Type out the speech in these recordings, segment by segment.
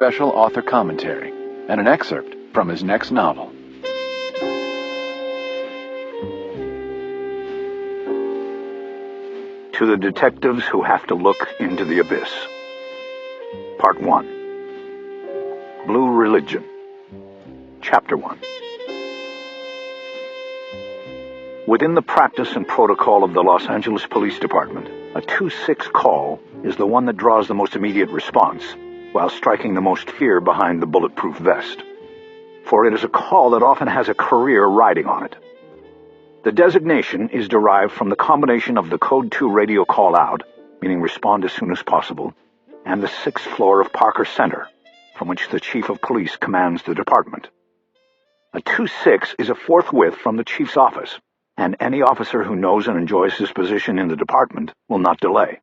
special author commentary, and an excerpt from his next novel. To the detectives who have to look into the abyss. Part 1. Blue Religion. Chapter 1. Within the practice and protocol of the Los Angeles Police Department, a 2-6 call is the one that draws the most immediate response, while striking the most fear behind the bulletproof vest. For it is a call that often has a career riding on it. The designation is derived from the combination of the Code 2 radio call-out, meaning respond as soon as possible, and the 6th floor of Parker Center, from which the Chief of Police commands the department. A 2-6 is a forthwith from the Chief's office, and any officer who knows and enjoys his position in the department will not delay.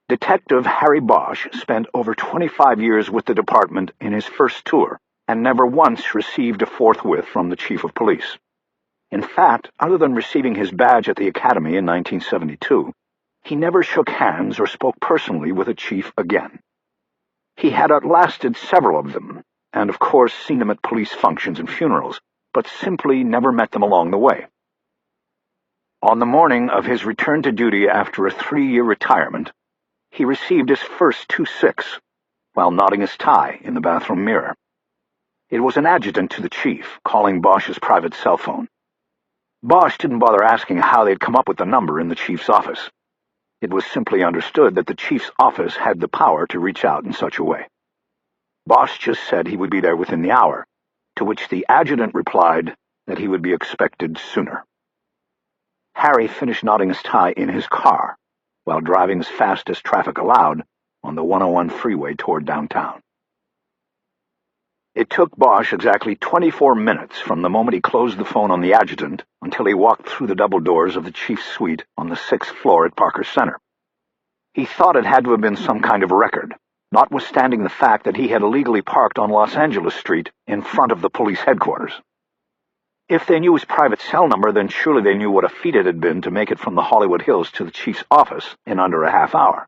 Detective Harry Bosch spent over 25 years with the department in his first tour, and never once received a forthwith from the Chief of Police. In fact, other than receiving his badge at the Academy in 1972, he never shook hands or spoke personally with a chief again. He had outlasted several of them, and of course seen them at police functions and funerals, but simply never met them along the way. On the morning of his return to duty after a 3-year retirement, he received his first 2-6, while knotting his tie in the bathroom mirror. It was an adjutant to the chief, calling Bosch's private cell phone. Bosch didn't bother asking how they'd come up with the number in the chief's office. It was simply understood that the chief's office had the power to reach out in such a way. Bosch just said he would be there within the hour, to which the adjutant replied that he would be expected sooner. Harry finished knotting his tie in his car, while driving as fast as traffic allowed on the 101 freeway toward downtown. It took Bosch exactly 24 minutes from the moment he closed the phone on the adjutant until he walked through the double doors of the chief's suite on the 6th floor at Parker Center. He thought it had to have been some kind of record, notwithstanding the fact that he had illegally parked on Los Angeles Street in front of the police headquarters. If they knew his private cell number, then surely they knew what a feat it had been to make it from the Hollywood Hills to the chief's office in under a half hour.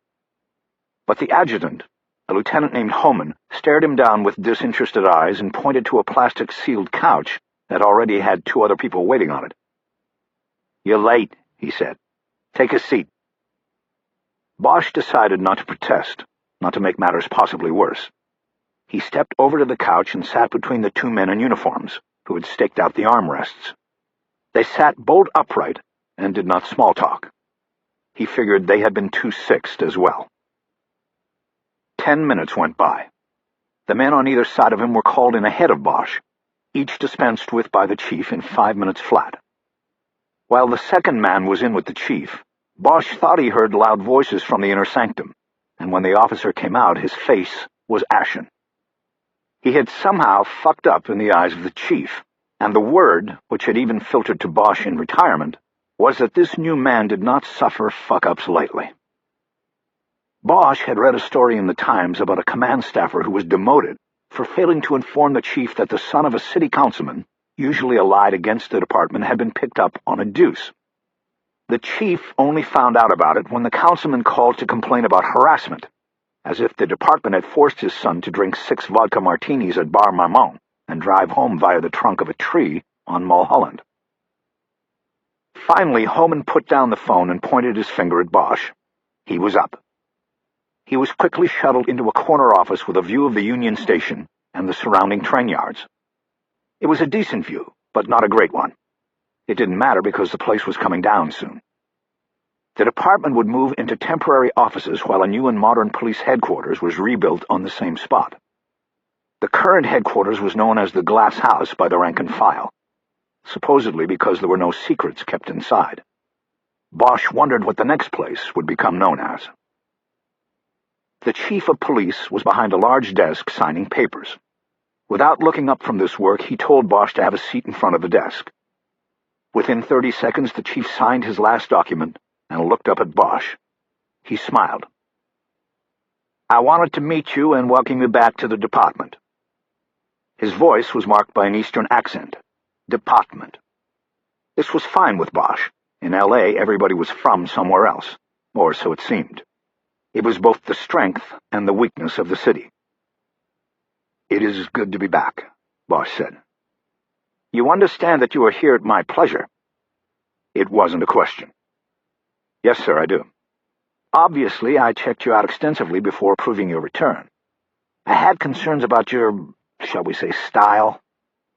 But the adjutant, a lieutenant named Homan, stared him down with disinterested eyes and pointed to a plastic-sealed couch that already had 2 other people waiting on it. "You're late," he said. "Take a seat." Bosch decided not to protest, not to make matters possibly worse. He stepped over to the couch and sat between the 2 men in uniforms, who had staked out the armrests. They sat bolt upright and did not small talk. He figured they had been 2-6'd as well. 10 minutes went by. The men on either side of him were called in ahead of Bosch, each dispensed with by the chief in 5 minutes flat. While the second man was in with the chief, Bosch thought he heard loud voices from the inner sanctum, and when the officer came out, his face was ashen. He had somehow fucked up in the eyes of the chief, and the word, which had even filtered to Bosch in retirement, was that this new man did not suffer fuck-ups lightly. Bosch had read a story in the Times about a command staffer who was demoted for failing to inform the chief that the son of a city councilman, usually allied against the department, had been picked up on a deuce. The chief only found out about it when the councilman called to complain about harassment, as if the department had forced his son to drink 6 vodka martinis at Bar Marmont and drive home via the trunk of a tree on Mulholland. Finally, Homan put down the phone and pointed his finger at Bosch. He was up. He was quickly shuttled into a corner office with a view of the Union Station and the surrounding train yards. It was a decent view, but not a great one. It didn't matter because the place was coming down soon. The department would move into temporary offices while a new and modern police headquarters was rebuilt on the same spot. The current headquarters was known as the Glass House by the rank and file, supposedly because there were no secrets kept inside. Bosch wondered what the next place would become known as. The chief of police was behind a large desk signing papers. Without looking up from this work, he told Bosch to have a seat in front of the desk. Within 30 seconds, the chief signed his last document and looked up at Bosch. He smiled. "I wanted to meet you and welcome you back to the department." His voice was marked by an Eastern accent. Department. This was fine with Bosch. In L.A., everybody was from somewhere else, or so it seemed. It was both the strength and the weakness of the city. It is good to be back, Bosch said. You understand that you are here at my pleasure? It wasn't a question. Yes, sir, I do. Obviously, I checked you out extensively before approving your return. I had concerns about your, shall we say, style,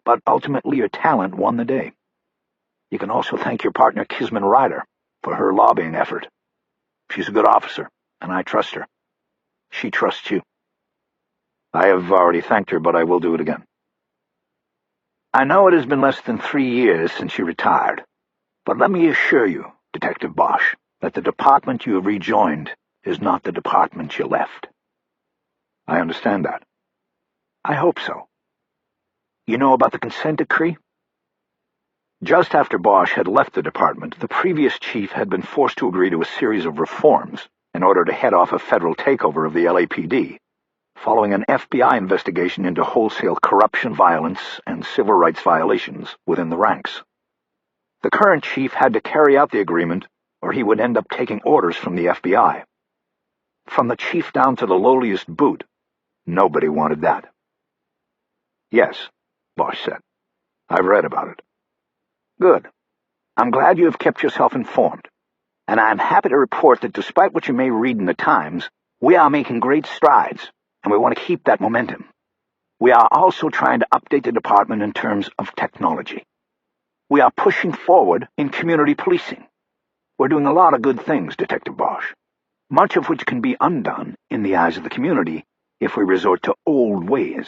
but ultimately your talent won the day. You can also thank your partner, Kisman Ryder, for her lobbying effort. She's a good officer, and I trust her. She trusts you. I have already thanked her, but I will do it again. I know it has been less than 3 years since you retired, but let me assure you, Detective Bosch, that the department you have rejoined is not the department you left. I understand that. I hope so. You know about the consent decree? Just after Bosch had left the department, the previous chief had been forced to agree to a series of reforms in order to head off a federal takeover of the LAPD, following an FBI investigation into wholesale corruption, violence, and civil rights violations within the ranks. The current chief had to carry out the agreement, or he would end up taking orders from the FBI. From the chief down to the lowliest boot, nobody wanted that. Yes, Bosch said. I've read about it. Good. I'm glad you have kept yourself informed, and I'm happy to report that despite what you may read in the Times, we are making great strides, and we want to keep that momentum. We are also trying to update the department in terms of technology. We are pushing forward in community policing. We're doing a lot of good things, Detective Bosch, much of which can be undone in the eyes of the community if we resort to old ways.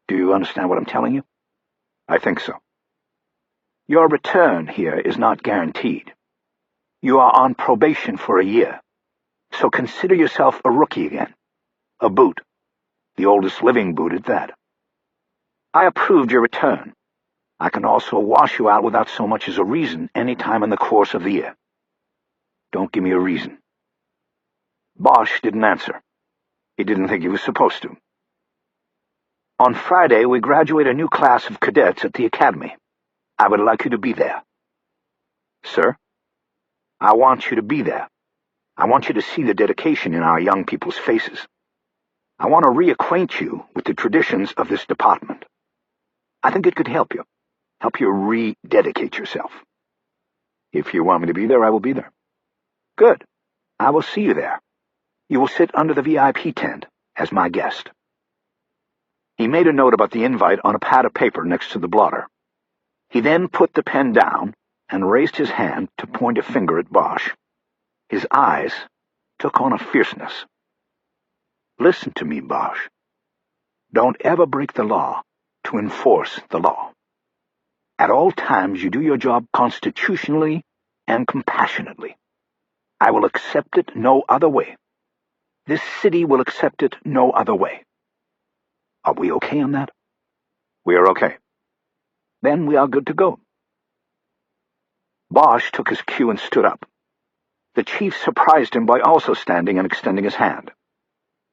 Do you understand what I'm telling you? I think so. Your return here is not guaranteed. You are on probation for a year, so consider yourself a rookie again. A boot. The oldest living boot at that. I approved your return. I can also wash you out without so much as a reason any time in the course of the year. Don't give me a reason. Bosch didn't answer. He didn't think he was supposed to. On Friday, we graduate a new class of cadets at the academy. I would like you to be there. Sir? I want you to be there. I want you to see the dedication in our young people's faces. I want to reacquaint you with the traditions of this department. I think it could help you rededicate yourself. If you want me to be there, I will be there. Good. I will see you there. You will sit under the VIP tent as my guest. He made a note about the invite on a pad of paper next to the blotter. He then put the pen down and raised his hand to point a finger at Bosch. His eyes took on a fierceness. Listen to me, Bosch. Don't ever break the law to enforce the law. At all times you do your job constitutionally and compassionately. I will accept it no other way. This city will accept it no other way. Are we okay on that? We are okay. Then we are good to go. Bosch took his cue and stood up. The chief surprised him by also standing and extending his hand.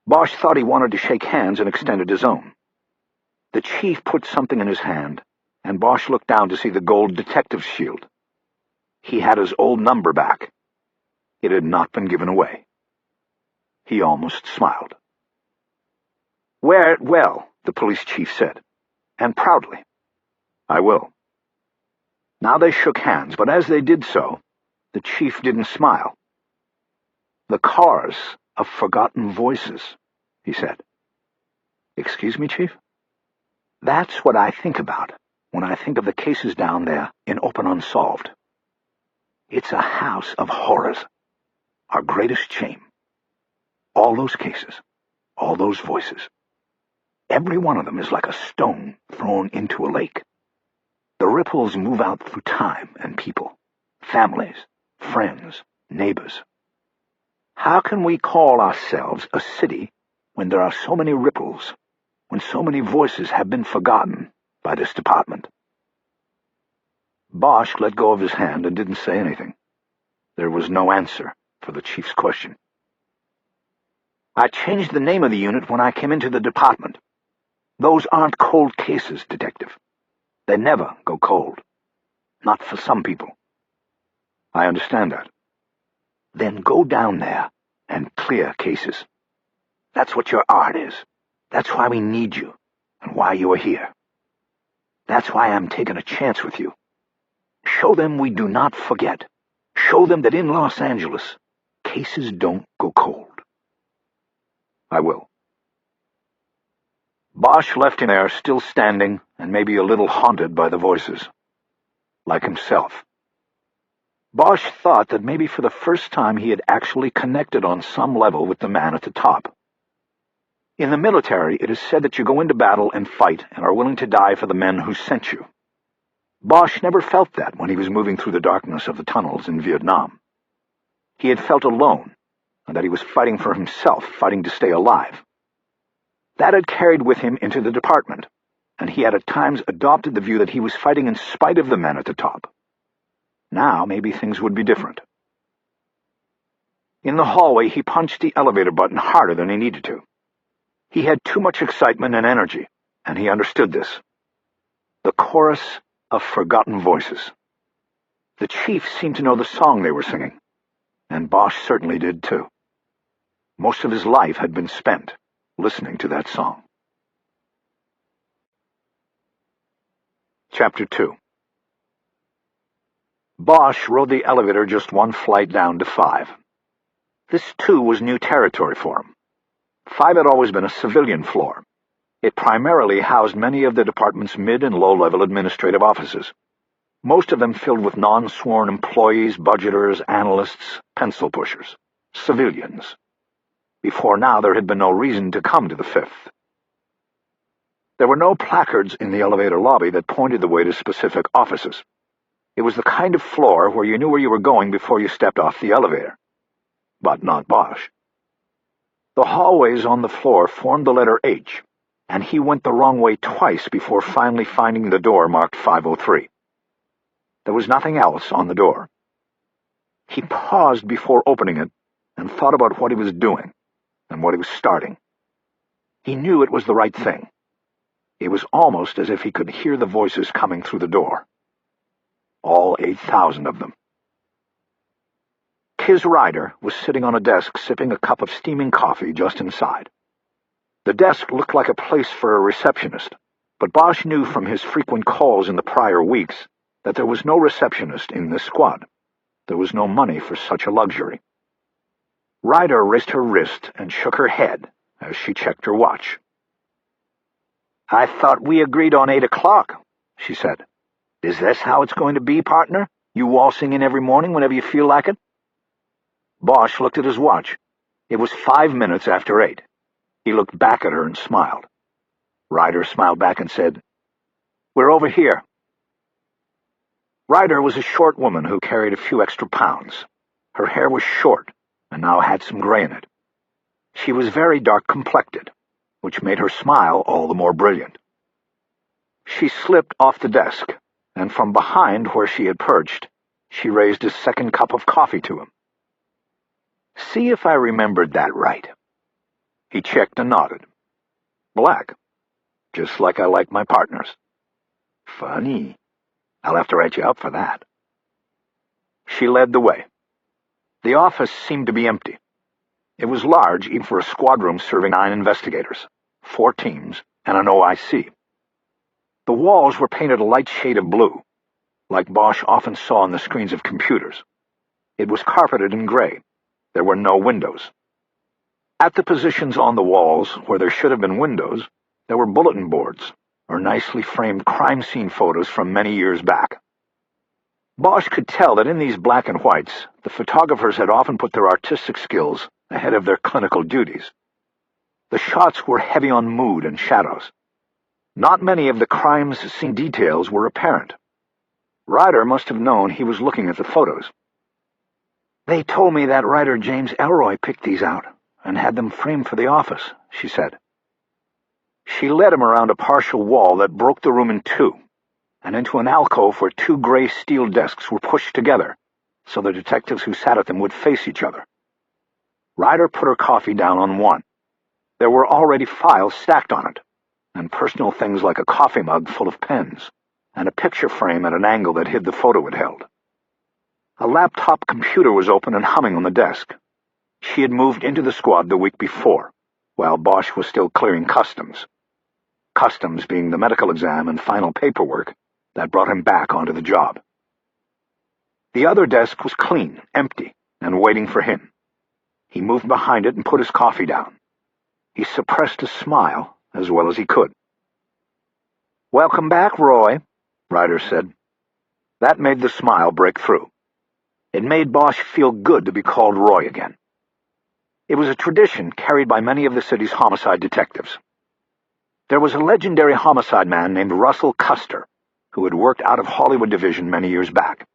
Bosch thought he wanted to shake hands and extended his own. The chief put something in his hand, and Bosch looked down to see the gold detective's shield. He had his old number back. It had not been given away. He almost smiled. Wear it well, the police chief said, and proudly. I will. Now they shook hands, but as they did so, the chief didn't smile. The chorus of forgotten voices, he said. Excuse me, Chief? That's what I think about when I think of the cases down there in open unsolved. It's a house of horrors, our greatest shame. All those cases, all those voices. Every one of them is like a stone thrown into a lake. The ripples move out through time and people, families, friends, neighbors. How can we call ourselves a city when there are so many ripples, when so many voices have been forgotten by this department? Bosch let go of his hand and didn't say anything. There was no answer for the chief's question. I changed the name of the unit when I came into the department. Those aren't cold cases, Detective. They never go cold. Not for some people. I understand that. Then go down there and clear cases. That's what your art is. That's why we need you. and why you are here. That's why I'm taking a chance with you. Show them we do not forget. Show them that in Los Angeles, cases don't go cold. I will. Bosch left him there, still standing, and maybe a little haunted by the voices. Like himself. Bosch thought that maybe for the first time he had actually connected on some level with the man at the top. In the military, it is said that you go into battle and fight and are willing to die for the men who sent you. Bosch never felt that when he was moving through the darkness of the tunnels in Vietnam. He had felt alone, and that he was fighting for himself, fighting to stay alive. That had carried with him into the department, and he had at times adopted the view that he was fighting in spite of the men at the top. Now maybe things would be different. In the hallway, he punched the elevator button harder than he needed to. He had too much excitement and energy, and he understood this. The chorus of forgotten voices. The chief seemed to know the song they were singing, and Bosch certainly did too. Most of his life had been spent listening to that song. Chapter 2. Bosch rode the elevator just one flight down to 5. This, too, was new territory for him. 5 had always been a civilian floor. It primarily housed many of the department's mid- and low-level administrative offices, most of them filled with non-sworn employees, budgeters, analysts, pencil pushers, civilians. Before now, there had been no reason to come to the 5th. There were no placards in the elevator lobby that pointed the way to specific offices. It was the kind of floor where you knew where you were going before you stepped off the elevator. But not Bosch. The hallways on the floor formed the letter H, and he went the wrong way twice before finally finding the door marked 503. There was nothing else on the door. He paused before opening it and thought about what he was doing and what he was starting. He knew it was the right thing. It was almost as if he could hear the voices coming through the door. All 8,000 of them. His rider was sitting on a desk sipping a cup of steaming coffee just inside. The desk looked like a place for a receptionist, but Bosch knew from his frequent calls in the prior weeks that there was no receptionist in this squad. There was no money for such a luxury. Ryder raised her wrist and shook her head as she checked her watch. "I thought we agreed on 8 o'clock, she said. "Is this how it's going to be, partner? You waltzing in every morning whenever you feel like it?" Bosch looked at his watch. It was 5 minutes after 8. He looked back at her and smiled. Ryder smiled back and said, "We're over here." Ryder was a short woman who carried a few extra pounds. Her hair was short and now had some gray in it. She was very dark-complected, which made her smile all the more brilliant. She slipped off the desk, and from behind where she had perched, she raised a second cup of coffee to him. "See if I remembered that right." He checked and nodded. "Black. Just like I like my partners." "Funny. I'll have to write you up for that." She led the way. The office seemed to be empty. It was large, even for a squad room serving 9 investigators, 4 teams, and an OIC. The walls were painted a light shade of blue, like Bosch often saw on the screens of computers. It was carpeted in gray. There were no windows. At the positions on the walls where there should have been windows, there were bulletin boards, or nicely framed crime scene photos from many years back. Bosch could tell that in these black and whites, the photographers had often put their artistic skills ahead of their clinical duties. The shots were heavy on mood and shadows. Not many of the crime scene details were apparent. Ryder must have known he was looking at the photos. "They told me that writer James Elroy picked these out and had them framed for the office," she said. She led him around a partial wall that broke the room in 2, and into an alcove where 2 gray steel desks were pushed together so the detectives who sat at them would face each other. Ryder put her coffee down on one. There were already files stacked on it, and personal things like a coffee mug full of pens, and a picture frame at an angle that hid the photo it held. A laptop computer was open and humming on the desk. She had moved into the squad the week before, while Bosch was still clearing customs. customs being the medical exam and final paperwork that brought him back onto the job. The other desk was clean, empty, and waiting for him. He moved behind it and put his coffee down. He suppressed a smile as well as he could. "Welcome back, Roy," Ryder said. That made the smile break through. It made Bosch feel good to be called Roy again. It was a tradition carried by many of the city's homicide detectives. There was a legendary homicide man named Russell Custer, who had worked out of Hollywood Division many years back.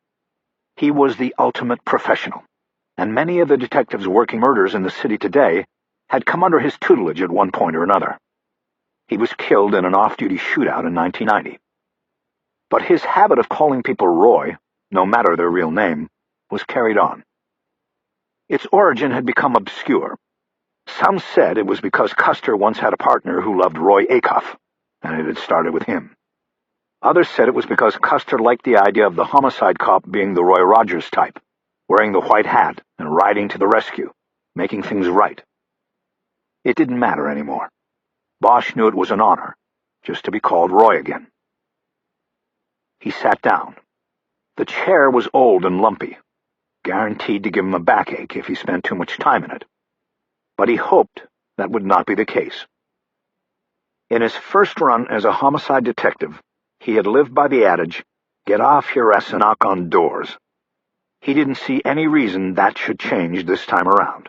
He was the ultimate professional, and many of the detectives working murders in the city today had come under his tutelage at one point or another. He was killed in an off-duty shootout in 1990. But his habit of calling people Roy, no matter their real name, was carried on. Its origin had become obscure. Some said it was because Custer once had a partner who loved Roy Acuff, and it had started with him. Others said it was because Custer liked the idea of the homicide cop being the Roy Rogers type, wearing the white hat and riding to the rescue, making things right. It didn't matter anymore. Bosch knew it was an honor, just to be called Roy again. He sat down. The chair was old and lumpy, guaranteed to give him a backache if he spent too much time in it. But he hoped that would not be the case. In his first run as a homicide detective, he had lived by the adage, "Get off your ass and knock on doors." He didn't see any reason that should change this time around.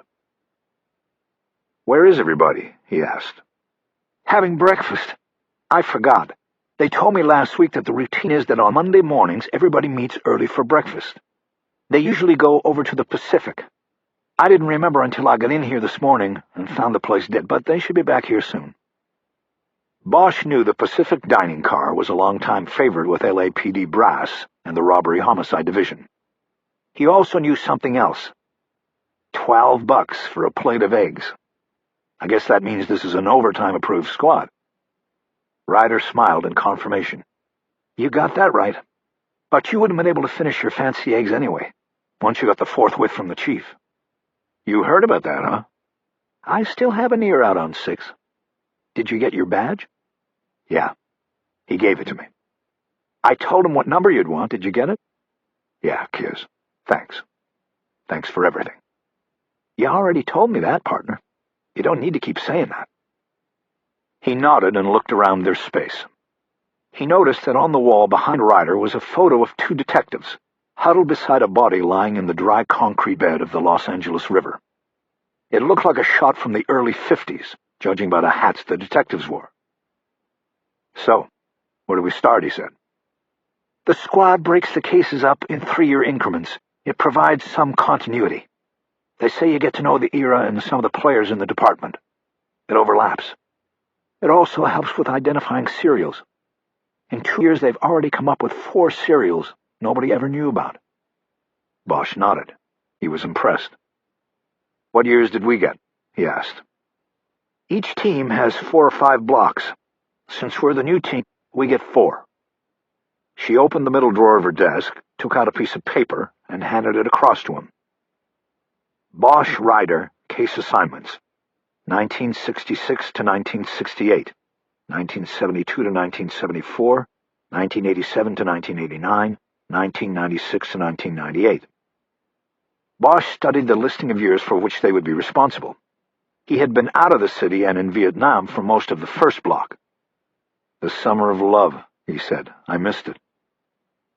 "Where is everybody?" he asked. "Having breakfast. I forgot. They told me last week that the routine is that on Monday mornings everybody meets early for breakfast. They usually go over to the Pacific. I didn't remember until I got in here this morning and found the place dead, but they should be back here soon." Bosch knew the Pacific dining car was a long-time favorite with LAPD brass and the Robbery Homicide Division. He also knew something else. $12 for a plate of eggs. I guess that means this is an overtime-approved squad. Ryder smiled in confirmation. "You got that right. But you wouldn't have been able to finish your fancy eggs anyway, once you got the forthwith from the chief." "You heard about that, huh?" "I still have an ear out on 6. Did you get your badge?" "Yeah. He gave it to me." "I told him what number you'd want. Did you get it?" "Yeah, Kiz. Thanks. Thanks for everything." "You already told me that, partner. You don't need to keep saying that." He nodded and looked around their space. He noticed that on the wall behind Ryder was a photo of 2 detectives, huddled beside a body lying in the dry concrete bed of the Los Angeles River. It looked like a shot from the early 50s, judging by the hats the detectives wore. "So, where do we start?" he said. "The squad breaks the cases up in 3-year increments. It provides some continuity. They say you get to know the era and some of the players in the department. It overlaps. It also helps with identifying serials. In 2 years, they've already come up with 4 serials nobody ever knew about." Bosch nodded. He was impressed. "What years did we get?" he asked. "Each team has 4 or 5 blocks. Since we're the new team, we get 4. She opened the middle drawer of her desk, took out a piece of paper, and handed it across to him. "Bosch Ryder, case assignments. 1966 to 1968, 1972 to 1974, 1987 to 1989, 1996 to 1998. Bosch studied the listing of years for which they would be responsible. He had been out of the city and in Vietnam for most of the first block. "The summer of love," he said. "I missed it.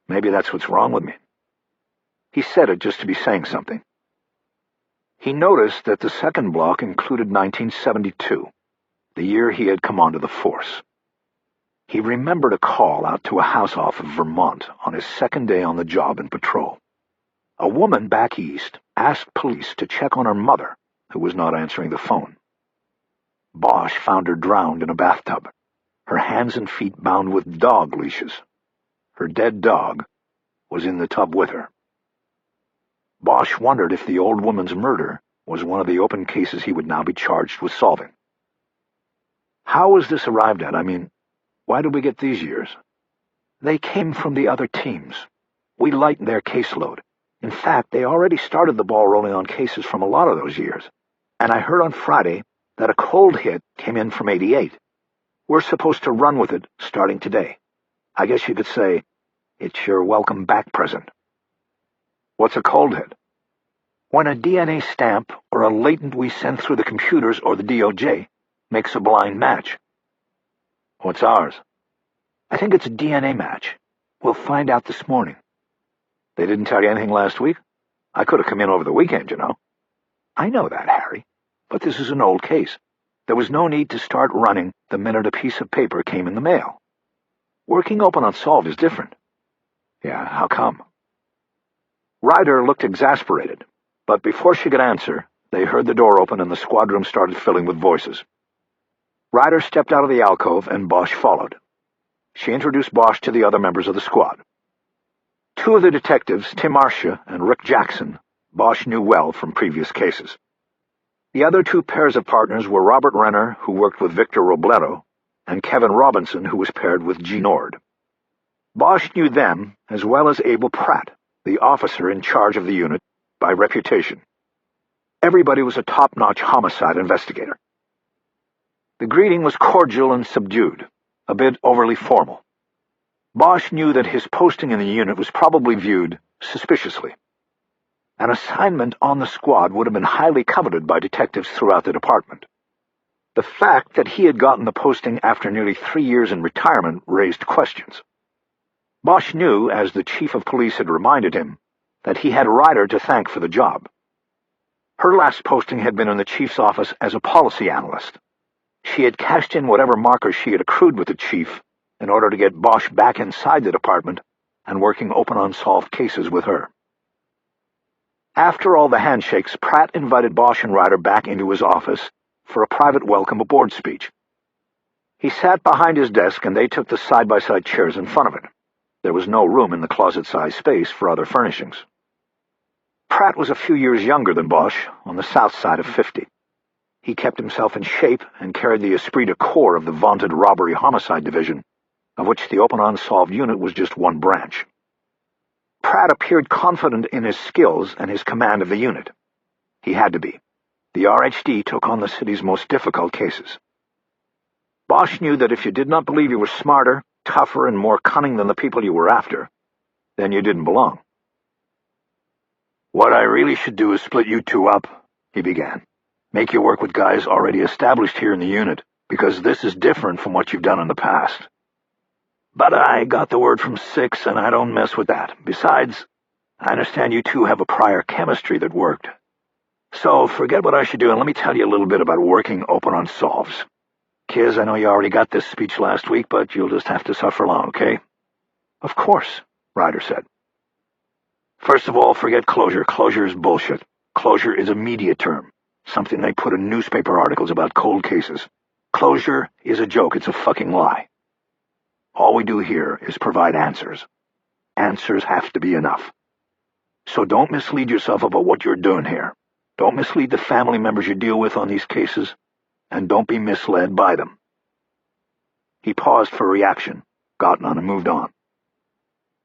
Maybe that's what's wrong with me." He said it just to be saying something. He noticed that the second block included 1972, the year he had come onto the force. He remembered a call out to a house off of Vermont on his second day on the job in patrol. A woman back east asked police to check on her mother, who was not answering the phone. Bosch found her drowned in a bathtub, her hands and feet bound with dog leashes. Her dead dog was in the tub with her. Bosch wondered if the old woman's murder was one of the open cases he would now be charged with solving. "How was this arrived at? I mean, why did we get these years?" "They came from the other teams. We lightened their caseload. In fact, they already started the ball rolling on cases from a lot of those years. And I heard on Friday that a cold hit came in from 88. We're supposed to run with it starting today. I guess you could say it's your welcome back present. What's a cold hit? When a DNA stamp or a latent we send through the computers or the DOJ makes a blind match. What's ours? I think it's a DNA match. We'll find out this morning. They didn't tell you anything last week? I could have come in over the weekend, you know. I know that, Harry, but this is an old case. There was no need to start running the minute a piece of paper came in the mail. Working open unsolved is different. Yeah, how come? Ryder looked exasperated, but before she could answer, they heard the door open and the squad room started filling with voices. Ryder stepped out of the alcove and Bosch followed. She introduced Bosch to the other members of the squad. Two of the detectives, Tim Marcia and Rick Jackson, Bosch knew well from previous cases. The other two pairs of partners were Robert Renner, who worked with Victor Robledo, and Kevin Robinson, who was paired with G. Nord. Bosch knew them as well as Abel Pratt, the officer in charge of the unit, by reputation. Everybody was a top-notch homicide investigator. The greeting was cordial and subdued, a bit overly formal. Bosch knew that his posting in the unit was probably viewed suspiciously. An assignment on the squad would have been highly coveted by detectives throughout the department. The fact that he had gotten the posting after nearly 3 years in retirement raised questions. Bosch knew, as the chief of police had reminded him, that he had Ryder to thank for the job. Her last posting had been in the chief's office as a policy analyst. She had cashed in whatever markers she had accrued with the chief in order to get Bosch back inside the department and working open unsolved cases with her. After all the handshakes, Pratt invited Bosch and Ryder back into his office for a private welcome aboard speech. He sat behind his desk and they took the side-by-side chairs in front of it. There was no room in the closet-sized space for other furnishings. Pratt was a few years younger than Bosch, on the south side of 50. He kept himself in shape and carried the esprit de corps of the vaunted robbery-homicide division, of which the open unsolved unit was just one branch. Pratt appeared confident in his skills and his command of the unit. He had to be. The RHD took on the city's most difficult cases. Bosch knew that if you did not believe you were smarter, tougher, and more cunning than the people you were after, then you didn't belong. "What I really should do is split you two up," he began. "Make you work with guys already established here in the unit, because this is different from what you've done in the past. But I got the word from Six, and I don't mess with that. Besides, I understand you two have a prior chemistry that worked. So forget what I should do, and let me tell you a little bit about working open unsolves. Kiz, I know you already got this speech last week, but you'll just have to suffer along, okay?" "Of course," Ryder said. "First of all, forget closure. Closure is bullshit. Closure is a media term, something they put in newspaper articles about cold cases. Closure is a joke. It's a fucking lie. All we do here is provide answers. Answers have to be enough. So don't mislead yourself about what you're doing here. Don't mislead the family members you deal with on these cases, and don't be misled by them." He paused for a reaction, got none, and moved on.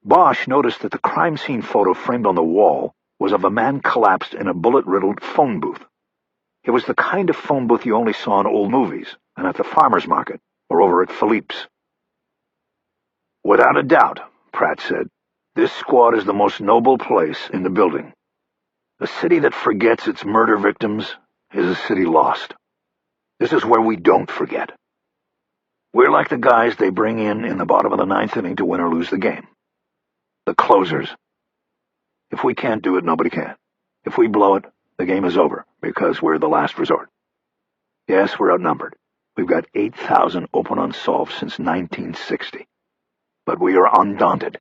Bosch noticed that the crime scene photo framed on the wall was of a man collapsed in a bullet-riddled phone booth. It was the kind of phone booth you only saw in old movies and at the farmer's market or over at Philippe's. "Without a doubt," Pratt said, "this squad is the most noble place in the building. A city that forgets its murder victims is a city lost. This is where we don't forget. We're like the guys they bring in the bottom of the ninth inning to win or lose the game. The closers. If we can't do it, nobody can. If we blow it, the game is over, because we're the last resort. Yes, we're outnumbered. We've got 8,000 open unsolved since 1960. But we are undaunted.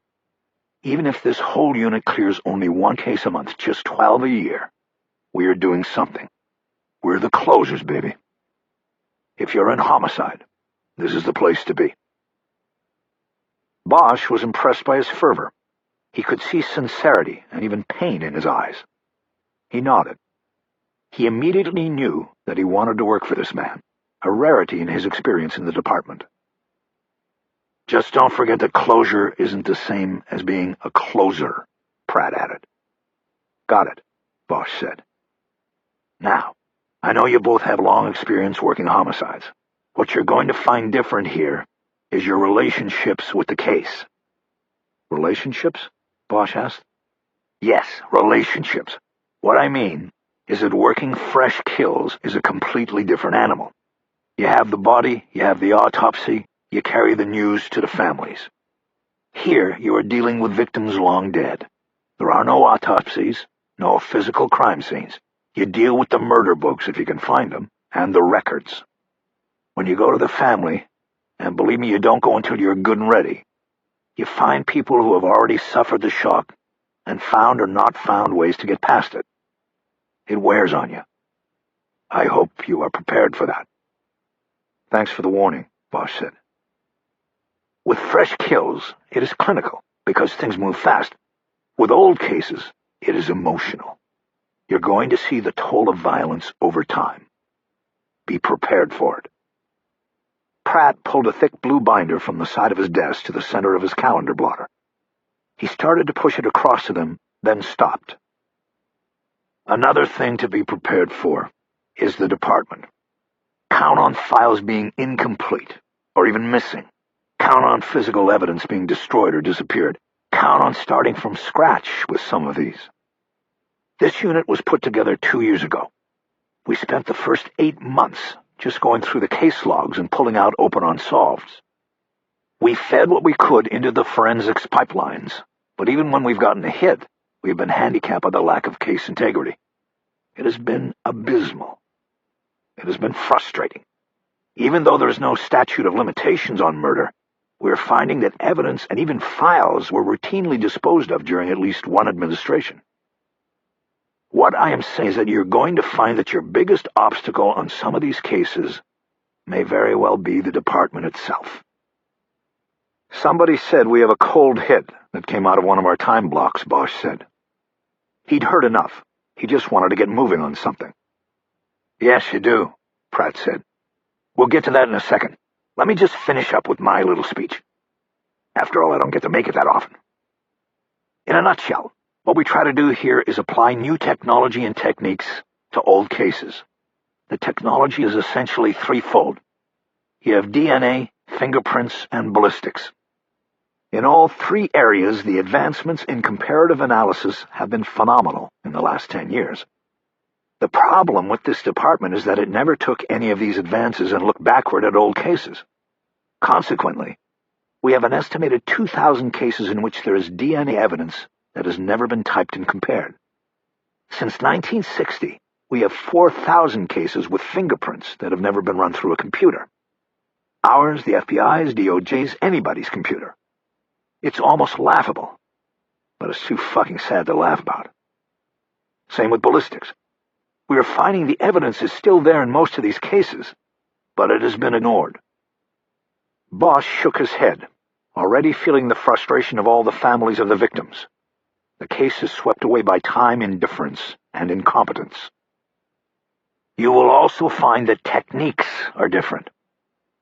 Even if this whole unit clears only one case a month, just 12 a year, we are doing something. We're the closers, baby. If you're in homicide, this is the place to be." Bosch was impressed by his fervor. He could see sincerity and even pain in his eyes. He nodded. He immediately knew that he wanted to work for this man, a rarity in his experience in the department. "Just don't forget that closure isn't the same as being a closer," Pratt added. "Got it," Bosch said. "Now, I know you both have long experience working homicides. What you're going to find different here is your relationships with the case." "Relationships?" Bosch asked. "Yes, relationships. What I mean is that working fresh kills is a completely different animal. You have the body, you have the autopsy, you carry the news to the families. Here, you are dealing with victims long dead. There are no autopsies, no physical crime scenes. You deal with the murder books, if you can find them, and the records. When you go to the family, and believe me, you don't go until you're good and ready, you find people who have already suffered the shock and found or not found ways to get past it. It wears on you. I hope you are prepared for that." "Thanks for the warning," Bosch said. "With fresh kills, it is clinical, because things move fast. With old cases, it is emotional. You're going to see the toll of violence over time. Be prepared for it." Pratt pulled a thick blue binder from the side of his desk to the center of his calendar blotter. He started to push it across to them, then stopped. "Another thing to be prepared for is the department. Count on files being incomplete, or even missing. Count on physical evidence being destroyed or disappeared. Count on starting from scratch with some of these. This unit was put together 2 years ago. We spent the first 8 months just going through the case logs and pulling out open unsolveds. We fed what we could into the forensics pipelines, but even when we've gotten a hit, we've been handicapped by the lack of case integrity. It has been abysmal. It has been frustrating. Even though there is no statute of limitations on murder, we're finding that evidence and even files were routinely disposed of during at least one administration. What I am saying is that you're going to find that your biggest obstacle on some of these cases may very well be the department itself." "Somebody said we have a cold hit that came out of one of our time blocks," Bosch said. He'd heard enough. He just wanted to get moving on something. "Yes, you do," Pratt said. "We'll get to that in a second. Let me just finish up with my little speech. After all, I don't get to make it that often. In a nutshell, what we try to do here is apply new technology and techniques to old cases. The technology is essentially threefold. You have DNA, fingerprints, and ballistics. In all 3 areas, the advancements in comparative analysis have been phenomenal in the last 10 years. The problem with this department is that it never took any of these advances and looked backward at old cases. Consequently, we have an estimated 2,000 cases in which there is DNA evidence that has never been typed and compared. Since 1960, we have 4,000 cases with fingerprints that have never been run through a computer. Ours, the FBI's, DOJ's, anybody's computer. It's almost laughable, but it's too fucking sad to laugh about. Same with ballistics. We are finding the evidence is still there in most of these cases, but it has been ignored." Bosch shook his head, already feeling the frustration of all the families of the victims. The case is swept away by time, indifference, and incompetence. "You will also find that techniques are different.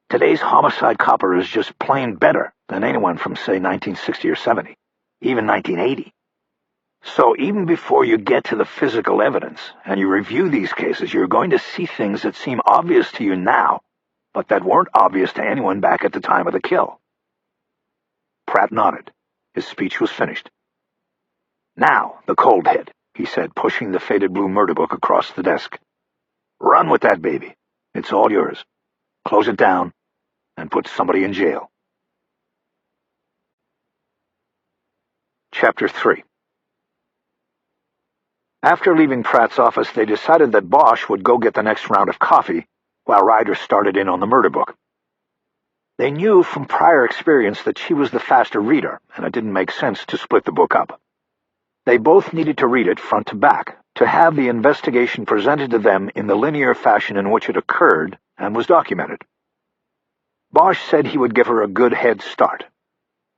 Today's homicide copper is just plain better than anyone from, say, 1960 or 70, even 1980. So even before you get to the physical evidence and you review these cases, you're going to see things that seem obvious to you now, but that weren't obvious to anyone back at the time of the kill." Pratt nodded. His speech was finished. "Now, the cold hit," he said, pushing the faded blue murder book across the desk. "Run with that baby. It's all yours. Close it down and put somebody in jail." Chapter 3. After leaving Pratt's office, they decided that Bosch would go get the next round of coffee, while Ryder started in on the murder book. They knew from prior experience that she was the faster reader, and it didn't make sense to split the book up. They both needed to read it front to back, to have the investigation presented to them in the linear fashion in which it occurred and was documented. Bosch said he would give her a good head start.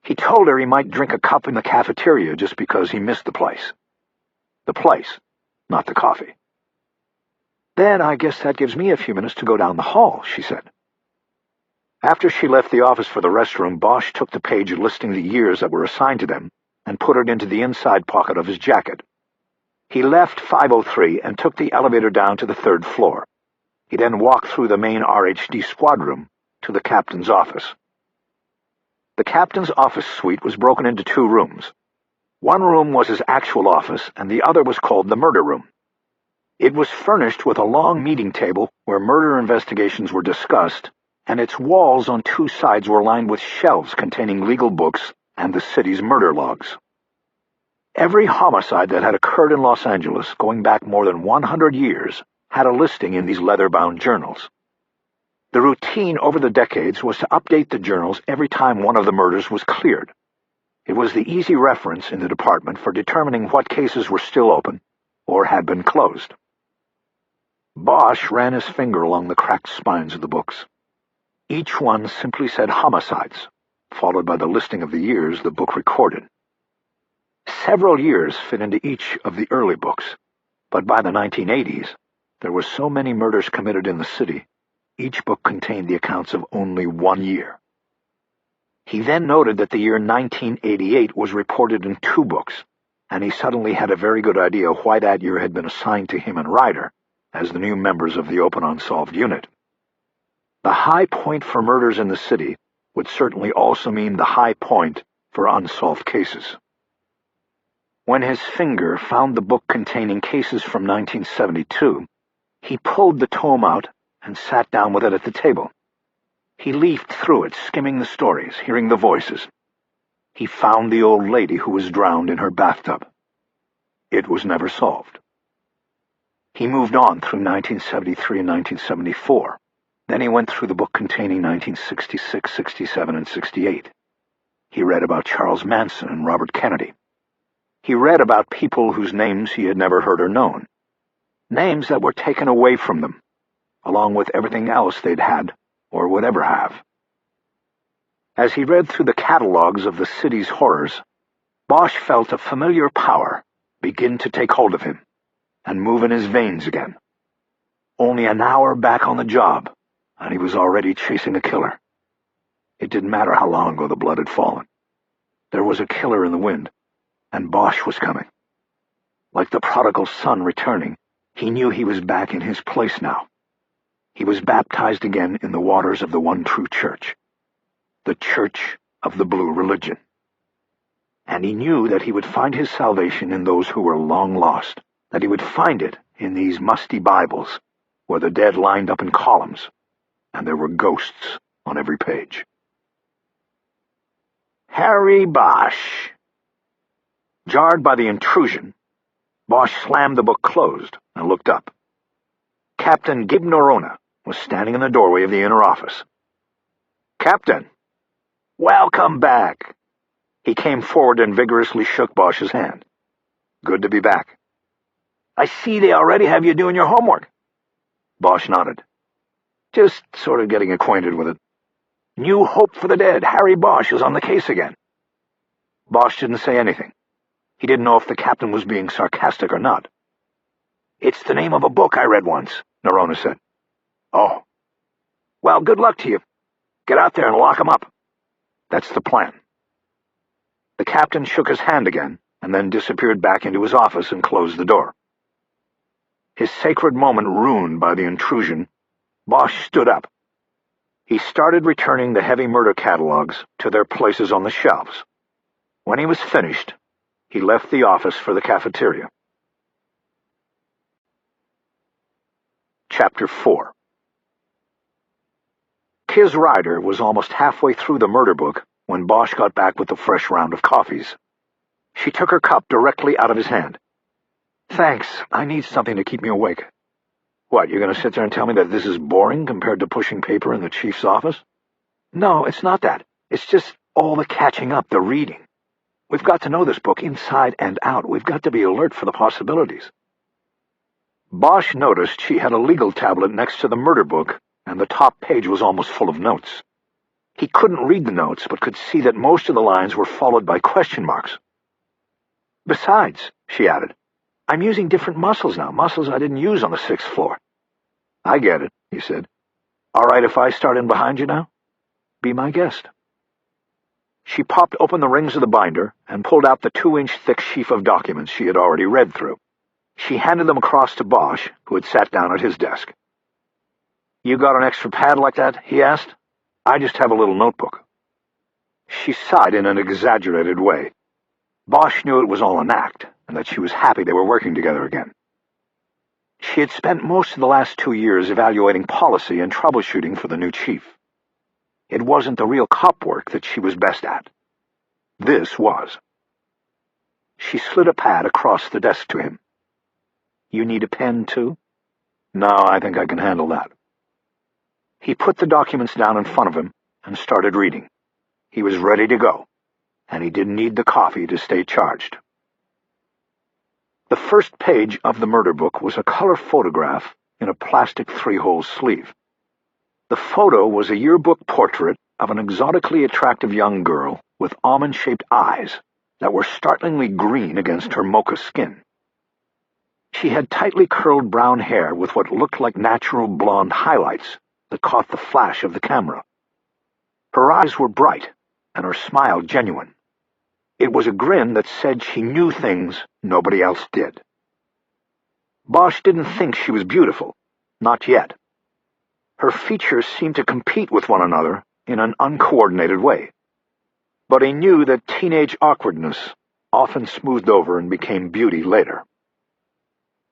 He told her he might drink a cup in the cafeteria just because he missed the place. The place, not the coffee. "Then I guess that gives me a few minutes to go down the hall," she said. After she left the office for the restroom, Bosch took the page listing the years that were assigned to them and put it into the inside pocket of his jacket. He left 503 and took the elevator down to the 3rd floor. He then walked through the main RHD squad room to the captain's office. The captain's office suite was broken into 2 rooms. One room was his actual office, and the other was called the murder room. It was furnished with a long meeting table where murder investigations were discussed, and its walls on 2 sides were lined with shelves containing legal books and the city's murder logs. Every homicide that had occurred in Los Angeles, going back more than 100 years, had a listing in these leather-bound journals. The routine over the decades was to update the journals every time one of the murders was cleared. It was the easy reference in the department for determining what cases were still open or had been closed. Bosch ran his finger along the cracked spines of the books. Each one simply said homicides, followed by the listing of the years the book recorded. Several years fit into each of the early books, but by the 1980s, there were so many murders committed in the city, each book contained the accounts of only 1 year. He then noted that the year 1988 was reported in 2 books, and he suddenly had a very good idea why that year had been assigned to him and Ryder as the new members of the Open Unsolved unit. The high point for murders in the city would certainly also mean the high point for unsolved cases. When his finger found the book containing cases from 1972, he pulled the tome out and sat down with it at the table. He leafed through it, skimming the stories, hearing the voices. He found the old lady who was drowned in her bathtub. It was never solved. He moved on through 1973 and 1974. Then he went through the book containing 1966, 67, and 68. He read about Charles Manson and Robert Kennedy. He read about people whose names he had never heard or known. Names that were taken away from them, along with everything else they'd had or would ever have. As he read through the catalogs of the city's horrors, Bosch felt a familiar power begin to take hold of him and move in his veins again. Only an hour back on the job, and he was already chasing a killer. It didn't matter how long ago the blood had fallen. There was a killer in the wind, and Bosch was coming. Like the prodigal son returning, he knew he was back in his place now. He was baptized again in the waters of the one true church, the Church of the Blue Religion. And he knew that he would find his salvation in those who were long lost, that he would find it in these musty Bibles, where the dead lined up in columns, and there were ghosts on every page. Harry Bosch. Jarred by the intrusion, Bosch slammed the book closed and looked up. Captain Gib Norona was standing in the doorway of the inner office. "Captain, welcome back." He came forward and vigorously shook Bosch's hand. "Good to be back." "I see they already have you doing your homework." Bosch nodded. "Just sort of getting acquainted with it. New hope for the dead. Harry Bosch is on the case again." Bosch didn't say anything. He didn't know if the captain was being sarcastic or not. "It's the name of a book I read once," Norona said. "Oh. Well, good luck to you. Get out there and lock him up." "That's the plan." The captain shook his hand again, and then disappeared back into his office and closed the door. His sacred moment ruined by the intrusion, Bosch stood up. He started returning the heavy murder catalogs to their places on the shelves. When he was finished, he left the office for the cafeteria. Chapter 4. Kiz Ryder was almost halfway through the murder book when Bosch got back with a fresh round of coffees. She took her cup directly out of his hand. "Thanks. I need something to keep me awake." "What, you're going to sit there and tell me that this is boring compared to pushing paper in the chief's office?" "No, it's not that. It's just all the catching up, the reading. We've got to know this book inside and out. We've got to be alert for the possibilities." Bosch noticed she had a legal tablet next to the murder book, and the top page was almost full of notes. He couldn't read the notes, but could see that most of the lines were followed by question marks. "Besides," she added, "I'm using different muscles now, muscles I didn't use on the 6th floor." "I get it," he said. "All right if I start in behind you now?" "Be my guest." She popped open the rings of the binder and pulled out the 2-inch thick sheaf of documents she had already read through. She handed them across to Bosch, who had sat down at his desk. "You got an extra pad like that?" he asked. "I just have a little notebook." She sighed in an exaggerated way. Bosch knew it was all an act, and that she was happy they were working together again. She had spent most of the last 2 years evaluating policy and troubleshooting for the new chief. It wasn't the real cop work that she was best at. This was. She slid a pad across the desk to him. "You need a pen, too?" "No, I think I can handle that." He put the documents down in front of him and started reading. He was ready to go, and he didn't need the coffee to stay charged. The first page of the murder book was a color photograph in a plastic 3-hole sleeve. The photo was a yearbook portrait of an exotically attractive young girl with almond-shaped eyes that were startlingly green against her mocha skin. She had tightly curled brown hair with what looked like natural blonde highlights that caught the flash of the camera. Her eyes were bright, and her smile genuine. It was a grin that said she knew things nobody else did. Bosch didn't think she was beautiful, not yet. Her features seemed to compete with one another in an uncoordinated way. But he knew that teenage awkwardness often smoothed over and became beauty later.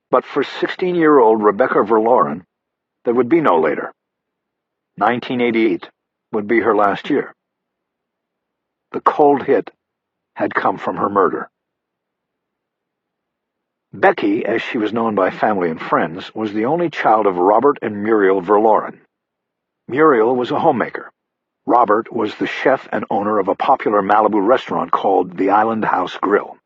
But for 16-year-old Rebecca Verloren, there would be no later. 1988 would be her last year. The cold hit had come from her murder. Becky, as she was known by family and friends, was the only child of Robert and Muriel Verloren. Muriel was a homemaker. Robert was the chef and owner of a popular Malibu restaurant called the Island House Grill.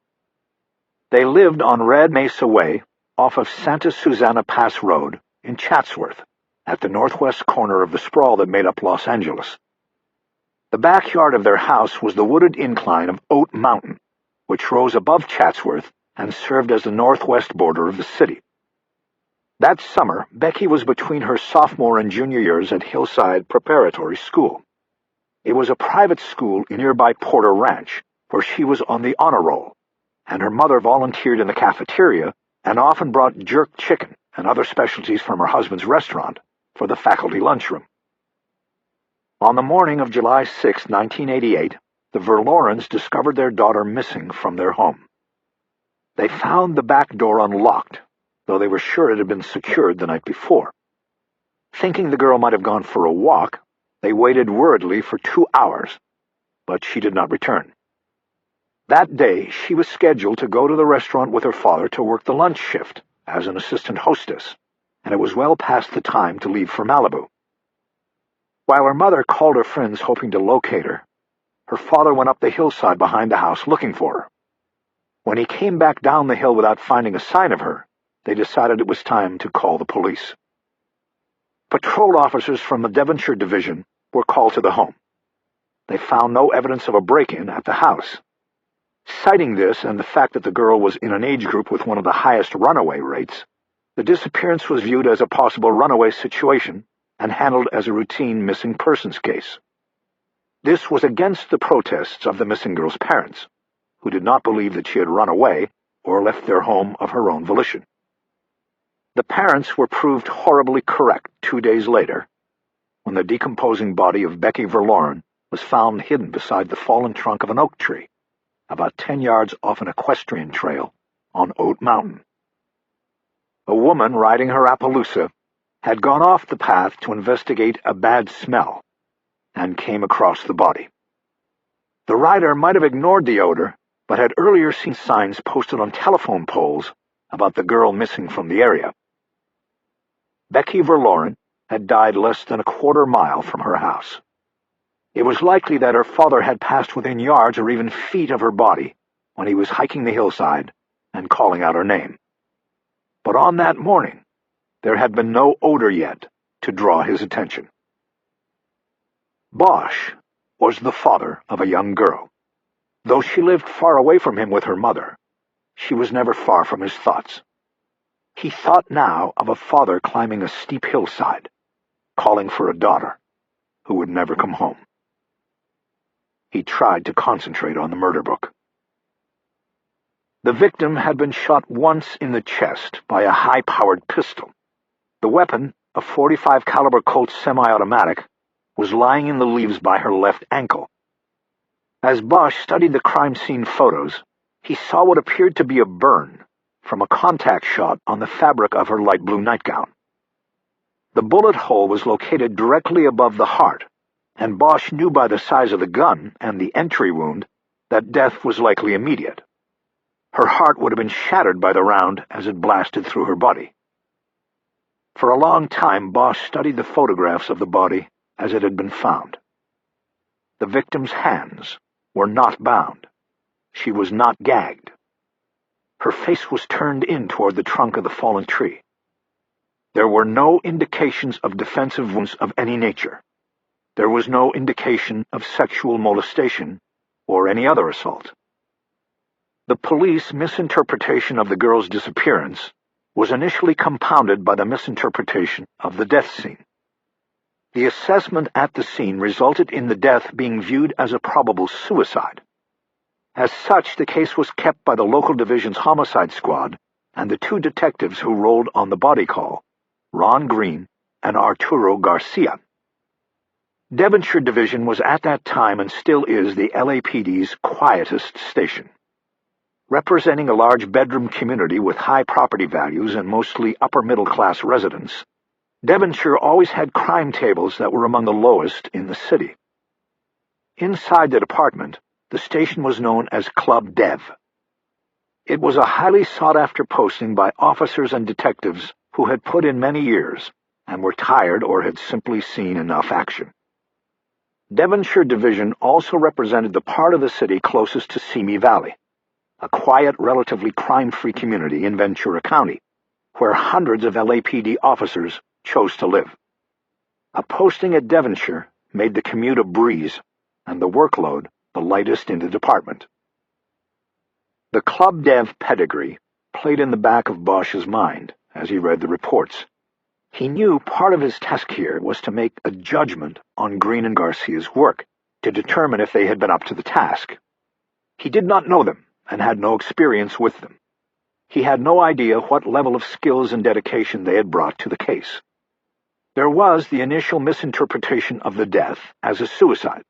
They lived on Red Mesa Way off of Santa Susana Pass Road in Chatsworth, at the northwest corner of the sprawl that made up Los Angeles. The backyard of their house was the wooded incline of Oat Mountain, which rose above Chatsworth and served as the northwest border of the city. That summer, Becky was between her sophomore and junior years at Hillside Preparatory School. It was a private school in nearby Porter Ranch, where she was on the honor roll, and her mother volunteered in the cafeteria and often brought jerk chicken and other specialties from her husband's restaurant for the faculty lunchroom. On the morning of July 6, 1988, the Verlorens discovered their daughter missing from their home. They found the back door unlocked, though they were sure it had been secured the night before. Thinking the girl might have gone for a walk, they waited worriedly for 2 hours, but she did not return. That day, she was scheduled to go to the restaurant with her father to work the lunch shift as an assistant hostess, and it was well past the time to leave for Malibu. While her mother called her friends hoping to locate her, her father went up the hillside behind the house looking for her. When he came back down the hill without finding a sign of her, they decided it was time to call the police. Patrol officers from the Devonshire Division were called to the home. They found no evidence of a break-in at the house. Citing this and the fact that the girl was in an age group with one of the highest runaway rates, the disappearance was viewed as a possible runaway situation and handled as a routine missing persons case. This was against the protests of the missing girl's parents, who did not believe that she had run away or left their home of her own volition. The parents were proved horribly correct 2 days later, when the decomposing body of Becky Verloren was found hidden beside the fallen trunk of an oak tree, about 10 yards off an equestrian trail on Oat Mountain. A woman riding her Appaloosa had gone off the path to investigate a bad smell and came across the body. The rider might have ignored the odor, but had earlier seen signs posted on telephone poles about the girl missing from the area. Becky Verloren had died less than a quarter mile from her house. It was likely that her father had passed within yards or even feet of her body when he was hiking the hillside and calling out her name. But on that morning, there had been no odor yet to draw his attention. Bosch was the father of a young girl. Though she lived far away from him with her mother, she was never far from his thoughts. He thought now of a father climbing a steep hillside, calling for a daughter who would never come home. He tried to concentrate on the murder book. The victim had been shot once in the chest by a high-powered pistol. The weapon a .45 caliber Colt semi-automatic, was lying in the leaves by her left ankle. As Bosch studied the crime scene photos, he saw what appeared to be a burn from a contact shot on the fabric of her light blue nightgown. The bullet hole was located directly above the heart, and Bosch knew by the size of the gun and the entry wound that death was likely immediate. Her heart would have been shattered by the round as it blasted through her body. For a long time, Bosch studied the photographs of the body as it had been found. The victim's hands were not bound. She was not gagged. Her face was turned in toward the trunk of the fallen tree. There were no indications of defensive wounds of any nature. There was no indication of sexual molestation or any other assault. The police misinterpretation of the girl's disappearance was initially compounded by the misinterpretation of the death scene. The assessment at the scene resulted in the death being viewed as a probable suicide. As such, the case was kept by the local division's homicide squad and the two detectives who rolled on the body call, Ron Green and Arturo Garcia. Devonshire Division was at that time and still is the LAPD's quietest station. Representing a large bedroom community with high property values and mostly upper-middle-class residents, Devonshire always had crime tables that were among the lowest in the city. Inside the department, the station was known as Club Dev. It was a highly sought-after posting by officers and detectives who had put in many years and were tired or had simply seen enough action. Devonshire Division also represented the part of the city closest to Simi Valley, a quiet, relatively crime-free community in Ventura County, where hundreds of LAPD officers chose to live. A posting at Devonshire made the commute a breeze, and the workload the lightest in the department. The Club Dev pedigree played in the back of Bosch's mind as he read the reports. He knew part of his task here was to make a judgment on Green and Garcia's work, to determine if they had been up to the task. He did not know them and had no experience with them. He had no idea what level of skills and dedication they had brought to the case. There was the initial misinterpretation of the death as a suicide,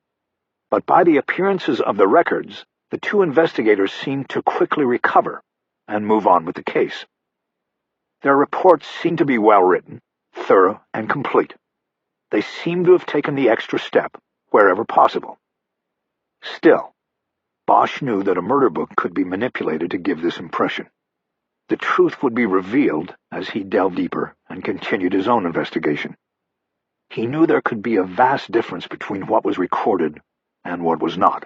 but by the appearances of the records, the two investigators seemed to quickly recover and move on with the case. Their reports seemed to be well-written, thorough, and complete. They seemed to have taken the extra step wherever possible. Still, Bosch knew that a murder book could be manipulated to give this impression. The truth would be revealed as he delved deeper and continued his own investigation. He knew there could be a vast difference between what was recorded and what was not.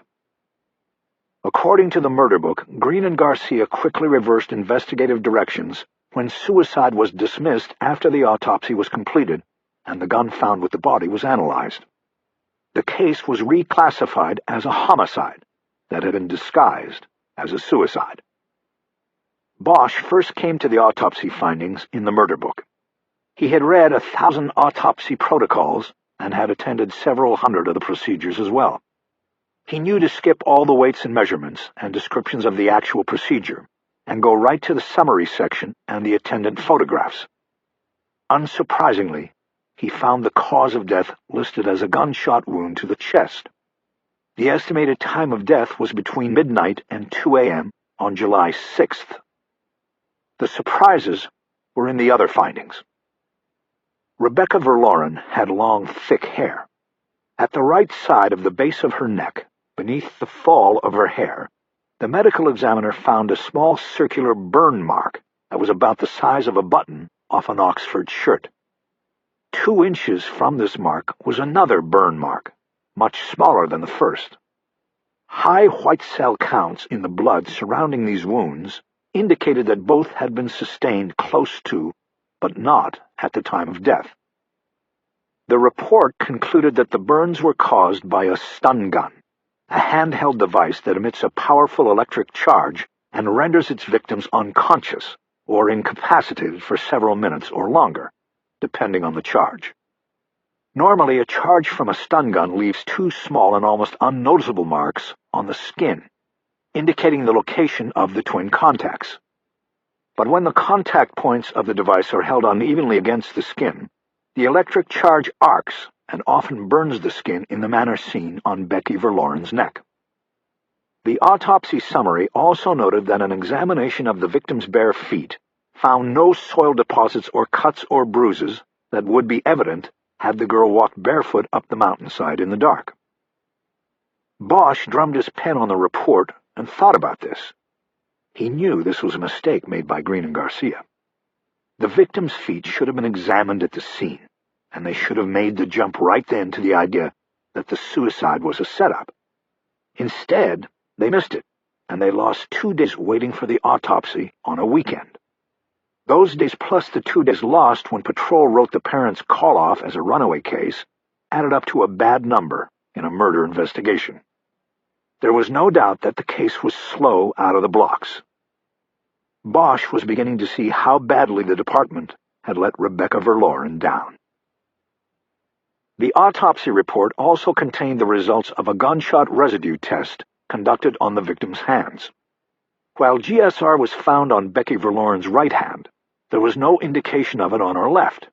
According to the murder book, Green and Garcia quickly reversed investigative directions when suicide was dismissed after the autopsy was completed and the gun found with the body was analyzed. The case was reclassified as a homicide that had been disguised as a suicide. Bosch first came to the autopsy findings in the murder book. He had read 1,000 autopsy protocols and had attended several hundred of the procedures as well. He knew to skip all the weights and measurements and descriptions of the actual procedure and go right to the summary section and the attendant photographs. Unsurprisingly, he found the cause of death listed as a gunshot wound to the chest. The estimated time of death was between midnight and 2 a.m. on July 6th. The surprises were in the other findings. Rebecca Verloren had long, thick hair. At the right side of the base of her neck, beneath the fall of her hair, the medical examiner found a small circular burn mark that was about the size of a button off an Oxford shirt. 2 inches from this mark was another burn mark, much smaller than the first. High white cell counts in the blood surrounding these wounds indicated that both had been sustained close to, but not at the time of death. The report concluded that the burns were caused by a stun gun, a handheld device that emits a powerful electric charge and renders its victims unconscious or incapacitated for several minutes or longer, depending on the charge. Normally, a charge from a stun gun leaves 2 small and almost unnoticeable marks on the skin, indicating the location of the twin contacts. But when the contact points of the device are held unevenly against the skin, The electric charge arcs and often burns the skin in the manner seen on Becky Verloren's neck. The autopsy summary also noted that an examination of the victim's bare feet found no soil deposits or cuts or bruises that would be evident had the girl walked barefoot up the mountainside in the dark. Bosch drummed his pen on the report and thought about this. He knew this was a mistake made by Green and Garcia. The victim's feet should have been examined at the scene, and they should have made the jump right then to the idea that the suicide was a setup. Instead, they missed it, and they lost 2 days waiting for the autopsy on a weekend. Those days plus the 2 days lost when patrol wrote the parents' call-off as a runaway case added up to a bad number in a murder investigation. There was no doubt that the case was slow out of the blocks. Bosch was beginning to see how badly the department had let Rebecca Verloren down. The autopsy report also contained the results of a gunshot residue test conducted on the victim's hands. While GSR was found on Becky Verloren's right hand, there was no indication of it on her left.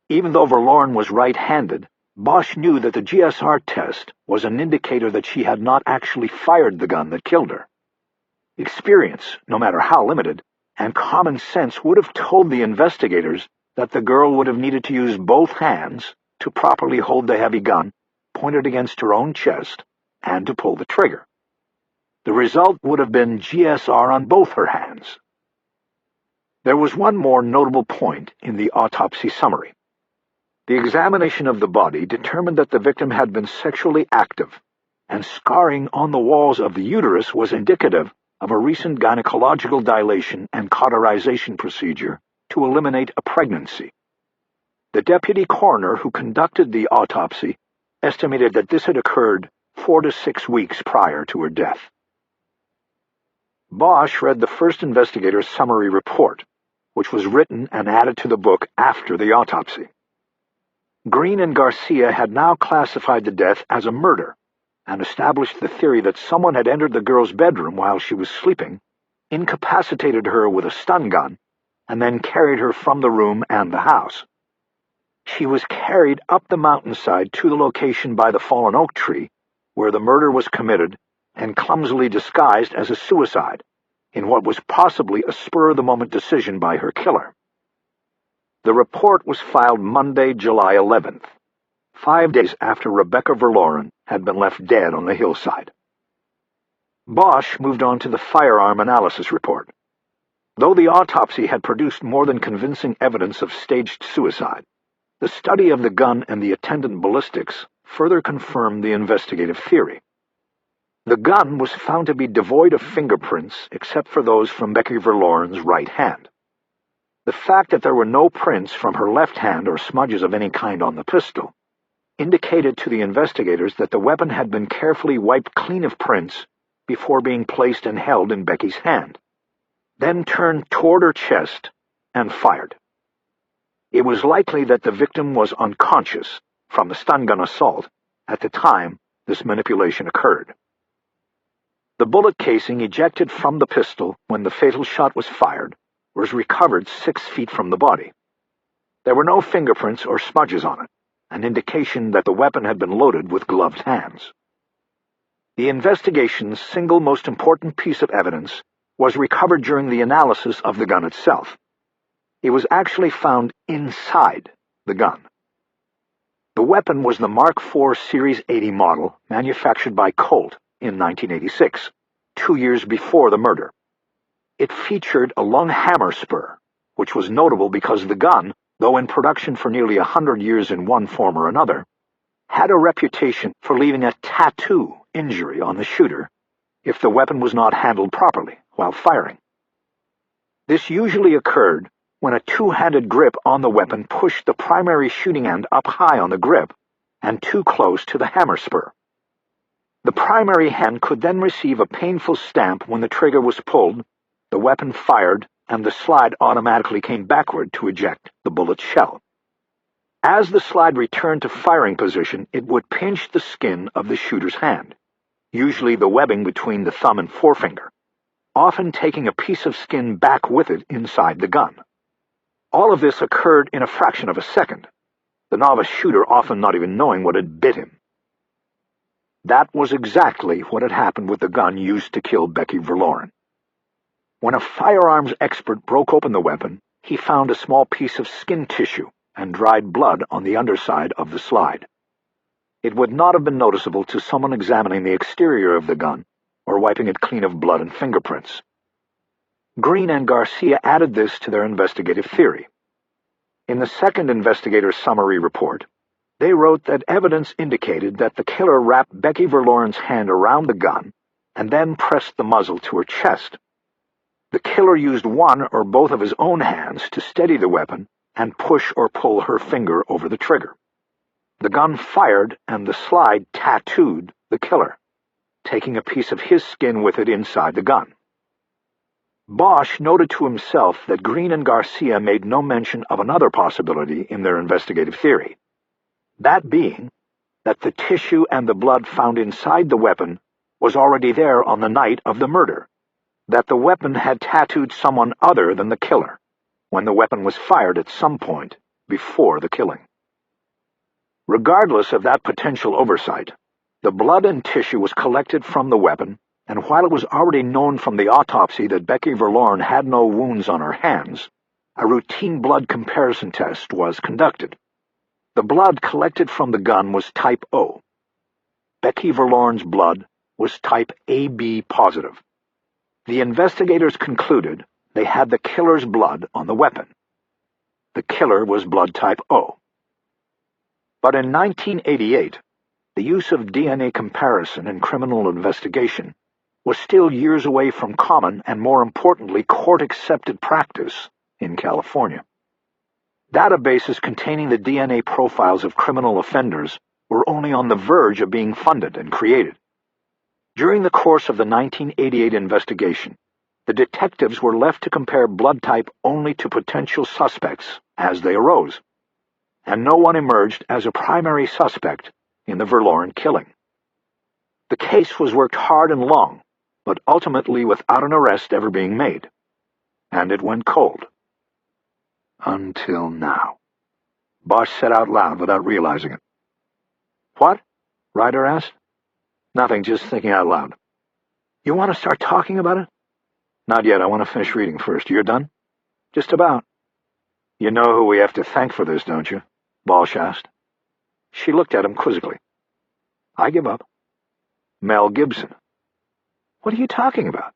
Even though Verloren was right-handed, Bosch knew that the GSR test was an indicator that she had not actually fired the gun that killed her. Experience, no matter how limited, and common sense would have told the investigators that the girl would have needed to use both hands to properly hold the heavy gun pointed against her own chest and to pull the trigger. The result would have been GSR on both her hands. There was one more notable point in the autopsy summary. The examination of the body determined that the victim had been sexually active, and scarring on the walls of the uterus was indicative of a recent gynecological dilation and cauterization procedure to eliminate a pregnancy. The deputy coroner who conducted the autopsy estimated that this had occurred 4 to 6 weeks prior to her death. Bosch read the first investigator's summary report, which was written and added to the book after the autopsy. Green and Garcia had now classified the death as a murder and established the theory that someone had entered the girl's bedroom while she was sleeping, incapacitated her with a stun gun, and then carried her from the room and the house. She was carried up the mountainside to the location by the fallen oak tree where the murder was committed and clumsily disguised as a suicide in what was possibly a spur-of-the-moment decision by her killer. The report was filed Monday, July 11th, 5 days after Rebecca Verloren had been left dead on the hillside. Bosch moved on to the firearm analysis report. Though the autopsy had produced more than convincing evidence of staged suicide, the study of the gun and the attendant ballistics further confirmed the investigative theory. The gun was found to be devoid of fingerprints except for those from Becky Verloren's right hand. The fact that there were no prints from her left hand or smudges of any kind on the pistol indicated to the investigators that the weapon had been carefully wiped clean of prints before being placed and held in Becky's hand, then turned toward her chest and fired. It was likely that the victim was unconscious from the stun gun assault at the time this manipulation occurred. The bullet casing ejected from the pistol when the fatal shot was fired was recovered 6 feet from the body. There were no fingerprints or smudges on it, an indication that the weapon had been loaded with gloved hands. The investigation's single most important piece of evidence was recovered during the analysis of the gun itself. It was actually found inside the gun. The weapon was the Mark IV Series 80 model manufactured by Colt in 1986, 2 years before the murder. It featured a long hammer spur, which was notable because the gun, though in production for nearly 100 years in one form or another, had a reputation for leaving a tattoo injury on the shooter if the weapon was not handled properly while firing. This usually occurred when a two-handed grip on the weapon pushed the primary shooting end up high on the grip and too close to the hammer spur. The primary hand could then receive a painful stamp when the trigger was pulled, the weapon fired, and the slide automatically came backward to eject the bullet's shell. As the slide returned to firing position, it would pinch the skin of the shooter's hand, usually the webbing between the thumb and forefinger, often taking a piece of skin back with it inside the gun. All of this occurred in a fraction of a second, the novice shooter often not even knowing what had bit him. That was exactly what had happened with the gun used to kill Becky Verloren. When a firearms expert broke open the weapon, he found a small piece of skin tissue and dried blood on the underside of the slide. It would not have been noticeable to someone examining the exterior of the gun or wiping it clean of blood and fingerprints. Green and Garcia added this to their investigative theory. In the second investigator's summary report, they wrote that evidence indicated that the killer wrapped Becky Verloren's hand around the gun and then pressed the muzzle to her chest. The killer used one or both of his own hands to steady the weapon and push or pull her finger over the trigger. The gun fired and the slide tattooed the killer, taking a piece of his skin with it inside the gun. Bosch noted to himself that Green and Garcia made no mention of another possibility in their investigative theory, that being that the tissue and the blood found inside the weapon was already there on the night of the murder, that the weapon had tattooed someone other than the killer when the weapon was fired at some point before the killing. Regardless of that potential oversight, the blood and tissue was collected from the weapon, and while it was already known from the autopsy that Becky Verloren had no wounds on her hands, a routine blood comparison test was conducted. The blood collected from the gun was type O. Becky Verloren's blood was type AB positive. The investigators concluded they had the killer's blood on the weapon. The killer was blood type O. But in 1988, the use of DNA comparison in criminal investigation was still years away from common and, more importantly, court-accepted practice in California. Databases containing the DNA profiles of criminal offenders were only on the verge of being funded and created. During the course of the 1988 investigation, the detectives were left to compare blood type only to potential suspects as they arose, and no one emerged as a primary suspect in the Verloren killing. The case was worked hard and long, but ultimately without an arrest ever being made, and it went cold. Until now. Bosch said out loud without realizing it. "What?" Ryder asked. "Nothing, just thinking out loud." "You want to start talking about it?" "Not yet, I want to finish reading first. You're done?" "Just about." "You know who we have to thank for this, don't you?" Bosch asked. She looked at him quizzically. "I give up." "Mel Gibson." "What are you talking about?"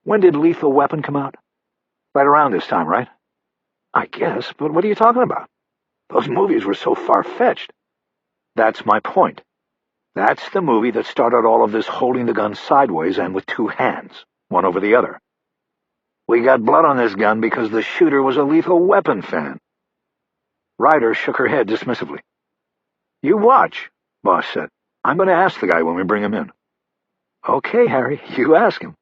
"When did Lethal Weapon come out?" "Right around this time, right?" "I guess, but what are you talking about? Those movies were so far-fetched." "That's my point. That's the movie that started all of this holding the gun sideways and with two hands, one over the other. We got blood on this gun because the shooter was a Lethal Weapon fan." Ryder shook her head dismissively. "You watch," Bosch said. "I'm going to ask the guy when we bring him in." "Okay, Harry, you ask him."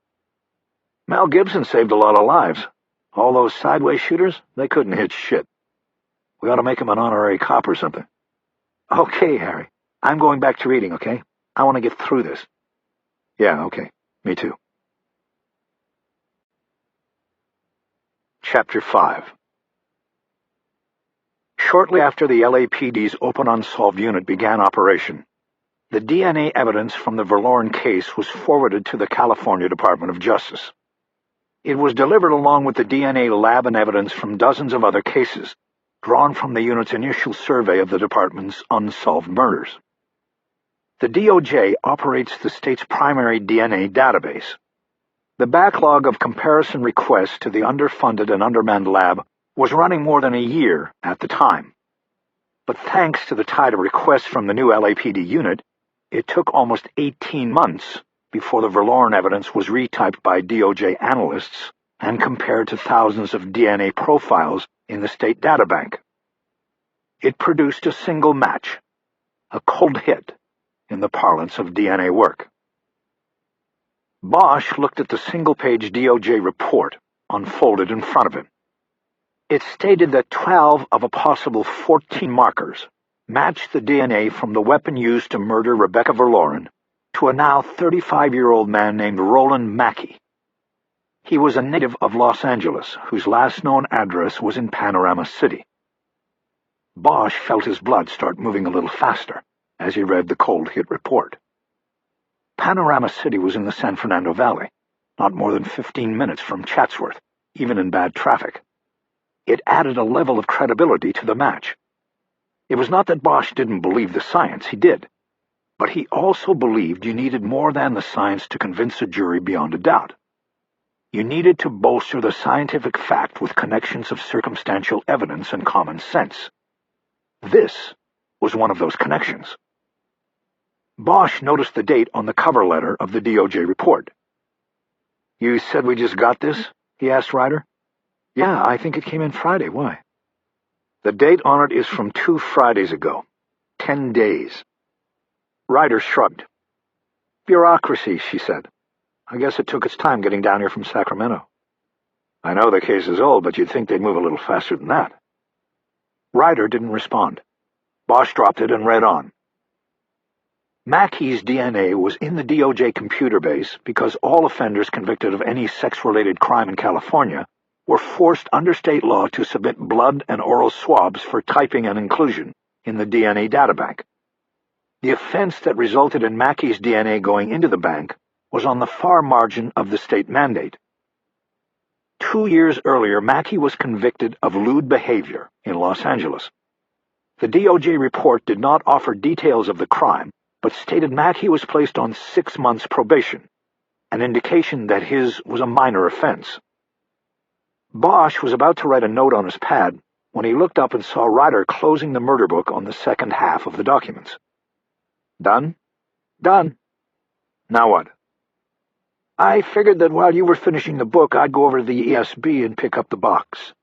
"Mel Gibson saved a lot of lives. All those sideways shooters, they couldn't hit shit. We ought to make him an honorary cop or something." "Okay, Harry. I'm going back to reading, okay? I want to get through this." "Yeah, okay. Me too." Chapter 5. Shortly after the LAPD's Open Unsolved Unit began operation, the DNA evidence from the Verloren case was forwarded to the California Department of Justice. It was delivered along with the DNA lab and evidence from dozens of other cases, drawn from the unit's initial survey of the department's unsolved murders. The DOJ operates the state's primary DNA database. The backlog of comparison requests to the underfunded and undermanned lab was running more than a year at the time. But thanks to the tide of requests from the new LAPD unit, it took almost 18 months before the Verloren evidence was retyped by DOJ analysts and compared to thousands of DNA profiles in the state databank. It produced a single match, a cold hit, in the parlance of DNA work. Bosch looked at the single-page DOJ report unfolded in front of him. It stated that 12 of a possible 14 markers matched the DNA from the weapon used to murder Rebecca Verloren to a now 35-year-old man named Roland Mackey. He was a native of Los Angeles, whose last known address was in Panorama City. Bosch felt his blood start moving a little faster as he read the cold hit report. Panorama City was in the San Fernando Valley, not more than 15 minutes from Chatsworth, even in bad traffic. It added a level of credibility to the match. It was not that Bosch didn't believe the science, he did. But he also believed you needed more than the science to convince a jury beyond a doubt. You needed to bolster the scientific fact with connections of circumstantial evidence and common sense. This was one of those connections. Bosch noticed the date on the cover letter of the DOJ report. "You said we just got this?" he asked Ryder. "Yeah, I think it came in Friday. Why?" "The date on it is from 2 Fridays ago. 10 days. Ryder shrugged. "Bureaucracy," she said. "I guess it took its time getting down here from Sacramento." "I know the case is old, but you'd think they'd move a little faster than that." Ryder didn't respond. Bosch dropped it and read on. Mackey's DNA was in the DOJ computer base because all offenders convicted of any sex-related crime in California were forced under state law to submit blood and oral swabs for typing and inclusion in the DNA databank. The offense that resulted in Mackey's DNA going into the bank was on the far margin of the state mandate. 2 years earlier, Mackey was convicted of lewd behavior in Los Angeles. The DOJ report did not offer details of the crime, but stated Mackey was placed on 6 months probation, an indication that his was a minor offense. Bosch was about to write a note on his pad when he looked up and saw Ryder closing the murder book on the second half of the documents. "Done?" "Done." "Now what?" "I figured that while you were finishing the book, I'd go over to the ESB and pick up the box."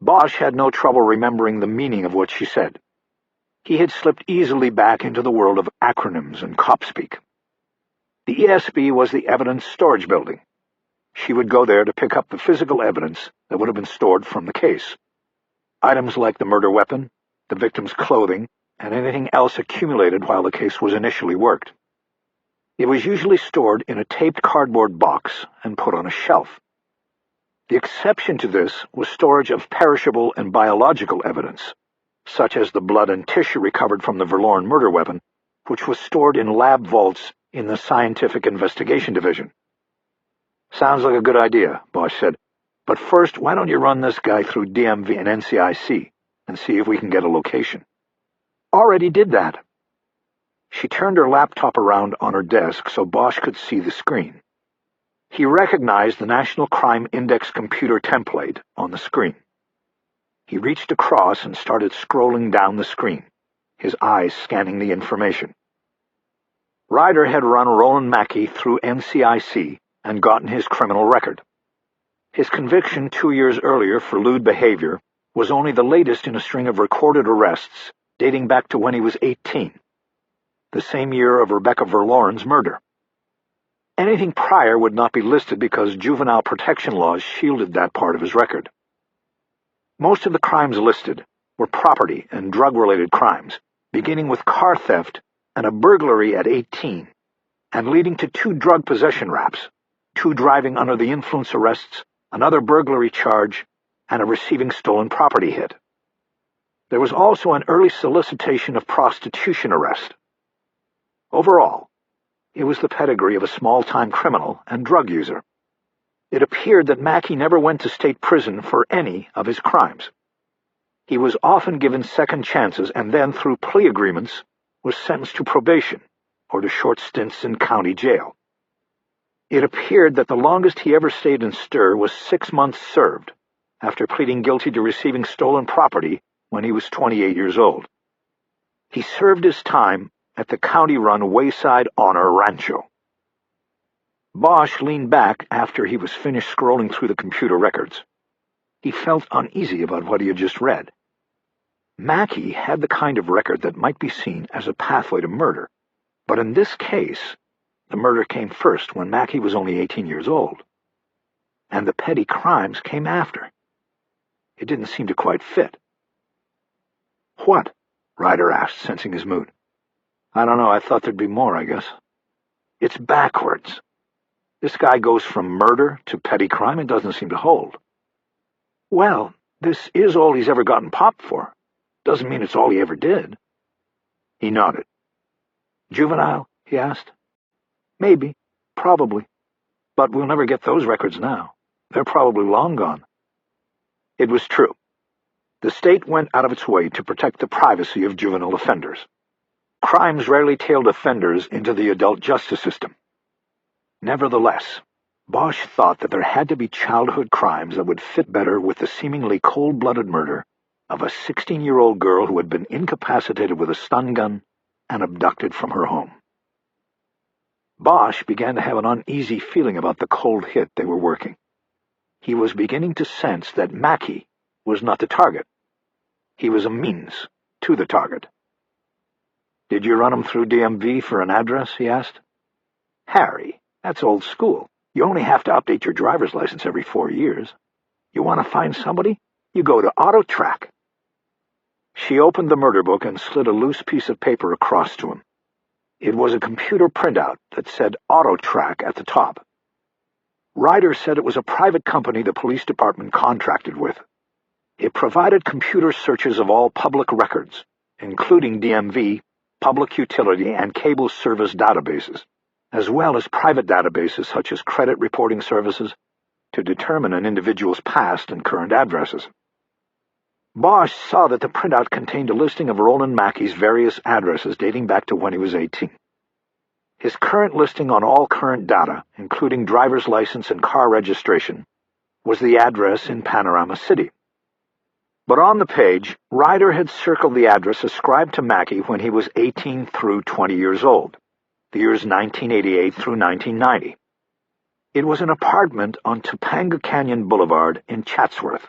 Bosch had no trouble remembering the meaning of what she said. He had slipped easily back into the world of acronyms and cop speak. The ESB was the evidence storage building. She would go there to pick up the physical evidence that would have been stored from the case. Items like the murder weapon, the victim's clothing, and anything else accumulated while the case was initially worked. It was usually stored in a taped cardboard box and put on a shelf. The exception to this was storage of perishable and biological evidence, such as the blood and tissue recovered from the Verloren murder weapon, which was stored in lab vaults in the Scientific Investigation Division. "Sounds like a good idea," Bosch said. "But first, why don't you run this guy through DMV and NCIC and see if we can get a location?" "Already did that." She turned her laptop around on her desk so Bosch could see the screen. He recognized the National Crime Index computer template on the screen. He reached across and started scrolling down the screen, his eyes scanning the information. Ryder had run Roland Mackey through NCIC and gotten his criminal record. His conviction 2 years earlier for lewd behavior was only the latest in a string of recorded arrests dating back to when he was 18. The same year of Rebecca Verloren's murder. Anything prior would not be listed because juvenile protection laws shielded that part of his record. Most of the crimes listed were property and drug-related crimes, beginning with car theft and a burglary at 18, and leading to 2 drug possession raps, 2 driving under the influence arrests, another burglary charge, and a receiving stolen property hit. There was also an early solicitation of prostitution arrest. Overall, it was the pedigree of a small-time criminal and drug user. It appeared that Mackey never went to state prison for any of his crimes. He was often given second chances and then, through plea agreements, was sentenced to probation or to short stints in county jail. It appeared that the longest he ever stayed in stir was 6 months served, after pleading guilty to receiving stolen property when he was 28 years old. He served his time at the county-run Wayside Honor Rancho. Bosch leaned back after he was finished scrolling through the computer records. He felt uneasy about what he had just read. Mackey had the kind of record that might be seen as a pathway to murder, but in this case, the murder came first when Mackey was only 18 years old, and the petty crimes came after. It didn't seem to quite fit. "What?" Ryder asked, sensing his mood. "I don't know. I thought there'd be more, I guess." "It's backwards. This guy goes from murder to petty crime. It doesn't seem to hold." "Well, this is all he's ever gotten popped for. Doesn't mean it's all he ever did." He nodded. "Juvenile?" he asked. "Maybe. Probably. But we'll never get those records now. They're probably long gone." It was true. The state went out of its way to protect the privacy of juvenile offenders. Crimes rarely tailed offenders into the adult justice system. Nevertheless, Bosch thought that there had to be childhood crimes that would fit better with the seemingly cold-blooded murder of a 16-year-old girl who had been incapacitated with a stun gun and abducted from her home. Bosch began to have an uneasy feeling about the cold hit they were working. He was beginning to sense that Mackey was not the target. He was a means to the target. "Did you run him through DMV for an address?" he asked. "Harry, that's old school. You only have to update your driver's license every 4 years. You want to find somebody? You go to AutoTrack." She opened the murder book and slid a loose piece of paper across to him. It was a computer printout that said AutoTrack at the top. Ryder said it was a private company the police department contracted with. It provided computer searches of all public records, including DMV, public utility, and cable service databases, as well as private databases such as credit reporting services, to determine an individual's past and current addresses. Bosch saw that the printout contained a listing of Roland Mackey's various addresses dating back to when he was 18. His current listing on all current data, including driver's license and car registration, was the address in Panorama City. But on the page, Ryder had circled the address ascribed to Mackey when he was 18 through 20 years old, the years 1988 through 1990. It was an apartment on Topanga Canyon Boulevard in Chatsworth.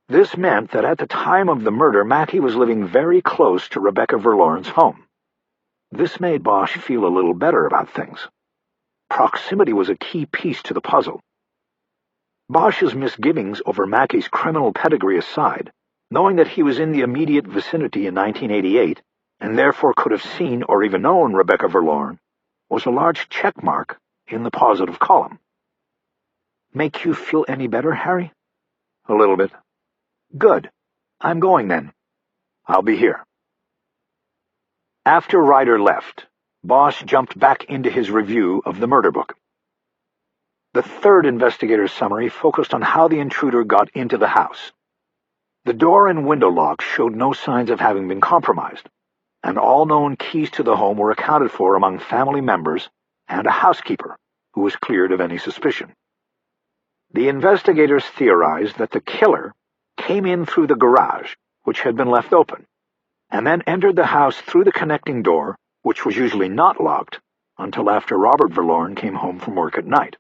This meant that at the time of the murder, Mackey was living very close to Rebecca Verloren's home. This made Bosch feel a little better about things. Proximity was a key piece to the puzzle. Bosch's misgivings over Mackey's criminal pedigree aside, knowing that he was in the immediate vicinity in 1988 and therefore could have seen or even known Rebecca Verloren, was a large check mark in the positive column. "Make you feel any better, Harry?" "A little bit." "Good. I'm going then. I'll be here." After Ryder left, Bosch jumped back into his review of the murder book. The third investigator's summary focused on how the intruder got into the house. The door and window locks showed no signs of having been compromised, and all known keys to the home were accounted for among family members and a housekeeper, who was cleared of any suspicion. The investigators theorized that the killer came in through the garage, which had been left open, and then entered the house through the connecting door, which was usually not locked, until after Robert Verloren came home from work at night.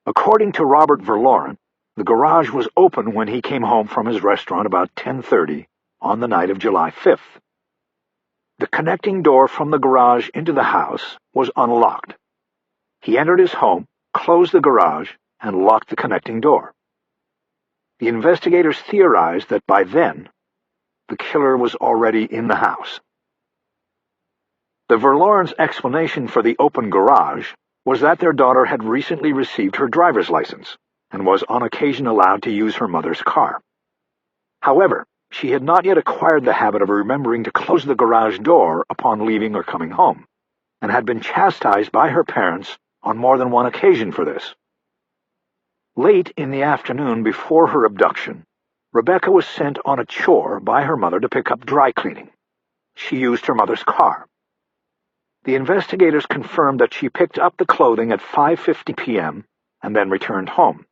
According to Robert Verloren, the garage was open when he came home from his restaurant about 10:30 on the night of July 5th. The connecting door from the garage into the house was unlocked. He entered his home, closed the garage, and locked the connecting door. The investigators theorized that by then, the killer was already in the house. The Verlorens' explanation for the open garage was that their daughter had recently received her driver's license and was on occasion allowed to use her mother's car. However, she had not yet acquired the habit of remembering to close the garage door upon leaving or coming home, and had been chastised by her parents on more than one occasion for this. Late in the afternoon before her abduction, Rebecca was sent on a chore by her mother to pick up dry cleaning. She used her mother's car. The investigators confirmed that she picked up the clothing at 5:50 p.m. and then returned home.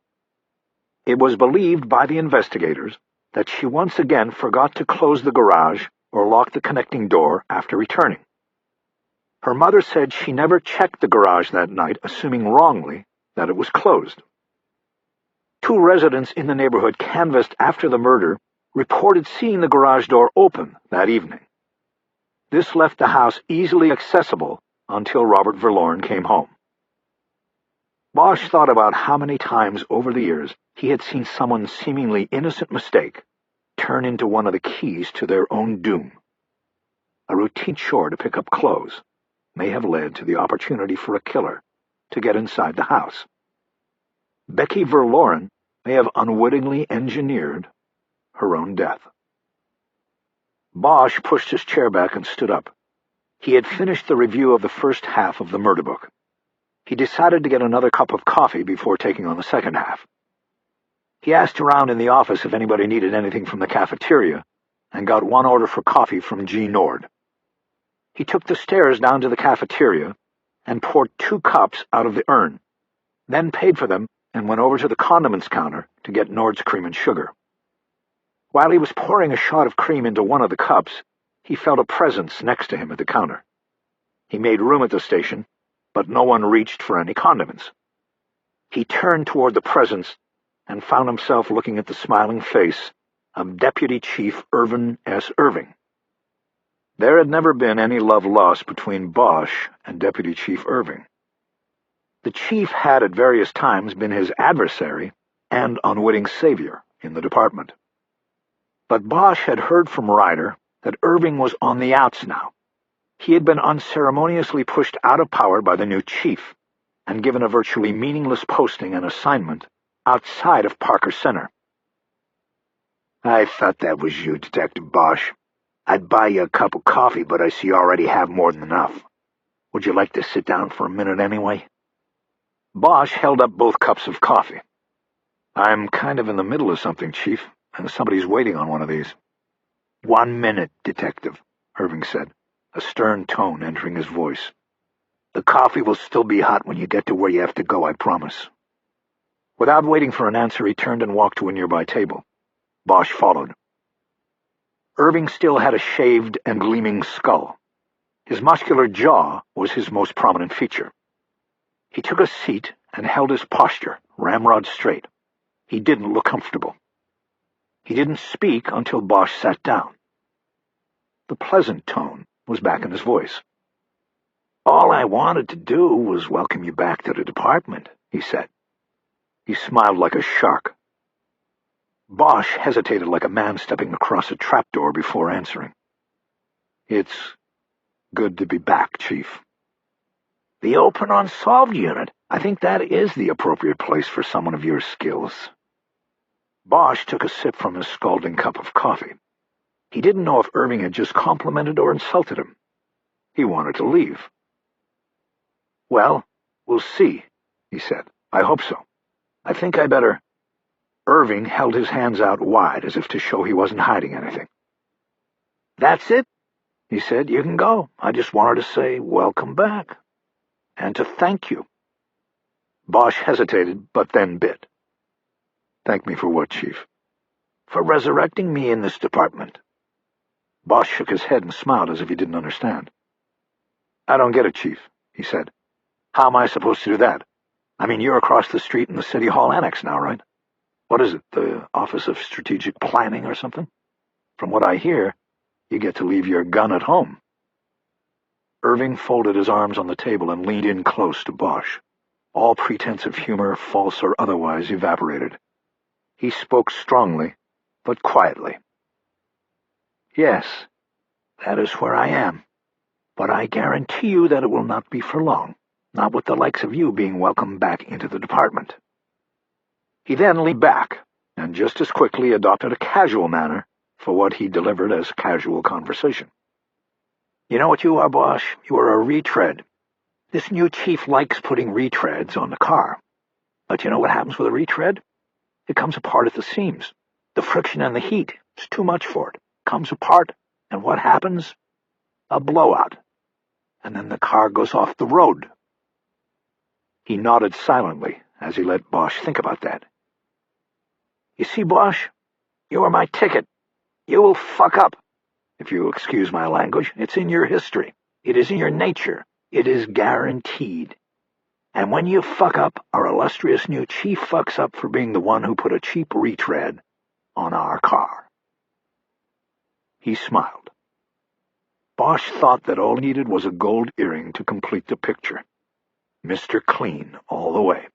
It was believed by the investigators that she once again forgot to close the garage or lock the connecting door after returning. Her mother said she never checked the garage that night, assuming wrongly that it was closed. 2 residents in the neighborhood canvassed after the murder reported seeing the garage door open that evening. This left the house easily accessible until Robert Verloren came home. Bosch thought about how many times over the years he had seen someone's seemingly innocent mistake turn into one of the keys to their own doom. A routine chore to pick up clothes may have led to the opportunity for a killer to get inside the house. Becky Verloren may have unwittingly engineered her own death. Bosch pushed his chair back and stood up. He had finished the review of the first half of the murder book. He decided to get another cup of coffee before taking on the second half. He asked around in the office if anybody needed anything from the cafeteria, and got one order for coffee from G. Nord. He took the stairs down to the cafeteria and poured 2 cups out of the urn, then paid for them and went over to the condiments counter to get Nord's cream and sugar. While he was pouring a shot of cream into one of the cups, he felt a presence next to him at the counter. He made room at the station, but no one reached for any condiments. He turned toward the presence and found himself looking at the smiling face of Deputy Chief Irvin S. Irving. There had never been any love lost between Bosch and Deputy Chief Irving. The chief had at various times been his adversary and unwitting savior in the department. But Bosch had heard from Ryder that Irving was on the outs now. He had been unceremoniously pushed out of power by the new chief and given a virtually meaningless posting and assignment outside of Parker Center. "I thought that was you, Detective Bosch. I'd buy you a cup of coffee, but I see you already have more than enough. Would you like to sit down for a minute anyway?" Bosch held up both cups of coffee. "I'm kind of in the middle of something, Chief, and somebody's waiting on one of these." "1 minute, Detective," Irving said, a stern tone entering his voice. "The coffee will still be hot when you get to where you have to go, I promise." Without waiting for an answer, he turned and walked to a nearby table. Bosch followed. Irving still had a shaved and gleaming skull. His muscular jaw was his most prominent feature. He took a seat and held his posture, ramrod straight. He didn't look comfortable. He didn't speak until Bosch sat down. The pleasant tone was back in his voice. "All I wanted to do was welcome you back to the department," he said. He smiled like a shark. Bosch hesitated like a man stepping across a trapdoor before answering. "It's good to be back, Chief." "The Open Unsolved Unit. I think that is the appropriate place for someone of your skills." Bosch took a sip from his scalding cup of coffee. He didn't know if Irving had just complimented or insulted him. He wanted to leave. "Well, we'll see," he said. "I hope so. I think I better—" Irving held his hands out wide as if to show he wasn't hiding anything. "That's it," he said. "You can go. I just wanted to say welcome back. And to thank you." Bosch hesitated, but then bit. "Thank me for what, Chief?" "For resurrecting me in this department." Bosch shook his head and smiled as if he didn't understand. "I don't get it, Chief," he said. "How am I supposed to do that? I mean, you're across the street in the City Hall Annex now, right? What is it, the Office of Strategic Planning or something? From what I hear, you get to leave your gun at home." Irving folded his arms on the table and leaned in close to Bosch. All pretense of humor, false or otherwise, evaporated. He spoke strongly, but quietly. "Yes, that is where I am. But I guarantee you that it will not be for long, not with the likes of you being welcomed back into the department." He then leaned back, and just as quickly adopted a casual manner for what he delivered as casual conversation. "You know what you are, Bosch? You are a retread. This new chief likes putting retreads on the car. But you know what happens with a retread? It comes apart at the seams. The friction and the heat is too much for it. It comes apart, and what happens? A blowout. And then the car goes off the road." He nodded silently as he let Bosch think about that. "You see, Bosch, you are my ticket. You will fuck up. If you excuse my language, it's in your history. It is in your nature. It is guaranteed. And when you fuck up, our illustrious new chief fucks up for being the one who put a cheap retread on our car." He smiled. Bosch thought that all he needed was a gold earring to complete the picture. Mr. Clean all the way.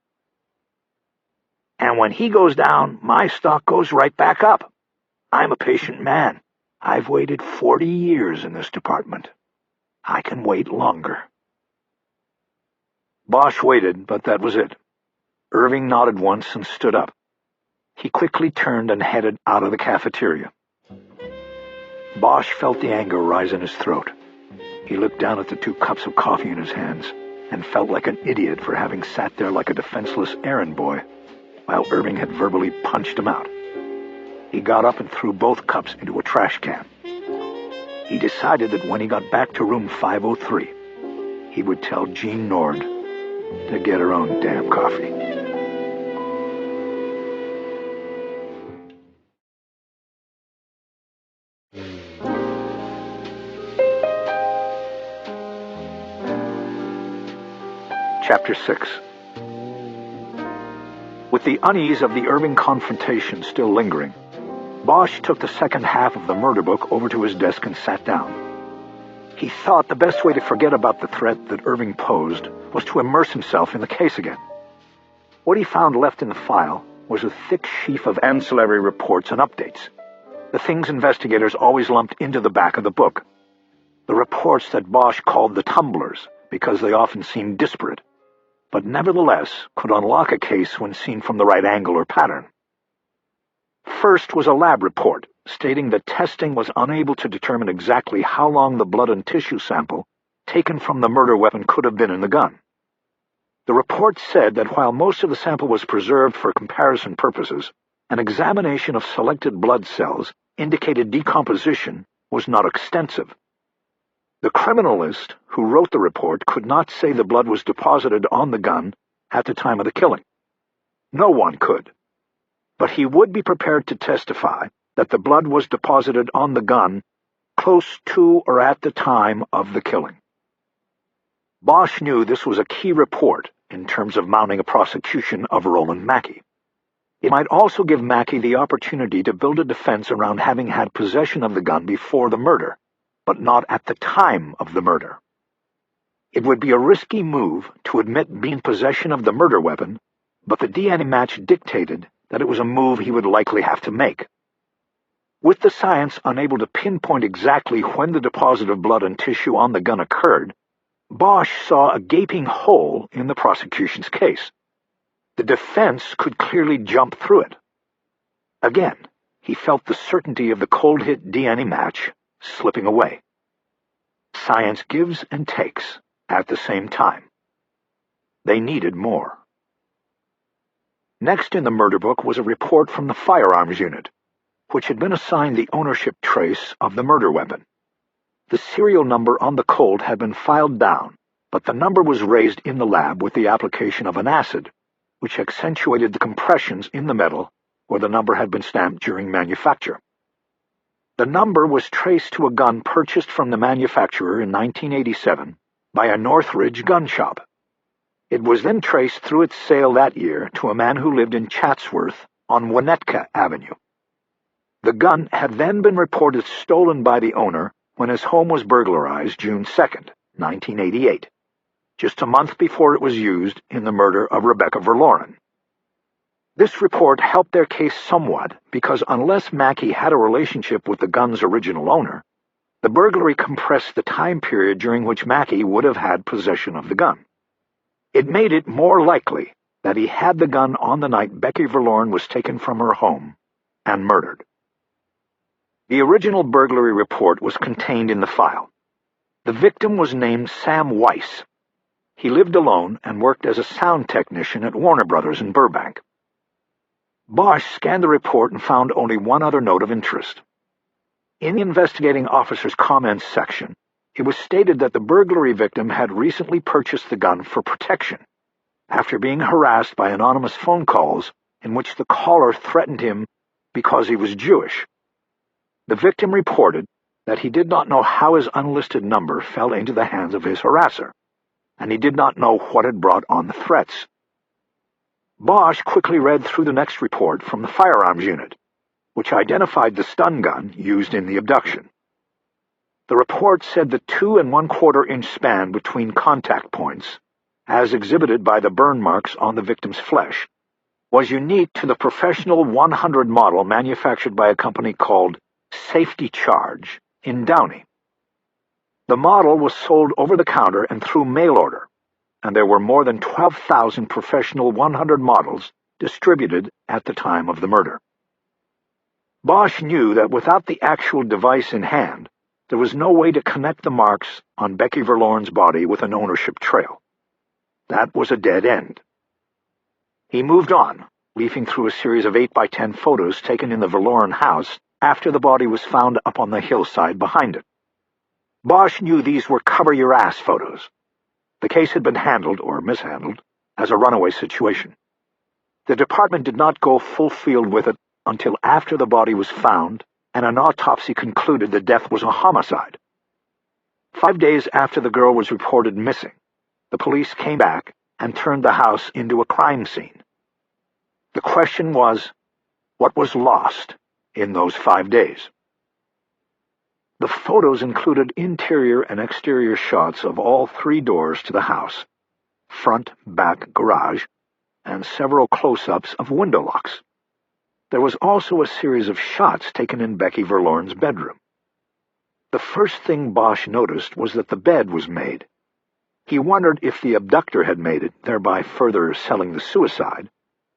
"And when he goes down, my stock goes right back up. I'm a patient man. I've waited 40 years in this department. I can wait longer." Bosch waited, but that was it. Irving nodded once and stood up. He quickly turned and headed out of the cafeteria. Bosch felt the anger rise in his throat. He looked down at the 2 cups of coffee in his hands and felt like an idiot for having sat there like a defenseless errand boy while Irving had verbally punched him out. He got up and threw both cups into a trash can. He decided that when he got back to room 503, he would tell Jean Nord to get her own damn coffee. Chapter 6. With the unease of the Irving confrontation still lingering, Bosch took the second half of the murder book over to his desk and sat down. He thought the best way to forget about the threat that Irving posed was to immerse himself in the case again. What he found left in the file was a thick sheaf of ancillary reports and updates, the things investigators always lumped into the back of the book. The reports that Bosch called the tumblers because they often seemed disparate, but nevertheless could unlock a case when seen from the right angle or pattern. First was a lab report stating that testing was unable to determine exactly how long the blood and tissue sample taken from the murder weapon could have been in the gun. The report said that while most of the sample was preserved for comparison purposes, an examination of selected blood cells indicated decomposition was not extensive. The criminalist who wrote the report could not say the blood was deposited on the gun at the time of the killing. No one could. But he would be prepared to testify that the blood was deposited on the gun close to or at the time of the killing. Bosch knew this was a key report in terms of mounting a prosecution of Roland Mackey. It might also give Mackey the opportunity to build a defense around having had possession of the gun before the murder, but not at the time of the murder. It would be a risky move to admit being in possession of the murder weapon, but the DNA match dictated that it was a move he would likely have to make. With the science unable to pinpoint exactly when the deposit of blood and tissue on the gun occurred, Bosch saw a gaping hole in the prosecution's case. The defense could clearly jump through it. Again, he felt the certainty of the cold-hit DNA match slipping away. Science gives and takes at the same time. They needed more. Next in the murder book was a report from the firearms unit, which had been assigned the ownership trace of the murder weapon. The serial number on the Colt had been filed down, but the number was raised in the lab with the application of an acid, which accentuated the compressions in the metal where the number had been stamped during manufacture. The number was traced to a gun purchased from the manufacturer in 1987 by a Northridge gun shop. It was then traced through its sale that year to a man who lived in Chatsworth on Winnetka Avenue. The gun had then been reported stolen by the owner when his home was burglarized June 2, 1988, just a month before it was used in the murder of Rebecca Verloren. This report helped their case somewhat because unless Mackey had a relationship with the gun's original owner, the burglary compressed the time period during which Mackey would have had possession of the gun. It made it more likely that he had the gun on the night Becky Verloren was taken from her home and murdered. The original burglary report was contained in the file. The victim was named Sam Weiss. He lived alone and worked as a sound technician at Warner Brothers in Burbank. Bosch scanned the report and found only one other note of interest. In the investigating officer's comments section, it was stated that the burglary victim had recently purchased the gun for protection, after being harassed by anonymous phone calls in which the caller threatened him because he was Jewish. The victim reported that he did not know how his unlisted number fell into the hands of his harasser, and he did not know what had brought on the threats. Bosch quickly read through the next report from the firearms unit, which identified the stun gun used in the abduction. The report said the 2 1/4-inch span between contact points, as exhibited by the burn marks on the victim's flesh, was unique to the professional 100 model manufactured by a company called Safety Charge in Downey. The model was sold over the counter and through mail order, and there were more than 12,000 professional 100 models distributed at the time of the murder. Bosch knew that without the actual device in hand, there was no way to connect the marks on Becky Verloren's body with an ownership trail. That was a dead end. He moved on, leafing through a series of 8x10 photos taken in the Verloren house after the body was found up on the hillside behind it. Bosch knew these were cover-your-ass photos. The case had been handled, or mishandled, as a runaway situation. The department did not go full field with it until after the body was found and an autopsy concluded the death was a homicide. 5 days after the girl was reported missing, the police came back and turned the house into a crime scene. The question was, what was lost in those 5 days? The photos included interior and exterior shots of all 3 doors to the house, front, back, garage, and several close-ups of window locks. There was also a series of shots taken in Becky Verloren's bedroom. The first thing Bosch noticed was that the bed was made. He wondered if the abductor had made it, thereby further selling the suicide,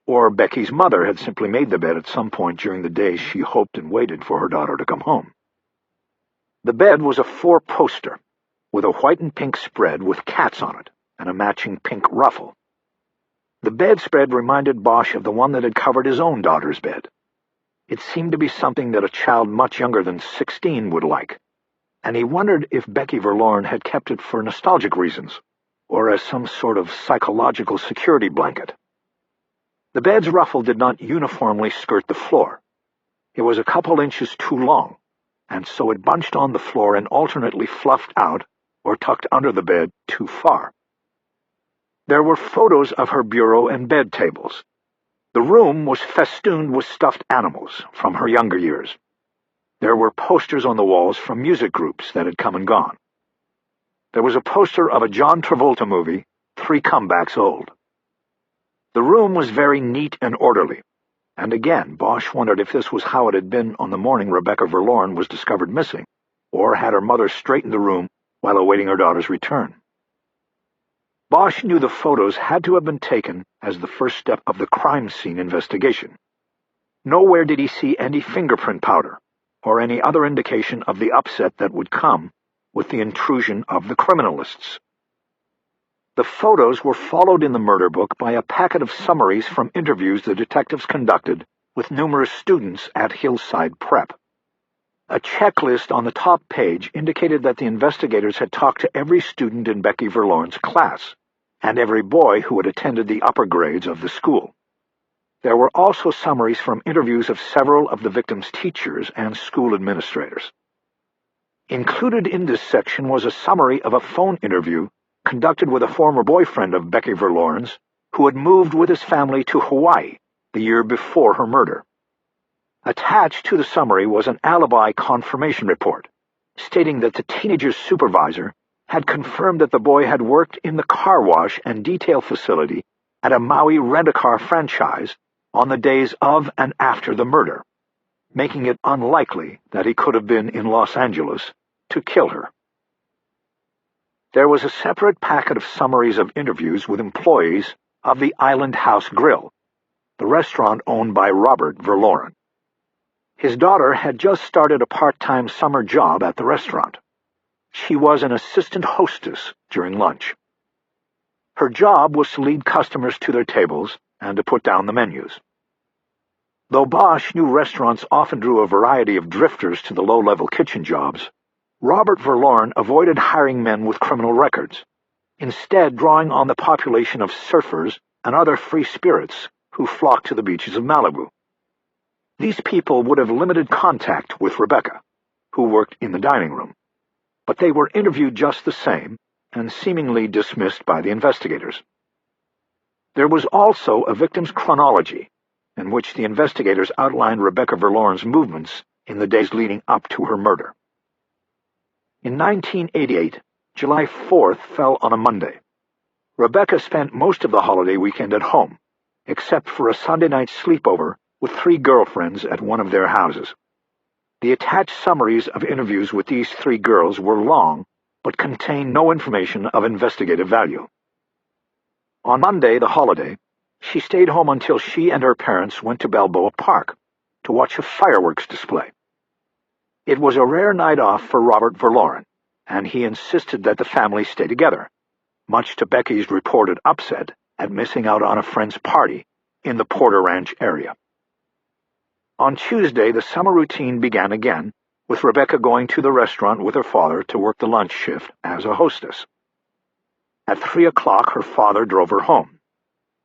or Becky's mother had simply made the bed at some point during the day she hoped and waited for her daughter to come home. The bed was a 4-poster, with a white and pink spread with cats on it, and a matching pink ruffle. The bedspread reminded Bosch of the one that had covered his own daughter's bed. It seemed to be something that a child much younger than 16 would like, and he wondered if Becky Verloren had kept it for nostalgic reasons, or as some sort of psychological security blanket. The bed's ruffle did not uniformly skirt the floor. It was a couple inches too long, and so it bunched on the floor and alternately fluffed out or tucked under the bed too far. There were photos of her bureau and bed tables. The room was festooned with stuffed animals from her younger years. There were posters on the walls from music groups that had come and gone. There was a poster of a John Travolta movie, 3 comebacks old. The room was very neat and orderly, and again Bosch wondered if this was how it had been on the morning Rebecca Verloren was discovered missing, or had her mother straightened the room while awaiting her daughter's return. Bosch knew the photos had to have been taken as the first step of the crime scene investigation. Nowhere did he see any fingerprint powder, or any other indication of the upset that would come with the intrusion of the criminalists. The photos were followed in the murder book by a packet of summaries from interviews the detectives conducted with numerous students at Hillside Prep. A checklist on the top page indicated that the investigators had talked to every student in Becky Verloren's class, and every boy who had attended the upper grades of the school. There were also summaries from interviews of several of the victims' teachers and school administrators. Included in this section was a summary of a phone interview conducted with a former boyfriend of Becky Verloren's who had moved with his family to Hawaii the year before her murder. Attached to the summary was an alibi confirmation report, stating that the teenager's supervisor had confirmed that the boy had worked in the car wash and detail facility at a Maui rent-a-car franchise on the days of and after the murder, making it unlikely that he could have been in Los Angeles to kill her. There was a separate packet of summaries of interviews with employees of the Island House Grill, the restaurant owned by Robert Verloren. His daughter had just started a part-time summer job at the restaurant. She was an assistant hostess during lunch. Her job was to lead customers to their tables and to put down the menus. Though Bosch knew restaurants often drew a variety of drifters to the low-level kitchen jobs, Robert Verloren avoided hiring men with criminal records, instead drawing on the population of surfers and other free spirits who flocked to the beaches of Malibu. These people would have limited contact with Rebecca, who worked in the dining room, but they were interviewed just the same and seemingly dismissed by the investigators. There was also a victim's chronology, in which the investigators outlined Rebecca Verloren's movements in the days leading up to her murder. In 1988, July 4th fell on a Monday. Rebecca spent most of the holiday weekend at home, except for a Sunday night sleepover with 3 girlfriends at one of their houses. The attached summaries of interviews with these 3 girls were long, but contained no information of investigative value. On Monday, the holiday, she stayed home until she and her parents went to Balboa Park to watch a fireworks display. It was a rare night off for Robert Verloren, and he insisted that the family stay together, much to Becky's reported upset at missing out on a friend's party in the Porter Ranch area. On Tuesday, the summer routine began again, with Rebecca going to the restaurant with her father to work the lunch shift as a hostess. At 3 o'clock, her father drove her home.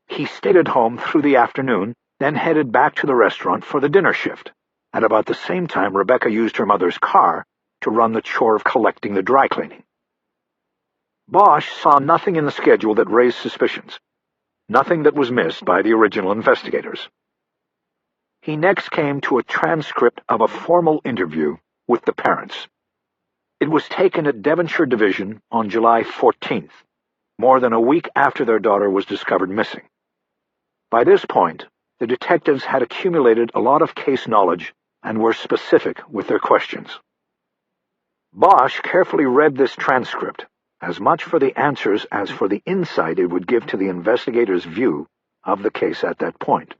He stayed at home through the afternoon, then headed back to the restaurant for the dinner shift. At about the same time, Rebecca used her mother's car to run the chore of collecting the dry cleaning. Bosch saw nothing in the schedule that raised suspicions, nothing that was missed by the original investigators. He next came to a transcript of a formal interview with the parents. It was taken at Devonshire Division on July 14th, more than a week after their daughter was discovered missing. By this point, the detectives had accumulated a lot of case knowledge and were specific with their questions. Bosch carefully read this transcript, as much for the answers as for the insight it would give to the investigators' view of the case at that point.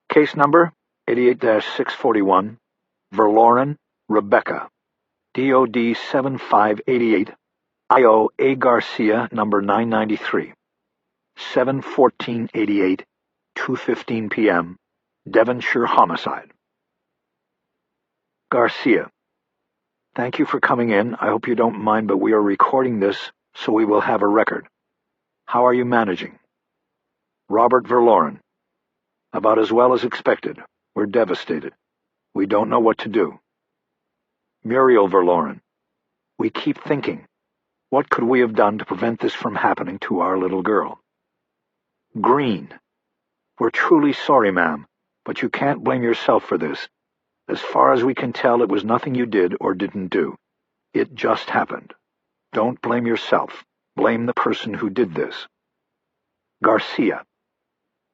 Case number 88-641, Verloren, Rebecca, DOD 7588, IO A. Garcia, number 993, 7/14/88, 2:15 p.m., Devonshire homicide. Garcia: Thank you for coming in. I hope you don't mind, but we are recording this, so we will have a record. How are you managing? Robert Verloren: About as well as expected. We're devastated. We don't know what to do. Muriel Verloren: We keep thinking, what could we have done to prevent this from happening to our little girl? Green: We're truly sorry, ma'am, but you can't blame yourself for this. As far as we can tell, it was nothing you did or didn't do. It just happened. Don't blame yourself. Blame the person who did this. Garcia: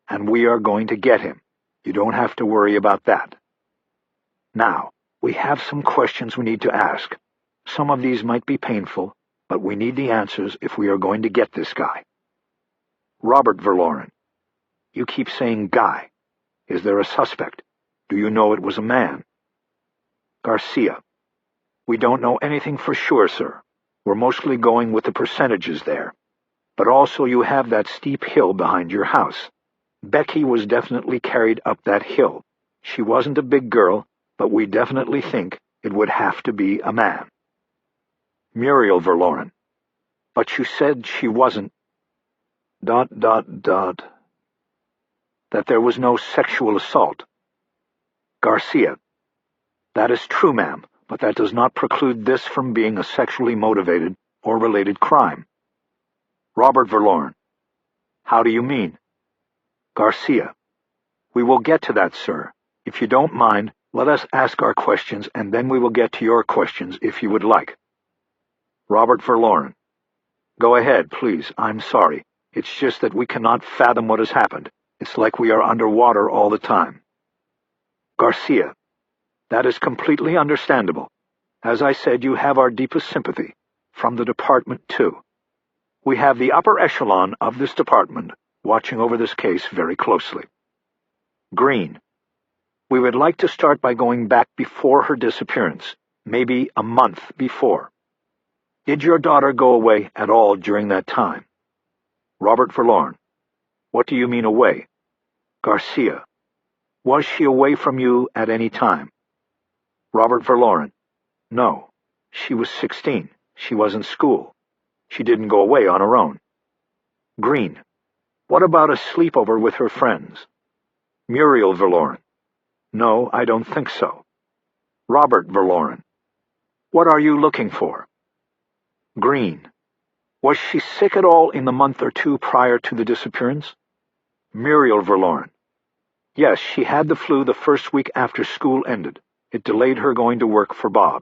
And we are going to get him. You don't have to worry about that. Now, we have some questions we need to ask. Some of these might be painful, but we need the answers if we are going to get this guy. Robert Verloren: You keep saying guy. Is there a suspect? Do you know it was a man? Garcia: We don't know anything for sure, sir. We're mostly going with the percentages there. But also you have that steep hill behind your house. Becky was definitely carried up that hill. She wasn't a big girl, but we definitely think it would have to be a man. Muriel Verloren: But you said she wasn't... That there was no sexual assault. Garcia: That is true, ma'am, but that does not preclude this from being a sexually motivated or related crime. Robert Verloren: How do you mean? Garcia: We will get to that, sir. If you don't mind, let us ask our questions, and then we will get to your questions if you would like. Robert Verloren: Go ahead, please. I'm sorry. It's just that we cannot fathom what has happened. It's like we are underwater all the time. Garcia: That is completely understandable. As I said, you have our deepest sympathy. From the department, too. We have the upper echelon of this department watching over this case very closely. Green: We would like to start by going back before her disappearance, maybe a month before. Did your daughter go away at all during that time? Robert Verloren: What do you mean away? Garcia: Was she away from you at any time? Robert Verloren: No. She was 16. She was in school. She didn't go away on her own. Green: What about a sleepover with her friends? Muriel Verloren: No, I don't think so. Robert Verloren: What are you looking for? Green: Was she sick at all in the month or two prior to the disappearance? Muriel Verloren: Yes, she had the flu the first week after school ended. It delayed her going to work for Bob.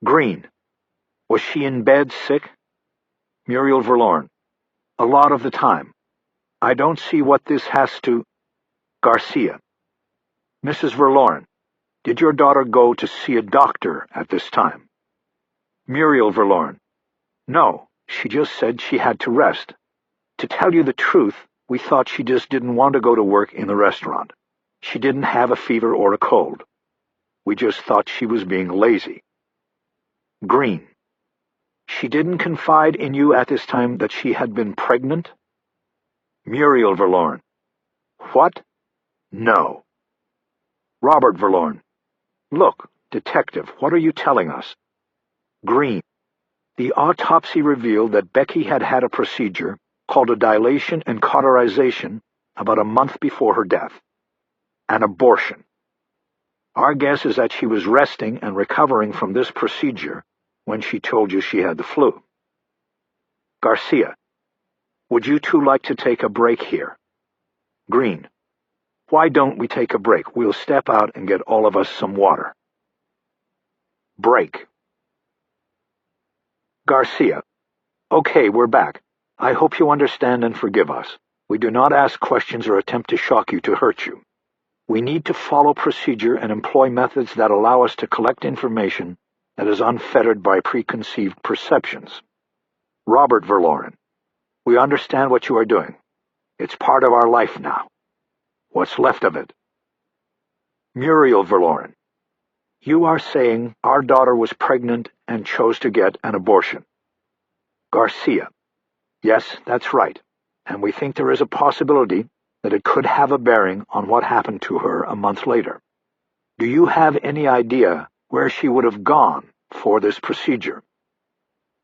Green: Was she in bed sick? Muriel Verloren: A lot of the time. I don't see what this has to... Garcia: Mrs. Verloren, did your daughter go to see a doctor at this time? Muriel Verloren: No, she just said she had to rest. To tell you the truth, we thought she just didn't want to go to work in the restaurant. She didn't have a fever or a cold. We just thought she was being lazy. Green. She didn't confide in you at this time that she had been pregnant? Muriel Verloren. What? No. Robert Verloren. Look, detective, what are you telling us? Green. The autopsy revealed that Becky had had a procedure called a dilation and cauterization about a month before her death. An abortion. Our guess is that she was resting and recovering from this procedure when she told you she had the flu. Garcia. Would you two like to take a break here? Green. Why don't we take a break? We'll step out and get all of us some water. Break. Garcia. Okay, we're back. I hope you understand and forgive us. We do not ask questions or attempt to shock you to hurt you. We need to follow procedure and employ methods that allow us to collect information that is unfettered by preconceived perceptions. Robert Verloren. We understand what you are doing. It's part of our life now. What's left of it? Muriel Verloren. You are saying our daughter was pregnant and chose to get an abortion. Garcia. Yes, that's right. And we think there is a possibility that it could have a bearing on what happened to her a month later. Do you have any idea where she would have gone for this procedure?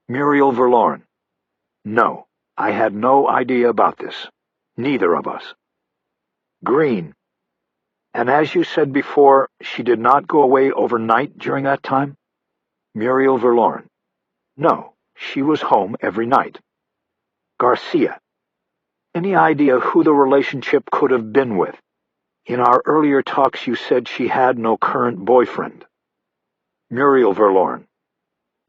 Muriel Verloren. No, I had no idea about this. Neither of us. Green. And as you said before, she did not go away overnight during that time? Muriel Verloren. No, she was home every night. Garcia. Any idea who the relationship could have been with? In our earlier talks you said she had no current boyfriend. Muriel Verloren.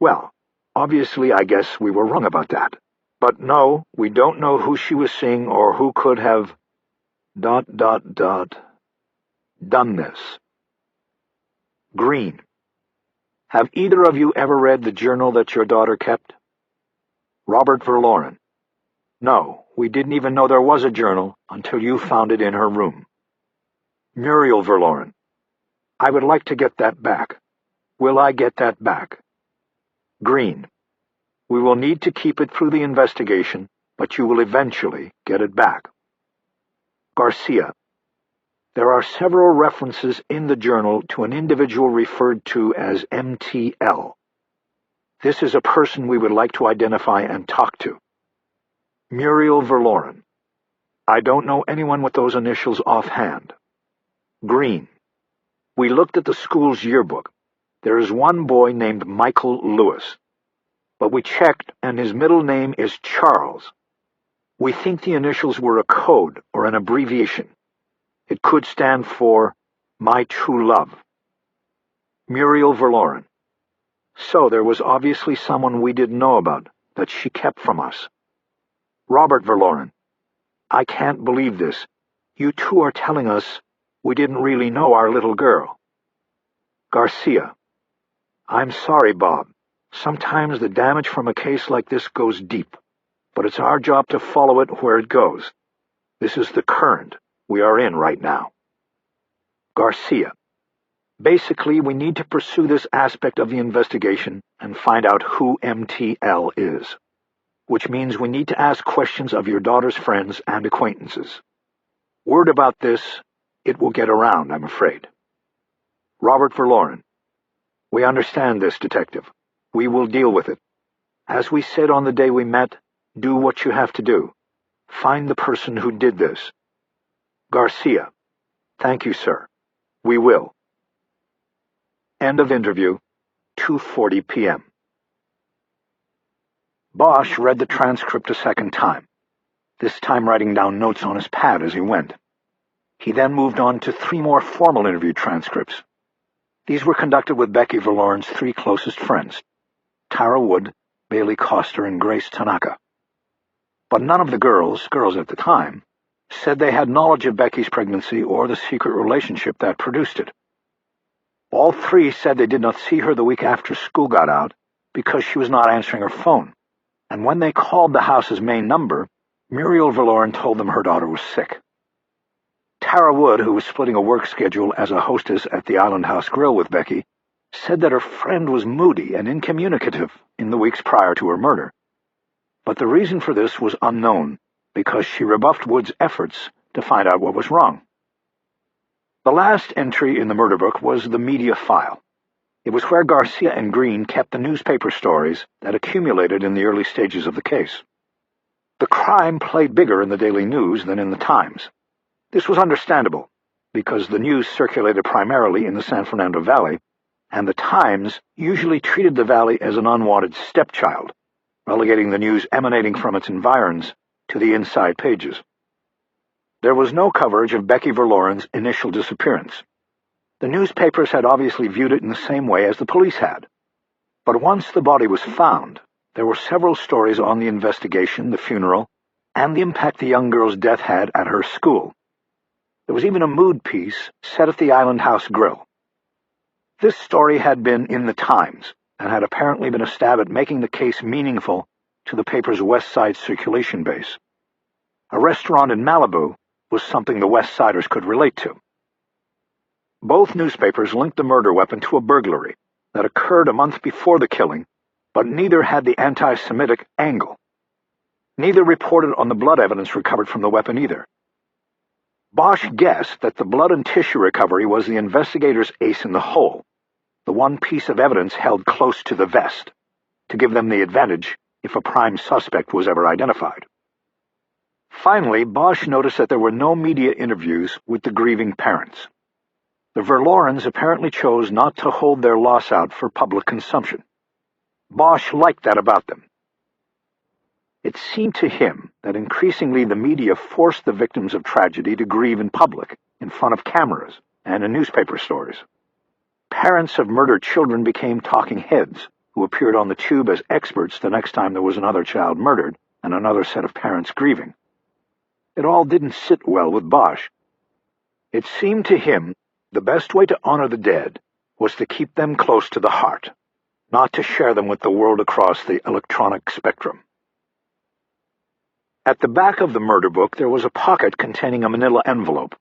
Well, obviously I guess we were wrong about that. But no, we don't know who she was seeing or who could have... done this. Green. Have either of you ever read the journal that your daughter kept? Robert Verloren. No, we didn't even know there was a journal until you found it in her room. Muriel Verloren. I would like to get that back. Will I get that back? Green. We will need to keep it through the investigation, but you will eventually get it back. Garcia. There are several references in the journal to an individual referred to as MTL. This is a person we would like to identify and talk to. Muriel Verloren. I don't know anyone with those initials offhand. Green. We looked at the school's yearbook. There is one boy named Michael Lewis. But we checked, and his middle name is Charles. We think the initials were a code or an abbreviation. It could stand for My True Love. Muriel Verloren. So there was obviously someone we didn't know about, that she kept from us. Robert Verloren. I can't believe this. You two are telling us we didn't really know our little girl. Garcia. I'm sorry, Bob. Sometimes the damage from a case like this goes deep, but it's our job to follow it where it goes. This is the current we are in right now. Garcia. Basically, we need to pursue this aspect of the investigation and find out who MTL is, which means we need to ask questions of your daughter's friends and acquaintances. Word about this, it will get around, I'm afraid. Robert Verloren. We understand this, Detective. We will deal with it. As we said on the day we met, do what you have to do. Find the person who did this. Garcia. Thank you, sir. We will. End of interview, 2:40 p.m. Bosch read the transcript a second time, this time writing down notes on his pad as he went. He then moved on to 3 more formal interview transcripts. These were conducted with Becky Verloren's 3 closest friends, Tara Wood, Bailey Coster, and Grace Tanaka. But none of the girls at the time, said they had knowledge of Becky's pregnancy or the secret relationship that produced it. All 3 said they did not see her the week after school got out because she was not answering her phone, and when they called the house's main number, Muriel Verloren told them her daughter was sick. Tara Wood, who was splitting a work schedule as a hostess at the Island House Grill with Becky, said that her friend was moody and incommunicative in the weeks prior to her murder. But the reason for this was unknown, because she rebuffed Wood's efforts to find out what was wrong. The last entry in the murder book was the media file. It was where Garcia and Green kept the newspaper stories that accumulated in the early stages of the case. The crime played bigger in the Daily News than in the Times. This was understandable, because the news circulated primarily in the San Fernando Valley, and the Times usually treated the valley as an unwanted stepchild, relegating the news emanating from its environs to the inside pages. There was no coverage of Becky Verloren's initial disappearance. The newspapers had obviously viewed it in the same way as the police had. But once the body was found, there were several stories on the investigation, the funeral, and the impact the young girl's death had at her school. There was even a mood piece set at the Island House Grill. This story had been in the Times and had apparently been a stab at making the case meaningful to the paper's West Side circulation base. A restaurant in Malibu was something the West Siders could relate to. Both newspapers linked the murder weapon to a burglary that occurred a month before the killing, but neither had the anti-Semitic angle. Neither reported on the blood evidence recovered from the weapon either. Bosch guessed that the blood and tissue recovery was the investigators' ace in the hole, the one piece of evidence held close to the vest, to give them the advantage if a prime suspect was ever identified. Finally, Bosch noticed that there were no media interviews with the grieving parents. The Verlorens apparently chose not to hold their loss out for public consumption. Bosch liked that about them. It seemed to him that increasingly the media forced the victims of tragedy to grieve in public, in front of cameras, and in newspaper stories. Parents of murdered children became talking heads, who appeared on the tube as experts the next time there was another child murdered and another set of parents grieving. It all didn't sit well with Bosch. It seemed to him the best way to honor the dead was to keep them close to the heart, not to share them with the world across the electronic spectrum. At the back of the murder book there was a pocket containing a manila envelope,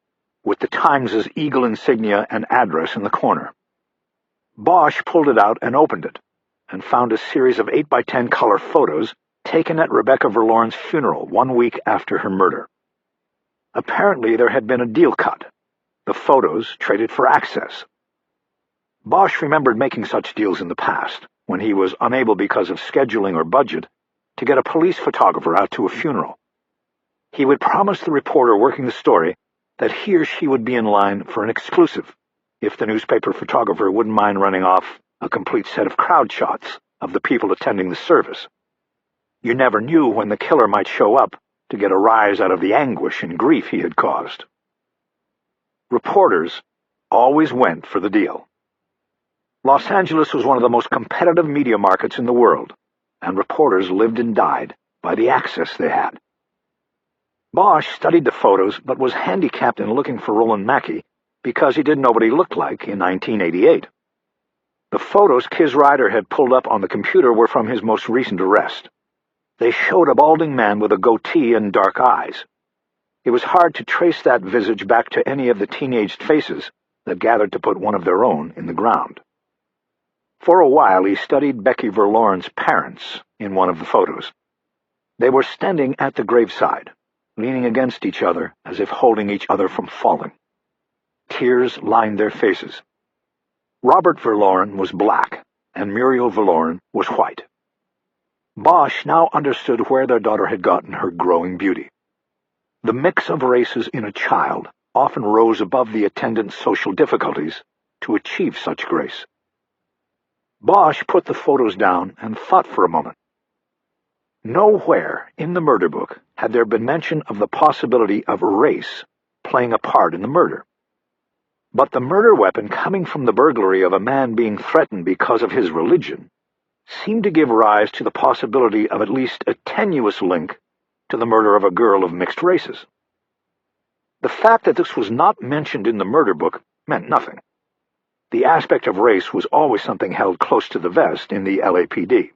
with the Times' eagle insignia and address in the corner. Bosch pulled it out and opened it, and found a series of 8x10 color photos taken at Rebecca Verloren's funeral 1 week after her murder. Apparently there had been a deal cut. The photos traded for access. Bosch remembered making such deals in the past, when he was unable because of scheduling or budget to get a police photographer out to a funeral. He would promise the reporter working the story that he or she would be in line for an exclusive, if the newspaper photographer wouldn't mind running off a complete set of crowd shots of the people attending the service. You never knew when the killer might show up to get a rise out of the anguish and grief he had caused. Reporters always went for the deal. Los Angeles was one of the most competitive media markets in the world, and reporters lived and died by the access they had. Bosch studied the photos but was handicapped in looking for Roland Mackey because he didn't know what he looked like in 1988. The photos Kis Ryder had pulled up on the computer were from his most recent arrest. They showed a balding man with a goatee and dark eyes. It was hard to trace that visage back to any of the teenaged faces that gathered to put one of their own in the ground. For a while he studied Becky Verloren's parents in one of the photos. They were standing at the graveside, leaning against each other as if holding each other from falling. Tears lined their faces. Robert Verloren was black, and Muriel Verloren was white. Bosch now understood where their daughter had gotten her growing beauty. The mix of races in a child often rose above the attendant social difficulties to achieve such grace. Bosch put the photos down and thought for a moment. Nowhere in the murder book had there been mention of the possibility of race playing a part in the murder. But the murder weapon coming from the burglary of a man being threatened because of his religion seemed to give rise to the possibility of at least a tenuous link to the murder of a girl of mixed races. The fact that this was not mentioned in the murder book meant nothing. The aspect of race was always something held close to the vest in the LAPD.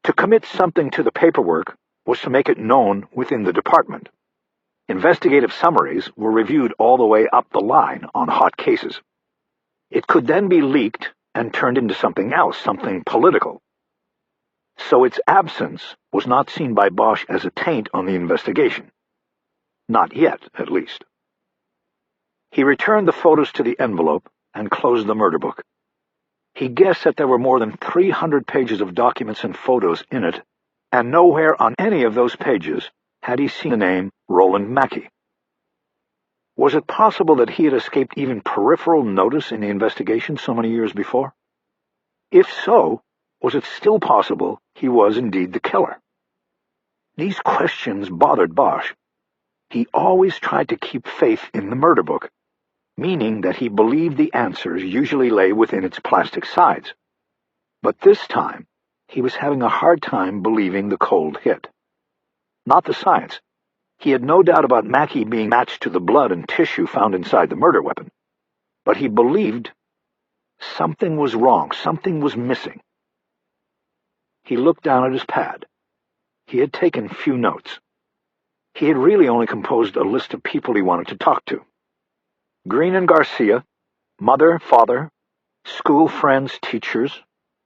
To commit something to the paperwork was to make it known within the department. Investigative summaries were reviewed all the way up the line on hot cases. It could then be leaked and turned into something else, something political. So its absence was not seen by Bosch as a taint on the investigation. Not yet, at least. He returned the photos to the envelope and closed the murder book. He guessed that there were more than 300 pages of documents and photos in it, and nowhere on any of those pages had he seen the name Roland Mackey. Was it possible that he had escaped even peripheral notice in the investigation so many years before? If so, was it still possible he was indeed the killer? These questions bothered Bosch. He always tried to keep faith in the murder book, meaning that he believed the answers usually lay within its plastic sides. But this time, he was having a hard time believing the cold hit. Not the science. He had no doubt about Mackey being matched to the blood and tissue found inside the murder weapon. But he believed something was wrong, something was missing. He looked down at his pad. He had taken few notes. He had really only composed a list of people he wanted to talk to. Green and Garcia, mother, father, school friends, teachers,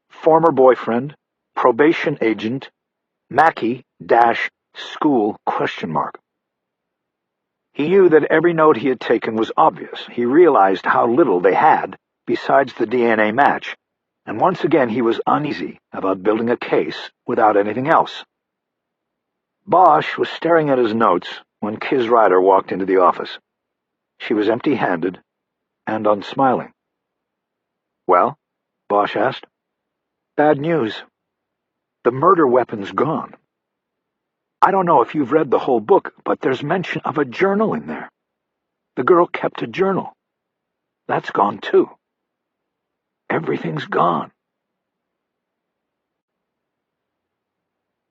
former boyfriend, probation agent, Mackey -school ? He knew that every note he had taken was obvious. He realized how little they had besides the DNA match, and once again he was uneasy about building a case without anything else. Bosch was staring at his notes when Kiz Ryder walked into the office. She was empty-handed and unsmiling. "Well?" Bosch asked. "Bad news. The murder weapon's gone. I don't know if you've read the whole book, but there's mention of a journal in there. The girl kept a journal. That's gone too. Everything's gone."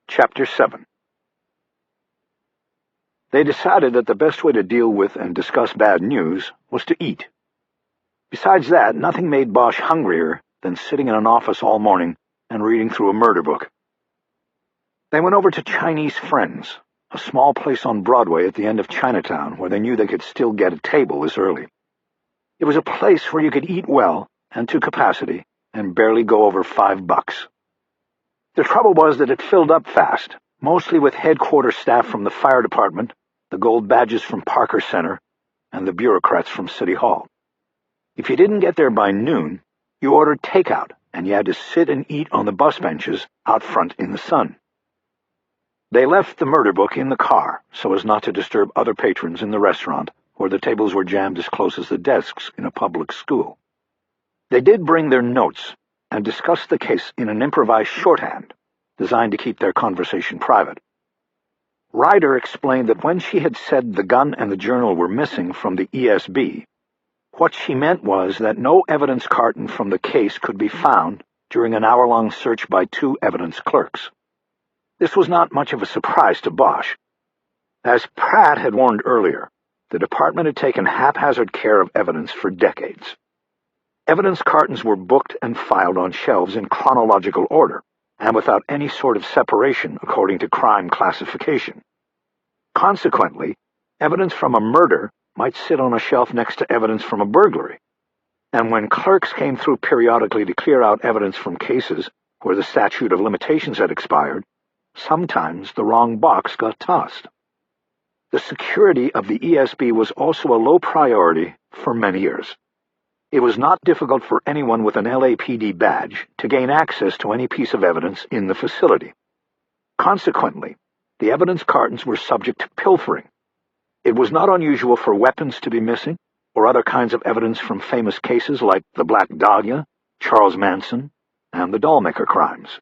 Chapter 7. They decided that the best way to deal with and discuss bad news was to eat. Besides that, nothing made Bosch hungrier than sitting in an office all morning and reading through a murder book. They went over to Chinese Friends, a small place on Broadway at the end of Chinatown where they knew they could still get a table this early. It was a place where you could eat well and to capacity and barely go over $5. The trouble was that it filled up fast, mostly with headquarters staff from the fire department, the gold badges from Parker Center, and the bureaucrats from City Hall. If you didn't get there by noon, you ordered takeout, and you had to sit and eat on the bus benches out front in the sun. They left the murder book in the car so as not to disturb other patrons in the restaurant, where the tables were jammed as close as the desks in a public school. They did bring their notes and discussed the case in an improvised shorthand, designed to keep their conversation private. Ryder explained that when she had said the gun and the journal were missing from the ESB, what she meant was that no evidence carton from the case could be found during an hour-long search by 2 evidence clerks. This was not much of a surprise to Bosch. As Pratt had warned earlier, the department had taken haphazard care of evidence for decades. Evidence cartons were booked and filed on shelves in chronological order, and without any sort of separation according to crime classification. Consequently, evidence from a murder might sit on a shelf next to evidence from a burglary, and when clerks came through periodically to clear out evidence from cases where the statute of limitations had expired, sometimes the wrong box got tossed. The security of the ESB was also a low priority for many years. It was not difficult for anyone with an LAPD badge to gain access to any piece of evidence in the facility. Consequently, the evidence cartons were subject to pilfering. It was not unusual for weapons to be missing, or other kinds of evidence from famous cases like the Black Dahlia, Charles Manson, and the Dollmaker crimes.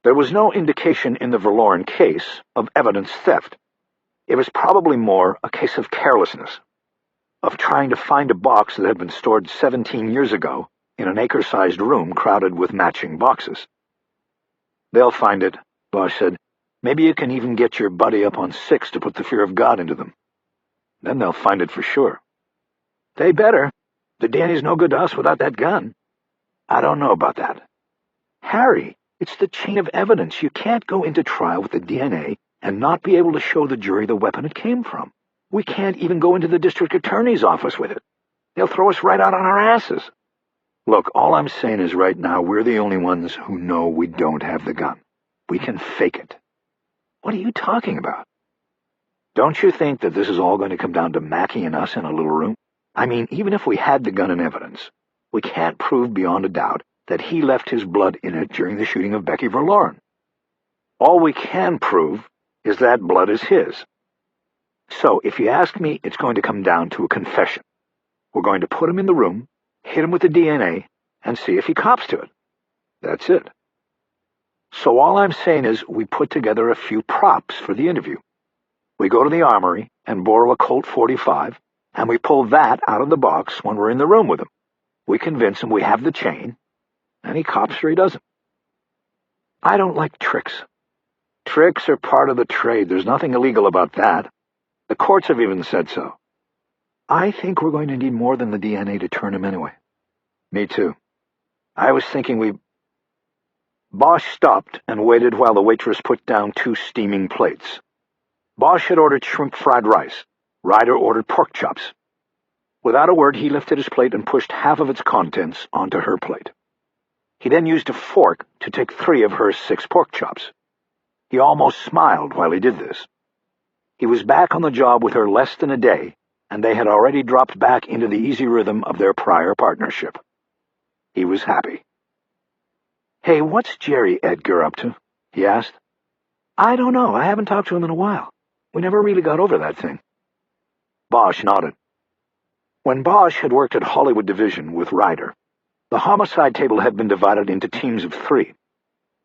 There was no indication in the Verloren case of evidence theft. It was probably more a case of carelessness, of trying to find a box that had been stored 17 years ago in an acre-sized room crowded with matching boxes. "They'll find it," Bosch said. "Maybe you can even get your buddy up on 6 to put the fear of God into them. Then they'll find it for sure." "They better. The DNA's no good to us without that gun." "I don't know about that." "Harry, it's the chain of evidence. You can't go into trial with the DNA and not be able to show the jury the weapon it came from. We can't even go into the district attorney's office with it. They'll throw us right out on our asses. Look, all I'm saying is right now we're the only ones who know we don't have the gun. We can fake it. What are you talking about? Don't you think that this is all going to come down to Mackey and us in a little room? I mean, even if we had the gun in evidence, we can't prove beyond a doubt that he left his blood in it during the shooting of Becky Verloren. All we can prove is that blood is his. So, if you ask me, it's going to come down to a confession. We're going to put him in the room, hit him with the DNA, and see if he cops to it. That's it. So all I'm saying is we put together a few props for the interview. We go to the armory and borrow a Colt .45, and we pull that out of the box when we're in the room with him. We convince him we have the chain, and he cops or he doesn't. I don't like tricks. Tricks are part of the trade. There's nothing illegal about that. The courts have even said so. I think we're going to need more than the DNA to turn him anyway. Me too. I was thinking Bosch stopped and waited while the waitress put down 2 steaming plates. Bosch had ordered shrimp fried rice. Ryder ordered pork chops. Without a word, he lifted his plate and pushed half of its contents onto her plate. He then used a fork to take 3 of her 6 pork chops. He almost smiled while he did this. He was back on the job with her less than a day, and they had already dropped back into the easy rhythm of their prior partnership. He was happy. "Hey, what's Jerry Edgar up to?" he asked. "I don't know. I haven't talked to him in a while. We never really got over that thing." Bosch nodded. When Bosch had worked at Hollywood Division with Ryder, the homicide table had been divided into teams of 3.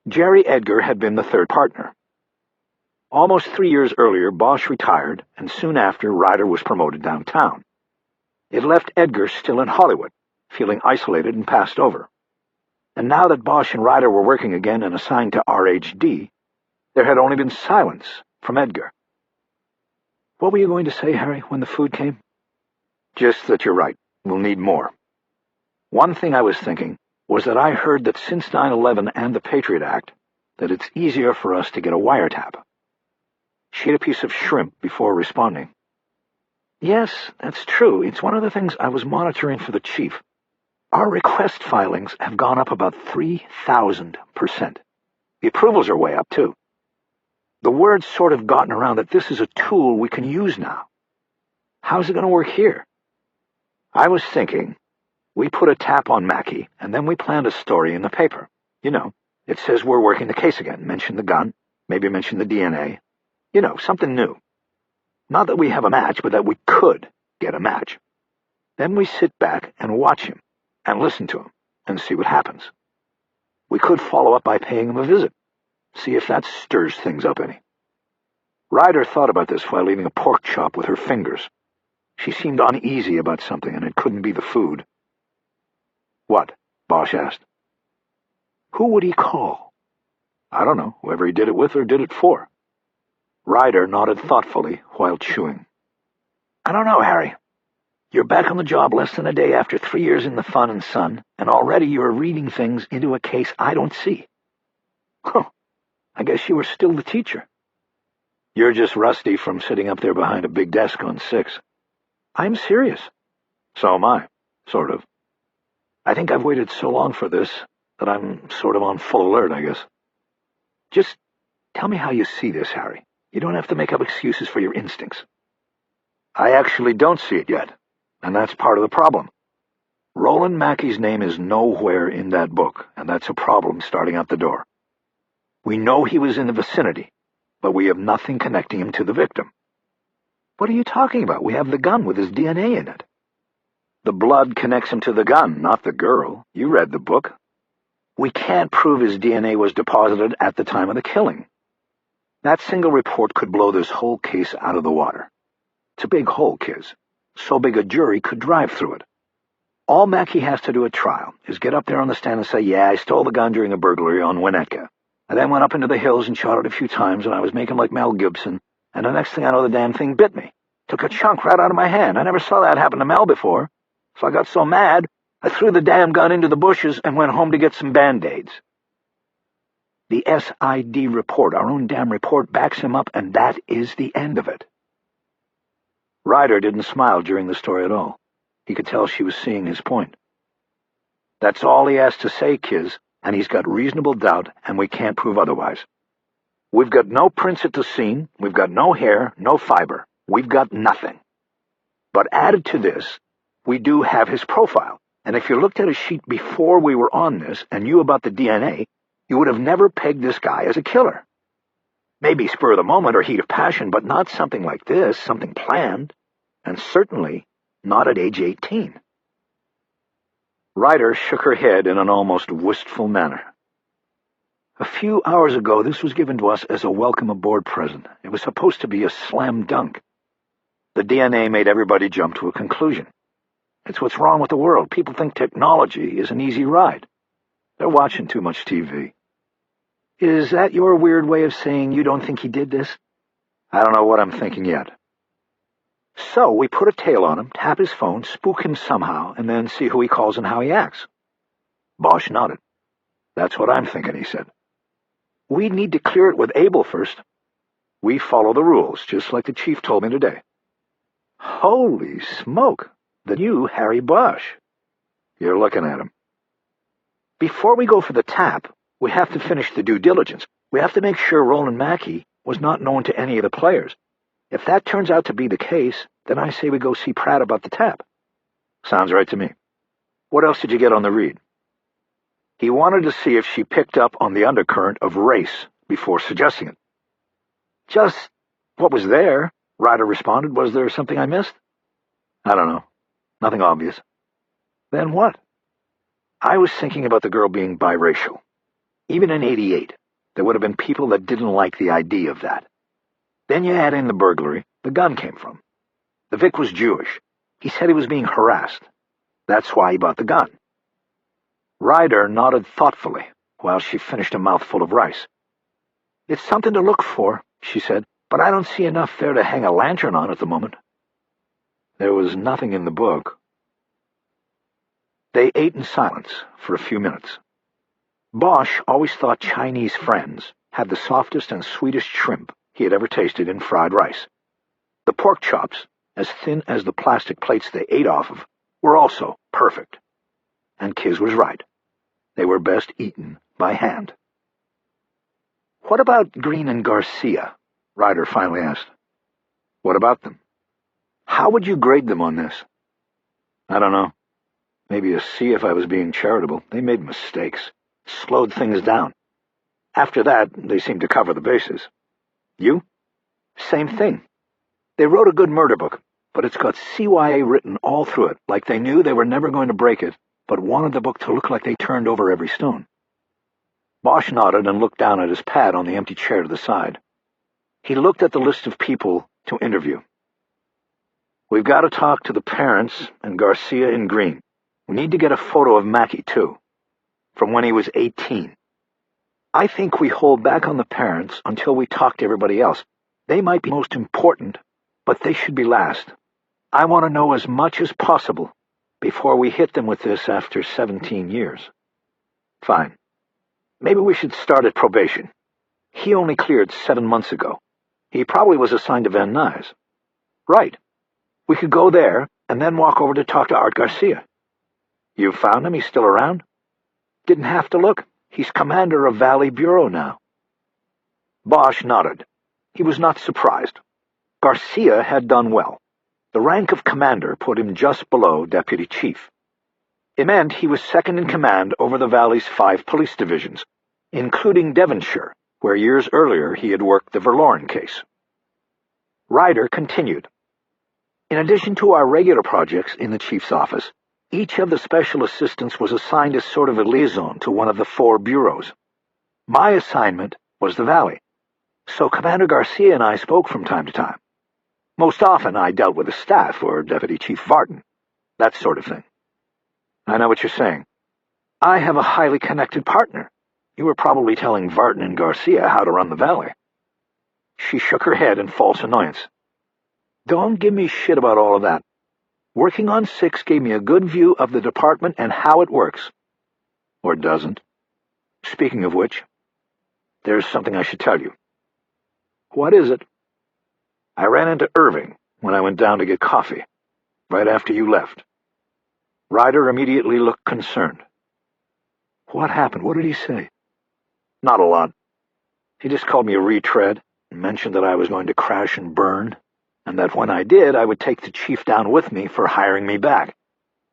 Jerry Edgar had been the 3rd partner. Almost 3 years earlier, Bosch retired, and soon after, Ryder was promoted downtown. It left Edgar still in Hollywood, feeling isolated and passed over. And now that Bosch and Ryder were working again and assigned to RHD, there had only been silence from Edgar. "What were you going to say, Harry, when the food came?" "Just that you're right. We'll need more. One thing I was thinking was that I heard that since 9/11 and the Patriot Act, that it's easier for us to get a wiretap." She ate a piece of shrimp before responding. "Yes, that's true. It's one of the things I was monitoring for the chief. Our request filings have gone up about 3,000%. The approvals are way up, too. The word's sort of gotten around that this is a tool we can use now. How's it going to work here?" "I was thinking, we put a tap on Mackey, and then we planned a story in the paper. You know, it says we're working the case again. Mention the gun, maybe mention the DNA. You know, something new. Not that we have a match, but that we could get a match. Then we sit back and watch him, and listen to him, and see what happens. We could follow up by paying him a visit, see if that stirs things up any." Ryder thought about this while eating a pork chop with her fingers. She seemed uneasy about something, and it couldn't be the food. "What?" Bosch asked. "Who would he call?" "I don't know, whoever he did it with or did it for." Ryder nodded thoughtfully while chewing. "I don't know, Harry. You're back on the job less than a day after 3 years in the fun and sun, and already you're reading things into a case I don't see." "Huh. I guess you were still the teacher." "You're just rusty from sitting up there behind a big desk on 6. "I'm serious." "So am I, sort of. I think I've waited so long for this that I'm sort of on full alert, I guess. Just tell me how you see this, Harry. You don't have to make up excuses for your instincts." "I actually don't see it yet, and that's part of the problem. Roland Mackey's name is nowhere in that book, and that's a problem starting out the door. We know he was in the vicinity, but we have nothing connecting him to the victim." "What are you talking about? We have the gun with his DNA in it." "The blood connects him to the gun, not the girl. You read the book. We can't prove his DNA was deposited at the time of the killing. That single report could blow this whole case out of the water. It's a big hole, kids. So big a jury could drive through it. All Mackey has to do at trial is get up there on the stand and say, 'Yeah, I stole the gun during a burglary on Winnetka. I then went up into the hills and shot it a few times, and I was making like Mel Gibson, and the next thing I know, the damn thing bit me. Took a chunk right out of my hand. I never saw that happen to Mel before. So I got so mad, I threw the damn gun into the bushes and went home to get some Band-Aids.'" The SID report, our own damn report, backs him up, and that is the end of it." Ryder didn't smile during the story at all. He could tell she was seeing his point. "That's all he has to say, Kiz, and he's got reasonable doubt, and we can't prove otherwise. We've got no prints at the scene, we've got no hair, no fiber. We've got nothing. But added to this, we do have his profile, and if you looked at his sheet before we were on this and knew about the DNA, you would have never pegged this guy as a killer. Maybe spur of the moment or heat of passion, but not something like this, something planned, and certainly not at age 18. Ryder shook her head in an almost wistful manner. "A few hours ago, this was given to us as a welcome aboard present. It was supposed to be a slam dunk. The DNA made everybody jump to a conclusion. It's what's wrong with the world. People think technology is an easy ride. They're watching too much TV. Is that your weird way of saying you don't think he did this?" "I don't know what I'm thinking yet." "So we put a tail on him, tap his phone, spook him somehow, and then see who he calls and how he acts." Bosch nodded. "That's what I'm thinking," he said. "We need to clear it with Abel first. We follow the rules, just like the chief told me today." "Holy smoke! The new Harry Bosch." "You're looking at him." "Before we go for the tap, we have to finish the due diligence. We have to make sure Roland Mackey was not known to any of the players. If that turns out to be the case, then I say we go see Pratt about the tap." "Sounds right to me. What else did you get on the read?" He wanted to see if she picked up on the undercurrent of race before suggesting it. "Just what was there," Ryder responded. "Was there something I missed?" "I don't know. Nothing obvious." "Then what?" "I was thinking about the girl being biracial. Even in '88, there would have been people that didn't like the idea of that. Then you add in the burglary the gun came from. The Vic was Jewish. He said he was being harassed. That's why he bought the gun." Ryder nodded thoughtfully while she finished a mouthful of rice. "It's something to look for," she said, "but I don't see enough there to hang a lantern on at the moment." There was nothing in the book. They ate in silence for a few minutes. Bosch always thought Chinese friends had the softest and sweetest shrimp he had ever tasted in fried rice. The pork chops, as thin as the plastic plates they ate off of, were also perfect. And Kiz was right. They were best eaten by hand. "What about Green and Garcia?" Ryder finally asked. "What about them?" "How would you grade them on this?" "I don't know. Maybe a C if I was being charitable. They made mistakes. Slowed things down. After that, they seemed to cover the bases." "You?" "Same thing. They wrote a good murder book, but it's got CYA written all through it, like they knew they were never going to break it, but wanted the book to look like they turned over every stone." Bosch nodded and looked down at his pad on the empty chair to the side. He looked at the list of people to interview. "We've got to talk to the parents and Garcia and Green. We need to get a photo of Mackey, too, from when he was 18. I think we hold back on the parents until we talk to everybody else. They might be most important, but they should be last. I want to know as much as possible before we hit them with this after 17 years. "Fine. Maybe we should start at probation. He only cleared 7 months ago. He probably was assigned to Van Nuys." "Right. We could go there and then walk over to talk to Art Garcia." "You found him? He's still around?" "Didn't have to look. He's commander of Valley Bureau now." Bosch nodded. He was not surprised. Garcia had done well. The rank of commander put him just below deputy chief. It meant he was second in command over the Valley's 5 police divisions, including Devonshire, where years earlier he had worked the Verloren case. Ryder continued. "In addition to our regular projects in the chief's office, each of the special assistants was assigned as sort of a liaison to one of the 4 bureaus. My assignment was the Valley, so Commander Garcia and I spoke from time to time. Most often I dealt with the staff or Deputy Chief Vartan, that sort of thing." "I know what you're saying. I have a highly connected partner. You were probably telling Vartan and Garcia how to run the Valley." She shook her head in false annoyance. "Don't give me shit about all of that. Working on 6 gave me a good view of the department and how it works. Or doesn't. Speaking of which, There's something I should tell you." "What is it?" "I ran into Irving when I went down to get coffee, right after you left." Ryder immediately looked concerned. "What happened? What did he say?" "Not a lot. He just called me a retread and mentioned that I was going to crash and burn, and that when I did, I would take the chief down with me for hiring me back.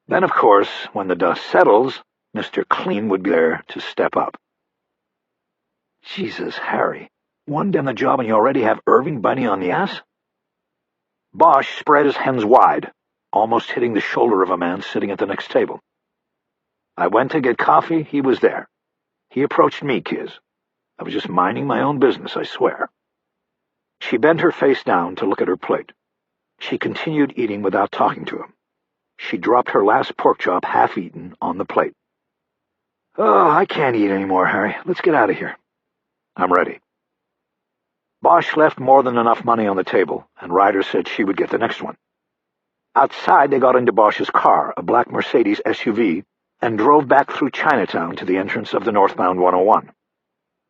Then, of course, when the dust settles, Mr. Clean would be there to step up." "Jesus, Harry, one day on the job and you already have Irving biting on the ass?" Bosch spread his hands wide, almost hitting the shoulder of a man sitting at the next table. "I went to get coffee, he was there. He approached me, Kiz. I was just minding my own business, I swear." She bent her face down to look at her plate. She continued eating without talking to him. She dropped her last pork chop half-eaten on the plate. "Oh, I can't eat anymore, Harry. Let's get out of here." "I'm ready." Bosch left more than enough money on the table, and Ryder said she would get the next one. Outside, they got into Bosch's car, a black Mercedes SUV, and drove back through Chinatown to the entrance of the northbound 101.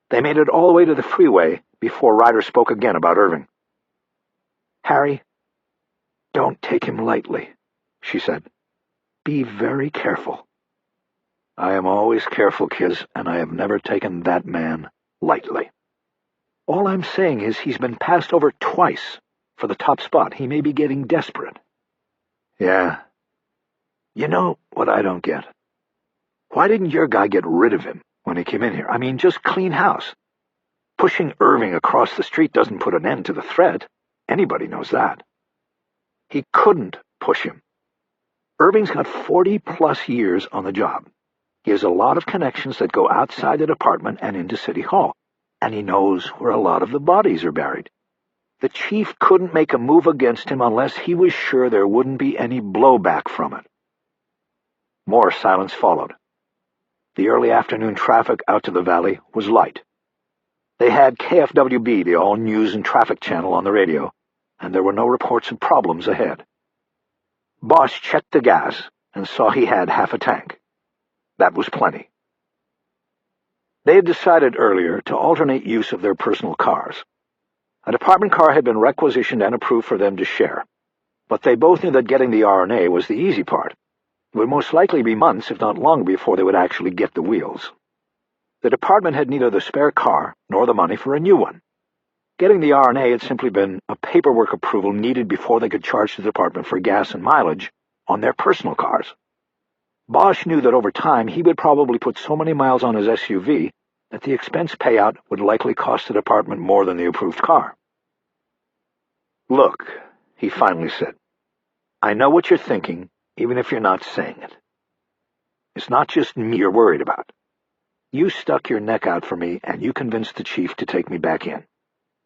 They made it all the way to the freeway before Ryder spoke again about Irving. "Harry, don't take him lightly," she said. "Be very careful." "I am always careful, Kiz, and I have never taken that man lightly." "All I'm saying is he's been passed over twice for the top spot. He may be getting desperate." "Yeah. You know what I don't get? Why didn't your guy get rid of him when he came in here? I mean, just clean house. Pushing Irving across the street doesn't put an end to the threat. Anybody knows that." "He couldn't push him. Irving's got 40-plus years on the job. He has a lot of connections that go outside the department and into City Hall, and he knows where a lot of the bodies are buried. The chief couldn't make a move against him unless he was sure there wouldn't be any blowback from it." More silence followed. The early afternoon traffic out to the valley was light. They had KFWB, the all-news and traffic channel, on the radio, and there were no reports of problems ahead. Bosch checked the gas and saw he had half a tank. That was plenty. They had decided earlier to alternate use of their personal cars. A department car had been requisitioned and approved for them to share, but they both knew that getting the RNA was the easy part. It would most likely be months, if not longer, before they would actually get the wheels. The department had neither the spare car nor the money for a new one. Getting the RNA had simply been a paperwork approval needed before they could charge the department for gas and mileage on their personal cars. Bosch knew that over time he would probably put so many miles on his SUV that the expense payout would likely cost the department more than the approved car. "Look," he finally said, "I know what you're thinking, even if you're not saying it. It's not just me you're worried about. You stuck your neck out for me, and you convinced the chief to take me back in.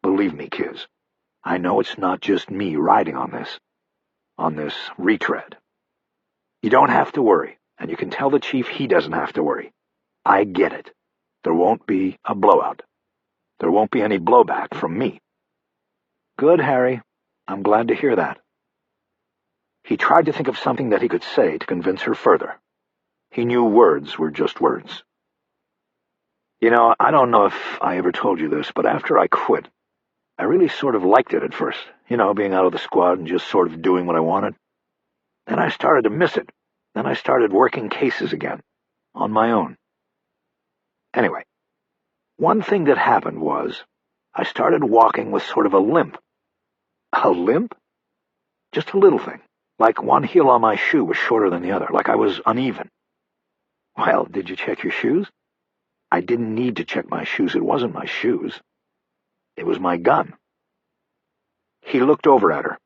Believe me, Kiz, I know it's not just me riding on this retread. You don't have to worry, and you can tell the chief he doesn't have to worry. I get it. There won't be a blowout. There won't be any blowback from me." "Good, Harry. I'm glad to hear that." He tried to think of something that he could say to convince her further. He knew words were just words. "You know, I don't know if I ever told you this, but after I quit, I really sort of liked it at first, being out of the squad and just sort of doing what I wanted. Then I started to miss it. Then I started working cases again, on my own. Anyway, one thing that happened was I started walking with sort of a limp." "A limp?" "Just a little thing. Like one heel on my shoe was shorter than the other, like I was uneven." "Well, did you check your shoes?" "I didn't need to check my shoes. It wasn't my shoes. It was my gun." He looked over at her.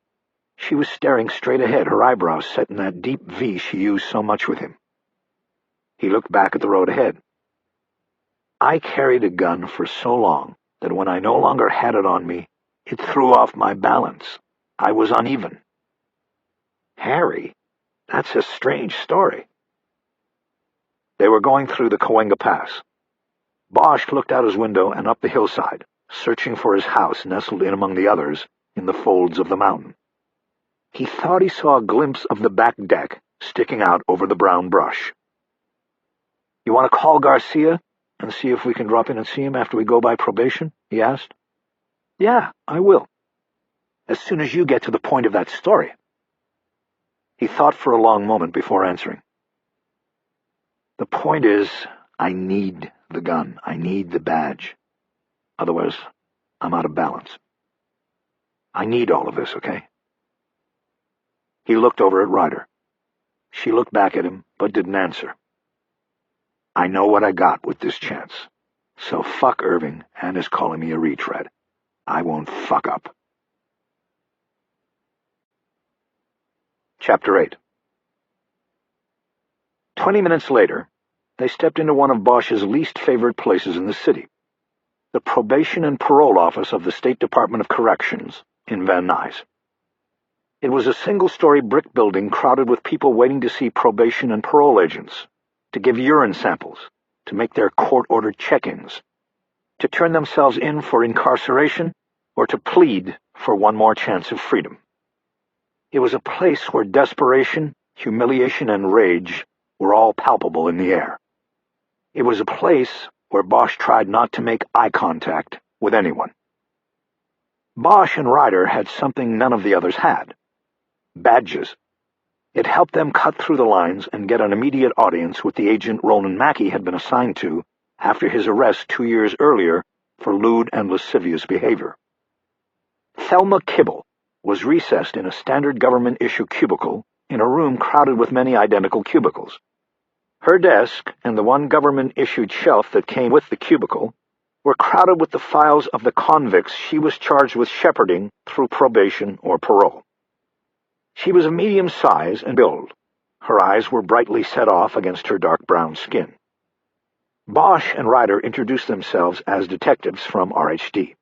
She was staring straight ahead, her eyebrows set in that deep V she used so much with him. He looked back at the road ahead. "I carried a gun for so long that when I no longer had it on me, it threw off my balance. I was uneven." "Harry, that's a strange story." They were going through the Cahuenga Pass. Bosch looked out his window and up the hillside, searching for his house nestled in among the others in the folds of the mountain. He thought he saw a glimpse of the back deck sticking out over the brown brush. "You want to call Garcia?" and see if we can drop in and see him after we go by probation?" he asked. "Yeah, I will. As soon as you get to the point of that story." He thought for a long moment before answering. "The point is, I need the gun. I need the badge. Otherwise, I'm out of balance. I need all of this, okay?" He looked over at Ryder. She looked back at him, but didn't answer. "I know what I got with this chance. So fuck Irving and his calling me a retread. I won't fuck up." Chapter 8. 20 minutes later, they stepped into one of Bosch's least favored places in the city, the Probation and Parole Office of the State Department of Corrections in Van Nuys. It was a single-story brick building crowded with people waiting to see probation and parole agents, to give urine samples, to make their court-ordered check-ins, to turn themselves in for incarceration, or to plead for one more chance of freedom. It was a place where desperation, humiliation, and rage were all palpable in the air. It was a place where Bosch tried not to make eye contact with anyone. Bosch and Ryder had something none of the others had: badges. It helped them cut through the lines and get an immediate audience with the agent Roland Mackey had been assigned to after his arrest 2 years earlier for lewd and lascivious behavior. Thelma Kibble was recessed in a standard government-issue cubicle in a room crowded with many identical cubicles. Her desk and the one government-issued shelf that came with the cubicle were crowded with the files of the convicts she was charged with shepherding through probation or parole. She was of medium size and build. Her eyes were brightly set off against her dark brown skin. Bosch and Ryder introduced themselves as detectives from RHD.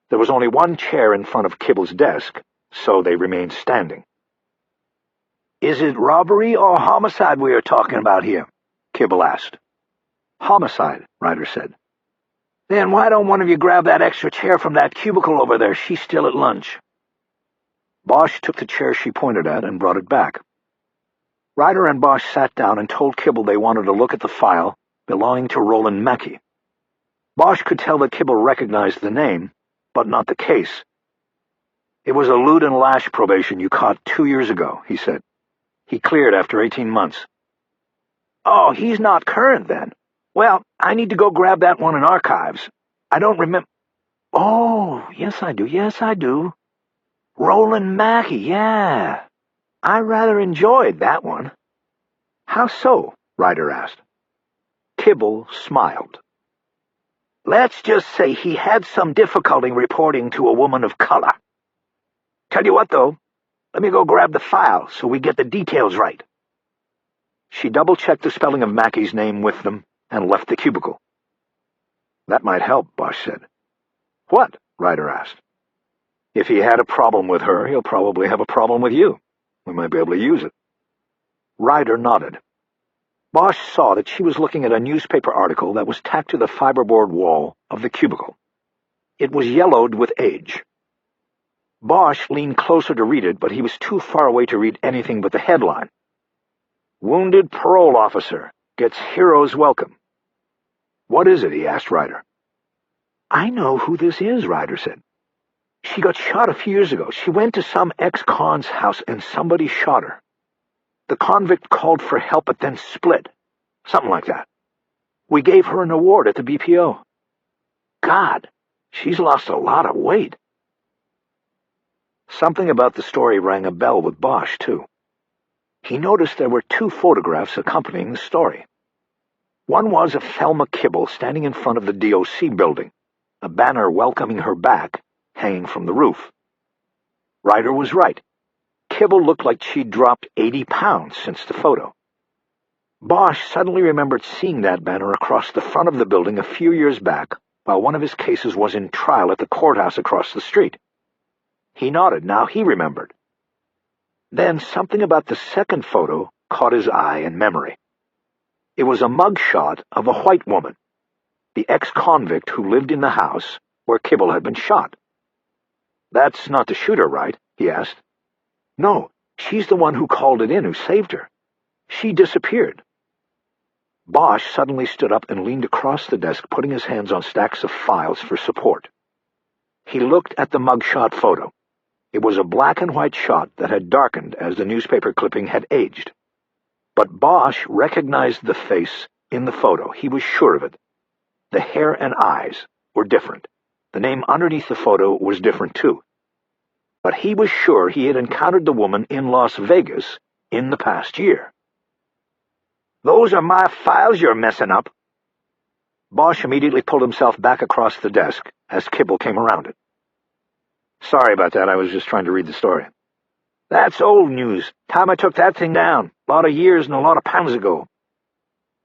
There was only one chair in front of Kibble's desk, so they remained standing. "Is it robbery or homicide we are talking about here?" Kibble asked. "Homicide," Ryder said. "Then why don't one of you grab that extra chair from that cubicle over there? She's still at lunch." Bosch took the chair she pointed at and brought it back. Ryder and Bosch sat down and told Kibble they wanted to look at the file belonging to Roland Mackey. Bosch could tell that Kibble recognized the name, but not the case. "It was a lewd and lash probation you caught 2 years ago," he said. "He cleared after 18 months. "Oh, he's not current then. Well, I need to go grab that one in archives. I don't remember—" "Oh, yes I do. Roland Mackey, yeah. I rather enjoyed that one." "How so?" Ryder asked. Kibble smiled. "Let's just say he had some difficulty reporting to a woman of color. Tell you what, though, let me go grab the file so we get the details right." She double-checked the spelling of Mackey's name with them and left the cubicle. "That might help," Bosch said. "What?" Ryder asked. "If he had a problem with her, he'll probably have a problem with you. We might be able to use it." Ryder nodded. Bosch saw that she was looking at a newspaper article that was tacked to the fiberboard wall of the cubicle. It was yellowed with age. Bosch leaned closer to read it, but he was too far away to read anything but the headline. "Wounded parole officer gets hero's welcome." "What is it?" he asked Ryder. "I know who this is," Ryder said. "She got shot a few years ago. She went to some ex-con's house and somebody shot her. The convict called for help but then split. Something like that. We gave her an award at the BPO. God, she's lost a lot of weight." Something about the story rang a bell with Bosch, too. He noticed there were 2 photographs accompanying the story. One was of Thelma Kibble standing in front of the DOC building, a banner welcoming her back hanging from the roof. Ryder was right. Kibble looked like she'd dropped 80 pounds since the photo. Bosch suddenly remembered seeing that banner across the front of the building a few years back while one of his cases was in trial at the courthouse across the street. He nodded. Now he remembered. Then something about the second photo caught his eye and memory. It was a mugshot of a white woman, the ex-convict who lived in the house where Kibble had been shot. "That's not the shooter, right?" he asked. "No, she's the one who called it in, who saved her. She disappeared." Bosch suddenly stood up and leaned across the desk, putting his hands on stacks of files for support. He looked at the mugshot photo. It was a black and white shot that had darkened as the newspaper clipping had aged. But Bosch recognized the face in the photo. He was sure of it. The hair and eyes were different. The name underneath the photo was different too. But he was sure he had encountered the woman in Las Vegas in the past year. "Those are my files you're messing up." Bosch immediately pulled himself back across the desk as Kibble came around it. "Sorry about that. I was just trying to read the story." "That's old news. Time I took that thing down. A lot of years and a lot of pounds ago."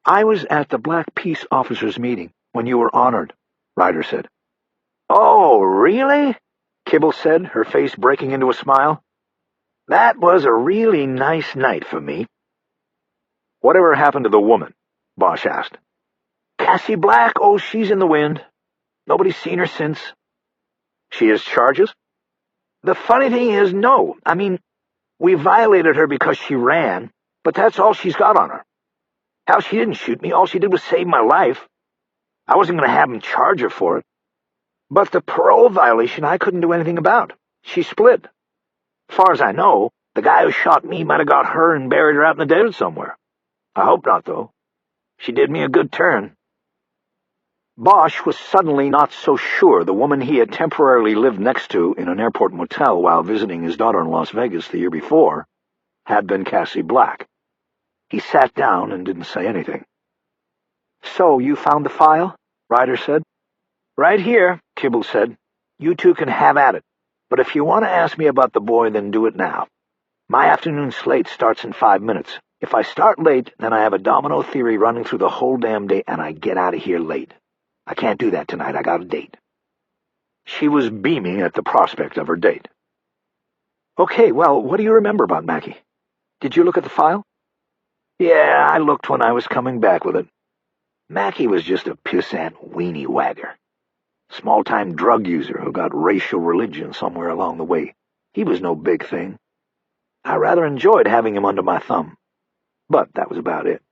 "I was at the Black Peace Officers meeting when you were honored," Ryder said. "Oh, really?" Kibble said, her face breaking into a smile. "That was a really nice night for me." "Whatever happened to the woman?" Bosch asked. "Cassie Black? Oh, she's in the wind. Nobody's seen her since." "She has charges?" "The funny thing is, no. I mean, we violated her because she ran, but that's all she's got on her. Hell, she didn't shoot me. All she did was save my life. I wasn't going to have them charge her for it. But the parole violation I couldn't do anything about. She split. As far as I know, the guy who shot me might have got her and buried her out in the desert somewhere. I hope not, though. She did me a good turn." Bosch was suddenly not so sure the woman he had temporarily lived next to in an airport motel while visiting his daughter in Las Vegas the year before had been Cassie Black. He sat down and didn't say anything. "So, you found the file?" Ryder said. "Right here," Kibble said. "You two can have at it. But if you want to ask me about the boy, then do it now. My afternoon slate starts in 5 minutes. If I start late, then I have a domino theory running through the whole damn day, and I get out of here late. I can't do that tonight. I got a date." She was beaming at the prospect of her date. "Okay, well, what do you remember about Mackie? Did you look at the file?" "Yeah, I looked when I was coming back with it. Mackie was just a pissant weenie wagger. Small-time drug user who got racial religion somewhere along the way. He was no big thing. I rather enjoyed having him under my thumb. But that was about it."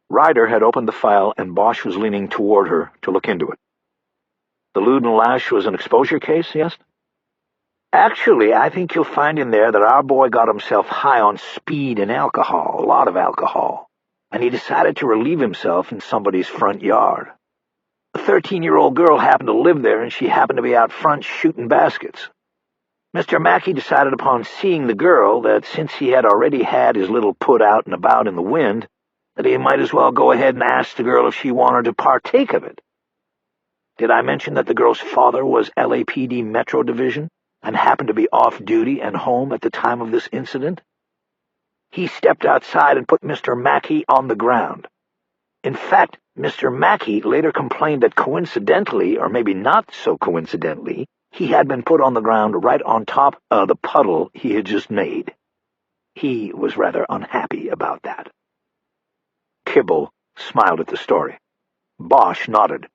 Ryder had opened the file, and Bosch was leaning toward her to look into it. "The lewd and lash was an exposure case?" he asked. "Actually, I think you'll find in there that our boy got himself high on speed and alcohol, a lot of alcohol, and he decided to relieve himself in somebody's front yard. A 13-year-old girl happened to live there, and she happened to be out front shooting baskets. Mr. Mackie decided upon seeing the girl that since he had already had his little put out and about in the wind, that he might as well go ahead and ask the girl if she wanted to partake of it. Did I mention that the girl's father was LAPD Metro Division and happened to be off-duty and home at the time of this incident? He stepped outside and put Mr. Mackie on the ground. In fact, Mr. Mackie later complained that coincidentally, or maybe not so coincidentally, he had been put on the ground right on top of the puddle he had just made. He was rather unhappy about that." Kibble smiled at the story. Bosch nodded.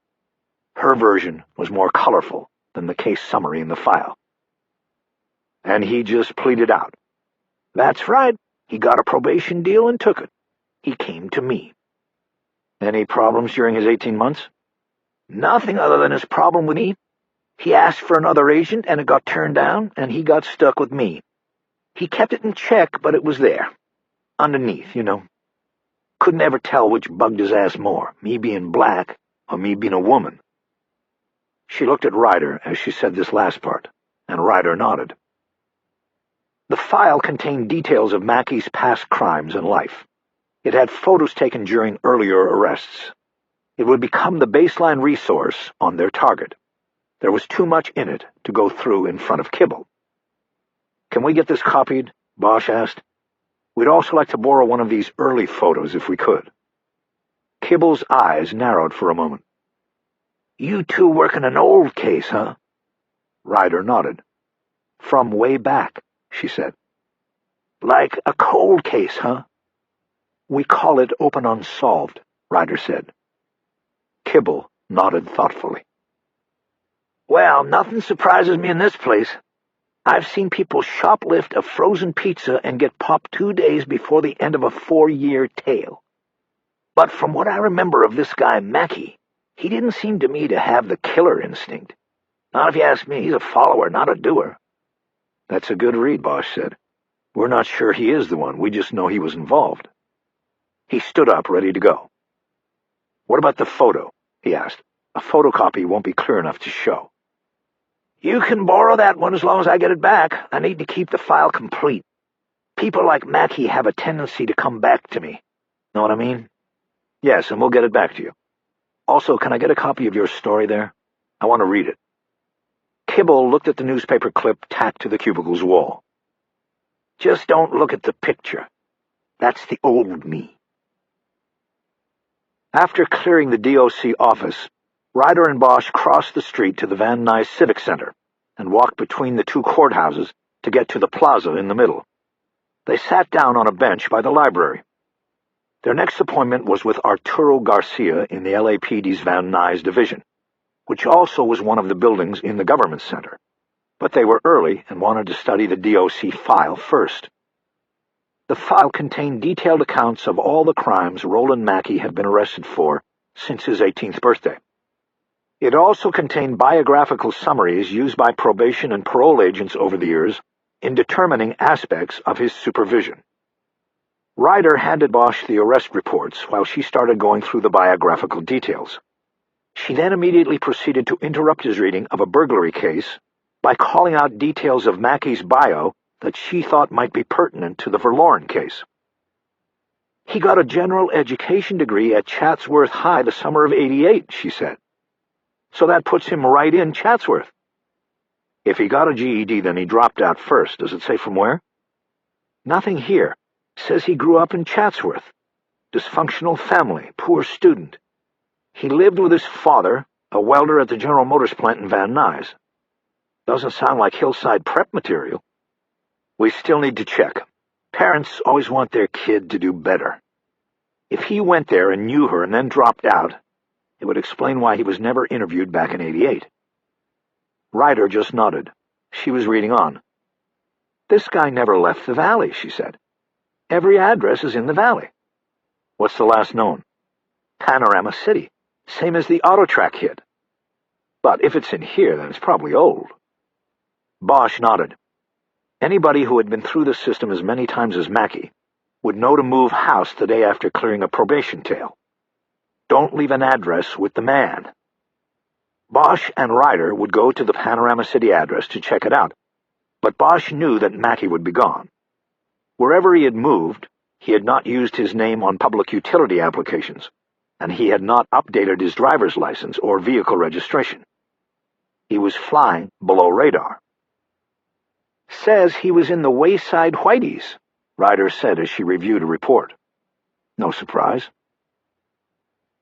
Her version was more colorful than the case summary in the file. "And he just pleaded out." "That's right. He got a probation deal and took it. He came to me." "Any problems during his 18 months?" "Nothing other than his problem with me. He asked for another agent, and it got turned down, and he got stuck with me. He kept it in check, but it was there. Underneath, you know. Couldn't ever tell which bugged his ass more, me being black or me being a woman." She looked at Ryder as she said this last part, and Ryder nodded. The file contained details of Mackie's past crimes and life. It had photos taken during earlier arrests. It would become the baseline resource on their target. There was too much in it to go through in front of Kibble. "Can we get this copied?" Bosch asked. "We'd also like to borrow one of these early photos if we could." Kibble's eyes narrowed for a moment. "You two working an old case, huh?" Ryder nodded. "From way back," she said. "Like a cold case, huh?" "We call it open unsolved," Ryder said. Kibble nodded thoughtfully. "Well, nothing surprises me in this place. I've seen people shoplift a frozen pizza and get popped 2 days before the end of a 4-year tale. But from what I remember of this guy Mackey, he didn't seem to me to have the killer instinct. Not if you ask me. He's a follower, not a doer." "That's a good read," Bosch said. "We're not sure he is the one. We just know he was involved." He stood up, ready to go. "What about the photo?" he asked. "A photocopy won't be clear enough to show." "You can borrow that one as long as I get it back. I need to keep the file complete. People like Mackey have a tendency to come back to me. Know what I mean?" "Yes, and we'll get it back to you. Also, can I get a copy of your story there? I want to read it." Kibble looked at the newspaper clip tacked to the cubicle's wall. "Just don't look at the picture. That's the old me." After clearing the DOC office, Ryder and Bosch crossed the street to the Van Nuys Civic Center and walked between the two courthouses to get to the plaza in the middle. They sat down on a bench by the library. Their next appointment was with Arturo Garcia in the LAPD's Van Nuys division, which also was one of the buildings in the government center. But they were early and wanted to study the DOC file first. The file contained detailed accounts of all the crimes Roland Mackey had been arrested for since his 18th birthday. It also contained biographical summaries used by probation and parole agents over the years in determining aspects of his supervision. Ryder handed Bosch the arrest reports while she started going through the biographical details. She then immediately proceeded to interrupt his reading of a burglary case by calling out details of Mackey's bio that she thought might be pertinent to the Verloren case. "He got a general education degree at Chatsworth High the summer of '88, she said. "So that puts him right in Chatsworth." "If he got a GED, then he dropped out first. Does it say from where?" "Nothing here. Says he grew up in Chatsworth. Dysfunctional family, poor student. He lived with his father, a welder at the General Motors plant in Van Nuys. Doesn't sound like hillside prep material." "We still need to check. Parents always want their kid to do better. If he went there and knew her and then dropped out, it would explain why he was never interviewed back in '88. Ryder just nodded. She was reading on. "This guy never left the valley," she said. "Every address is in the valley." "What's the last known?" "Panorama City, same as the Autotrack hit. But if it's in here, then it's probably old." Bosch nodded. Anybody who had been through the system as many times as Mackey would know to move house the day after clearing a probation tail. Don't leave an address with the man. Bosch and Ryder would go to the Panorama City address to check it out, but Bosch knew that Mackey would be gone. Wherever he had moved, he had not used his name on public utility applications, and he had not updated his driver's license or vehicle registration. He was flying below radar. "Says he was in the Wayside Whiteys," Ryder said as she reviewed a report. No surprise.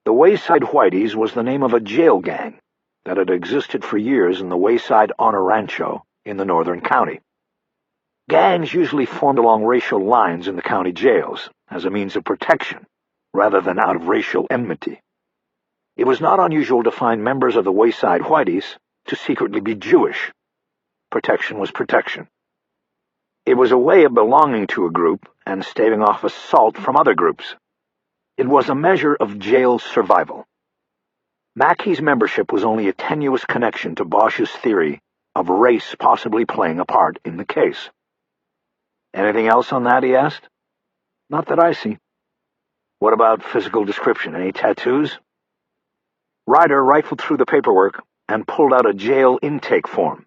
The Wayside Whiteys was the name of a jail gang that had existed for years in the Wayside Honor Rancho in the northern county. Gangs usually formed along racial lines in the county jails as a means of protection, rather than out of racial enmity. It was not unusual to find members of the Wayside Whiteys to secretly be Jewish. Protection was protection. It was a way of belonging to a group and staving off assault from other groups. It was a measure of jail survival. Mackey's membership was only a tenuous connection to Bosch's theory of race possibly playing a part in the case. "Anything else on that?" he asked. "Not that I see." "What about physical description? Any tattoos?" Ryder rifled through the paperwork and pulled out a jail intake form.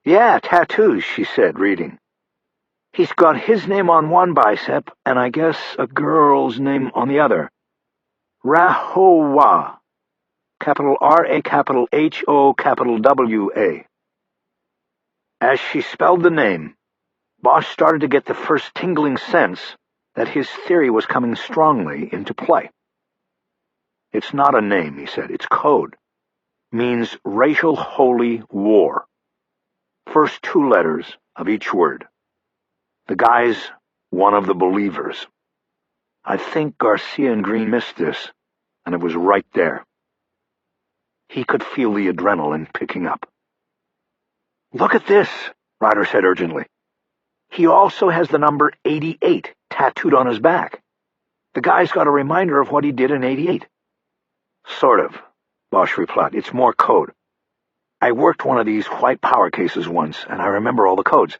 "Yeah, tattoos," she said, reading. "He's got his name on one bicep, and I guess a girl's name on the other. Rahowa. Capital R-A, capital H-O, capital W-A. As she spelled the name, Bosch started to get the first tingling sense that his theory was coming strongly into play. "It's not a name," he said. "It's code. Means racial holy war. First two letters of each word. The guy's one of the believers. I think Garcia and Green missed this, and it was right there." He could feel the adrenaline picking up. "Look at this," Ryder said urgently. "He also has the number 88 tattooed on his back. The guy's got a reminder of what he did in '88. Sort of, Bosch replied. It's more code. I worked one of these white power cases once, and I remember all the codes.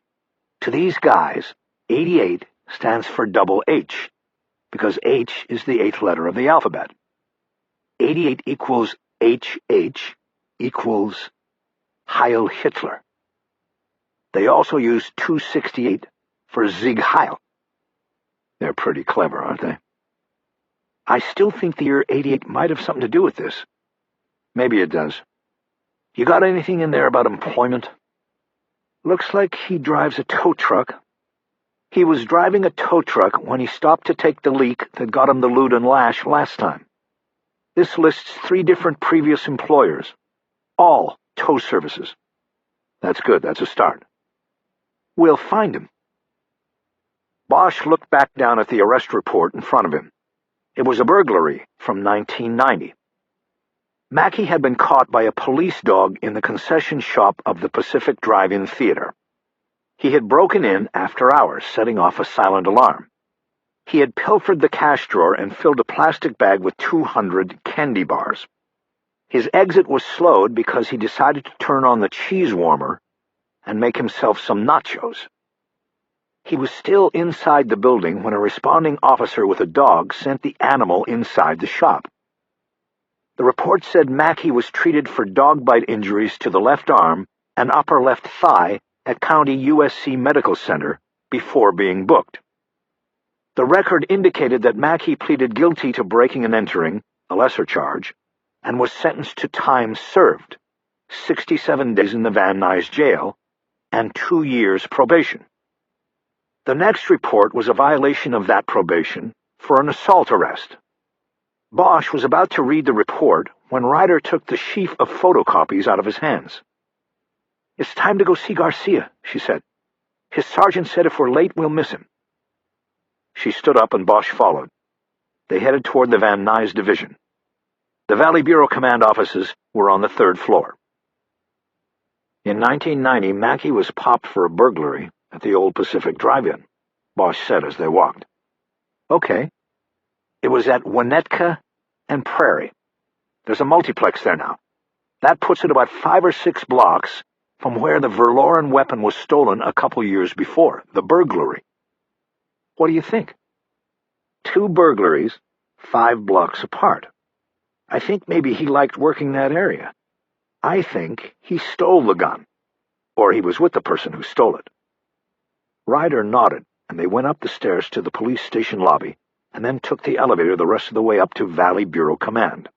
To these guys, 88 stands for double H, because H is the 8th letter of the alphabet. 88 equals HH equals Heil Hitler. They also use 268 for Sieg Heil. They're pretty clever, aren't they? I still think the year '88 might have something to do with this. Maybe it does. You got anything in there about employment? Looks like he drives a tow truck. He was driving a tow truck when he stopped to take the leak that got him the loot and lash last time. This lists 3 different previous employers. All tow services. That's good, that's a start. We'll find him. Bosch looked back down at the arrest report in front of him. It was a burglary from 1990. Mackey had been caught by a police dog in the concession shop of the Pacific Drive-In Theater. He had broken in after hours, setting off a silent alarm. He had pilfered the cash drawer and filled a plastic bag with 200 candy bars. His exit was slowed because he decided to turn on the cheese warmer and make himself some nachos. He was still inside the building when a responding officer with a dog sent the animal inside the shop. The report said Mackey was treated for dog bite injuries to the left arm and upper left thigh at County USC Medical Center before being booked. The record indicated that Mackey pleaded guilty to breaking and entering, a lesser charge, and was sentenced to time served, 67 days in the Van Nuys jail, and 2 years probation. The next report was a violation of that probation for an assault arrest. Bosch was about to read the report when Ryder took the sheaf of photocopies out of his hands. "It's time to go see Garcia," she said. "His sergeant said if we're late, we'll miss him." She stood up and Bosch followed. They headed toward the Van Nuys division. The Valley Bureau Command offices were on the 3rd floor. In 1990, Mackey was popped for a burglary at the old Pacific Drive-In, Bosch said as they walked. "Okay. It was at Winnetka and Prairie. There's a multiplex there now. That puts it about 5 or 6 blocks from where the Verloren weapon was stolen a couple years before, the burglary. What do you think? 2 burglaries, 5 blocks apart. I think maybe he liked working that area. I think he stole the gun, or he was with the person who stole it." Ryder nodded, and they went up the stairs to the police station lobby and then took the elevator the rest of the way up to Valley Bureau Command.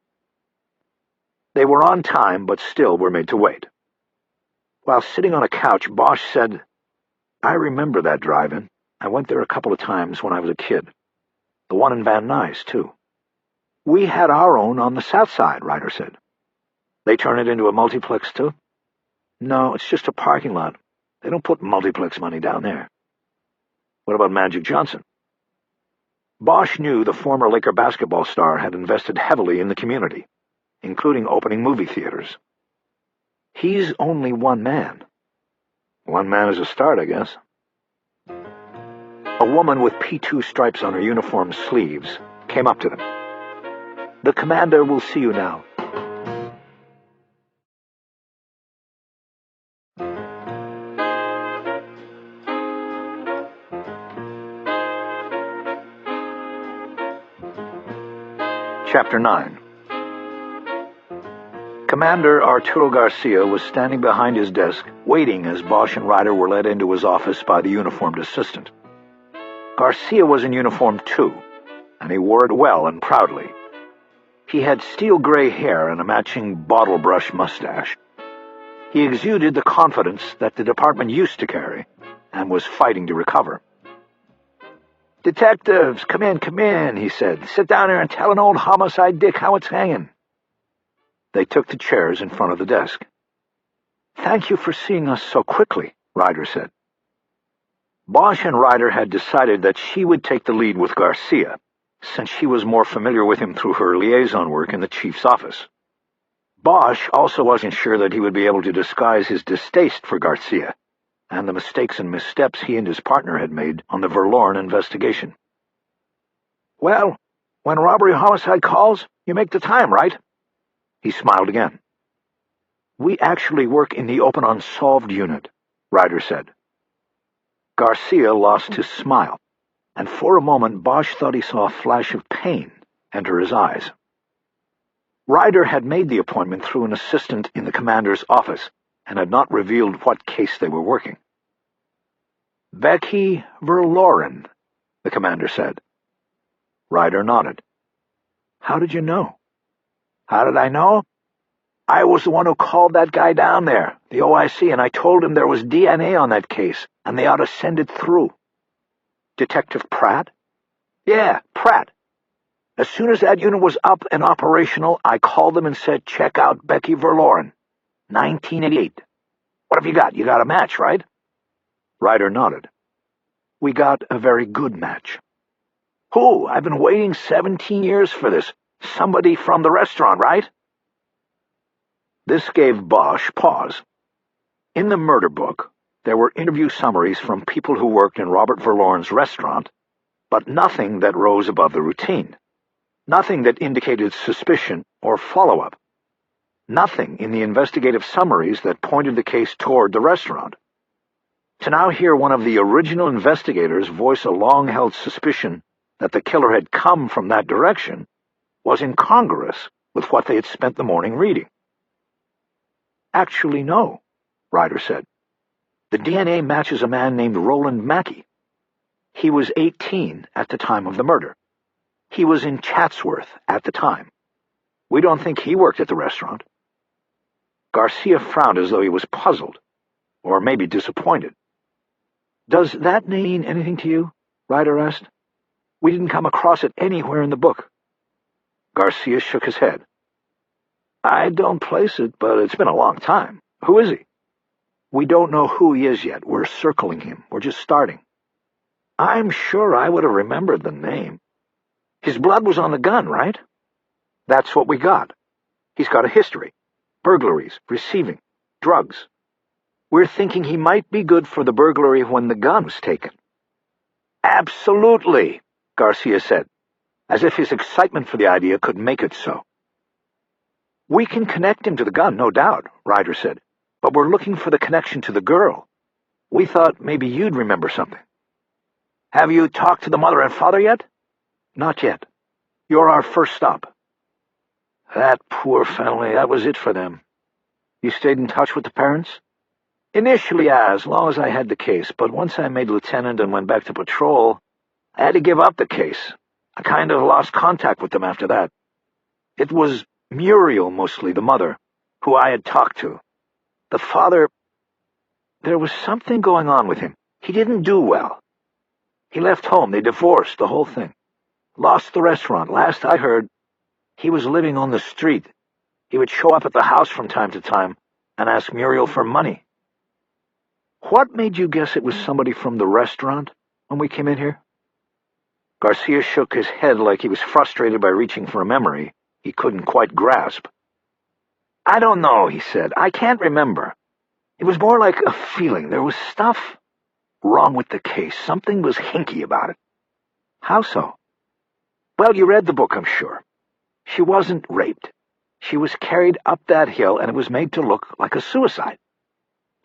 They were on time, but still were made to wait. While sitting on a couch, Bosch said, "I remember that drive-in. I went there a couple of times when I was a kid. The one in Van Nuys, too." "We had our own on the south side," Ryder said. "They turn it into a multiplex, too?" "No, it's just a parking lot. They don't put multiplex money down there." "What about Magic Johnson?" Bosch knew the former Laker basketball star had invested heavily in the community, including opening movie theaters. "He's only one man." "One man is a start, I guess." A woman with P2 stripes on her uniform sleeves came up to them. "The commander will see you now." Chapter 9. Commander Arturo Garcia was standing behind his desk, waiting as Bosch and Ryder were led into his office by the uniformed assistant. Garcia was in uniform too, and he wore it well and proudly. He had steel-gray hair and a matching bottle-brush mustache. He exuded the confidence that the department used to carry, and was fighting to recover. "Detectives, come in, he said. "Sit down here and tell an old homicide dick how it's hanging." They took the chairs in front of the desk. "Thank you for seeing us so quickly," Ryder said. Bosch and Ryder had decided that she would take the lead with Garcia, since she was more familiar with him through her liaison work in the chief's office. Bosch also wasn't sure that he would be able to disguise his distaste for Garcia and the mistakes and missteps he and his partner had made on the Verloren investigation. "Well, When robbery-homicide calls, you make the time, right?" He smiled again. "We actually work in the open unsolved unit," Ryder said. Garcia lost his smile, and for a moment Bosch thought he saw a flash of pain enter his eyes. Ryder had made the appointment through an assistant in the commander's office and had not revealed what case they were working. "Becky Verloren," the commander said. Ryder nodded. "How did you know?" "How did I know? I was the one who called that guy down there, the OIC, and I told him there was DNA on that case, and they ought to send it through." "Detective Pratt?" "Yeah, Pratt. As soon as that unit was up and operational, I called them and said, 'Check out Becky Verloren, 1988. What have you got? You got a match, right?" Ryder nodded. "We got a very good match." "Who? I've been waiting 17 years for this. Somebody from the restaurant, right?" This gave Bosch pause. In the murder book, there were interview summaries from people who worked in Robert Verloren's restaurant, but nothing that rose above the routine. Nothing that indicated suspicion or follow-up. Nothing in the investigative summaries that pointed the case toward the restaurant. To now hear one of the original investigators voice a long-held suspicion that the killer had come from that direction was incongruous with what they had spent the morning reading. "Actually, no," Ryder said. "The DNA matches a man named Roland Mackey. He was 18 at the time of the murder. He was in Chatsworth at the time. We don't think he worked at the restaurant." Garcia frowned as though he was puzzled, or maybe disappointed. "Does that name mean anything to you?" Ryder asked. "We didn't come across it anywhere in the book." Garcia shook his head. "I don't place it, but it's been a long time. Who is he?" "We don't know who he is yet. We're circling him. We're just starting." "I'm sure I would have remembered the name. His blood was on the gun, right?" "That's what we got. He's got a history. Burglaries, receiving, drugs. We're thinking he might be good for the burglary when the gun was taken." "Absolutely," Garcia said, as if his excitement for the idea could make it so. "We can connect him to the gun, no doubt," Ryder said, "but we're looking for the connection to the girl. We thought maybe you'd remember something." "Have you talked to the mother and father yet?" "Not yet. You're our first stop." "That poor family, that was it for them." "You stayed in touch with the parents?" "Initially, as long as I had the case, but once I made lieutenant and went back to patrol, I had to give up the case. I kind of lost contact with them after that. It was Muriel, mostly, the mother, who I had talked to. The father, there was something going on with him. He didn't do well. He left home, they divorced, the whole thing. Lost the restaurant. Last I heard, he was living on the street. He would show up at the house from time to time and ask Muriel for money." "What made you guess it was somebody from the restaurant when we came in here?" Garcia shook his head like he was frustrated by reaching for a memory he couldn't quite grasp. "I don't know," he said. "I can't remember. It was more like a feeling. There was stuff wrong with the case. Something was hinky about it." "How so?" "Well, you read the book, I'm sure. She wasn't raped. She was carried up that hill, and it was made to look like a suicide.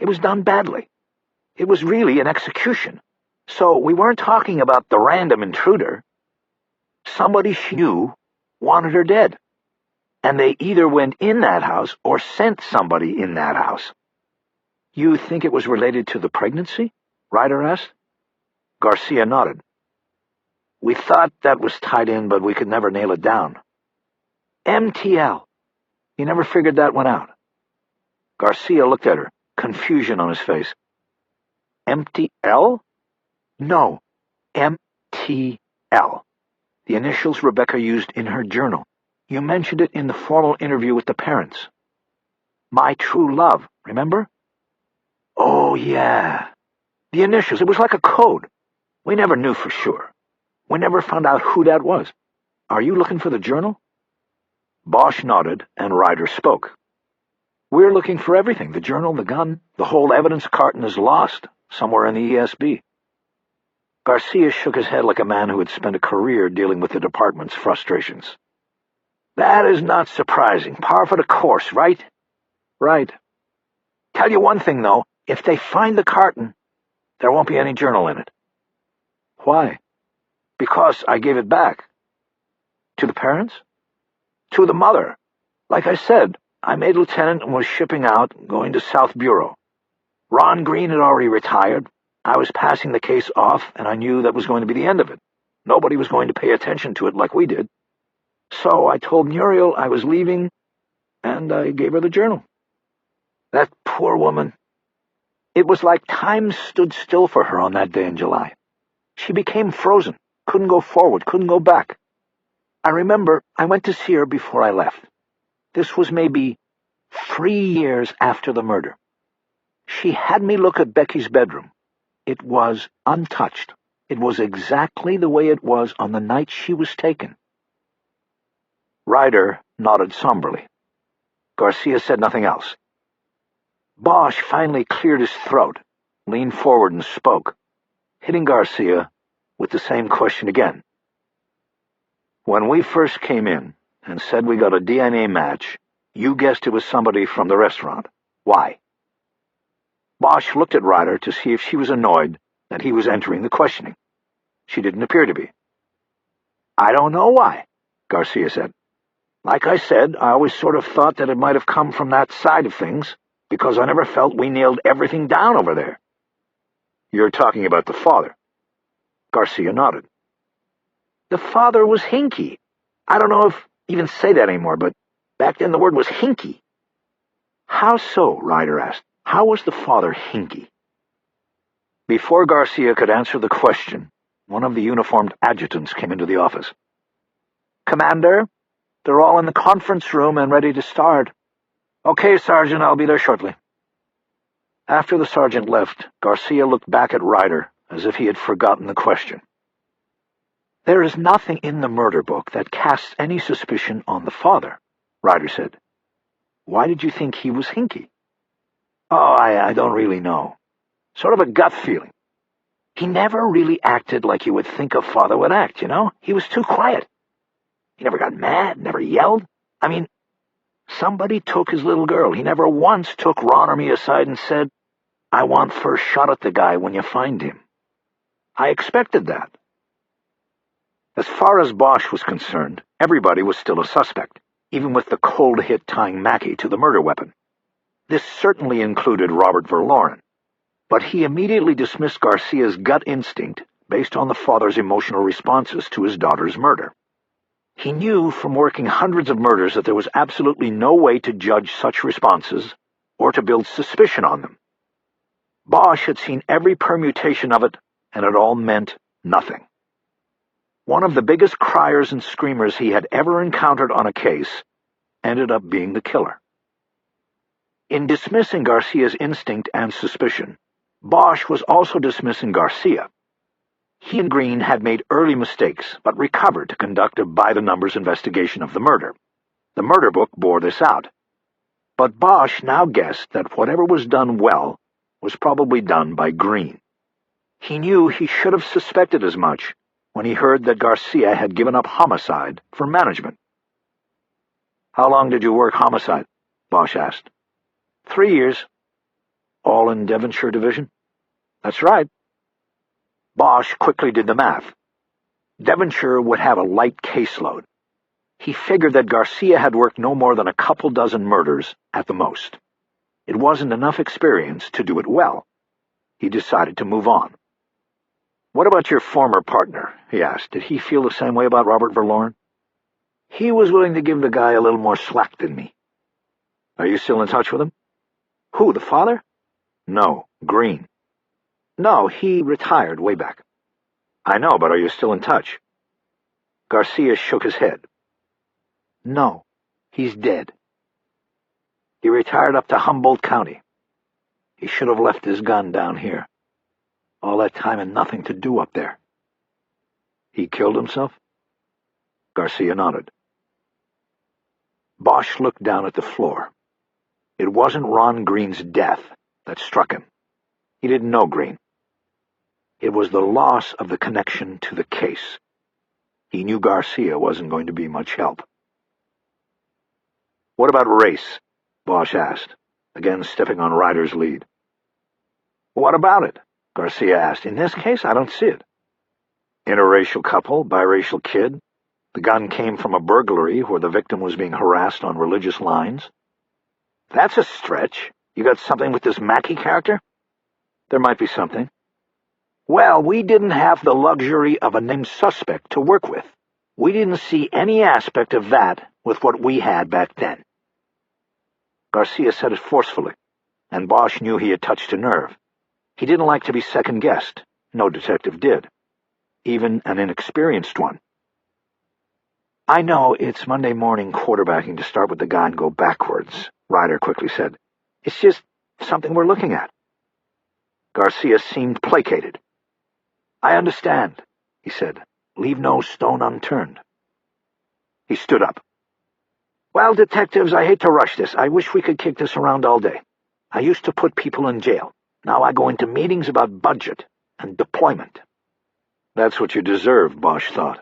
It was done badly. It was really an execution. So we weren't talking about the random intruder. Somebody she knew wanted her dead. And they either went in that house or sent somebody in that house." "You think it was related to the pregnancy?" Ryder asked. Garcia nodded. "We thought that was tied in, but we could never nail it down." "MTL. You never figured that one out?" Garcia looked at her, confusion on his face. "MTL? "No, MTL. The initials Rebecca used in her journal. You mentioned it in the formal interview with the parents. My true love, remember?" "Oh, yeah. The initials, it was like a code. We never knew for sure. We never found out who that was. Are you looking for the journal?" Bosch nodded, and Ryder spoke. "We're looking for everything. The journal, the gun, the whole evidence carton is lost somewhere in the ESB." Garcia shook his head like a man who had spent a career dealing with the department's frustrations. That is not surprising. Par for the course, right? Right. Tell you one thing, though. If they find the carton, there won't be any journal in it. Why? Because I gave it back. To the parents? To the mother. Like I said, I made lieutenant and was shipping out, going to South Bureau. Ron Green had already retired. I was passing the case off, and I knew that was going to be the end of it. Nobody was going to pay attention to it like we did. So I told Muriel I was leaving, and I gave her the journal. That poor woman. It was like time stood still for her on that day in July. She became frozen, couldn't go forward, couldn't go back. I remember I went to see her before I left. This was maybe 3 years after the murder. She had me look at Becky's bedroom. It was untouched. It was exactly the way it was on the night she was taken. Ryder nodded somberly. Garcia said nothing else. Bosch finally cleared his throat, leaned forward and spoke, hitting Garcia with the same question again. When we first came in and said we got a DNA match, you guessed it was somebody from the restaurant. Why? Bosch looked at Ryder to see if she was annoyed that he was entering the questioning. She didn't appear to be. I don't know why, Garcia said. Like I said, I always sort of thought that it might have come from that side of things, because I never felt we nailed everything down over there. You're talking about the father. Garcia nodded. The father was hinky. I don't know if even say that anymore, but back then the word was hinky. How so? Ryder asked. How was the father hinky? Before Garcia could answer the question, one of the uniformed adjutants came into the office. Commander, they're all in the conference room and ready to start. Okay, Sergeant, I'll be there shortly. After the sergeant left, Garcia looked back at Ryder as if he had forgotten the question. There is nothing in the murder book that casts any suspicion on the father, Ryder said. Why did you think he was hinky? Oh, I don't really know. Sort of a gut feeling. He never really acted like you would think a father would act, you know? He was too quiet. He never got mad, never yelled. I mean, somebody took his little girl. He never once took Ron or me aside and said, I want first shot at the guy when you find him. I expected that. As far as Bosch was concerned, everybody was still a suspect, even with the cold hit tying Mackey to the murder weapon. This certainly included Robert Verloren, but he immediately dismissed Garcia's gut instinct based on the father's emotional responses to his daughter's murder. He knew from working hundreds of murders that there was absolutely no way to judge such responses or to build suspicion on them. Bosch had seen every permutation of it, and it all meant nothing. One of the biggest criers and screamers he had ever encountered on a case ended up being the killer. In dismissing Garcia's instinct and suspicion, Bosch was also dismissing Garcia. He and Green had made early mistakes, but recovered to conduct a by-the-numbers investigation of the murder. The murder book bore this out. But Bosch now guessed that whatever was done well was probably done by Green. He knew he should have suspected as much when he heard that Garcia had given up homicide for management. How long did you work homicide? Bosch asked. 3 years. All in Devonshire Division? That's right. Bosch quickly did the math. Devonshire would have a light caseload. He figured that Garcia had worked no more than a couple dozen murders at the most. It wasn't enough experience to do it well. He decided to move on. What about your former partner? He asked. Did he feel the same way about Robert Verloren? He was willing to give the guy a little more slack than me. Are you still in touch with him? Who, the father? No, Green. No, he retired way back. I know, but are you still in touch? Garcia shook his head. No, he's dead. He retired up to Humboldt County. He should have left his gun down here. All that time and nothing to do up there. He killed himself? Garcia nodded. Bosch looked down at the floor. It wasn't Ron Green's death that struck him. He didn't know Green. It was the loss of the connection to the case. He knew Garcia wasn't going to be much help. "What about race?" Bosch asked, again stepping on Ryder's lead. "What about it?" Garcia asked. "In this case, I don't see it." "Interracial couple, biracial kid. The gun came from a burglary where the victim was being harassed on religious lines." "That's a stretch. You got something with this Mackey character?" "There might be something." "Well, we didn't have the luxury of a named suspect to work with. We didn't see any aspect of that with what we had back then." Garcia said it forcefully, and Bosch knew he had touched a nerve. He didn't like to be second-guessed. No detective did, even an inexperienced one. "I know it's Monday morning quarterbacking to start with the guy and go backwards," Ryder quickly said. "It's just something we're looking at." Garcia seemed placated. "I understand," he said. "Leave no stone unturned." He stood up. "Well, detectives, I hate to rush this. I wish we could kick this around all day. I used to put people in jail. Now I go into meetings about budget and deployment." "That's what you deserve," Bosch thought.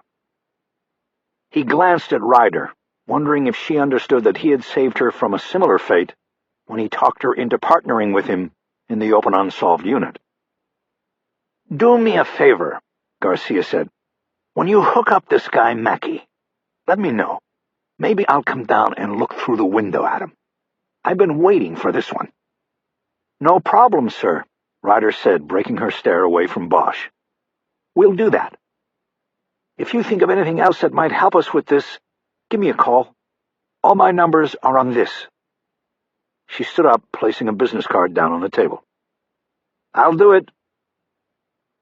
He glanced at Ryder, wondering if she understood that he had saved her from a similar fate when he talked her into partnering with him in the Open Unsolved unit. "Do me a favor," Garcia said. "When you hook up this guy Mackey, let me know. Maybe I'll come down and look through the window at him. I've been waiting for this one." "No problem, sir," Ryder said, breaking her stare away from Bosch. "We'll do that. If you think of anything else that might help us with this, give me a call. All my numbers are on this." She stood up, placing a business card down on the table. "I'll do it."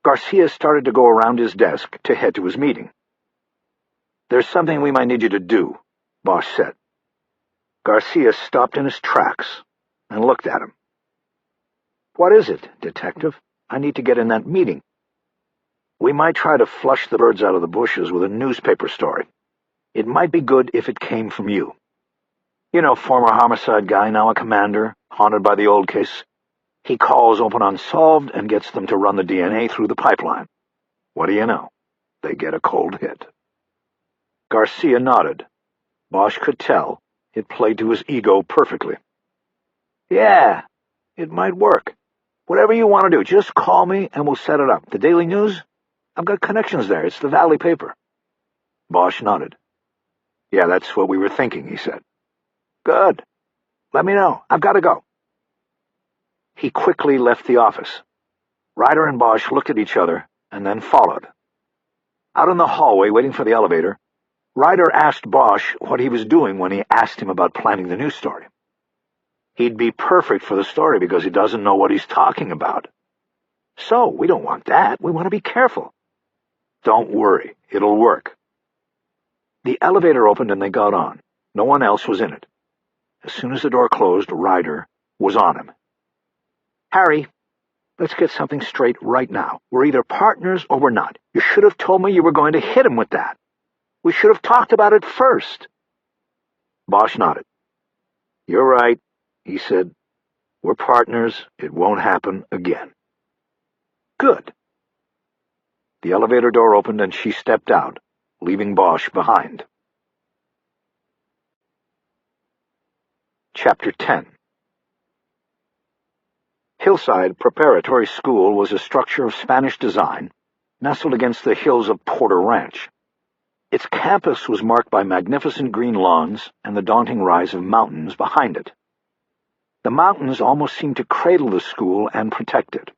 Garcia started to go around his desk to head to his meeting. "There's something we might need you to do," Bosch said. Garcia stopped in his tracks and looked at him. "What is it, detective? I need to get in that meeting." "We might try to flush the birds out of the bushes with a newspaper story. It might be good if it came from you. You know, former homicide guy, now a commander, haunted by the old case. He calls Open Unsolved and gets them to run the DNA through the pipeline. What do you know? They get a cold hit." Garcia nodded. Bosch could tell it played to his ego perfectly. "Yeah, it might work. Whatever you want to do, just call me and we'll set it up. The Daily News? I've got connections there. It's the Valley paper." Bosch nodded. "Yeah, that's what we were thinking," he said. "Good. Let me know. I've got to go." He quickly left the office. Ryder and Bosch looked at each other and then followed. Out in the hallway, waiting for the elevator, Ryder asked Bosch what he was doing when he asked him about planning the news story. He'd be perfect for the story because he doesn't know what he's talking about. "So, we don't want that. We want to be careful." "Don't worry. It'll work." The elevator opened and they got on. No one else was in it. As soon as the door closed, Ryder was on him. "Harry, let's get something straight right now. We're either partners or we're not. You should have told me you were going to hit him with that. We should have talked about it first." Bosch nodded. "You're right," he said. "We're partners. It won't happen again." "Good." The elevator door opened and she stepped out, leaving Bosch behind. Chapter 10. Hillside Preparatory School was a structure of Spanish design, nestled against the hills of Porter Ranch. Its campus was marked by magnificent green lawns and the daunting rise of mountains behind it. The mountains almost seemed to cradle the school and protect it.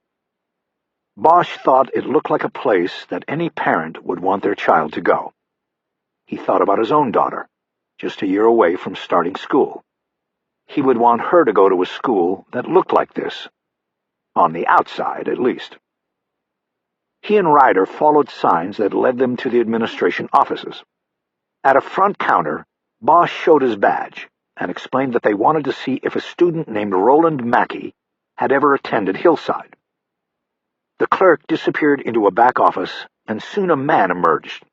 Bosch thought it looked like a place that any parent would want their child to go. He thought about his own daughter, just a year away from starting school. He would want her to go to a school that looked like this. On the outside, at least. He and Ryder followed signs that led them to the administration offices. At a front counter, Bosch showed his badge and explained that they wanted to see if a student named Roland Mackey had ever attended Hillside. The clerk disappeared into a back office, and soon a man emerged.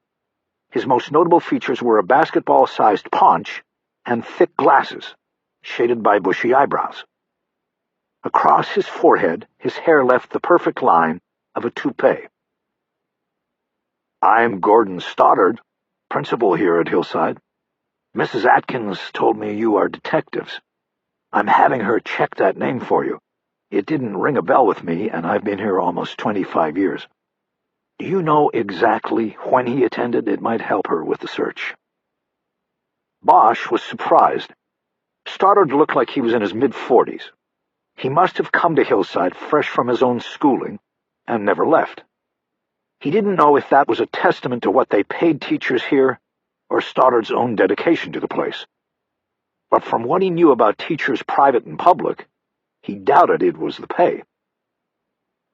His most notable features were a basketball-sized paunch and thick glasses, shaded by bushy eyebrows. Across his forehead, his hair left the perfect line of a toupee. I'm Gordon Stoddard, principal here at Hillside. Mrs. Atkins told me you are detectives. I'm having her check that name for you. It didn't ring a bell with me, and I've been here almost 25 years. Do you know exactly when he attended? It might help her with the search." Bosch was surprised. Stoddard looked like he was in his mid-40s. He must have come to Hillside fresh from his own schooling and never left. He didn't know if that was a testament to what they paid teachers here or Stoddard's own dedication to the place. But from what he knew about teachers private and public, he doubted it was the pay.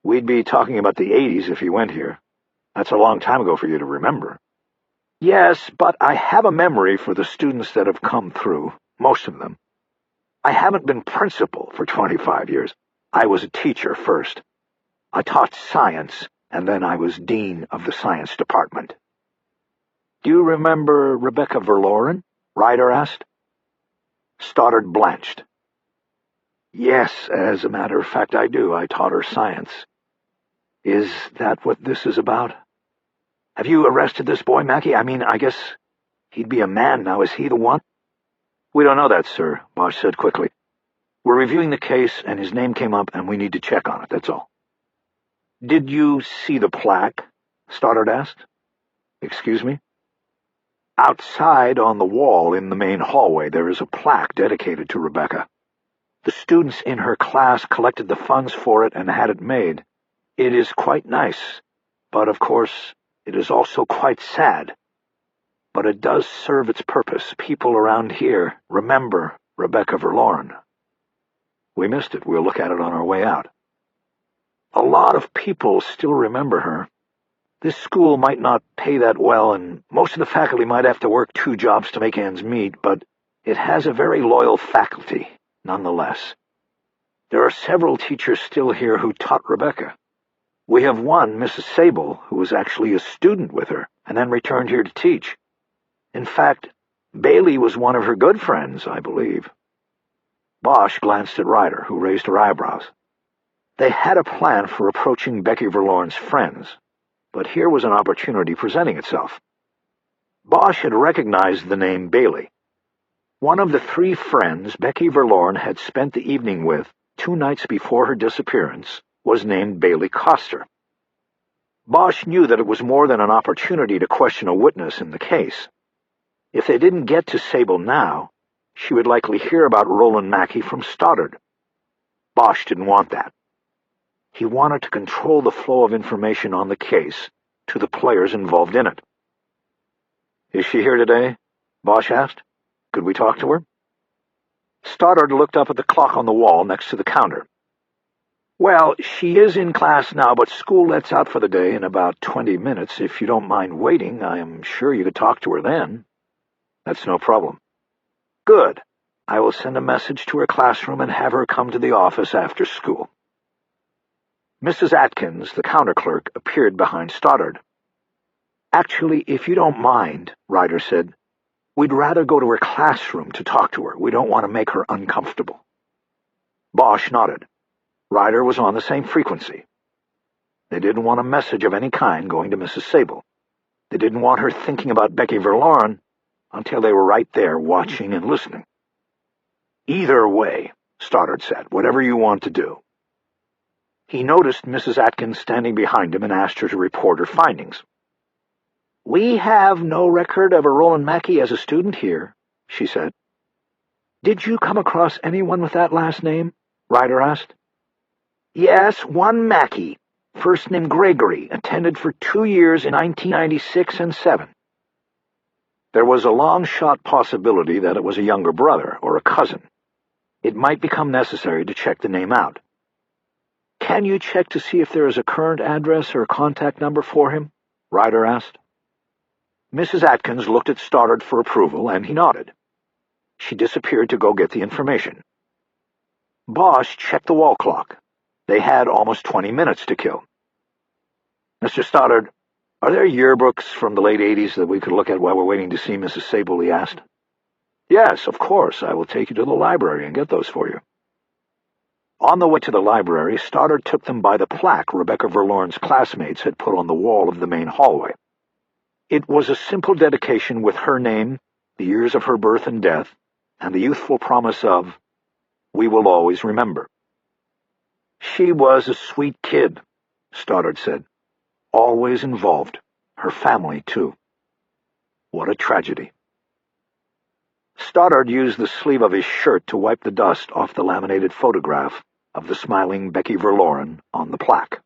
"We'd be talking about the 80s if he went here. That's a long time ago for you to remember." "Yes, but I have a memory for the students that have come through, most of them. I haven't been principal for 25 years. I was a teacher first. I taught science, and then I was dean of the science department." "Do you remember Rebecca Verloren?" Ryder asked. Stoddard blanched. "Yes, as a matter of fact, I do. I taught her science." "Is that what this is about? Have you arrested this boy, Mackey? I mean, I guess he'd be a man now. Is he the one?" "We don't know that, sir," Bosch said quickly. "We're reviewing the case, and his name came up, and we need to check on it, that's all." "Did you see the plaque?" Stoddard asked. "Excuse me?" "Outside on the wall in the main hallway there is a plaque dedicated to Rebecca. The students in her class collected the funds for it and had it made. It is quite nice, but of course it is also quite sad. But it does serve its purpose. People around here remember Rebecca Verloren." "We missed it. We'll look at it on our way out." "A lot of people still remember her. This school might not pay that well, and most of the faculty might have to work 2 jobs to make ends meet, but it has a very loyal faculty, nonetheless. There are several teachers still here who taught Rebecca. We have one, Mrs. Sable, who was actually a student with her and then returned here to teach. In fact, Bailey was one of her good friends, I believe." Bosch glanced at Ryder, who raised her eyebrows. They had a plan for approaching Becky Verloren's friends, but here was an opportunity presenting itself. Bosch had recognized the name Bailey. One of the 3 friends Becky Verloren had spent the evening with 2 nights before her disappearance was named Bailey Coster. Bosch knew that it was more than an opportunity to question a witness in the case. If they didn't get to Sable now, she would likely hear about Roland Mackey from Stoddard. Bosch didn't want that. He wanted to control the flow of information on the case to the players involved in it. "Is she here today?" Bosch asked. "Could we talk to her?" Stoddard looked up at the clock on the wall next to the counter. "Well, she is in class now, but school lets out for the day in about 20 minutes. If you don't mind waiting, I am sure you could talk to her then." "That's no problem." "Good. I will send a message to her classroom and have her come to the office after school." Mrs. Atkins, the counter clerk, appeared behind Stoddard. "Actually, if you don't mind," Ryder said, "we'd rather go to her classroom to talk to her. We don't want to make her uncomfortable." Bosch nodded. Ryder was on the same frequency. They didn't want a message of any kind going to Mrs. Sable. They didn't want her thinking about Becky Verloren until they were right there watching and listening. "Either way," Stoddard said, "whatever you want to do." He noticed Mrs. Atkins standing behind him and asked her to report her findings. "We have no record of a Roland Mackey as a student here," she said. "Did you come across anyone with that last name?" Ryder asked. "Yes, one Mackey, first name Gregory, attended for 2 years in 1996 and 7. There was a long-shot possibility that it was a younger brother or a cousin. It might become necessary to check the name out. "Can you check to see if there is a current address or a contact number for him?" Ryder asked. Mrs. Atkins looked at Stoddard for approval, and he nodded. She disappeared to go get the information. Bosch checked the wall clock. They had almost 20 minutes to kill. "Mr. Stoddard, are there yearbooks from the late 80s that we could look at while we're waiting to see Mrs. Sable?" he asked. "Yes, of course. I will take you to the library and get those for you." On the way to the library, Stoddard took them by the plaque Rebecca Verloren's classmates had put on the wall of the main hallway. It was a simple dedication with her name, the years of her birth and death, and the youthful promise of, "We will always remember." "She was a sweet kid," Stoddard said. "Always involved. Her family, too. What a tragedy." Stoddard used the sleeve of his shirt to wipe the dust off the laminated photograph of the smiling Becky Verloren on the plaque.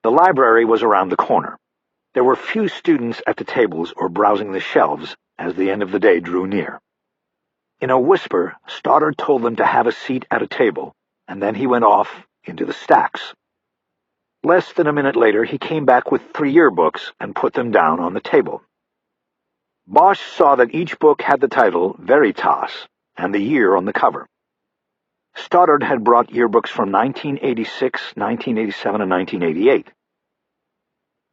The library was around the corner. There were few students at the tables or browsing the shelves as the end of the day drew near. In a whisper, Stoddard told them to have a seat at a table, and then he went off into the stacks. Less than a minute later, he came back with 3 yearbooks and put them down on the table. Bosch saw that each book had the title Veritas and the year on the cover. Stoddard had brought yearbooks from 1986, 1987, and 1988.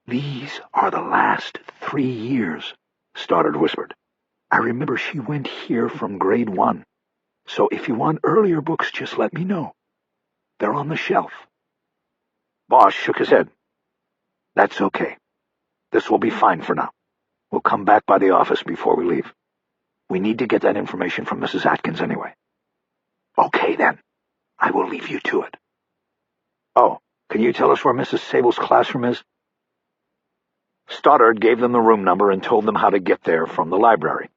"These are the last 3 years, Stoddard whispered. "I remember she went here from grade 1. So if you want earlier books, just let me know. They're on the shelf." Bosch shook his head. "That's okay. This will be fine for now. We'll come back by the office before we leave. We need to get that information from Mrs. Atkins anyway." "Okay, then. I will leave you to it." "Oh, can you tell us where Mrs. Sable's classroom is?" Stoddard gave them the room number and told them how to get there from the library.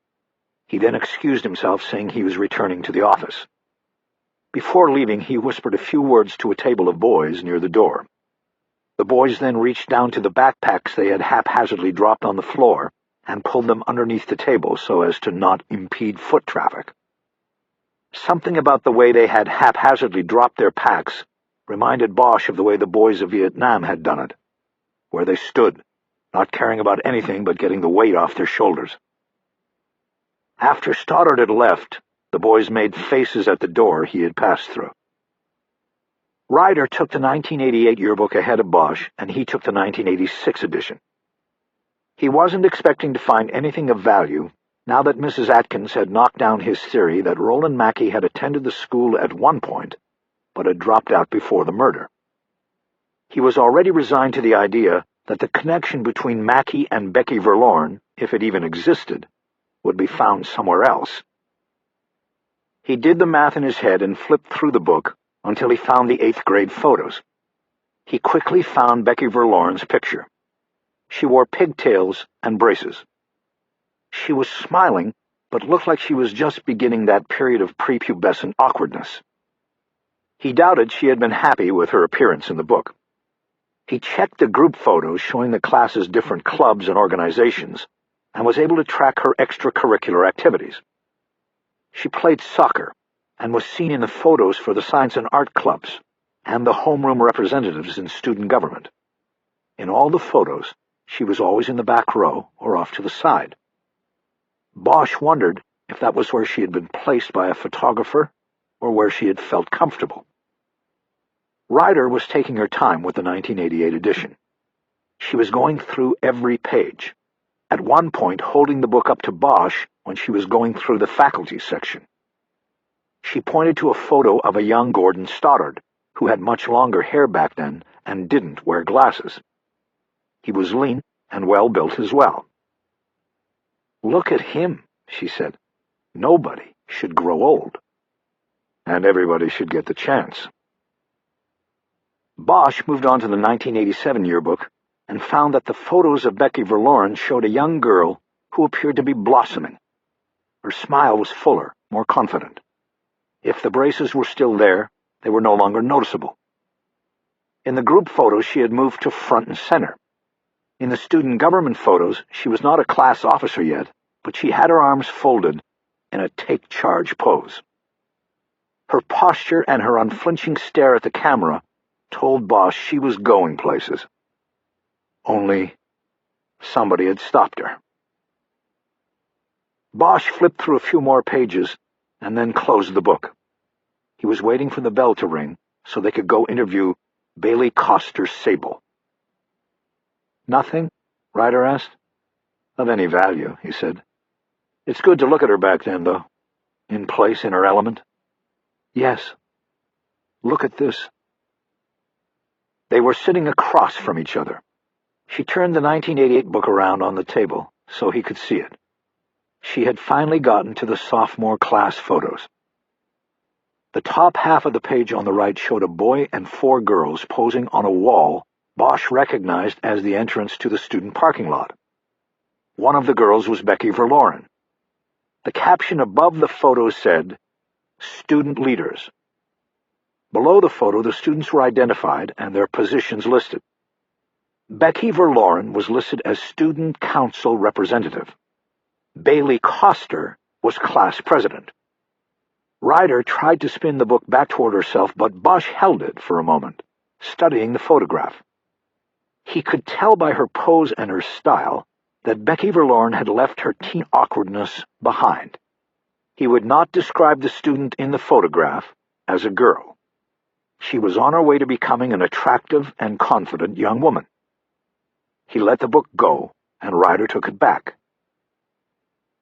He then excused himself, saying he was returning to the office. Before leaving, he whispered a few words to a table of boys near the door. The boys then reached down to the backpacks they had haphazardly dropped on the floor and pulled them underneath the table so as to not impede foot traffic. Something about the way they had haphazardly dropped their packs reminded Bosch of the way the boys of Vietnam had done it, where they stood, not caring about anything but getting the weight off their shoulders. After Stoddard had left, the boys made faces at the door he had passed through. Ryder took the 1988 yearbook ahead of Bosch, and he took the 1986 edition. He wasn't expecting to find anything of value now that Mrs. Atkins had knocked down his theory that Roland Mackey had attended the school at one point, but had dropped out before the murder. He was already resigned to the idea that the connection between Mackey and Becky Verloren, if it even existed, would be found somewhere else. He did the math in his head and flipped through the book until he found the 8th grade photos. He quickly found Becky Verloren's picture. She wore pigtails and braces. She was smiling, but looked like she was just beginning that period of prepubescent awkwardness. He doubted she had been happy with her appearance in the book. He checked the group photos showing the class's different clubs and organizations, and was able to track her extracurricular activities. She played soccer, and was seen in the photos for the science and art clubs, and the homeroom representatives in student government. In all the photos, she was always in the back row or off to the side. Bosch wondered if that was where she had been placed by a photographer, or where she had felt comfortable. Ryder was taking her time with the 1988 edition. She was going through every page, at one point holding the book up to Bosch when she was going through the faculty section. She pointed to a photo of a young Gordon Stoddard, who had much longer hair back then and didn't wear glasses. He was lean and well-built as well. "Look at him," she said. "Nobody should grow old. And everybody should get the chance." Bosch moved on to the 1987 yearbook and found that the photos of Becky Verloren showed a young girl who appeared to be blossoming. Her smile was fuller, more confident. If the braces were still there, they were no longer noticeable. In the group photos, she had moved to front and center. In the student government photos, she was not a class officer yet, but she had her arms folded in a take-charge pose. Her posture and her unflinching stare at the camera told Bosch she was going places. Only somebody had stopped her. Bosch flipped through a few more pages and then closed the book. He was waiting for the bell to ring so they could go interview Bailey Coster Sable. "Nothing?" Ryder asked. "Of any value," he said. "It's good to look at her back then, though. In place, in her element." "Yes. Look at this." They were sitting across from each other. She turned the 1988 book around on the table so he could see it. She had finally gotten to the sophomore class photos. The top half of the page on the right showed a boy and 4 girls posing on a wall Bosch recognized as the entrance to the student parking lot. One of the girls was Becky Verloren. The caption above the photo said, "Student Leaders." Below the photo, the students were identified and their positions listed. Becky Verloren was listed as Student Council Representative. Bailey Coster was Class President. Ryder tried to spin the book back toward herself, but Bosch held it for a moment, studying the photograph. He could tell by her pose and her style that Becky Verloren had left her teen awkwardness behind. He would not describe the student in the photograph as a girl. She was on her way to becoming an attractive and confident young woman. He let the book go, and Ryder took it back.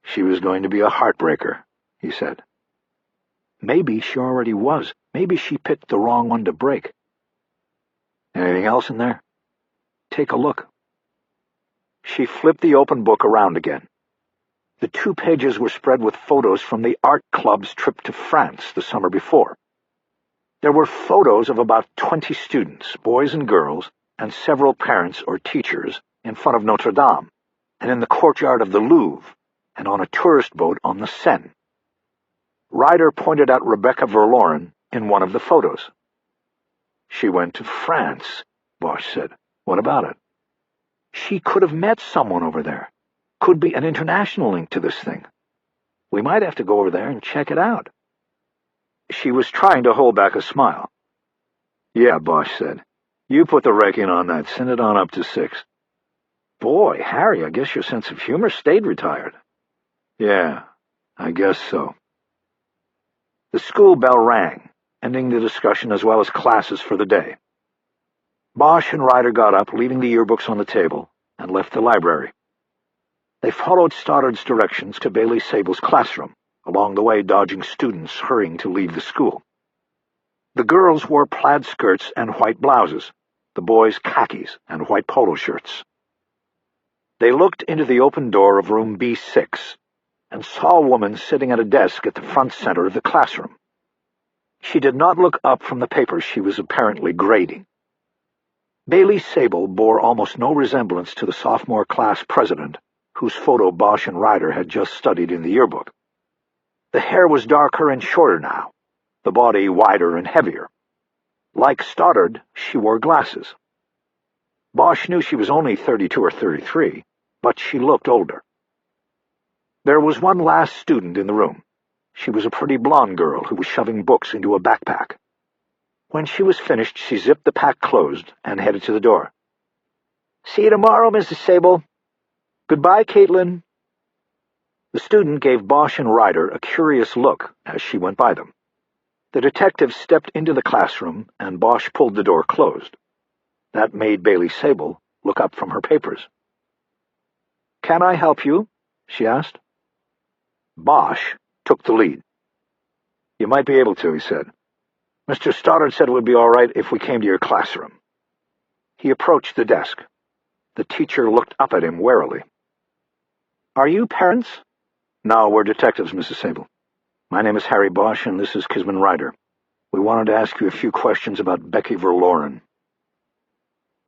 "She was going to be a heartbreaker," he said. "Maybe she already was. Maybe she picked the wrong one to break." "Anything else in there?" "Take a look." She flipped the open book around again. The 2 pages were spread with photos from the art club's trip to France the summer before. There were photos of about 20 students, boys and girls, and several parents or teachers in front of Notre Dame, and in the courtyard of the Louvre, and on a tourist boat on the Seine. Ryder pointed out Rebecca Verloren in one of the photos. "She went to France," Bosch said. "What about it?" "She could have met someone over there. Could be an international link to this thing. We might have to go over there and check it out." She was trying to hold back a smile. "Yeah," Bosch said. "You put the raking on that. Send it on up to 6. "Boy, Harry, I guess your sense of humor stayed retired." "Yeah, I guess so." The school bell rang, ending the discussion as well as classes for the day. Bosch and Ryder got up, leaving the yearbooks on the table, and left the library. They followed Stoddard's directions to Bailey Sable's classroom, along the way dodging students hurrying to leave the school. The girls wore plaid skirts and white blouses, the boys khakis and white polo shirts. They looked into the open door of room B6 and saw a woman sitting at a desk at the front center of the classroom. She did not look up from the papers she was apparently grading. Bailey Sable bore almost no resemblance to the sophomore class president, whose photo Bosch and Ryder had just studied in the yearbook. The hair was darker and shorter now, the body wider and heavier. Like Stoddard, she wore glasses. Bosch knew she was only 32 or 33, but she looked older. There was one last student in the room. She was a pretty blonde girl who was shoving books into a backpack. When she was finished, she zipped the pack closed and headed to the door. "See you tomorrow, Mrs. Sable." "Goodbye, Caitlin." The student gave Bosch and Ryder a curious look as she went by them. The detective stepped into the classroom, and Bosch pulled the door closed. That made Bailey Sable look up from her papers. "Can I help you?" she asked. Bosch took the lead. "You might be able to," he said. "Mr. Stoddard said it would be all right if we came to your classroom." He approached the desk. The teacher looked up at him warily. "Are you parents?" "No, we're detectives, Mrs. Sable. My name is Harry Bosch, and this is Kisman Ryder. We wanted to ask you a few questions about Becky Verloren."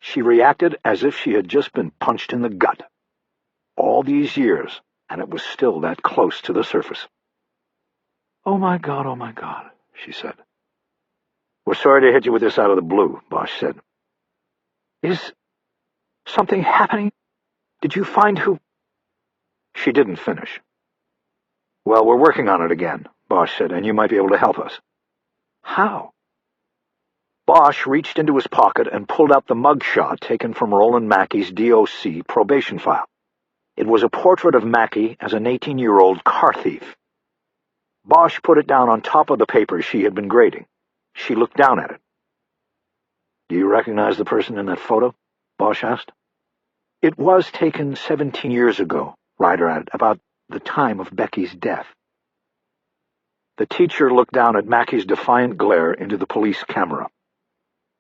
She reacted as if she had just been punched in the gut. All these years, and it was still that close to the surface. Oh my God, she said. "We're sorry to hit you with this out of the blue," Bosch said. "Is something happening? Did you find who—" She didn't finish. "Well, we're working on it again," Bosch said, "and you might be able to help us." "How?" Bosch reached into his pocket and pulled out the mugshot taken from Roland Mackey's DOC probation file. It was a portrait of Mackey as an 18-year-old car thief. Bosch put it down on top of the paper she had been grading. She looked down at it. "Do you recognize the person in that photo?" Bosch asked. "It was taken 17 years ago," Ryder added, "about the time of Becky's death." The teacher looked down at Mackey's defiant glare into the police camera.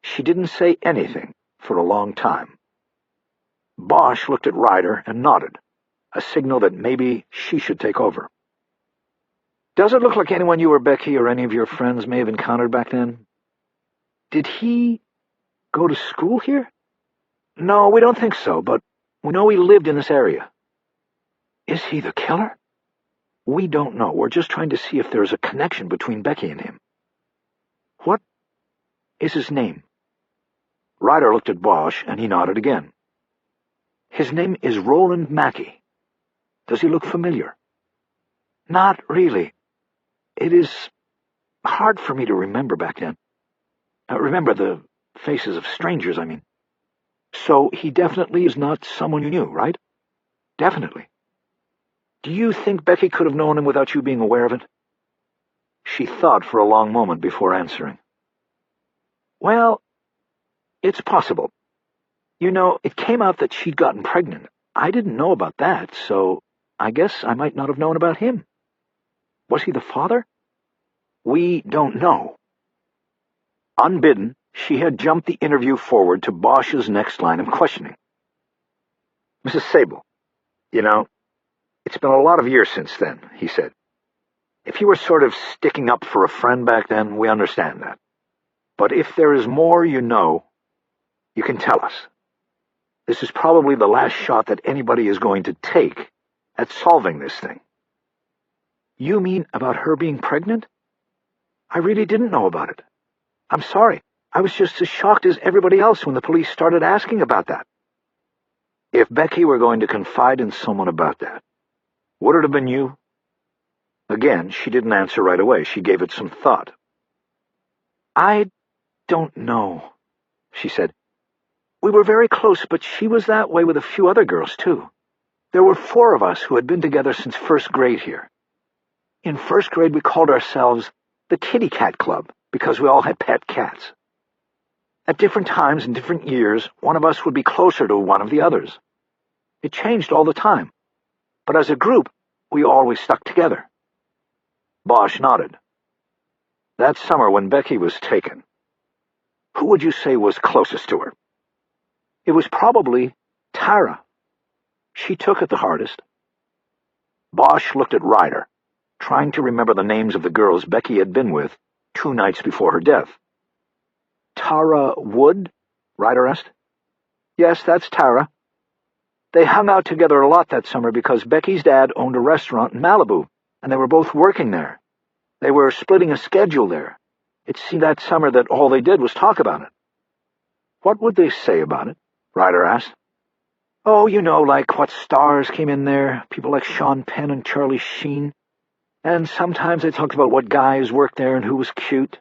She didn't say anything for a long time. Bosch looked at Ryder and nodded, a signal that maybe she should take over. Does it look like anyone you or Becky or any of your friends may have encountered back then? Did he go to school here? No, we don't think so, but we know he lived in this area. Is he the killer? We don't know. We're just trying to see if there's a connection between Becky and him. What is his name? Ryder looked at Bosch, and he nodded again. His name is Roland Mackey. Does he look familiar? Not really. It is hard for me to remember back then. Remember the faces of strangers, I mean. So he definitely is not someone you knew, right? Definitely. Do you think Becky could have known him without you being aware of it? She thought for a long moment before answering. Well, it's possible. You know, it came out that she'd gotten pregnant. I didn't know about that, so I guess I might not have known about him. Was he the father? We don't know. Unbidden, she had jumped the interview forward to Bosch's next line of questioning. Mrs. Sable, you know, it's been a lot of years since then, he said. If you were sort of sticking up for a friend back then, we understand that. But if there is more you know, you can tell us. This is probably the last shot that anybody is going to take at solving this thing. You mean about her being pregnant? I really didn't know about it. I'm sorry. I was just as shocked as everybody else when the police started asking about that. If Becky were going to confide in someone about that, would it have been you? Again, she didn't answer right away. She gave it some thought. I don't know, she said. We were very close, but she was that way with a few other girls, too. There were 4 of us who had been together since first grade here. In first grade, we called ourselves the Kitty Cat Club because we all had pet cats. At different times in different years, one of us would be closer to one of the others. It changed all the time, but as a group, we always stuck together. Bosch nodded. That summer when Becky was taken, who would you say was closest to her? It was probably Tara. She took it the hardest. Bosch looked at Ryder, trying to remember the names of the girls Becky had been with 2 nights before her death. Tara Wood? Ryder asked. Yes, that's Tara. They hung out together a lot that summer because Becky's dad owned a restaurant in Malibu, and they were both working there. They were splitting a schedule there. It seemed that summer that all they did was talk about it. What would they say about it? Ryder asked. Oh, you know, like what stars came in there, people like Sean Penn and Charlie Sheen. And sometimes they talked about what guys worked there and who was cute.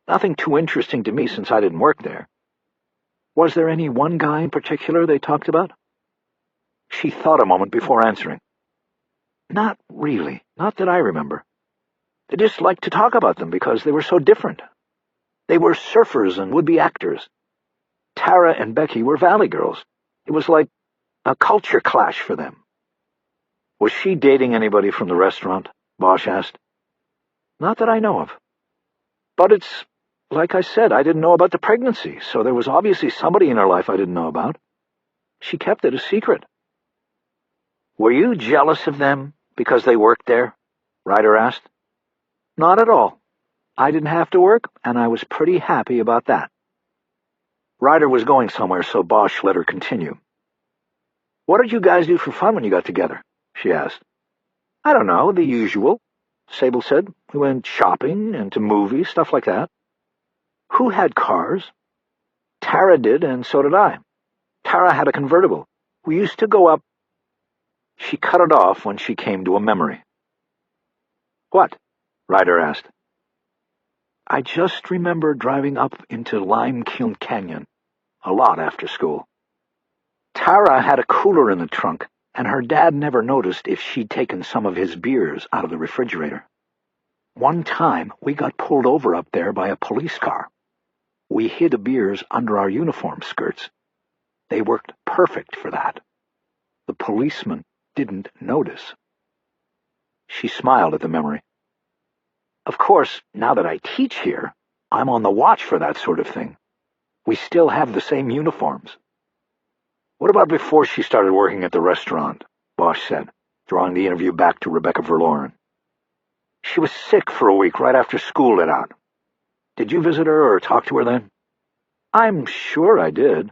Nothing too interesting to me since I didn't work there. Was there any one guy in particular they talked about? She thought a moment before answering. Not really, not that I remember. They just liked to talk about them because they were so different. They were surfers and would-be actors. Tara and Becky were valley girls. It was like a culture clash for them. Was she dating anybody from the restaurant? Bosch asked. Not that I know of. But it's, like I said, I didn't know about the pregnancy, so there was obviously somebody in her life I didn't know about. She kept it a secret. Were you jealous of them because they worked there? Ryder asked. Not at all. I didn't have to work, and I was pretty happy about that. Ryder was going somewhere, so Bosch let her continue. What did you guys do for fun when you got together? She asked. I don't know, the usual, Sable said. We went shopping and to movies, stuff like that. Who had cars? Tara did, and so did I. Tara had a convertible. We used to go up. She cut it off when she came to a memory. What? Ryder asked. I just remember driving up into Lime Kiln Canyon a lot after school. Tara had a cooler in the trunk, and her dad never noticed if she'd taken some of his beers out of the refrigerator. One time, we got pulled over up there by a police car. We hid the beers under our uniform skirts. They worked perfect for that. The policeman didn't notice. She smiled at the memory. Of course, now that I teach here, I'm on the watch for that sort of thing. We still have the same uniforms. What about before she started working at the restaurant? Bosch said, drawing the interview back to Rebecca Verloren. She was sick for a week right after school let out. Did you visit her or talk to her then? I'm sure I did.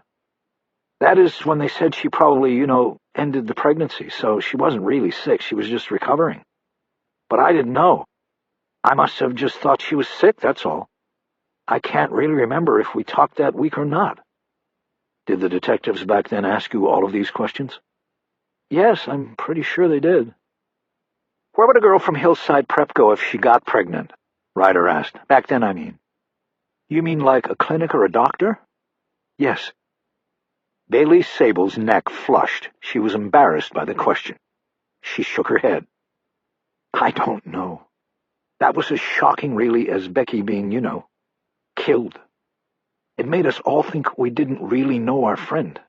That is when they said she probably, ended the pregnancy, so she wasn't really sick, she was just recovering. But I didn't know. I must have just thought she was sick, that's all. I can't really remember if we talked that week or not. Did the detectives back then ask you all of these questions? Yes, I'm pretty sure they did. Where would a girl from Hillside Prep go if she got pregnant? Ryder asked. Back then, I mean. You mean like a clinic or a doctor? Yes. Bailey Sable's neck flushed. She was embarrassed by the question. She shook her head. I don't know. That was as shocking, really, as Becky being, killed. It made us all think we didn't really know our friend.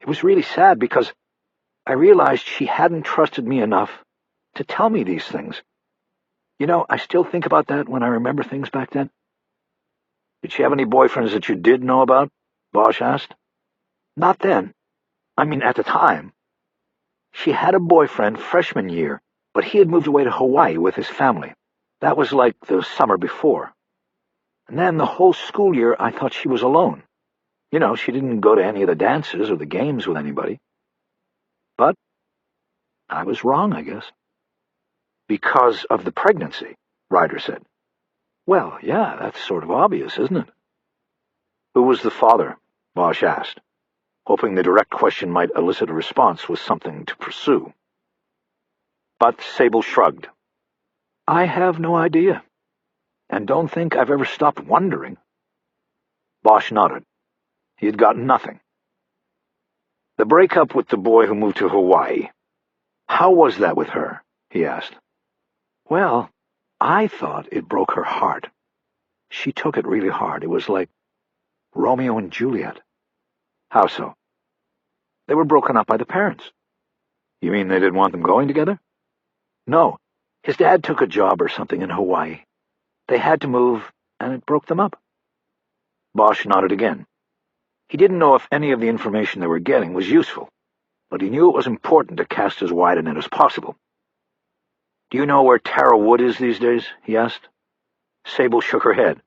It was really sad because I realized she hadn't trusted me enough to tell me these things. I still think about that when I remember things back then. Did she have any boyfriends that you did know about? Bosch asked. Not then. I mean, at the time. She had a boyfriend freshman year, but he had moved away to Hawaii with his family. That was like the summer before. And then the whole school year I thought she was alone. She didn't go to any of the dances or the games with anybody. But I was wrong, I guess. Because of the pregnancy, Ryder said. Well, yeah, that's sort of obvious, isn't it? Who was the father? Bosch asked, hoping the direct question might elicit a response with something to pursue. But Sable shrugged. I have no idea, and don't think I've ever stopped wondering. Bosch nodded. He had gotten nothing. The breakup with the boy who moved to Hawaii. How was that with her? He asked. Well, I thought it broke her heart. She took it really hard. It was like Romeo and Juliet. How so? They were broken up by the parents. You mean they didn't want them going together? No. His dad took a job or something in Hawaii. They had to move, and it broke them up. Bosch nodded again. He didn't know if any of the information they were getting was useful, but he knew it was important to cast as wide a net as possible. Do you know where Tara Wood is these days? He asked. Sable shook her head.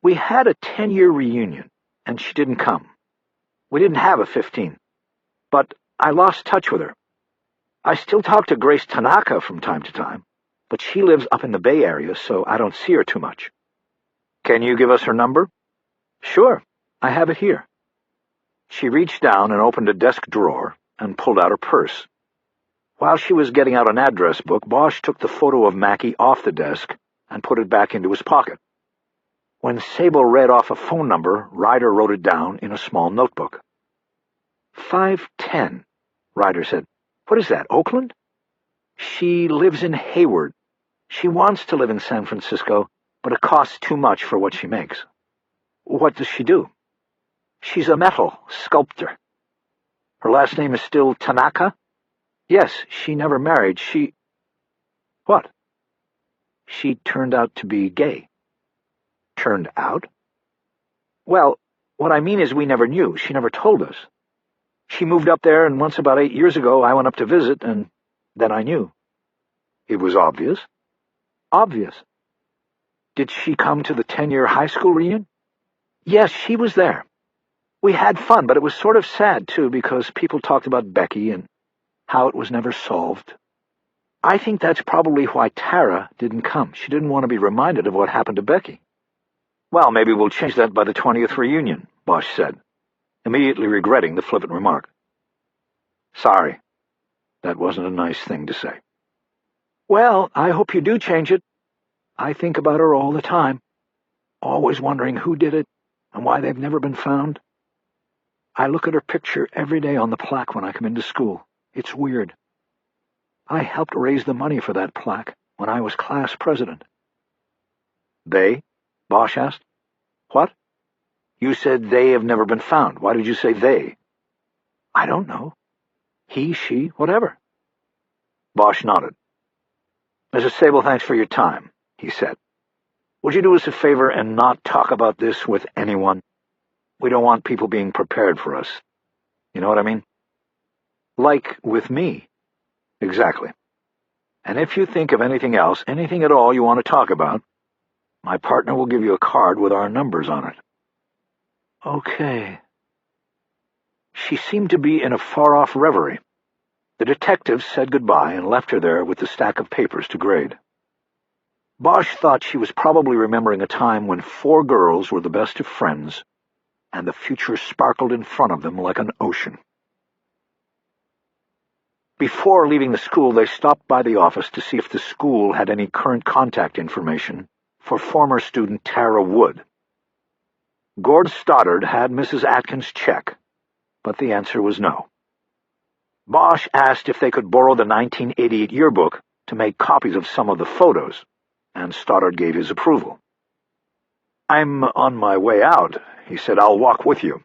We had a 10-year reunion, and she didn't come. We didn't have a 15, but I lost touch with her. I still talk to Grace Tanaka from time to time, but she lives up in the Bay Area, so I don't see her too much. Can you give us her number? Sure, I have it here. She reached down and opened a desk drawer and pulled out her purse. While she was getting out an address book, Bosch took the photo of Mackie off the desk and put it back into his pocket. When Sable read off a phone number, Ryder wrote it down in a small notebook. 510, Ryder said. What is that, Oakland? She lives in Hayward. She wants to live in San Francisco, but it costs too much for what she makes. What does she do? She's a metal sculptor. Her last name is still Tanaka? Yes, she never married. What? She turned out to be gay. Turned out? Well, what I mean is we never knew. She never told us. She moved up there, and once about 8 years ago I went up to visit, and then I knew. It was obvious? Obvious. Did she come to the 10-year high school reunion? Yes, she was there. We had fun, but it was sort of sad, too, because people talked about Becky and how it was never solved. I think that's probably why Tara didn't come. She didn't want to be reminded of what happened to Becky. Well, maybe we'll change that by the 20th reunion, Bosch said, immediately regretting the flippant remark. Sorry, that wasn't a nice thing to say. Well, I hope you do change it. I think about her all the time, always wondering who did it and why they've never been found. I look at her picture every day on the plaque when I come into school. It's weird. I helped raise the money for that plaque when I was class president. They? Bosch asked. What? You said they have never been found. Why did you say they? I don't know. He, she, whatever. Bosch nodded. Mrs. Sable, thanks for your time, he said. Would you do us a favor and not talk about this with anyone? We don't want people being prepared for us. You know what I mean? Like with me. Exactly. And if you think of anything else, anything at all you want to talk about, my partner will give you a card with our numbers on it. Okay. She seemed to be in a far-off reverie. The detective said goodbye and left her there with the stack of papers to grade. Bosch thought she was probably remembering a time when 4 girls were the best of friends, and the future sparkled in front of them like an ocean. Before leaving the school, they stopped by the office to see if the school had any current contact information for former student Tara Wood. Gord Stoddard had Mrs. Atkins' check, but the answer was no. Bosch asked if they could borrow the 1988 yearbook to make copies of some of the photos, and Stoddard gave his approval. "I'm on my way out," he said. "I'll walk with you."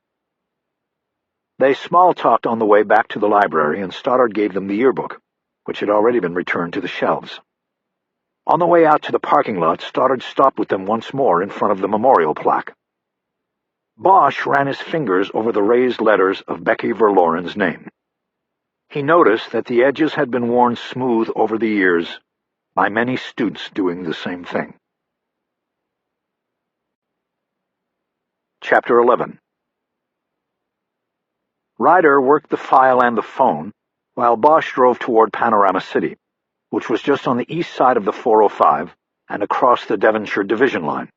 They small-talked on the way back to the library, and Stoddard gave them the yearbook, which had already been returned to the shelves. On the way out to the parking lot, Stoddard stopped with them once more in front of the memorial plaque. Bosch ran his fingers over the raised letters of Becky Verloren's name. He noticed that the edges had been worn smooth over the years by many students doing the same thing. Chapter 11. Ryder worked the file and the phone, while Bosch drove toward Panorama City, which was just on the east side of the 405 and across the Devonshire Division line.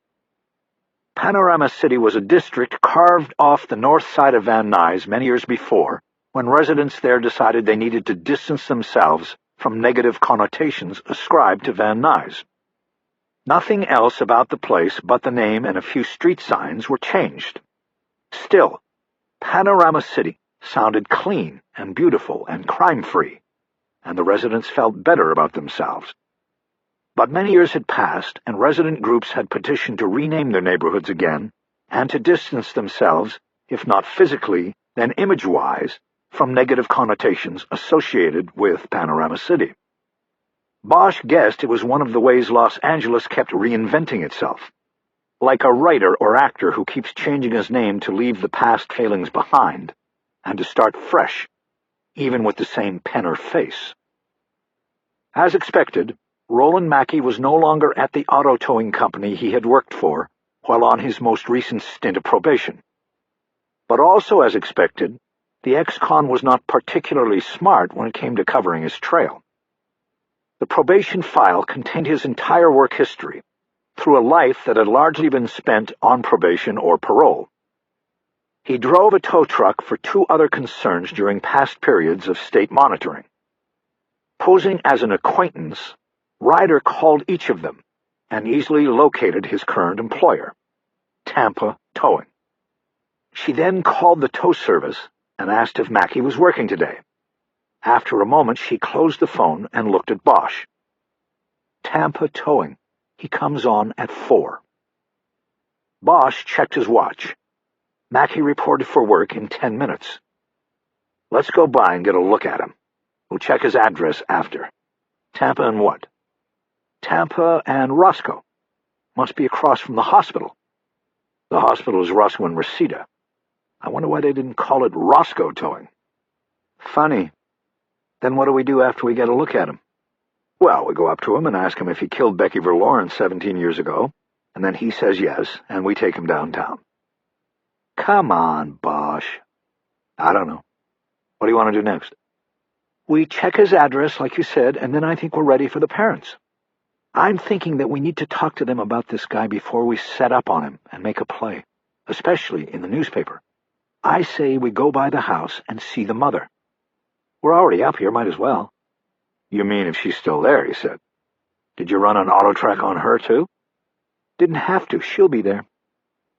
Panorama City was a district carved off the north side of Van Nuys many years before, when residents there decided they needed to distance themselves from negative connotations ascribed to Van Nuys. Nothing else about the place but the name and a few street signs were changed. Still, Panorama City sounded clean and beautiful and crime-free, and the residents felt better about themselves. But many years had passed, and resident groups had petitioned to rename their neighborhoods again and to distance themselves, if not physically, then image-wise, from negative connotations associated with Panorama City. Bosch guessed it was one of the ways Los Angeles kept reinventing itself, like a writer or actor who keeps changing his name to leave the past failings behind and to start fresh, even with the same pen or face. As expected, Roland Mackey was no longer at the auto towing company he had worked for while on his most recent stint of probation. But also as expected, the ex-con was not particularly smart when it came to covering his trail. The probation file contained his entire work history, through a life that had largely been spent on probation or parole. He drove a tow truck for 2 other concerns during past periods of state monitoring. Posing as an acquaintance, Ryder called each of them and easily located his current employer, Tampa Towing. She then called the tow service and asked if Mackey was working today. After a moment, she closed the phone and looked at Bosch. "Tampa Towing. He comes on at 4. Bosch checked his watch. Mackey reported for work in 10 minutes. "Let's go by and get a look at him. We'll check his address after." "Tampa and what?" "Tampa and Roscoe. Must be across from the hospital." "The hospital is Roscoe and Reseda. I wonder why they didn't call it Roscoe Towing." "Funny. Then what do we do after we get a look at him?" "Well, we go up to him and ask him if he killed Becky Verloren 17 years ago, and then he says yes, and we take him downtown." "Come on, Bosch." "I don't know. What do you want to do next?" "We check his address, like you said, and then I think we're ready for the parents. I'm thinking that we need to talk to them about this guy before we set up on him and make a play, especially in the newspaper. I say we go by the house and see the mother. We're already up here, might as well." "You mean if she's still there," he said. "Did you run an auto track on her, too?" "Didn't have to. She'll be there.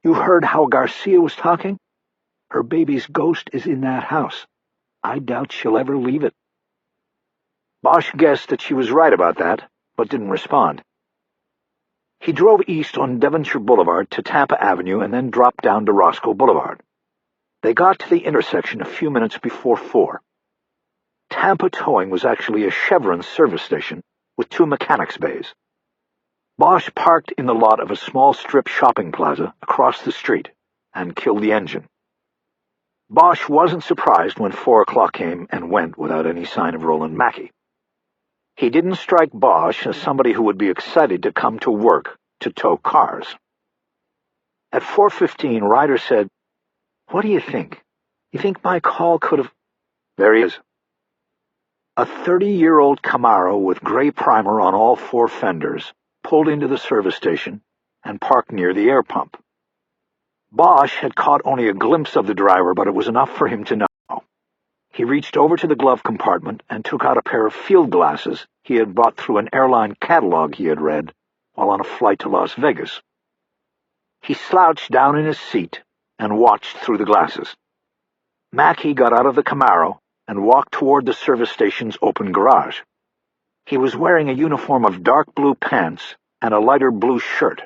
You heard how Garcia was talking? Her baby's ghost is in that house. I doubt she'll ever leave it." Bosch guessed that she was right about that, but didn't respond. He drove east on Devonshire Boulevard to Tampa Avenue and then dropped down to Roscoe Boulevard. They got to the intersection a few minutes before 4. Tampa Towing was actually a Chevron service station with 2 mechanics' bays. Bosch parked in the lot of a small strip shopping plaza across the street and killed the engine. Bosch wasn't surprised when 4 o'clock came and went without any sign of Roland Mackey. He didn't strike Bosch as somebody who would be excited to come to work to tow cars. At 4:15, Ryder said, "What do you think? You think my call could have—" There he is. A 30-year-old Camaro with gray primer on all 4 fenders pulled into the service station and parked near the air pump. Bosch had caught only a glimpse of the driver, but it was enough for him to know. He reached over to the glove compartment and took out a pair of field glasses he had bought through an airline catalog he had read while on a flight to Las Vegas. He slouched down in his seat and watched through the glasses. Mackey got out of the Camaro and walked toward the service station's open garage. He was wearing a uniform of dark blue pants and a lighter blue shirt.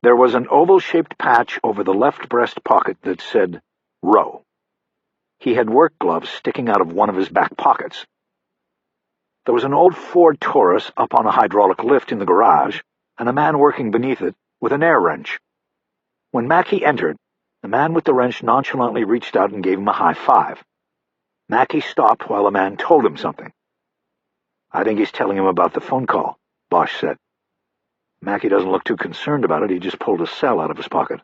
There was an oval-shaped patch over the left breast pocket that said, "Row." He had work gloves sticking out of one of his back pockets. There was an old Ford Taurus up on a hydraulic lift in the garage, and a man working beneath it with an air wrench. When Mackey entered, the man with the wrench nonchalantly reached out and gave him a high five. Mackey stopped while the man told him something. "I think he's telling him about the phone call," Bosch said. Mackey doesn't look too concerned about it. He just pulled a cell out of his pocket.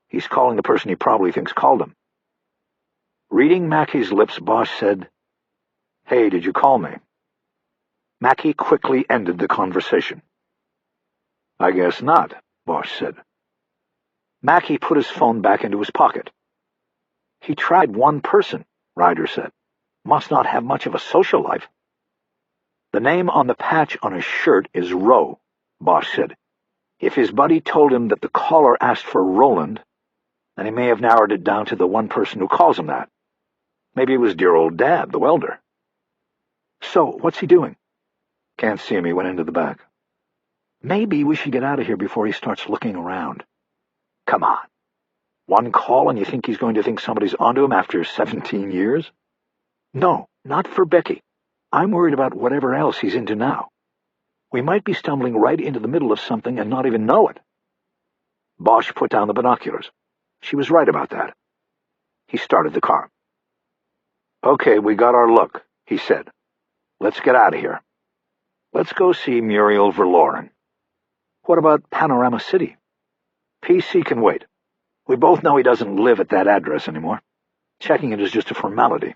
He's calling the person he probably thinks called him. Reading Mackey's lips, Bosch said, "Hey, did you call me?" Mackey quickly ended the conversation. "I guess not," Bosch said. Mackey put his phone back into his pocket. "He tried one person," Ryder said. "Must not have much of a social life." "The name on the patch on his shirt is Rowe," Bosch said. "If his buddy told him that the caller asked for Roland, then he may have narrowed it down to the one person who calls him that. Maybe it was dear old Dad, the welder." "So, what's he doing?" "Can't see him. He went into the back." "Maybe we should get out of here before he starts looking around." "Come on. One call and you think he's going to think somebody's onto him after 17 years? No, not for Becky. I'm worried about whatever else he's into now. We might be stumbling right into the middle of something and not even know it." Bosch put down the binoculars. She was right about that. He started the car. "Okay, we got our look," he said. "Let's get out of here. Let's go see Muriel Verloren." "What about Panorama City?" "PC can wait. We both know he doesn't live at that address anymore. Checking it is just a formality."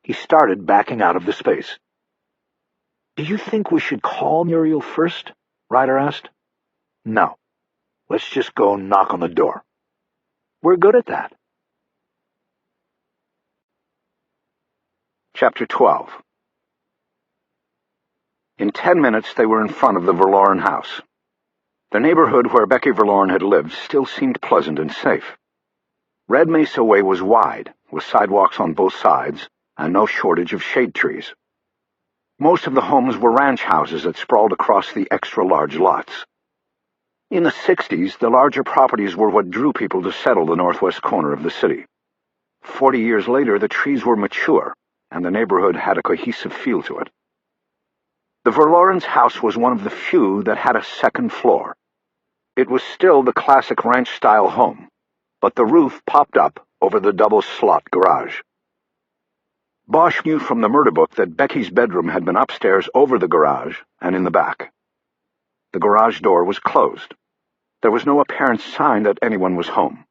He started backing out of the space. "Do you think we should call Muriel first?" Ryder asked. "No. Let's just go knock on the door. We're good at that." Chapter 12. In 10 minutes they were in front of the Verloren house. The neighborhood where Becky Verloren had lived still seemed pleasant and safe. Red Mesa Way was wide, with sidewalks on both sides, and no shortage of shade trees. Most of the homes were ranch houses that sprawled across the extra-large lots. In the 60s, the larger properties were what drew people to settle the northwest corner of the city. 40 years later, the trees were mature, and the neighborhood had a cohesive feel to it. The Verloren's house was one of the few that had a second floor. It was still the classic ranch-style home, but the roof popped up over the double-slot garage. Bosch knew from the murder book that Becky's bedroom had been upstairs over the garage and in the back. The garage door was closed. There was no apparent sign that anyone was home.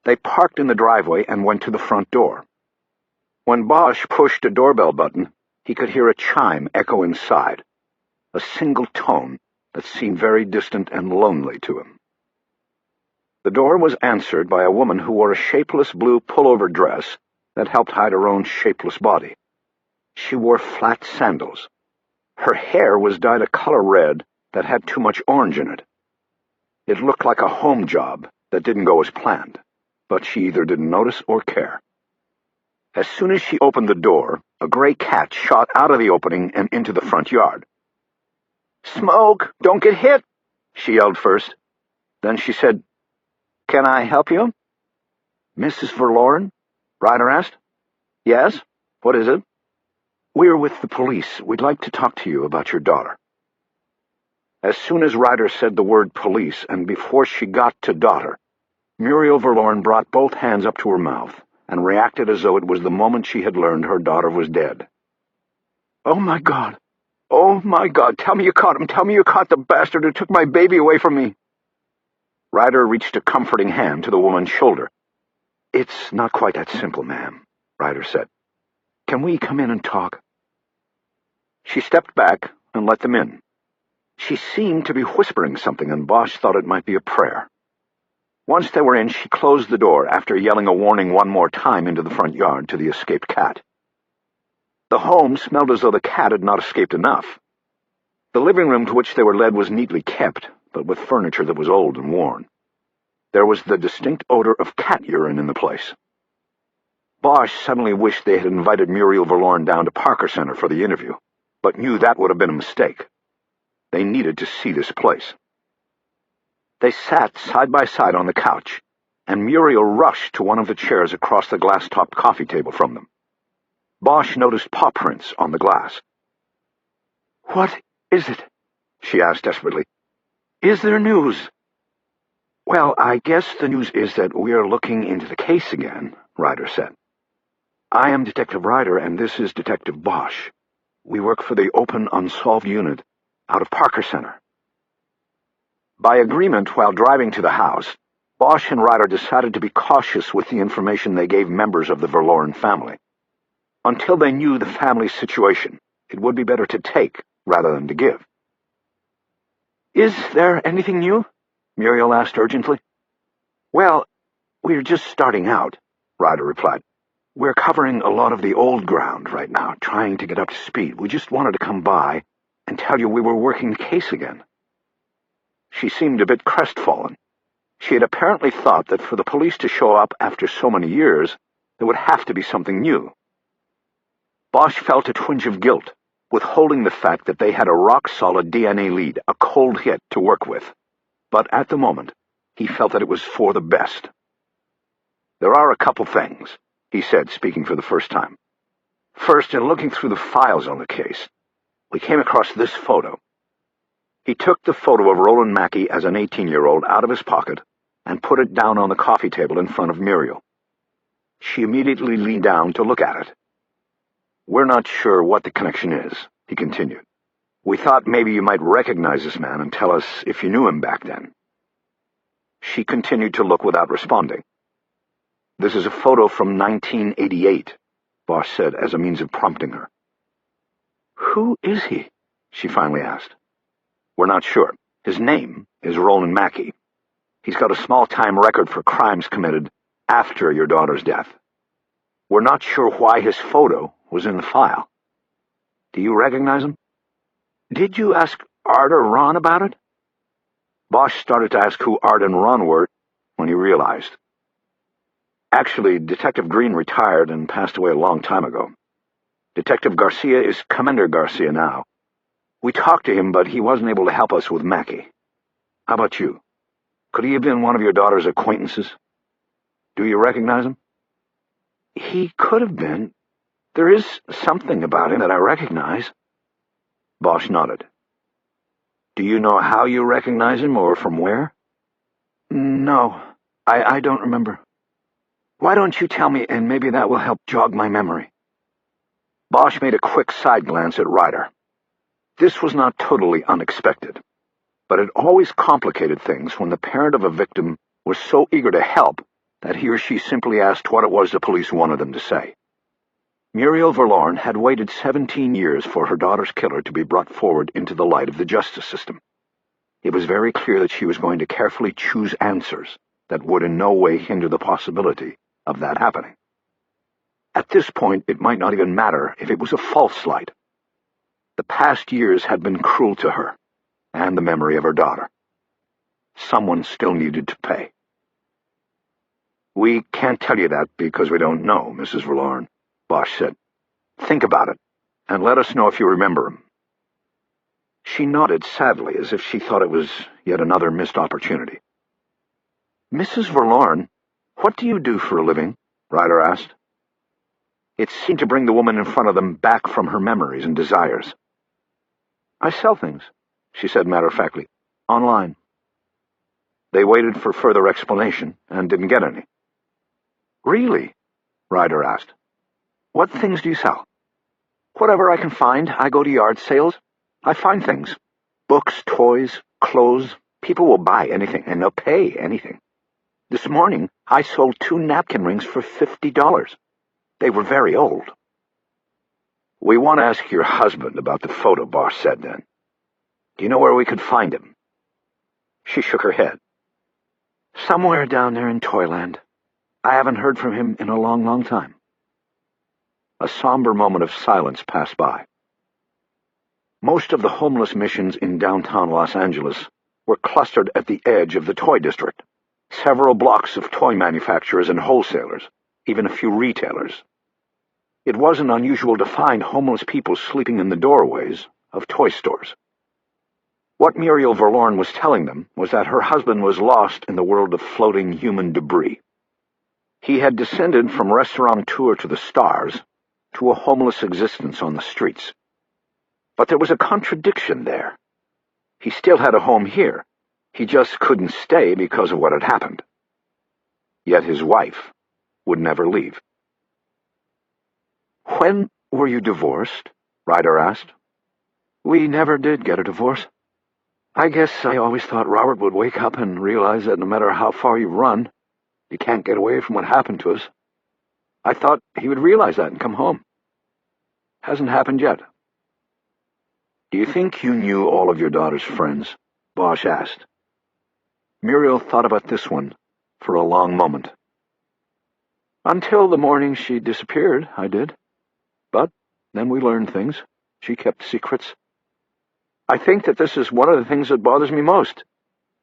They parked in the driveway and went to the front door. When Bosch pushed a doorbell button, he could hear a chime echo inside, a single tone that seemed very distant and lonely to him. The door was answered by a woman who wore a shapeless blue pullover dress that helped hide her own shapeless body. She wore flat sandals. Her hair was dyed a color red that had too much orange in it. It looked like a home job that didn't go as planned, but she either didn't notice or care. As soon as she opened the door, a gray cat shot out of the opening and into the front yard. "Smoke! Don't get hit!" she yelled first. Then she said, "Can I help you?" "Mrs. Verloren?" Ryder asked. "Yes? What is it?" "We're with the police. We'd like to talk to you about your daughter." As soon as Ryder said the word police, and before she got to daughter, Muriel Verloren brought both hands up to her mouth and reacted as though it was the moment she had learned her daughter was dead. "Oh, my God! Oh, my God! Tell me you caught him! Tell me you caught the bastard who took my baby away from me!" Ryder reached a comforting hand to the woman's shoulder. "It's not quite that simple, ma'am," Ryder said. "Can we come in and talk?" She stepped back and let them in. She seemed to be whispering something, and Bosch thought it might be a prayer. Once they were in, she closed the door after yelling a warning one more time into the front yard to the escaped cat. The home smelled as though the cat had not escaped enough. The living room to which they were led was neatly kept, but with furniture that was old and worn. There was the distinct odor of cat urine in the place. Bosch suddenly wished they had invited Muriel Verloren down to Parker Center for the interview, but knew that would have been a mistake. They needed to see this place. They sat side by side on the couch, and Muriel rushed to one of the chairs across the glass-topped coffee table from them. Bosch noticed paw prints on the glass. "What is it?" she asked desperately. "Is there news?" "Well, I guess the news is that we are looking into the case again," Ryder said. "I am Detective Ryder, and this is Detective Bosch. We work for the Open Unsolved Unit out of Parker Center." By agreement, while driving to the house, Bosch and Ryder decided to be cautious with the information they gave members of the Verloren family. Until they knew the family's situation, it would be better to take rather than to give. "Is there anything new?" Muriel asked urgently. "Well, we're just starting out," Ryder replied. "We're covering a lot of the old ground right now, trying to get up to speed. We just wanted to come by and tell you we were working the case again." She seemed a bit crestfallen. She had apparently thought that for the police to show up after so many years, there would have to be something new. Bosch felt a twinge of guilt, withholding the fact that they had a rock-solid DNA lead, a cold hit to work with. But at the moment, he felt that it was for the best. "There are a couple things," he said, speaking for the first time. "First, in looking through the files on the case, we came across this photo." He took the photo of Roland Mackey as an 18-year-old out of his pocket and put it down on the coffee table in front of Muriel. She immediately leaned down to look at it. "We're not sure what the connection is," he continued. "We thought maybe you might recognize this man and tell us if you knew him back then." She continued to look without responding. "This is a photo from 1988, Bosch said as a means of prompting her. "Who is he?" she finally asked. "We're not sure. His name is Roland Mackey. He's got a small-time record for crimes committed after your daughter's death. We're not sure why his photo was in the file. Do you recognize him?" "Did you ask Art or Ron about it?" Bosch started to ask who Art and Ron were when he realized. Actually, Detective Green retired and passed away a long time ago. Detective Garcia is Commander Garcia now. We talked to him, but he wasn't able to help us with Mackey. How about you? Could he have been one of your daughter's acquaintances? Do you recognize him?" "He could have been. There is something about him that I recognize." Bosch nodded. "Do you know how you recognize him, or from where?" "No, I don't remember. Why don't you tell me, and maybe that will help jog my memory." Bosch made a quick side glance at Ryder. This was not totally unexpected, but it always complicated things when the parent of a victim was so eager to help that he or she simply asked what it was the police wanted them to say. Muriel Verloren had waited 17 years for her daughter's killer to be brought forward into the light of the justice system. It was very clear that she was going to carefully choose answers that would in no way hinder the possibility of that happening. At this point, it might not even matter if it was a false light. The past years had been cruel to her, and the memory of her daughter. Someone still needed to pay. "We can't tell you that because we don't know, Mrs. Verloren," Bosch said. "Think about it, and let us know if you remember him." She nodded sadly, as if she thought it was yet another missed opportunity. "Mrs. Verloren, what do you do for a living?" Ryder asked. It seemed to bring the woman in front of them back from her memories and desires. "I sell things," she said matter-of-factly. "Online." They waited for further explanation and didn't get any. "Really?" Ryder asked. "What things do you sell?" "Whatever I can find. I go to yard sales. I find things. Books, toys, clothes. People will buy anything, and they'll pay anything. This morning, I sold 2 napkin rings for $50. They were very old." "We want to ask your husband about the photo," Bosch said then. "Do you know where we could find him?" She shook her head. "Somewhere down there in Toyland. I haven't heard from him in a long, long time." A somber moment of silence passed by. Most of the homeless missions in downtown Los Angeles were clustered at the edge of the toy district. Several blocks of toy manufacturers and wholesalers, even a few retailers. It wasn't unusual to find homeless people sleeping in the doorways of toy stores. What Muriel Verlorn was telling them was that her husband was lost in the world of floating human debris. He had descended from restaurateur to the stars to a homeless existence on the streets. But there was a contradiction there. He still had a home here. He just couldn't stay because of what had happened. Yet his wife would never leave. "When were you divorced?" Ryder asked. "We never did get a divorce. I guess I always thought Robert would wake up and realize that no matter how far you run, you can't get away from what happened to us. I thought he would realize that and come home. Hasn't happened yet." "Do you think you knew all of your daughter's friends?" Bosch asked. Muriel thought about this one for a long moment. "Until the morning she disappeared, I did. But then we learned things. She kept secrets. I think that this is one of the things that bothers me most.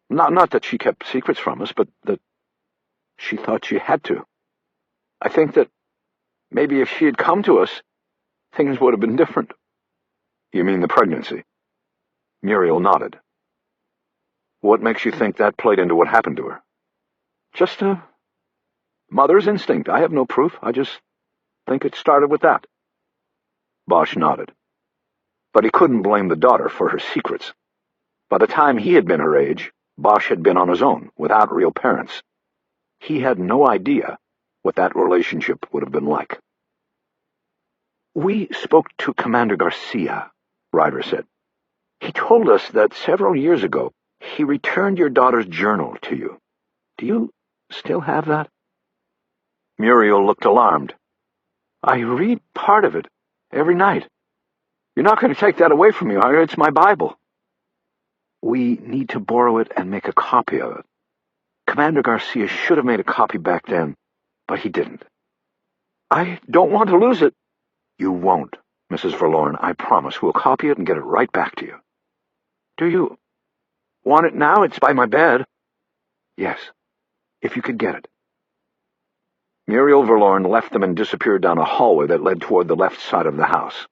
Not that she kept secrets from us, but that she thought she had to. I think that maybe if she had come to us, things would have been different." "You mean the pregnancy?" Muriel nodded. "What makes you think that played into what happened to her?" "Just a mother's instinct. I have no proof. I just think it started with that." Bosch nodded. But he couldn't blame the daughter for her secrets. By the time he had been her age, Bosch had been on his own, without real parents. He had no idea what that relationship would have been like. "We spoke to Commander Garcia," Ryder said. "He told us that several years ago he returned your daughter's journal to you. Do you still have that?" Muriel looked alarmed. "I read part of it every night. You're not going to take that away from me, are you? It's my Bible." "We need to borrow it and make a copy of it. Commander Garcia should have made a copy back then, but he didn't." "I don't want to lose it." "You won't, Mrs. Verlorn. I promise. We'll copy it and get it right back to you." "Do you want it now? It's by my bed." "Yes, if you could get it." Muriel Verlorn left them and disappeared down a hallway that led toward the left side of the house.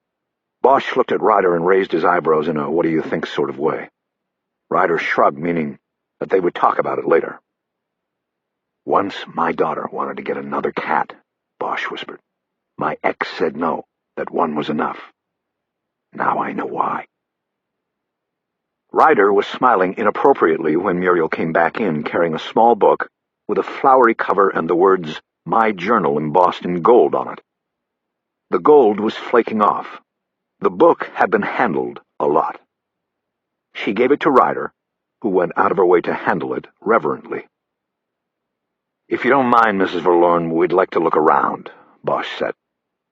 Bosch looked at Ryder and raised his eyebrows in a what-do-you-think sort of way. Ryder shrugged, meaning that they would talk about it later. "Once my daughter wanted to get another cat," Bosch whispered. "My ex said no, that one was enough. Now I know why." Ryder was smiling inappropriately when Muriel came back in carrying a small book with a flowery cover and the words "My Journal" embossed in gold on it. The gold was flaking off. The book had been handled a lot. She gave it to Ryder, who went out of her way to handle it reverently. "If you don't mind, Mrs. Verlorn, we'd like to look around," Bosch said,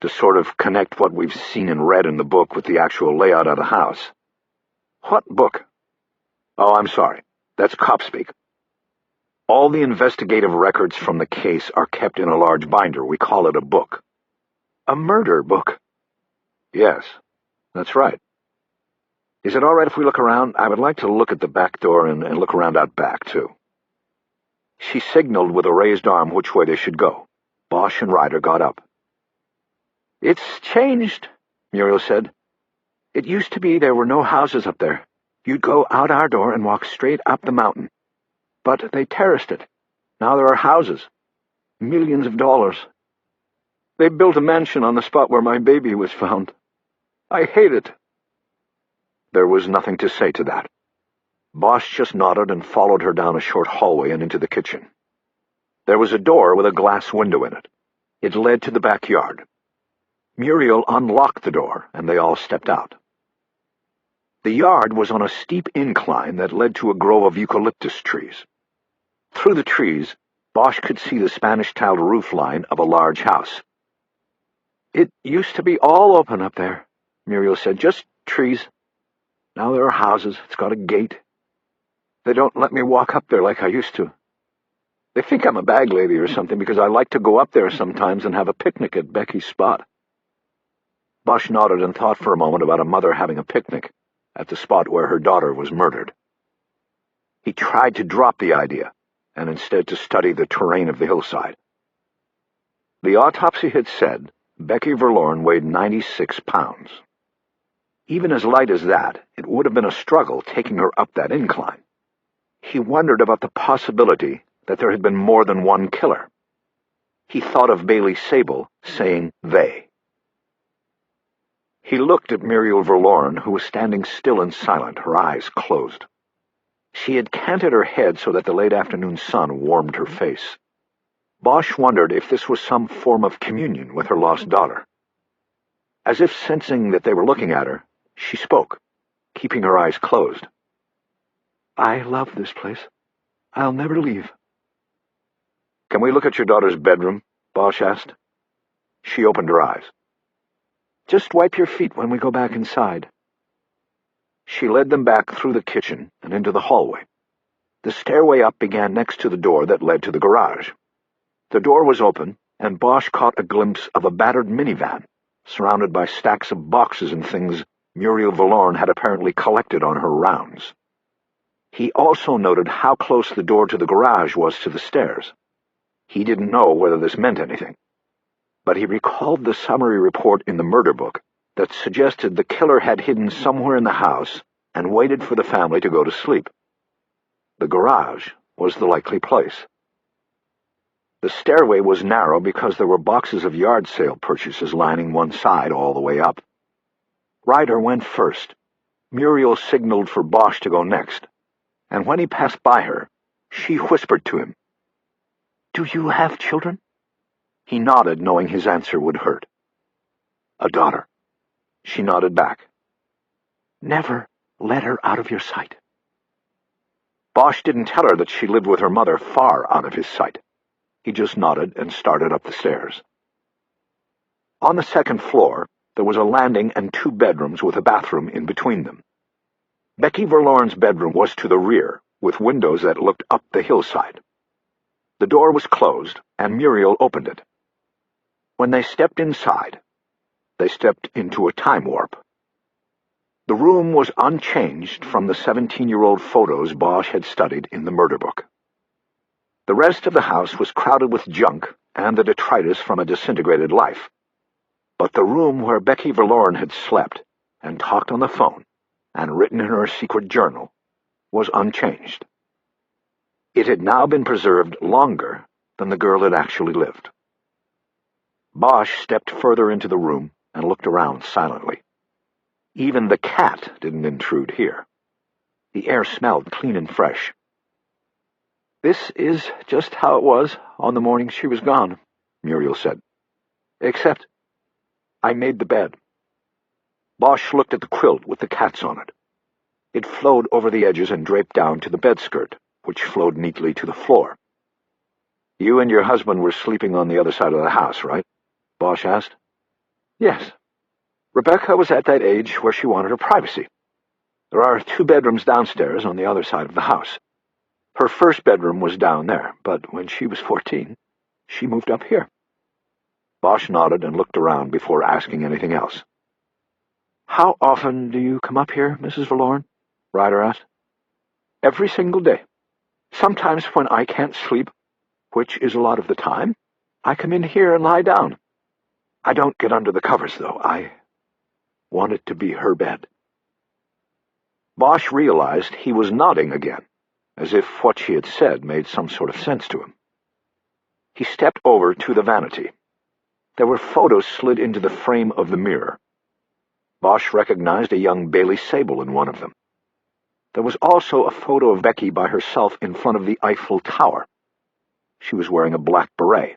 "to sort of connect what we've seen and read in the book with the actual layout of the house." "What book?" "Oh, I'm sorry. That's cop speak. All the investigative records from the case are kept in a large binder. We call it a book." "A murder book?" "Yes, that's right. Is it all right if we look around? I would like to look at the back door and look around out back, too." She signaled with a raised arm which way they should go. Bosch and Ryder got up. "It's changed," Muriel said. "It used to be there were no houses up there. You'd go out our door and walk straight up the mountain. But they terraced it. Now there are houses. Millions of dollars. They built a mansion on the spot where my baby was found. I hate it." There was nothing to say to that. Bosch just nodded and followed her down a short hallway and into the kitchen. There was a door with a glass window in it. It led to the backyard. Muriel unlocked the door, and they all stepped out. The yard was on a steep incline that led to a grove of eucalyptus trees. Through the trees, Bosch could see the Spanish-tiled roof line of a large house. "It used to be all open up there," Muriel said. "Just trees. Now there are houses. It's got a gate. They don't let me walk up there like I used to. They think I'm a bag lady or something because I like to go up there sometimes and have a picnic at Becky's spot." Bosch nodded and thought for a moment about a mother having a picnic at the spot where her daughter was murdered. He tried to drop the idea and instead to study the terrain of the hillside. The autopsy had said Becky Verloren weighed 96 pounds. Even as light as that, it would have been a struggle taking her up that incline. He wondered about the possibility that there had been more than one killer. He thought of Bailey Sable saying they. He looked at Muriel Verloren, who was standing still and silent, her eyes closed. She had canted her head so that the late afternoon sun warmed her face. Bosch wondered if this was some form of communion with her lost daughter. As if sensing that they were looking at her, she spoke, keeping her eyes closed. "I love this place. I'll never leave." "Can we look at your daughter's bedroom?" Bosch asked. She opened her eyes. "Just wipe your feet when we go back inside." She led them back through the kitchen and into the hallway. The stairway up began next to the door that led to the garage. The door was open, and Bosch caught a glimpse of a battered minivan, surrounded by stacks of boxes and things Muriel Verloren had apparently collected on her rounds. He also noted how close the door to the garage was to the stairs. He didn't know whether this meant anything, but he recalled the summary report in the murder book that suggested the killer had hidden somewhere in the house and waited for the family to go to sleep. The garage was the likely place. The stairway was narrow because there were boxes of yard sale purchases lining one side all the way up. Ryder went first. Muriel signaled for Bosch to go next, and when he passed by her, she whispered to him, "Do you have children?" He nodded, knowing his answer would hurt. "A daughter." She nodded back. "Never let her out of your sight." Bosch didn't tell her that she lived with her mother far out of his sight. He just nodded and started up the stairs. On the second floor, there was a landing and 2 bedrooms with a bathroom in between them. Becky Verloren's bedroom was to the rear, with windows that looked up the hillside. The door was closed, and Muriel opened it. When they stepped inside, they stepped into a time warp. The room was unchanged from the 17-year-old photos Bosch had studied in the murder book. The rest of the house was crowded with junk and the detritus from a disintegrated life. But the room where Becky Verloren had slept and talked on the phone and written in her secret journal was unchanged. It had now been preserved longer than the girl had actually lived. Bosch stepped further into the room and looked around silently. Even the cat didn't intrude here. The air smelled clean and fresh. "This is just how it was on the morning she was gone," Muriel said. "Except I made the bed." Bosch looked at the quilt with the cats on it. It flowed over the edges and draped down to the bed skirt, which flowed neatly to the floor. "You and your husband were sleeping on the other side of the house, right?" Bosch asked. "Yes. Rebecca was at that age where she wanted her privacy. There are 2 bedrooms downstairs on the other side of the house. Her first bedroom was down there, but when she was 14, she moved up here." Bosch nodded and looked around before asking anything else. "How often do you come up here, Mrs. Verloren?" Ryder asked. "Every single day. Sometimes when I can't sleep, which is a lot of the time, I come in here and lie down. I don't get under the covers, though. I want it to be her bed." Bosch realized he was nodding again, as if what she had said made some sort of sense to him. He stepped over to the vanity. There were photos slid into the frame of the mirror. Bosch recognized a young Bailey Sable in one of them. There was also a photo of Becky by herself in front of the Eiffel Tower. She was wearing a black beret.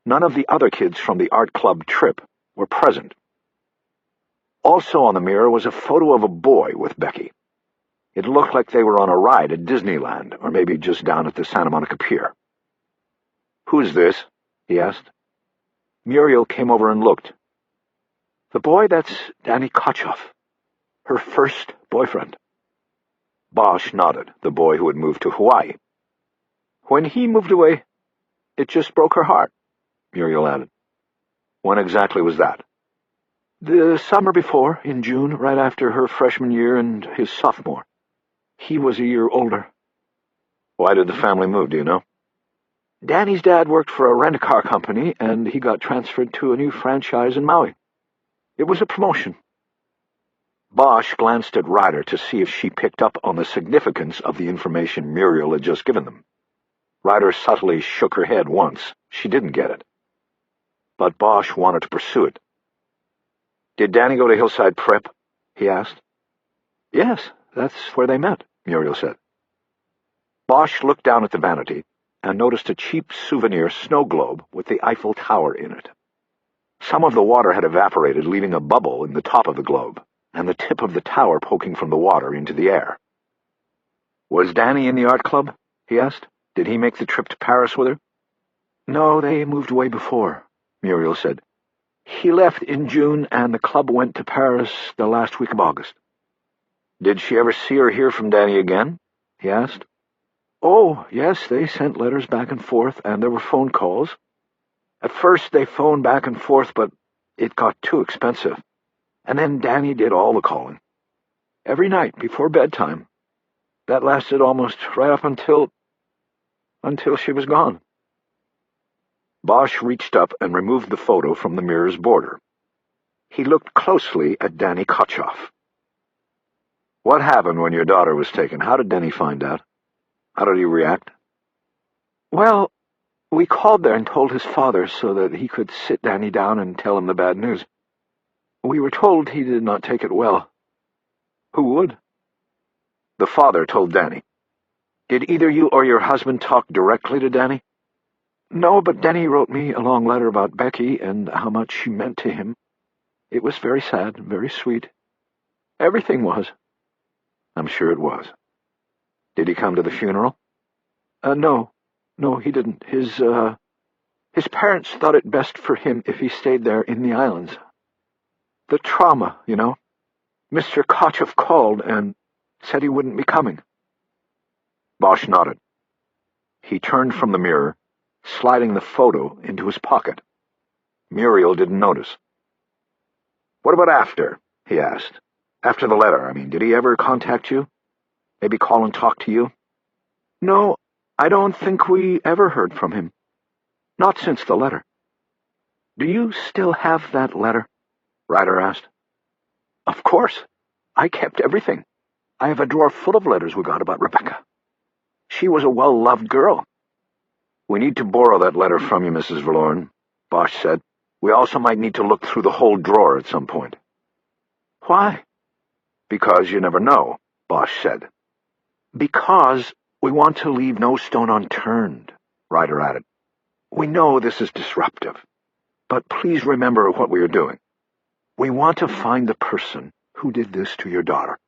None of the other kids from the art club trip were present. Also on the mirror was a photo of a boy with Becky. It looked like they were on a ride at Disneyland, or maybe just down at the Santa Monica Pier. "Who's this?" he asked. Muriel came over and looked. "The boy, that's Danny Kotchoff, her first boyfriend." Bosch nodded, the boy who had moved to Hawaii. "When he moved away, it just broke her heart," Muriel added. "When exactly was that?" "The summer before, in June, right after her freshman year and his sophomore. He was a year older." "Why did the family move, do you know?" "Danny's dad worked for a rent-a-car company, and he got transferred to a new franchise in Maui. It was a promotion." Bosch glanced at Ryder to see if she picked up on the significance of the information Muriel had just given them. Ryder subtly shook her head once. She didn't get it. But Bosch wanted to pursue it. "Did Danny go to Hillside Prep?" he asked. "Yes, that's where they met," Muriel said. Bosch looked down at the vanity and noticed a cheap souvenir snow globe with the Eiffel Tower in it. Some of the water had evaporated, leaving a bubble in the top of the globe, and the tip of the tower poking from the water into the air. "Was Danny in the art club?" he asked. "Did he make the trip to Paris with her?" "No, they moved away before," Muriel said. "He left in June, and the club went to Paris the last week of August." "Did she ever see or hear from Danny again?" he asked. "Oh, yes, they sent letters back and forth, and there were phone calls. At first they phoned back and forth, but it got too expensive. And then Danny did all the calling. Every night before bedtime. That lasted almost right up until she was gone." Bosch reached up and removed the photo from the mirror's border. He looked closely at Danny Kotchoff. "What happened when your daughter was taken? How did Danny find out? How did he react?" "Well, we called there and told his father so that he could sit Danny down and tell him the bad news. We were told he did not take it well. Who would?" "The father told Danny. Did either you or your husband talk directly to Danny?" "No, but Danny wrote me a long letter about Becky and how much she meant to him. It was very sad, very sweet. Everything was." "I'm sure it was. Did he come to the funeral?" No, he didn't. His parents thought it best for him if he stayed there in the islands. The trauma, you know. Mr. Kotchoff called and said he wouldn't be coming." Bosch nodded. He turned from the mirror, sliding the photo into his pocket. Muriel didn't notice. "What about after?" he asked. "After the letter, I mean. Did he ever contact you? Maybe call and talk to you?" "No, I don't think we ever heard from him. Not since the letter." "Do you still have that letter?" Ryder asked. "Of course. I kept everything. I have a drawer full of letters we got about Rebecca. She was a well-loved girl." "We need to borrow that letter from you, Mrs. Verloren," Bosch said. "We also might need to look through the whole drawer at some point." "Why?" "Because you never know," Bosch said. "Because we want to leave no stone unturned," Ryder added. "We know this is disruptive, but please remember what we are doing. We want to find the person who did this to your daughter.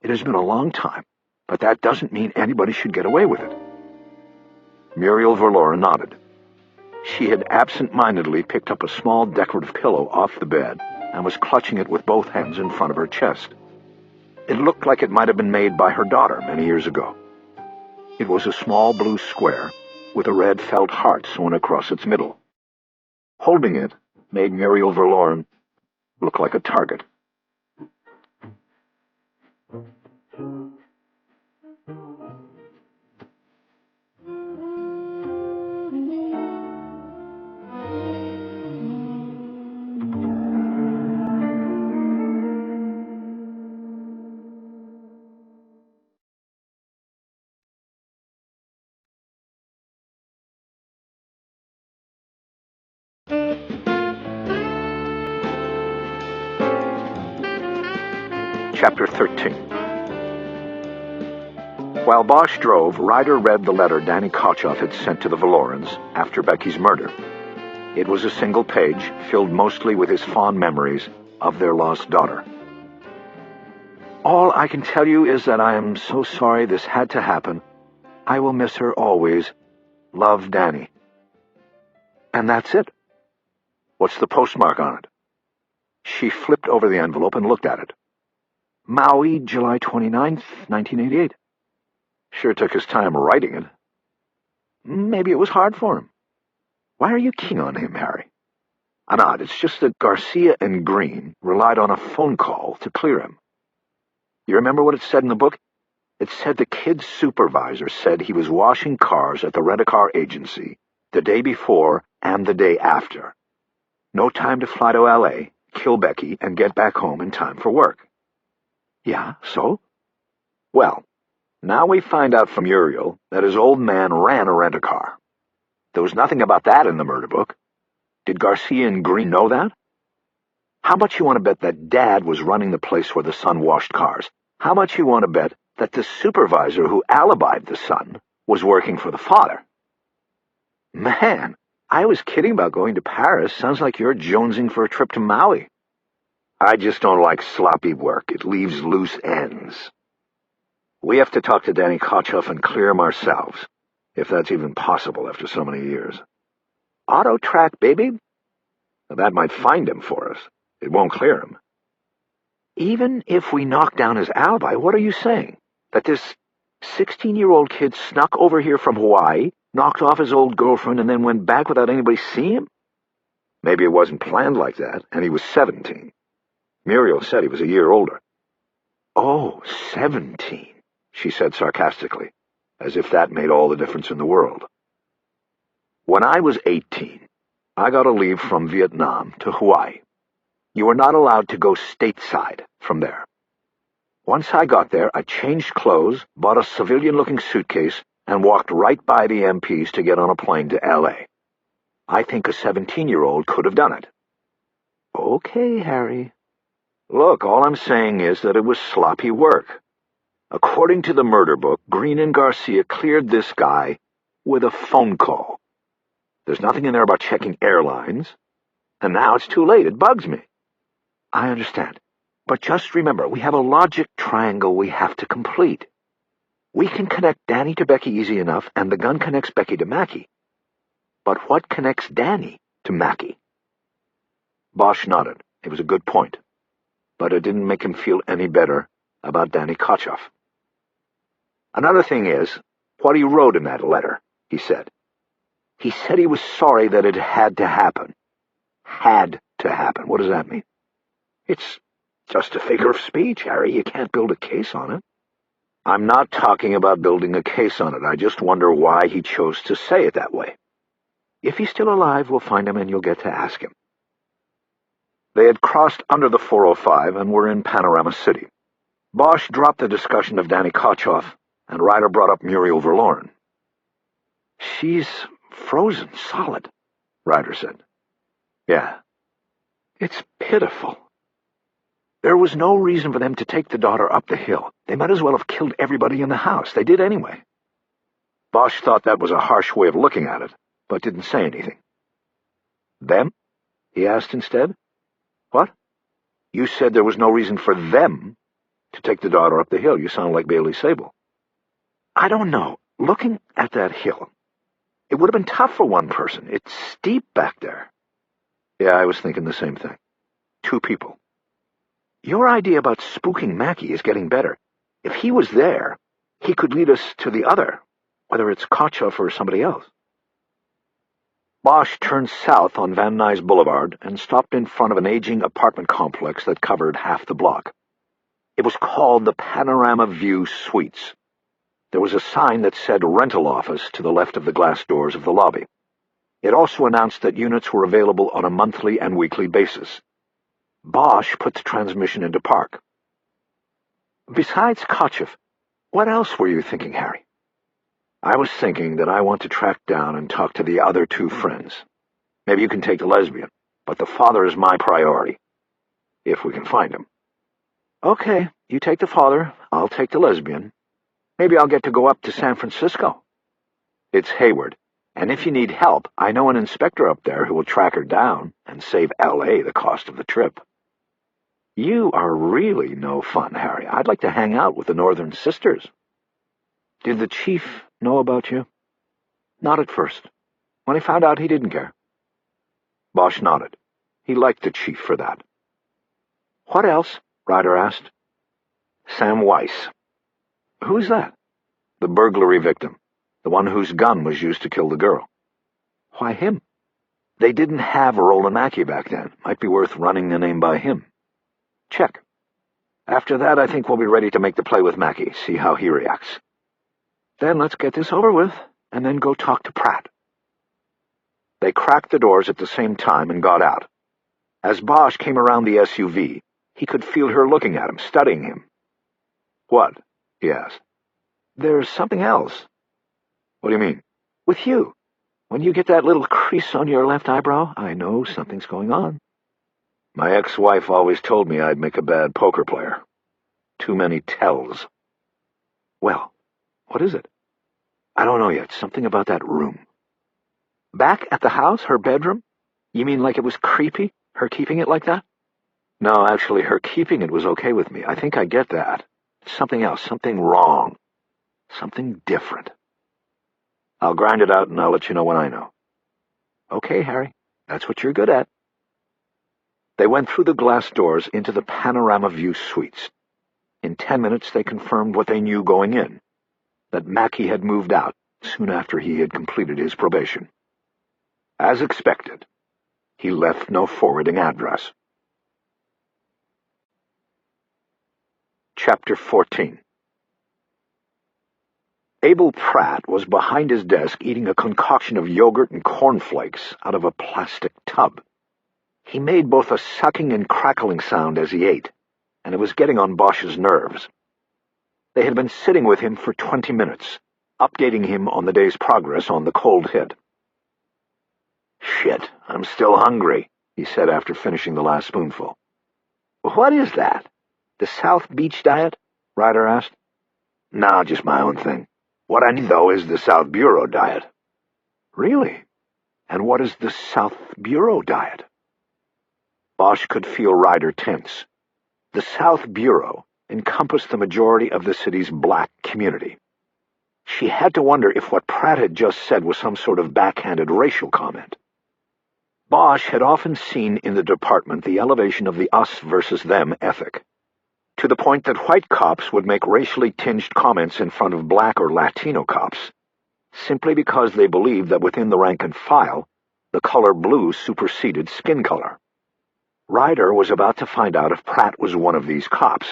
It has been a long time, but that doesn't mean anybody should get away with it." Muriel Verloren nodded. She had absent-mindedly picked up a small decorative pillow off the bed and was clutching it with both hands in front of her chest. It looked like it might have been made by her daughter many years ago. It was a small blue square with a red felt heart sewn across its middle. Holding it made Muriel Verloren look like a target. Chapter 13. While Bosch drove, Ryder read the letter Danny Kochoff had sent to the Valorans after Becky's murder. It was a single page, filled mostly with his fond memories of their lost daughter. All I can tell you is that I am so sorry this had to happen. I will miss her always. Love, Danny. And that's it. What's the postmark on it? She flipped over the envelope and looked at it. Maui, July 29th, 1988. Sure took his time writing it. Maybe it was hard for him. Why are you keen on him, Harry? I'm not. It's just that Garcia and Green relied on a phone call to clear him. You remember what it said in the book? It said the kid's supervisor said he was washing cars at the rent-a-car agency the day before and the day after. No time to fly to L.A., kill Becky, and get back home in time for work. Yeah, so? Well, now we find out from Uriel that his old man ran a rent-a-car. There was nothing about that in the murder book. Did Garcia and Green know that? How much you want to bet that Dad was running the place where the son washed cars? How much you want to bet that the supervisor who alibied the son was working for the father? Man, I was kidding about going to Paris. Sounds like you're jonesing for a trip to Maui. I just don't like sloppy work. It leaves loose ends. We have to talk to Danny Kochoff and clear him ourselves, if that's even possible after so many years. Auto track, baby? That might find him for us. It won't clear him. Even if we knock down his alibi, what are you saying? That this 16-year-old kid snuck over here from Hawaii, knocked off his old girlfriend, and then went back without anybody seeing him? Maybe it wasn't planned like that, and he was 17. Muriel said he was a year older. Oh, 17, she said sarcastically, as if that made all the difference in the world. When I was 18, I got a leave from Vietnam to Hawaii. You were not allowed to go stateside from there. Once I got there, I changed clothes, bought a civilian-looking suitcase, and walked right by the MPs to get on a plane to L.A. I think a 17-year-old could have done it. Okay, Harry. Look, all I'm saying is that it was sloppy work. According to the murder book, Green and Garcia cleared this guy with a phone call. There's nothing in there about checking airlines, and now it's too late. It bugs me. I understand. But just remember, we have a logic triangle we have to complete. We can connect Danny to Becky easy enough, and the gun connects Becky to Mackie. But what connects Danny to Mackie? Bosch nodded. It was a good point. But it didn't make him feel any better about Danny Kochoff. Another thing is, what he wrote in that letter, he said. He said he was sorry that it had to happen. Had to happen. What does that mean? It's just a figure of speech, Harry. You can't build a case on it. I'm not talking about building a case on it. I just wonder why he chose to say it that way. If he's still alive, we'll find him and you'll get to ask him. They had crossed under the 405 and were in Panorama City. Bosch dropped the discussion of Danny Kochoff, and Ryder brought up Muriel Verloren. She's frozen solid, Ryder said. Yeah. It's pitiful. There was no reason for them to take the daughter up the hill. They might as well have killed everybody in the house. They did anyway. Bosch thought that was a harsh way of looking at it, but didn't say anything. Them? He asked instead. What? You said there was no reason for them to take the daughter up the hill. You sound like Bailey Sable. I don't know. Looking at that hill, it would have been tough for one person. It's steep back there. Yeah, I was thinking the same thing. 2 people. Your idea about spooking Mackie is getting better. If he was there, he could lead us to the other, whether it's Kochoff or somebody else. Bosch turned south on Van Nuys Boulevard and stopped in front of an aging apartment complex that covered half the block. It was called the Panorama View Suites. There was a sign that said rental office to the left of the glass doors of the lobby. It also announced that units were available on a monthly and weekly basis. Bosch put the transmission into park. Besides Kochoff, what else were you thinking, Harry? I was thinking that I want to track down and talk to the other 2 friends. Maybe you can take the lesbian, but the father is my priority, if we can find him. Okay, you take the father, I'll take the lesbian. Maybe I'll get to go up to San Francisco. It's Hayward, and if you need help, I know an inspector up there who will track her down and save L.A. the cost of the trip. You are really no fun, Harry. I'd like to hang out with the Northern Sisters. Did the chief know about you? Not at first. When he found out, he didn't care. Bosch nodded. He liked the chief for that. What else? Ryder asked. Sam Weiss. Who's that? The burglary victim. The one whose gun was used to kill the girl. Why him? They didn't have Roland Mackey back then. Might be worth running the name by him. Check. After that, I think we'll be ready to make the play with Mackey, see how he reacts. Then let's get this over with, and then go talk to Pratt. They cracked the doors at the same time and got out. As Bosch came around the SUV, he could feel her looking at him, studying him. What? He asked. There's something else. What do you mean? With you. When you get that little crease on your left eyebrow, I know something's going on. My ex-wife always told me I'd make a bad poker player. Too many tells. Well, what is it? I don't know yet. Something about that room. Back at the house, her bedroom? You mean like it was creepy, her keeping it like that? No, actually, her keeping it was okay with me. I think I get that. Something else, something wrong. Something different. I'll grind it out and I'll let you know when I know. Okay, Harry. That's what you're good at. They went through the glass doors into the panorama view suites. In 10 minutes they confirmed what they knew going in, that Mackey had moved out soon after he had completed his probation. As expected, he left no forwarding address. Chapter 14. Abel Pratt was behind his desk eating a concoction of yogurt and cornflakes out of a plastic tub. He made both a sucking and crackling sound as he ate, and it was getting on Bosch's nerves. They had been sitting with him for 20 minutes, updating him on the day's progress on the cold hit. Shit, I'm still hungry, he said after finishing the last spoonful. What is that? The South Beach diet? Ryder asked. No, just my own thing. What I need, though, is the South Bureau diet. Really? And what is the South Bureau diet? Bosch could feel Ryder tense. The South Bureau encompassed the majority of the city's black community. She had to wonder if what Pratt had just said was some sort of backhanded racial comment. Bosch had often seen in the department the elevation of the us versus them ethic, to the point that white cops would make racially tinged comments in front of black or Latino cops, simply because they believed that within the rank and file, the color blue superseded skin color. Ryder was about to find out if Pratt was one of these cops.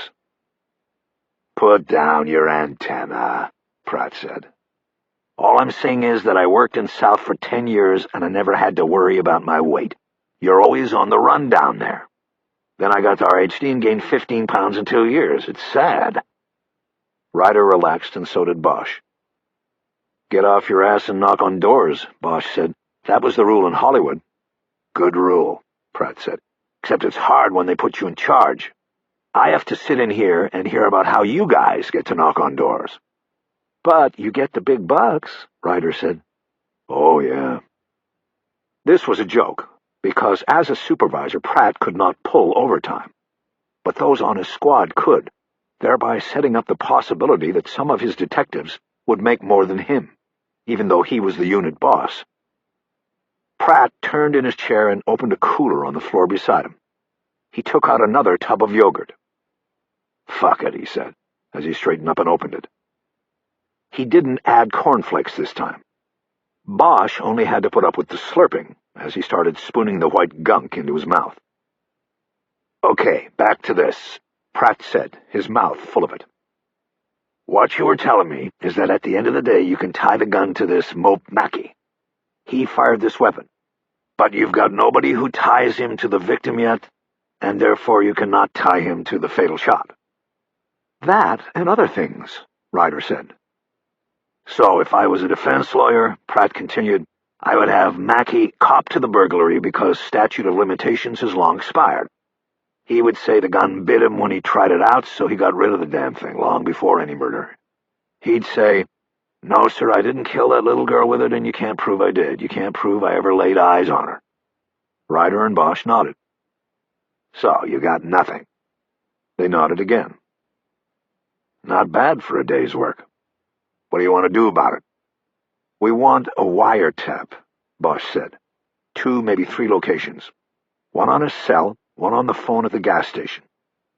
Put down your antenna, Pratt said. All I'm saying is that I worked in South for 10 years and I never had to worry about my weight. You're always on the run down there. Then I got to RHD and gained 15 pounds in 2 years. It's sad. Ryder relaxed, and so did Bosch. Get off your ass and knock on doors, Bosch said. That was the rule in Hollywood. Good rule, Pratt said. Except it's hard when they put you in charge. I have to sit in here and hear about how you guys get to knock on doors. But you get the big bucks, Ryder said. Oh, yeah. This was a joke, because as a supervisor, Pratt could not pull overtime. But those on his squad could, thereby setting up the possibility that some of his detectives would make more than him, even though he was the unit boss. Pratt turned in his chair and opened a cooler on the floor beside him. He took out another tub of yogurt. Fuck it, he said, as he straightened up and opened it. He didn't add cornflakes this time. Bosch only had to put up with the slurping as he started spooning the white gunk into his mouth. Okay, back to this, Pratt said, his mouth full of it. What you were telling me is that at the end of the day you can tie the gun to this mope Mackey. He fired this weapon, but you've got nobody who ties him to the victim yet, and therefore you cannot tie him to the fatal shot. That and other things, Ryder said. So if I was a defense lawyer, Pratt continued, I would have Mackey cop to the burglary because statute of limitations has long expired. He would say the gun bit him when he tried it out, so he got rid of the damn thing long before any murder. He'd say, "No, sir, I didn't kill that little girl with it, and you can't prove I did. You can't prove I ever laid eyes on her." Ryder and Bosch nodded. "So, you got nothing?" They nodded again. "Not bad for a day's work. What do you want to do about it?" "We want a wiretap," Bosch said. 2, maybe 3 locations. One on his cell, one on the phone at the gas station,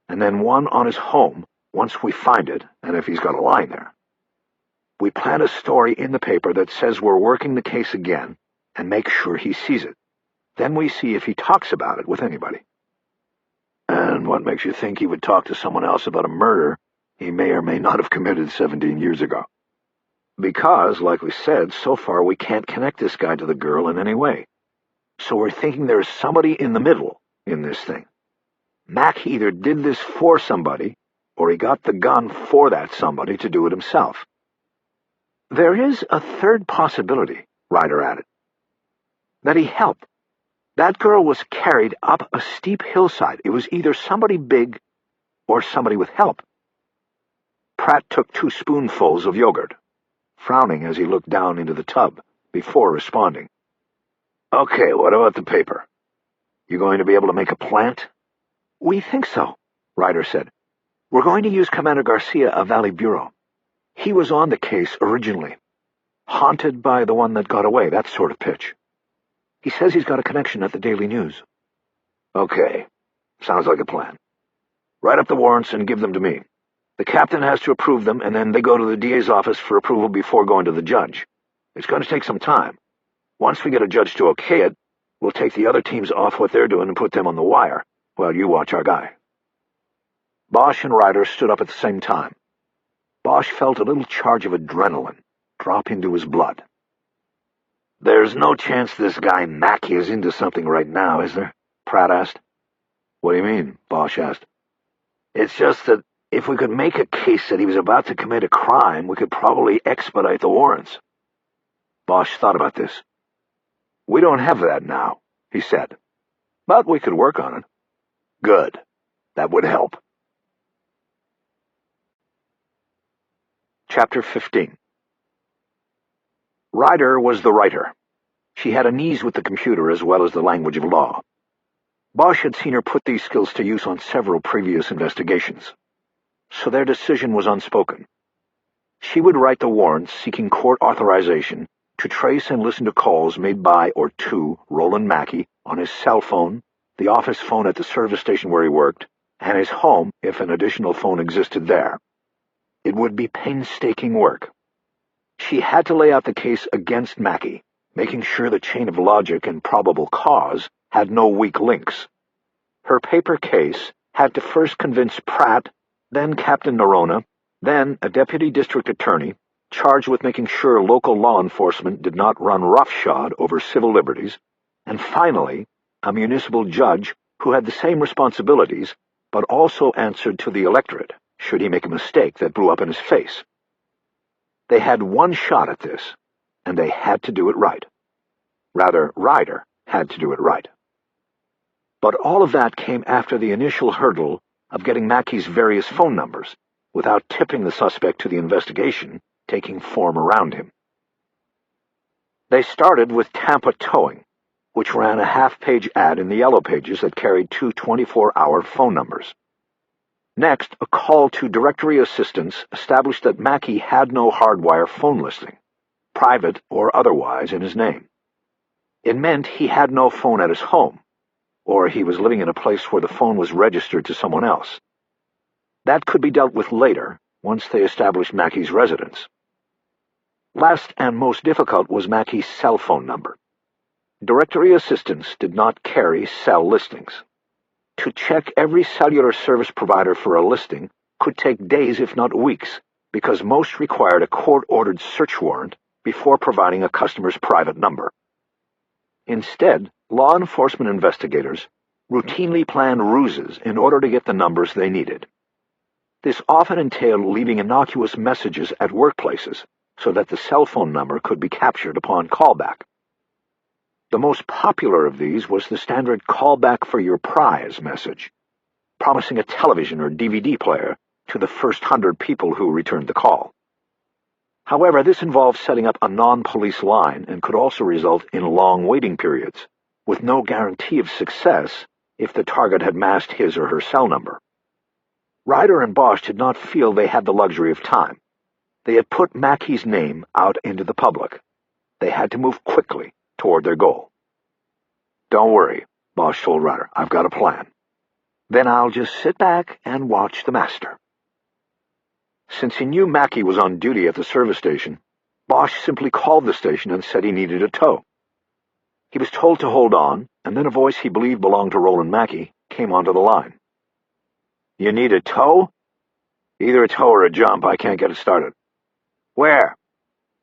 and then one on his home once we find it, and if he's got a line there. We plant a story in the paper that says we're working the case again and make sure he sees it. Then we see if he talks about it with anybody." "And what makes you think he would talk to someone else about a murder he may or may not have committed 17 years ago?" "Because, like we said, so far we can't connect this guy to the girl in any way. So we're thinking there's somebody in the middle in this thing. Mac either did this for somebody, or he got the gun for that somebody to do it himself." "There is a third possibility," Ryder added. "That he helped. That girl was carried up a steep hillside. It was either somebody big or somebody with help." Pratt took 2 spoonfuls of yogurt, frowning as he looked down into the tub, before responding. "Okay, what about the paper? You going to be able to make a plant?" "We think so," Ryder said. "We're going to use Commander Garcia of Valley Bureau. He was on the case originally. Haunted by the one that got away, that sort of pitch. He says he's got a connection at the Daily News." "Okay, sounds like a plan. Write up the warrants and give them to me. The captain has to approve them, and then they go to the DA's office for approval before going to the judge. It's going to take some time. Once we get a judge to okay it, we'll take the other teams off what they're doing and put them on the wire, while you watch our guy." Bosch and Ryder stood up at the same time. Bosch felt a little charge of adrenaline drop into his blood. "There's no chance this guy Mackey is into something right now, is there?" Pratt asked. "What do you mean?" Bosch asked. "It's just that if we could make a case that he was about to commit a crime, we could probably expedite the warrants." Bosch thought about this. "We don't have that now," he said. "But we could work on it." "Good. That would help." Chapter 15. Ryder was the writer. She had an ease with the computer as well as the language of law. Bosch had seen her put these skills to use on several previous investigations, so their decision was unspoken. She would write the warrants seeking court authorization to trace and listen to calls made by or to Roland Mackey on his cell phone, the office phone at the service station where he worked, and his home if an additional phone existed there. It would be painstaking work. She had to lay out the case against Mackey, making sure the chain of logic and probable cause had no weak links. Her paper case had to first convince Pratt, then Captain Nerona, then a deputy district attorney, charged with making sure local law enforcement did not run roughshod over civil liberties, and finally, a municipal judge who had the same responsibilities, but also answered to the electorate should he make a mistake that blew up in his face. They had one shot at this, and they had to do it right. Rather, Ryder had to do it right. But all of that came after the initial hurdle of getting Mackey's various phone numbers, without tipping the suspect to the investigation taking form around him. They started with Tampa Towing, which ran a half-page ad in the Yellow Pages that carried 2 24-hour phone numbers. Next, a call to directory assistance established that Mackey had no hardwire phone listing, private or otherwise, in his name. It meant he had no phone at his home, or he was living in a place where the phone was registered to someone else. That could be dealt with later, once they established Mackey's residence. Last and most difficult was Mackey's cell phone number. Directory assistance did not carry cell listings. To check every cellular service provider for a listing could take days if not weeks, because most required a court-ordered search warrant before providing a customer's private number. Instead, law enforcement investigators routinely planned ruses in order to get the numbers they needed. This often entailed leaving innocuous messages at workplaces so that the cell phone number could be captured upon callback. The most popular of these was the standard callback for your prize message, promising a television or DVD player to the first 100 people who returned the call. However, this involved setting up a non-police line and could also result in long waiting periods, with no guarantee of success if the target had masked his or her cell number. Ryder and Bosch did not feel they had the luxury of time. They had put Mackey's name out into the public. They had to move quickly toward their goal. "Don't worry," Bosch told Ryder. "I've got a plan. Then I'll just sit back and watch the master." Since he knew Mackey was on duty at the service station, Bosch simply called the station and said he needed a tow. He was told to hold on, and then a voice he believed belonged to Roland Mackey came onto the line. "You need a tow?" "Either a tow or a jump. I can't get it started." "Where?"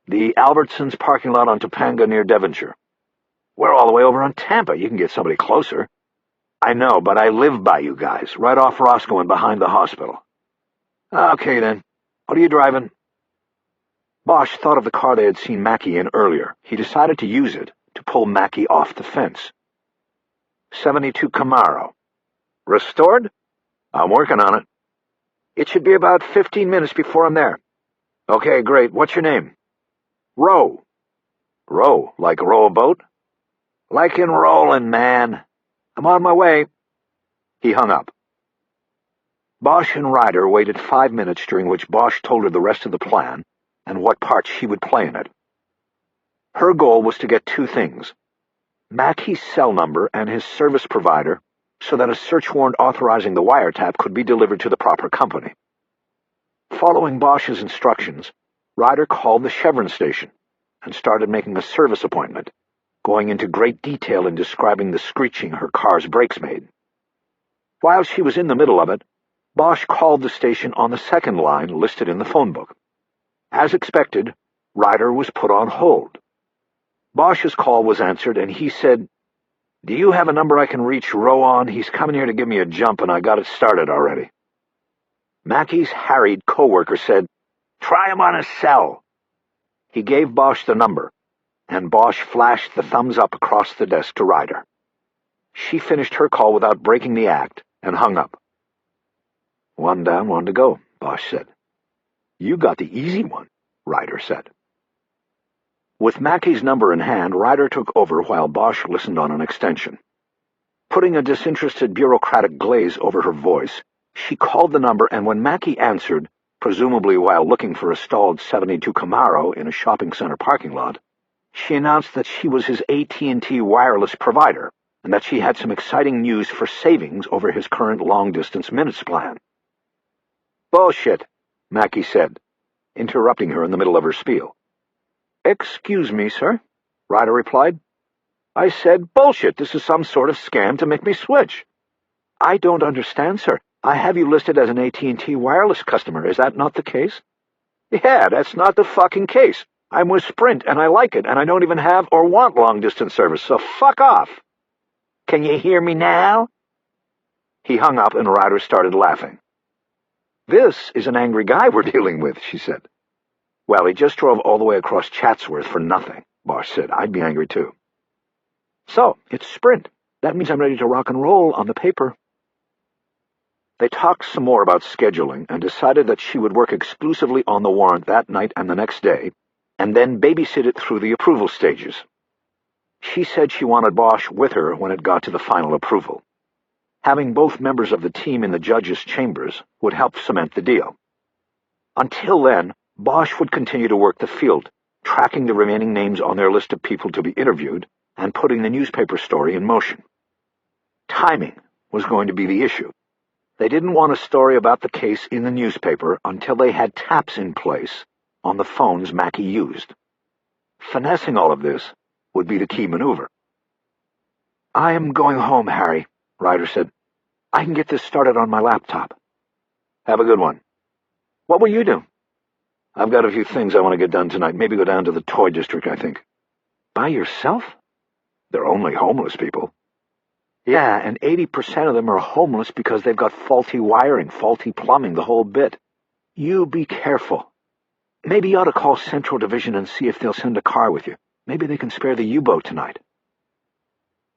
"The Albertsons parking lot on Topanga near Devonshire." "We're all the way over on Tampa. You can get somebody closer." "I know, but I live by you guys, right off Roscoe and behind the hospital." "Okay, then. What are you driving?" Bosch thought of the car they had seen Mackey in earlier. He decided to use it to pull Mackey off the fence. "72 Camaro." "Restored?" "I'm working on it." "It should be about 15 minutes before I'm there." "Okay, great. What's your name?" "Row." "Row? Like row a boat?" "Like in rolling, man. I'm on my way." He hung up. Bosch and Ryder waited 5 minutes, during which Bosch told her the rest of the plan and what part she would play in it. Her goal was to get two things: Mackey's cell number and his service provider, so that a search warrant authorizing the wiretap could be delivered to the proper company. Following Bosch's instructions, Ryder called the Chevron station and started making a service appointment, going into great detail in describing the screeching her car's brakes made. While she was in the middle of it, Bosch called the station on the second line listed in the phone book. As expected, Ryder was put on hold. Bosch's call was answered, and he said, "Do you have a number I can reach Row on? He's coming here to give me a jump, and I got it started already." Mackey's harried co-worker said, "Try him on his cell." He gave Bosch the number, and Bosch flashed the thumbs up across the desk to Ryder. She finished her call without breaking the act and hung up. "One down, one to go," Bosch said. "You got the easy one," Ryder said. With Mackey's number in hand, Ryder took over while Bosch listened on an extension. Putting a disinterested bureaucratic glaze over her voice, she called the number, and when Mackey answered, presumably while looking for a stalled 72 Camaro in a shopping center parking lot, she announced that she was his AT&T wireless provider and that she had some exciting news for savings over his current long-distance minutes plan. "Bullshit," Mackey said, interrupting her in the middle of her spiel. "Excuse me, sir," Ryder replied. "I said bullshit. This is some sort of scam to make me switch." "I don't understand, sir. I have you listed as an AT&T wireless customer. Is that not the case?" "Yeah, that's not the fucking case. I'm with Sprint, and I like it, and I don't even have or want long-distance service, so fuck off." "Can you hear me now?" He hung up, and Ryder started laughing. "This is an angry guy we're dealing with," she said. "Well, he just drove all the way across Chatsworth for nothing," Bosch said. "I'd be angry too." "So, it's Sprint. That means I'm ready to rock and roll on the paper." They talked some more about scheduling and decided that she would work exclusively on the warrant that night and the next day, and then babysit it through the approval stages. She said she wanted Bosch with her when it got to the final approval. Having both members of the team in the judge's chambers would help cement the deal. Until then, Bosch would continue to work the field, tracking the remaining names on their list of people to be interviewed and putting the newspaper story in motion. Timing was going to be the issue. They didn't want a story about the case in the newspaper until they had taps in place on the phones Mackey used. Finessing all of this would be the key maneuver. "I am going home, Harry," Ryder said. "I can get this started on my laptop." "Have a good one." "What will you do?" "I've got a few things I want to get done tonight. Maybe go down to the toy district, I think." "By yourself?" "They're only homeless people." "Yeah, and 80% of them are homeless because they've got faulty wiring, faulty plumbing, the whole bit. You be careful. Maybe you ought to call Central Division and see if they'll send a car with you. Maybe they can spare the U-boat tonight."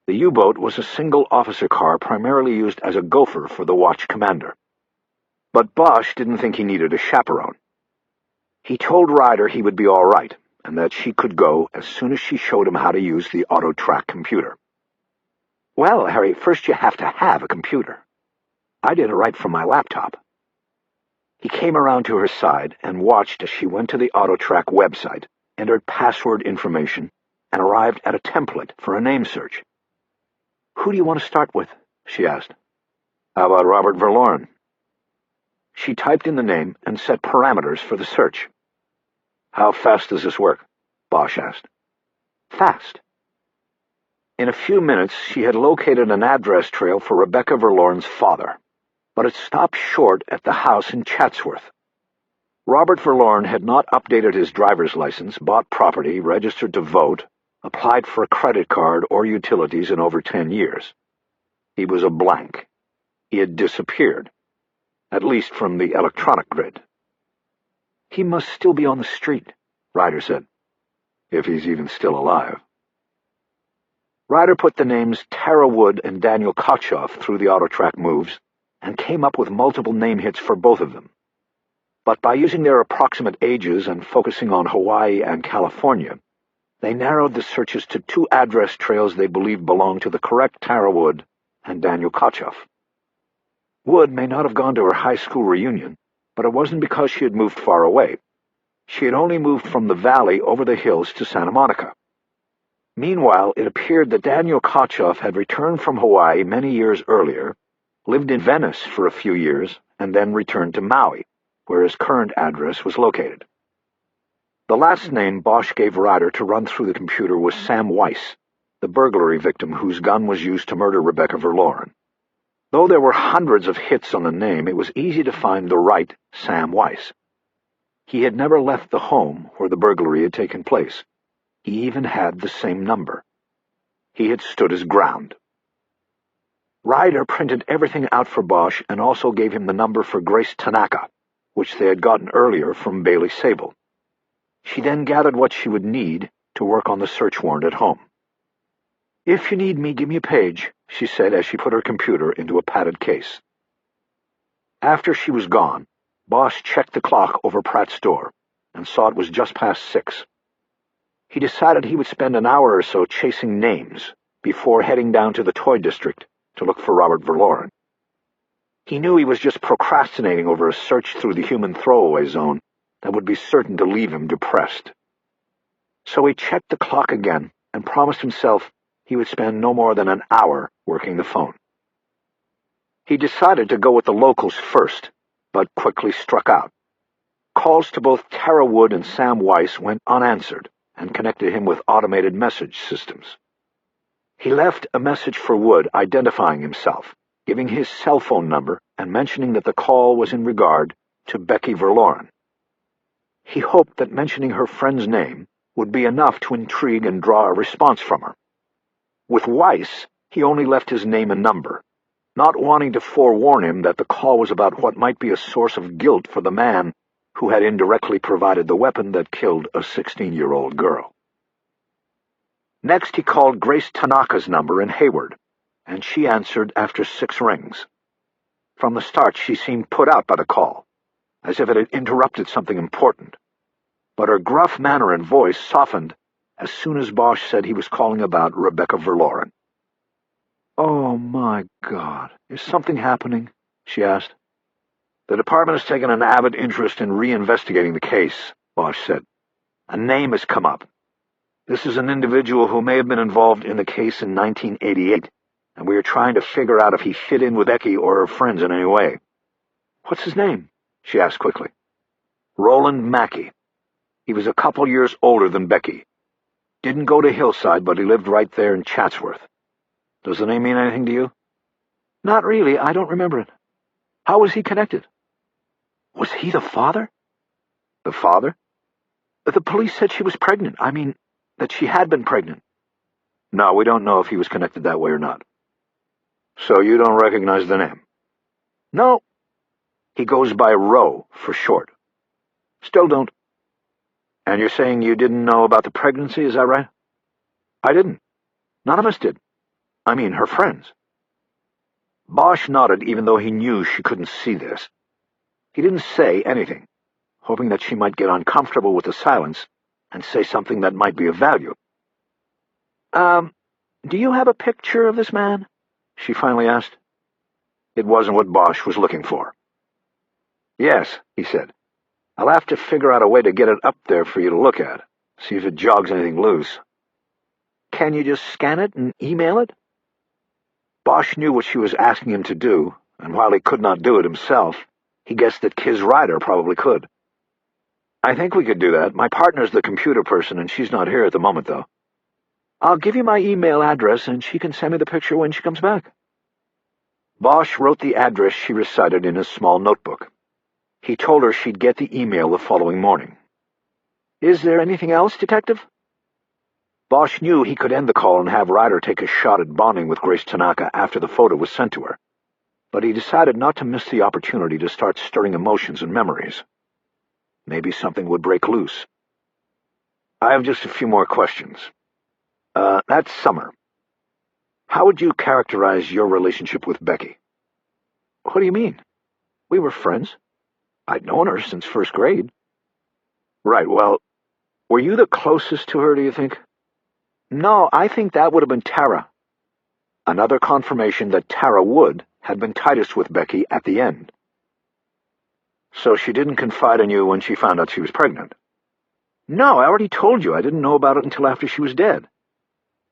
The U-boat was a single-officer car primarily used as a gopher for the watch commander. But Bosch didn't think he needed a chaperone. He told Ryder he would be all right, and that she could go as soon as she showed him how to use the auto-track computer. Well, Harry, first you have to have a computer. I did it right from my laptop. He came around to her side and watched as she went to the auto-track website, entered password information, and arrived at a template for a name search. Who do you want to start with? She asked. How about Robert Verloren? She typed in the name and set parameters for the search. How fast does this work? Bosch asked. Fast. In a few minutes, she had located an address trail for Rebecca Verloren's father, but it stopped short at the house in Chatsworth. Robert Verloren had not updated his driver's license, bought property, registered to vote, applied for a credit card or utilities in over 10 years. He was a blank. He had disappeared, at least from the electronic grid. He must still be on the street, Ryder said, if he's even still alive. Ryder put the names Tara Wood and Daniel Kochoff through the auto-track moves and came up with multiple name hits for both of them. But by using their approximate ages and focusing on Hawaii and California, they narrowed the searches to 2 address trails they believed belonged to the correct Tara Wood and Daniel Kochoff. Wood may not have gone to her high school reunion, but it wasn't because she had moved far away. She had only moved from the valley over the hills to Santa Monica. Meanwhile, it appeared that Daniel Kochoff had returned from Hawaii many years earlier, lived in Venice for a few years, and then returned to Maui, where his current address was located. The last name Bosch gave Ryder to run through the computer was Sam Weiss, the burglary victim whose gun was used to murder Rebecca Verloren. Though there were hundreds of hits on the name, it was easy to find the right Sam Weiss. He had never left the home where the burglary had taken place. He even had the same number. He had stood his ground. Ryder printed everything out for Bosch and also gave him the number for Grace Tanaka, which they had gotten earlier from Bailey Sable. She then gathered what she would need to work on the search warrant at home. If you need me, give me a page, she said as she put her computer into a padded case. After she was gone, Bosch checked the clock over Pratt's door and saw it was just past 6. He decided he would spend an hour or so chasing names before heading down to the toy district to look for Robert Verloren. He knew he was just procrastinating over a search through the human throwaway zone that would be certain to leave him depressed. So he checked the clock again and promised himself he would spend no more than an hour working the phone. He decided to go with the locals first, but quickly struck out. Calls to both Tara Wood and Sam Weiss went unanswered and connected him with automated message systems. He left a message for Wood identifying himself, giving his cell phone number and mentioning that the call was in regard to Becky Verloren. He hoped that mentioning her friend's name would be enough to intrigue and draw a response from her. With Weiss, he only left his name and number, not wanting to forewarn him that the call was about what might be a source of guilt for the man who had indirectly provided the weapon that killed a 16-year-old girl. Next, he called Grace Tanaka's number in Hayward, and she answered after 6 rings. From the start, she seemed put out by the call, as if it had interrupted something important, but her gruff manner and voice softened as soon as Bosch said he was calling about Rebecca Verloren. "Oh, my God, is something happening?" she asked. "The department has taken an avid interest in reinvestigating the case," Bosch said. "A name has come up. This is an individual who may have been involved in the case in 1988, and we are trying to figure out if he fit in with Becky or her friends in any way." "What's his name?" she asked quickly. "Roland Mackey. He was a couple years older than Becky. Didn't go to Hillside, but he lived right there in Chatsworth. Does the name mean anything to you?" "Not really. I don't remember it. How was he connected?" "Was he the father?" "The father?" "The police said she was pregnant. I mean, that she had been pregnant." "No, we don't know if he was connected that way or not." "So you don't recognize the name?" "No. He goes by Roe for short." "Still don't." "And you're saying you didn't know about the pregnancy, is that right?" "I didn't. None of us did. I mean, her friends." Bosch nodded even though he knew she couldn't see this. He didn't say anything, hoping that she might get uncomfortable with the silence and say something that might be of value. Do you have a picture of this man?" she finally asked. It wasn't what Bosch was looking for. "Yes," he said. "I'll have to figure out a way to get it up there for you to look at, see if it jogs anything loose." "Can you just scan it and email it?" Bosch knew what she was asking him to do, and while he could not do it himself, he guessed that Kis Ryder probably could. "I think we could do that. My partner's the computer person, and she's not here at the moment, though. I'll give you my email address, and she can send me the picture when she comes back." Bosch wrote the address she recited in his small notebook. He told her she'd get the email the following morning. "Is there anything else, Detective?" Bosch knew he could end the call and have Ryder take a shot at bonding with Grace Tanaka after the photo was sent to her, but he decided not to miss the opportunity to start stirring emotions and memories. Maybe something would break loose. "I have just a few more questions. That's Summer. How would you characterize your relationship with Becky?" "What do you mean? We were friends. I'd known her since first grade." "Right, well, were you the closest to her, do you think?" "No, I think that would have been Tara." Another confirmation that Tara Wood had been tightest with Becky at the end. "So she didn't confide in you when she found out she was pregnant?" "No, I already told you I didn't know about it until after she was dead."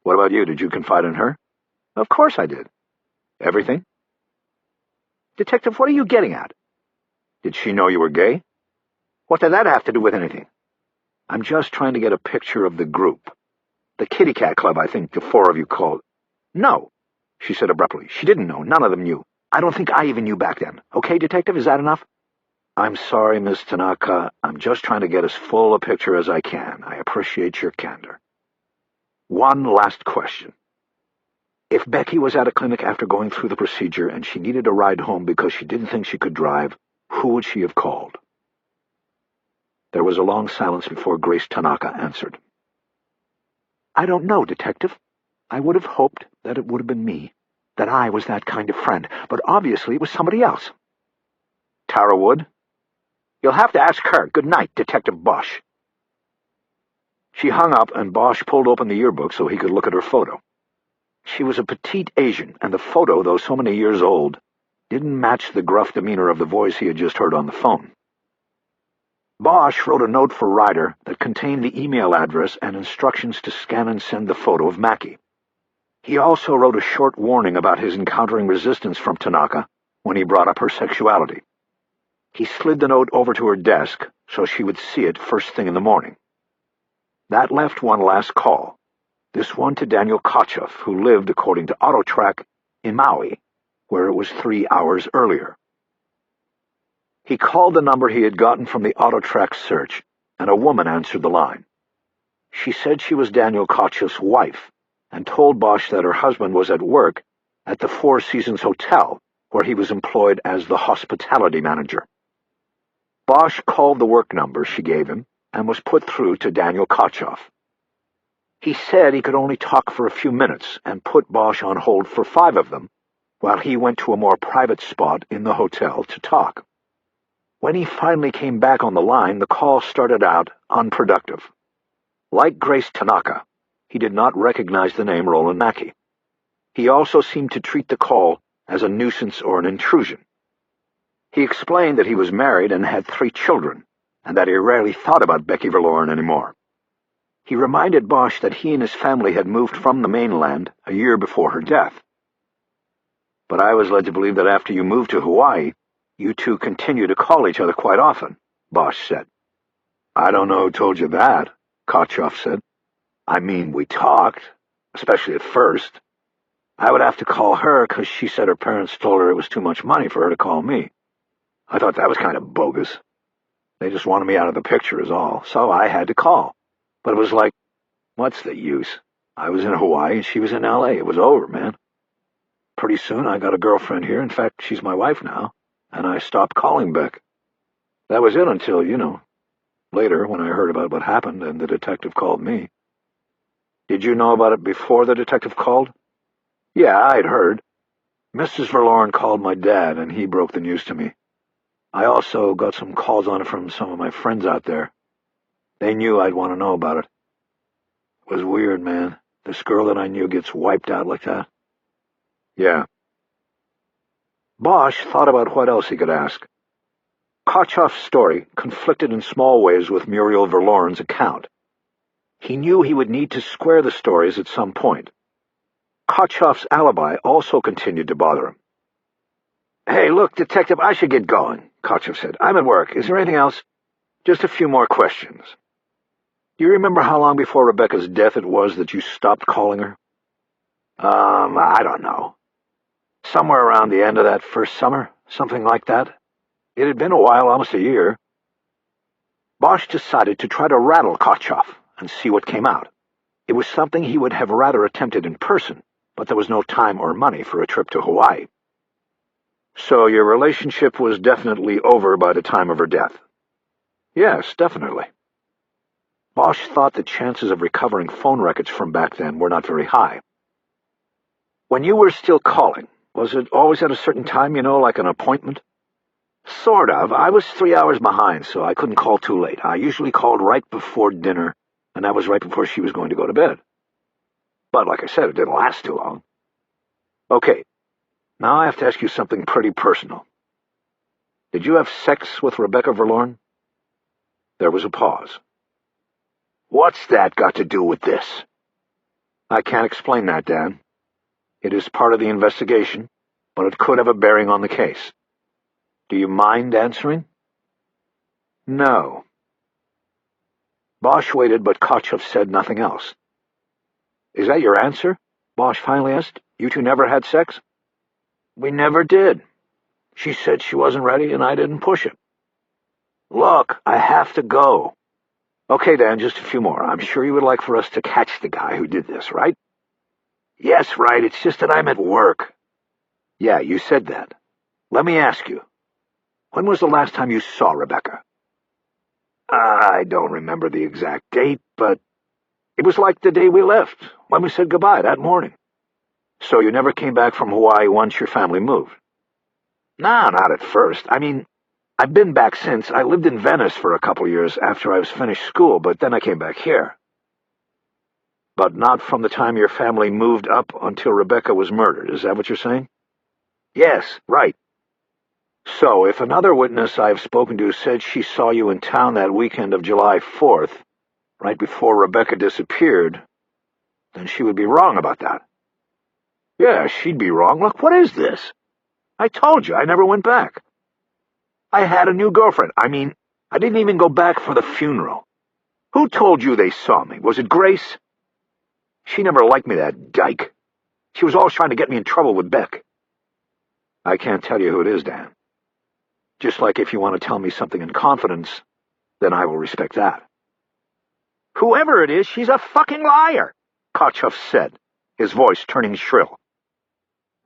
"What about you? Did you confide in her?" "Of course I did." "Everything?" "Detective, what are you getting at?" "Did she know you were gay?" "What did that have to do with anything?" "I'm just trying to get a picture of the group. The Kitty Cat Club, I think the four of you called." "No," she said abruptly. "She didn't know. None of them knew. I don't think I even knew back then. Okay, Detective, is that enough?" "I'm sorry, Miss Tanaka. I'm just trying to get as full a picture as I can. I appreciate your candor. One last question. If Becky was at a clinic after going through the procedure and she needed a ride home because she didn't think she could drive, who would she have called?" There was a long silence before Grace Tanaka answered. "I don't know, Detective. I would have hoped that it would have been me, that I was that kind of friend, but obviously it was somebody else." "Tara Wood?" "You'll have to ask her. Good night, Detective Bosch." She hung up, and Bosch pulled open the yearbook so he could look at her photo. She was a petite Asian, and the photo, though so many years old, didn't match the gruff demeanor of the voice he had just heard on the phone. Bosch wrote a note for Ryder that contained the email address and instructions to scan and send the photo of Mackie. He also wrote a short warning about his encountering resistance from Tanaka when he brought up her sexuality. He slid the note over to her desk so she would see it first thing in the morning. That left one last call, this one to Daniel Kochoff, who lived, according to AutoTrack, in Maui, where it was 3 hours earlier. He called the number he had gotten from the AutoTrack search, and a woman answered the line. She said she was Daniel Kochoff's wife, and told Bosch that her husband was at work at the Four Seasons Hotel, where he was employed as the hospitality manager. Bosch called the work number she gave him and was put through to Daniel Kochoff. He said he could only talk for a few minutes and put Bosch on hold for 5 of them, while he went to a more private spot in the hotel to talk. When he finally came back on the line, the call started out unproductive. Like Grace Tanaka, he did not recognize the name Roland Mackey. He also seemed to treat the call as a nuisance or an intrusion. He explained that he was married and had 3 children, and that he rarely thought about Becky Verloren anymore. He reminded Bosch that he and his family had moved from the mainland a year before her death. "But I was led to believe that after you moved to Hawaii, you two continue to call each other quite often," Bosch said. "I don't know who told you that," Kochoff said. "I mean, we talked, especially at first. I would have to call her because she said her parents told her it was too much money for her to call me. I thought that was kind of bogus. They just wanted me out of the picture is all, so I had to call. But it was like, what's the use? I was in Hawaii and she was in L.A. It was over, man. Pretty soon I got a girlfriend here. In fact, she's my wife now, and I stopped calling Beck. That was it until, later when I heard about what happened and the detective called me." "Did you know about it before the detective called?" "Yeah, I'd heard. Mrs. Verloren called my dad, and he broke the news to me. I also got some calls on it from some of my friends out there. They knew I'd want to know about it. It was weird, man. This girl that I knew gets wiped out like that. Yeah. Bosch thought about what else he could ask. Kotcheff's story conflicted in small ways with Muriel Verloren's account. He knew he would need to square the stories at some point. Kotcheff's alibi also continued to bother him. "Hey, look, Detective, I should get going," Kotcheff said. "I'm at work. Is there anything else?" "Just a few more questions. Do you remember how long before Rebecca's death it was that you stopped calling her?" I don't know. Somewhere around the end of that first summer, something like that. It had been a while, almost a year. Bosch decided to try to rattle Kotcheff and see what came out. It was something he would have rather attempted in person, but there was no time or money for a trip to Hawaii. "So your relationship was definitely over by the time of her death?" "Yes, definitely." Bosch thought the chances of recovering phone records from back then were not very high. "When you were still calling, was it always at a certain time, like an appointment?" "Sort of. I was 3 hours behind, so I couldn't call too late. I usually called right before dinner, and that was right before she was going to go to bed. But like I said, it didn't last too long." "Okay, now I have to ask you something pretty personal. Did you have sex with Rebecca Verloren?" There was a pause. "What's that got to do with this?" "I can't explain that, Dan. It is part of the investigation, but it could have a bearing on the case. Do you mind answering?" "No." Bosch waited, but Kotcheff said nothing else. "Is that your answer?" Bosch finally asked. "You two never had sex?" "We never did. She said she wasn't ready, and I didn't push it." "Look, I have to go." "Okay, Dan, just a few more. I'm sure you would like for us to catch the guy who did this, right?" "Yes, right. It's just that I'm at work." "Yeah, you said that. Let me ask you. When was the last time you saw Rebecca?" "I don't remember the exact date, but it was like the day we left, when we said goodbye that morning." "So you never came back from Hawaii once your family moved?" "No, not at first. I mean, I've been back since. I lived in Venice for a couple years after I was finished school, but then I came back here." "But not from the time your family moved up until Rebecca was murdered, is that what you're saying?" "Yes, right." "So, if another witness I've spoken to said she saw you in town that weekend of July 4th, right before Rebecca disappeared, then she would be wrong about that." "Yeah, she'd be wrong. Look, what is this? I told you, I never went back. I had a new girlfriend. I mean, I didn't even go back for the funeral. Who told you they saw me? Was it Grace? She never liked me, that dyke. She was always trying to get me in trouble with Beck." "I can't tell you who it is, Dan. Just like if you want to tell me something in confidence, then I will respect that." "Whoever it is, she's a fucking liar," Kotcheff said, his voice turning shrill.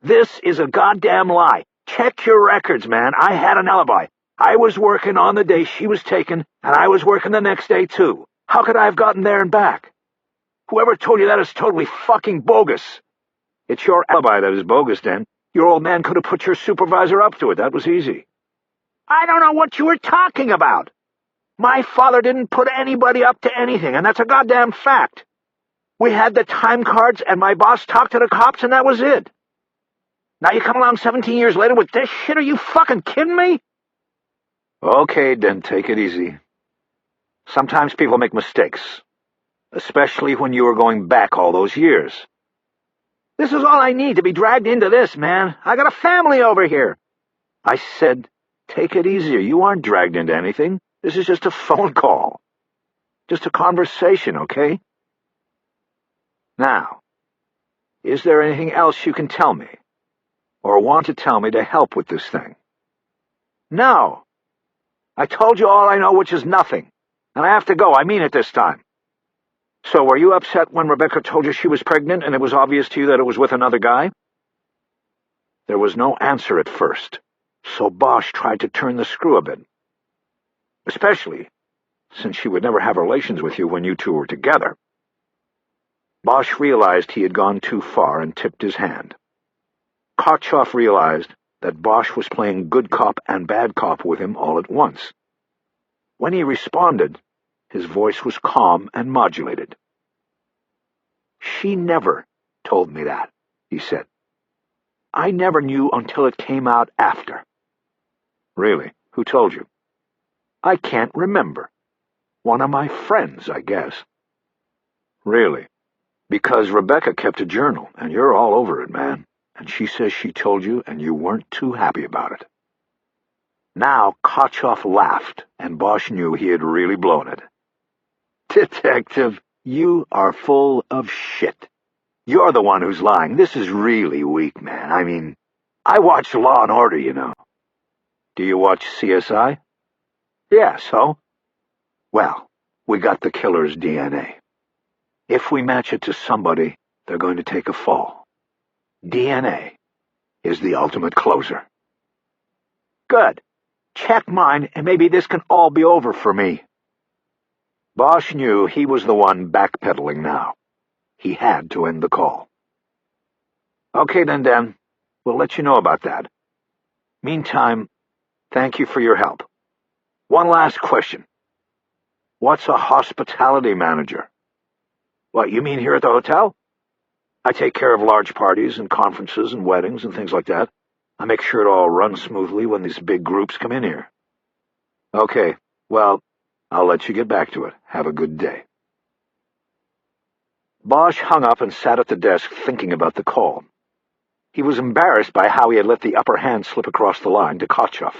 "This is a goddamn lie. Check your records, man. I had an alibi. I was working on the day she was taken, and I was working the next day, too. How could I have gotten there and back? Whoever told you that is totally fucking bogus." "It's your alibi that is bogus, Dan. Your old man could have put your supervisor up to it. That was easy." "I don't know what you were talking about. My father didn't put anybody up to anything, and that's a goddamn fact. We had the time cards, and my boss talked to the cops, and that was it. Now you come along 17 years later with this shit? Are you fucking kidding me?" "Okay, then take it easy. Sometimes people make mistakes, especially when you were going back all those years." "This is all I need to be dragged into this, man. I got a family over here." "I said, take it easier. You aren't dragged into anything. This is just a phone call. Just a conversation, okay? Now, is there anything else you can tell me, or want to tell me to help with this thing?" "No. I told you all I know, which is nothing. And I have to go. I mean it this time." "So were you upset when Rebecca told you she was pregnant and it was obvious to you that it was with another guy?" There was no answer at first, so Bosch tried to turn the screw a bit. "Especially since she would never have relations with you when you two were together." Bosch realized he had gone too far and tipped his hand. Kotcheff realized that Bosch was playing good cop and bad cop with him all at once. When he responded, his voice was calm and modulated. "She never told me that," he said. "I never knew until it came out after." "Really? Who told you?" "I can't remember. One of my friends, I guess." "Really? Because Rebecca kept a journal, and you're all over it, man. And she says she told you, and you weren't too happy about it." Now Kotchoff laughed, and Bosch knew he had really blown it. "Detective, you are full of shit. You're the one who's lying. This is really weak, man. I mean, I watch Law and Order, you know." "Do you watch CSI?" "Yeah, so?" "Well, we got the killer's DNA. If we match it to somebody, they're going to take a fall. DNA is the ultimate closer." "Good. Check mine, and maybe this can all be over for me." Bosch knew he was the one backpedaling now. He had to end the call. "Okay then, Dan. We'll let you know about that. Meantime, thank you for your help. One last question. What's a hospitality manager?" "What, you mean here at the hotel? I take care of large parties and conferences and weddings and things like that. I make sure it all runs smoothly when these big groups come in here." "Okay, well, I'll let you get back to it. Have a good day." Bosch hung up and sat at the desk thinking about the call. He was embarrassed by how he had let the upper hand slip across the line to Kotchoff.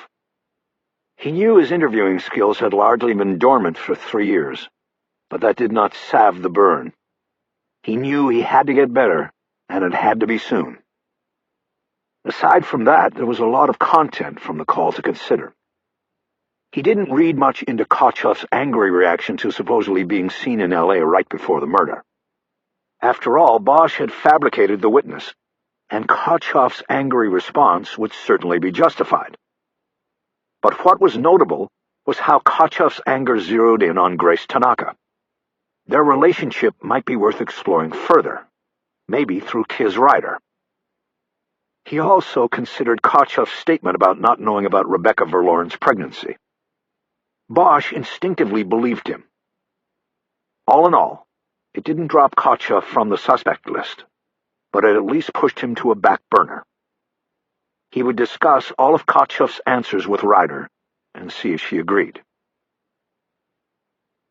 He knew his interviewing skills had largely been dormant for 3 years, but that did not salve the burn. He knew he had to get better, and it had to be soon. Aside from that, there was a lot of content from the call to consider. He didn't read much into Kotchoff's angry reaction to supposedly being seen in L.A. right before the murder. After all, Bosch had fabricated the witness, and Kotchoff's angry response would certainly be justified. But what was notable was how Kotchoff's anger zeroed in on Grace Tanaka. Their relationship might be worth exploring further, maybe through Kiz Ryder. He also considered Kotchoff's statement about not knowing about Rebecca Verloren's pregnancy. Bosch instinctively believed him. All in all, it didn't drop Kotchoff from the suspect list, but it at least pushed him to a back burner. He would discuss all of Kotchoff's answers with Ryder and see if she agreed.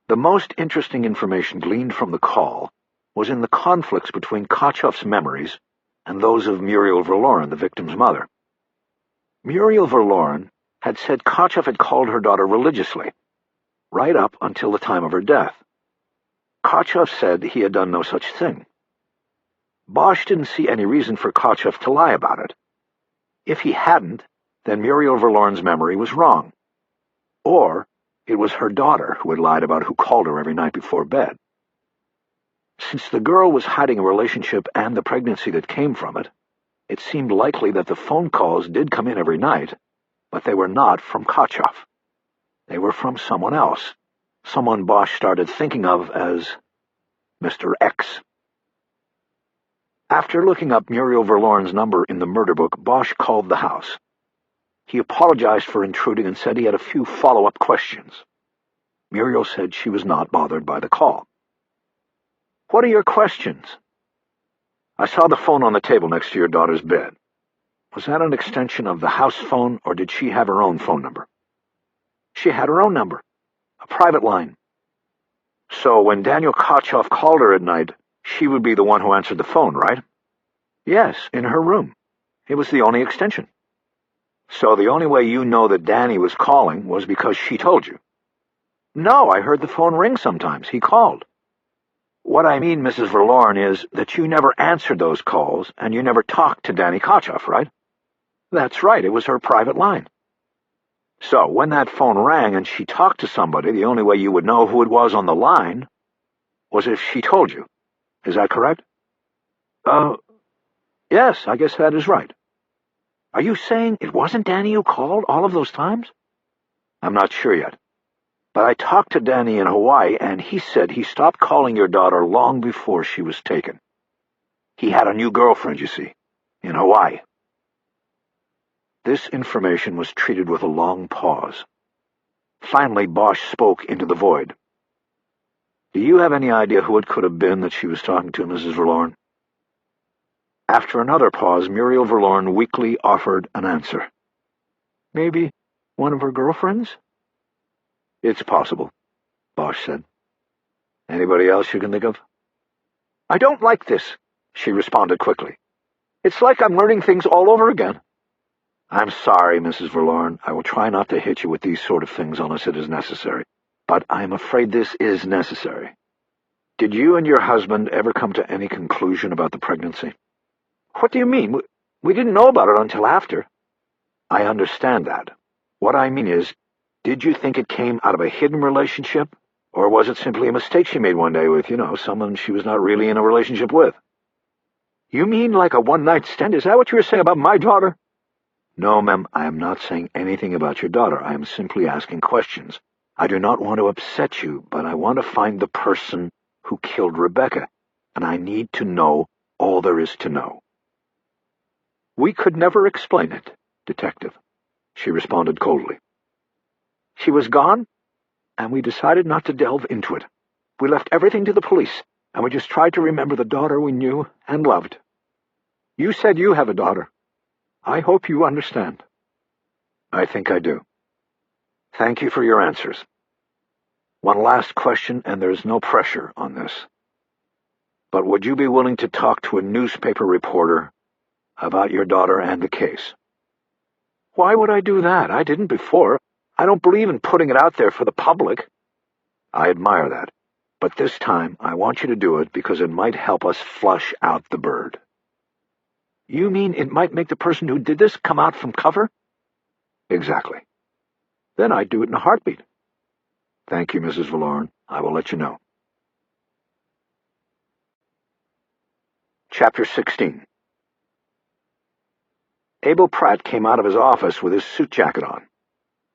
The most interesting information gleaned from the call was in the conflicts between Kotchoff's memories and those of Muriel Verloren, the victim's mother. Muriel Verloren had said Kotchoff had called her daughter religiously, right up until the time of her death. Kotchoff said he had done no such thing. Bosch didn't see any reason for Kotchoff to lie about it. If he hadn't, then Muriel Verloren's memory was wrong. Or it was her daughter who had lied about who called her every night before bed. Since the girl was hiding a relationship and the pregnancy that came from it, it seemed likely that the phone calls did come in every night, but they were not from Kotchoff. They were from someone else, someone Bosch started thinking of as Mr. X. After looking up Muriel Verloren's number in the murder book, Bosch called the house. He apologized for intruding and said he had a few follow-up questions. Muriel said she was not bothered by the call. "What are your questions?" "I saw the phone on the table next to your daughter's bed. Was that an extension of the house phone, or did she have her own phone number?" "She had her own number, a private line." "So when Daniel Kotchoff called her at night, she would be the one who answered the phone, right?" "Yes, in her room. It was the only extension." "So the only way you know that Danny was calling was because she told you?" "No, I heard the phone ring sometimes. He called." "What I mean, Mrs. Verloren, is that you never answered those calls, and you never talked to Danny Kotchoff, right?" "That's right. It was her private line." "So when that phone rang and she talked to somebody, the only way you would know who it was on the line was if she told you. Is that correct?" Yes, I guess that is right." "Are you saying it wasn't Danny who called all of those times?" "I'm not sure yet. But I talked to Danny in Hawaii, and he said he stopped calling your daughter long before she was taken. He had a new girlfriend, you see, in Hawaii." This information was treated with a long pause. Finally, Bosch spoke into the void. "Do you have any idea who it could have been that she was talking to, Mrs. Verloren?" After another pause, Muriel Verloren weakly offered an answer. "Maybe one of her girlfriends?" "It's possible," Bosch said. "Anybody else you can think of?" "I don't like this," she responded quickly. "It's like I'm learning things all over again." "I'm sorry, Mrs. Verloren. I will try not to hit you with these sort of things unless it is necessary. But I'm afraid this is necessary. Did you and your husband ever come to any conclusion about the pregnancy?" "What do you mean? We didn't know about it until after." "I understand that. What I mean is, did you think it came out of a hidden relationship? Or was it simply a mistake she made one day with, someone she was not really in a relationship with?" "You mean like a one-night stand? Is that what you were saying about my daughter?" "No, ma'am, I am not saying anything about your daughter. I am simply asking questions. I do not want to upset you, but I want to find the person who killed Rebecca, and I need to know all there is to know." "We could never explain it, Detective," she responded coldly. "She was gone, and we decided not to delve into it. We left everything to the police, and we just tried to remember the daughter we knew and loved. You said you have a daughter. I hope you understand." "I think I do. Thank you for your answers. One last question, and there's no pressure on this. But would you be willing to talk to a newspaper reporter about your daughter and the case?" "Why would I do that? I didn't before. I don't believe in putting it out there for the public." "I admire that. But this time I want you to do it because it might help us flush out the bird." "You mean it might make the person who did this come out from cover?" "Exactly." "Then I'd do it in a heartbeat." "Thank you, Mrs. Verloren. I will let you know." Chapter 16. Abel Pratt came out of his office with his suit jacket on.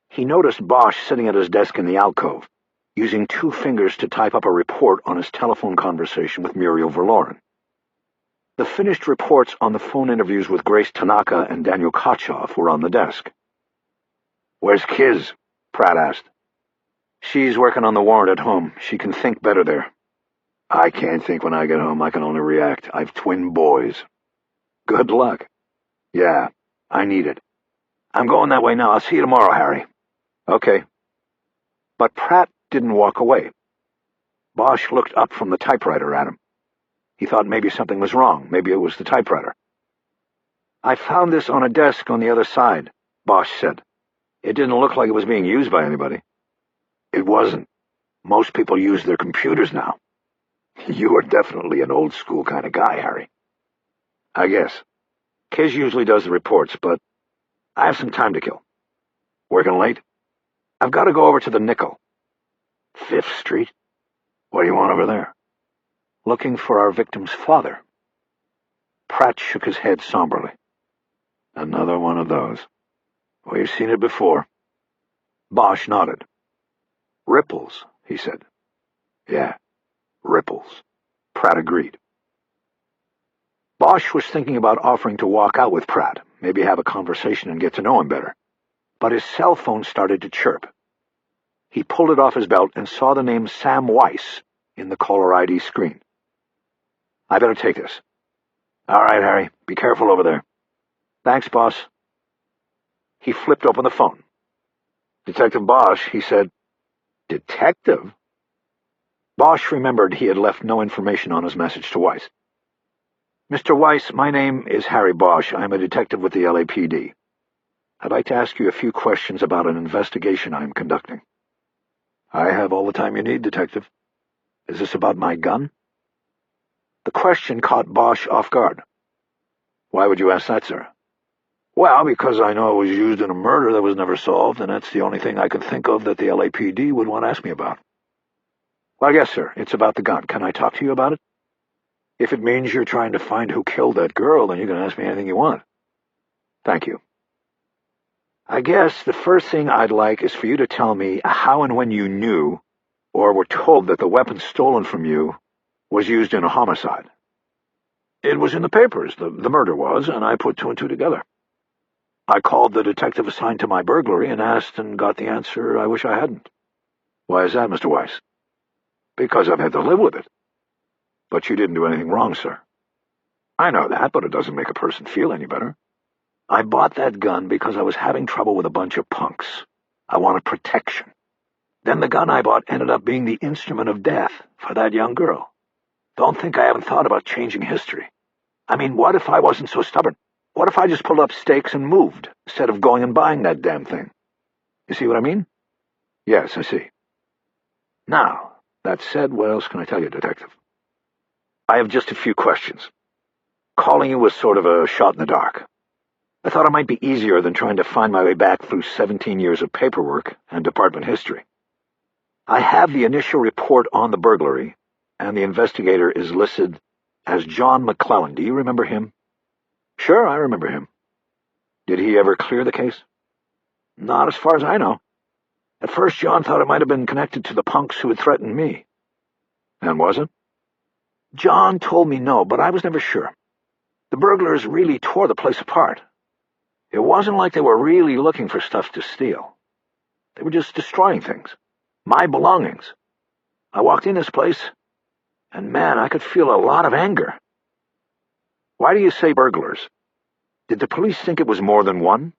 He noticed Bosch sitting at his desk in the alcove, using 2 fingers to type up a report on his telephone conversation with Muriel Verloren. The finished reports on the phone interviews with Grace Tanaka and Daniel Kochoff were on the desk. "Where's Kiz?" Pratt asked. "She's working on the warrant at home. She can think better there." "I can't think when I get home. I can only react. I've twin boys." "Good luck." "Yeah, I need it. I'm going that way now. I'll see you tomorrow, Harry." "Okay." But Pratt didn't walk away. Bosch looked up from the typewriter at him. He thought maybe something was wrong. Maybe it was the typewriter. "I found this on a desk on the other side," Bosch said. "It didn't look like it was being used by anybody." "It wasn't. Most people use their computers now." "You are definitely an old-school kind of guy, Harry." "I guess. Kiz usually does the reports, but I have some time to kill." "Working late?" "I've got to go over to the Nickel." 5th Street? What do you want over there?" "Looking for our victim's father." Pratt shook his head somberly. "Another one of those. We've seen it before." Bosch nodded. "Ripples," he said. "Yeah, ripples," Pratt agreed. Bosch was thinking about offering to walk out with Pratt, maybe have a conversation and get to know him better. But his cell phone started to chirp. He pulled it off his belt and saw the name Sam Weiss in the caller ID screen. "I better take this." "All right, Harry. Be careful over there." "Thanks, boss." He flipped open the phone. "Detective Bosch," he said. "Detective?" Bosch remembered he had left no information on his message to Weiss. "Mr. Weiss, my name is Harry Bosch. I'm a detective with the LAPD. I'd like to ask you a few questions about an investigation I'm conducting." "I have all the time you need, Detective. Is this about my gun?" The question caught Bosch off guard. "Why would you ask that, sir?" "Well, because I know it was used in a murder that was never solved, and that's the only thing I could think of that the LAPD would want to ask me about." "Well, yes, sir. It's about the gun. Can I talk to you about it?" "If it means you're trying to find who killed that girl, then you can ask me anything you want." "Thank you. I guess the first thing I'd like is for you to tell me how and when you knew or were told that the weapon stolen from you was used in a homicide." "It was in the papers. The murder was, and I put 2 and 2 together." I called the detective assigned to my burglary and asked and got the answer I wish I hadn't. Why is that, Mr. Weiss? Because I've had to live with it. But you didn't do anything wrong, sir. I know that, but it doesn't make a person feel any better. I bought that gun because I was having trouble with a bunch of punks. I wanted protection. Then the gun I bought ended up being the instrument of death for that young girl. Don't think I haven't thought about changing history. I mean, what if I wasn't so stubborn? What if I just pulled up stakes and moved, instead of going and buying that damn thing? You see what I mean? Yes, I see. Now, that said, what else can I tell you, Detective? I have just a few questions. Calling you was sort of a shot in the dark. I thought it might be easier than trying to find my way back through 17 years of paperwork and department history. I have the initial report on the burglary, and the investigator is listed as John McClellan. Do you remember him? Sure, I remember him. Did he ever clear the case? Not as far as I know. At first, John thought it might have been connected to the punks who had threatened me. And was it? John told me no, but I was never sure. The burglars really tore the place apart. It wasn't like they were really looking for stuff to steal. They were just destroying things. My belongings. I walked in this place, and man, I could feel a lot of anger. Why do you say burglars? Did the police think it was more than one?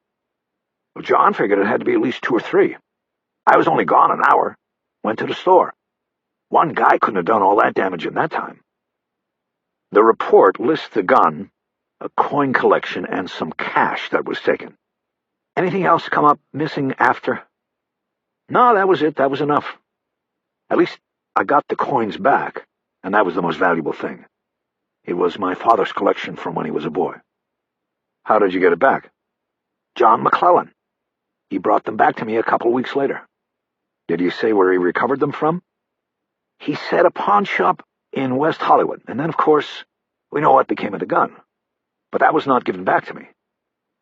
Well, John figured it had to be at least 2 or 3. I was only gone an hour. Went to the store. One guy couldn't have done all that damage in that time. The report lists the gun, a coin collection, and some cash that was taken. Anything else come up missing after? No, that was it. That was enough. At least I got the coins back, and that was the most valuable thing. It was my father's collection from when he was a boy. How did you get it back? John McClellan. He brought them back to me a couple weeks later. Did he say where he recovered them from? He said a pawn shop in West Hollywood, and then, of course, we know what became of the gun. But that was not given back to me.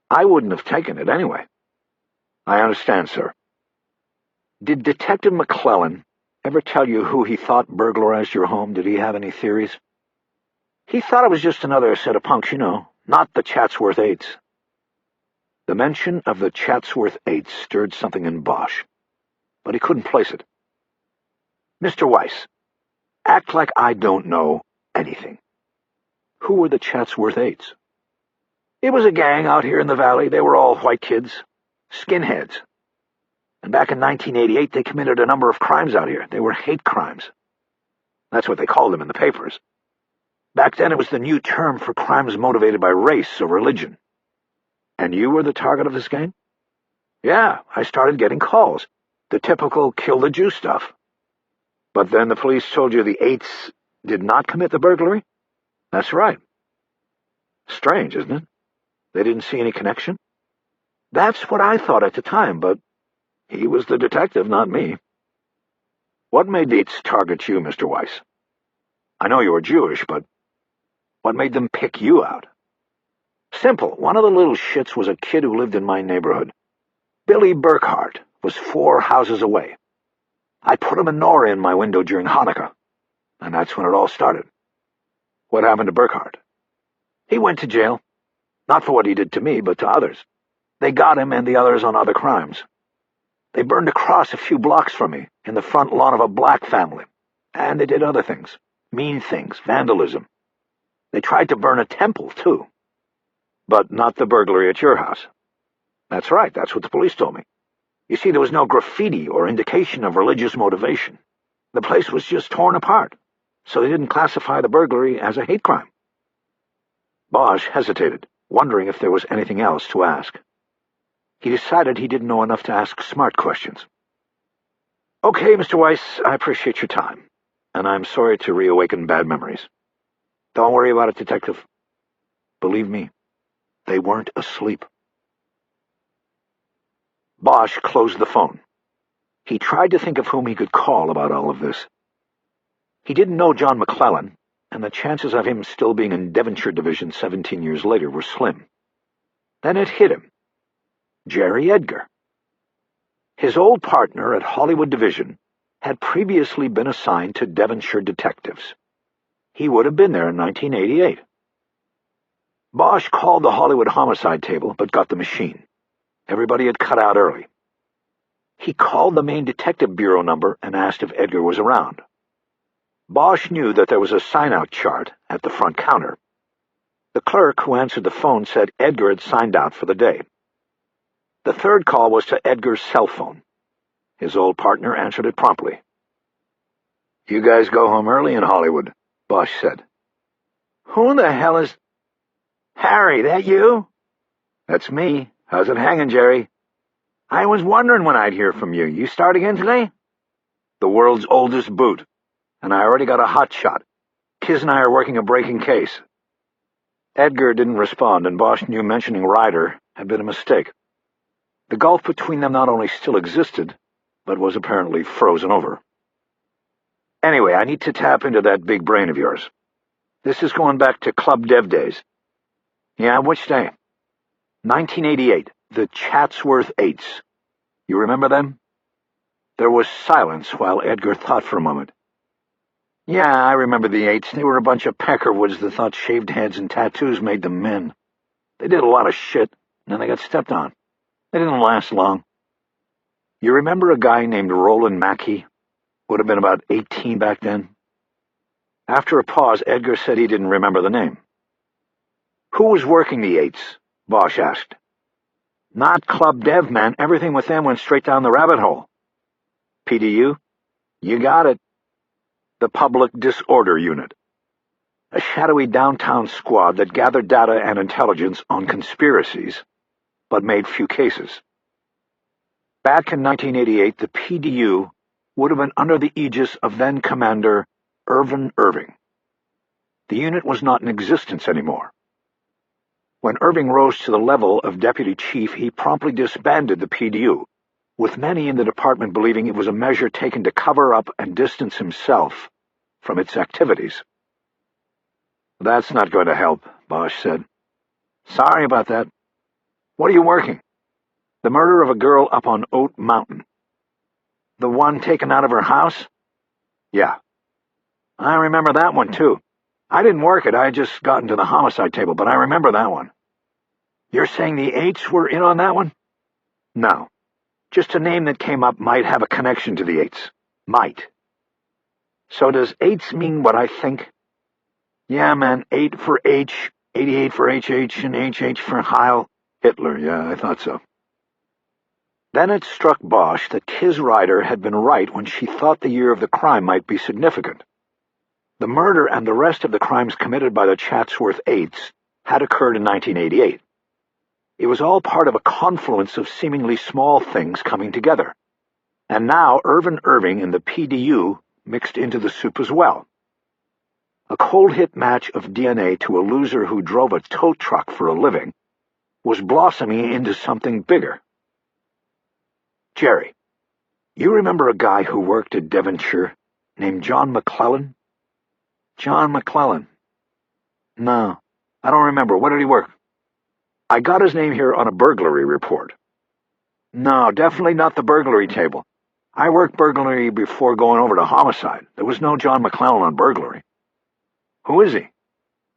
I wouldn't have taken it anyway. I understand, sir. Did Detective McClellan ever tell you who he thought burglarized your home? Did he have any theories? He thought it was just another set of punks, not the Chatsworth Eights. The mention of the Chatsworth Eights stirred something in Bosch, but he couldn't place it. Mr. Weiss, act like I don't know anything. Who were the Chatsworth Eights? It was a gang out here in the valley. They were all white kids, skinheads. And back in 1988, they committed a number of crimes out here. They were hate crimes. That's what they called them in the papers. Back then, it was the new term for crimes motivated by race or religion. And you were the target of this gang? Yeah, I started getting calls. The typical kill-the-Jew stuff. But then the police told you the Eights did not commit the burglary? That's right. Strange, isn't it? They didn't see any connection? That's what I thought at the time, but he was the detective, not me. What made the Eights target you, Mr. Weiss? I know you were Jewish, but what made them pick you out? Simple. One of the little shits was a kid who lived in my neighborhood. Billy Burkhart was 4 houses away. I put a menorah in my window during Hanukkah, and that's when it all started. What happened to Burkhart? He went to jail. Not for what he did to me, but to others. They got him and the others on other crimes. They burned a cross a few blocks from me, in the front lawn of a black family. And they did other things. Mean things, vandalism. They tried to burn a temple, too. But not the burglary at your house. That's right, that's what the police told me. You see, there was no graffiti or indication of religious motivation. The place was just torn apart, so they didn't classify the burglary as a hate crime. Bosch hesitated, wondering if there was anything else to ask. He decided he didn't know enough to ask smart questions. Okay, Mr. Weiss, I appreciate your time, and I'm sorry to reawaken bad memories. Don't worry about it, Detective. Believe me, they weren't asleep. Bosch closed the phone. He tried to think of whom he could call about all of this. He didn't know John McClellan, and the chances of him still being in Devonshire Division 17 years later were slim. Then it hit him. Jerry Edgar. His old partner at Hollywood Division had previously been assigned to Devonshire detectives. He would have been there in 1988. Bosch called the Hollywood homicide table, but got the machine. Everybody had cut out early. He called the main detective bureau number and asked if Edgar was around. Bosch knew that there was a sign-out chart at the front counter. The clerk who answered the phone said Edgar had signed out for the day. The third call was to Edgar's cell phone. His old partner answered it promptly. "You guys go home early in Hollywood," Bosch said. "Who the hell is—" "Harry, that you?" "That's me. How's it hanging, Jerry?" "I was wondering when I'd hear from you. You start again today?" "The world's oldest boot. And I already got a hot shot. Kiz and I are working a breaking case." Edgar didn't respond, and Bosch knew mentioning Ryder had been a mistake. The gulf between them not only still existed, but was apparently frozen over. "Anyway, I need to tap into that big brain of yours. This is going back to Club Dev days." "Yeah, which day?" 1988, the Chatsworth Eights. You remember them?" There was silence while Edgar thought for a moment. "Yeah, I remember the Eights. They were a bunch of peckerwoods that thought shaved heads and tattoos made them men. They did a lot of shit, and then they got stepped on. They didn't last long." "You remember a guy named Roland Mackey? Would have been about 18 back then." After a pause, Edgar said he didn't remember the name. "Who was working the Eights?" Bosch asked. "Not Club Dev, man. Everything with them went straight down the rabbit hole." "PDU?" "You got it. The Public Disorder Unit. A shadowy downtown squad that gathered data and intelligence on conspiracies, but made few cases. Back in 1988, the PDU would have been under the aegis of then-Commander Irvin Irving. The unit was not in existence anymore. When Irving rose to the level of deputy chief, he promptly disbanded the PDU, with many in the department believing it was a measure taken to cover up and distance himself from its activities. "That's not going to help," Bosch said. "Sorry about that. What are you working?" "The murder of a girl up on Oat Mountain." "The one taken out of her house?" "Yeah." "I remember that one, too. I didn't work it. I had just gotten to the homicide table, but I remember that one." "You're saying the Eights were in on that one?" "No. Just a name that came up might have a connection to the Eights. Might." "So does Eights mean what I think?" "Yeah, man. 8 for H, 88 for HH, and HH for Heil Hitler. Yeah, I thought so." Then it struck Bosch that Kiz Ryder had been right when she thought the year of the crime might be significant. The murder and the rest of the crimes committed by the Chatsworth Eights had occurred in 1988. It was all part of a confluence of seemingly small things coming together. And now Irvin Irving and the PDU mixed into the soup as well. A cold-hit match of DNA to a loser who drove a tow truck for a living was blossoming into something bigger. "Jerry, you remember a guy who worked at Devonshire named John McClellan?" "John McClellan? No, I don't remember. Where did he work?" "I got his name here on a burglary report." "No, definitely not the burglary table. I worked burglary before going over to homicide. There was no John McClellan on burglary." "Who is he?"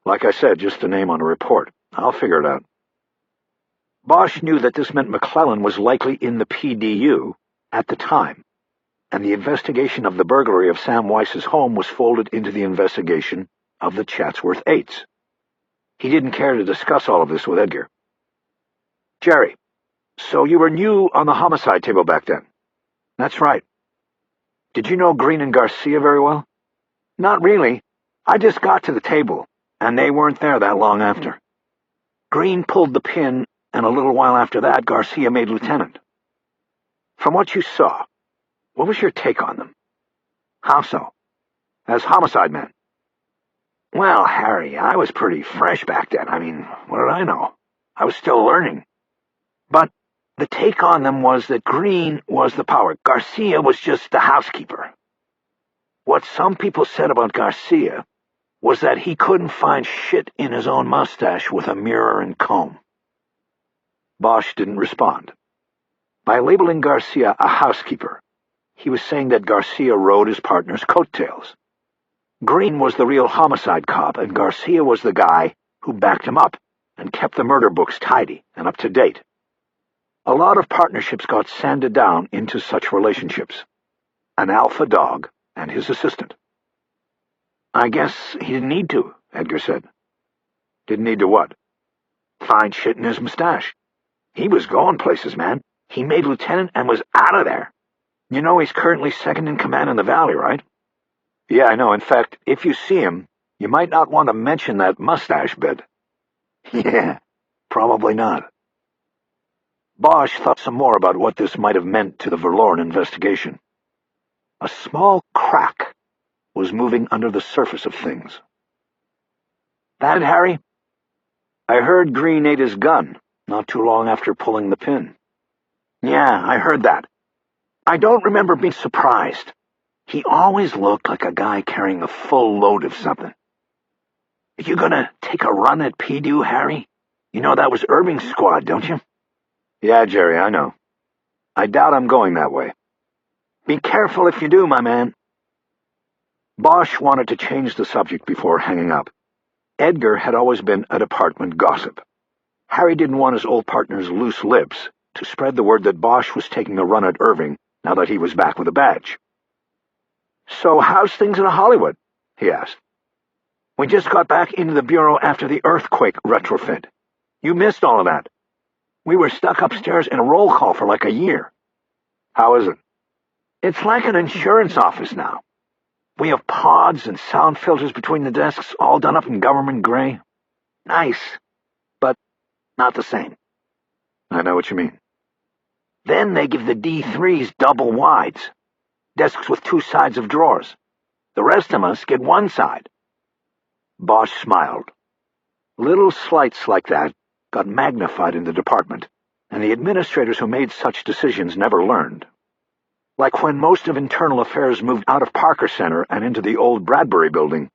"Like I said, just a name on a report. I'll figure it out." Bosch knew that this meant McClellan was likely in the PDU at the time, and the investigation of the burglary of Sam Weiss's home was folded into the investigation of the Chatsworth Eights. He didn't care to discuss all of this with Edgar. "Jerry, so you were new on the homicide table back then?" "That's right." "Did you know Green and Garcia very well?" "Not really. I just got to the table, and they weren't there that long after. Green pulled the pin, and a little while after that, Garcia made lieutenant." "From what you saw, what was your take on them?" "How so?" "As homicide men." "Well, Harry, I was pretty fresh back then. I mean, what did I know? I was still learning. But the take on them was that Green was the power. Garcia was just the housekeeper. What some people said about Garcia was that he couldn't find shit in his own mustache with a mirror and comb." Bosch didn't respond. By labeling Garcia a housekeeper, he was saying that Garcia rode his partner's coattails. Green was the real homicide cop, and Garcia was the guy who backed him up and kept the murder books tidy and up to date. A lot of partnerships got sanded down into such relationships. An alpha dog and his assistant. I guess he didn't need to, Edgar said. Didn't need to what? Find shit in his mustache. He was going places, man. He made lieutenant and was out of there. You know he's currently second in command in the valley, right? Yeah, I know. In fact, if you see him, you might not want to mention that mustache bit. Yeah, probably not. Bosch thought some more about what this might have meant to the Verloren investigation. A small crack was moving under the surface of things. That, Harry? I heard Green ate his gun not too long after pulling the pin. Yeah, I heard that. I don't remember being surprised. He always looked like a guy carrying a full load of something. Are you gonna take a run at PDU, Harry? You know that was Irving's squad, don't you? Yeah, Jerry, I know. I doubt I'm going that way. Be careful if you do, my man. Bosch wanted to change the subject before hanging up. Edgar had always been a department gossip. Harry didn't want his old partner's loose lips to spread the word that Bosch was taking a run at Irving now that he was back with a badge. So how's things in Hollywood? He asked. We just got back into the bureau after the earthquake retrofit. You missed all of that. We were stuck upstairs in a roll call for like a year. How is it? It's like an insurance office now. We have pods and sound filters between the desks, all done up in government gray. Nice, but not the same. I know what you mean. Then they give the D3s double wides, desks with two sides of drawers. The rest of us get one side. Bosch smiled. Little slights like that got magnified in the department, and the administrators who made such decisions never learned. Like when most of internal affairs moved out of Parker Center and into the old Bradbury building,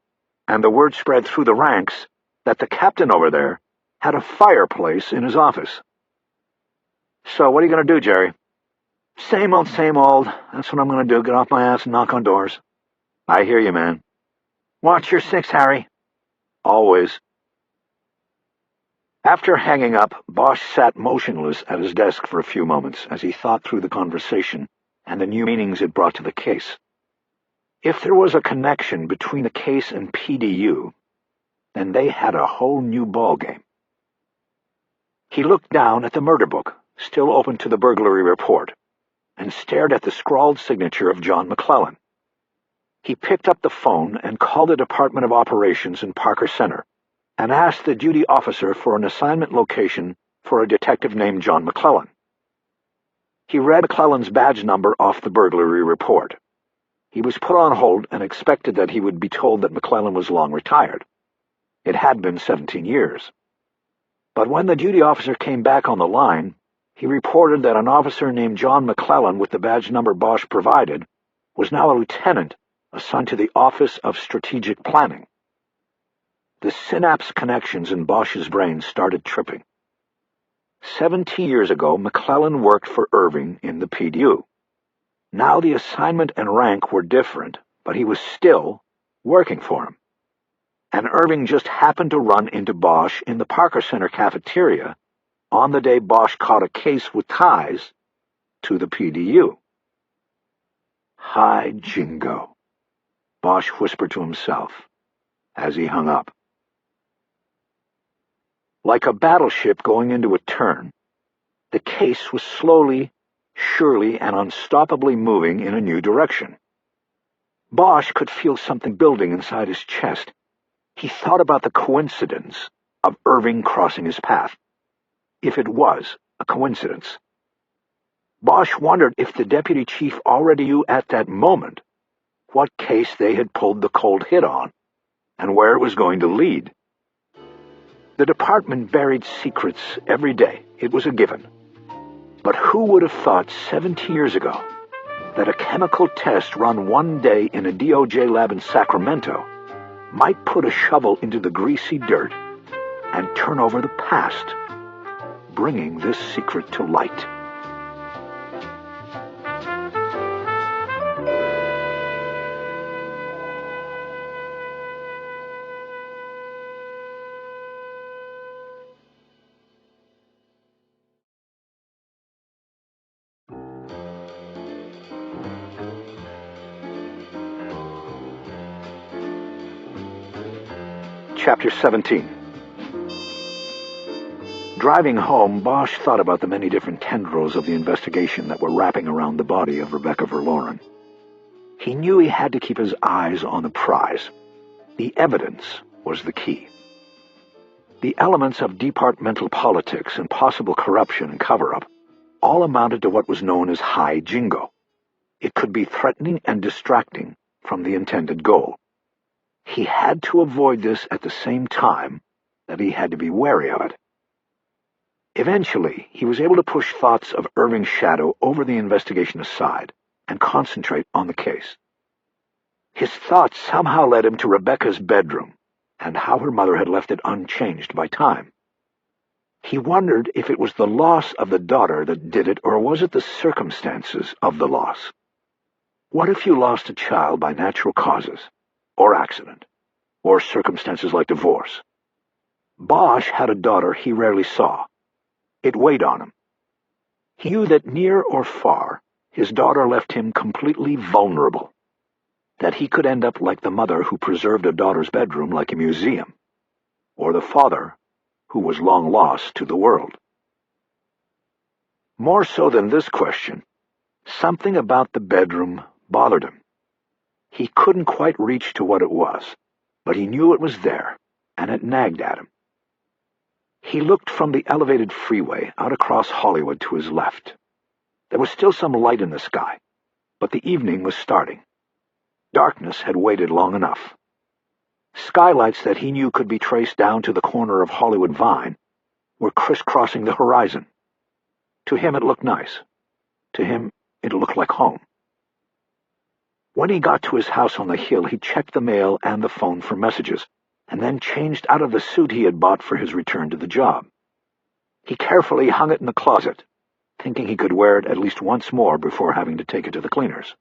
and the word spread through the ranks that the captain over there had a fireplace in his office. So what are you going to do, Jerry? Same old, same old. That's what I'm going to do, get off my ass and knock on doors. I hear you, man. Watch your six, Harry. Always. After hanging up, Bosch sat motionless at his desk for a few moments as he thought through the conversation and the new meanings it brought to the case. If there was a connection between the case and PDU, then they had a whole new ballgame. He looked down at the murder book, still open to the burglary report, and stared at the scrawled signature of John McClellan. He picked up the phone and called the Department of Operations in Parker Center and asked the duty officer for an assignment location for a detective named John McClellan. He read McClellan's badge number off the burglary report. He was put on hold and expected that he would be told that McClellan was long retired. It had been 17 years. But when the duty officer came back on the line, he reported that an officer named John McClellan with the badge number Bosch provided was now a lieutenant assigned to the Office of Strategic Planning. The synapse connections in Bosch's brain started tripping. 17 years ago, McClellan worked for Irving in the PDU. Now the assignment and rank were different, but he was still working for him. And Irving just happened to run into Bosch in the Parker Center cafeteria on the day Bosch caught a case with ties to the PDU. Hi, Jingo, Bosch whispered to himself as he hung up. Like a battleship going into a turn, the case was slowly, surely, and unstoppably moving in a new direction. Bosch could feel something building inside his chest. He thought about the coincidence of Irving crossing his path, if it was a coincidence. Bosch wondered if the deputy chief already knew at that moment what case they had pulled the cold hit on, and where it was going to lead. The department buried secrets every day, it was a given. But who would have thought 70 years ago that a chemical test run one day in a DOJ lab in Sacramento might put a shovel into the greasy dirt and turn over the past, bringing this secret to light? Chapter 17. Driving home, Bosch thought about the many different tendrils of the investigation that were wrapping around the body of Rebecca Verloren. He knew he had to keep his eyes on the prize. The evidence was the key. The elements of departmental politics and possible corruption and cover-up all amounted to what was known as high jingo. It could be threatening and distracting from the intended goal. He had to avoid this at the same time that he had to be wary of it. Eventually, he was able to push thoughts of Irving's shadow over the investigation aside and concentrate on the case. His thoughts somehow led him to Rebecca's bedroom and how her mother had left it unchanged by time. He wondered if it was the loss of the daughter that did it, or was it the circumstances of the loss? What if you lost a child by natural causes, or accident, or circumstances like divorce? Bosch had a daughter he rarely saw. It weighed on him. He knew that near or far, his daughter left him completely vulnerable, that he could end up like the mother who preserved a daughter's bedroom like a museum, or the father who was long lost to the world. More so than this question, something about the bedroom bothered him. He couldn't quite reach to what it was, but he knew it was there, and it nagged at him. He looked from the elevated freeway out across Hollywood to his left. There was still some light in the sky, but the evening was starting. Darkness had waited long enough. Skylights that he knew could be traced down to the corner of Hollywood Vine were crisscrossing the horizon. To him it looked nice. To him it looked like home. When he got to his house on the hill, he checked the mail and the phone for messages, and then changed out of the suit he had bought for his return to the job. He carefully hung it in the closet, thinking he could wear it at least once more before having to take it to the cleaners.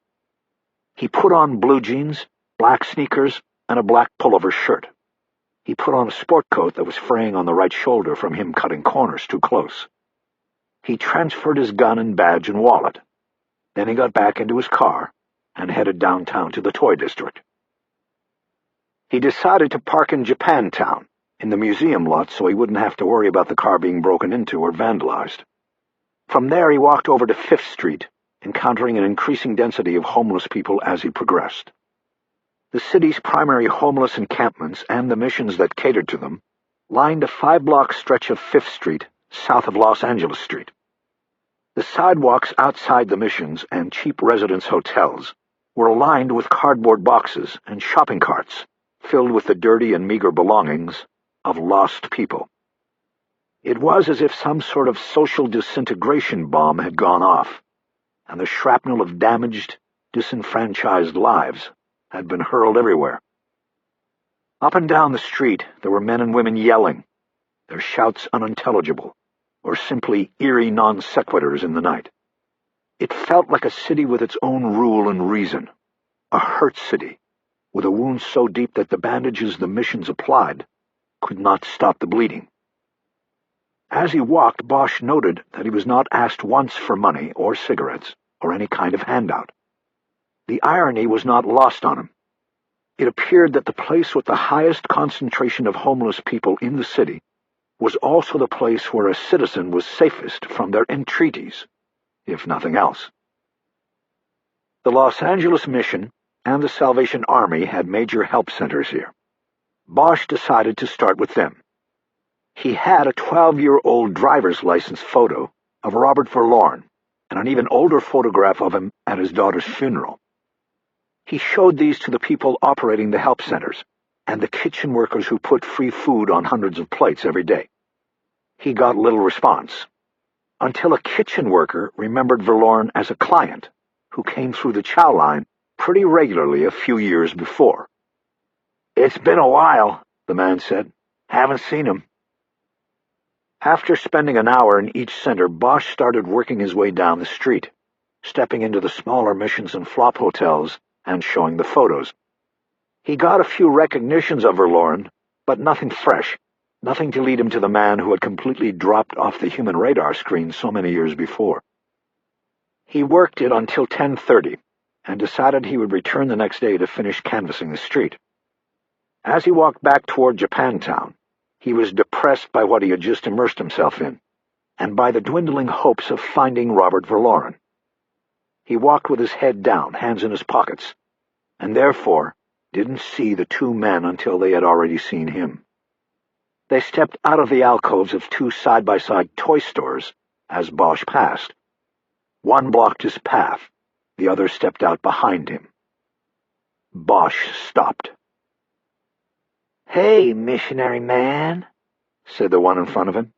He put on blue jeans, black sneakers, and a black pullover shirt. He put on a sport coat that was fraying on the right shoulder from him cutting corners too close. He transferred his gun and badge and wallet. Then he got back into his car and headed downtown to the toy district. He decided to park in Japantown, in the museum lot, so he wouldn't have to worry about the car being broken into or vandalized. From there he walked over to 5th Street, encountering an increasing density of homeless people as he progressed. The city's primary homeless encampments and the missions that catered to them lined a 5-block stretch of 5th Street south of Los Angeles Street. The sidewalks outside the missions and cheap residence hotels were lined with cardboard boxes and shopping carts filled with the dirty and meager belongings of lost people. It was as if some sort of social disintegration bomb had gone off, and the shrapnel of damaged, disenfranchised lives had been hurled everywhere. Up and down the street there were men and women yelling, their shouts unintelligible, or simply eerie non-sequiturs in the night. It felt like a city with its own rule and reason, a hurt city, with a wound so deep that the bandages the missions applied could not stop the bleeding. As he walked, Bosch noted that he was not asked once for money or cigarettes or any kind of handout. The irony was not lost on him. It appeared that the place with the highest concentration of homeless people in the city was also the place where a citizen was safest from their entreaties, if nothing else. The Los Angeles Mission and the Salvation Army had major help centers here. Bosch decided to start with them. He had a 12-year-old driver's license photo of Robert Verloren and an even older photograph of him at his daughter's funeral. He showed these to the people operating the help centers and the kitchen workers who put free food on hundreds of plates every day. He got little response, until a kitchen worker remembered Verloren as a client who came through the chow line pretty regularly a few years before. "It's been a while," the man said. "Haven't seen him." After spending an hour in each center, Bosch started working his way down the street, stepping into the smaller missions and flop hotels and showing the photos. He got a few recognitions of Verloren, but nothing fresh, nothing to lead him to the man who had completely dropped off the human radar screen so many years before. He worked it until 10:30 and decided he would return the next day to finish canvassing the street. As he walked back toward Japantown, he was depressed by what he had just immersed himself in, and by the dwindling hopes of finding Robert Verloren. He walked with his head down, hands in his pockets, and therefore didn't see the two men until they had already seen him. They stepped out of the alcoves of two side-by-side toy stores as Bosch passed. One blocked his path, the other stepped out behind him. Bosch stopped. "Hey, missionary man," said the one in front of him.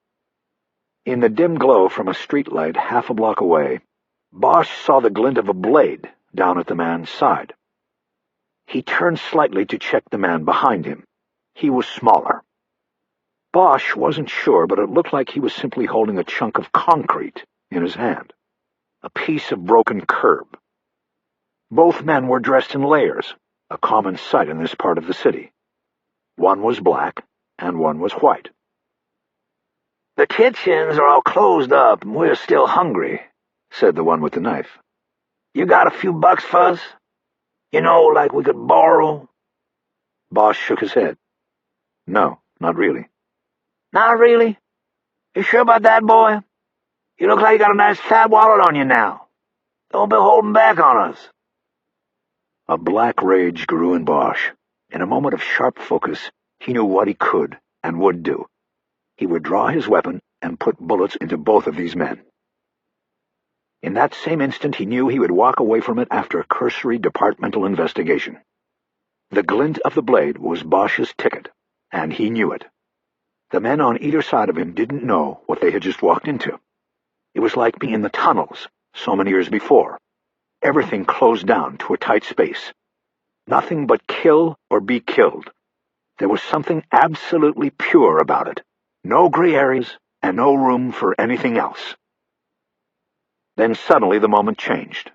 In the dim glow from a streetlight half a block away, Bosch saw the glint of a blade down at the man's side. He turned slightly to check the man behind him. He was smaller. Bosch wasn't sure, but it looked like he was simply holding a chunk of concrete in his hand, a piece of broken curb. Both men were dressed in layers, a common sight in this part of the city. One was black, and one was white. "The kitchens are all closed up, and we're still hungry," said the one with the knife. "You got a few bucks for us? You know, like we could borrow?" Bosch shook his head. "No, not really." "Not really? You sure about that, boy? You look like you got a nice fat wallet on you now. Don't be holding back on us." A black rage grew in Bosch. In a moment of sharp focus, he knew what he could and would do. He would draw his weapon and put bullets into both of these men. In that same instant, he knew he would walk away from it after a cursory departmental investigation. The glint of the blade was Bosch's ticket, and he knew it. The men on either side of him didn't know what they had just walked into. It was like being in the tunnels so many years before. Everything closed down to a tight space. Nothing but kill or be killed. There was something absolutely pure about it. No gray areas and no room for anything else. Then suddenly the moment changed.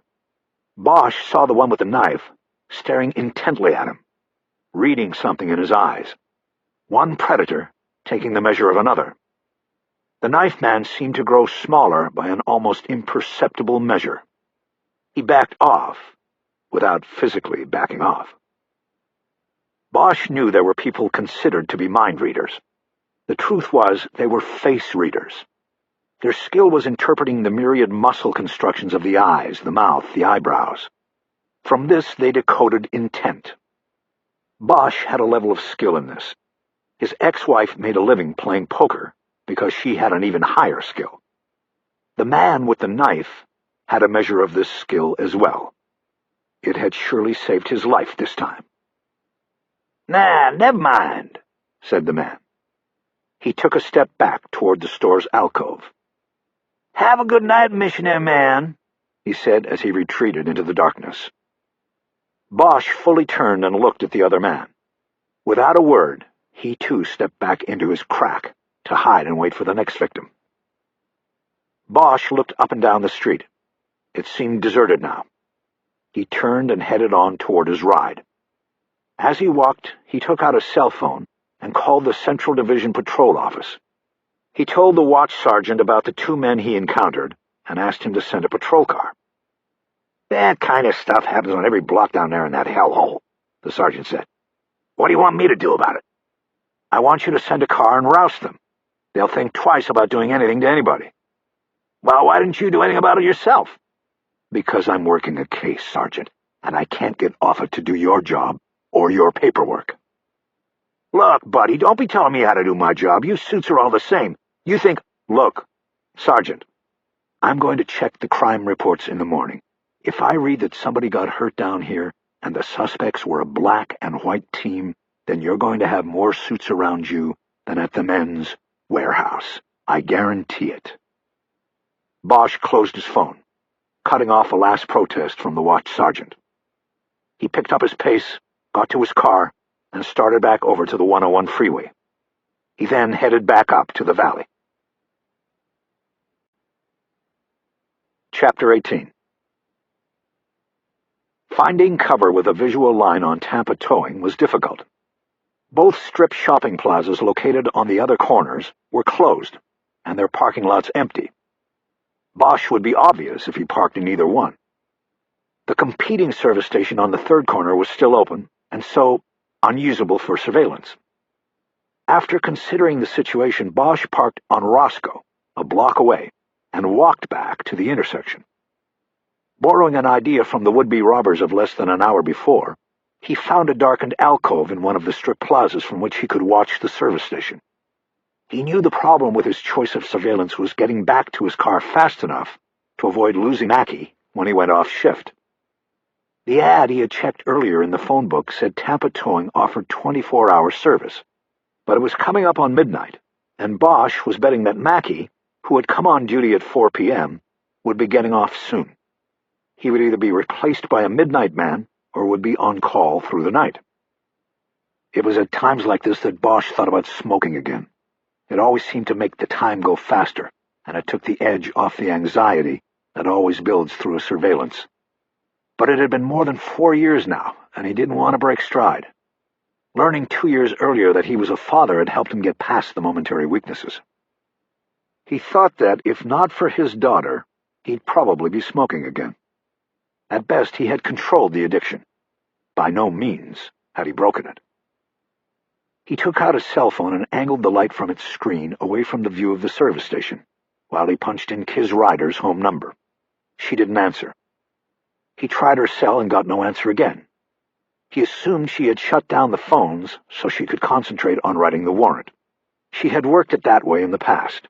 Bosch saw the one with the knife staring intently at him, reading something in his eyes. One predator taking the measure of another. The knife man seemed to grow smaller by an almost imperceptible measure. He backed off, without physically backing off. Bosch knew there were people considered to be mind readers. The truth was, they were face readers. Their skill was interpreting the myriad muscle constructions of the eyes, the mouth, the eyebrows. From this they decoded intent. Bosch had a level of skill in this. His ex-wife made a living playing poker because she had an even higher skill. The man with the knife had a measure of this skill as well. It had surely saved his life this time. "Nah, never mind," said the man. He took a step back toward the store's alcove. "Have a good night, missionary man," he said as he retreated into the darkness. Bosch fully turned and looked at the other man. Without a word, he too stepped back into his crack to hide and wait for the next victim. Bosch looked up and down the street. It seemed deserted now. He turned and headed on toward his ride. As he walked, he took out a cell phone and called the Central Division Patrol Office. He told the watch sergeant about the two men he encountered and asked him to send a patrol car. "That kind of stuff happens on every block down there in that hellhole," the sergeant said. "What do you want me to do about it?" "I want you to send a car and roust them. They'll think twice about doing anything to anybody." "Well, why didn't you do anything about it yourself?" "Because I'm working a case, Sergeant, and I can't get off it to do your job or your paperwork." "Look, buddy, don't be telling me how to do my job. You suits are all the same. You think—" "Look, Sergeant, I'm going to check the crime reports in the morning. If I read that somebody got hurt down here and the suspects were a black and white team, then you're going to have more suits around you than at the men's warehouse. I guarantee it." Bosch closed his phone, cutting off a last protest from the watch sergeant. He picked up his pace, got to his car, and started back over to the 101 freeway. He then headed back up to the valley. Chapter 18. Finding cover with a visual line on Tampa Towing was difficult. Both strip shopping plazas located on the other corners were closed, and their parking lots empty. Bosch would be obvious if he parked in either one. The competing service station on the third corner was still open, and so, unusable for surveillance. After considering the situation, Bosch parked on Roscoe, a block away, and walked back to the intersection. Borrowing an idea from the would-be robbers of less than an hour before, he found a darkened alcove in one of the strip plazas from which he could watch the service station. He knew the problem with his choice of surveillance was getting back to his car fast enough to avoid losing Mackey when he went off shift. The ad he had checked earlier in the phone book said Tampa Towing offered 24-hour service, but it was coming up on midnight, and Bosch was betting that Mackey, who had come on duty at 4 p.m., would be getting off soon. He would either be replaced by a midnight man or would be on call through the night. It was at times like this that Bosch thought about smoking again. It always seemed to make the time go faster, and it took the edge off the anxiety that always builds through a surveillance. But it had been more than 4 years now, and he didn't want to break stride. Learning 2 years earlier that he was a father had helped him get past the momentary weaknesses. He thought that, if not for his daughter, he'd probably be smoking again. At best, he had controlled the addiction. By no means had he broken it. He took out his cell phone and angled the light from its screen away from the view of the service station, while he punched in Kiz Ryder's home number. She didn't answer. He tried her cell and got no answer again. He assumed she had shut down the phones so she could concentrate on writing the warrant. She had worked it that way in the past.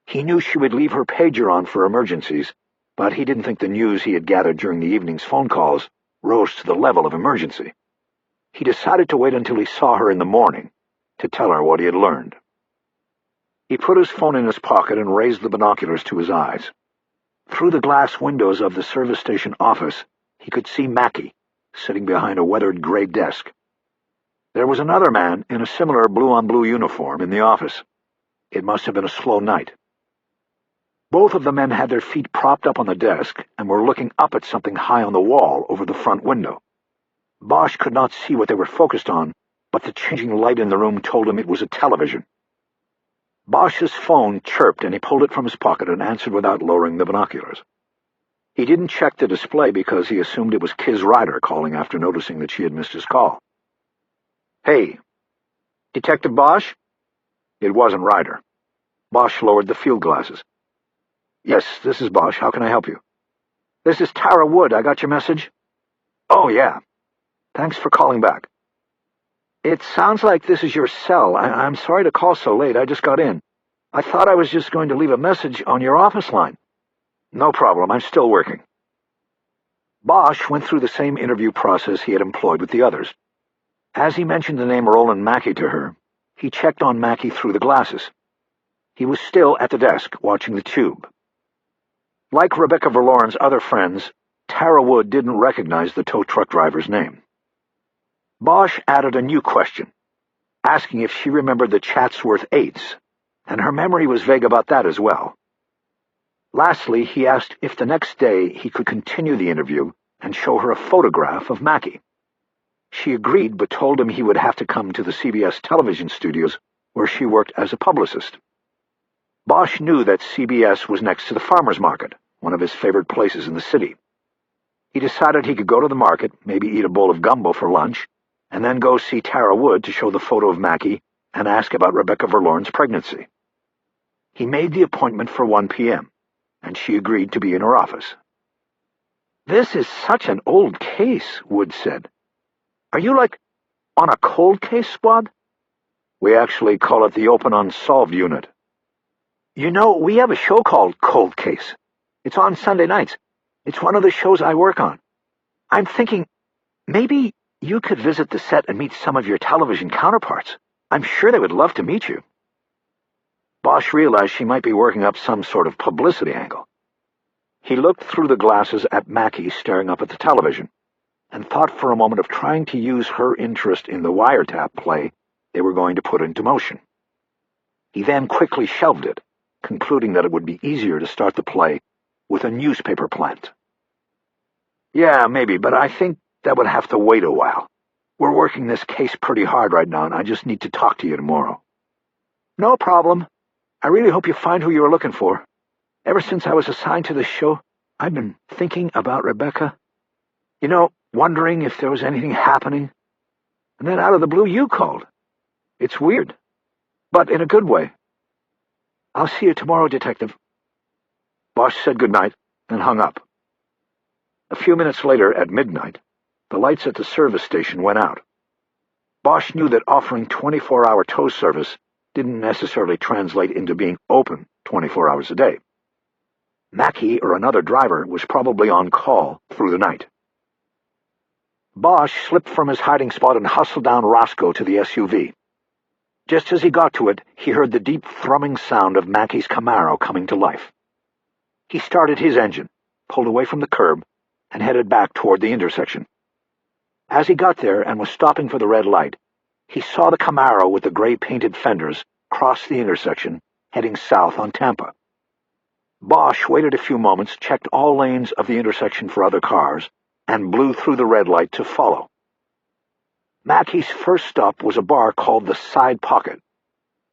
He knew she would leave her pager on for emergencies, but he didn't think the news he had gathered during the evening's phone calls rose to the level of emergency. He decided to wait until he saw her in the morning to tell her what he had learned. He put his phone in his pocket and raised the binoculars to his eyes. Through the glass windows of the service station office, he could see Mackey, sitting behind a weathered gray desk. There was another man in a similar blue-on-blue uniform in the office. It must have been a slow night. Both of the men had their feet propped up on the desk and were looking up at something high on the wall over the front window. Bosch could not see what they were focused on, but the changing light in the room told him it was a television. Bosch's phone chirped, and he pulled it from his pocket and answered without lowering the binoculars. He didn't check the display because he assumed it was Kiz Ryder calling after noticing that she had missed his call. "Hey, Detective Bosch?" It wasn't Ryder. Bosch lowered the field glasses. "Yes, this is Bosch. How can I help you?" "This is Tara Wood. I got your message." "Oh, yeah. Thanks for calling back." "It sounds like this is your cell. I'm sorry to call so late. I just got in. I thought I was just going to leave a message on your office line." "No problem. I'm still working." Bosch went through the same interview process he had employed with the others. As he mentioned the name Roland Mackey to her, he checked on Mackey through the glasses. He was still at the desk, watching the tube. Like Rebecca Verloren's other friends, Tara Wood didn't recognize the tow truck driver's name. Bosch added a new question, asking if she remembered the Chatsworth Eights, and her memory was vague about that as well. Lastly, he asked if the next day he could continue the interview and show her a photograph of Mackey. She agreed, but told him he would have to come to the CBS television studios where she worked as a publicist. Bosch knew that CBS was next to the farmer's market, one of his favorite places in the city. He decided he could go to the market, maybe eat a bowl of gumbo for lunch, and then go see Tara Wood to show the photo of Mackey and ask about Rebecca Verloren's pregnancy. He made the appointment for 1 p.m., and she agreed to be in her office. "This is such an old case," Wood said. "Are you, on a cold case squad?" "We actually call it the Open Unsolved Unit." "You know, we have a show called Cold Case. It's on Sunday nights. It's one of the shows I work on. I'm thinking, maybe you could visit the set and meet some of your television counterparts. I'm sure they would love to meet you." Bosch realized she might be working up some sort of publicity angle. He looked through the glasses at Mackey staring up at the television, and thought for a moment of trying to use her interest in the wiretap play they were going to put into motion. He then quickly shelved it, concluding that it would be easier to start the play with a newspaper plant. "Yeah, maybe, but I think that would have to wait a while. We're working this case pretty hard right now, and I just need to talk to you tomorrow." "No problem. I really hope you find who you were looking for. Ever since I was assigned to this show, I've been thinking about Rebecca. Wondering if there was anything happening. And then out of the blue you called. It's weird, but in a good way. I'll see you tomorrow, Detective. Bosch said goodnight and hung up. A few minutes later, at midnight, the lights at the service station went out. Bosch knew that offering 24-hour tow service didn't necessarily translate into being open 24 hours a day. Mackey or another driver was probably on call through the night. Bosch slipped from his hiding spot and hustled down Roscoe to the SUV. Just as he got to it, he heard the deep thrumming sound of Mackey's Camaro coming to life. He started his engine, pulled away from the curb, and headed back toward the intersection. As he got there and was stopping for the red light, he saw the Camaro with the gray-painted fenders cross the intersection, heading south on Tampa. Bosch waited a few moments, checked all lanes of the intersection for other cars, and blew through the red light to follow. Mackey's first stop was a bar called the Side Pocket.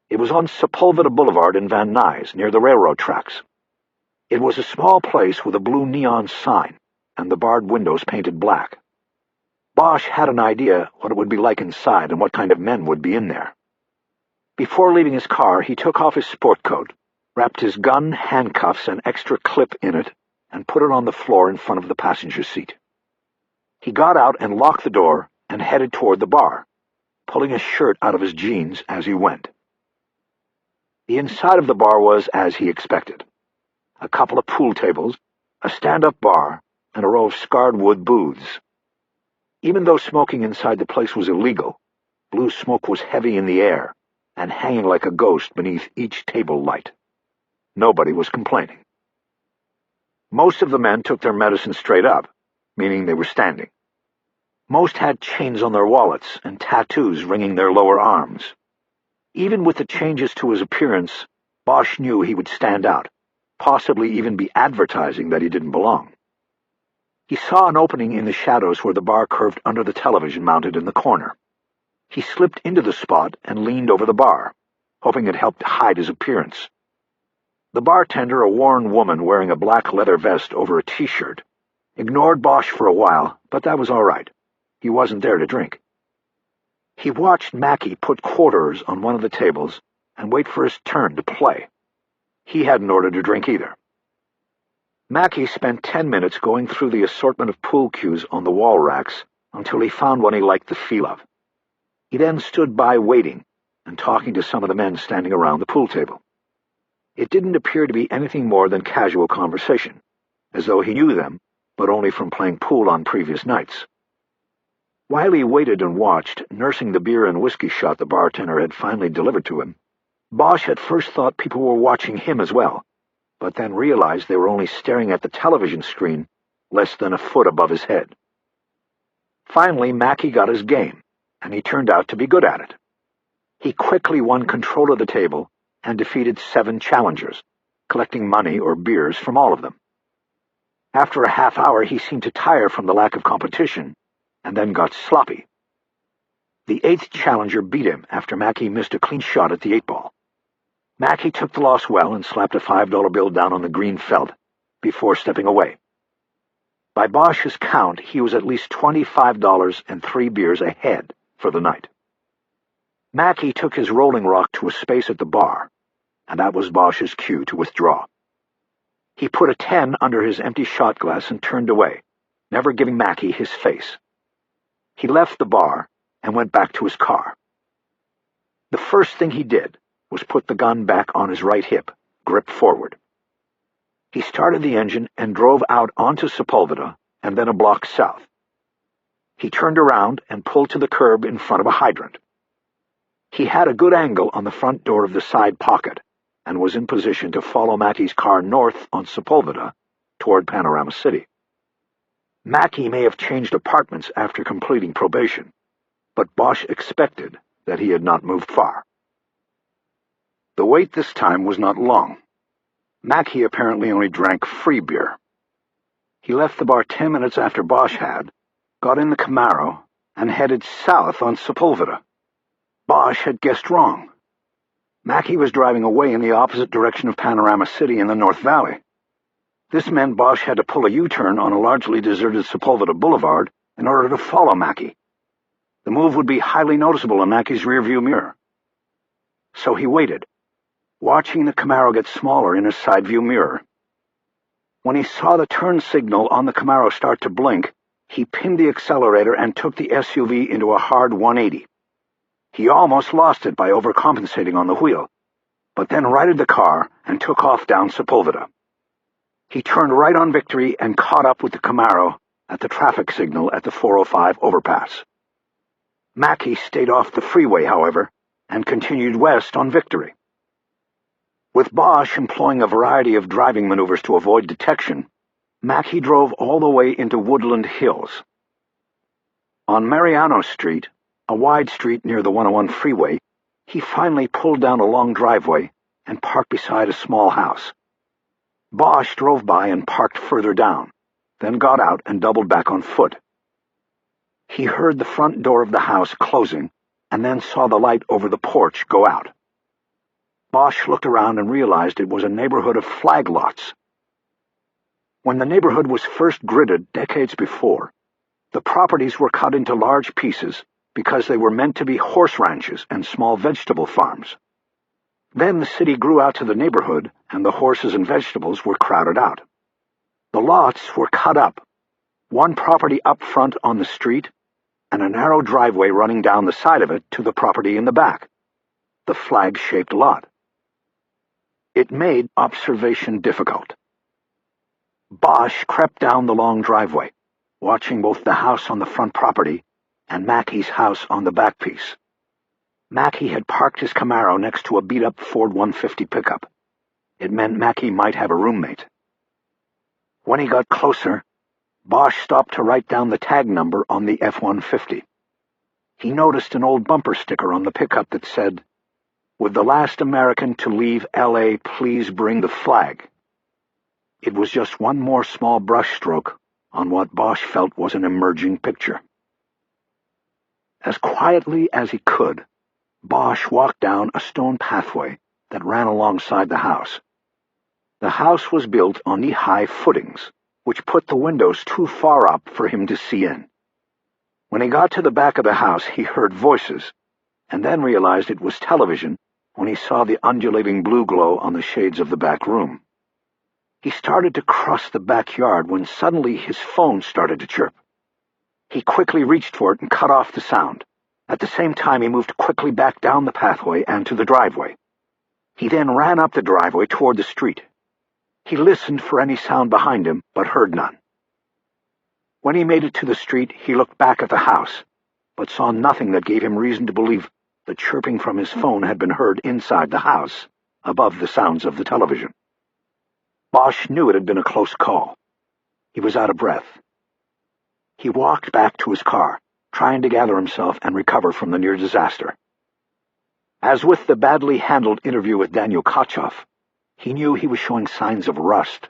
It was on Sepulveda Boulevard in Van Nuys, near the railroad tracks. It was a small place with a blue neon sign, and the barred windows painted black. Bosch had an idea what it would be like inside and what kind of men would be in there. Before leaving his car, he took off his sport coat, wrapped his gun, handcuffs, and extra clip in it, and put it on the floor in front of the passenger seat. He got out and locked the door and headed toward the bar, pulling his shirt out of his jeans as he went. The inside of the bar was as he expected. A couple of pool tables, a stand-up bar, and a row of scarred wood booths. Even though smoking inside the place was illegal, blue smoke was heavy in the air and hanging like a ghost beneath each table light. Nobody was complaining. Most of the men took their medicine straight up, meaning they were standing. Most had chains on their wallets and tattoos ringing their lower arms. Even with the changes to his appearance, Bosch knew he would stand out, possibly even be advertising that he didn't belong. He saw an opening in the shadows where the bar curved under the television mounted in the corner. He slipped into the spot and leaned over the bar, hoping it helped hide his appearance. The bartender, a worn woman wearing a black leather vest over a t-shirt, ignored Bosch for a while, but that was all right. He wasn't there to drink. He watched Mackey put quarters on one of the tables and wait for his turn to play. He hadn't ordered a drink either. Mackey spent 10 minutes going through the assortment of pool cues on the wall racks until he found one he liked the feel of. He then stood by waiting and talking to some of the men standing around the pool table. It didn't appear to be anything more than casual conversation, as though he knew them, but only from playing pool on previous nights. While he waited and watched, nursing the beer and whiskey shot the bartender had finally delivered to him, Bosch at first thought people were watching him as well, but then realized they were only staring at the television screen less than a foot above his head. Finally, Mackey got his game, and he turned out to be good at it. He quickly won control of the table and defeated 7 challengers, collecting money or beers from all of them. After a half hour, he seemed to tire from the lack of competition, and then got sloppy. The 8th challenger beat him after Mackey missed a clean shot at the 8-ball. Mackey took the loss well and slapped a $5 bill down on the green felt before stepping away. By Bosch's count, he was at least $25 and 3 beers ahead for the night. Mackey took his rolling rock to a space at the bar, and that was Bosch's cue to withdraw. He put a 10 under his empty shot glass and turned away, never giving Mackey his face. He left the bar and went back to his car. The first thing he did was put the gun back on his right hip, gripped forward. He started the engine and drove out onto Sepulveda and then a block south. He turned around and pulled to the curb in front of a hydrant. He had a good angle on the front door of the Side Pocket and was in position to follow Mackey's car north on Sepulveda toward Panorama City. Mackey may have changed apartments after completing probation, but Bosch expected that he had not moved far. The wait this time was not long. Mackey apparently only drank free beer. He left the bar 10 minutes after Bosch had, got in the Camaro, and headed south on Sepulveda. Bosch had guessed wrong. Mackey was driving away in the opposite direction of Panorama City in the North Valley. This meant Bosch had to pull a U-turn on a largely deserted Sepulveda Boulevard in order to follow Mackey. The move would be highly noticeable in Mackey's rearview mirror. So he waited, watching the Camaro get smaller in his side view mirror. When he saw the turn signal on the Camaro start to blink, he pinned the accelerator and took the SUV into a hard 180. He almost lost it by overcompensating on the wheel, but then righted the car and took off down Sepulveda. He turned right on Victory and caught up with the Camaro at the traffic signal at the 405 overpass. Mackey stayed off the freeway, however, and continued west on Victory. With Bosch employing a variety of driving maneuvers to avoid detection, Mackey drove all the way into Woodland Hills. On Mariano Street, a wide street near the 101 freeway, he finally pulled down a long driveway and parked beside a small house. Bosch drove by and parked further down, then got out and doubled back on foot. He heard the front door of the house closing and then saw the light over the porch go out. Bosch looked around and realized it was a neighborhood of flag lots. When the neighborhood was first gridded decades before, the properties were cut into large pieces because they were meant to be horse ranches and small vegetable farms. Then the city grew out to the neighborhood, and the horses and vegetables were crowded out. The lots were cut up, one property up front on the street, and a narrow driveway running down the side of it to the property in the back, the flag-shaped lot. It made observation difficult. Bosch crept down the long driveway, watching both the house on the front property and Mackey's house on the back piece. Mackey had parked his Camaro next to a beat-up Ford 150 pickup. It meant Mackey might have a roommate. When he got closer, Bosch stopped to write down the tag number on the F-150. He noticed an old bumper sticker on the pickup that said, "With the last American to leave L.A., please bring the flag." It was just one more small brushstroke on what Bosch felt was an emerging picture. As quietly as he could, Bosch walked down a stone pathway that ran alongside the house. The house was built on knee-high footings, which put the windows too far up for him to see in. When he got to the back of the house, he heard voices, and then realized it was television when he saw the undulating blue glow on the shades of the back room. He started to cross the backyard when suddenly his phone started to chirp. He quickly reached for it and cut off the sound. At the same time, he moved quickly back down the pathway and to the driveway. He then ran up the driveway toward the street. He listened for any sound behind him, but heard none. When he made it to the street, he looked back at the house, but saw nothing that gave him reason to believe the chirping from his phone had been heard inside the house, above the sounds of the television. Bosch knew it had been a close call. He was out of breath. He walked back to his car, trying to gather himself and recover from the near disaster. As with the badly handled interview with Daniel Kochoff, he knew he was showing signs of rust.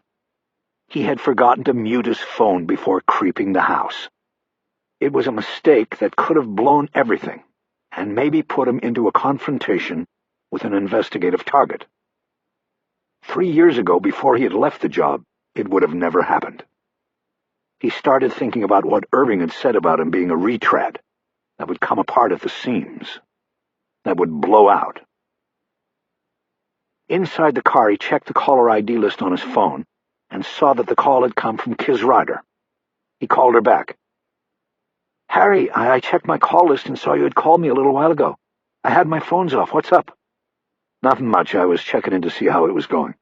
He had forgotten to mute his phone before creeping the house. It was a mistake that could have blown everything, and maybe put him into a confrontation with an investigative target. 3 years ago, before he had left the job, it would have never happened. He started thinking about what Irving had said about him being a retread, that would come apart at the seams, that would blow out. Inside the car, he checked the caller ID list on his phone and saw that the call had come from Kiz Ryder. He called her back. "Harry, I checked my call list and saw you had called me a little while ago. I had my phones off. What's up?" "Nothing much. I was checking in to see how it was going."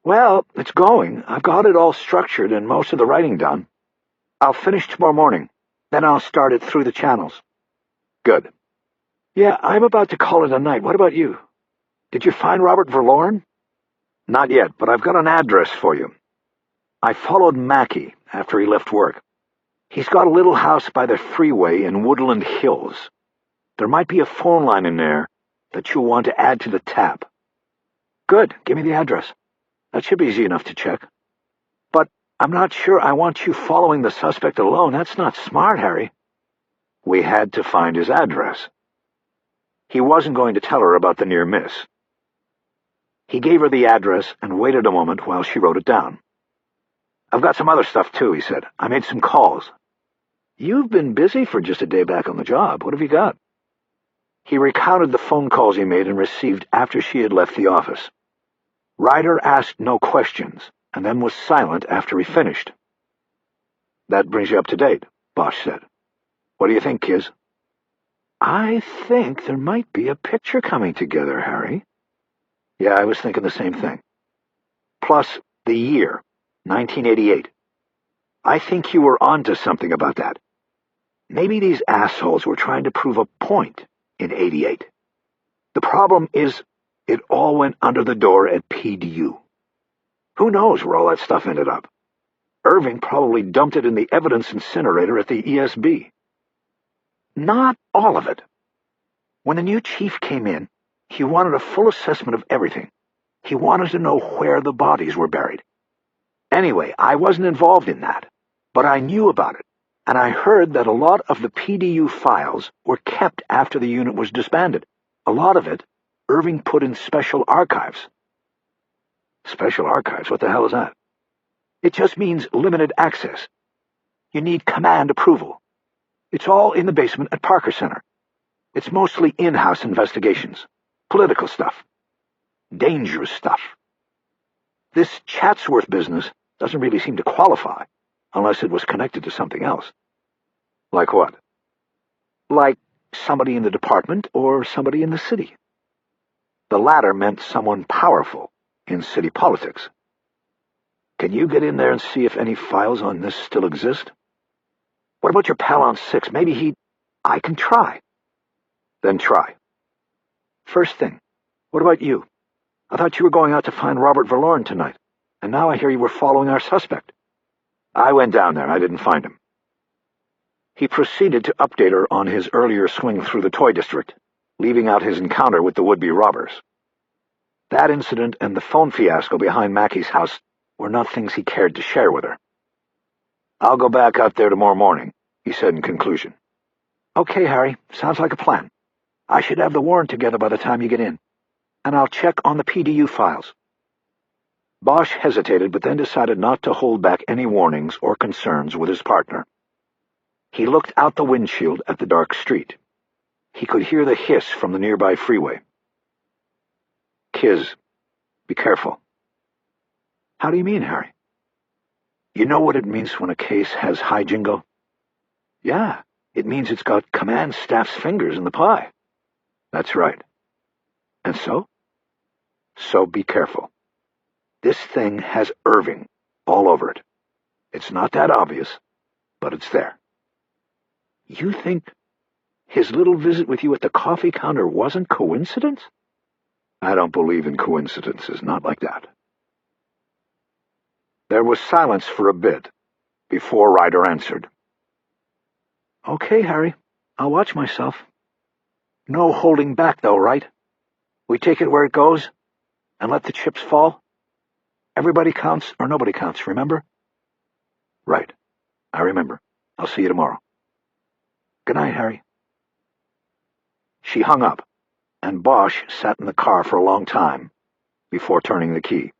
"Well, it's going. I've got it all structured and most of the writing done. I'll finish tomorrow morning. Then I'll start it through the channels." "Good." "Yeah, I'm about to call it a night. What about you? Did you find Robert Verloren?" "Not yet, but I've got an address for you. I followed Mackey after he left work. He's got a little house by the freeway in Woodland Hills. There might be a phone line in there that you'll want to add to the tap." "Good. Give me the address. That should be easy enough to check." "But I'm not sure I want you following the suspect alone. That's not smart, Harry." We had to find his address. He wasn't going to tell her about the near miss. He gave her the address and waited a moment while she wrote it down. "I've got some other stuff, too," he said. "I made some calls." You've been busy for just a day back on the job. What have you got? He recounted the phone calls he made and received after she had left the office. Ryder asked no questions, and then was silent after he finished. That brings you up to date, Bosch said. What do you think, Kiz? I think there might be a picture coming together, Harry. Yeah, I was thinking the same thing. Plus, the year, 1988. I think you were onto something about that. Maybe these assholes were trying to prove a point in 88. The problem is, it all went under the door at PDU. Who knows where all that stuff ended up? Irving probably dumped it in the evidence incinerator at the ESB. Not all of it. When the new chief came in, he wanted a full assessment of everything. He wanted to know where the bodies were buried. Anyway, I wasn't involved in that, but I knew about it, and I heard that a lot of the PDU files were kept after the unit was disbanded. A lot of it, Irving put in special archives. Special archives? What the hell is that? It just means limited access. You need command approval. It's all in the basement at Parker Center. It's mostly in-house investigations. Political stuff. Dangerous stuff. This Chatsworth business doesn't really seem to qualify, unless it was connected to something else. Like what? Like somebody in the department or somebody in the city. The latter meant someone powerful in city politics. Can you get in there and see if any files on this still exist? What about your pal on 6? Maybe he... I can try. Then try. First thing, what about you? I thought you were going out to find Robert Verloren tonight, and now I hear you were following our suspect. I went down there. I didn't find him. He proceeded to update her on his earlier swing through the toy district, leaving out his encounter with the would-be robbers. That incident and the phone fiasco behind Mackey's house were not things he cared to share with her. I'll go back out there tomorrow morning, he said in conclusion. Okay, Harry. Sounds like a plan. I should have the warrant together by the time you get in, and I'll check on the PDU files. Bosch hesitated, but then decided not to hold back any warnings or concerns with his partner. He looked out the windshield at the dark street. He could hear the hiss from the nearby freeway. Kiz, be careful. How do you mean, Harry? You know what it means when a case has high jingo? Yeah, it means it's got command staff's fingers in the pie. That's right. And so? So be careful. This thing has Irving all over it. It's not that obvious, but it's there. You think his little visit with you at the coffee counter wasn't coincidence? I don't believe in coincidences, not like that. There was silence for a bit before Ryder answered. Okay, Harry. I'll watch myself. No holding back, though, right? We take it where it goes and let the chips fall? Everybody counts or nobody counts, remember? Right. I remember. I'll see you tomorrow. Good night, Harry. She hung up, and Bosch sat in the car for a long time before turning the key.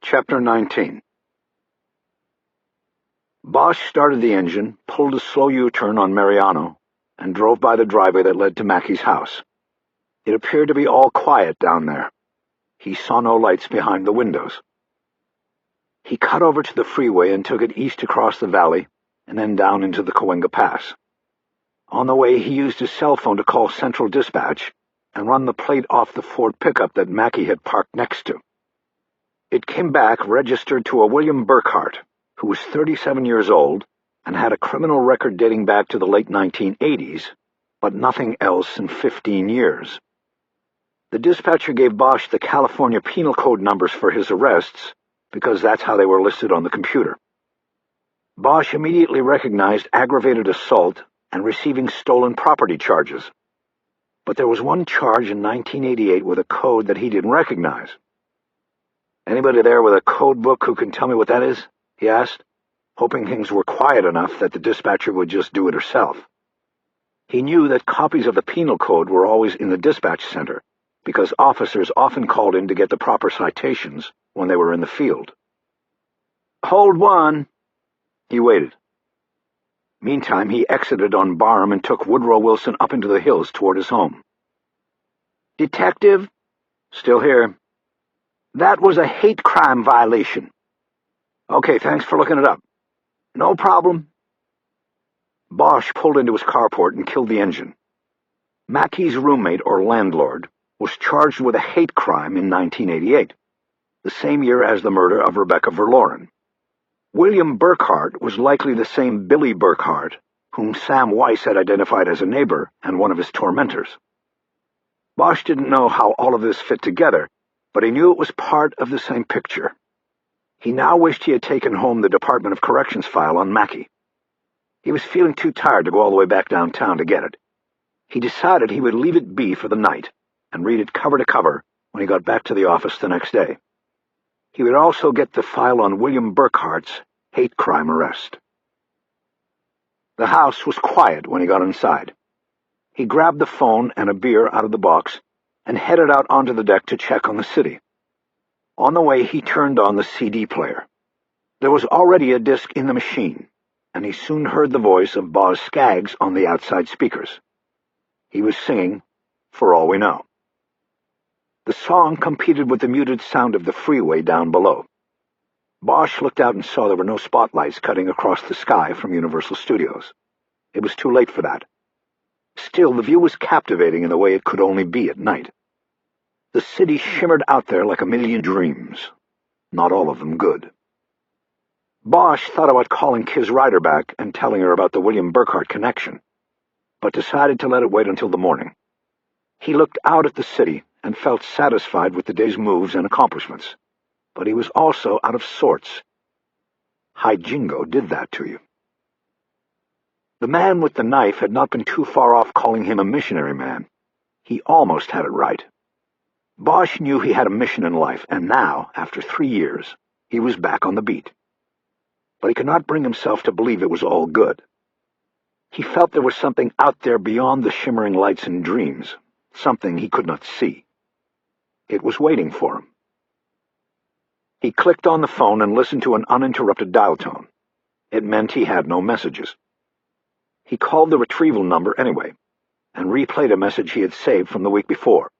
Chapter 19. Bosch started the engine, pulled a slow U-turn on Mariano, and drove by the driveway that led to Mackey's house. It appeared to be all quiet down there. He saw no lights behind the windows. He cut over to the freeway and took it east across the valley and then down into the Cahuenga Pass. On the way, he used his cell phone to call Central Dispatch and run the plate off the Ford pickup that Mackey had parked next to. It came back registered to a William Burkhart, who was 37 years old and had a criminal record dating back to the late 1980s, but nothing else in 15 years. The dispatcher gave Bosch the California Penal Code numbers for his arrests because that's how they were listed on the computer. Bosch immediately recognized aggravated assault and receiving stolen property charges. But there was one charge in 1988 with a code that he didn't recognize. Anybody there with a code book who can tell me what that is? He asked, hoping things were quiet enough that the dispatcher would just do it herself. He knew that copies of the penal code were always in the dispatch center, because officers often called in to get the proper citations when they were in the field. Hold one, He waited. Meantime, he exited on Barham and took Woodrow Wilson up into the hills toward his home. "Detective?" "Still here." "That was a hate crime violation." "Okay, thanks for looking it up." "No problem." Bosch pulled into his carport and killed the engine. Mackey's roommate, or landlord, was charged with a hate crime in 1988, the same year as the murder of Rebecca Verloren. William Burkhart was likely the same Billy Burkhart, whom Sam Weiss had identified as a neighbor and one of his tormentors. Bosch didn't know how all of this fit together, but he knew it was part of the same picture. He now wished he had taken home the Department of Corrections file on Mackey. He was feeling too tired to go all the way back downtown to get it. He decided he would leave it be for the night and read it cover to cover when he got back to the office the next day. He would also get the file on William Burkhart's hate crime arrest. The house was quiet when he got inside. He grabbed the phone and a beer out of the box and headed out onto the deck to check on the city. On the way, he turned on the CD player. There was already a disc in the machine, and he soon heard the voice of Boz Scaggs on the outside speakers. He was singing For All We Know. The song competed with the muted sound of the freeway down below. Bosch looked out and saw there were no spotlights cutting across the sky from Universal Studios. It was too late for that. Still, the view was captivating in the way it could only be at night. The city shimmered out there like a million dreams, not all of them good. Bosch thought about calling Kiz Ryder back and telling her about the William Burkhart connection, but decided to let it wait until the morning. He looked out at the city and felt satisfied with the day's moves and accomplishments, but he was also out of sorts. High Jingo did that to you. The man with the knife had not been too far off calling him a missionary man. He almost had it right. Bosch knew he had a mission in life, and now, after 3 years, he was back on the beat. But he could not bring himself to believe it was all good. He felt there was something out there beyond the shimmering lights and dreams, something he could not see. It was waiting for him. He clicked on the phone and listened to an uninterrupted dial tone. It meant he had no messages. He called the retrieval number anyway, and replayed a message he had saved from the week before.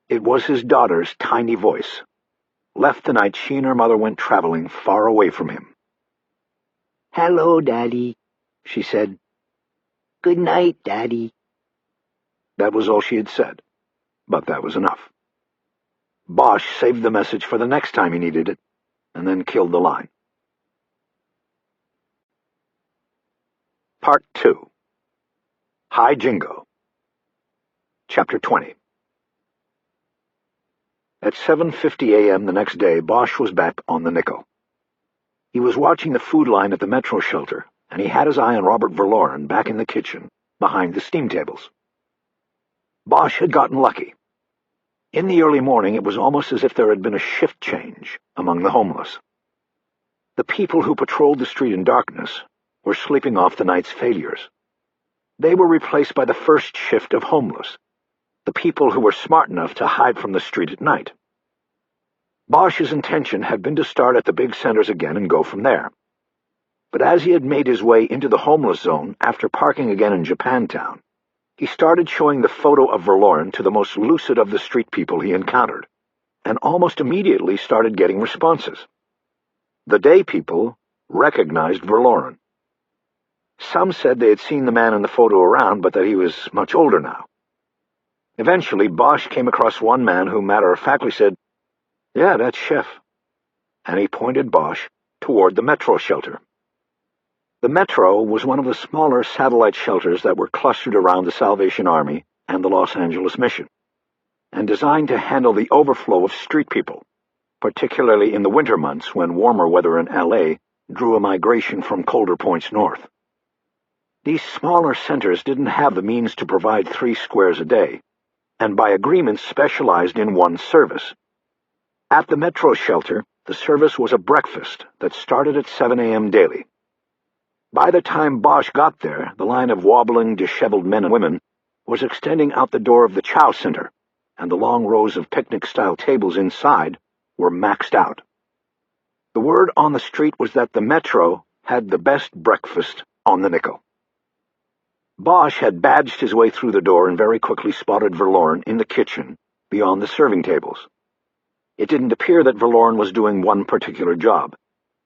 It was his daughter's tiny voice. Left the night she and her mother went traveling far away from him. "Hello, Daddy," she said. "Good night, Daddy." That was all she had said, but that was enough. Bosch saved the message for the next time he needed it, and then killed the line. Part 2. High Jingo. Chapter 20. At 7:50 a.m. the next day, Bosch was back on the nickel. He was watching the food line at the Metro shelter, and he had his eye on Robert Verloren back in the kitchen, behind the steam tables. Bosch had gotten lucky. In the early morning, it was almost as if there had been a shift change among the homeless. The people who patrolled the street in darkness were sleeping off the night's failures. They were replaced by the first shift of homeless, the people who were smart enough to hide from the street at night. Bosch's intention had been to start at the big centers again and go from there. But as he had made his way into the homeless zone after parking again in Japantown, he started showing the photo of Verloren to the most lucid of the street people he encountered, and almost immediately started getting responses. The day people recognized Verloren. Some said they had seen the man in the photo around, but that he was much older now. Eventually, Bosch came across one man who matter-of-factly said, "Yeah, that's Chef," and he pointed Bosch toward the Metro shelter. The Metro was one of the smaller satellite shelters that were clustered around the Salvation Army and the Los Angeles Mission, and designed to handle the overflow of street people, particularly in the winter months when warmer weather in L.A. drew a migration from colder points north. These smaller centers didn't have the means to provide 3 squares a day, and by agreement specialized in one service. At the Metro shelter, the service was a breakfast that started at 7 a.m. daily. By the time Bosch got there, the line of wobbling, disheveled men and women was extending out the door of the Chow Center, and the long rows of picnic-style tables inside were maxed out. The word on the street was that the Metro had the best breakfast on the nickel. Bosch had badged his way through the door and very quickly spotted Verloren in the kitchen beyond the serving tables. It didn't appear that Verloren was doing one particular job.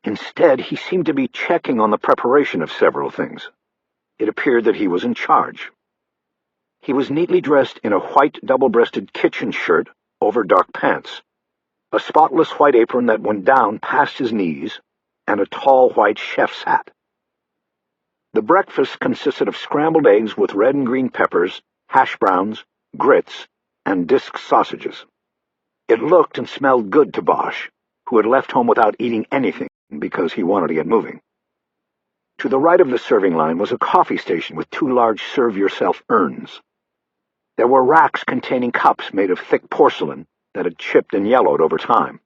Instead, he seemed to be checking on the preparation of several things. It appeared that he was in charge. He was neatly dressed in a white double-breasted kitchen shirt over dark pants, a spotless white apron that went down past his knees, and a tall white chef's hat. The breakfast consisted of scrambled eggs with red and green peppers, hash browns, grits, and disc sausages. It looked and smelled good to Bosch, who had left home without eating anything because he wanted to get moving. To the right of the serving line was a coffee station with 2 large serve-yourself urns. There were racks containing cups made of thick porcelain that had chipped and yellowed over time.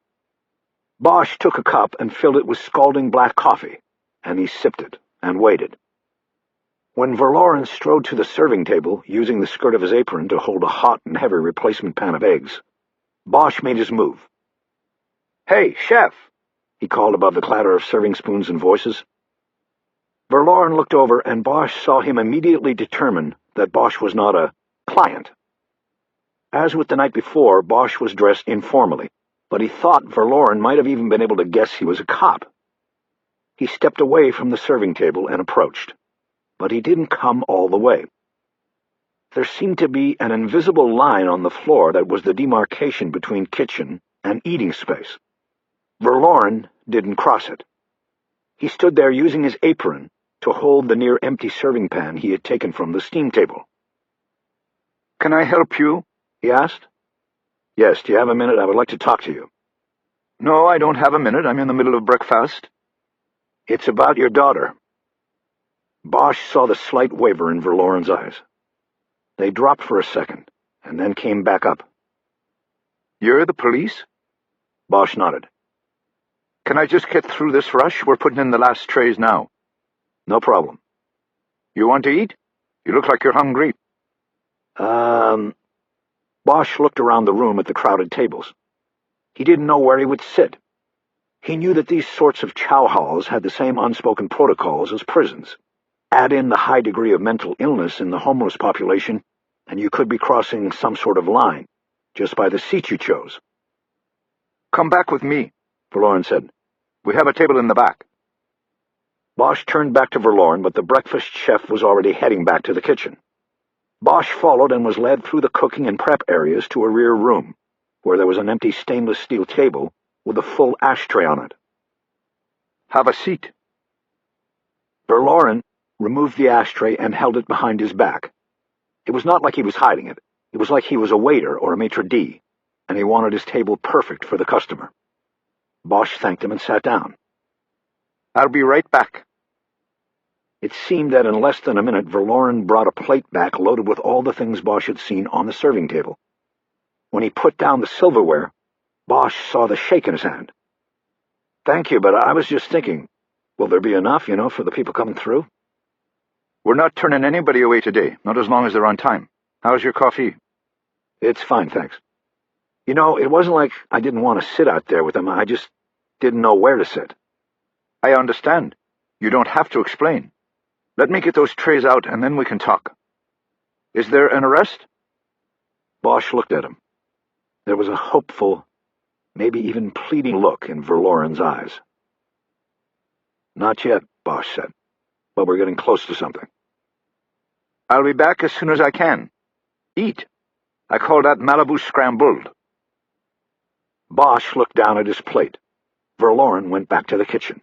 Bosch took a cup and filled it with scalding black coffee, and he sipped it and waited. When Verloren strode to the serving table, using the skirt of his apron to hold a hot and heavy replacement pan of eggs, Bosch made his move. "Hey, chef!" he called above the clatter of serving spoons and voices. Verloren looked over, and Bosch saw him immediately determine that Bosch was not a client. As with the night before, Bosch was dressed informally, but he thought Verloren might have even been able to guess he was a cop. He stepped away from the serving table and approached, but he didn't come all the way. There seemed to be an invisible line on the floor that was the demarcation between kitchen and eating space. Verloren didn't cross it. He stood there using his apron to hold the near-empty serving pan he had taken from the steam table. "Can I help you?" he asked. "Yes, do you have a minute? I would like to talk to you." "No, I don't have a minute. I'm in the middle of breakfast." "It's about your daughter." Bosch saw the slight waver in Verloren's eyes. They dropped for a second, and then came back up. "You're the police?" Bosch nodded. "Can I just get through this rush? We're putting in the last trays now." "No problem." "You want to eat? You look like you're hungry." Bosch looked around the room at the crowded tables. He didn't know where he would sit. He knew that these sorts of chow halls had the same unspoken protocols as prisons. Add in the high degree of mental illness in the homeless population, and you could be crossing some sort of line, just by the seat you chose. "Come back with me," Verloren said. "We have a table in the back." Bosch turned back to Verloren, but the breakfast chef was already heading back to the kitchen. Bosch followed and was led through the cooking and prep areas to a rear room, where there was an empty stainless steel table with a full ashtray on it. "Have a seat." Verloren removed the ashtray and held it behind his back. It was not like he was hiding it. It was like he was a waiter or a maitre d', and he wanted his table perfect for the customer. Bosch thanked him and sat down. "I'll be right back." It seemed that in less than a minute Verloren brought a plate back loaded with all the things Bosch had seen on the serving table. When he put down the silverware, Bosch saw the shake in his hand. "Thank you, but I was just thinking, will there be enough, for the people coming through?" "We're not turning anybody away today, not as long as they're on time. How's your coffee?" "It's fine, thanks. It wasn't like I didn't want to sit out there with them. I just didn't know where to sit." "I understand. You don't have to explain. Let me get those trays out, and then we can talk. Is there an arrest?" Bosch looked at him. There was a hopeful, maybe even pleading look in Verloren's eyes. "Not yet," Bosch said, "but we're getting close to something." "I'll be back as soon as I can. Eat. I call that Malibu scrambled." Bosch looked down at his plate. Verloren went back to the kitchen.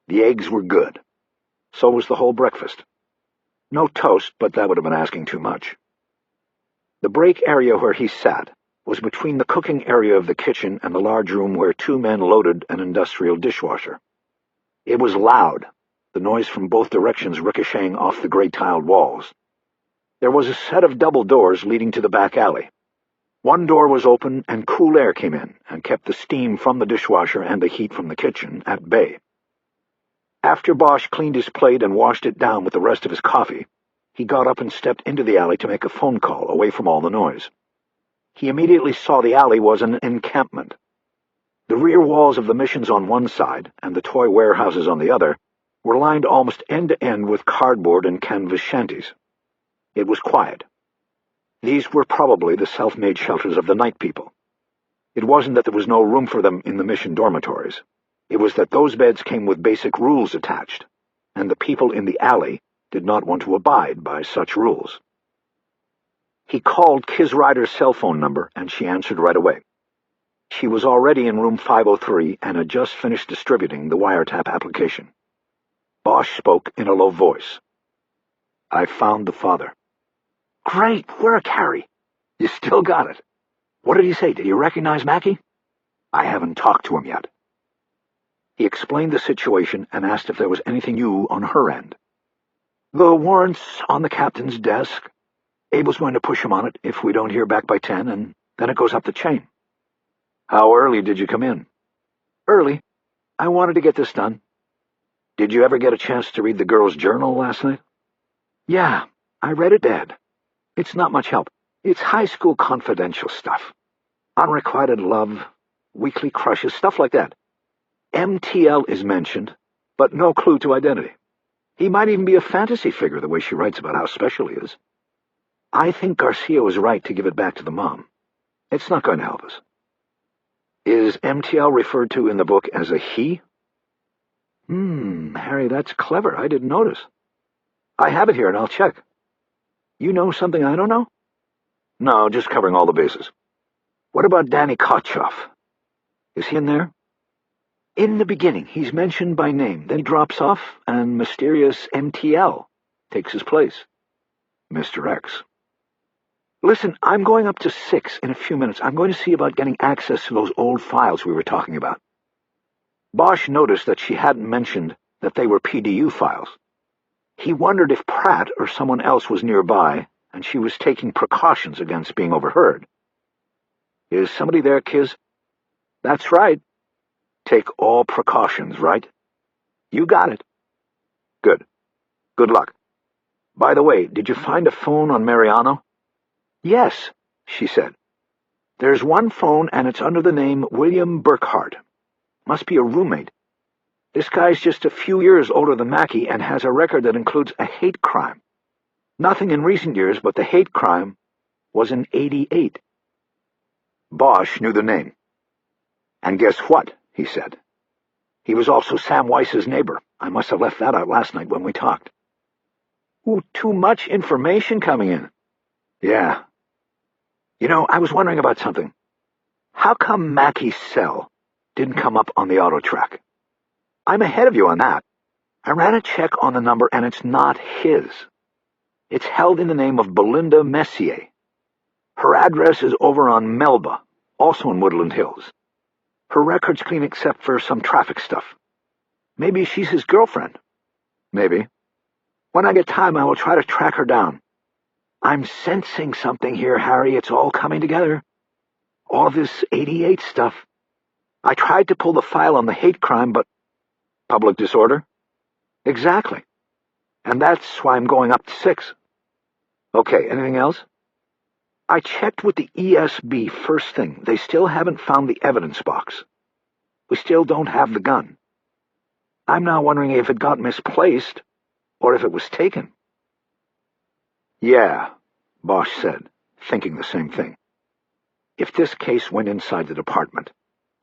The eggs were good. So was the whole breakfast. No toast, but that would have been asking too much. The break area where he sat was between the cooking area of the kitchen and the large room where 2 men loaded an industrial dishwasher. It was loud, the noise from both directions ricocheting off the gray tiled walls. There was a set of double doors leading to the back alley. One door was open and cool air came in and kept the steam from the dishwasher and the heat from the kitchen at bay. After Bosch cleaned his plate and washed it down with the rest of his coffee, he got up and stepped into the alley to make a phone call away from all the noise. He immediately saw the alley was an encampment. The rear walls of the missions on one side and the toy warehouses on the other were lined almost end to end with cardboard and canvas shanties. It was quiet. These were probably the self-made shelters of the night people. It wasn't that there was no room for them in the mission dormitories. It was that those beds came with basic rules attached, and the people in the alley did not want to abide by such rules. He called Kiz Ryder's cell phone number, and she answered right away. She was already in room 503 and had just finished distributing the wiretap application. Bosch spoke in a low voice. "I found the father." "Great work, Harry. You still got it. What did he say? Did he recognize Mackie?" "I haven't talked to him yet." He explained the situation and asked if there was anything new on her end. "The warrant's on the captain's desk. Abel's going to push him on it if we don't hear back by 10, and then it goes up the chain." "How early did you come in?" "Early. I wanted to get this done." "Did you ever get a chance to read the girl's journal last night?" "Yeah, I read it bad. It's not much help. It's high school confidential stuff. Unrequited love, weekly crushes, stuff like that. MTL is mentioned, but no clue to identity. He might even be a fantasy figure the way she writes about how special he is. I think Garcia was right to give it back to the mom. It's not going to help us." "Is MTL referred to in the book as a he?" Harry, that's clever. I didn't notice." "I have it here, and I'll check." "You know something I don't know?" "No, just covering all the bases." "What about Danny Kotchoff? Is he in there?" "In the beginning, he's mentioned by name, then he drops off, and mysterious MTL takes his place." "Mr. X." "Listen, I'm going up to 6 in a few minutes. I'm going to see about getting access to those old files we were talking about." Bosch noticed that she hadn't mentioned that they were PDU files. He wondered if Pratt or someone else was nearby, and she was taking precautions against being overheard. "Is somebody there, Kiz?" "That's right." "Take all precautions, right?" "You got it." "Good. Good luck. By the way, did you find a phone on Mariano?" "Yes," she said. "There's one phone, and it's under the name William Burkhart. Must be a roommate. This guy's just a few years older than Mackie and has a record that includes a hate crime. Nothing in recent years, but the hate crime was in '88. Bosch knew the name. "And guess what?" he said. "He was also Sam Weiss's neighbor. I must have left that out last night when we talked." "Ooh, too much information coming in." "Yeah. You know, I was wondering about something. How come Mackie's cell didn't come up on the auto track? I'm ahead of you on that. I ran a check on the number, and it's not his. It's held in the name of Belinda Messier. Her address is over on Melba, also in Woodland Hills. Her record's clean except for some traffic stuff. Maybe she's his girlfriend." "Maybe. When I get time, I will try to track her down. I'm sensing something here, Harry. It's all coming together. All this '88 stuff. I tried to pull the file on the hate crime, but..." "Public disorder?" "Exactly. And that's why I'm going up to 6. "Okay, anything else?" "I checked with the ESB first thing. They still haven't found the evidence box. We still don't have the gun. I'm now wondering if it got misplaced or if it was taken." "Yeah," Bosch said, thinking the same thing. If this case went inside the department,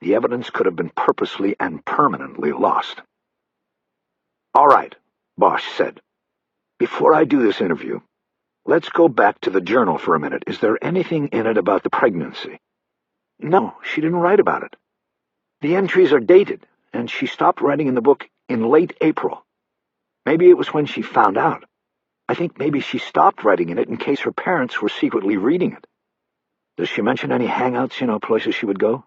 the evidence could have been purposely and permanently lost. "All right," Bosch said. "Before I do this interview, let's go back to the journal for a minute. Is there anything in it about the pregnancy?" "No, she didn't write about it. The entries are dated, and she stopped writing in the book in late April. Maybe it was when she found out. I think maybe she stopped writing in it in case her parents were secretly reading it." "Does she mention any hangouts, places she would go?"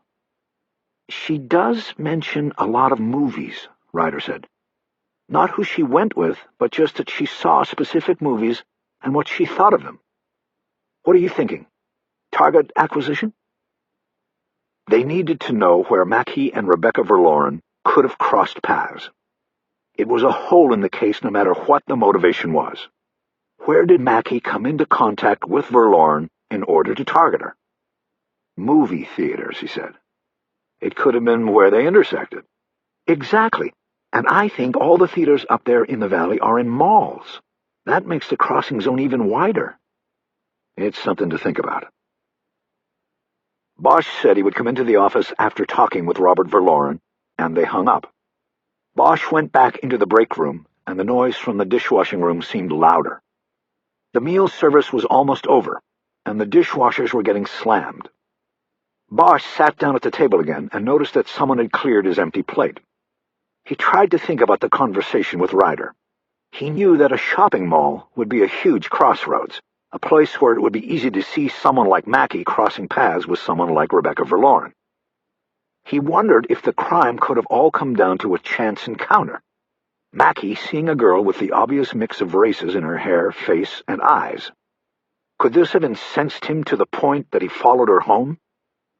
"She does mention a lot of movies," Ryder said. "Not who she went with, but just that she saw specific movies and what she thought of them. What are you thinking? Target acquisition?" They needed to know where Mackie and Rebecca Verloren could have crossed paths. It was a hole in the case no matter what the motivation was. Where did Mackie come into contact with Verloren in order to target her? "Movie theaters," he said. "It could have been where they intersected." "Exactly. And I think all the theaters up there in the valley are in malls. That makes the crossing zone even wider. It's something to think about. Bosch said he would come into the office after talking with Robert Verloren, and they hung up. Bosch went back into the break room, and the noise from the dishwashing room seemed louder. The meal service was almost over, and the dishwashers were getting slammed. Bosch sat down at the table again and noticed that someone had cleared his empty plate. He tried to think about the conversation with Ryder. He knew that a shopping mall would be a huge crossroads, a place where it would be easy to see someone like Mackie crossing paths with someone like Rebecca Verloren. He wondered if the crime could have all come down to a chance encounter. Mackie seeing a girl with the obvious mix of races in her hair, face, and eyes. Could this have incensed him to the point that he followed her home,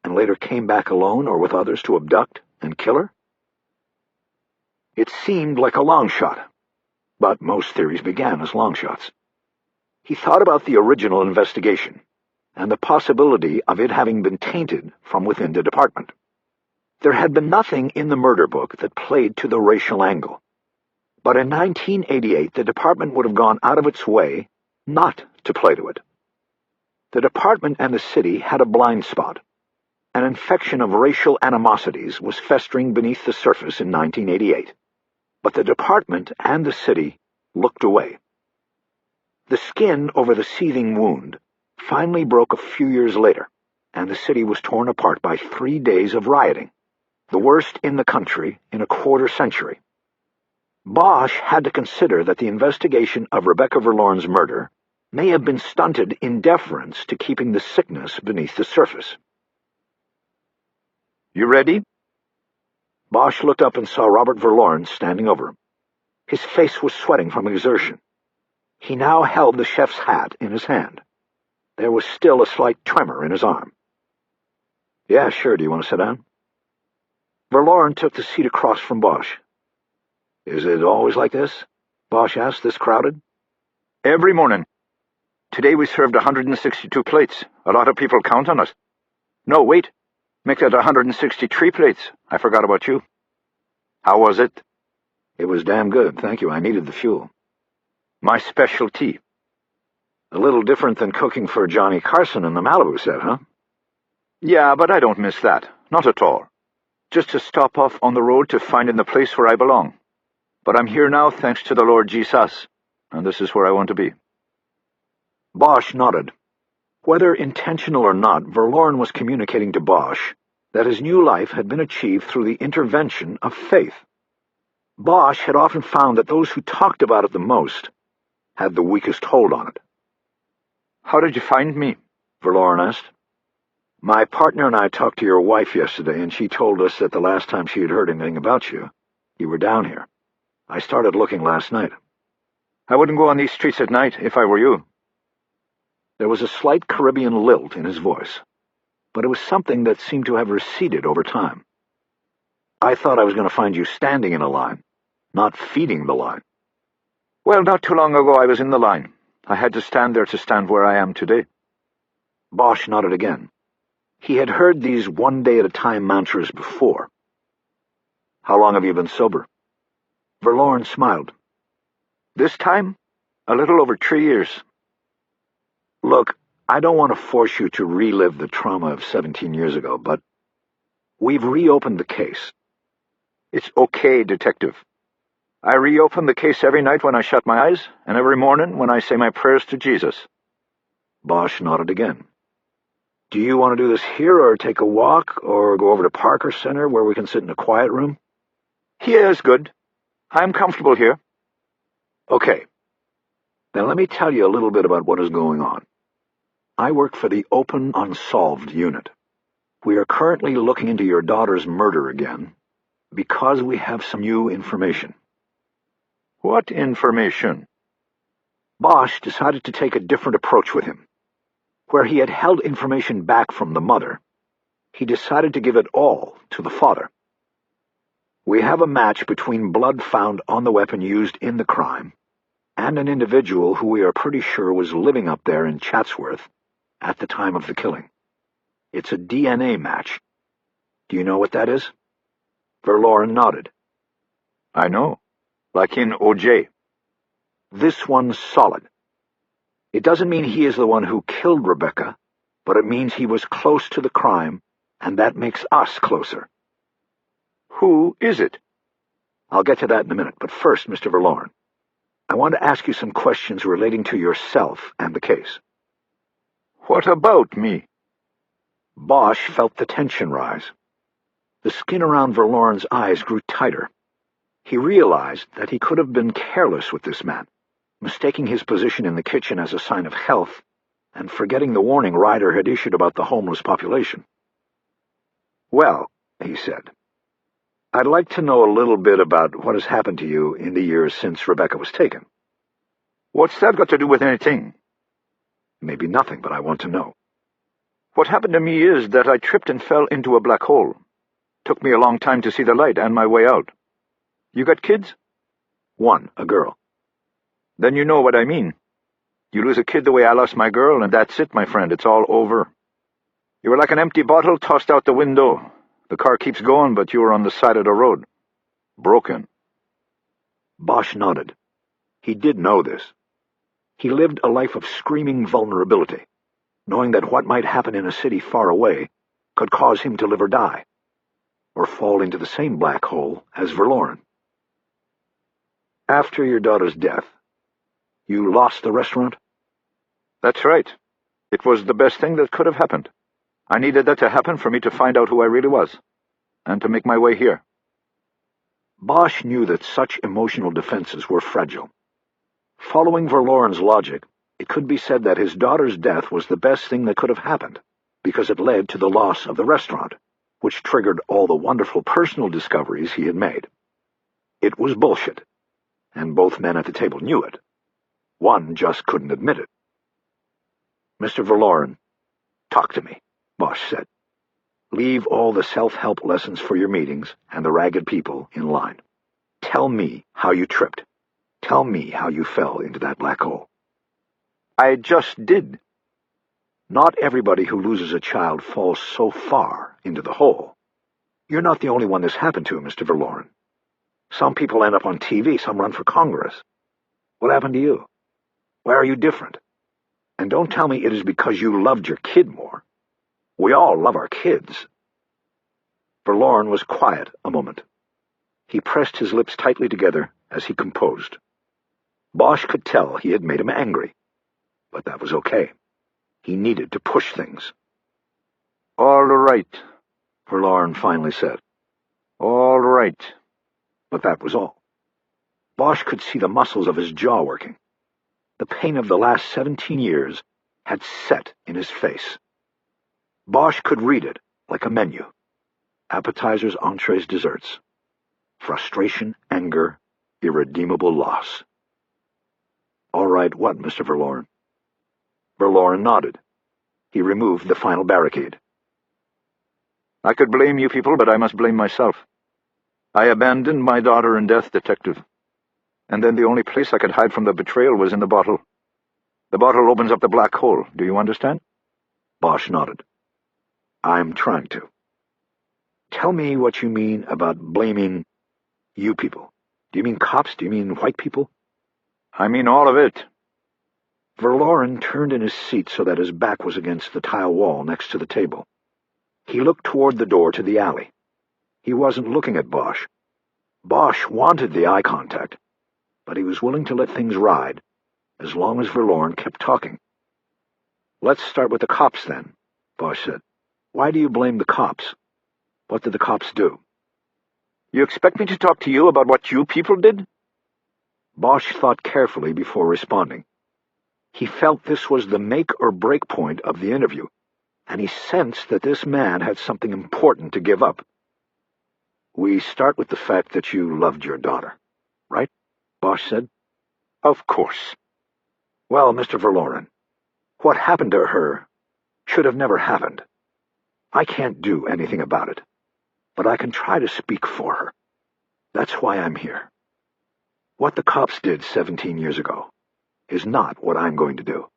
and later came back alone or with others to abduct and kill her? It seemed like a long shot, but most theories began as long shots. He thought about the original investigation, and the possibility of it having been tainted from within the department. There had been nothing in the murder book that played to the racial angle. But in 1988, the department would have gone out of its way not to play to it. The department and the city had a blind spot. An infection of racial animosities was festering beneath the surface in 1988. But the department and the city looked away. The skin over the seething wound finally broke a few years later, and the city was torn apart by 3 days of rioting, the worst in the country in a quarter century. Bosch had to consider that the investigation of Rebecca Verloren's murder may have been stunted in deference to keeping the sickness beneath the surface. "You ready?" Bosch looked up and saw Robert Verloren standing over him. His face was sweating from exertion. He now held the chef's hat in his hand. There was still a slight tremor in his arm. "Yeah, sure. Do you want to sit down?" Verloren took the seat across from Bosch. "Is it always like this?" Bosch asked, "this crowded?" "Every morning. Today we served 162 plates. A lot of people count on us. No, wait. Make that 163 plates. I forgot about you." "How was it?" "It was damn good, thank you. I needed the fuel." "My specialty." "A little different than cooking for Johnny Carson in the Malibu set, huh?" "Yeah, but I don't miss that. Not at all. Just to stop off on the road to find in the place where I belong. But I'm here now thanks to the Lord Jesus, and this is where I want to be." Bosch nodded. Whether intentional or not, Verloren was communicating to Bosch that his new life had been achieved through the intervention of faith. Bosch had often found that those who talked about it the most had the weakest hold on it. "How did you find me?" Verloren asked. "My partner and I talked to your wife yesterday, and she told us that the last time she had heard anything about you, you were down here. I started looking last night." "I wouldn't go on these streets at night if I were you." There was a slight Caribbean lilt in his voice, but it was something that seemed to have receded over time. "I thought I was going to find you standing in a line, not feeding the line." "Well, not too long ago I was in the line. I had to stand there to stand where I am today." Bosch nodded again. He had heard these one-day-at-a-time mantras before. "How long have you been sober?" Verloren smiled. "This time, a little over 3 years." "Look, I don't want to force you to relive the trauma of 17 years ago, but we've reopened the case." "It's okay, Detective. I reopen the case every night when I shut my eyes, and every morning when I say my prayers to Jesus." Bosch nodded again. "Do you want to do this here, or take a walk, or go over to Parker Center where we can sit in a quiet room?" "Here is good. I'm comfortable here." "Okay. Then let me tell you a little bit about what is going on. I work for the Open Unsolved Unit. We are currently looking into your daughter's murder again, because we have some new information." "What information?" Bosch decided to take a different approach with him. Where he had held information back from the mother, he decided to give it all to the father. "We have a match between blood found on the weapon used in the crime and an individual who we are pretty sure was living up there in Chatsworth at the time of the killing. It's a DNA match. Do you know what that is?" Verloren nodded. I know. Like in OJ. This one's solid. It doesn't mean he is the one who killed Rebecca, but it means he was close to the crime, and that makes us closer. Who is it? I'll get to that in a minute, but first, Mr. Verloren, I want to ask you some questions relating to yourself and the case. What about me? Bosch felt the tension rise. The skin around Verloren's eyes grew tighter. He realized that he could have been careless with this man, mistaking his position in the kitchen as a sign of health and forgetting the warning Ryder had issued about the homeless population. Well, he said, I'd like to know a little bit about what has happened to you in the years since Rebecca was taken. What's that got to do with anything? Maybe nothing, but I want to know. What happened to me is that I tripped and fell into a black hole. Took me a long time to see the light and my way out. You got kids? One, a girl. Then you know what I mean. You lose a kid the way I lost my girl, and that's it, my friend. It's all over. You were like an empty bottle tossed out the window. The car keeps going, but you were on the side of the road. Broken. Bosch nodded. He did know this. He lived a life of screaming vulnerability, knowing that what might happen in a city far away could cause him to live or die, or fall into the same black hole as Verloren. After your daughter's death, you lost the restaurant? That's right. It was the best thing that could have happened. I needed that to happen for me to find out who I really was, and to make my way here. Bosch knew that such emotional defenses were fragile. Following Verloren's logic, it could be said that his daughter's death was the best thing that could have happened, because it led to the loss of the restaurant, which triggered all the wonderful personal discoveries he had made. It was bullshit, and both men at the table knew it. One just couldn't admit it. Mr. Verloren, talk to me, Bosch said. Leave all the self-help lessons for your meetings and the ragged people in line. Tell me how you tripped. Tell me how you fell into that black hole. I just did. Not everybody who loses a child falls so far into the hole. You're not the only one this happened to, Mr. Verloren. Some people end up on TV, some run for Congress. What happened to you? Why are you different? And don't tell me it is because you loved your kid more. We all love our kids. Verloren was quiet a moment. He pressed his lips tightly together as he composed. Bosch could tell he had made him angry, but that was okay. He needed to push things. All right, Verloren finally said. All right. But that was all. Bosch could see the muscles of his jaw working. The pain of the last 17 years had set in his face. Bosch could read it like a menu. Appetizers, entrees, desserts. Frustration, anger, irredeemable loss. All right, what, Mr. Verloren? Verloren nodded. He removed the final barricade. I could blame you people, but I must blame myself. I abandoned my daughter in death, Detective. And then the only place I could hide from the betrayal was in the bottle. The bottle opens up the black hole. Do you understand? Bosch nodded. I'm trying to. Tell me what you mean about blaming you people. Do you mean cops? Do you mean white people? I mean all of it. Verloren turned in his seat so that his back was against the tile wall next to the table. He looked toward the door to the alley. He wasn't looking at Bosch. Bosch wanted the eye contact, but he was willing to let things ride as long as Verloren kept talking. Let's start with the cops, then, Bosch said. Why do you blame the cops? What did the cops do? You expect me to talk to you about what you people did? Bosch thought carefully before responding. He felt this was the make-or-break point of the interview, and he sensed that this man had something important to give up. We start with the fact that you loved your daughter, right? Bosch said. Of course. Well, Mr. Verloren, what happened to her should have never happened. I can't do anything about it, but I can try to speak for her. That's why I'm here. What the cops did 17 years ago is not what I'm going to do.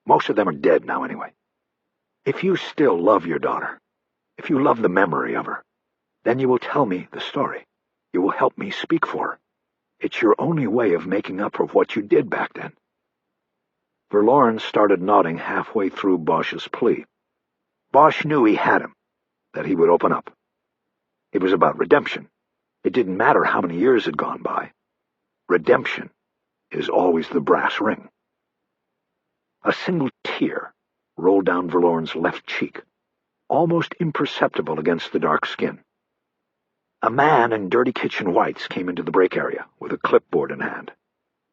Most of them are dead now anyway. If you still love your daughter, if you love the memory of her, then you will tell me the story. You will help me speak for. It's your only way of making up for what you did back then." Verloren started nodding halfway through Bosch's plea. Bosch knew he had him, that he would open up. It was about redemption. It didn't matter how many years had gone by. Redemption is always the brass ring. A single tear rolled down Verloren's left cheek, almost imperceptible against the dark skin. A man in dirty kitchen whites came into the break area with a clipboard in hand,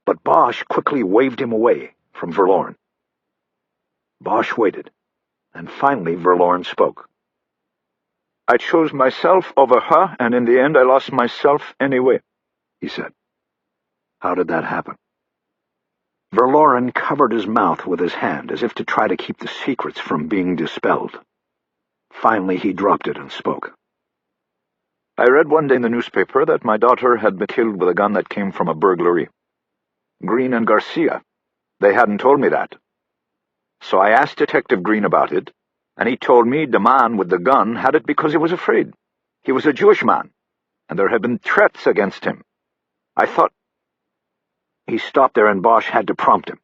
but Bosch quickly waved him away from Verloren. Bosch waited, and finally Verloren spoke. "I chose myself over her, and in the end I lost myself anyway," he said. "How did that happen?" Verloren covered his mouth with his hand as if to try to keep the secrets from being dispelled. Finally he dropped it and spoke. "I read one day in the newspaper that my daughter had been killed with a gun that came from a burglary. Green and Garcia. They hadn't told me that. So I asked Detective Green about it, and he told me the man with the gun had it because he was afraid. He was a Jewish man, and there had been threats against him. I thought—" He stopped there, and Bosch had to prompt him.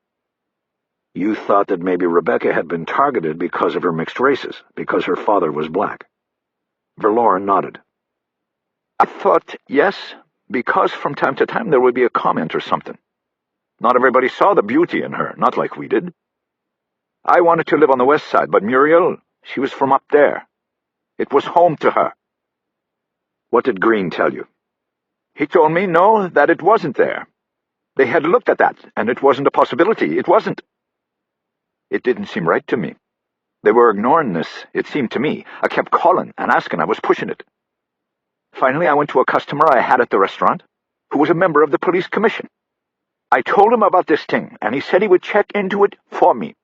"You thought that maybe Rebecca had been targeted because of her mixed races, because her father was black?" Verloren nodded. "I thought, yes, because from time to time there would be a comment or something. Not everybody saw the beauty in her, not like we did. I wanted to live on the west side, but Muriel, she was from up there. It was home to her." "What did Green tell you?" "He told me, no, that it wasn't there. They had looked at that, and it wasn't a possibility. It wasn't. It didn't seem right to me. They were ignoring this, it seemed to me. I kept calling and asking. I was pushing it. Finally, I went to a customer I had at the restaurant, who was a member of the police commission. I told him about this thing, and he said he would check into it for me."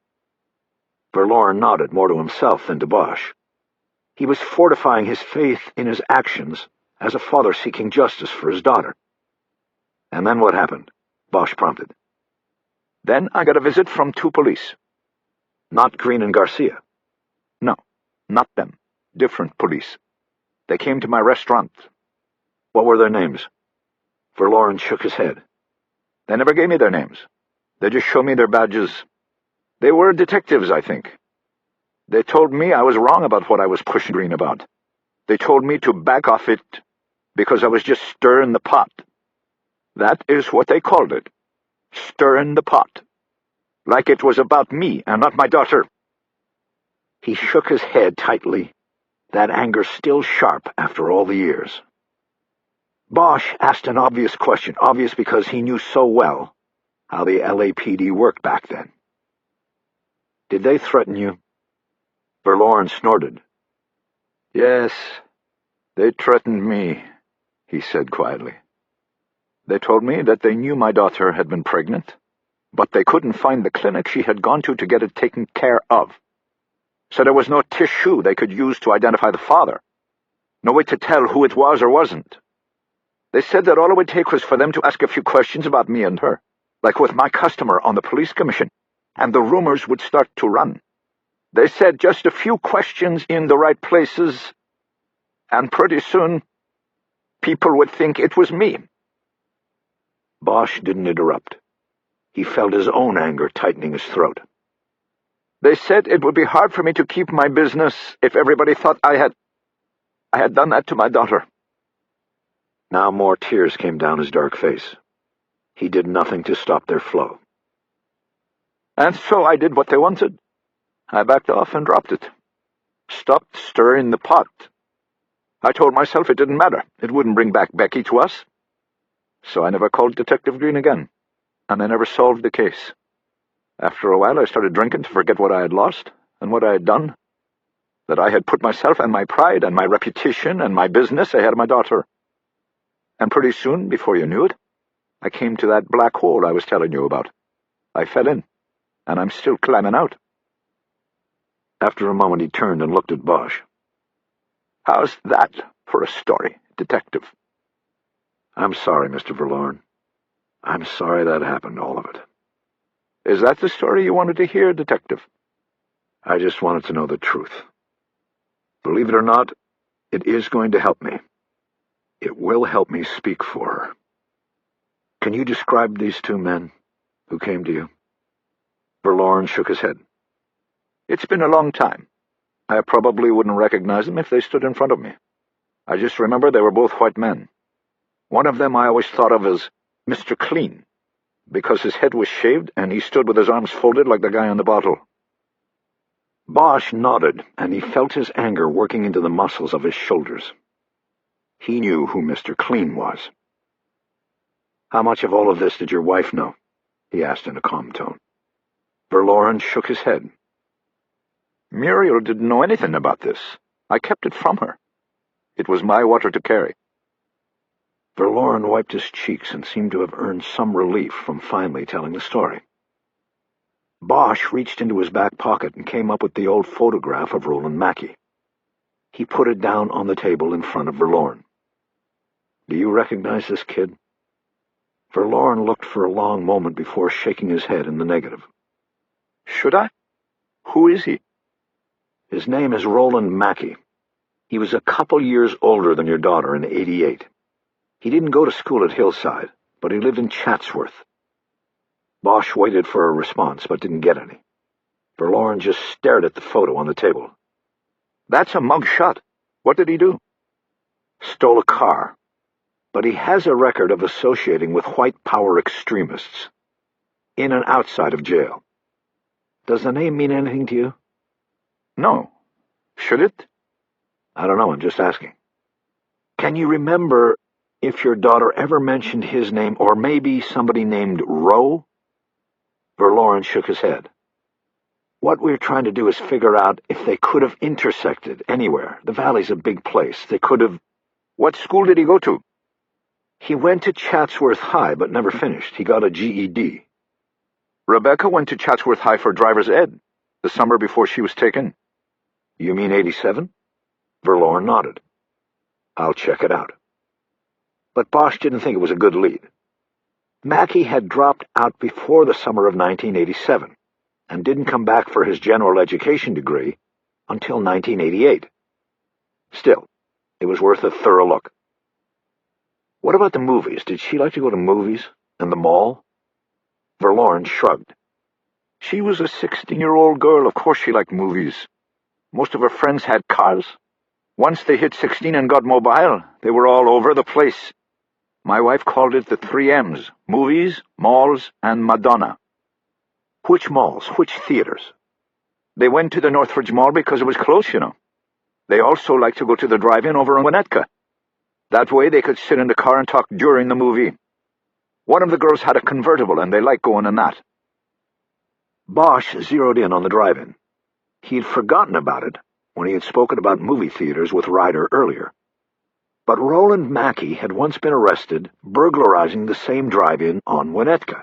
Verloren nodded, more to himself than to Bosch. He was fortifying his faith in his actions as a father seeking justice for his daughter. "And then what happened?" Bosch prompted. "Then I got a visit from 2 police. Not Green and Garcia?" "No, not them. Different police. They came to my restaurant." "What were their names?" Verloren shook his head. "They never gave me their names. They just showed me their badges. They were detectives, I think. They told me I was wrong about what I was pushing Green about. They told me to back off it because I was just stirring the pot. That is what they called it. Stirring the pot. Like it was about me and not my daughter." He shook his head tightly, that anger still sharp after all the years. Bosch asked an obvious question, obvious because he knew so well how the LAPD worked back then. "Did they threaten you?" Verloren snorted. "Yes, they threatened me," he said quietly. "They told me that they knew my daughter had been pregnant, but they couldn't find the clinic she had gone to get it taken care of. So there was no tissue they could use to identify the father. No way to tell who it was or wasn't. They said that all it would take was for them to ask a few questions about me and her, like with my customer on the police commission, and the rumors would start to run. They said just a few questions in the right places, and pretty soon people would think it was me." Bosch didn't interrupt. He felt his own anger tightening his throat. "They said it would be hard for me to keep my business if everybody thought I had done that to my daughter." Now more tears came down his dark face. He did nothing to stop their flow. "And so I did what they wanted. I backed off and dropped it. Stopped stirring the pot. I told myself it didn't matter. It wouldn't bring back Becky to us. So I never called Detective Green again, and I never solved the case. After a while I started drinking to forget what I had lost and what I had done, that I had put myself and my pride and my reputation and my business ahead of my daughter. And pretty soon, before you knew it, I came to that black hole I was telling you about. I fell in, and I'm still climbing out." After a moment he turned and looked at Bosch. "How's that for a story, Detective?" "I'm sorry, Mr. Verloren. I'm sorry that happened, all of it." "Is that the story you wanted to hear, Detective?" "I just wanted to know the truth. Believe it or not, it is going to help me. It will help me speak for her. Can you describe these two men who came to you? Verloren shook his head. It's been a long time. I probably wouldn't recognize them if they stood in front of me. I just remember they were both white men. One of them I always thought of as Mr. Clean, because his head was shaved and he stood with his arms folded like the guy on the bottle. Bosch nodded, and he felt his anger working into the muscles of his shoulders. He knew who Mr. Clean was. How much of all of this did your wife know? He asked in a calm tone. Verloren shook his head. Muriel didn't know anything about this. I kept it from her. It was my water to carry. Verloren wiped his cheeks and seemed to have earned some relief from finally telling the story. Bosch reached into his back pocket and came up with the old photograph of Roland Mackey. He put it down on the table in front of Verloren. Do you recognize this kid? Verloren looked for a long moment before shaking his head in the negative. Should I? Who is he? His name is Roland Mackey. He was a couple years older than your daughter in '88. He didn't go to school at Hillside, but he lived in Chatsworth. Bosch waited for a response, but didn't get any. Verloren just stared at the photo on the table. That's a mug shot. What did he do? Stole a car. But he has a record of associating with white power extremists, in and outside of jail. Does the name mean anything to you? No. Should it? I don't know, I'm just asking. Can you remember if your daughter ever mentioned his name, or maybe somebody named Roe? Verloren shook his head. What we're trying to do is figure out if they could have intersected anywhere. The valley's a big place. They could have... What school did he go to? He went to Chatsworth High, but never finished. He got a GED. Rebecca went to Chatsworth High for driver's ed, the summer before she was taken. You mean '87? Verloren nodded. I'll check it out. But Bosch didn't think it was a good lead. Mackey had dropped out before the summer of 1987, and didn't come back for his general education degree until 1988. Still, it was worth a thorough look. What about the movies? Did she like to go to movies? And the mall? Verloren shrugged. She was a 16-year-old girl. Of course she liked movies. Most of her friends had cars. Once they hit 16 and got mobile, they were all over the place. My wife called it the 3 M's, movies, malls, and Madonna. Which malls? Which theaters? They went to the Northridge Mall because it was close, you know. They also liked to go to the drive-in over in Winnetka. That way they could sit in the car and talk during the movie. One of the girls had a convertible, and they liked going in that. Bosch zeroed in on the drive-in. He had forgotten about it when he had spoken about movie theaters with Ryder earlier. But Roland Mackey had once been arrested burglarizing the same drive-in on Winnetka.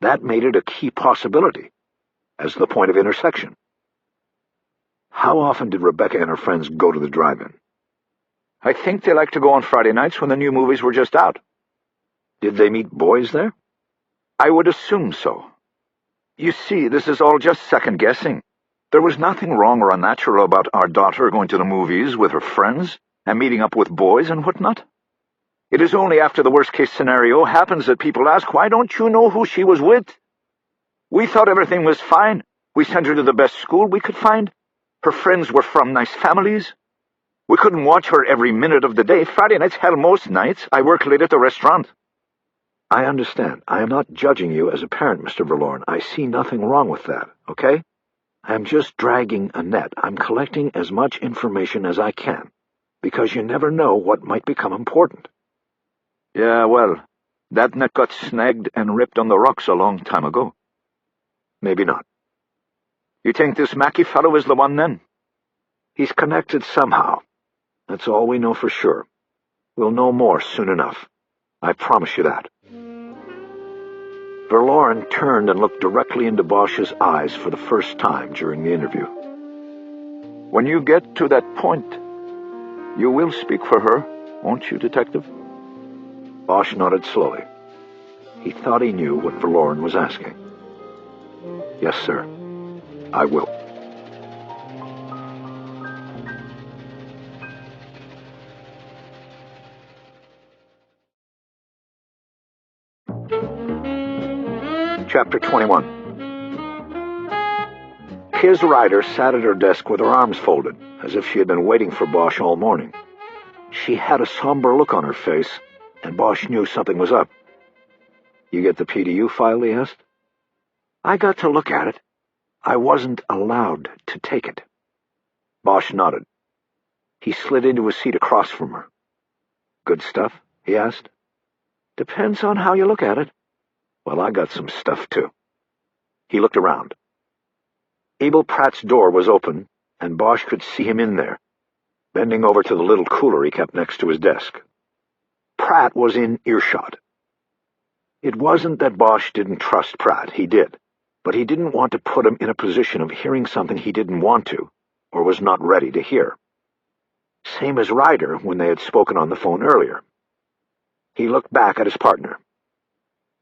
That made it a key possibility as the point of intersection. How often did Rebecca and her friends go to the drive-in? I think they liked to go on Friday nights when the new movies were just out. Did they meet boys there? I would assume so. You see, this is all just second-guessing. There was nothing wrong or unnatural about our daughter going to the movies with her friends and meeting up with boys and whatnot. It is only after the worst-case scenario happens that people ask, why don't you know who she was with? We thought everything was fine. We sent her to the best school we could find. Her friends were from nice families. We couldn't watch her every minute of the day. Friday nights, hell, most nights, I work late at the restaurant. I understand. I am not judging you as a parent, Mr. Verloren. I see nothing wrong with that, okay? I'm just dragging a net. I'm collecting as much information as I can, because you never know what might become important. Yeah, well, that net got snagged and ripped on the rocks a long time ago. Maybe not. You think this Mackey fellow is the one, then? He's connected somehow. That's all we know for sure. We'll know more soon enough. I promise you that. Verloren turned and looked directly into Bosch's eyes for the first time during the interview. When you get to that point, you will speak for her, won't you, Detective? Bosch nodded slowly. He thought he knew what Verloren was asking. Yes, sir. I will. Chapter 21. His Ryder sat at her desk with her arms folded, as if she had been waiting for Bosch all morning. She had a somber look on her face, and Bosch knew something was up. "You get the PDU file?" he asked. "I got to look at it. I wasn't allowed to take it." Bosch nodded. He slid into a seat across from her. "Good stuff?" he asked. "Depends on how you look at it." "Well, I got some stuff, too." He looked around. Abel Pratt's door was open, and Bosch could see him in there, bending over to the little cooler he kept next to his desk. Pratt was in earshot. It wasn't that Bosch didn't trust Pratt, he did, but he didn't want to put him in a position of hearing something he didn't want to, or was not ready to hear. Same as Ryder when they had spoken on the phone earlier. He looked back at his partner.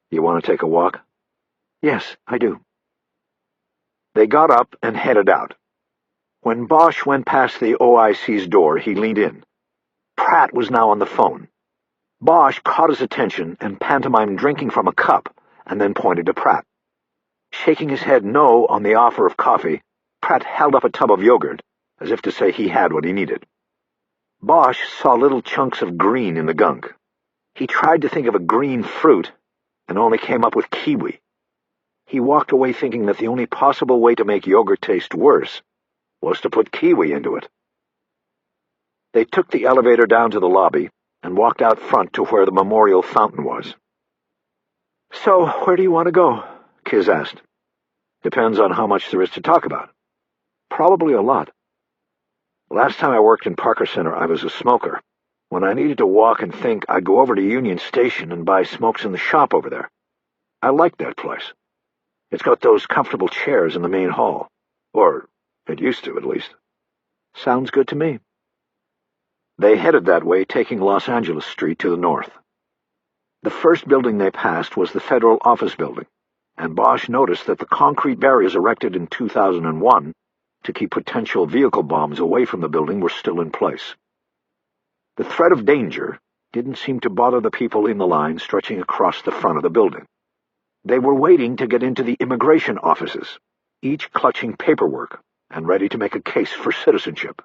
"You want to take a walk?" "Yes, I do." They got up and headed out. When Bosch went past the OIC's door, he leaned in. Pratt was now on the phone. Bosch caught his attention and pantomimed drinking from a cup, and then pointed to Pratt. Shaking his head no on the offer of coffee, Pratt held up a tub of yogurt, as if to say he had what he needed. Bosch saw little chunks of green in the gunk. He tried to think of a green fruit, and only came up with kiwi. He walked away thinking that the only possible way to make yogurt taste worse was to put kiwi into it. They took the elevator down to the lobby and walked out front to where the memorial fountain was. "So, where do you want to go?" Kiz asked. "Depends on how much there is to talk about." "Probably a lot." "Last time I worked in Parker Center, I was a smoker. When I needed to walk and think, I'd go over to Union Station and buy smokes in the shop over there. I liked that place. It's got those comfortable chairs in the main hall. Or it used to, at least." "Sounds good to me." They headed that way, taking Los Angeles Street to the north. The first building they passed was the Federal Office Building, and Bosch noticed that the concrete barriers erected in 2001 to keep potential vehicle bombs away from the building were still in place. The threat of danger didn't seem to bother the people in the line stretching across the front of the building. They were waiting to get into the immigration offices, each clutching paperwork and ready to make a case for citizenship.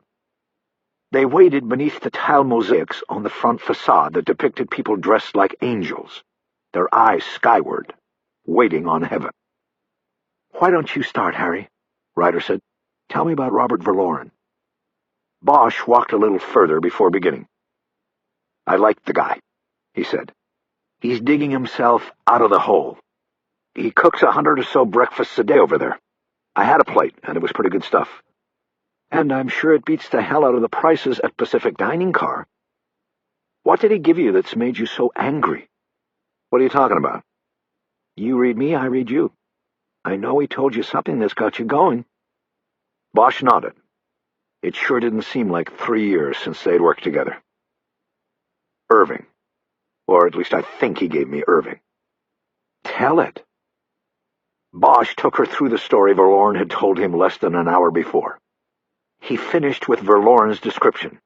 They waited beneath the tile mosaics on the front facade that depicted people dressed like angels, their eyes skyward, waiting on heaven. "Why don't you start, Harry?" Ryder said. "Tell me about Robert Verloren." Bosch walked a little further before beginning. "I liked the guy," he said. "He's digging himself out of the hole. He cooks 100 or so breakfasts a day over there. I had a plate, and it was pretty good stuff. And I'm sure it beats the hell out of the prices at Pacific Dining Car. What did he give you that's made you so angry?" "What are you talking about?" "You read me, I read you. I know he told you something that's got you going." Bosch nodded. It sure didn't seem like 3 years since they'd worked together. "Irving. Or at least I think he gave me Irving." "Tell it." Bosch took her through the story Verloren had told him less than an hour before. He finished with Verloren's description,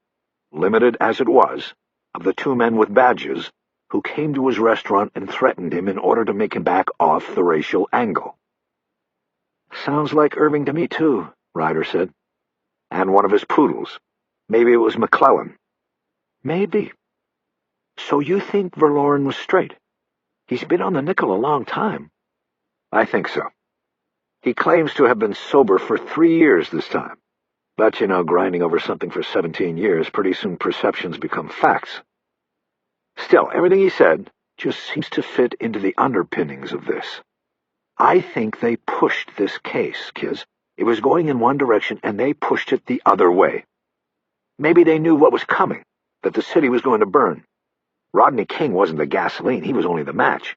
limited as it was, of the 2 men with badges who came to his restaurant and threatened him in order to make him back off the racial angle. "Sounds like Irving to me, too," Ryder said. "And one of his poodles. Maybe it was McClellan." "Maybe. So you think Verloren was straight? He's been on the nickel a long time." "I think so. He claims to have been sober for 3 years this time. But, grinding over something for 17 years, pretty soon perceptions become facts. Still, everything he said just seems to fit into the underpinnings of this. I think they pushed this case, Kiz. It was going in one direction, and they pushed it the other way. Maybe they knew what was coming, that the city was going to burn. Rodney King wasn't the gasoline, he was only the match.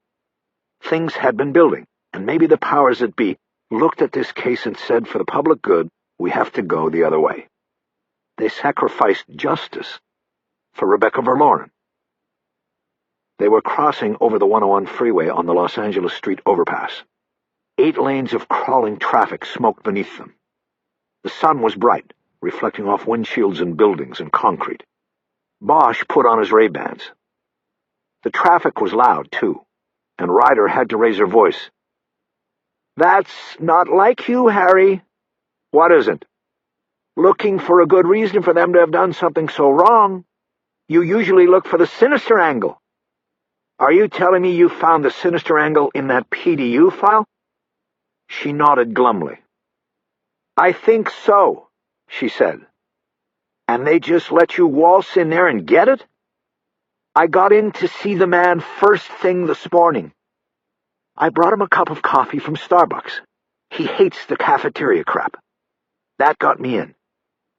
Things had been building, and maybe the powers that be looked at this case and said, for the public good, we have to go the other way. They sacrificed justice for Rebecca Verloren." They were crossing over the 101 freeway on the Los Angeles Street overpass. 8 lanes of crawling traffic smoked beneath them. The sun was bright, reflecting off windshields and buildings and concrete. Bosch put on his Ray-Bans. The traffic was loud, too, and Ryder had to raise her voice. That's not like you, Harry. What isn't? Looking for a good reason for them to have done something so wrong. You usually look for the sinister angle. Are you telling me you found the sinister angle in that PDU file? She nodded glumly. I think so, she said. And they just let you waltz in there and get it? I got in to see the man first thing this morning. I brought him a cup of coffee from Starbucks. He hates the cafeteria crap. That got me in.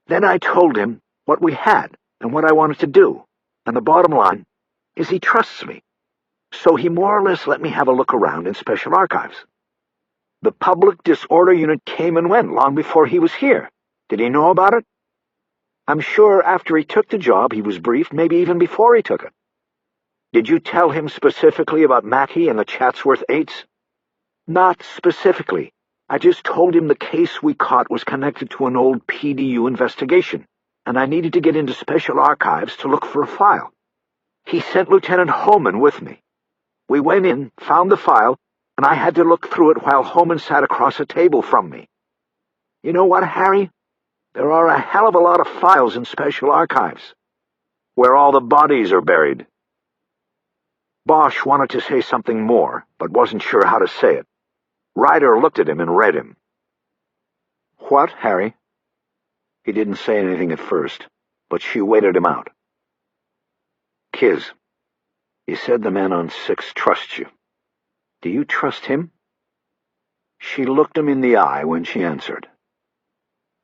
Then I told him what we had and what I wanted to do, and the bottom line is he trusts me. So he more or less let me have a look around in Special Archives. The Public Disorder Unit came and went long before he was here. Did he know about it? I'm sure after he took the job he was briefed, maybe even before he took it. Did you tell him specifically about Mackey and the Chatsworth Eights? Not specifically. I just told him the case we caught was connected to an old PDU investigation, and I needed to get into Special Archives to look for a file. He sent Lieutenant Homan with me. We went in, found the file, and I had to look through it while Homan sat across a table from me. You know what, Harry? There are a hell of a lot of files in Special Archives, where all the bodies are buried. Bosch wanted to say something more, but wasn't sure how to say it. Ryder looked at him and read him. What, Harry? He didn't say anything at first, but she waited him out. Kiz, you said the man on 6 trusts you. Do you trust him? She looked him in the eye when she answered.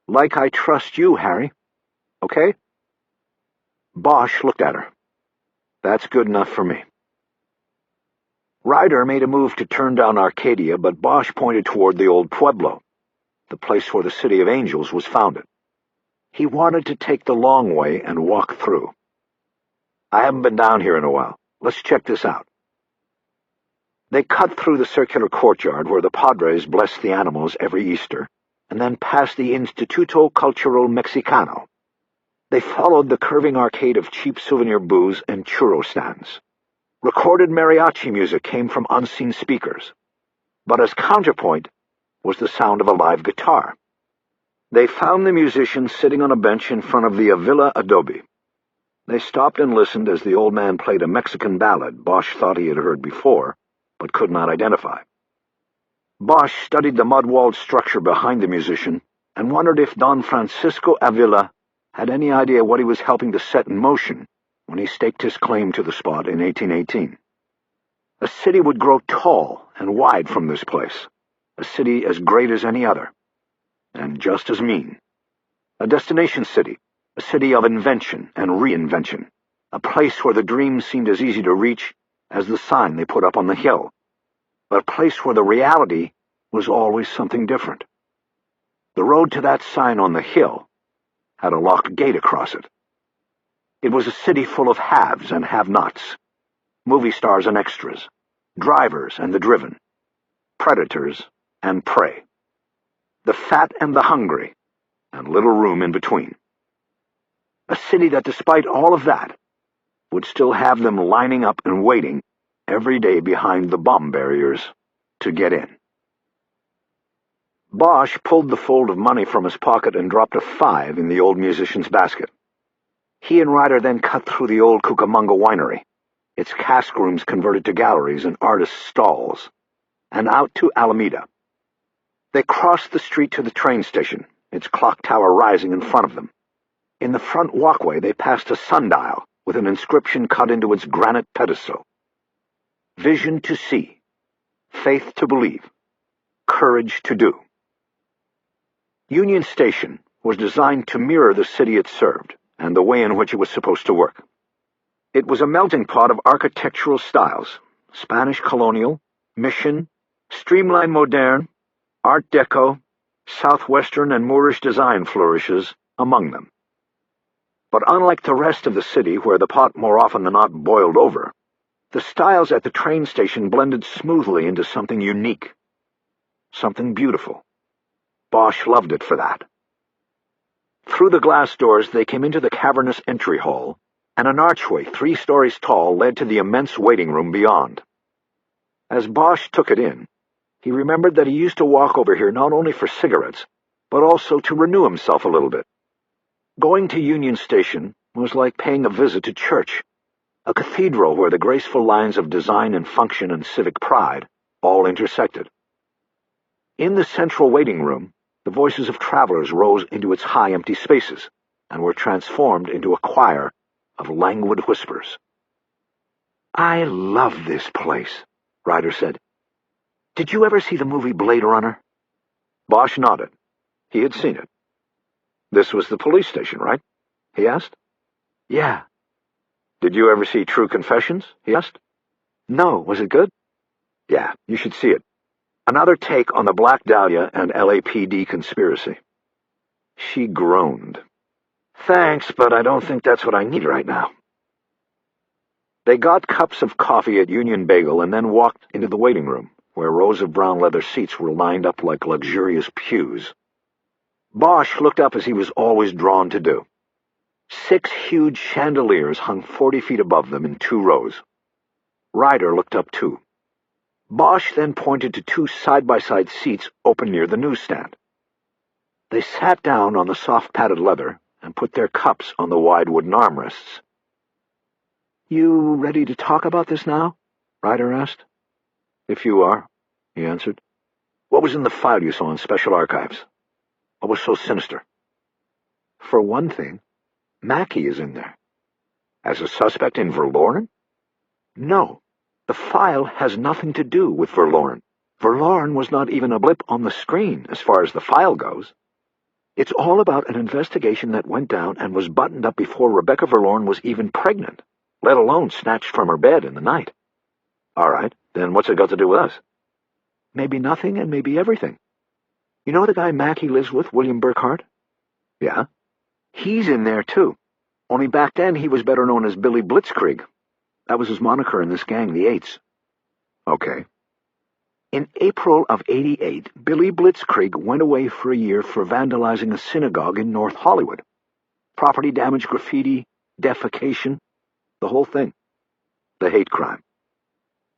Like I trust you, Harry. Okay? Bosch looked at her. That's good enough for me. Ryder made a move to turn down Arcadia, but Bosch pointed toward the old Pueblo, the place where the City of Angels was founded. He wanted to take the long way and walk through. I haven't been down here in a while. Let's check this out. They cut through the circular courtyard where the Padres blessed the animals every Easter, and then past the Instituto Cultural Mexicano. They followed the curving arcade of cheap souvenir booths and churro stands. Recorded mariachi music came from unseen speakers, but as counterpoint was the sound of a live guitar. They found the musician sitting on a bench in front of the Avila Adobe. They stopped and listened as the old man played a Mexican ballad Bosch thought he had heard before, but could not identify. Bosch studied the mud-walled structure behind the musician and wondered if Don Francisco Avila had any idea what he was helping to set in motion when he staked his claim to the spot in 1818. A city would grow tall and wide from this place, a city as great as any other, and just as mean. A destination city, a city of invention and reinvention, a place where the dream seemed as easy to reach as the sign they put up on the hill, but a place where the reality was always something different. The road to that sign on the hill had a locked gate across it. It was a city full of haves and have-nots, movie stars and extras, drivers and the driven, predators and prey, the fat and the hungry, and little room in between. A city that, despite all of that, would still have them lining up and waiting every day behind the bomb barriers to get in. Bosch pulled the fold of money from his pocket and dropped a 5 in the old musician's basket. He and Ryder then cut through the old Cucamonga winery, its cask rooms converted to galleries and artists' stalls, and out to Alameda. They crossed the street to the train station, its clock tower rising in front of them. In the front walkway they passed a sundial with an inscription cut into its granite pedestal. Vision to see, faith to believe, courage to do. Union Station was designed to mirror the city it served and the way in which it was supposed to work. It was a melting pot of architectural styles, Spanish colonial, mission, streamlined modern, Art Deco, Southwestern and Moorish design flourishes among them. But unlike the rest of the city, where the pot more often than not boiled over, the styles at the train station blended smoothly into something unique, something beautiful. Bosch loved it for that. Through the glass doors they came into the cavernous entry hall, and an archway 3 stories tall led to the immense waiting room beyond. As Bosch took it in, He remembered that he used to walk over here not only for cigarettes, but also to renew himself a little bit. Going to Union Station was like paying a visit to church, a cathedral where the graceful lines of design and function and civic pride all intersected. In the central waiting room, the voices of travelers rose into its high empty spaces and were transformed into a choir of languid whispers. "I love this place," Ryder said. "Did you ever see the movie Blade Runner?" Bosch nodded. He had seen it. "This was the police station, right?" he asked. "Yeah." "Did you ever see True Confessions?" he asked. "No. Was it good?" "Yeah, you should see it. Another take on the Black Dahlia and LAPD conspiracy." She groaned. "Thanks, but I don't think that's what I need right now." They got cups of coffee at Union Bagel and then walked into the waiting room, where rows of brown leather seats were lined up like luxurious pews. Bosch looked up as he was always drawn to do. 6 huge chandeliers hung 40 feet above them in 2 rows. Ryder looked up too. Bosch then pointed to 2 side-by-side seats open near the newsstand. They sat down on the soft padded leather and put their cups on the wide wooden armrests. "You ready to talk about this now?" Ryder asked. "If you are," he answered. "What was in the file you saw in Special Archives? What was so sinister?" "For one thing, Mackey is in there." "As a suspect in Verloren?" "No. The file has nothing to do with Verloren. Verloren was not even a blip on the screen as far as the file goes. It's all about an investigation that went down and was buttoned up before Rebecca Verloren was even pregnant, let alone snatched from her bed in the night." "All right, then what's it got to do with us?" "Maybe nothing and maybe everything. You know the guy Mackey lives with, William Burkhart?" "Yeah." "He's in there too. Only back then he was better known as Billy Blitzkrieg. That was his moniker in this gang, the Eights." "Okay." "In April of '88, Billy Blitzkrieg went away for a year for vandalizing a synagogue in North Hollywood. Property damage, graffiti, defecation, the whole thing. The hate crime.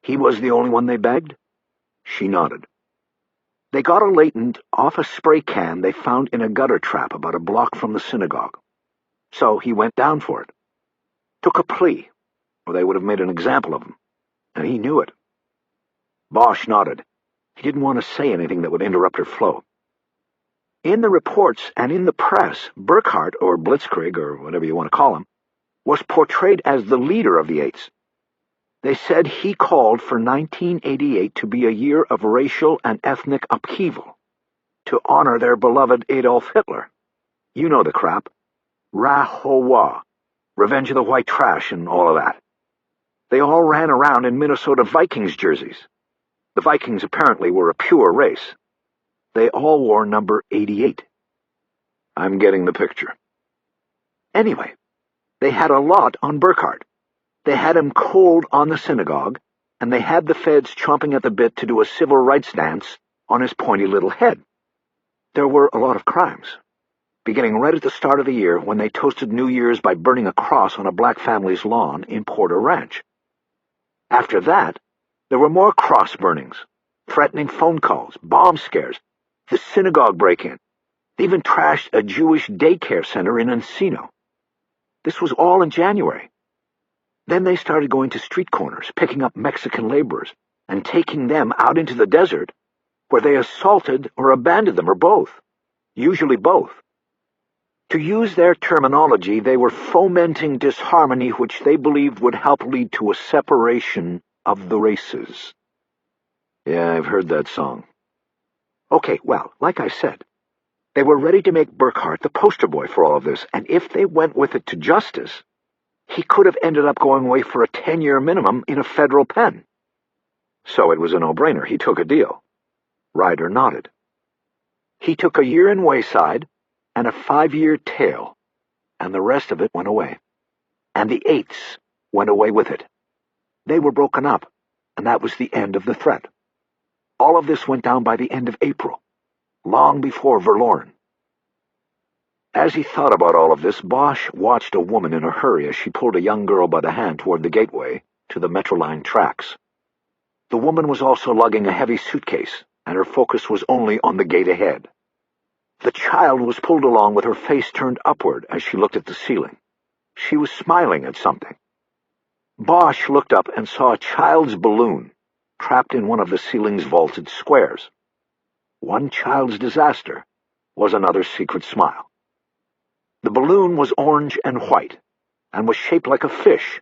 He was the only one they begged?" She nodded. "They got a latent off a spray can they found in a gutter trap about a block from the synagogue. So he went down for it. Took a plea, or they would have made an example of him. And he knew it." Bosch nodded. He didn't want to say anything that would interrupt her flow. "In the reports and in the press, Burkhart, or Blitzkrieg, or whatever you want to call him, was portrayed as the leader of the Eights. They said he called for 1988 to be a year of racial and ethnic upheaval, to honor their beloved Adolf Hitler. You know the crap. Rahowa, Revenge of the White Trash, and all of that. They all ran around in Minnesota Vikings jerseys. The Vikings apparently were a pure race. They all wore number 88. I'm getting the picture. Anyway, they had a lot on Burkhart. They had him cold on the synagogue, and they had the feds chomping at the bit to do a civil rights dance on his pointy little head. There were a lot of crimes, beginning right at the start of the year when they toasted New Year's by burning a cross on a black family's lawn in Porter Ranch. After that, there were more cross burnings, threatening phone calls, bomb scares, the synagogue break-in. They even trashed a Jewish daycare center in Encino. This was all in January. Then they started going to street corners, picking up Mexican laborers, and taking them out into the desert, where they assaulted or abandoned them, or both. Usually both. To use their terminology, they were fomenting disharmony which they believed would help lead to a separation of the races. Yeah, I've heard that song. Okay, well, like I said, they were ready to make Burkhart the poster boy for all of this, and if they went with it to justice, he could have ended up going away for a 10-year minimum in a federal pen. So it was a no-brainer. He took a deal. Ryder nodded. He took a year in Wayside and a 5-year tail, and the rest of it went away. And the Eights went away with it. They were broken up, and that was the end of the threat. All of this went down by the end of April, long before Verloren. As he thought about all of this, Bosch watched a woman in a hurry as she pulled a young girl by the hand toward the gateway to the Metroline tracks. The woman was also lugging a heavy suitcase, and her focus was only on the gate ahead. The child was pulled along with her face turned upward as she looked at the ceiling. She was smiling at something. Bosch looked up and saw a child's balloon trapped in one of the ceiling's vaulted squares. One child's disaster was another's secret smile. The balloon was orange and white, and was shaped like a fish,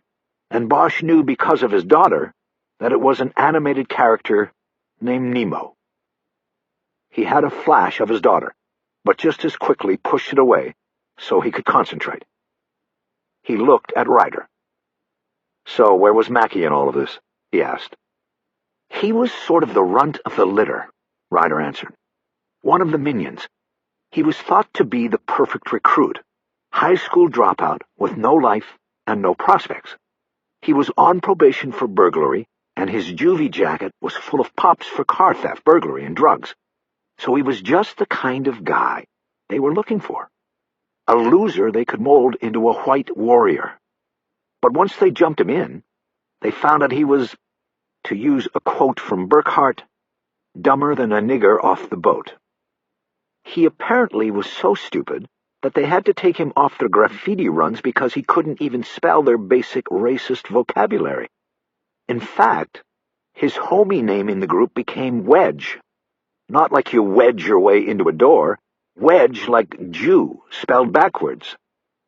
and Bosch knew because of his daughter that it was an animated character named Nemo. He had a flash of his daughter, but just as quickly pushed it away so he could concentrate. He looked at Ryder. "So where was Mackie in all of this?" he asked. "He was sort of the runt of the litter," Ryder answered. "One of the minions. He was thought to be the perfect recruit, high school dropout with no life and no prospects. He was on probation for burglary, and his juvie jacket was full of pops for car theft, burglary, and drugs. So he was just the kind of guy they were looking for. A loser they could mold into a white warrior. But once they jumped him in, they found that he was, to use a quote from Burkhart, dumber than a nigger off the boat. He apparently was so stupid that they had to take him off their graffiti runs because he couldn't even spell their basic racist vocabulary. In fact, his homie name in the group became Wedge. Not like you wedge your way into a door, wedge like Jew, spelled backwards,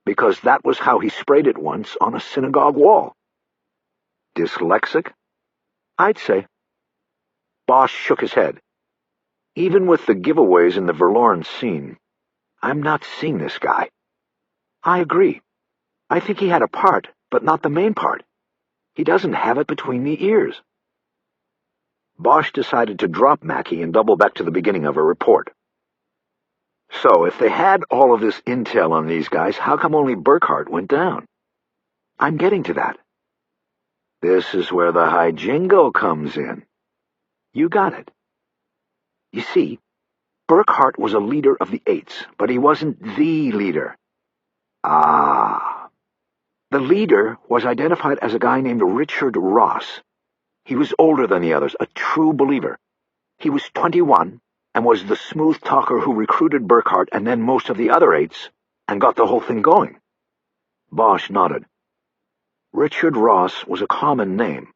because that was how he sprayed it once on a synagogue wall." "Dyslexic?" "I'd say." Bosch shook his head. "Even with the giveaways in the Verloren scene, I'm not seeing this guy." "I agree. I think he had a part, but not the main part. He doesn't have it between the ears." Bosch decided to drop Mackie and double back to the beginning of her report. "So, if they had all of this intel on these guys, how come only Burkhart went down?" "I'm getting to that." "This is where the high jingo comes in." "You got it. You see, Burkhart was a leader of the Eights, but he wasn't the leader." "Ah." "The leader was identified as a guy named Richard Ross. He was older than the others, a true believer. He was 21 and was the smooth talker who recruited Burkhart and then most of the other Eights and got the whole thing going." Bosch nodded. Richard Ross was a common name,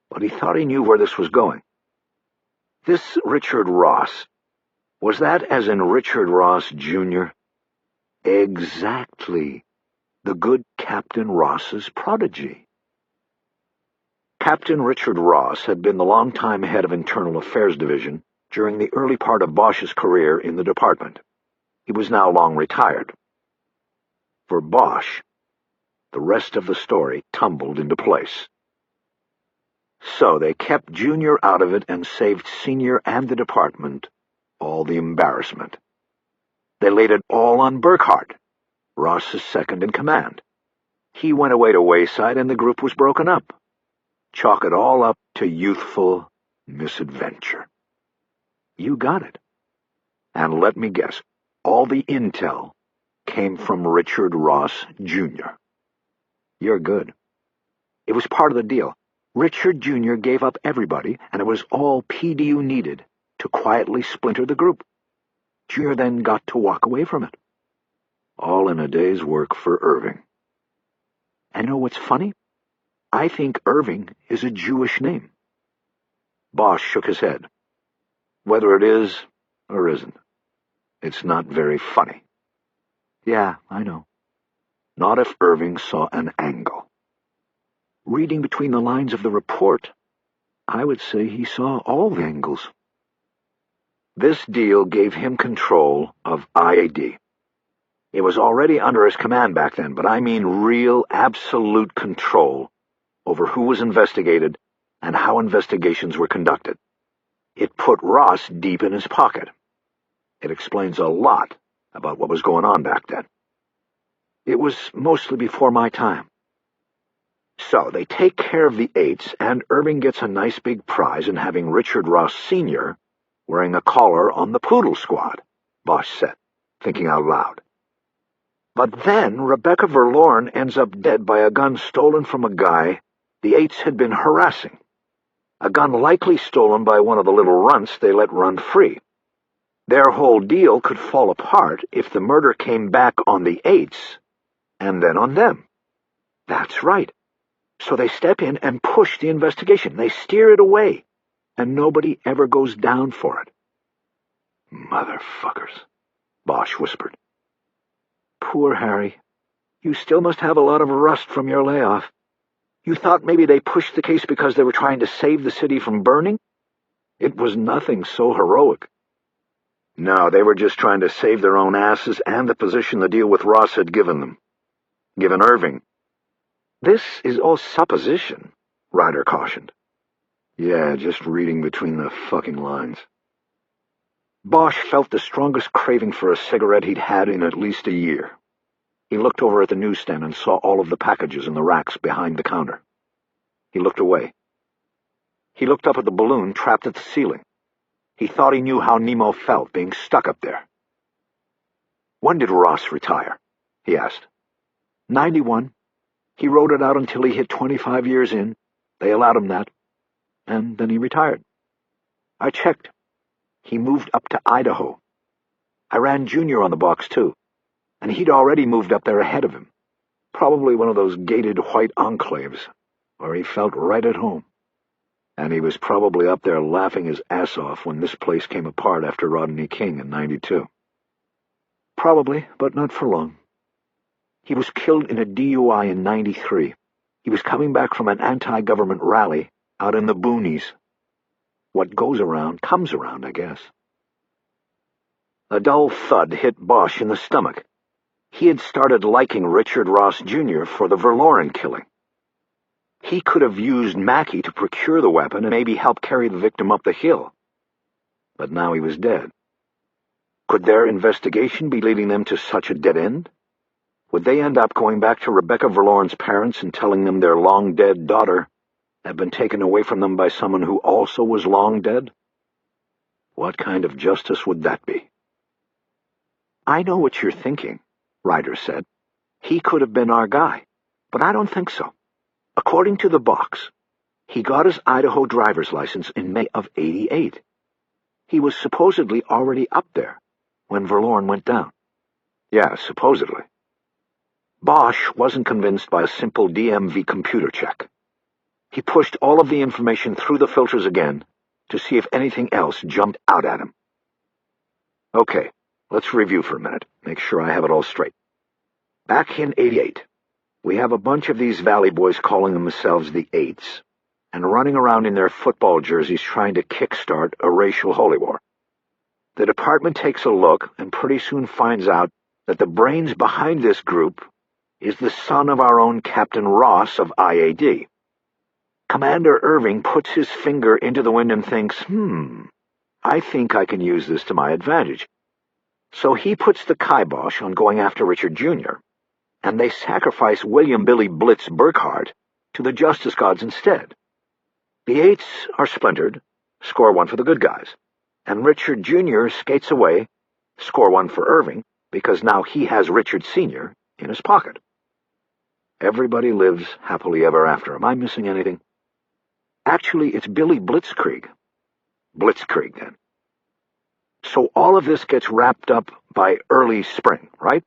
but he thought he knew where this was going. "This Richard Ross, was that as in Richard Ross, Jr.? "Exactly. The good Captain Ross's prodigy." Captain Richard Ross had been the longtime head of Internal Affairs Division during the early part of Bosch's career in the department. He was now long retired. For Bosch, the rest of the story tumbled into place. So they kept Junior out of it and saved Senior and the department all the embarrassment. They laid it all on Burkhart, Ross's second in command. He went away to wayside and the group was broken up. Chalk it all up to youthful misadventure. You got it. And let me guess, all the intel came from Richard Ross, Jr. You're good. It was part of the deal. Richard Jr. gave up everybody, and it was all PDU needed to quietly splinter the group. Jr. then got to walk away from it. All in a day's work for Irving. And know what's funny? I think Irving is a Jewish name. Bosch shook his head. Whether it is or isn't, it's not very funny. Yeah, I know. Not if Irving saw an angle. Reading between the lines of the report, I would say he saw all the angles. This deal gave him control of IAD. It was already under his command back then, but I mean real, absolute control over who was investigated and how investigations were conducted. It put Ross deep in his pocket. It explains a lot about what was going on back then. It was mostly before my time. So they take care of the Eights, and Irving gets a nice big prize in having Richard Ross Sr. wearing a collar on the Poodle Squad, Bosch said, thinking out loud. But then Rebecca Verloren ends up dead by a gun stolen from a guy the Eights had been harassing. A gun likely stolen by one of the little runts they let run free. Their whole deal could fall apart if the murder came back on the Eights, and then on them. That's right. So they step in and push the investigation. They steer it away, and nobody ever goes down for it. Motherfuckers, Bosch whispered. Poor Harry. You still must have a lot of rust from your layoff. You thought maybe they pushed the case because they were trying to save the city from burning? It was nothing so heroic. No, they were just trying to save their own asses and the position the deal with Ross had given them. Given Irving. This is all supposition, Ryder cautioned. Yeah, just reading between the fucking lines. Bosch felt the strongest craving for a cigarette he'd had in at least a year. He looked over at the newsstand and saw all of the packages in the racks behind the counter. He looked away. He looked up at the balloon trapped at the ceiling. He thought he knew how Nemo felt being stuck up there. When did Ross retire? He asked. 91. He rode it out until he hit 25 years in. They allowed him that. And then he retired. I checked. He moved up to Idaho. I ran Junior on the box, too. And he'd already moved up there ahead of him. Probably one of those gated white enclaves, where he felt right at home. And he was probably up there laughing his ass off when this place came apart after Rodney King in 92. Probably, but not for long. He was killed in a DUI in 93. He was coming back from an anti-government rally out in the boonies. What goes around comes around, I guess. A dull thud hit Bosch in the stomach. He had started liking Richard Ross, Jr. for the Verloren killing. He could have used Mackey to procure the weapon and maybe help carry the victim up the hill. But now he was dead. Could their investigation be leading them to such a dead end? Would they end up going back to Rebecca Verloren's parents and telling them their long-dead daughter had been taken away from them by someone who also was long dead? What kind of justice would that be? I know what you're thinking, Ryder said. He could have been our guy, but I don't think so. According to the box, he got his Idaho driver's license in May of 88. He was supposedly already up there when Verloren went down. Yeah, supposedly. Bosch wasn't convinced by a simple DMV computer check. He pushed all of the information through the filters again to see if anything else jumped out at him. Okay, let's review for a minute, make sure I have it all straight. Back in 88, we have a bunch of these Valley boys calling themselves the Eights and running around in their football jerseys trying to kickstart a racial holy war. The department takes a look and pretty soon finds out that the brains behind this group is the son of our own Captain Ross of IAD. Commander Irving puts his finger into the wind and thinks, I think I can use this to my advantage. So he puts the kibosh on going after Richard Jr., and they sacrifice William Billy Blitz Burkhart to the justice gods instead. The Eights are splintered, score one for the good guys, and Richard Jr. skates away, score one for Irving, because now he has Richard Sr. in his pocket. Everybody lives happily ever after. Am I missing anything? Actually, it's Billy Blitzkrieg. Blitzkrieg, then. So all of this gets wrapped up by early spring, right?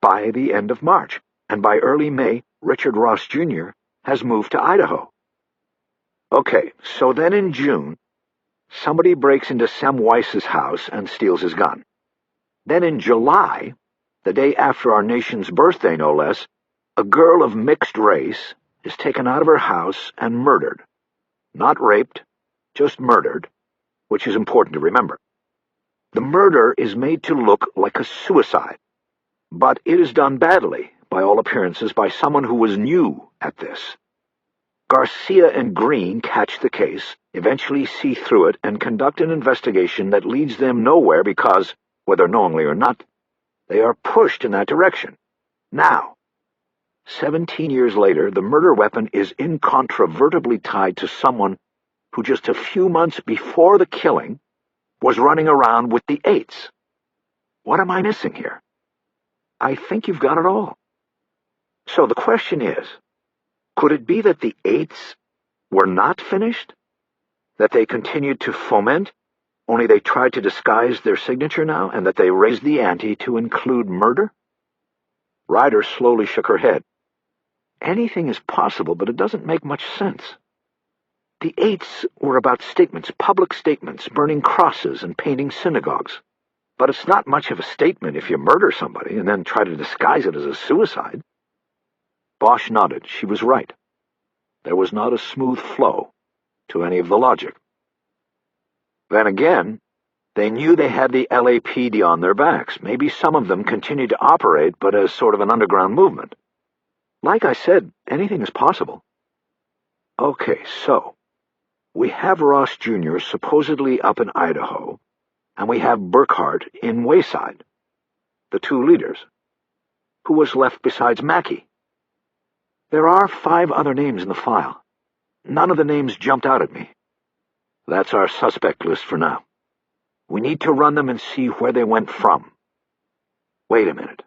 By the end of March, and by early May, Richard Ross Jr. has moved to Idaho. Okay, so then in June, somebody breaks into Sam Weiss's house and steals his gun. Then in July, the day after our nation's birthday no less, a girl of mixed race is taken out of her house and murdered. Not raped, just murdered, which is important to remember. The murder is made to look like a suicide, but it is done badly, by all appearances, by someone who was new at this. Garcia and Green catch the case, eventually see through it, and conduct an investigation that leads them nowhere because, whether knowingly or not, they are pushed in that direction. Now, 17 years later, the murder weapon is incontrovertibly tied to someone who just a few months before the killing was running around with the Eights. What am I missing here? I think you've got it all. So the question is, could it be that the Eights were not finished That they continued to foment, only they tried to disguise their signature now, and that they raised the ante to include murder? Ryder slowly shook her head. Anything is possible, but it doesn't make much sense. The eights were about statements, public statements, burning crosses and painting synagogues. But it's not much of a statement if you murder somebody and then try to disguise it as a suicide. Bosch nodded. She was right. There was not a smooth flow to any of the logic. Then again, they knew they had the LAPD on their backs. Maybe some of them continued to operate, but as sort of an underground movement. Like I said, anything is possible. Okay, so we have Ross Jr. supposedly up in Idaho, and we have Burkhart in Wayside, the two leaders. Who was left besides Mackey? There are 5 other names in the file. None of the names jumped out at me. That's our suspect list for now. We need to run them and see where they went from. Wait a minute.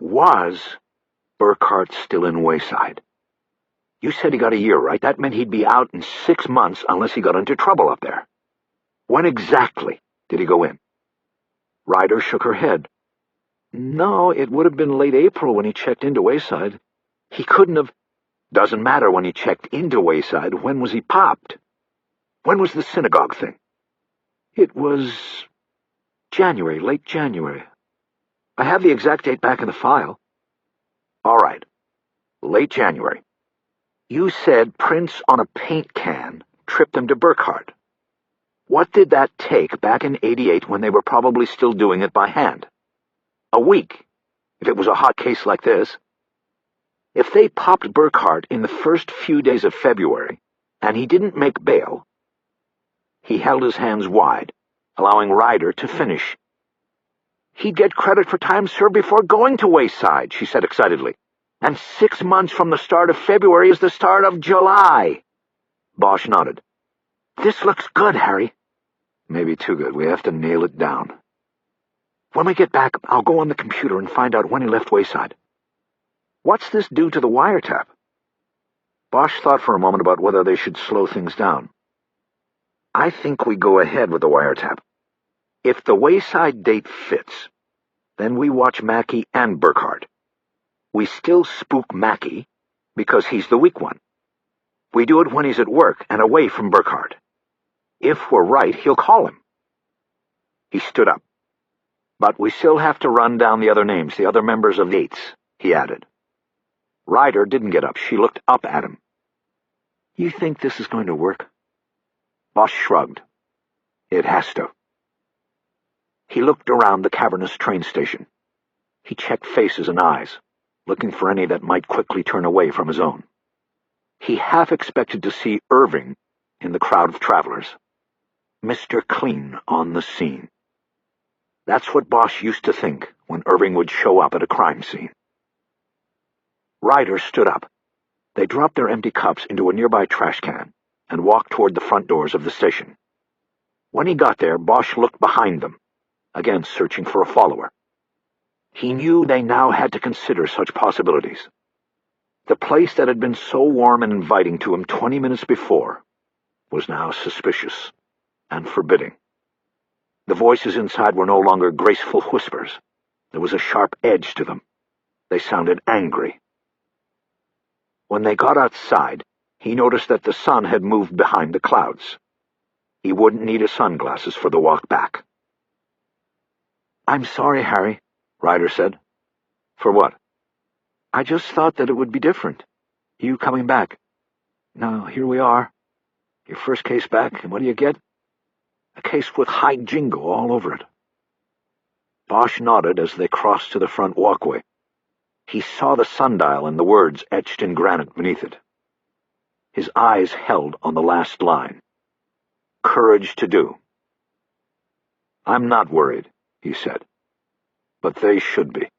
Was Burkhart still in Wayside? You said he got a year, right? That meant he'd be out in 6 months unless he got into trouble up there. When exactly did he go in? Ryder shook her head. No, it would have been late April when he checked into Wayside. He couldn't have... Doesn't matter when he checked into Wayside. When was he popped? When was the synagogue thing? It was January, late January. I have the exact date back in the file. All right, late January. You said prints on a paint can tripped them to Burkhart. What did that take back in '88 when they were probably still doing it by hand? A week, if it was a hot case like this. If they popped Burkhart in the first few days of February, and he didn't make bail... He held his hands wide, allowing Ryder to finish. He'd get credit for time served before going to Wayside, she said excitedly. And 6 months from the start of February is the start of July. Bosch nodded. This looks good, Harry. Maybe too good. We have to nail it down. When we get back, I'll go on the computer and find out when he left Wayside. What's this do to the wiretap? Bosch thought for a moment about whether they should slow things down. I think we go ahead with the wiretap. If the Wayside date fits, then we watch Mackey and Burkhart. We still spook Mackey because he's the weak one. We do it when he's at work and away from Burkhart. If we're right, he'll call him. He stood up. But we still have to run down the other names, the other members of the eights, he added. Ryder didn't get up. She looked up at him. You think this is going to work? Bosch shrugged. It has to. He looked around the cavernous train station. He checked faces and eyes, looking for any that might quickly turn away from his own. He half expected to see Irving in the crowd of travelers. Mr. Clean on the scene. That's what Bosch used to think when Irving would show up at a crime scene. Ryder stood up. They dropped their empty cups into a nearby trash can and walked toward the front doors of the station. When he got there, Bosch looked behind them, again searching for a follower. He knew they now had to consider such possibilities. The place that had been so warm and inviting to him 20 minutes before was now suspicious and forbidding. The voices inside were no longer graceful whispers. There was a sharp edge to them. They sounded angry. When they got outside, he noticed that the sun had moved behind the clouds. He wouldn't need his sunglasses for the walk back. I'm sorry, Harry, Ryder said. For what? I just thought that it would be different. You coming back. Now, here we are. Your first case back, and what do you get? A case with high jingo all over it. Bosch nodded as they crossed to the front walkway. He saw the sundial and the words etched in granite beneath it. His eyes held on the last line. Courage to do. I'm not worried, he said, but they should be.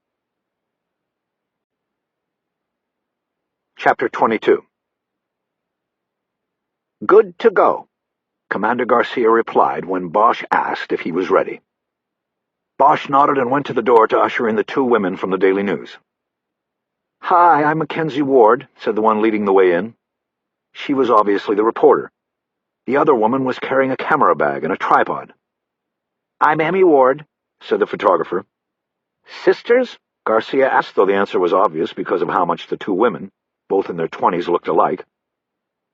Chapter 22. Good to go, Commander Garcia replied when Bosch asked if he was ready. Bosch nodded and went to the door to usher in the 2 women from the Daily News. Hi, I'm Mackenzie Ward, said the one leading the way in. She was obviously the reporter. The other woman was carrying a camera bag and a tripod. "I'm Emmy Ward," said the photographer. "Sisters?" Garcia asked, though the answer was obvious because of how much the two women, both in their 20s, looked alike.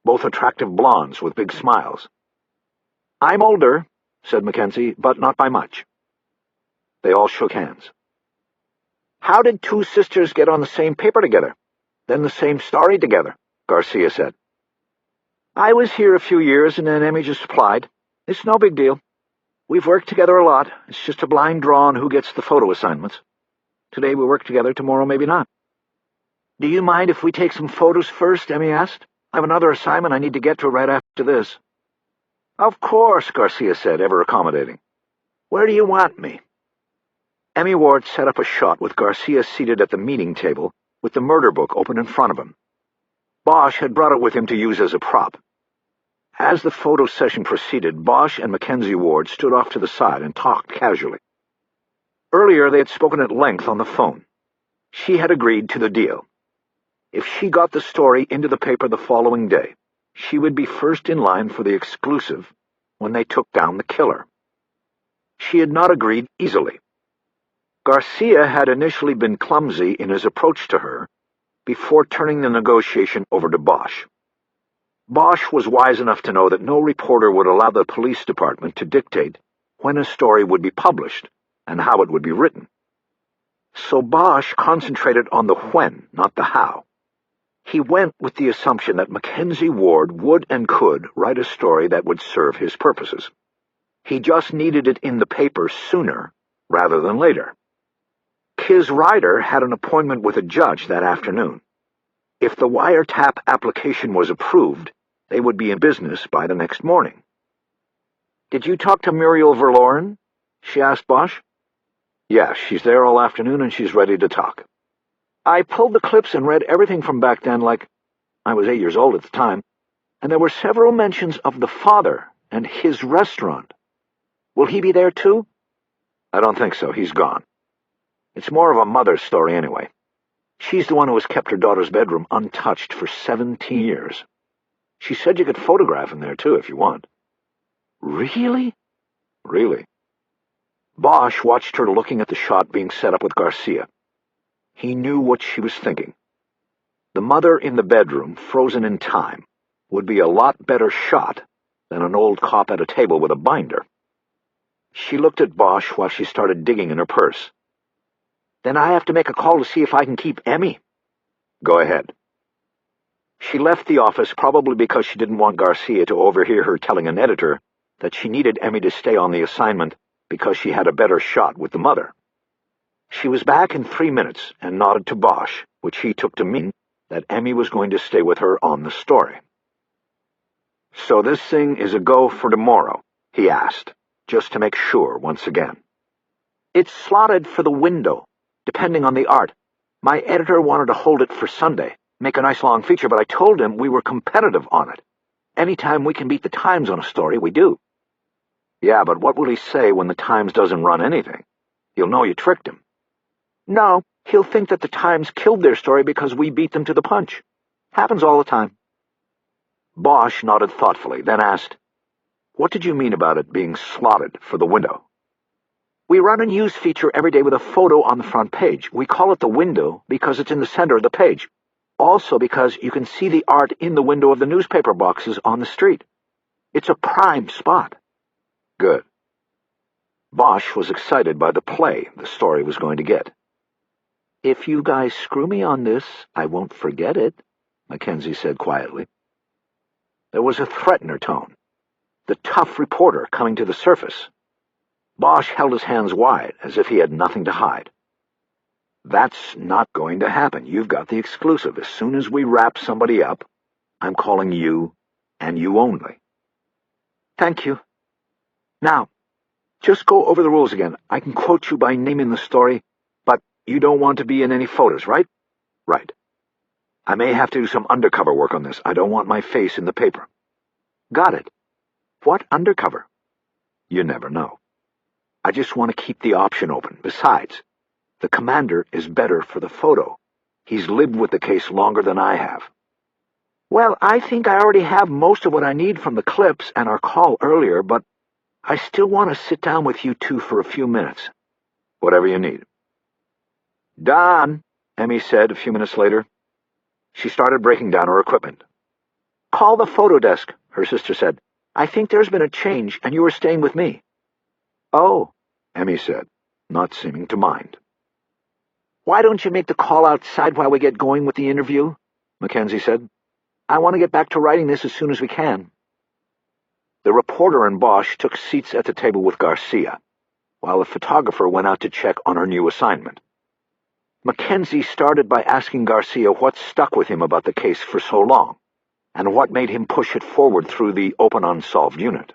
Both attractive blondes with big smiles. "I'm older," said Mackenzie, "but not by much." They all shook hands. "How did two sisters get on the same paper together, then the same story together?" Garcia said. "I was here a few years, and then Emmy just applied. It's no big deal. We've worked together a lot. It's just a blind draw on who gets the photo assignments. Today we work together, tomorrow maybe not." "Do you mind if we take some photos first?" Emmy asked. "I have another assignment I need to get to right after this." "Of course," Garcia said, ever accommodating. "Where do you want me?" Emmy Ward set up a shot with Garcia seated at the meeting table with the murder book open in front of him. Bosch had brought it with him to use as a prop. As the photo session proceeded, Bosch and Mackenzie Ward stood off to the side and talked casually. Earlier they had spoken at length on the phone. She had agreed to the deal. If she got the story into the paper the following day, she would be first in line for the exclusive when they took down the killer. She had not agreed easily. Garcia had initially been clumsy in his approach to her before turning the negotiation over to Bosch. Bosch was wise enough to know that no reporter would allow the police department to dictate when a story would be published and how it would be written. So Bosch concentrated on the when, not the how. He went with the assumption that Mackenzie Ward would and could write a story that would serve his purposes. He just needed it in the paper sooner rather than later. His writer had an appointment with a judge that afternoon. If the wiretap application was approved, they would be in business by the next morning. "Did you talk to Muriel Verloren?" she asked Bosch. "Yeah, she's there all afternoon and she's ready to talk." "I pulled the clips and read everything from back then, like I was 8 years old at the time, and there were several mentions of the father and his restaurant. Will he be there too?" "I don't think so. He's gone. It's more of a mother's story anyway. She's the one who has kept her daughter's bedroom untouched for 17 years. She said you could photograph in there too if you want." "Really?" "Really." Bosch watched her looking at the shot being set up with Garcia. He knew what she was thinking. The mother in the bedroom, frozen in time, would be a lot better shot than an old cop at a table with a binder. She looked at Bosch while she started digging in her purse. "Then I have to make a call to see if I can keep Emmy." "Go ahead." She left the office probably because she didn't want Garcia to overhear her telling an editor that she needed Emmy to stay on the assignment because she had a better shot with the mother. She was back in 3 minutes and nodded to Bosch, which he took to mean that Emmy was going to stay with her on the story. "So this thing is a go for tomorrow?" he asked, just to make sure once again. "It's slotted for the window, depending on the art. My editor wanted to hold it for Sunday, make a nice long feature, but I told him we were competitive on it. Anytime we can beat the Times on a story, we do." "Yeah, but what will he say when the Times doesn't run anything? He'll know you tricked him." "No, he'll think that the Times killed their story because we beat them to the punch. Happens all the time." Bosch nodded thoughtfully, then asked, "What did you mean about it being slotted for the window?" "We run a news feature every day with a photo on the front page. We call it the window because it's in the center of the page. Also because you can see the art in the window of the newspaper boxes on the street. It's a prime spot." "Good." Bosch was excited by the play the story was going to get. "If you guys screw me on this, I won't forget it," Mackenzie said quietly. There was a threat in her tone. The tough reporter coming to the surface. Bosch held his hands wide, as if he had nothing to hide. "That's not going to happen. You've got the exclusive. As soon as we wrap somebody up, I'm calling you, and you only." "Thank you. Now, just go over the rules again. I can quote you by name in the story, but you don't want to be in any photos, right?" "Right. I may have to do some undercover work on this. I don't want my face in the paper." "Got it. What undercover?" "You never know. I just want to keep the option open. Besides, the commander is better for the photo. He's lived with the case longer than I have." Well, I think I already have most of what I need from the clips and our call earlier, but I still want to sit down with you two for a few minutes. Whatever you need. Don, Emmy said a few minutes later. She started breaking down her equipment. Call the photo desk, her sister said. I think there's been a change, and you are staying with me. Oh, Emmy said, not seeming to mind. Why don't you make the call outside while we get going with the interview? Mackenzie said. I want to get back to writing this as soon as we can. The reporter and Bosch took seats at the table with Garcia, while the photographer went out to check on her new assignment. Mackenzie started by asking Garcia what stuck with him about the case for so long, and what made him push it forward through the open unsolved unit.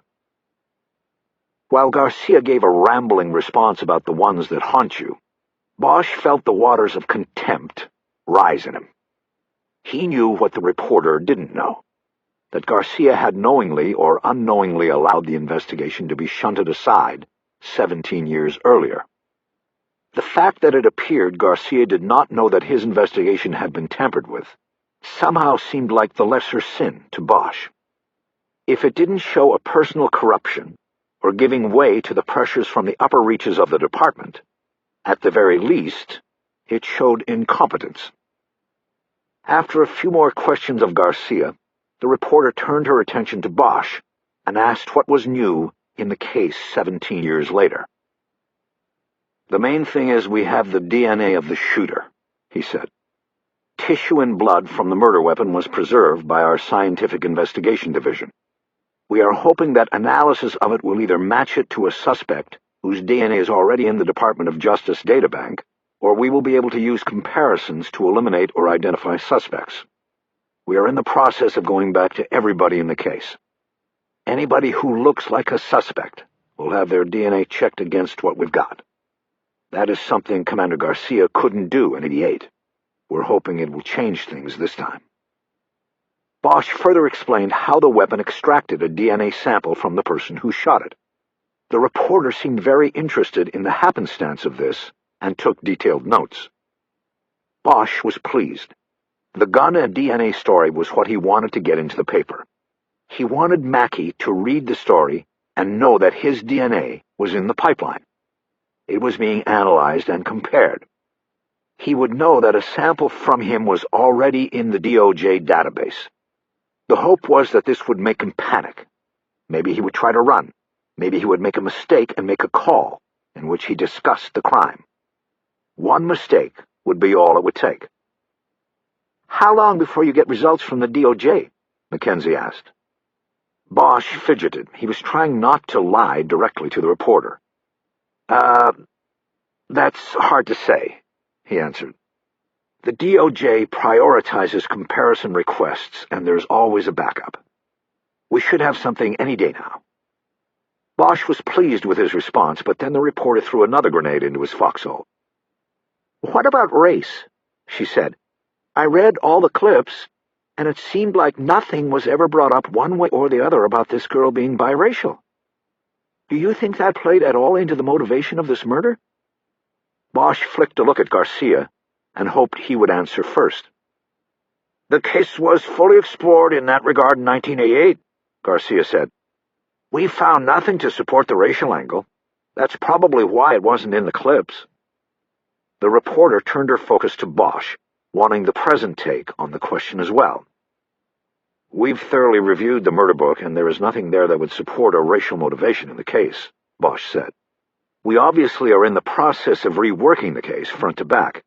While Garcia gave a rambling response about the ones that haunt you, Bosch felt the waters of contempt rise in him. He knew what the reporter didn't know, that Garcia had knowingly or unknowingly allowed the investigation to be shunted aside 17 years earlier. The fact that it appeared Garcia did not know that his investigation had been tampered with somehow seemed like the lesser sin to Bosch. If it didn't show a personal corruption or giving way to the pressures from the upper reaches of the department, at the very least, it showed incompetence. After a few more questions of Garcia, the reporter turned her attention to Bosch and asked what was new in the case 17 years later. The main thing is we have the DNA of the shooter, he said. Tissue and blood from the murder weapon was preserved by our scientific investigation division. We are hoping that analysis of it will either match it to a suspect whose DNA is already in the Department of Justice databank, or we will be able to use comparisons to eliminate or identify suspects. We are in the process of going back to everybody in the case. Anybody who looks like a suspect will have their DNA checked against what we've got. That is something Commander Garcia couldn't do in '88. We're hoping it will change things this time. Bosch further explained how the weapon extracted a DNA sample from the person who shot it. The reporter seemed very interested in the happenstance of this and took detailed notes. Bosch was pleased. The gun and DNA story was what he wanted to get into the paper. He wanted Mackey to read the story and know that his DNA was in the pipeline. It was being analyzed and compared. He would know that a sample from him was already in the DOJ database. The hope was that this would make him panic. Maybe he would try to run. Maybe he would make a mistake and make a call in which he discussed the crime. One mistake would be all it would take. How long before you get results from the DOJ? Mackenzie asked. Bosch fidgeted. He was trying not to lie directly to the reporter. That's hard to say, he answered. The DOJ prioritizes comparison requests, and there's always a backup. We should have something any day now. Bosch was pleased with his response, but then the reporter threw another grenade into his foxhole. What about race? She said. I read all the clips, and it seemed like nothing was ever brought up one way or the other about this girl being biracial. Do you think that played at all into the motivation of this murder? Bosch flicked a look at Garcia and hoped he would answer first. The case was fully explored in that regard in 1988, Garcia said. We found nothing to support the racial angle. That's probably why it wasn't in the clips. The reporter turned her focus to Bosch, wanting the present take on the question as well. We've thoroughly reviewed the murder book, and there is nothing there that would support a racial motivation in the case, Bosch said. We obviously are in the process of reworking the case front to back,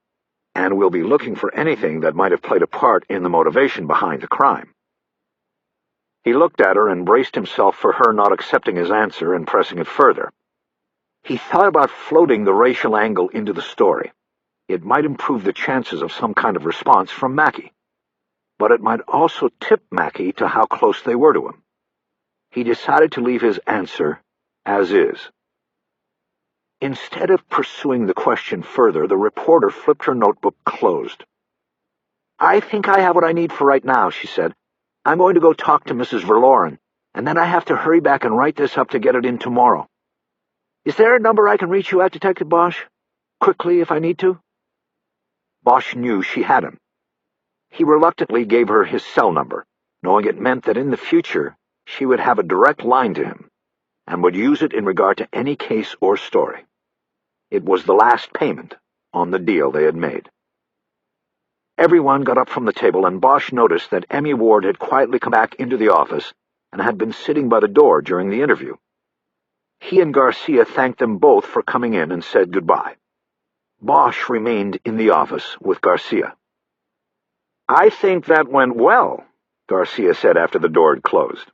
and we'll be looking for anything that might have played a part in the motivation behind the crime. He looked at her and braced himself for her not accepting his answer and pressing it further. He thought about floating the racial angle into the story. It might improve the chances of some kind of response from Mackey, but it might also tip Mackey to how close they were to him. He decided to leave his answer as is. Instead of pursuing the question further, the reporter flipped her notebook closed. I think I have what I need for right now, she said. I'm going to go talk to Mrs. Verloren, and then I have to hurry back and write this up to get it in tomorrow. Is there a number I can reach you at, Detective Bosch? Quickly, if I need to? Bosch knew she had him. He reluctantly gave her his cell number, knowing it meant that in the future she would have a direct line to him and would use it in regard to any case or story. It was the last payment on the deal they had made. Everyone got up from the table, and Bosch noticed that Emmy Ward had quietly come back into the office and had been sitting by the door during the interview. He and Garcia thanked them both for coming in and said goodbye. Bosch remained in the office with Garcia. "I think that went well," Garcia said after the door had closed.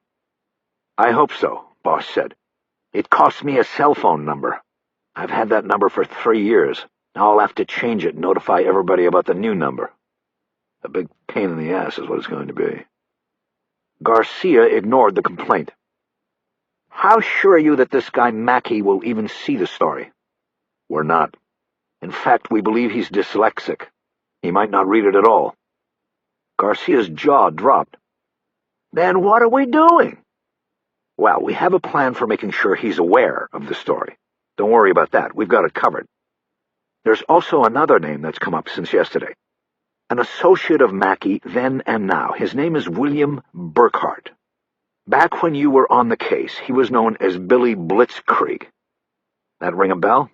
"I hope so," Bosch said. "It cost me a cell phone number. I've had that number for 3 years. Now I'll have to change it and notify everybody about the new number. A big pain in the ass is what it's going to be." Garcia ignored the complaint. "How sure are you that this guy Mackey will even see the story?" "We're not. In fact, we believe he's dyslexic. He might not read it at all." Garcia's jaw dropped. "Then what are we doing?" "Well, we have a plan for making sure he's aware of the story. Don't worry about that. We've got it covered. There's also another name that's come up since yesterday. An associate of Mackey then and now. His name is William Burkhart. Back when you were on the case, he was known as Billy Blitzkrieg. That ring a bell?"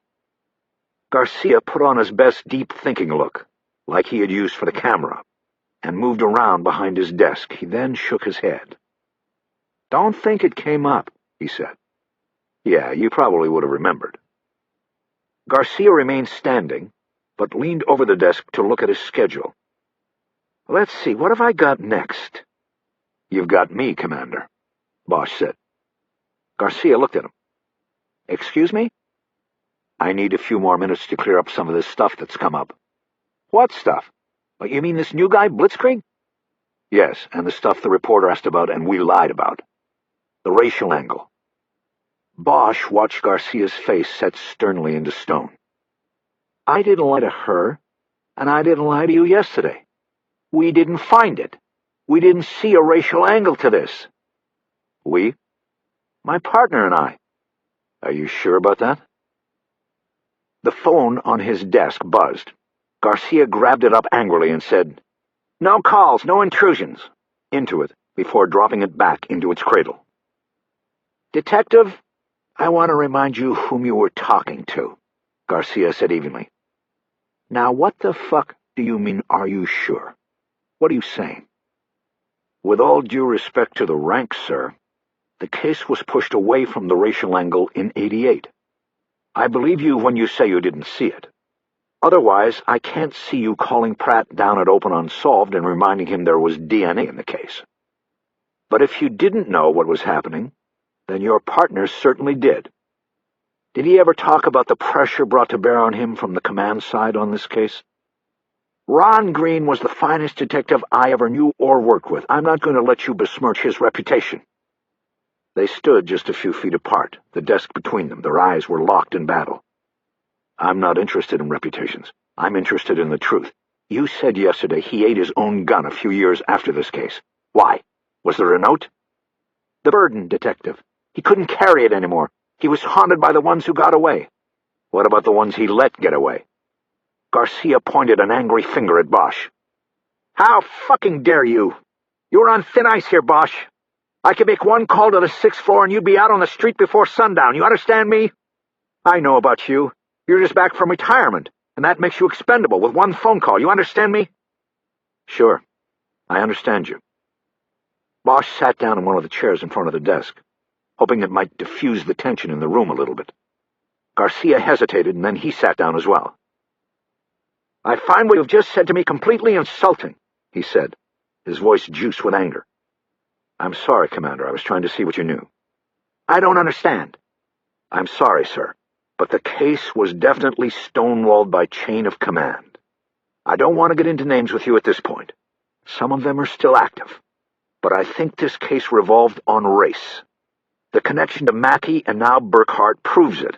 Garcia put on his best deep-thinking look, like he had used for the camera, and moved around behind his desk. He then shook his head. "Don't think it came up," he said. "Yeah, you probably would have remembered." Garcia remained standing, but leaned over the desk to look at his schedule. "Let's see, what have I got next?" "You've got me, Commander," Bosch said. Garcia looked at him. "Excuse me?" "I need a few more minutes to clear up some of this stuff that's come up." "What stuff? What, you mean this new guy, Blitzkrieg?" "Yes, and the stuff the reporter asked about and we lied about. The racial angle." Bosch watched Garcia's face set sternly into stone. "I didn't lie to her, and I didn't lie to you yesterday. We didn't find it. We didn't see a racial angle to this." "We?" "My partner and I." "Are you sure about that?" The phone on his desk buzzed. Garcia grabbed it up angrily and said, "No calls, no intrusions," into it before dropping it back into its cradle. "Detective, I want to remind you whom you were talking to," Garcia said evenly. "Now what the fuck do you mean, are you sure? What are you saying?" "With all due respect to the rank, sir, the case was pushed away from the racial angle in '88. I believe you when you say you didn't see it. Otherwise, I can't see you calling Pratt down at Open Unsolved and reminding him there was DNA in the case. But if you didn't know what was happening, then your partner certainly did. Did he ever talk about the pressure brought to bear on him from the command side on this case?" "Ron Green was the finest detective I ever knew or worked with. I'm not going to let you besmirch his reputation." They stood just a few feet apart, the desk between them. Their eyes were locked in battle. "I'm not interested in reputations. I'm interested in the truth. You said yesterday he ate his own gun a few years after this case. Why? Was there a note?" "The burden, Detective. He couldn't carry it anymore. He was haunted by the ones who got away." "What about the ones he let get away?" Garcia pointed an angry finger at Bosch. "How fucking dare you? You're on thin ice here, Bosch. I could make one call to the 6th floor and you'd be out on the street before sundown. You understand me? I know about you. You're just back from retirement, and that makes you expendable with one phone call. You understand me?" "Sure. I understand you." Bosch sat down in one of the chairs in front of the desk, hoping it might diffuse the tension in the room a little bit. Garcia hesitated, and then he sat down as well. "I find what you've just said to me completely insulting," he said, his voice juiced with anger. "I'm sorry, Commander. I was trying to see what you knew." "I don't understand." "I'm sorry, sir, but the case was definitely stonewalled by chain of command. I don't want to get into names with you at this point. Some of them are still active. But I think this case revolved on race. The connection to Mackey and now Burkhart proves it.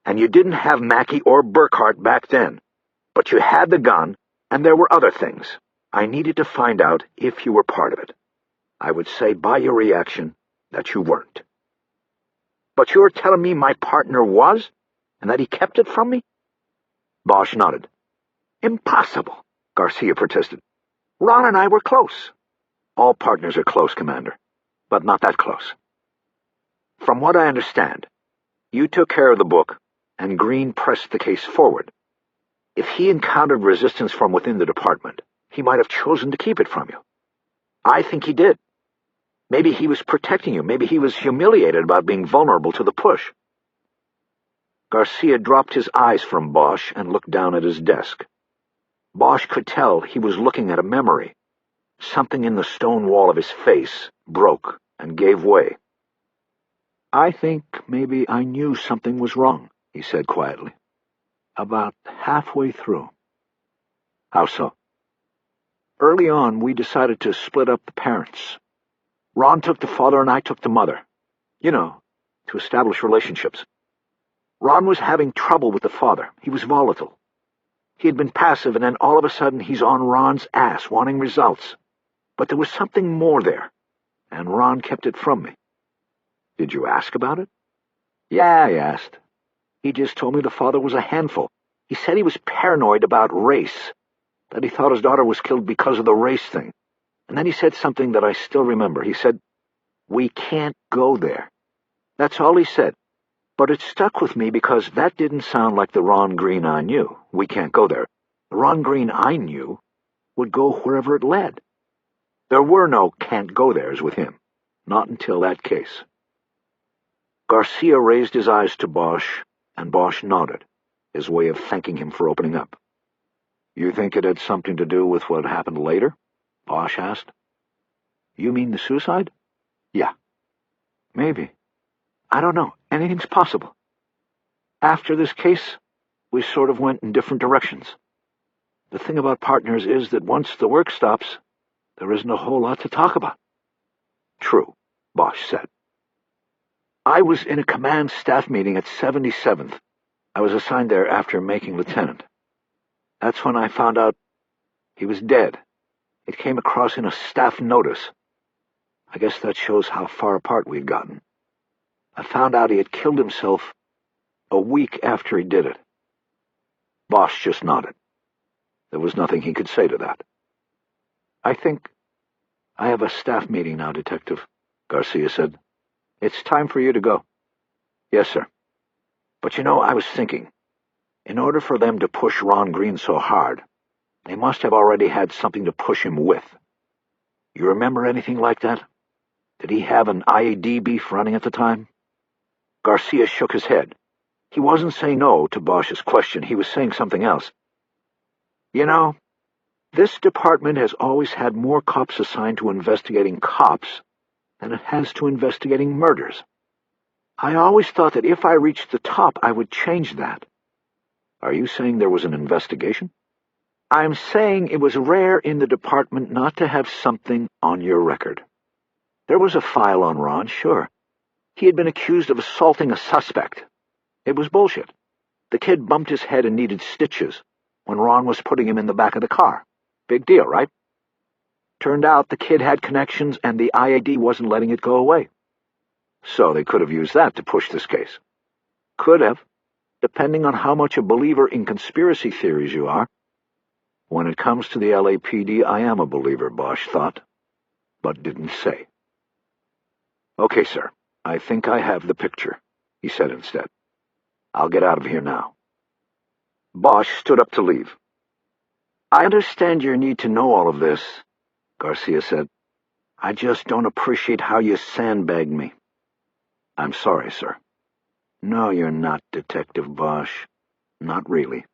And you didn't have Mackey or Burkhart back then. But you had the gun, and there were other things. I needed to find out if you were part of it. I would say by your reaction that you weren't." "But you're telling me my partner was, and that he kept it from me?" Bosch nodded. "Impossible," Garcia protested. "Ron and I were close. All partners are close, Commander, but not that close. From what I understand, you took care of the book, and Green pressed the case forward. If he encountered resistance from within the department, he might have chosen to keep it from you. I think he did. Maybe he was protecting you. Maybe he was humiliated about being vulnerable to the push. Garcia dropped his eyes from Bosch and looked down at his desk. Bosch could tell he was looking at a memory. Something in the stone wall of his face broke and gave way. "I think maybe I knew something was wrong," he said quietly. "About halfway through." "How so?" "Early on, we decided to split up the parents. Ron took the father and I took the mother. You know, to establish relationships. Ron was having trouble with the father. He was volatile. He had been passive, and then all of a sudden he's on Ron's ass, wanting results. But there was something more there, and Ron kept it from me." "Did you ask about it?" "Yeah, I asked. He just told me the father was a handful. He said he was paranoid about race, that he thought his daughter was killed because of the race thing. And then he said something that I still remember. He said, 'We can't go there.' That's all he said. But it stuck with me because that didn't sound like the Ron Green I knew. We can't go there. The Ron Green I knew would go wherever it led. There were no can't go theres with him. Not until that case." Garcia raised his eyes to Bosch, and Bosch nodded, his way of thanking him for opening up. "You think it had something to do with what happened later?" Bosch asked. "You mean the suicide?" "Yeah. Maybe. I don't know. Anything's possible. After this case, we sort of went in different directions. The thing about partners is that once the work stops, there isn't a whole lot to talk about." "True," Bosch said. "I was in a command staff meeting at 77th. I was assigned there after making lieutenant. That's when I found out he was dead. It came across in a staff notice. I guess that shows how far apart we'd gotten. I found out he had killed himself a week after he did it." Bosch just nodded. There was nothing he could say to that. "I think I have a staff meeting now, Detective," Garcia said. "It's time for you to go." "Yes, sir. But you know, I was thinking, in order for them to push Ron Green so hard, they must have already had something to push him with. You remember anything like that? Did he have an IED beef running at the time?" Garcia shook his head. He wasn't saying no to Bosch's question. He was saying something else. "You know, this department has always had more cops assigned to investigating cops than it has to investigating murders. I always thought that if I reached the top, I would change that." "Are you saying there was an investigation?" "I'm saying it was rare in the department not to have something on your record. There was a file on Ron, sure. He had been accused of assaulting a suspect. It was bullshit. The kid bumped his head and needed stitches when Ron was putting him in the back of the car. Big deal, right? Turned out the kid had connections and the IAD wasn't letting it go away. So they could have used that to push this case." "Could have, depending on how much a believer in conspiracy theories you are." "When it comes to the LAPD, I am a believer," Bosch thought, but didn't say. "Okay, sir. I think I have the picture," he said instead. "I'll get out of here now." Bosch stood up to leave. "I understand your need to know all of this," Garcia said. "I just don't appreciate how you sandbagged me." "I'm sorry, sir." "No, you're not, Detective Bosch. Not really."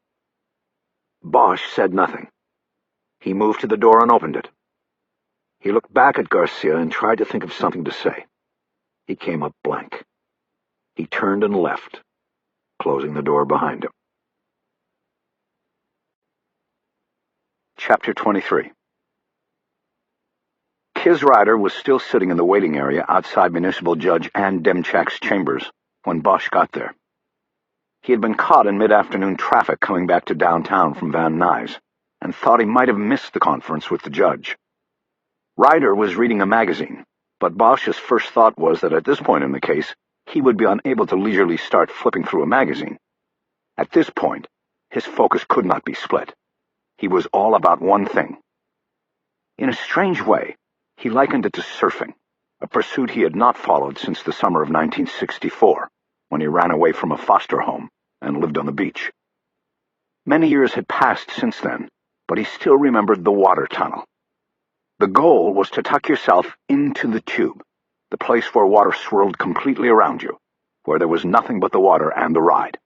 Bosch said nothing. He moved to the door and opened it. He looked back at Garcia and tried to think of something to say. He came up blank. He turned and left, closing the door behind him. Chapter 23. Kis Ryder was still sitting in the waiting area outside Municipal Judge Ann Demchak's chambers when Bosch got there. He had been caught in mid-afternoon traffic coming back to downtown from Van Nuys and thought he might have missed the conference with the judge. Ryder was reading a magazine, but Bosch's first thought was that at this point in the case, he would be unable to leisurely start flipping through a magazine. At this point, his focus could not be split. He was all about one thing. In a strange way, He likened it to surfing, a pursuit he had not followed since the summer of 1964, when he ran away from a foster home and lived on the beach. Many years had passed since then, but he still remembered the water tunnel. The goal was to tuck yourself into the tube, the place where water swirled completely around you, where there was nothing but the water and the ride.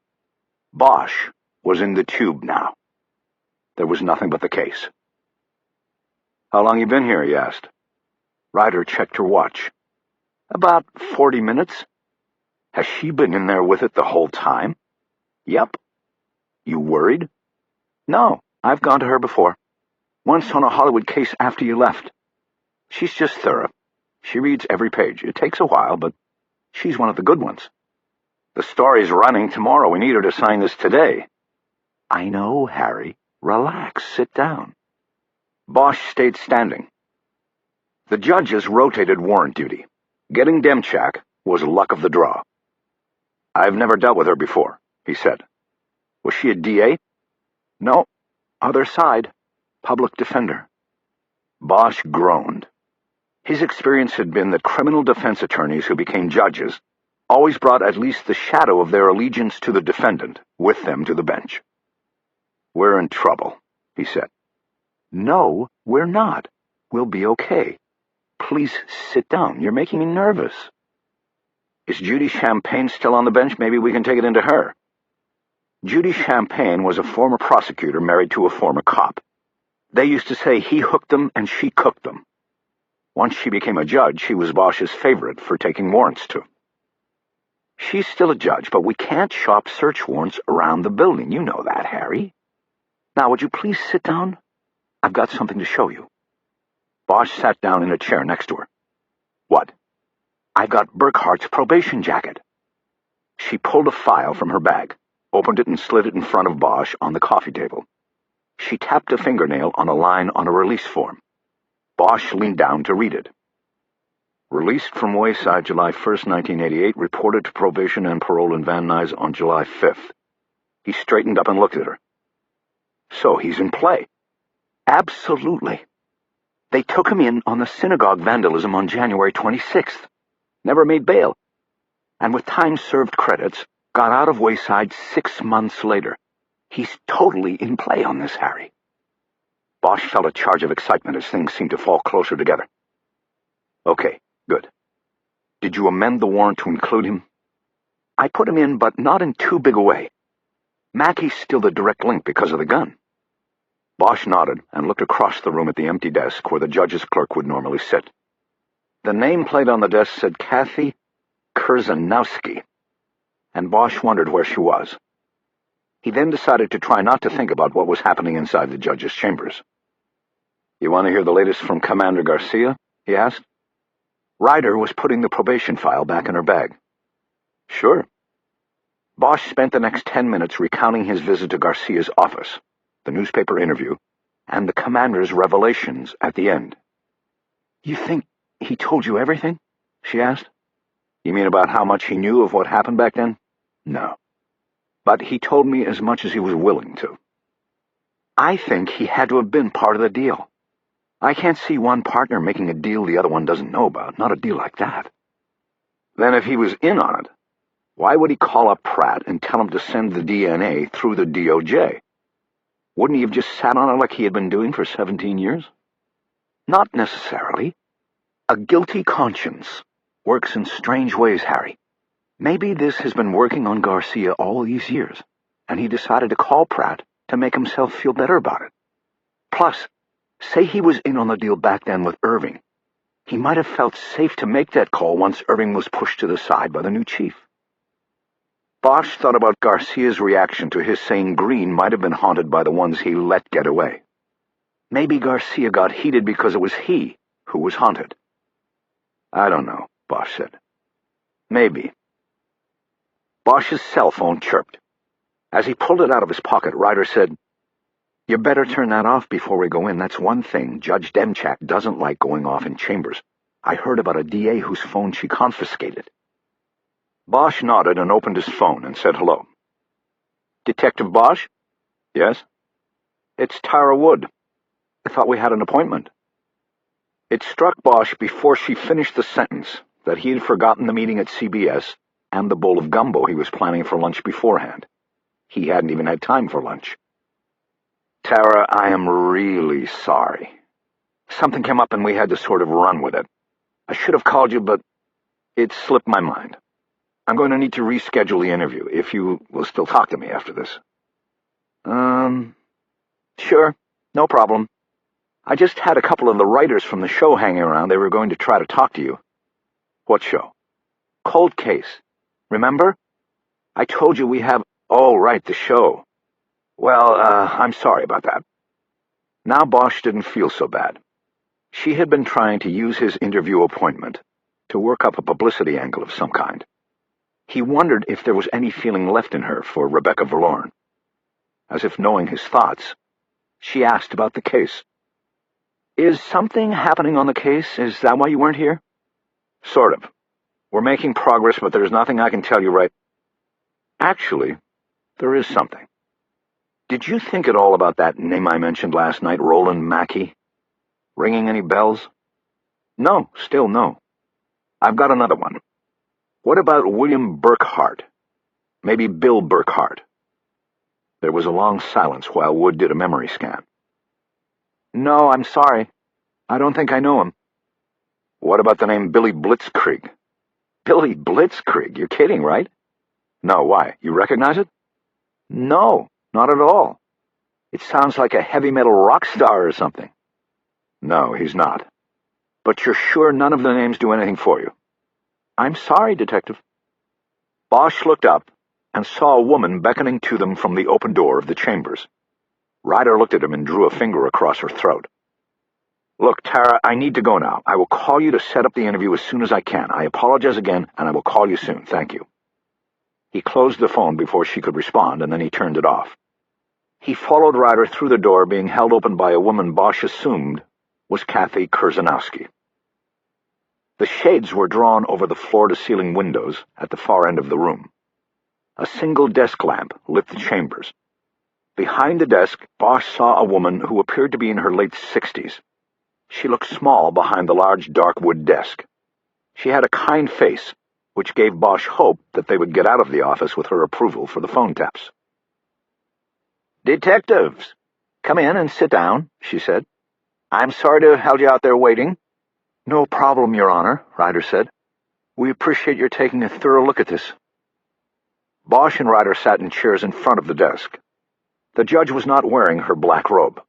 Bosch was in the tube now. There was nothing but the case. "How long you been here?" he asked. Ryder checked her watch. "About 40 minutes. Has she been in there with it the whole time?" "Yep." "You worried?" "No, I've gone to her before. Once on a Hollywood case after you left. She's just thorough. She reads every page. It takes a while, but she's one of the good ones." "The story's running tomorrow. We need her to sign this today." "I know, Harry. Relax. Sit down." Bosch stayed standing. The judges rotated warrant duty. Getting Demchak was luck of the draw. "I've never dealt with her before," he said. "Was she a DA?" "No. Other side. Public defender." Bosch groaned. His experience had been that criminal defense attorneys who became judges always brought at least the shadow of their allegiance to the defendant with them to the bench. "We're in trouble," he said. "No, we're not. We'll be okay. Please sit down. You're making me nervous." "Is Judy Champagne still on the bench? Maybe we can take it into her." Judy Champagne was a former prosecutor married to a former cop. They used to say he hooked them and she cooked them. Once she became a judge, she was Bosch's favorite for taking warrants to. "She's still a judge, but we can't shop search warrants around the building. You know that, Harry. Now, would you please sit down? I've got something to show you." Bosch sat down in a chair next to her. "What?" "I've got Burkhart's probation jacket." She pulled a file from her bag, opened it and slid it in front of Bosch on the coffee table. She tapped a fingernail on a line on a release form. Bosch leaned down to read it. "Released from Wayside July 1st, 1988, reported to probation and parole in Van Nuys on July 5th. He straightened up and looked at her. "So he's in play." "Absolutely. They took him in on the synagogue vandalism on January 26th. Never made bail. And with time-served credits, got out of Wayside 6 months later. He's totally in play on this, Harry." Bosch felt a charge of excitement as things seemed to fall closer together. "Okay, good. Did you amend the warrant to include him?" "I put him in, but not in too big a way. Mackey's still the direct link because of the gun." Bosch nodded and looked across the room at the empty desk where the judge's clerk would normally sit. The nameplate on the desk said Kathy Kurzanowski, and Bosch wondered where she was. He then decided to try not to think about what was happening inside the judge's chambers. "You want to hear the latest from Commander Garcia?" he asked. Ryder was putting the probation file back in her bag. "Sure." Bosch spent the next 10 minutes recounting his visit to Garcia's office, the newspaper interview, and the commander's revelations at the end. "You think he told you everything?" she asked. "You mean about how much he knew of what happened back then?" "No. But he told me as much as he was willing to." "I think he had to have been part of the deal. I can't see one partner making a deal the other one doesn't know about, not a deal like that." "Then if he was in on it, why would he call up Pratt and tell him to send the DNA through the DOJ? Wouldn't he have just sat on it like he had been doing for 17 years? "Not necessarily. A guilty conscience works in strange ways, Harry. Maybe this has been working on Garcia all these years, and he decided to call Pratt to make himself feel better about it. Plus, say he was in on the deal back then with Irving. He might have felt safe to make that call once Irving was pushed to the side by the new chief." Bosch thought about Garcia's reaction to his saying Green might have been haunted by the ones he let get away. Maybe Garcia got heated because it was he who was haunted. "I don't know," Bosch said. "Maybe." Bosch's cell phone chirped. As he pulled it out of his pocket, Ryder said, "You better turn that off before we go in. That's one thing. Judge Demchak doesn't like going off in chambers. I heard about a DA whose phone she confiscated." Bosch nodded and opened his phone and said hello. "Detective Bosch?" "Yes?" "It's Tara Wood. I thought we had an appointment." It struck Bosch before she finished the sentence that he had forgotten the meeting at CBS and the bowl of gumbo he was planning for lunch beforehand. He hadn't even had time for lunch. "Tara, I am really sorry. Something came up and we had to sort of run with it. I should have called you, but it slipped my mind. I'm going to need to reschedule the interview, if you will still talk to me after this." Sure, no problem. I just had a couple of the writers from the show hanging around. They were going to try to talk to you." "What show?" "Cold Case. Remember? I told you we have—" "Oh, right, the show. Well, I'm sorry about that." Now Bosch didn't feel so bad. She had been trying to use his interview appointment to work up a publicity angle of some kind. He wondered if there was any feeling left in her for Rebecca Verlorn. As if knowing his thoughts, she asked about the case. "Is something happening on the case? Is that why you weren't here?" "Sort of. We're making progress, but there's nothing I can tell you right—" "Actually, there is something. Did you think at all about that name I mentioned last night, Roland Mackey? Ringing any bells?" "No, still no." "I've got another one. What about William Burkhart? Maybe Bill Burkhart?" There was a long silence while Wood did a memory scan. "No, I'm sorry. I don't think I know him." "What about the name Billy Blitzkrieg?" "Billy Blitzkrieg? You're kidding, right?" "No, why? You recognize it?" "No, not at all. It sounds like a heavy metal rock star or something." "No, he's not. But you're sure none of the names do anything for you?" "I'm sorry, Detective." Bosch looked up and saw a woman beckoning to them from the open door of the chambers. Ryder looked at him and drew a finger across her throat. "Look, Tara, I need to go now. I will call you to set up the interview as soon as I can. I apologize again, and I will call you soon. Thank you." He closed the phone before she could respond, and then he turned it off. He followed Ryder through the door being held open by a woman Bosch assumed was Kathy Kurzanowski. The shades were drawn over the floor-to-ceiling windows at the far end of the room. A single desk lamp lit the chambers. Behind the desk, Bosch saw a woman who appeared to be in her late 60s. She looked small behind the large dark wood desk. She had a kind face, which gave Bosch hope that they would get out of the office with her approval for the phone taps. "Detectives, come in and sit down," she said. "I'm sorry to have held you out there waiting." "No problem, Your Honor," Ryder said. "We appreciate your taking a thorough look at this." Bosch and Ryder sat in chairs in front of the desk. The judge was not wearing her black robe.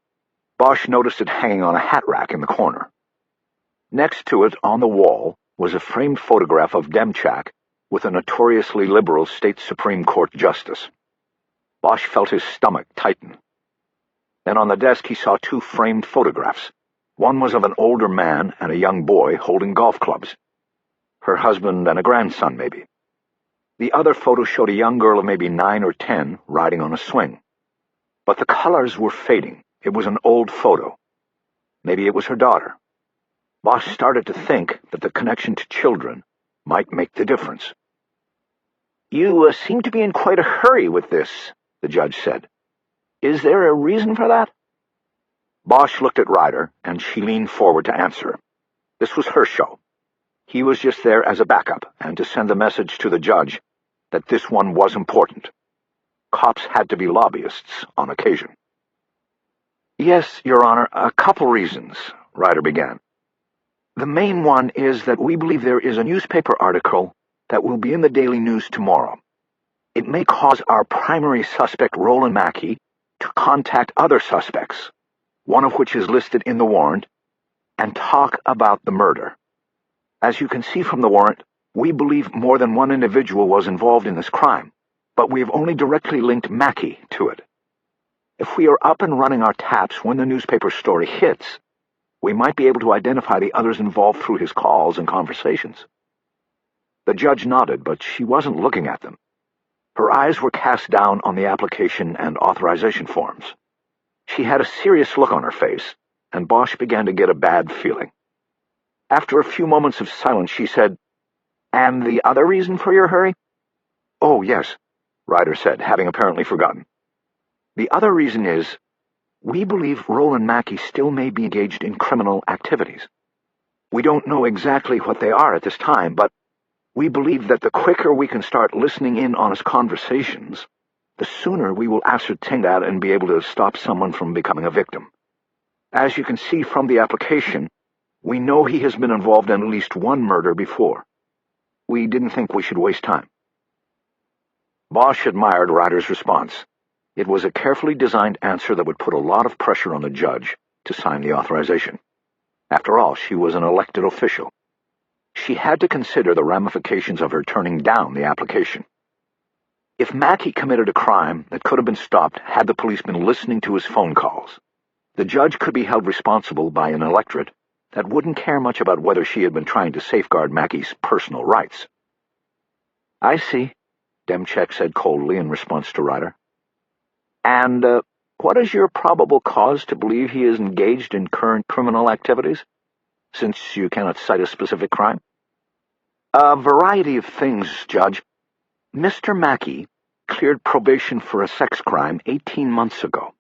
Bosch noticed it hanging on a hat rack in the corner. Next to it, on the wall, was a framed photograph of Demchak with a notoriously liberal state Supreme Court justice. Bosch felt his stomach tighten. Then on the desk he saw two framed photographs. One was of an older man and a young boy holding golf clubs. Her husband and a grandson, maybe. The other photo showed a young girl of maybe 9 or 10 riding on a swing. But the colors were fading. It was an old photo. Maybe it was her daughter. Bosch started to think that the connection to children might make the difference. "You seem to be in quite a hurry with this," the judge said. "Is there a reason for that?" Bosch looked at Ryder, and she leaned forward to answer. This was her show. He was just there as a backup and to send the message to the judge that this one was important. Cops had to be lobbyists on occasion. "Yes, Your Honor, a couple reasons," Ryder began. "The main one is that we believe there is a newspaper article that will be in the Daily News tomorrow. It may cause our primary suspect, Roland Mackey, to contact other suspects, one of which is listed in the warrant, and talk about the murder. As you can see from the warrant, we believe more than one individual was involved in this crime, but we have only directly linked Mackey to it. If we are up and running our taps when the newspaper story hits, we might be able to identify the others involved through his calls and conversations." The judge nodded, but she wasn't looking at them. Her eyes were cast down on the application and authorization forms. She had a serious look on her face, and Bosch began to get a bad feeling. After a few moments of silence, she said, "And the other reason for your hurry?" "Oh, yes," Ryder said, having apparently forgotten. "The other reason is, we believe Roland Mackey still may be engaged in criminal activities. We don't know exactly what they are at this time, but we believe that the quicker we can start listening in on his conversations, the sooner we will ascertain that and be able to stop someone from becoming a victim. As you can see from the application, we know he has been involved in at least one murder before. We didn't think we should waste time." Bosch admired Ryder's response. It was a carefully designed answer that would put a lot of pressure on the judge to sign the authorization. After all, she was an elected official. She had to consider the ramifications of her turning down the application. If Mackey committed a crime that could have been stopped had the police been listening to his phone calls, the judge could be held responsible by an electorate that wouldn't care much about whether she had been trying to safeguard Mackey's personal rights. "I see," Demchek said coldly in response to Ryder. "And what is your probable cause to believe he is engaged in current criminal activities, since you cannot cite a specific crime?" "A variety of things, Judge. Mr. Mackey cleared probation for a sex crime 18 months ago,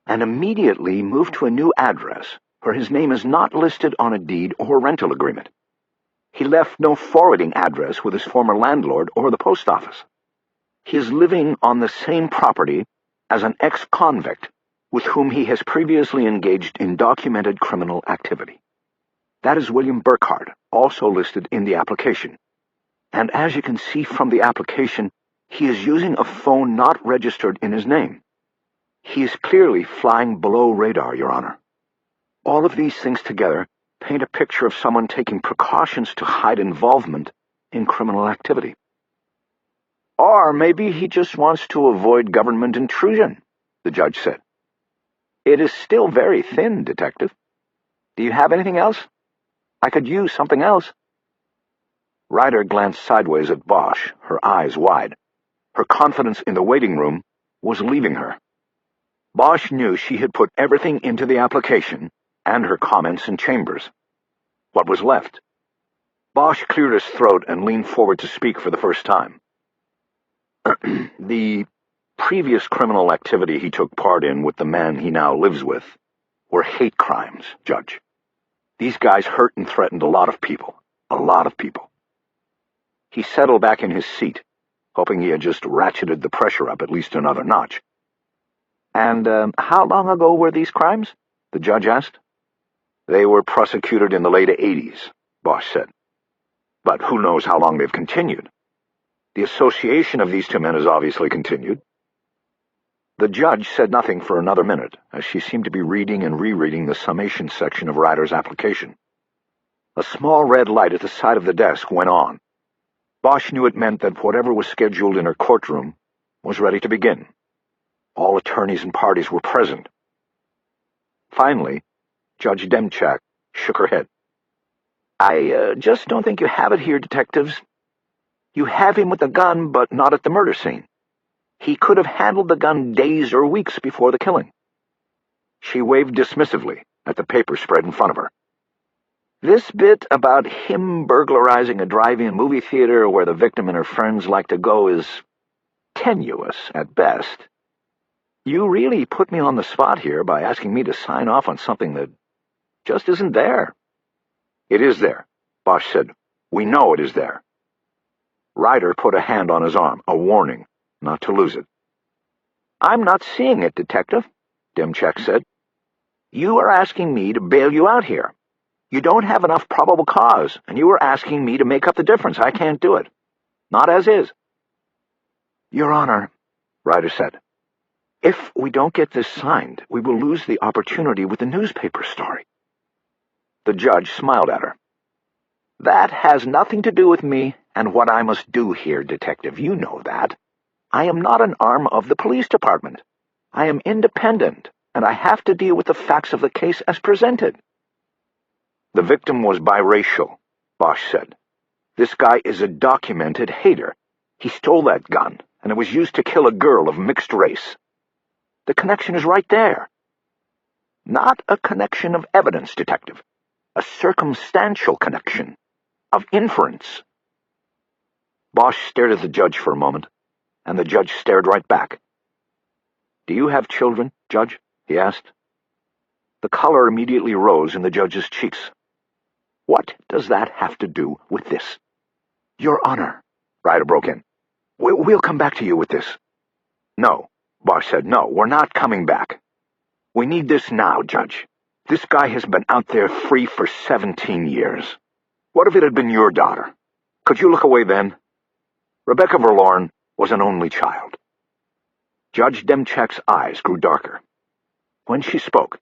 and immediately moved to a new address where his name is not listed on a deed or rental agreement. He left no forwarding address with his former landlord or the post office. He is living on the same property as an ex-convict with whom he has previously engaged in documented criminal activity. That is William Burkhardt, also listed in the application. And as you can see from the application, he is using a phone not registered in his name. He is clearly flying below radar, Your Honor. All of these things together paint a picture of someone taking precautions to hide involvement in criminal activity. Or maybe he just wants to avoid government intrusion," the judge said. "It is still very thin, Detective. Do you have anything else? I could use something else." Ryder glanced sideways at Bosch, her eyes wide. Her confidence in the waiting room was leaving her. Bosch knew she had put everything into the application and her comments in chambers. What was left? Bosch cleared his throat and leaned forward to speak for the first time. "The previous criminal activity he took part in with the man he now lives with were hate crimes, Judge. These guys hurt and threatened a lot of people. A lot of people." He settled back in his seat, hoping he had just ratcheted the pressure up at least another notch. "And how long ago were these crimes?" the judge asked. "They were prosecuted in the late 80s, Bosch said. "But who knows how long they've continued? The association of these two men has obviously continued." The judge said nothing for another minute, as she seemed to be reading and rereading the summation section of Ryder's application. A small red light at the side of the desk went on. Bosch knew it meant that whatever was scheduled in her courtroom was ready to begin. All attorneys and parties were present. Finally, Judge Demchak shook her head. "I just don't think you have it here, detectives. You have him with the gun, but not at the murder scene. He could have handled the gun days or weeks before the killing." She waved dismissively at the paper spread in front of her. "This bit about him burglarizing a drive-in movie theater where the victim and her friends like to go is tenuous at best. You really put me on the spot here by asking me to sign off on something that just isn't there." "It is there," Bosch said. "We know it is there." Ryder put a hand on his arm, a warning not to lose it. "I'm not seeing it, Detective," Demchak said. "You are asking me to bail you out here. You don't have enough probable cause, and you are asking me to make up the difference. I can't do it. Not as is." "Your Honor," Ryder said, "if we don't get this signed, we will lose the opportunity with the newspaper story." The judge smiled at her. "That has nothing to do with me and what I must do here, Detective. You know that. I am not an arm of the police department. I am independent, and I have to deal with the facts of the case as presented." "The victim was biracial," Bosch said. "This guy is a documented hater. He stole that gun, and it was used to kill a girl of mixed race. The connection is right there." "Not a connection of evidence, Detective. A circumstantial connection. Of inference." Bosch stared at the judge for a moment, and the judge stared right back. "Do you have children, Judge?" he asked. The color immediately rose in the judge's cheeks. What does that have to do with this? Your Honor, Ryder broke in. We'll come back to you with this. No, Bosch said, no, we're not coming back. We need this now, Judge. This guy has been out there free for 17 years. What if it had been your daughter? Could you look away then? Rebecca Verloren was an only child. Judge Demchek's eyes grew darker. When she spoke,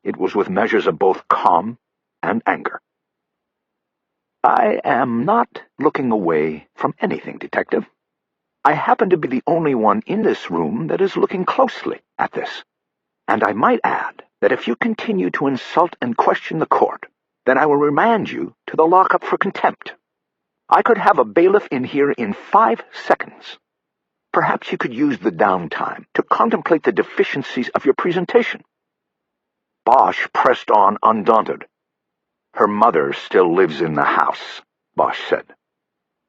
it was with measures of both calm and anger. I am not looking away from anything, Detective. I happen to be the only one in this room that is looking closely at this. And I might add that if you continue to insult and question the court, then I will remand you to the lockup for contempt. I could have a bailiff in here in 5 seconds. Perhaps you could use the downtime to contemplate the deficiencies of your presentation. Bosch pressed on undaunted. Her mother still lives in the house, Bosch said.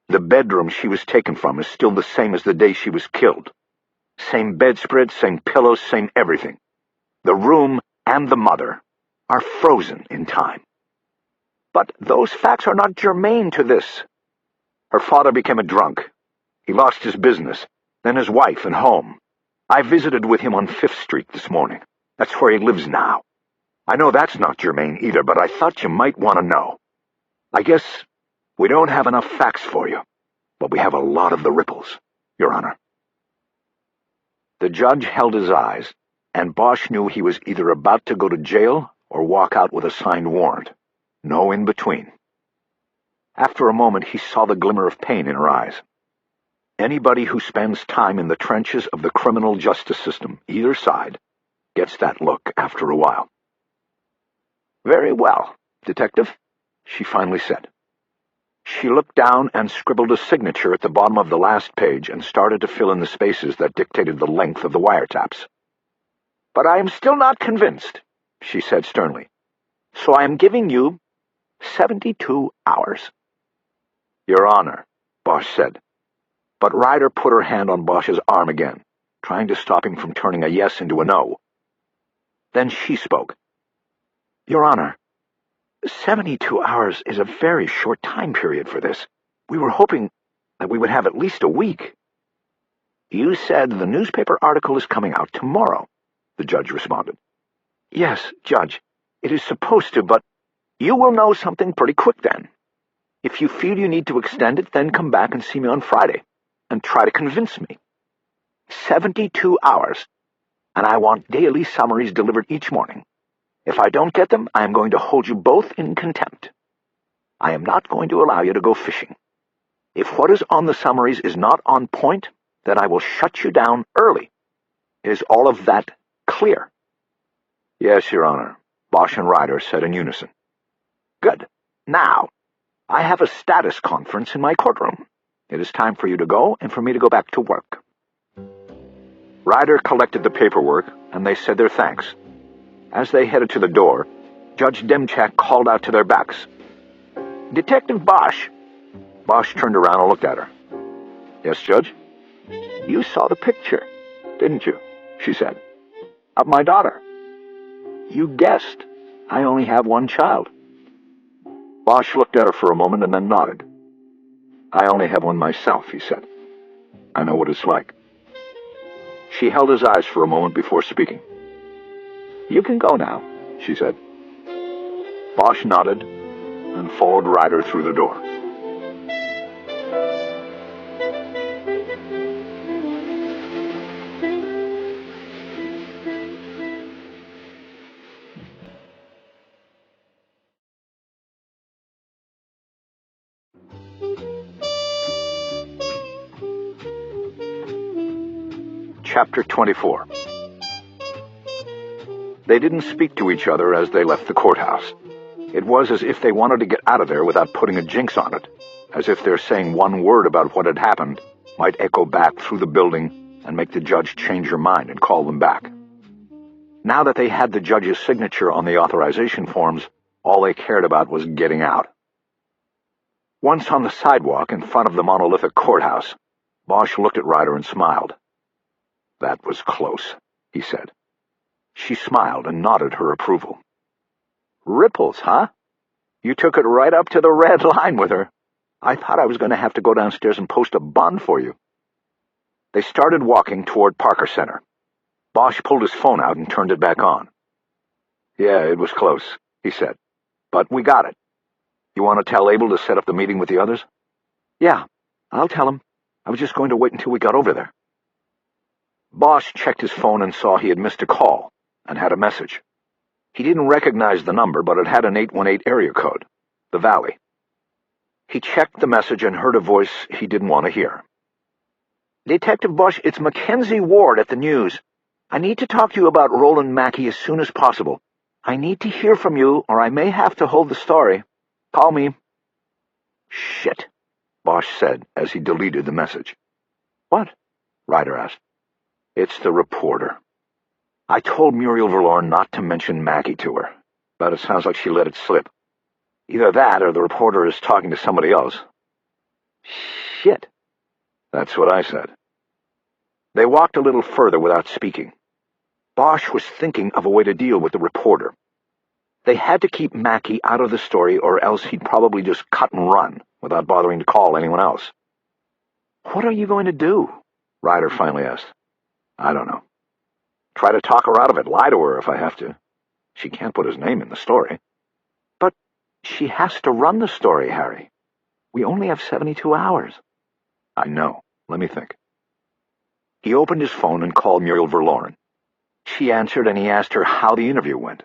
The bedroom she was taken from is still the same as the day she was killed. Same bedspread, same pillows, same everything. The room and the mother are frozen in time. But those facts are not germane to this. Her father became a drunk. He lost his business, then his wife and home. I visited with him on 5th Street this morning. That's where he lives now. I know that's not germane either, but I thought you might want to know. I guess we don't have enough facts for you, but we have a lot of the ripples, Your Honor. The judge held his eyes, and Bosch knew he was either about to go to jail or walk out with a signed warrant. No in between. After a moment, he saw the glimmer of pain in her eyes. Anybody who spends time in the trenches of the criminal justice system, either side, gets that look after a while. Very well, Detective, she finally said. She looked down and scribbled a signature at the bottom of the last page and started to fill in the spaces that dictated the length of the wiretaps. But I am still not convinced, she said sternly. So I am giving you 72 hours. Your Honor, Bosch said. But Ryder put her hand on Bosch's arm again, trying to stop him from turning a yes into a no. Then she spoke. Your Honor, 72 hours is a very short time period for this. We were hoping that we would have at least a week. You said the newspaper article is coming out tomorrow, the judge responded. Yes, Judge, it is supposed to, but you will know something pretty quick then. If you feel you need to extend it, then come back and see me on Friday, and try to convince me. 72 hours, and I want daily summaries delivered each morning. If I don't get them, I am going to hold you both in contempt. I am not going to allow you to go fishing. If what is on the summaries is not on point, then I will shut you down early. Is all of that clear? Yes, Your Honor, Bosch and Ryder said in unison. Good. Now, I have a status conference in my courtroom. It is time for you to go and for me to go back to work. Ryder collected the paperwork, and they said their thanks. As they headed to the door, Judge Demchek called out to their backs. Detective Bosch. Bosch turned around and looked at her. Yes, Judge? You saw the picture, didn't you? She said. Of my daughter. You guessed. I only have one child. Bosch looked at her for a moment and then nodded. I only have one myself, he said. I know what it's like. She held his eyes for a moment before speaking. You can go now, she said. Bosch nodded and followed Ryder through the door. Chapter 24. They didn't speak to each other as they left the courthouse. It was as if they wanted to get out of there without putting a jinx on it, as if their saying one word about what had happened might echo back through the building and make the judge change her mind and call them back. Now that they had the judge's signature on the authorization forms, all they cared about was getting out. Once on the sidewalk in front of the monolithic courthouse, Bosch looked at Ryder and smiled. That was close, he said. She smiled and nodded her approval. Ripples, huh? You took it right up to the red line with her. I thought I was going to have to go downstairs and post a bond for you." They started walking toward Parker Center. Bosch pulled his phone out and turned it back on. "Yeah, it was close," he said. "But we got it. You want to tell Abel to set up the meeting with the others?" "Yeah, I'll tell him. I was just going to wait until we got over there." Bosch checked his phone and saw he had missed a call and had a message. He didn't recognize the number, but it had an 818 area code, the Valley. He checked the message and heard a voice he didn't want to hear. "Detective Bosch, it's Mackenzie Ward at the News. I need to talk to you about Roland Mackey as soon as possible. I need to hear from you, or I may have to hold the story. Call me." "Shit," Bosch said as he deleted the message. "What?" Ryder asked. "It's the reporter. I told Muriel Verloren not to mention Mackey to her, but it sounds like she let it slip. Either that or the reporter is talking to somebody else." "Shit." "That's what I said." They walked a little further without speaking. Bosch was thinking of a way to deal with the reporter. They had to keep Mackey out of the story, or else he'd probably just cut and run without bothering to call anyone else. "What are you going to do?" Ryder finally asked. "I don't know. Try to talk her out of it, lie to her if I have to. She can't put his name in the story." "But she has to run the story, Harry. We only have 72 hours. "I know. Let me think." He opened his phone and called Muriel Verloren. She answered, and he asked her how the interview went.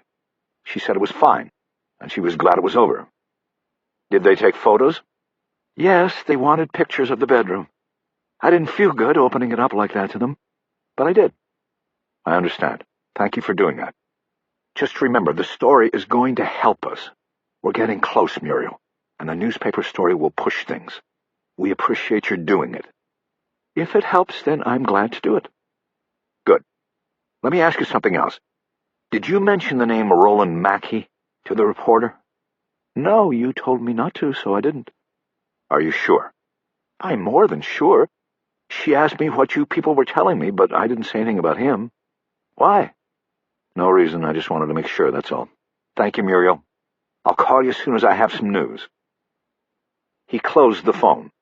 She said it was fine, and she was glad it was over. "Did they take photos?" "Yes, they wanted pictures of the bedroom. I didn't feel good opening it up like that to them, but I did." "I understand. Thank you for doing that. Just remember, the story is going to help us. We're getting close, Muriel, and the newspaper story will push things. We appreciate your doing it." "If it helps, then I'm glad to do it." "Good. Let me ask you something else. Did you mention the name Roland Mackey to the reporter?" "No, you told me not to, so I didn't." "Are you sure?" "I'm more than sure. She asked me what you people were telling me, but I didn't say anything about him." "Why?" "No reason. I just wanted to make sure, that's all. Thank you, Muriel. I'll call you as soon as I have some news." He closed the phone.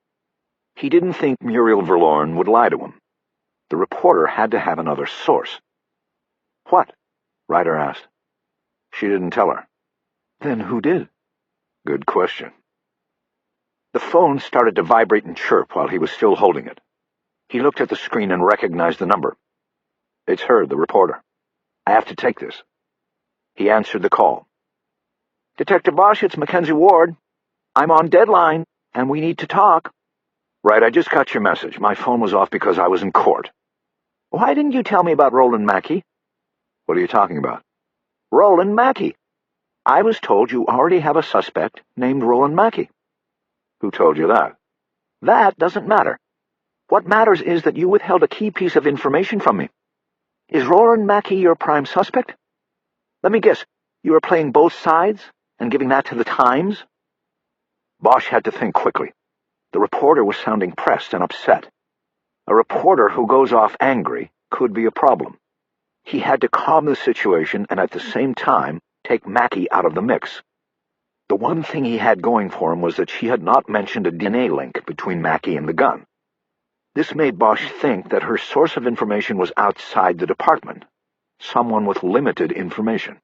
He didn't think Muriel Verloren would lie to him. The reporter had to have another source. "What?" Ryder asked. "She didn't tell her." "Then who did?" "Good question." The phone started to vibrate and chirp while he was still holding it. He looked at the screen and recognized the number. "It's her, the reporter. I have to take this." He answered the call. "Detective Bosch, it's Mackenzie Ward. I'm on deadline, and we need to talk." "Right, I just got your message. My phone was off because I was in court." "Why didn't you tell me about Roland Mackey?" "What are you talking about?" "Roland Mackey. I was told you already have a suspect named Roland Mackey." "Who told you that?" "That doesn't matter. What matters is that you withheld a key piece of information from me. Is Roland Mackey your prime suspect? Let me guess, you were playing both sides and giving that to the Times?" Bosch had to think quickly. The reporter was sounding pressed and upset. A reporter who goes off angry could be a problem. He had to calm the situation and at the same time take Mackey out of the mix. The one thing he had going for him was that she had not mentioned a DNA link between Mackey and the gun. This made Bosch think that her source of information was outside the department, someone with limited information.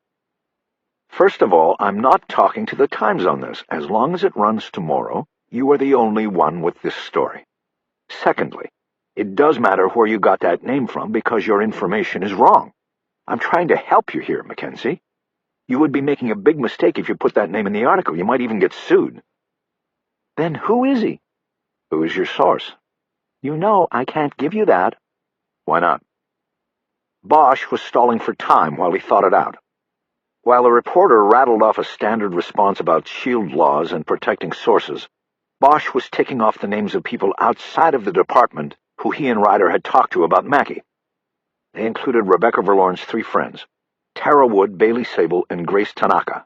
"First of all, I'm not talking to the Times on this. As long as it runs tomorrow, you are the only one with this story. Secondly, it does matter where you got that name from because your information is wrong. I'm trying to help you here, Mackenzie. You would be making a big mistake if you put that name in the article. You might even get sued." "Then who is he?" "Who is your source?" "You know I can't give you that." "Why not?" Bosch was stalling for time while he thought it out. While the reporter rattled off a standard response about shield laws and protecting sources, Bosch was ticking off the names of people outside of the department who he and Ryder had talked to about Mackey. They included Rebecca Verloren's 3 friends, Tara Wood, Bailey Sable, and Grace Tanaka.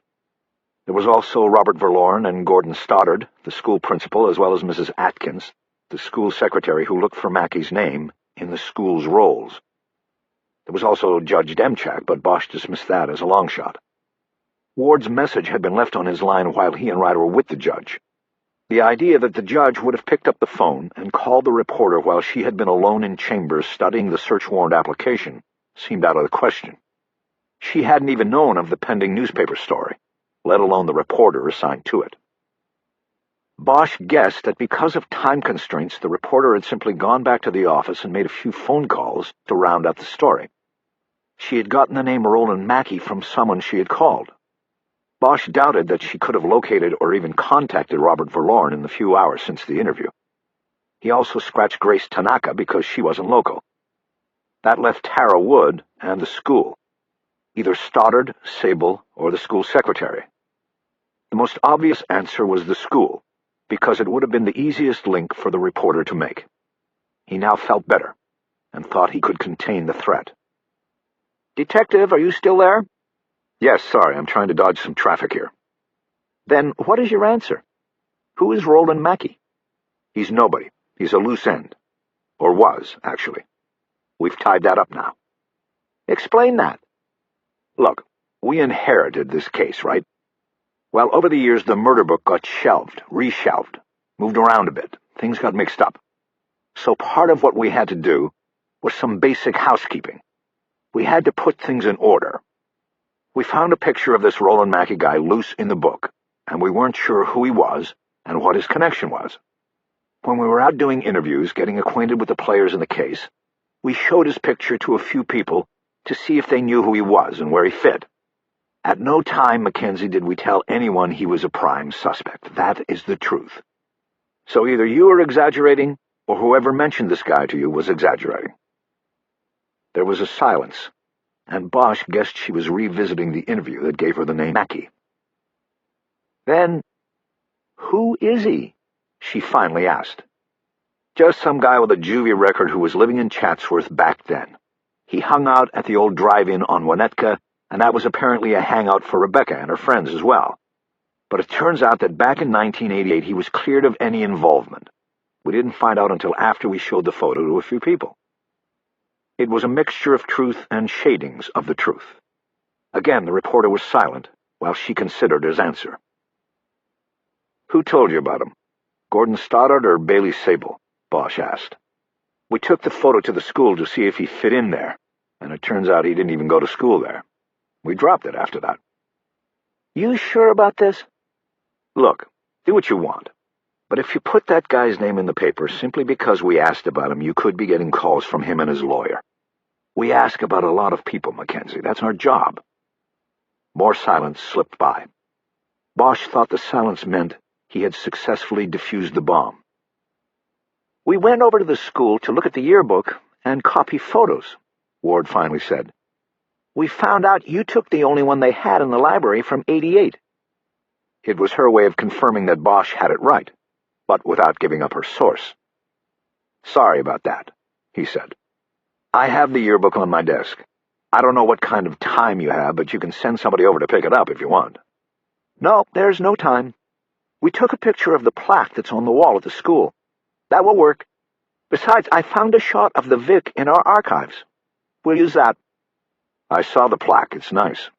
There was also Robert Verloren and Gordon Stoddard, the school principal, as well as Mrs. Atkins, the school secretary who looked for Mackey's name in the school's rolls. There was also Judge Demchak, but Bosch dismissed that as a long shot. Ward's message had been left on his line while he and Ryder were with the judge. The idea that the judge would have picked up the phone and called the reporter while she had been alone in chambers studying the search warrant application seemed out of the question. She hadn't even known of the pending newspaper story, let alone the reporter assigned to it. Bosch guessed that because of time constraints, the reporter had simply gone back to the office and made a few phone calls to round out the story. She had gotten the name Roland Mackey from someone she had called. Bosch doubted that she could have located or even contacted Robert Verlorn in the few hours since the interview. He also scratched Grace Tanaka because she wasn't local. That left Tara Wood and the school, either Stoddard, Sable, or the school secretary. The most obvious answer was the school, because it would have been the easiest link for the reporter to make. He now felt better, and thought he could contain the threat. "Detective, are you still there?" "Yes, sorry, I'm trying to dodge some traffic here." "Then what is your answer? Who is Roland Mackey?" "He's nobody. He's a loose end. Or was, actually. We've tied that up now." "Explain that." "Look, we inherited this case, right? Well, over the years, the murder book got shelved, reshelved, moved around a bit. Things got mixed up. So part of what we had to do was some basic housekeeping. We had to put things in order. We found a picture of this Roland Mackey guy loose in the book, and we weren't sure who he was and what his connection was. When we were out doing interviews, getting acquainted with the players in the case, we showed his picture to a few people to see if they knew who he was and where he fit. At no time, Mackenzie, did we tell anyone he was a prime suspect. That is the truth. So either you are exaggerating, or whoever mentioned this guy to you was exaggerating." There was a silence, and Bosch guessed she was revisiting the interview that gave her the name Mackey. "Then, who is he?" she finally asked. "Just some guy with a juvie record who was living in Chatsworth back then. He hung out at the old drive-in on Winnetka, and that was apparently a hangout for Rebecca and her friends as well. But it turns out that back in 1988 he was cleared of any involvement. We didn't find out until after we showed the photo to a few people. It was a mixture of truth and shadings of the truth." Again, the reporter was silent while she considered his answer. "Who told you about him? Gordon Stoddard or Bailey Sable?" Bosch asked. "We took the photo to the school to see if he fit in there, and it turns out he didn't even go to school there. We dropped it after that." "You sure about this?" "Look, do what you want. But if you put that guy's name in the paper simply because we asked about him, you could be getting calls from him and his lawyer. We ask about a lot of people, Mackenzie. That's our job." More silence slipped by. Bosch thought the silence meant he had successfully defused the bomb. "We went over to the school to look at the yearbook and copy photos," Ward finally said. "We found out you took the only one they had in the library from '88. It was her way of confirming that Bosch had it right, but without giving up her source. "Sorry about that," he said. "I have the yearbook on my desk. I don't know what kind of time you have, but you can send somebody over to pick it up if you want." "No, there's no time. We took a picture of the plaque that's on the wall at the school. That will work. Besides, I found a shot of the Vic in our archives. We'll use that." "I saw the plaque. It's nice."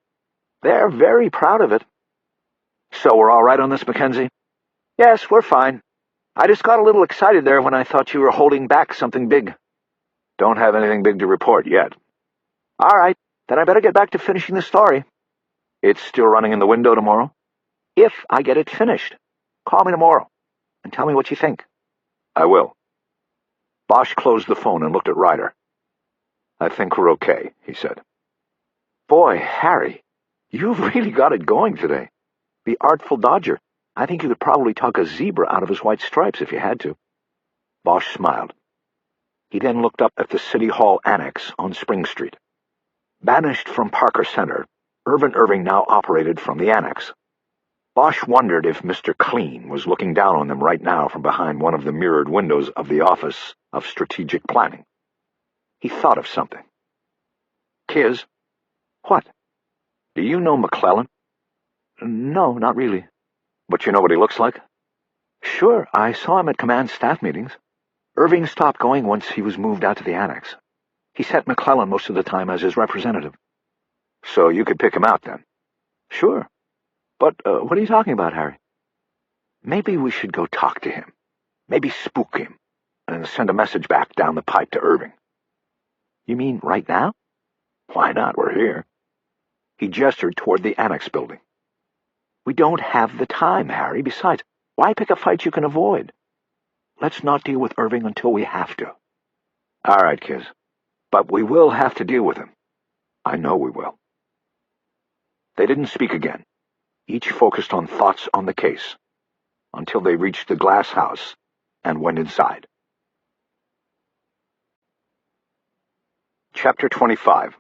"They're very proud of it." "So we're all right on this, Mackenzie?" "Yes, we're fine. I just got a little excited there when I thought you were holding back something big." "Don't have anything big to report yet." "All right, then I better get back to finishing the story." "It's still running in the window tomorrow?" "If I get it finished. Call me tomorrow and tell me what you think." "I will." Bosch closed the phone and looked at Ryder. "I think we're okay," he said. "Boy, Harry, you've really got it going today. The Artful Dodger. I think you could probably talk a zebra out of his white stripes if you had to." Bosch smiled. He then looked up at the City Hall Annex on Spring Street. Banished from Parker Center, Irvin Irving now operated from the Annex. Bosch wondered if Mr. Clean was looking down on them right now from behind one of the mirrored windows of the Office of Strategic Planning. He thought of something. "Kiz." "What?" "Do you know McClellan?" "No, not really." "But you know what he looks like?" "Sure, I saw him at command staff meetings. Irving stopped going once he was moved out to the Annex. He sent McClellan most of the time as his representative." "So you could pick him out then?" "Sure. But what are you talking about, Harry? Maybe we should go talk to him. Maybe spook him, and send a message back down the pipe to Irving. You mean right now? Why not? We're here. He gestured toward the annex building. We don't have the time, Harry. Besides, why pick a fight you can avoid? Let's not deal with Irving until we have to. All right, kids. But we will have to deal with him. I know we will. They didn't speak again. Each focused on thoughts on the case, until they reached the glass house and went inside. Chapter 25.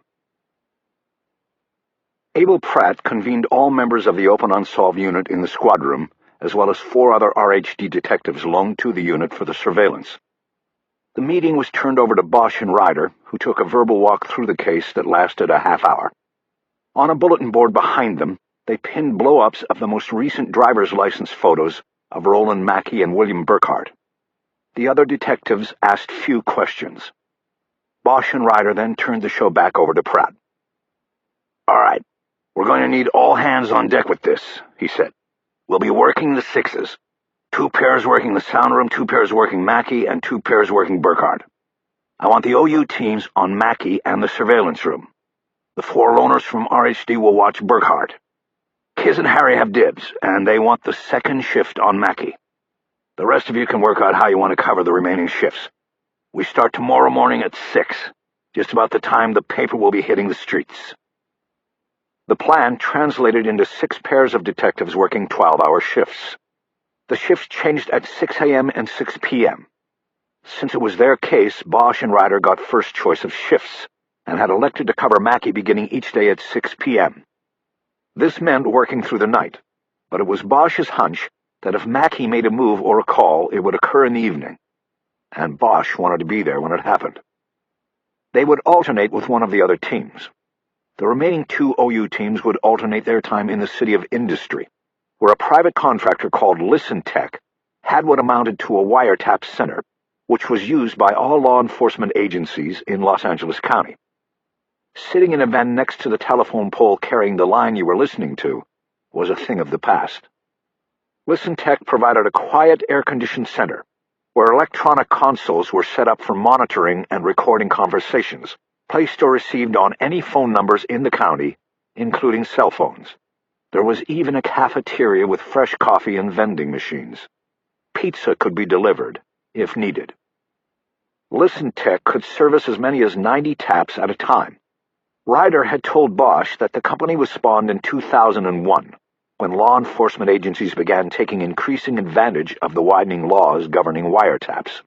Abel Pratt convened all members of the Open Unsolved unit in the squad room, as well as 4 other RHD detectives loaned to the unit for the surveillance. The meeting was turned over to Bosch and Ryder, who took a verbal walk through the case that lasted a half hour. On a bulletin board behind them, they pinned blow-ups of the most recent driver's license photos of Roland Mackey and William Burkhardt. The other detectives asked few questions. Bosch and Ryder then turned the show back over to Pratt. All right, we're going to need all hands on deck with this, he said. We'll be working the 6s. 2 pairs working the sound room, 2 pairs working Mackey, and 2 pairs working Burkhardt. I want the OU teams on Mackey and the surveillance room. The 4 loners from RHD will watch Burkhardt. Kiz and Harry have dibs, and they want the second shift on Mackey. The rest of you can work out how you want to cover the remaining shifts. We start tomorrow morning at 6, just about the time the paper will be hitting the streets. The plan translated into 6 pairs of detectives working 12-hour shifts. The shifts changed at 6 a.m. and 6 p.m. Since it was their case, Bosch and Ryder got first choice of shifts, and had elected to cover Mackey beginning each day at 6 p.m. This meant working through the night, but it was Bosch's hunch that if Mackey made a move or a call, it would occur in the evening, and Bosch wanted to be there when it happened. They would alternate with one of the other teams. The remaining 2 OU teams would alternate their time in the City of Industry, where a private contractor called Listen Tech had what amounted to a wiretap center, which was used by all law enforcement agencies in Los Angeles County. Sitting in a van next to the telephone pole carrying the line you were listening to was a thing of the past. Listen Tech provided a quiet, air-conditioned center, where electronic consoles were set up for monitoring and recording conversations, placed or received on any phone numbers in the county, including cell phones. There was even a cafeteria with fresh coffee and vending machines. Pizza could be delivered, if needed. Listen Tech could service as many as 90 taps at a time. Ryder had told Bosch that the company was spawned in 2001, when law enforcement agencies began taking increasing advantage of the widening laws governing wiretaps.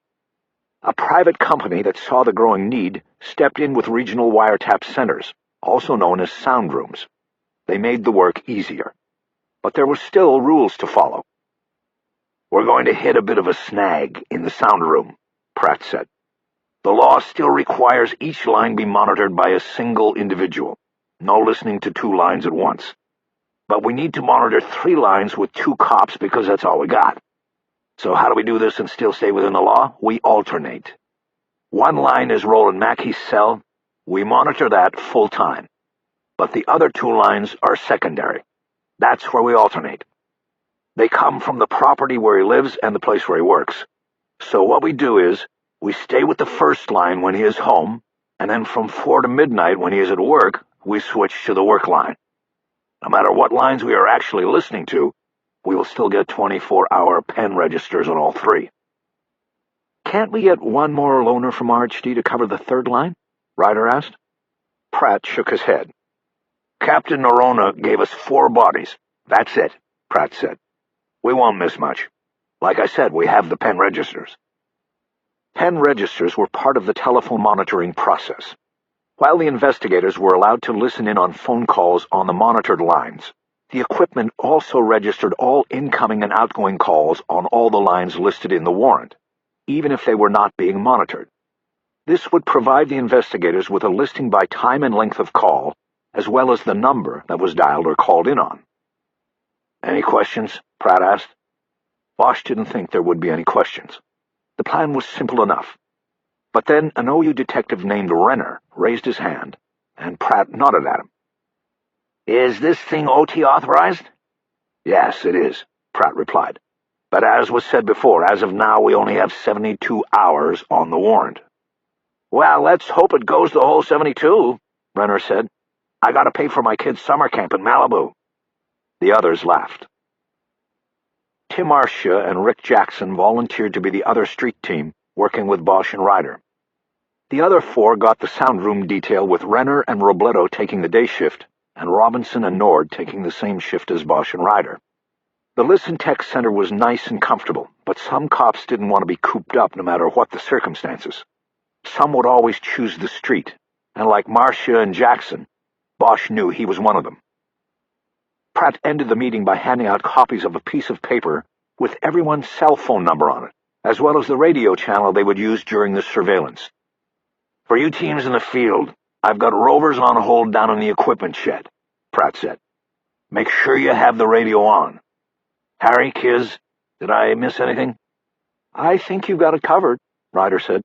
A private company that saw the growing need stepped in with regional wiretap centers, also known as sound rooms. They made the work easier. But there were still rules to follow. We're going to hit a bit of a snag in the sound room, Pratt said. The law still requires each line be monitored by a single individual. No listening to 2 lines at once. But we need to monitor 3 lines with 2 cops because that's all we got. So how do we do this and still stay within the law? We alternate. 1 line is Roland Mackey's cell. We monitor that full time. But the other 2 lines are secondary. That's where we alternate. They come from the property where he lives and the place where he works. So what we do is, we stay with the first line when he is home, and then from 4 to midnight when he is at work, we switch to the work line. No matter what lines we are actually listening to, we will still get 24-hour pen registers on all 3. Can't we get 1 more loaner from RHD to cover the 3rd line? Ryder asked. Pratt shook his head. Captain Norona gave us 4 bodies. That's it, Pratt said. We won't miss much. Like I said, we have the pen registers. Pen registers were part of the telephone monitoring process. While the investigators were allowed to listen in on phone calls on the monitored lines, the equipment also registered all incoming and outgoing calls on all the lines listed in the warrant, even if they were not being monitored. This would provide the investigators with a listing by time and length of call, as well as the number that was dialed or called in on. Any questions? Pratt asked. Bosch didn't think there would be any questions. The plan was simple enough. But then an OU detective named Renner raised his hand, and Pratt nodded at him. Is this thing OT authorized? Yes, it is, Pratt replied. But as was said before, as of now we only have 72 hours on the warrant. Well, let's hope it goes the whole 72, Renner said. I gotta pay for my kid's summer camp in Malibu. The others laughed. Tim Marcia and Rick Jackson volunteered to be the other street team, working with Bosch and Ryder. The other four got the sound room detail, with Renner and Robledo taking the day shift, and Robinson and Nord taking the same shift as Bosch and Ryder. The Listen Tech Center was nice and comfortable, but some cops didn't want to be cooped up no matter what the circumstances. Some would always choose the street, and like Marcia and Jackson, Bosch knew he was one of them. Pratt ended the meeting by handing out copies of a piece of paper with everyone's cell phone number on it, as well as the radio channel they would use during the surveillance. For you teams in the field, I've got rovers on hold down in the equipment shed, Pratt said. Make sure you have the radio on. Harry, Kiz, did I miss anything? I think you've got it covered, Ryder said.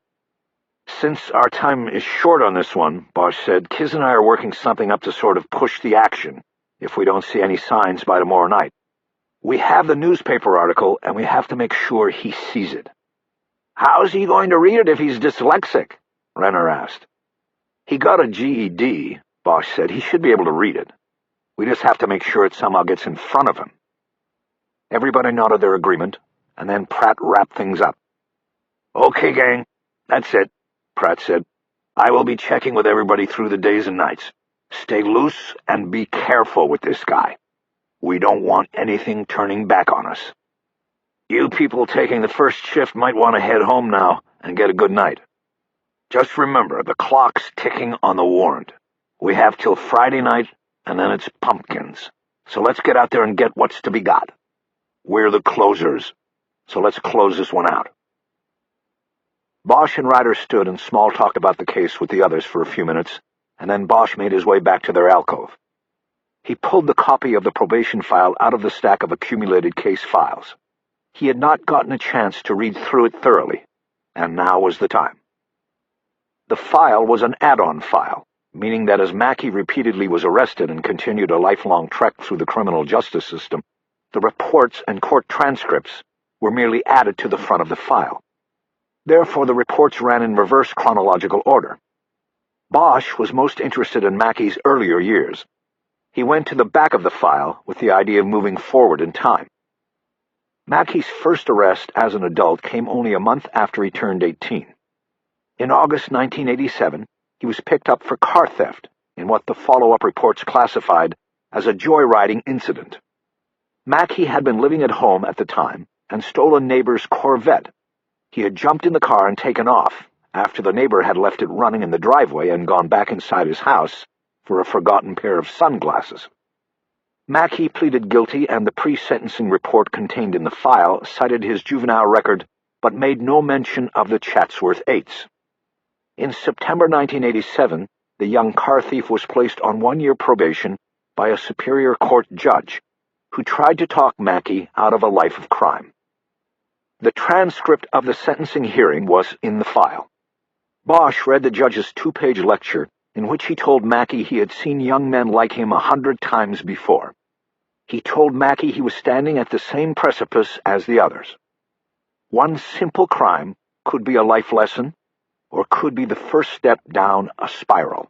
Since our time is short on this one, Bosch said, Kiz and I are working something up to sort of push the action if we don't see any signs by tomorrow night. We have the newspaper article, and we have to make sure he sees it. How's he going to read it if he's dyslexic? Renner asked. He got a GED, Bosch said. He should be able to read it. We just have to make sure it somehow gets in front of him. Everybody nodded their agreement, and then Pratt wrapped things up. Okay, gang, that's it, Pratt said. I will be checking with everybody through the days and nights. Stay loose and be careful with this guy. We don't want anything turning back on us. You people taking the first shift might want to head home now and get a good night. Just remember, the clock's ticking on the warrant. We have till Friday night, and then it's pumpkins. So let's get out there and get what's to be got. We're the closers, so let's close this one out. Bosch and Ryder stood and small-talked about the case with the others for a few minutes, and then Bosch made his way back to their alcove. He pulled the copy of the probation file out of the stack of accumulated case files. He had not gotten a chance to read through it thoroughly, and now was the time. The file was an add-on file, meaning that as Mackey repeatedly was arrested and continued a lifelong trek through the criminal justice system, the reports and court transcripts were merely added to the front of the file. Therefore, the reports ran in reverse chronological order. Bosch was most interested in Mackey's earlier years. He went to the back of the file with the idea of moving forward in time. Mackey's first arrest as an adult came only a month after he turned 18. In August 1987, he was picked up for car theft in what the follow-up reports classified as a joyriding incident. Mackey had been living at home at the time and stole a neighbor's Corvette. He had jumped in the car and taken off after the neighbor had left it running in the driveway and gone back inside his house for a forgotten pair of sunglasses. Mackey pleaded guilty, and the pre-sentencing report contained in the file cited his juvenile record but made no mention of the Chatsworth Eights. In September 1987, the young car thief was placed on 1-year probation by a Superior Court judge who tried to talk Mackey out of a life of crime. The transcript of the sentencing hearing was in the file. Bosch read the judge's 2-page lecture in which he told Mackey he had seen young men like him 100 times before. He told Mackey he was standing at the same precipice as the others. One simple crime could be a life lesson, or could be the first step down a spiral.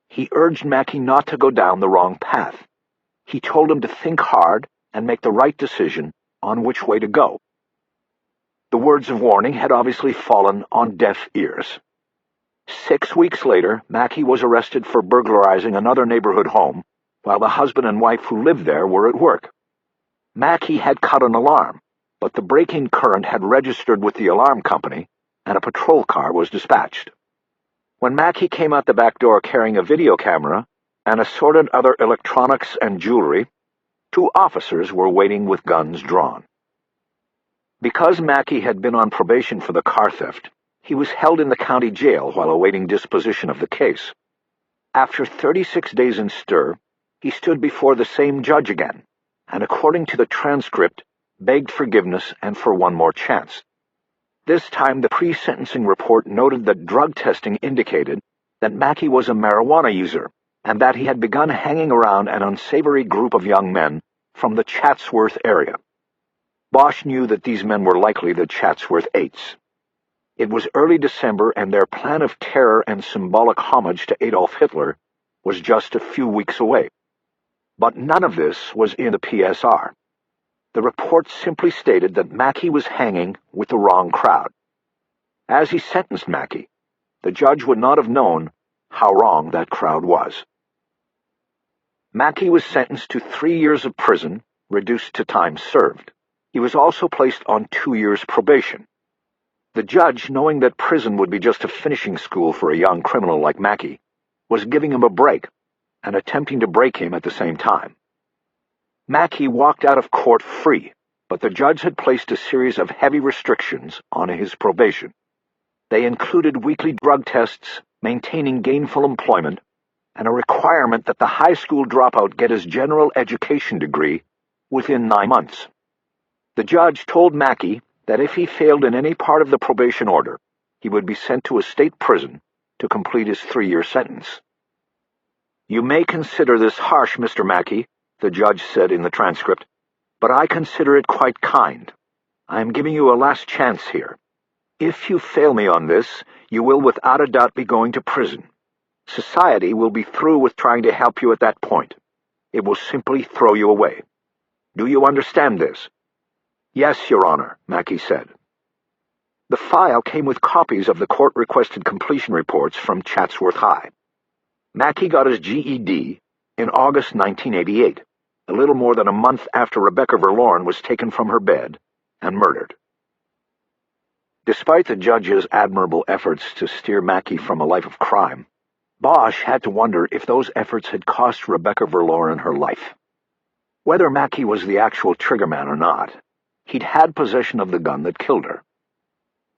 He urged Mackey not to go down the wrong path. He told him to think hard and make the right decision on which way to go. The words of warning had obviously fallen on deaf ears. 6 weeks later, Mackey was arrested for burglarizing another neighborhood home while the husband and wife who lived there were at work. Mackey had cut an alarm, but the break-in current had registered with the alarm company, and a patrol car was dispatched. When Mackey came out the back door carrying a video camera and assorted other electronics and jewelry, 2 officers were waiting with guns drawn. Because Mackey had been on probation for the car theft, he was held in the county jail while awaiting disposition of the case. After 36 days in stir, he stood before the same judge again, and according to the transcript, begged forgiveness and for one more chance. This time the pre-sentencing report noted that drug testing indicated that Mackey was a marijuana user, and that he had begun hanging around an unsavory group of young men from the Chatsworth area. Bosch knew that these men were likely the Chatsworth Eights. It was early December, and their plan of terror and symbolic homage to Adolf Hitler was just a few weeks away. But none of this was in the PSR. The report simply stated that Mackey was hanging with the wrong crowd. As he sentenced Mackey, the judge would not have known how wrong that crowd was. Mackey was sentenced to 3 years of prison, reduced to time served. He was also placed on 2 years probation. The judge, knowing that prison would be just a finishing school for a young criminal like Mackey, was giving him a break and attempting to break him at the same time. Mackey walked out of court free, but the judge had placed a series of heavy restrictions on his probation. They included weekly drug tests, maintaining gainful employment, and a requirement that the high school dropout get his general education degree within 9 months. The judge told Mackey that if he failed in any part of the probation order, he would be sent to a state prison to complete his 3-year sentence. "You may consider this harsh, Mr. Mackey," the judge said in the transcript, "but I consider it quite kind. I am giving you a last chance here. If you fail me on this, you will without a doubt be going to prison. Society will be through with trying to help you at that point. It will simply throw you away. Do you understand this?" "Yes, Your Honor," Mackey said. The file came with copies of the court-requested completion reports from Chatsworth High. Mackey got his GED in August 1988, a little more than a month after Rebecca Verloren was taken from her bed and murdered. Despite the judge's admirable efforts to steer Mackey from a life of crime, Bosch had to wonder if those efforts had cost Rebecca Verloren her life. Whether Mackey was the actual triggerman or not, he'd had possession of the gun that killed her.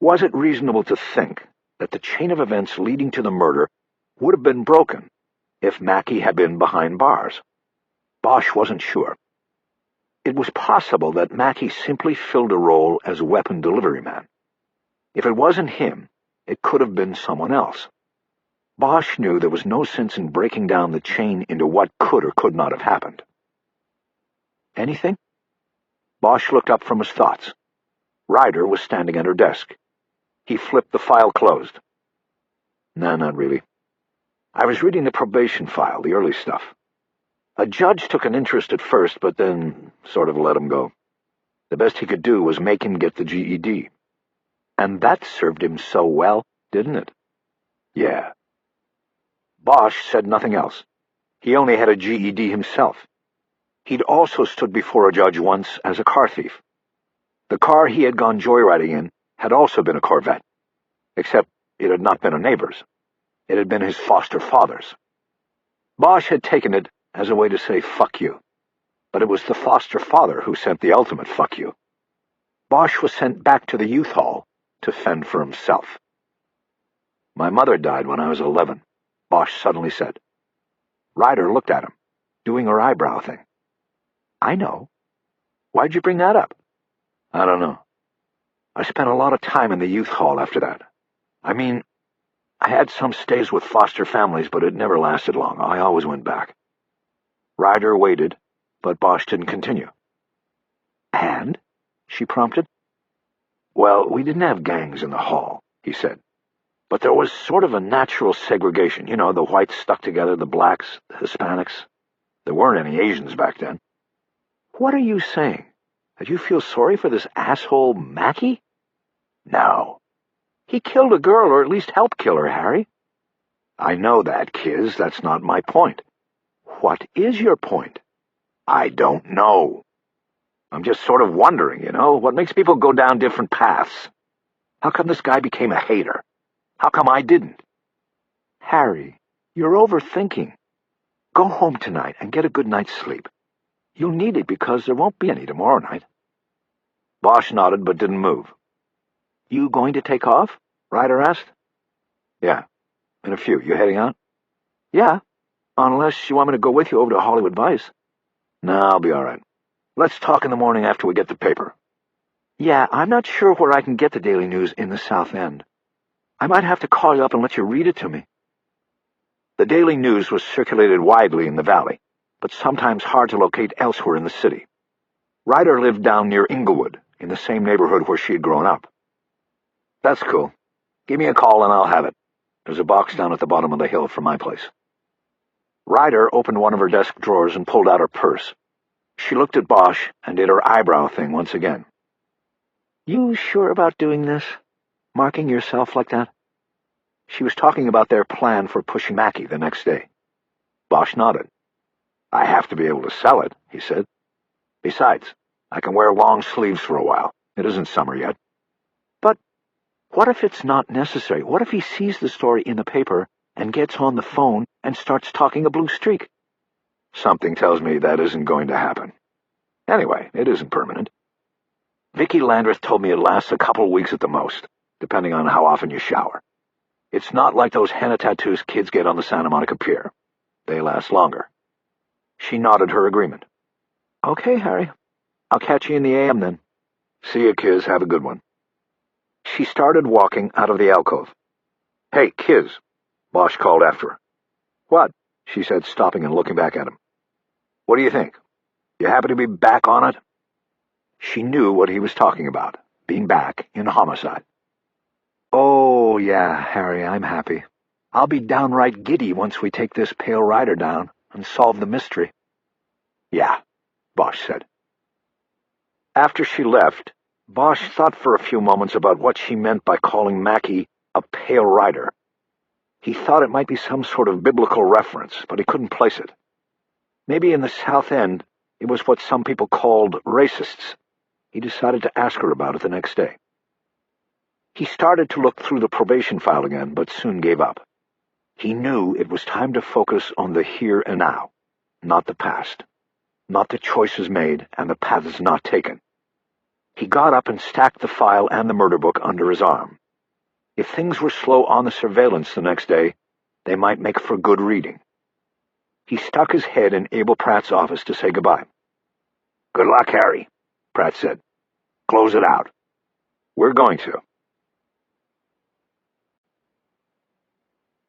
Was it reasonable to think that the chain of events leading to the murder would have been broken if Mackey had been behind bars? Bosch wasn't sure. It was possible that Mackey simply filled a role as weapon delivery man. If it wasn't him, it could have been someone else. Bosch knew there was no sense in breaking down the chain into what could or could not have happened. "Anything?" Bosch looked up from his thoughts. Ryder was standing at her desk. He flipped the file closed. "No, not really. I was reading the probation file, the early stuff. A judge took an interest at first, but then sort of let him go. The best he could do was make him get the GED. And that served him so well, didn't it?" "Yeah." Bosch said nothing else. He only had a GED himself. He'd also stood before a judge once as a car thief. The car he had gone joyriding in had also been a Corvette, except it had not been a neighbor's. It had been his foster father's. Bosch had taken it as a way to say fuck you, but it was the foster father who sent the ultimate fuck you. Bosch was sent back to the youth hall to fend for himself. "My mother died when I was 11, Bosch suddenly said. Ryder looked at him, doing her eyebrow thing. "I know. Why'd you bring that up?" "I don't know. I spent a lot of time in the youth hall after that. I mean, I had some stays with foster families, but it never lasted long. I always went back." Ryder waited, but Bosch didn't continue. "And?" she prompted. "Well, we didn't have gangs in the hall," he said. "But there was sort of a natural segregation. You know, the whites stuck together, the blacks, the Hispanics. There weren't any Asians back then." "What are you saying? That you feel sorry for this asshole Mackey?" "No. He killed a girl, or at least helped kill her, Harry." "I know that, Kiz. That's not my point." "What is your point?" "I don't know. I'm just sort of wondering, what makes people go down different paths? How come this guy became a hater? How come I didn't?" "Harry, you're overthinking. Go home tonight and get a good night's sleep. You'll need it because there won't be any tomorrow night." Bosch nodded but didn't move. "You going to take off?" Ryder asked. "Yeah, in a few. You heading out?" "Yeah, unless you want me to go with you over to Hollywood Vice." "No, I'll be all right. Let's talk in the morning after we get the paper." "Yeah, I'm not sure where I can get the Daily News in the South End. I might have to call you up and let you read it to me." The Daily News was circulated widely in the valley, but sometimes hard to locate elsewhere in the city. Ryder lived down near Inglewood, in the same neighborhood where she had grown up. "That's cool. Give me a call and I'll have it. There's a box down at the bottom of the hill from my place." Ryder opened one of her desk drawers and pulled out her purse. She looked at Bosch and did her eyebrow thing once again. "You sure about doing this? Marking yourself like that?" She was talking about their plan for pushing Mackie the next day. Bosch nodded. "I have to be able to sell it," he said. "Besides, I can wear long sleeves for a while. It isn't summer yet." "But what if it's not necessary? What if he sees the story in the paper and gets on the phone and starts talking a blue streak?" "Something tells me that isn't going to happen. Anyway, it isn't permanent. Vicky Landreth told me it lasts a couple weeks at the most, depending on how often you shower. It's not like those henna tattoos kids get on the Santa Monica Pier. They last longer." She nodded her agreement. "Okay, Harry. I'll catch you in the AM then." "See you, Kiz. Have a good one." She started walking out of the alcove. "Hey, Kiz," Bosch called after her. "What?" she said, stopping and looking back at him. "What do you think? You happy to be back on it?" She knew what he was talking about, being back in homicide. "Oh, yeah, Harry, I'm happy. I'll be downright giddy once we take this pale rider down and solve the mystery." "Yeah," Bosch said. After she left, Bosch thought for a few moments about what she meant by calling Mackie a pale rider. He thought it might be some sort of biblical reference, but he couldn't place it. Maybe in the South End it was what some people called racists. He decided to ask her about it the next day. He started to look through the probation file again, but soon gave up. He knew it was time to focus on the here and now, not the past, not the choices made and the paths not taken. He got up and stacked the file and the murder book under his arm. If things were slow on the surveillance the next day, they might make for good reading. He stuck his head in Abel Pratt's office to say goodbye. "Good luck, Harry," Pratt said. "Close it out." "We're going to."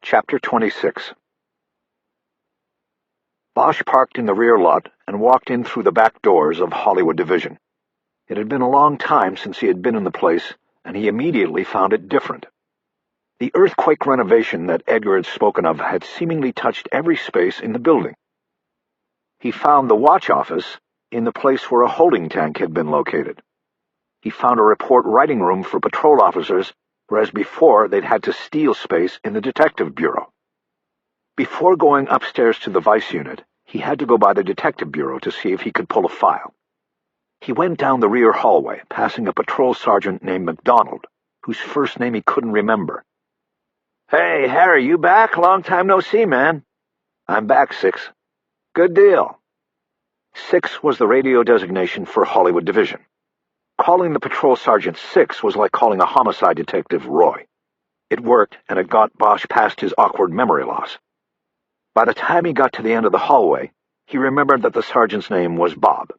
Chapter 26. Bosch parked in the rear lot and walked in through the back doors of Hollywood Division. It had been a long time since he had been in the place, and he immediately found it different. The earthquake renovation that Edgar had spoken of had seemingly touched every space in the building. He found the watch office in the place where a holding tank had been located. He found a report writing room for patrol officers, whereas before they'd had to steal space in the detective bureau. Before going upstairs to the vice unit, he had to go by the detective bureau to see if he could pull a file. He went down the rear hallway, passing a patrol sergeant named McDonald, whose first name he couldn't remember. "Hey, Harry, you back? Long time no see, man." "I'm back, Six." "Good deal." Six was the radio designation for Hollywood Division. Calling the patrol sergeant Six was like calling a homicide detective Roy. It worked, and it got Bosch past his awkward memory loss. By the time he got to the end of the hallway, he remembered that the sergeant's name was Bob.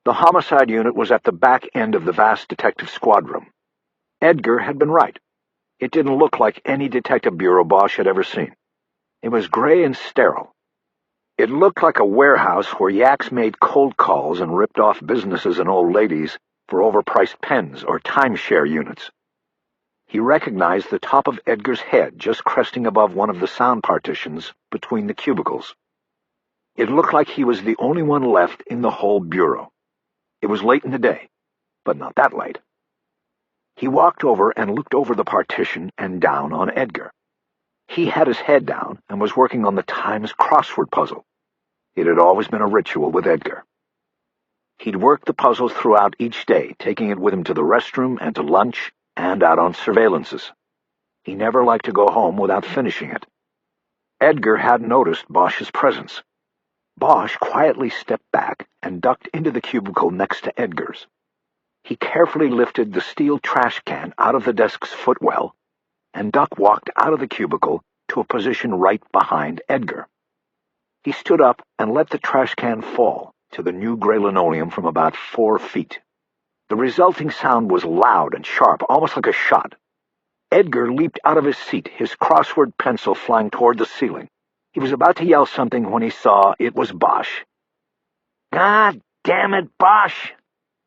The homicide unit was at the back end of the vast detective squad room. Edgar had been right. It didn't look like any detective bureau Bosch had ever seen. It was gray and sterile. It looked like a warehouse where yaks made cold calls and ripped off businesses and old ladies for overpriced pens or timeshare units. He recognized the top of Edgar's head just cresting above one of the sound partitions between the cubicles. It looked like he was the only one left in the whole bureau. It was late in the day, but not that late. He walked over and looked over the partition and down on Edgar. He had his head down and was working on the Times crossword puzzle. It had always been a ritual with Edgar. He'd worked the puzzles throughout each day, taking it with him to the restroom and to lunch and out on surveillances. He never liked to go home without finishing it. Edgar hadn't noticed Bosch's presence. Bosch quietly stepped back and ducked into the cubicle next to Edgar's. He carefully lifted the steel trash can out of the desk's footwell, and Duck walked out of the cubicle to a position right behind Edgar. He stood up and let the trash can fall to the new gray linoleum from about 4 feet. The resulting sound was loud and sharp, almost like a shot. Edgar leaped out of his seat, his crossword pencil flying toward the ceiling. He was about to yell something when he saw it was Bosch. "God damn it, Bosch!"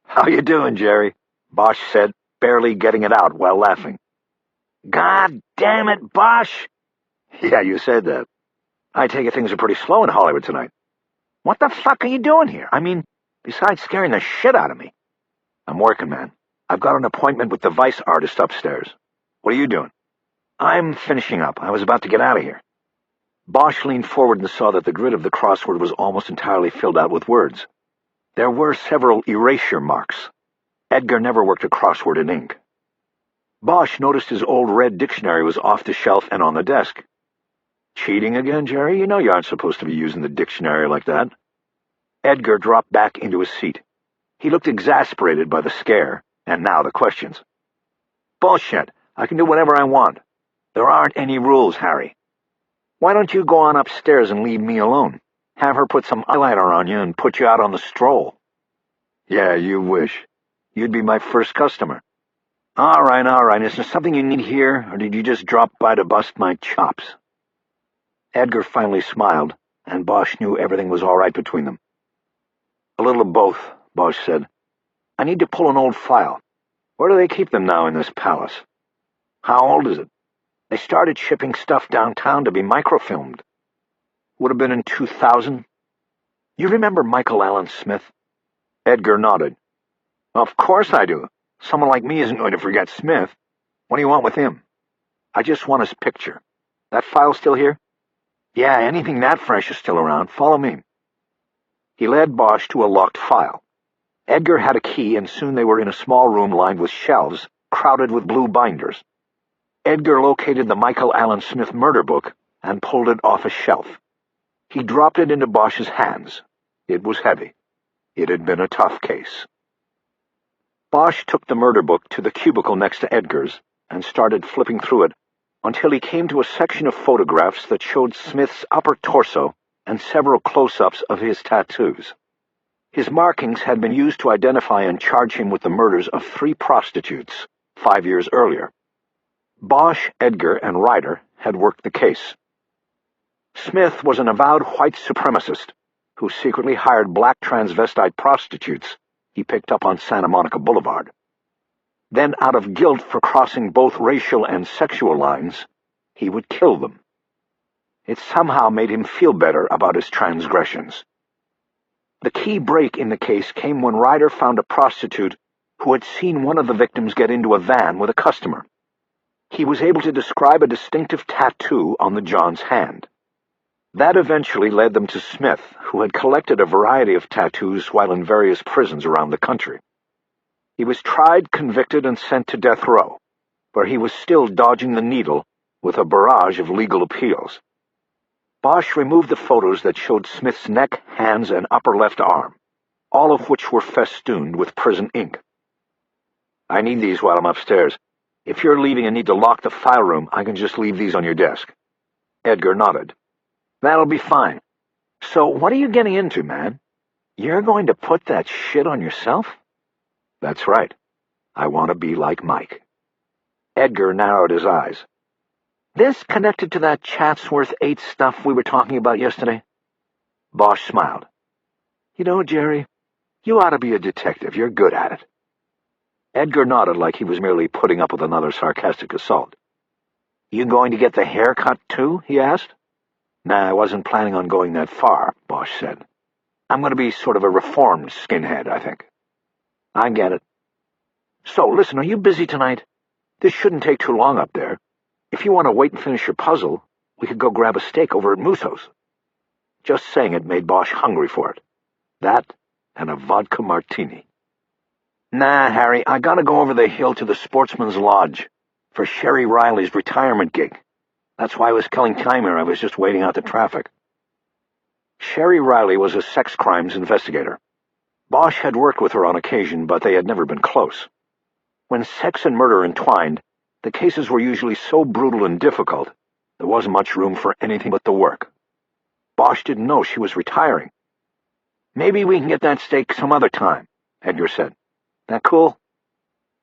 "How you doing, Jerry?" Bosch said, barely getting it out while laughing. "God damn it, Bosch!" "Yeah, you said that. I take it things are pretty slow in Hollywood tonight." "What the fuck are you doing here? I mean, besides scaring the shit out of me." "I'm working, man. I've got an appointment with the Vice artist upstairs. What are you doing?" "I'm finishing up. I was about to get out of here." Bosch leaned forward and saw that the grid of the crossword was almost entirely filled out with words. There were several erasure marks. Edgar never worked a crossword in ink. Bosch noticed his old red dictionary was off the shelf and on the desk. "Cheating again, Jerry? You know you aren't supposed to be using the dictionary like that." Edgar dropped back into his seat. He looked exasperated by the scare, and now the questions. "Bullshit. I can do whatever I want. There aren't any rules, Harry. Why don't you go on upstairs and leave me alone? Have her put some eyeliner on you and put you out on the stroll." "Yeah, you wish. You'd be my first customer." All right. Is there something you need here, or did you just drop by to bust my chops?" Edgar finally smiled, and Bosch knew everything was all right between them. "A little of both," Bosch said. "I need to pull an old file. Where do they keep them now in this palace?" "How old is it?" "They started shipping stuff downtown to be microfilmed. Would have been in 2000. You remember Michael Allen Smith?" Edgar nodded. "Of course I do. Someone like me isn't going to forget Smith. What do you want with him?" "I just want his picture. That file still here?" "Yeah, anything that fresh is still around. Follow me." He led Bosch to a locked file. Edgar had a key, and soon they were in a small room lined with shelves, crowded with blue binders. Edgar located the Michael Allen Smith murder book and pulled it off a shelf. He dropped it into Bosch's hands. It was heavy. It had been a tough case. Bosch took the murder book to the cubicle next to Edgar's and started flipping through it until he came to a section of photographs that showed Smith's upper torso and several close-ups of his tattoos. His markings had been used to identify and charge him with the murders of 3 prostitutes 5 years earlier. Bosch, Edgar, and Ryder had worked the case. Smith was an avowed white supremacist who secretly hired black transvestite prostitutes he picked up on Santa Monica Boulevard. Then, out of guilt for crossing both racial and sexual lines, he would kill them. It somehow made him feel better about his transgressions. The key break in the case came when Ryder found a prostitute who had seen one of the victims get into a van with a customer. He was able to describe a distinctive tattoo on the John's hand. That eventually led them to Smith, who had collected a variety of tattoos while in various prisons around the country. He was tried, convicted, and sent to death row, where he was still dodging the needle with a barrage of legal appeals. Bosch removed the photos that showed Smith's neck, hands, and upper left arm, all of which were festooned with prison ink. "I need these while I'm upstairs. If you're leaving and need to lock the file room, I can just leave these on your desk." Edgar nodded. "That'll be fine. So what are you getting into, man? You're going to put that shit on yourself?" "That's right. I want to be like Mike." Edgar narrowed his eyes. "This connected to that Chatsworth 8 stuff we were talking about yesterday?" Bosch smiled. "You know, Jerry, you ought to be a detective. You're good at it." Edgar nodded like he was merely putting up with another sarcastic assault. "You going to get the haircut, too?" he asked. "Nah, I wasn't planning on going that far," Bosch said. "I'm going to be sort of a reformed skinhead, I think." "I get it. So, listen, are you busy tonight? This shouldn't take too long up there. If you want to wait and finish your puzzle, we could go grab a steak over at Musso's." Just saying it made Bosch hungry for it. That and a vodka martini. "Nah, Harry, I gotta go over the hill to the Sportsman's Lodge for Sherry Riley's retirement gig. That's why I was killing time here. I was just waiting out the traffic." Sherry Riley was a sex crimes investigator. Bosch had worked with her on occasion, but they had never been close. When sex and murder entwined, the cases were usually so brutal and difficult, there wasn't much room for anything but the work. Bosch didn't know she was retiring. "Maybe we can get that steak some other time," Edgar said. "That cool?"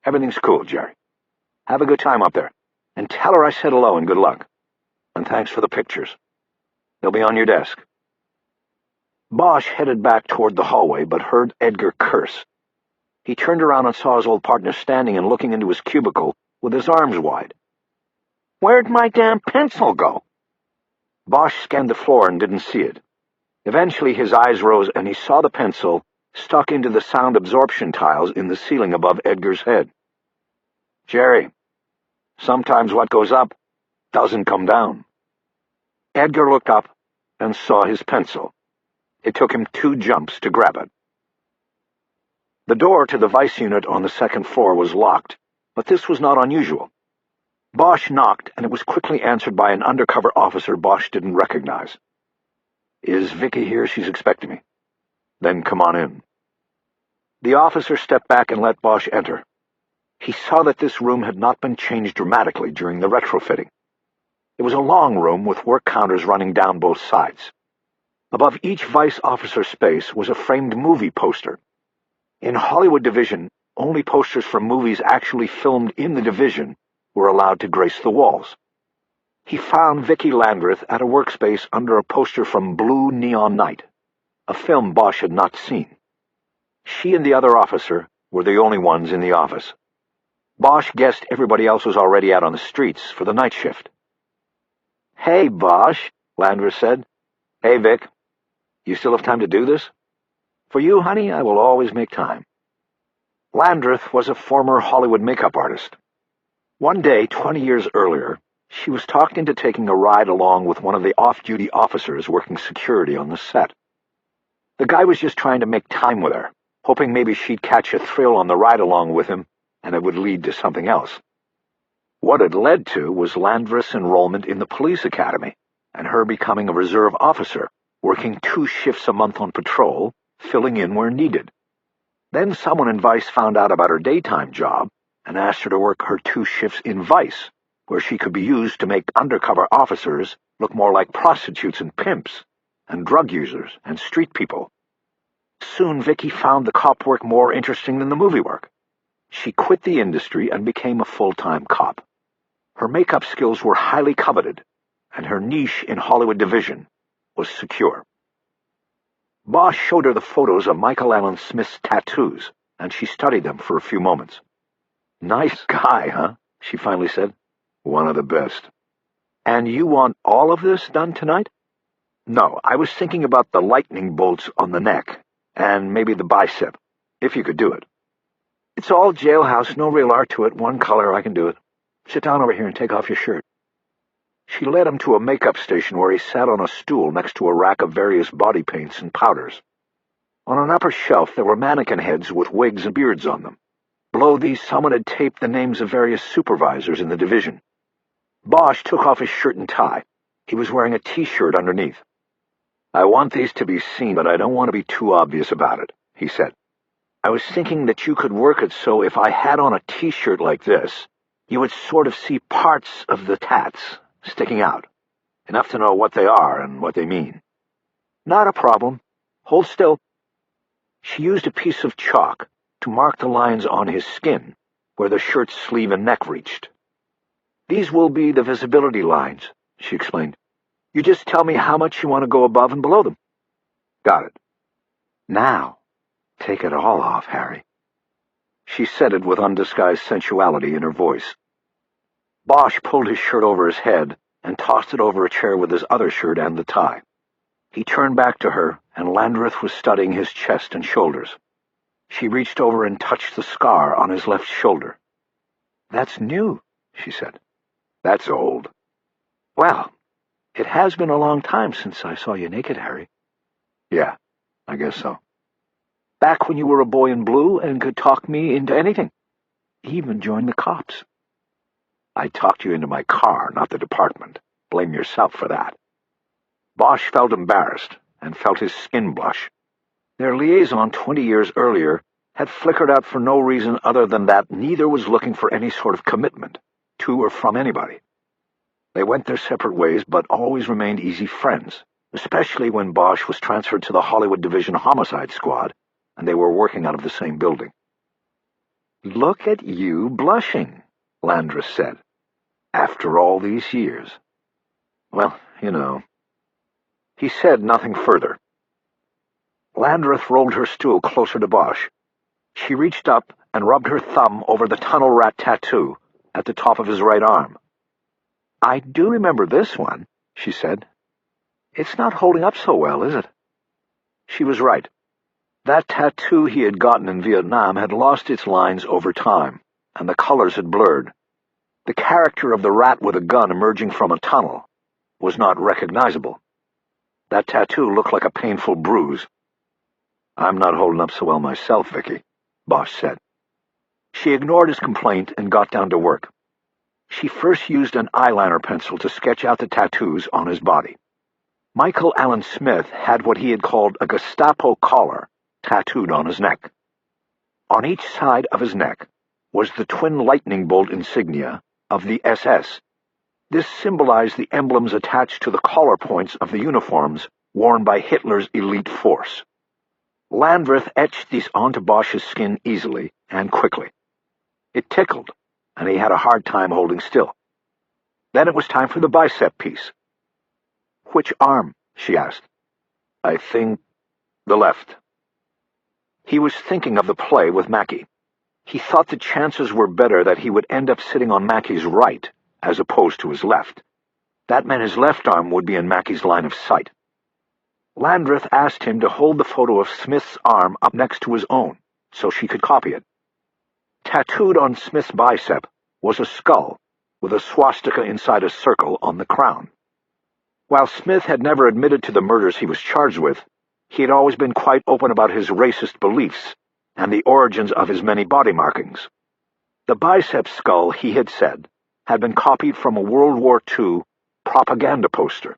"Everything's cool, Jerry. Have a good time up there, and tell her I said hello and good luck. And thanks for the pictures." They'll be on your desk." Bosch headed back toward the hallway, but heard Edgar curse. He turned around and saw his old partner standing and looking into his cubicle with his arms wide. "Where'd my damn pencil go?" Bosch scanned the floor and didn't see it. Eventually his eyes rose and he saw the pencil stuck into the sound absorption tiles in the ceiling above Edgar's head. "Jerry, sometimes what goes up doesn't come down." Edgar looked up and saw his pencil. It took him 2 jumps to grab it. The door to the vice unit on the second floor was locked, but this was not unusual. Bosch knocked, and it was quickly answered by an undercover officer Bosch didn't recognize. "Is Vicky here? She's expecting me." "Then come on in." The officer stepped back and let Bosch enter. He saw that this room had not been changed dramatically during the retrofitting. It was a long room with work counters running down both sides. Above each vice officer's space was a framed movie poster. In Hollywood Division, only posters from movies actually filmed in the division were allowed to grace the walls. He found Vicky Landreth at a workspace under a poster from Blue Neon Night, a film Bosch had not seen. She and the other officer were the only ones in the office. Bosch guessed everybody else was already out on the streets for the night shift. "Hey, Bosch," Landreth said. "Hey, Vic. You still have time to do this?" "For you, honey, I will always make time." Landreth was a former Hollywood makeup artist. One day, 20 years earlier, she was talked into taking a ride along with one of the off-duty officers working security on the set. The guy was just trying to make time with her, hoping maybe she'd catch a thrill on the ride along with him, and it would lead to something else. What it led to was Landreth's enrollment in the police academy, and her becoming a reserve officer, working 2 shifts a month on patrol, filling in where needed. Then someone in Vice found out about her daytime job and asked her to work her 2 shifts in Vice, where she could be used to make undercover officers look more like prostitutes and pimps, and drug users and street people. Soon Vicky found the cop work more interesting than the movie work. She quit the industry and became a full-time cop. Her makeup skills were highly coveted, and her niche in Hollywood Division was secure. Bosch showed her the photos of Michael Allen Smith's tattoos, and she studied them for a few moments. "Nice guy, huh?" she finally said. "One of the best." "And you want all of this done tonight?" "No, I was thinking about the lightning bolts on the neck, and maybe the bicep, if you could do it." "It's all jailhouse, no real art to it, one color, I can do it. Sit down over here and take off your shirt." She led him to a makeup station where he sat on a stool next to a rack of various body paints and powders. On an upper shelf there were mannequin heads with wigs and beards on them. Below these someone had taped the names of various supervisors in the division. Bosch took off his shirt and tie. He was wearing a T-shirt underneath. "I want these to be seen, but I don't want to be too obvious about it," he said. "I was thinking that you could work it so if I had on a T-shirt like this, you would sort of see parts of the tats sticking out, enough to know what they are and what they mean." "Not a problem. Hold still." She used a piece of chalk to mark the lines on his skin, where the shirt's sleeve and neck reached. "These will be the visibility lines," she explained. "You just tell me how much you want to go above and below them." "Got it." "Now, take it all off, Harry." She said it with undisguised sensuality in her voice. Bosch pulled his shirt over his head and tossed it over a chair with his other shirt and the tie. He turned back to her, and Landreth was studying his chest and shoulders. She reached over and touched the scar on his left shoulder. "That's new," she said. "That's old." "Well, it has been a long time since I saw you naked, Harry." "Yeah, I guess so." "Back when you were a boy in blue and could talk me into anything. Even join the cops." "I talked you into my car, not the department. Blame yourself for that." Bosch felt embarrassed and felt his skin blush. Their liaison 20 years earlier had flickered out for no reason other than that neither was looking for any sort of commitment, to or from anybody. They went their separate ways, but always remained easy friends, especially when Bosch was transferred to the Hollywood Division Homicide Squad, and they were working out of the same building. "Look at you blushing," Landreth said. "After all these years." "Well, you know." He said nothing further. Landreth rolled her stool closer to Bosch. She reached up and rubbed her thumb over the tunnel rat tattoo at the top of his right arm. "I do remember this one," she said. "It's not holding up so well, is it?" She was right. That tattoo he had gotten in Vietnam had lost its lines over time, and the colors had blurred. The character of the rat with a gun emerging from a tunnel was not recognizable. That tattoo looked like a painful bruise. "I'm not holding up so well myself, Vicky," Bosch said. She ignored his complaint and got down to work. She first used an eyeliner pencil to sketch out the tattoos on his body. Michael Allen Smith had what he had called a Gestapo collar tattooed on his neck. On each side of his neck was the twin lightning bolt insignia of the SS. This symbolized the emblems attached to the collar points of the uniforms worn by Hitler's elite force. Landreth etched these onto Bosch's skin easily and quickly. It tickled, and he had a hard time holding still. Then it was time for the bicep piece. "Which arm?" she asked. "I think the left." He was thinking of the play with Mackie. He thought the chances were better that he would end up sitting on Mackie's right as opposed to his left. That meant his left arm would be in Mackie's line of sight. Landreth asked him to hold the photo of Smith's arm up next to his own so she could copy it. Tattooed on Smith's bicep was a skull with a swastika inside a circle on the crown. While Smith had never admitted to the murders he was charged with, he had always been quite open about his racist beliefs and the origins of his many body markings. The bicep skull, he had said, had been copied from a World War II propaganda poster.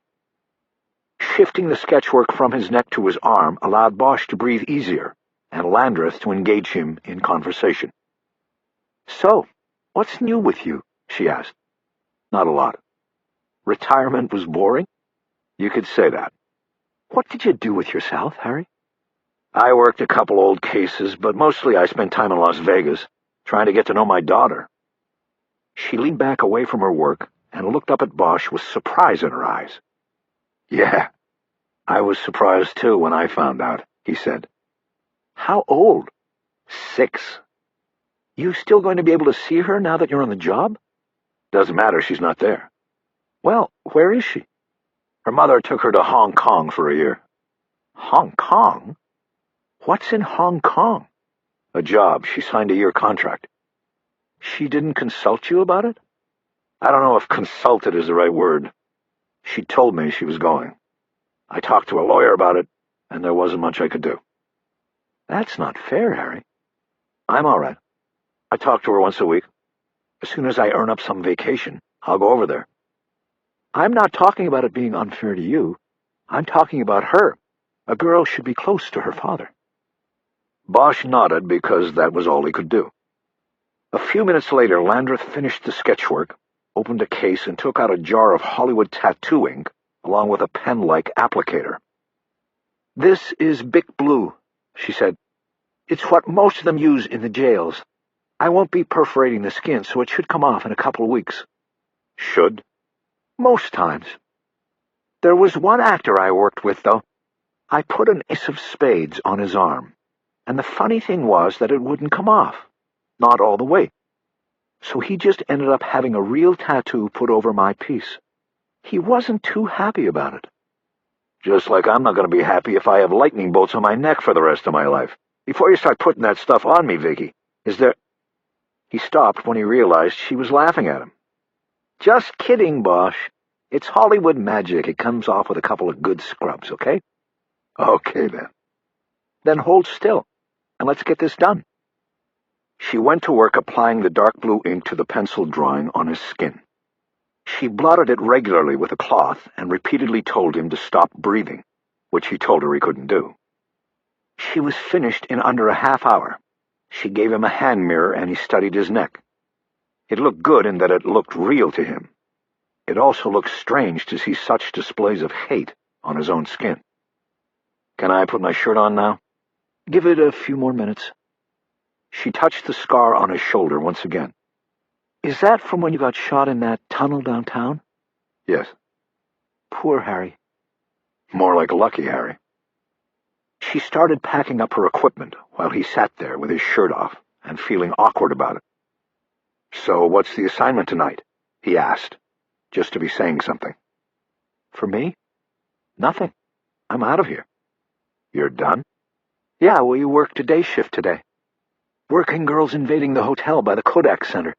Shifting the sketchwork from his neck to his arm allowed Bosch to breathe easier, and Landreth to engage him in conversation. "So, what's new with you?" she asked. "Not a lot." "Retirement was boring?" "You could say that." "What did you do with yourself, Harry?" "I worked a couple old cases, but mostly I spent time in Las Vegas, trying to get to know my daughter." She leaned back away from her work and looked up at Bosch with surprise in her eyes. "Yeah, I was surprised too when I found out," he said. "How old?" 6. "You still going to be able to see her now that you're on the job?" "Doesn't matter, she's not there." "Well, where is she?" "Her mother took her to Hong Kong for a year." "Hong Kong? What's in Hong Kong?" "A job. She signed a year contract." "She didn't consult you about it?" "I don't know if consulted is the right word. She told me she was going. I talked to a lawyer about it, and there wasn't much I could do." "That's not fair, Harry." "I'm all right. I talk to her once a week. As soon as I earn up some vacation, I'll go over there." "I'm not talking about it being unfair to you. I'm talking about her. A girl should be close to her father." Bosch nodded because that was all he could do. A few minutes later, Landreth finished the sketchwork, opened a case, and took out a jar of Hollywood tattoo ink, along with a pen-like applicator. "This is Bic Blue," she said. "It's what most of them use in the jails. I won't be perforating the skin, so it should come off in a couple of weeks." "Should?" "Most times. There was one actor I worked with, though. I put an ace of spades on his arm, and the funny thing was that it wouldn't come off. Not all the way. So he just ended up having a real tattoo put over my piece. He wasn't too happy about it." "Just like I'm not going to be happy if I have lightning bolts on my neck for the rest of my life. Before you start putting that stuff on me, Vicky, is there—" He stopped when he realized she was laughing at him. "Just kidding, Bosch. It's Hollywood magic. It comes off with a couple of good scrubs, okay?" "Okay, then." "Then hold still, and let's get this done." She went to work applying the dark blue ink to the pencil drawing on his skin. She blotted it regularly with a cloth and repeatedly told him to stop breathing, which he told her he couldn't do. She was finished in under a half hour. She gave him a hand mirror and he studied his neck. It looked good in that it looked real to him. It also looked strange to see such displays of hate on his own skin. "Can I put my shirt on now?" "Give it a few more minutes." She touched the scar on his shoulder once again. "Is that from when you got shot in that tunnel downtown?" "Yes." "Poor Harry. More like lucky, Harry. She started packing up her equipment while he sat there with his shirt off and feeling awkward about it. So what's the assignment tonight? He asked, just to be saying something. For me? Nothing. I'm out of here. You're done? Yeah, we worked a day shift today. Working girls invading the hotel by the Kodak Center.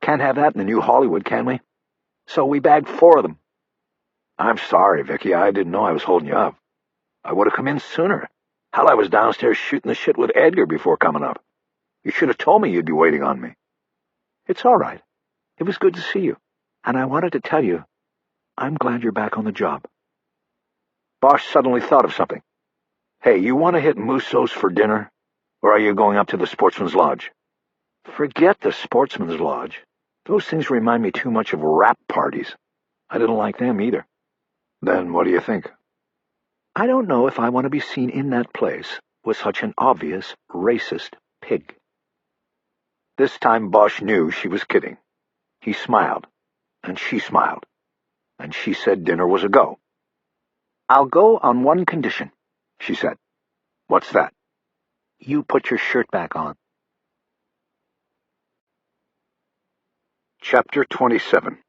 Can't have that in the new Hollywood, can we? So we bagged 4 of them. I'm sorry, Vicky. I didn't know I was holding you up. I would have come in sooner. Hell, I was downstairs shooting the shit with Edgar before coming up. You should have told me you'd be waiting on me. It's all right. It was good to see you. And I wanted to tell you, I'm glad you're back on the job. Bosch suddenly thought of something. Hey, you want to hit Musso's for dinner? Or are you going up to the Sportsman's Lodge? Forget the Sportsman's Lodge. Those things remind me too much of rap parties. I didn't like them either. Then what do you think? I don't know if I want to be seen in that place with such an obvious, racist pig. This time Bosch knew she was kidding. He smiled, and she smiled, and she said dinner was a go. I'll go on one condition, she said. What's that? You put your shirt back on. Chapter 27.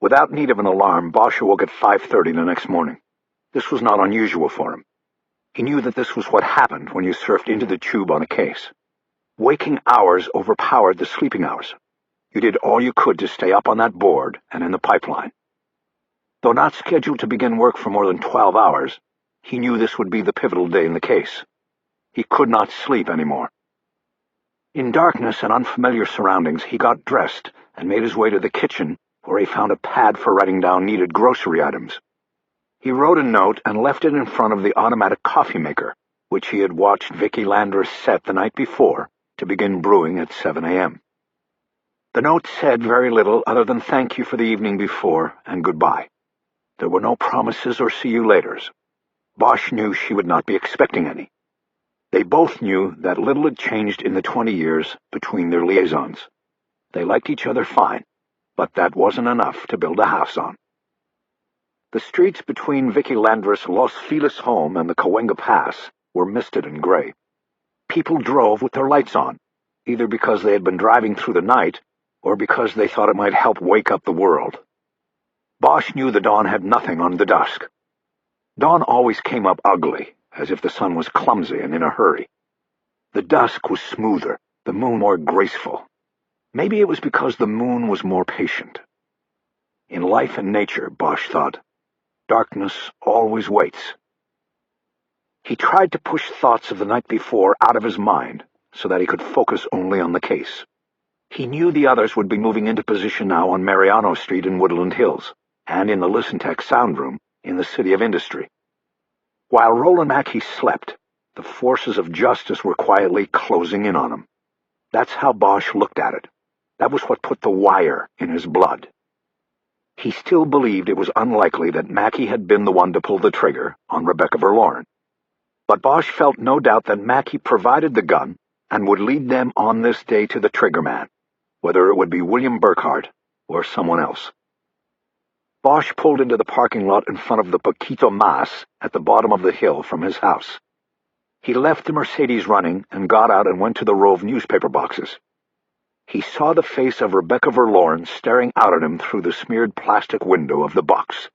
Without need of an alarm, Bosch awoke at 5:30 the next morning. This was not unusual for him. He knew that this was what happened when you surfed into the tube on a case. Waking hours overpowered the sleeping hours. You did all you could to stay up on that board and in the pipeline. Though not scheduled to begin work for more than 12 hours, he knew this would be the pivotal day in the case. He could not sleep anymore. In darkness and unfamiliar surroundings, he got dressed and made his way to the kitchen, where he found a pad for writing down needed grocery items. He wrote a note and left it in front of the automatic coffee maker, which he had watched Vicky Landress set the night before to begin brewing at 7 a.m. The note said very little other than thank you for the evening before and goodbye. There were no promises or see you laters. Bosch knew she would not be expecting any. They both knew that little had changed in the 20 years between their liaisons. They liked each other fine, but that wasn't enough to build a house on. The streets between Vicky Landress' Los Feliz home and the Cahuenga Pass were misted and gray. People drove with their lights on, either because they had been driving through the night or because they thought it might help wake up the world. Bosch knew the dawn had nothing on the dusk. Dawn always came up ugly, as if the sun was clumsy and in a hurry. The dusk was smoother, the moon more graceful. Maybe it was because the moon was more patient. In life and nature, Bosch thought, darkness always waits. He tried to push thoughts of the night before out of his mind so that he could focus only on the case. He knew the others would be moving into position now on Mariano Street in Woodland Hills, and in the Listen-Tech sound room in the City of Industry. While Roland Mackey slept, the forces of justice were quietly closing in on him. That's how Bosch looked at it. That was what put the wire in his blood. He still believed it was unlikely that Mackey had been the one to pull the trigger on Rebecca Verloren. But Bosch felt no doubt that Mackey provided the gun and would lead them on this day to the trigger man, whether it would be William Burkhart or someone else. Bosch pulled into the parking lot in front of the Poquito Mas at the bottom of the hill from his house. He left the Mercedes running and got out and went to the row of newspaper boxes. He saw the face of Rebecca Verloren staring out at him through the smeared plastic window of the box.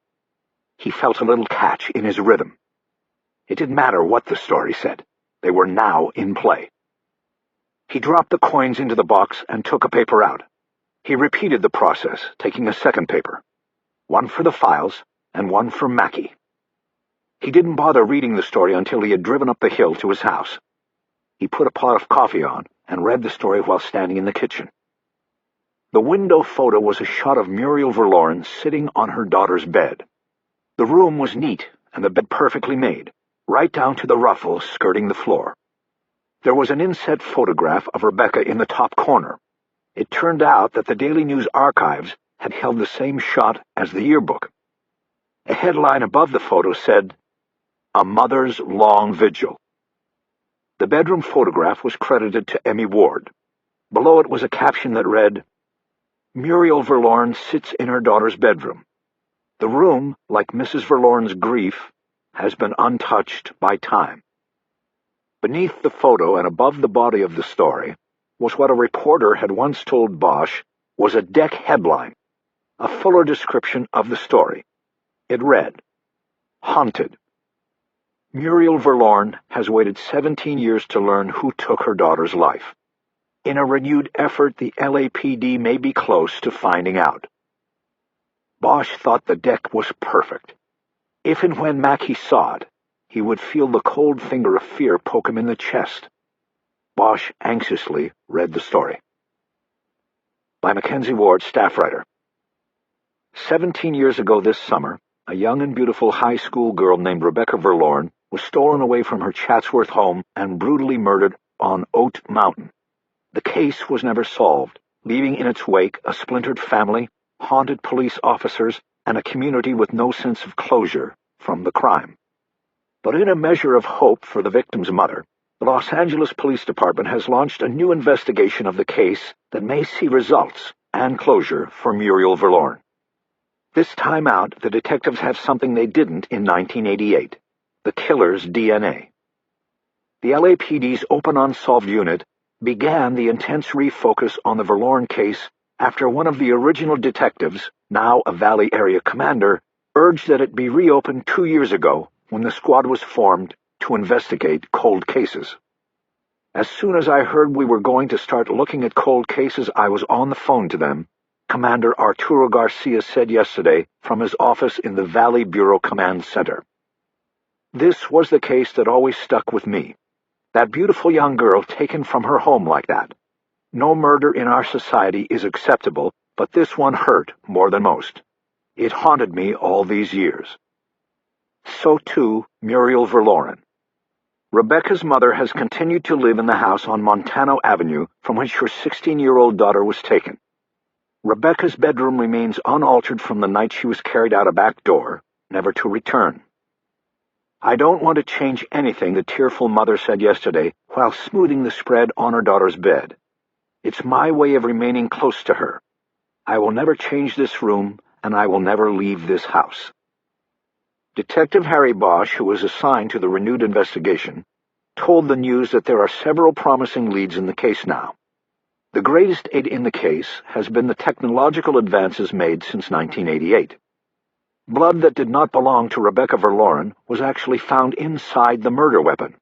He felt a little catch in his rhythm. It didn't matter what the story said. They were now in play. He dropped the coins into the box and took a paper out. He repeated the process, taking a second paper. One for the files and one for Mackey. He didn't bother reading the story until he had driven up the hill to his house. He put a pot of coffee on and read the story while standing in the kitchen. The window photo was a shot of Muriel Verloren sitting on her daughter's bed. The room was neat and the bed perfectly made, right down to the ruffles skirting the floor. There was an inset photograph of Rebecca in the top corner. It turned out that the Daily News archives had held the same shot as the yearbook. A headline above the photo said, "A Mother's Long Vigil." The bedroom photograph was credited to Emmy Ward. Below it was a caption that read, "Muriel Verloren sits in her daughter's bedroom. The room, like Mrs. Verloren's grief, has been untouched by time. Beneath the photo and above the body of the story was what a reporter had once told Bosch was a deck headline, a fuller description of the story. It read, "Haunted. Muriel Verloren has waited 17 years to learn who took her daughter's life. In a renewed effort, the LAPD may be close to finding out." Bosch thought the deck was perfect. If and when Mackey saw it, he would feel the cold finger of fear poke him in the chest. Bosch anxiously read the story. By Mackenzie Ward, staff writer. 17 years ago this summer, a young and beautiful high school girl named Rebecca Verloren was stolen away from her Chatsworth home and brutally murdered on Oat Mountain. The case was never solved, leaving in its wake a splintered family, haunted police officers, and a community with no sense of closure from the crime. But in a measure of hope for the victim's mother, the Los Angeles Police Department has launched a new investigation of the case that may see results and closure for Muriel Verloren. This time out, the detectives have something they didn't in 1988, the killer's DNA. The LAPD's Open Unsolved Unit began the intense refocus on the Verloren case after one of the original detectives, now a Valley Area commander, urged that it be reopened 2 years ago when the squad was formed to investigate cold cases. As soon as I heard we were going to start looking at cold cases, I was on the phone to them, Commander Arturo Garcia said yesterday from his office in the Valley Bureau Command Center. This was the case that always stuck with me. That beautiful young girl taken from her home like that. No murder in our society is acceptable, but this one hurt more than most. It haunted me all these years. So too, Muriel Verloren. Rebecca's mother has continued to live in the house on Montano Avenue from which her 16-year-old daughter was taken. Rebecca's bedroom remains unaltered from the night she was carried out a back door, never to return. "I don't want to change anything," the tearful mother said yesterday while smoothing the spread on her daughter's bed. "It's my way of remaining close to her. I will never change this room, and I will never leave this house." Detective Harry Bosch, who was assigned to the renewed investigation, told the News that there are several promising leads in the case now. The greatest aid in the case has been the technological advances made since 1988. Blood that did not belong to Rebecca Verloren was actually found inside the murder weapon.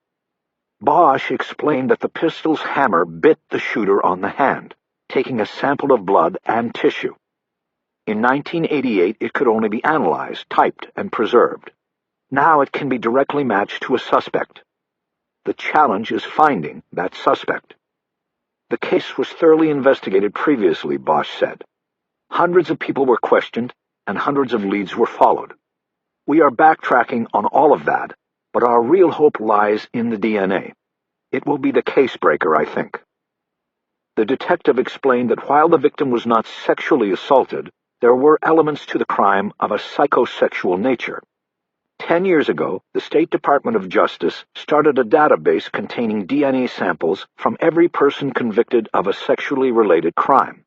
Bosch explained that the pistol's hammer bit the shooter on the hand, taking a sample of blood and tissue. In 1988, it could only be analyzed, typed, and preserved. Now it can be directly matched to a suspect. The challenge is finding that suspect. The case was thoroughly investigated previously, Bosch said. Hundreds of people were questioned, and hundreds of leads were followed. We are backtracking on all of that, but our real hope lies in the DNA. It will be the case breaker, I think. The detective explained that while the victim was not sexually assaulted, there were elements to the crime of a psychosexual nature. 10 years ago, the State Department of Justice started a database containing DNA samples from every person convicted of a sexually related crime.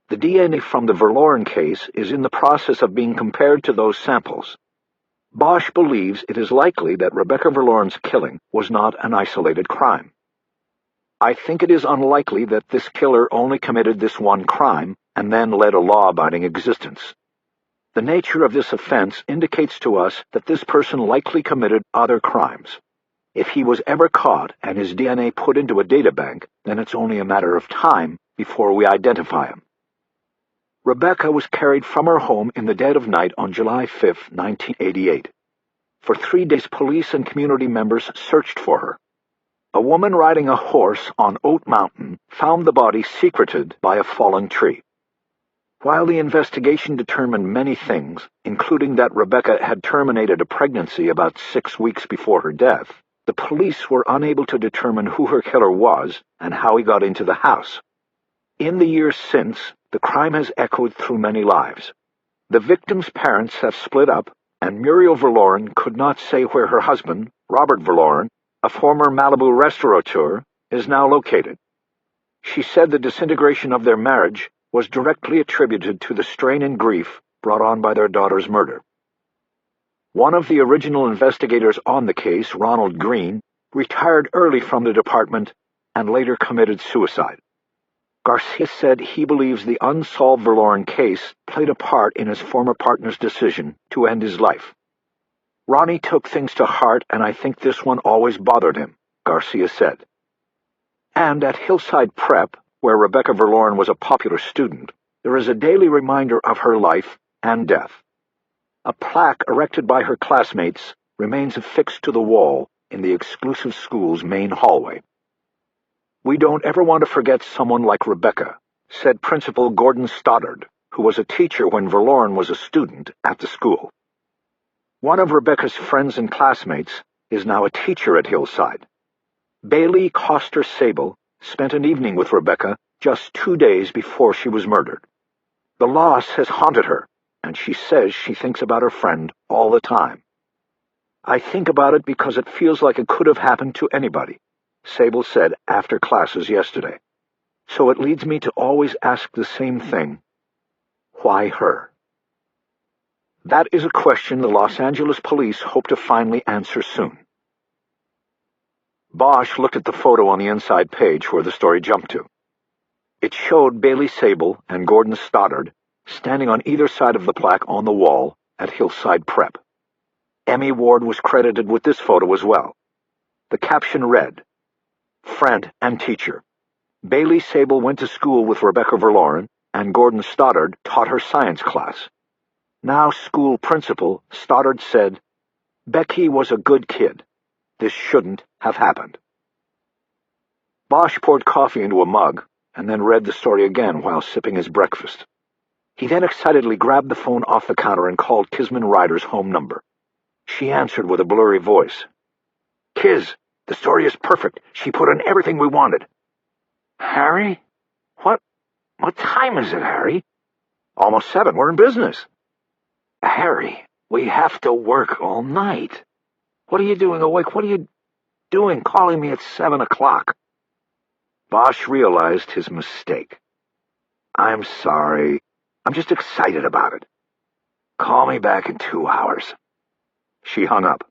The DNA from the Verloren case is in the process of being compared to those samples. Bosch believes it is likely that Rebecca Verloren's killing was not an isolated crime. "I think it is unlikely that this killer only committed this one crime and then led a law-abiding existence. The nature of this offense indicates to us that this person likely committed other crimes. If he was ever caught and his DNA put into a databank, then it's only a matter of time before we identify him." Rebecca was carried from her home in the dead of night on July 5, 1988. For 3 days, police and community members searched for her. A woman riding a horse on Oat Mountain found the body secreted by a fallen tree. While the investigation determined many things, including that Rebecca had terminated a pregnancy about 6 weeks before her death, the police were unable to determine who her killer was and how he got into the house. In the years since, the crime has echoed through many lives. The victim's parents have split up, and Muriel Verloren could not say where her husband, Robert Verloren, a former Malibu restaurateur, is now located. She said the disintegration of their marriage was directly attributed to the strain and grief brought on by their daughter's murder. One of the original investigators on the case, Ronald Green, retired early from the department and later committed suicide. Garcia said he believes the unsolved Verloren case played a part in his former partner's decision to end his life. Ronnie took things to heart, and I think this one always bothered him, Garcia said. And at Hillside Prep, where Rebecca Verloren was a popular student, there is a daily reminder of her life and death. A plaque erected by her classmates remains affixed to the wall in the exclusive school's main hallway. "We don't ever want to forget someone like Rebecca," said Principal Gordon Stoddard, who was a teacher when Verloren was a student at the school. One of Rebecca's friends and classmates is now a teacher at Hillside. Bailey Coster Sable spent an evening with Rebecca just 2 days before she was murdered. The loss has haunted her, and she says she thinks about her friend all the time. "I think about it because it feels like it could have happened to anybody," Sable said after classes yesterday. "So it leads me to always ask the same thing. Why her?" That is a question the Los Angeles police hope to finally answer soon. Bosch looked at the photo on the inside page where the story jumped to. It showed Bailey Sable and Gordon Stoddard standing on either side of the plaque on the wall at Hillside Prep. Emmy Ward was credited with this photo as well. The caption read, "Friend and teacher. Bailey Sable went to school with Rebecca Verloren, and Gordon Stoddard taught her science class. Now school principal, Stoddard said, 'Becky was a good kid. This shouldn't have happened.'" Bosch poured coffee into a mug and then read the story again while sipping his breakfast. He then excitedly grabbed the phone off the counter and called Kisman Ryder's home number. She answered with a blurry voice. "Kiz, the story is perfect. She put in everything we wanted." "Harry? What time is it, Harry?" "Almost 7. We're in business." "Harry, we have to work all night. What are you doing awake? What are you doing calling me at 7 o'clock? Bosch realized his mistake. "I'm sorry. I'm just excited about it. Call me back in 2 hours. She hung up.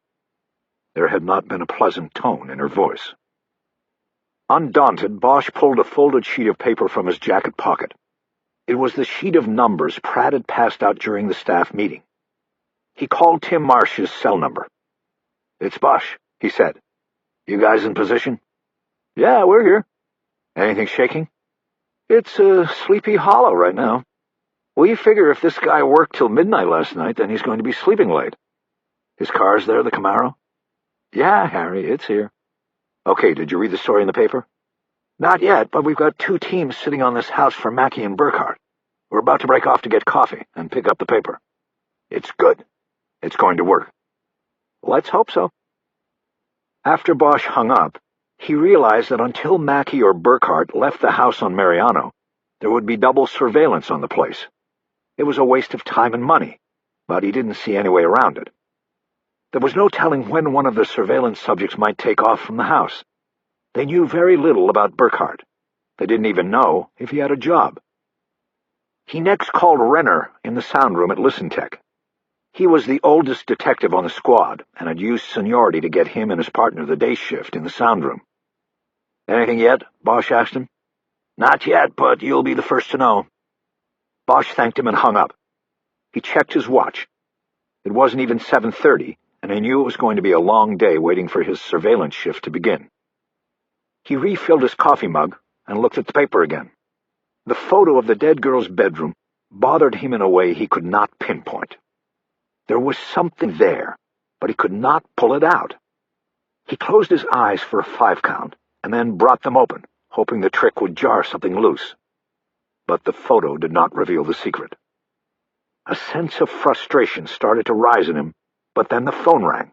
There had not been a pleasant tone in her voice. Undaunted, Bosch pulled a folded sheet of paper from his jacket pocket. It was the sheet of numbers Pratt had passed out during the staff meeting. He called Tim Marsh's cell number. "It's Bosch," he said. "You guys in position?" "Yeah, we're here." "Anything shaking?" "It's a sleepy hollow right now. We figure if this guy worked till midnight last night, then he's going to be sleeping late." "His car's there, the Camaro?" "Yeah, Harry, it's here." "Okay, did you read the story in the paper?" "Not yet, but we've got 2 teams sitting on this house for Mackey and Burkhart. We're about to break off to get coffee and pick up the paper." "It's good. It's going to work." "Let's hope so." After Bosch hung up, he realized that until Mackey or Burkhart left the house on Mariano, there would be double surveillance on the place. It was a waste of time and money, but he didn't see any way around it. There was no telling when one of the surveillance subjects might take off from the house. They knew very little about Burkhart. They didn't even know if he had a job. He next called Renner in the sound room at ListenTech. He was the oldest detective on the squad and had used seniority to get him and his partner the day shift in the sound room. "Anything yet?" Bosch asked him. "Not yet, but you'll be the first to know." Bosch thanked him and hung up. He checked his watch. It wasn't even 7:30, and he knew it was going to be a long day waiting for his surveillance shift to begin. He refilled his coffee mug and looked at the paper again. The photo of the dead girl's bedroom bothered him in a way he could not pinpoint. There was something there, but he could not pull it out. He closed his eyes for a 5 count and then brought them open, hoping the trick would jar something loose. But the photo did not reveal the secret. A sense of frustration started to rise in him, but then the phone rang.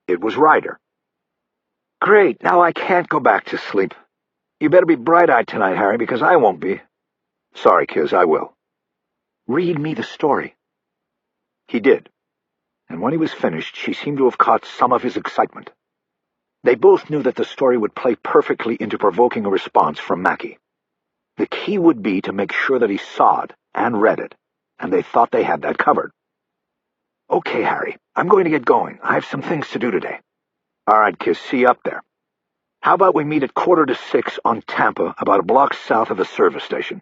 It was Ryder. "Great, now I can't go back to sleep. You better be bright-eyed tonight, Harry, because I won't be." "Sorry, Kiz, I will." "Read me the story." He did, and when he was finished, she seemed to have caught some of his excitement. They both knew that the story would play perfectly into provoking a response from Mackey. The key would be to make sure that he saw it and read it, and they thought they had that covered. "Okay, Harry, I'm going to get going. I have some things to do today." "All right, Kiss, see you up there. How about we meet at 5:45 on Tampa, about a block south of the service station?"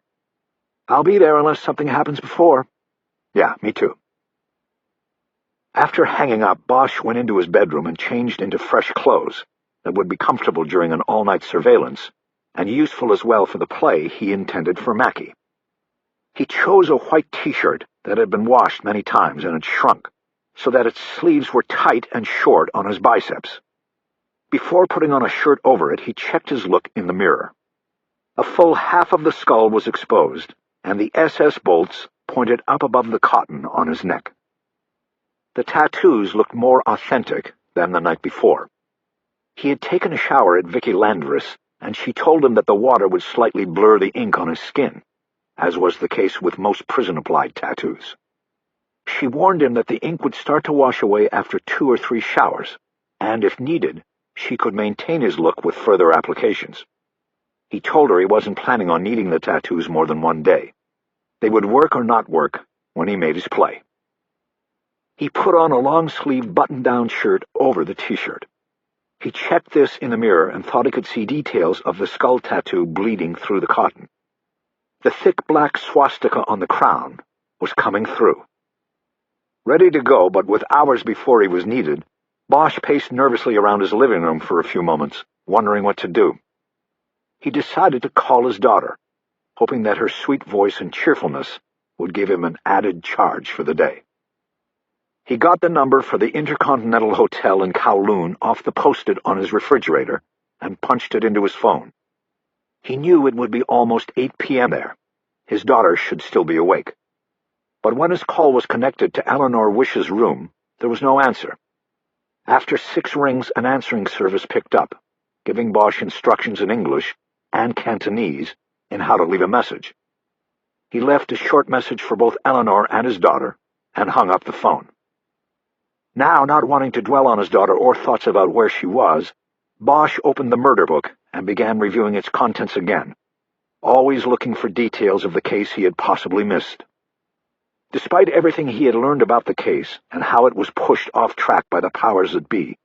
"I'll be there unless something happens before." "Yeah, me too." After hanging up, Bosch went into his bedroom and changed into fresh clothes that would be comfortable during an all-night surveillance, and useful as well for the play he intended for Mackie. He chose a white T-shirt that had been washed many times and had shrunk, so that its sleeves were tight and short on his biceps. Before putting on a shirt over it, he checked his look in the mirror. A full half of the skull was exposed, and the SS bolts pointed up above the cotton on his neck. The tattoos looked more authentic than the night before. He had taken a shower at Vicky Landris, and she told him that the water would slightly blur the ink on his skin, as was the case with most prison-applied tattoos. She warned him that the ink would start to wash away after 2 or 3 showers, and if needed, she could maintain his look with further applications. He told her he wasn't planning on needing the tattoos more than 1 day. They would work or not work when he made his play. He put on a long-sleeved button-down shirt over the T-shirt. He checked this in the mirror and thought he could see details of the skull tattoo bleeding through the cotton. The thick black swastika on the crown was coming through. Ready to go, but with hours before he was needed, Bosch paced nervously around his living room for a few moments, wondering what to do. He decided to call his daughter, hoping that her sweet voice and cheerfulness would give him an added charge for the day. He got the number for the Intercontinental Hotel in Kowloon off the post-it on his refrigerator and punched it into his phone. He knew it would be almost 8 p.m. there. His daughter should still be awake. But when his call was connected to Eleanor Wish's room, there was no answer. After 6 rings, an answering service picked up, giving Bosch instructions in English and Cantonese in how to leave a message. He left a short message for both Eleanor and his daughter and hung up the phone. Now, not wanting to dwell on his daughter or thoughts about where she was, Bosch opened the murder book and began reviewing its contents again, always looking for details of the case he had possibly missed. Despite everything he had learned about the case and how it was pushed off track by the powers that be,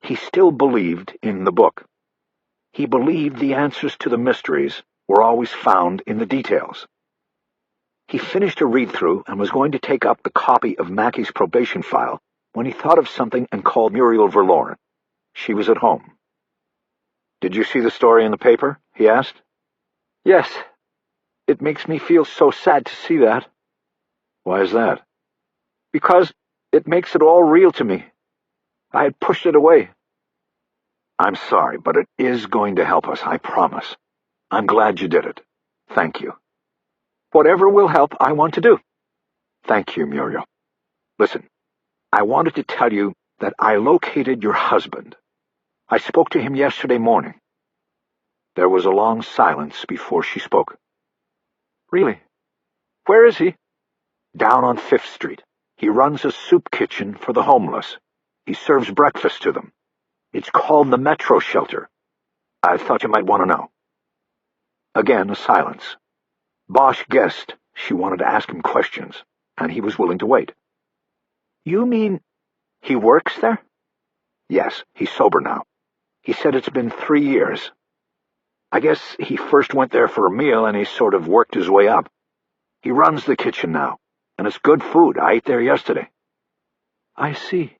he still believed in the book. He believed the answers to the mysteries were always found in the details. He finished a read-through and was going to take up the copy of Mackie's probation file when he thought of something and called Muriel Verloren. She was at home. "Did you see the story in the paper?" he asked. "Yes. It makes me feel so sad to see that." "Why is that?" "Because it makes it all real to me. I had pushed it away." "I'm sorry, but it is going to help us, I promise. I'm glad you did it. Thank you." "Whatever will help, I want to do." "Thank you, Muriel. Listen, I wanted to tell you that I located your husband. I spoke to him yesterday morning." There was a long silence before she spoke. "Really? Where is he?" "Down on 5th Street. He runs a soup kitchen for the homeless. He serves breakfast to them. It's called the Metro Shelter. I thought you might want to know." Again, a silence. Bosch guessed she wanted to ask him questions, and he was willing to wait. "You mean he works there?" "Yes, he's sober now. He said it's been 3 years. I guess he first went there for a meal and he sort of worked his way up. He runs the kitchen now, and it's good food. I ate there yesterday." "I see."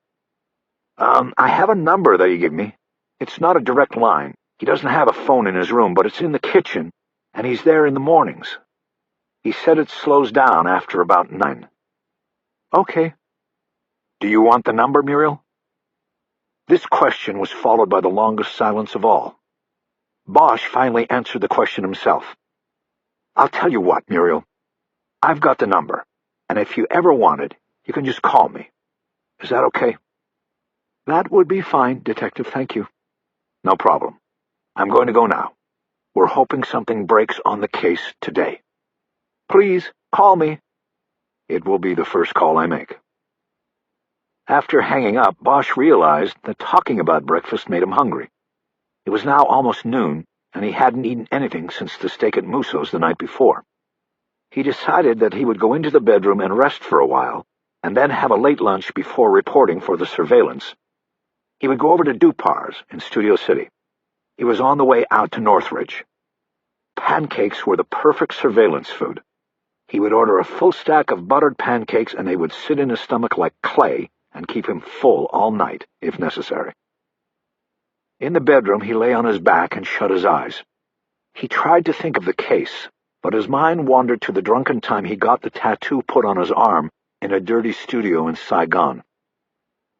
I have a number that he gave me. It's not a direct line. He doesn't have a phone in his room, but it's in the kitchen, and he's there in the mornings. He said it slows down after about 9. "Okay." "Do you want the number, Muriel?" This question was followed by the longest silence of all. Bosch finally answered the question himself. "I'll tell you what, Muriel. I've got the number, and if you ever want it, you can just call me. Is that okay?" "That would be fine, Detective, thank you." "No problem. I'm going to go now. We're hoping something breaks on the case today." "Please, call me." "It will be the first call I make." After hanging up, Bosch realized that talking about breakfast made him hungry. It was now almost noon, and he hadn't eaten anything since the steak at Musso's the night before. He decided that he would go into the bedroom and rest for a while, and then have a late lunch before reporting for the surveillance. He would go over to Dupar's in Studio City. He was on the way out to Northridge. Pancakes were the perfect surveillance food. He would order a full stack of buttered pancakes, and they would sit in his stomach like clay and keep him full all night, if necessary. In the bedroom, he lay on his back and shut his eyes. He tried to think of the case, but his mind wandered to the drunken time he got the tattoo put on his arm in a dirty studio in Saigon.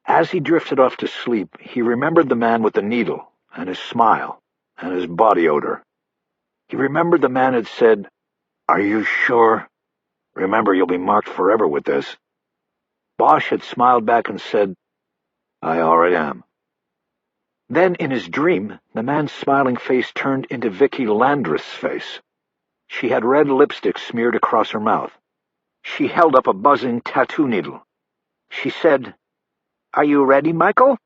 As he drifted off to sleep, he remembered the man with the needle, and his smile, and his body odor. He remembered the man had said, "Are you sure? Remember, you'll be marked forever with this." Bosch had smiled back and said, "I already am." Then, in his dream, the man's smiling face turned into Vicky Landreth's face. She had red lipstick smeared across her mouth. She held up a buzzing tattoo needle. She said, "Are you ready, Michael?"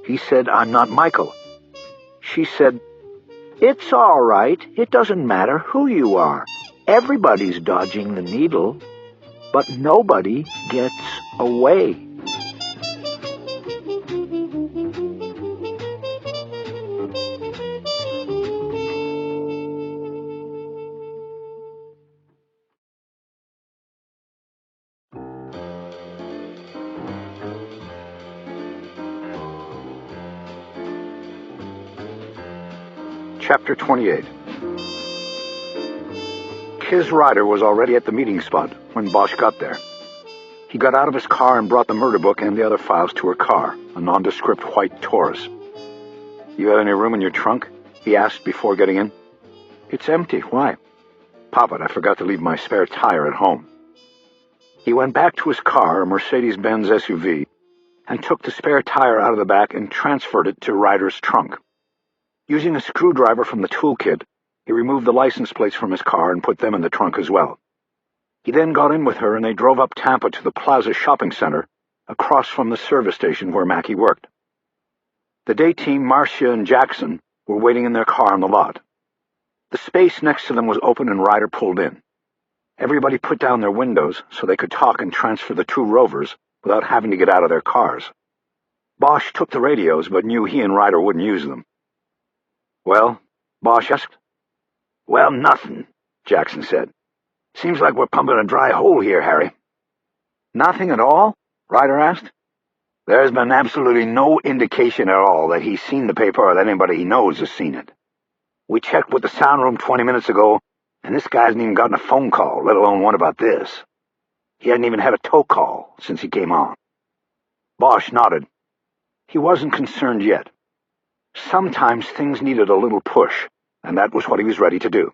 He said, "I'm not Michael." She said, "It's all right. It doesn't matter who you are. Everybody's dodging the needle, but nobody gets away." Chapter 28. Kis Ryder was already at the meeting spot when Bosch got there. He got out of his car and brought the murder book and the other files to her car, a nondescript white Taurus. "You have any room in your trunk?" he asked before getting in. "It's empty. Why?" "Pop it, I forgot to leave my spare tire at home." He went back to his car, a Mercedes-Benz SUV, and took the spare tire out of the back and transferred it to Ryder's trunk. Using a screwdriver from the toolkit, he removed the license plates from his car and put them in the trunk as well. He then got in with her, and they drove up Tampa to the Plaza Shopping Center, across from the service station where Mackie worked. The day team, Marcia and Jackson, were waiting in their car on the lot. The space next to them was open, and Ryder pulled in. Everybody put down their windows so they could talk and transfer the two Rovers without having to get out of their cars. Bosch took the radios, but knew he and Ryder wouldn't use them. "Well?" Bosch asked. "Well, nothing," Jackson said. "Seems like we're pumping a dry hole here, Harry." "Nothing at all?" Ryder asked. "There's been absolutely no indication at all that he's seen the paper or that anybody he knows has seen it. We checked with the sound room 20 minutes ago, and this guy hasn't even gotten a phone call, let alone one about this. He hadn't even had a tow call since he came on." Bosch nodded. He wasn't concerned yet. Sometimes things needed a little push, and that was what he was ready to do.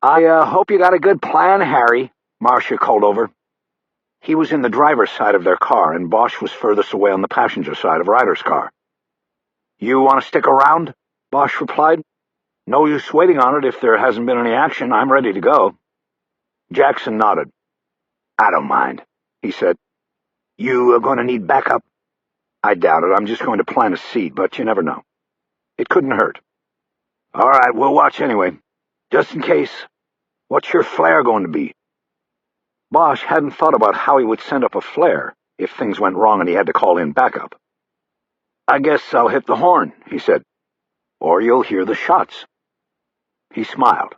"I hope you got a good plan, Harry," Marcia called over. He was in the driver's side of their car, and Bosch was furthest away on the passenger side of Ryder's car. "You want to stick around?" Bosch replied. "No use waiting on it if there hasn't been any action. I'm ready to go." Jackson nodded. "I don't mind," he said. "You are going to need backup?" "I doubt it. I'm just going to plant a seed, but you never know. It couldn't hurt." "All right, we'll watch anyway. Just in case. What's your flare going to be?" Bosch hadn't thought about how he would send up a flare if things went wrong and he had to call in backup. "I guess I'll hit the horn," he said. "Or you'll hear the shots." He smiled,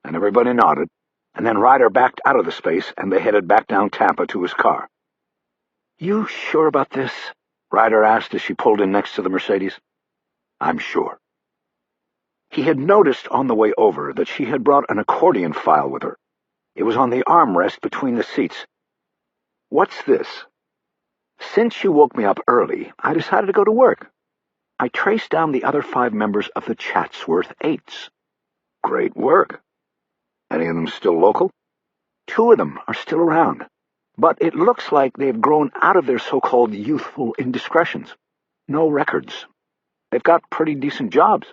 and everybody nodded, and then Ryder backed out of the space, and they headed back down Tampa to his car. "You sure about this?" Ryder asked as she pulled in next to the Mercedes. "I'm sure." He had noticed on the way over that she had brought an accordion file with her. It was on the armrest between the seats. "What's this?" "Since you woke me up early, I decided to go to work. I traced down the other 5 members of the Chatsworth Eights." "Great work. Any of them still local?" "2 of them are still around, but it looks like they've grown out of their so-called youthful indiscretions. No records. They've got pretty decent jobs."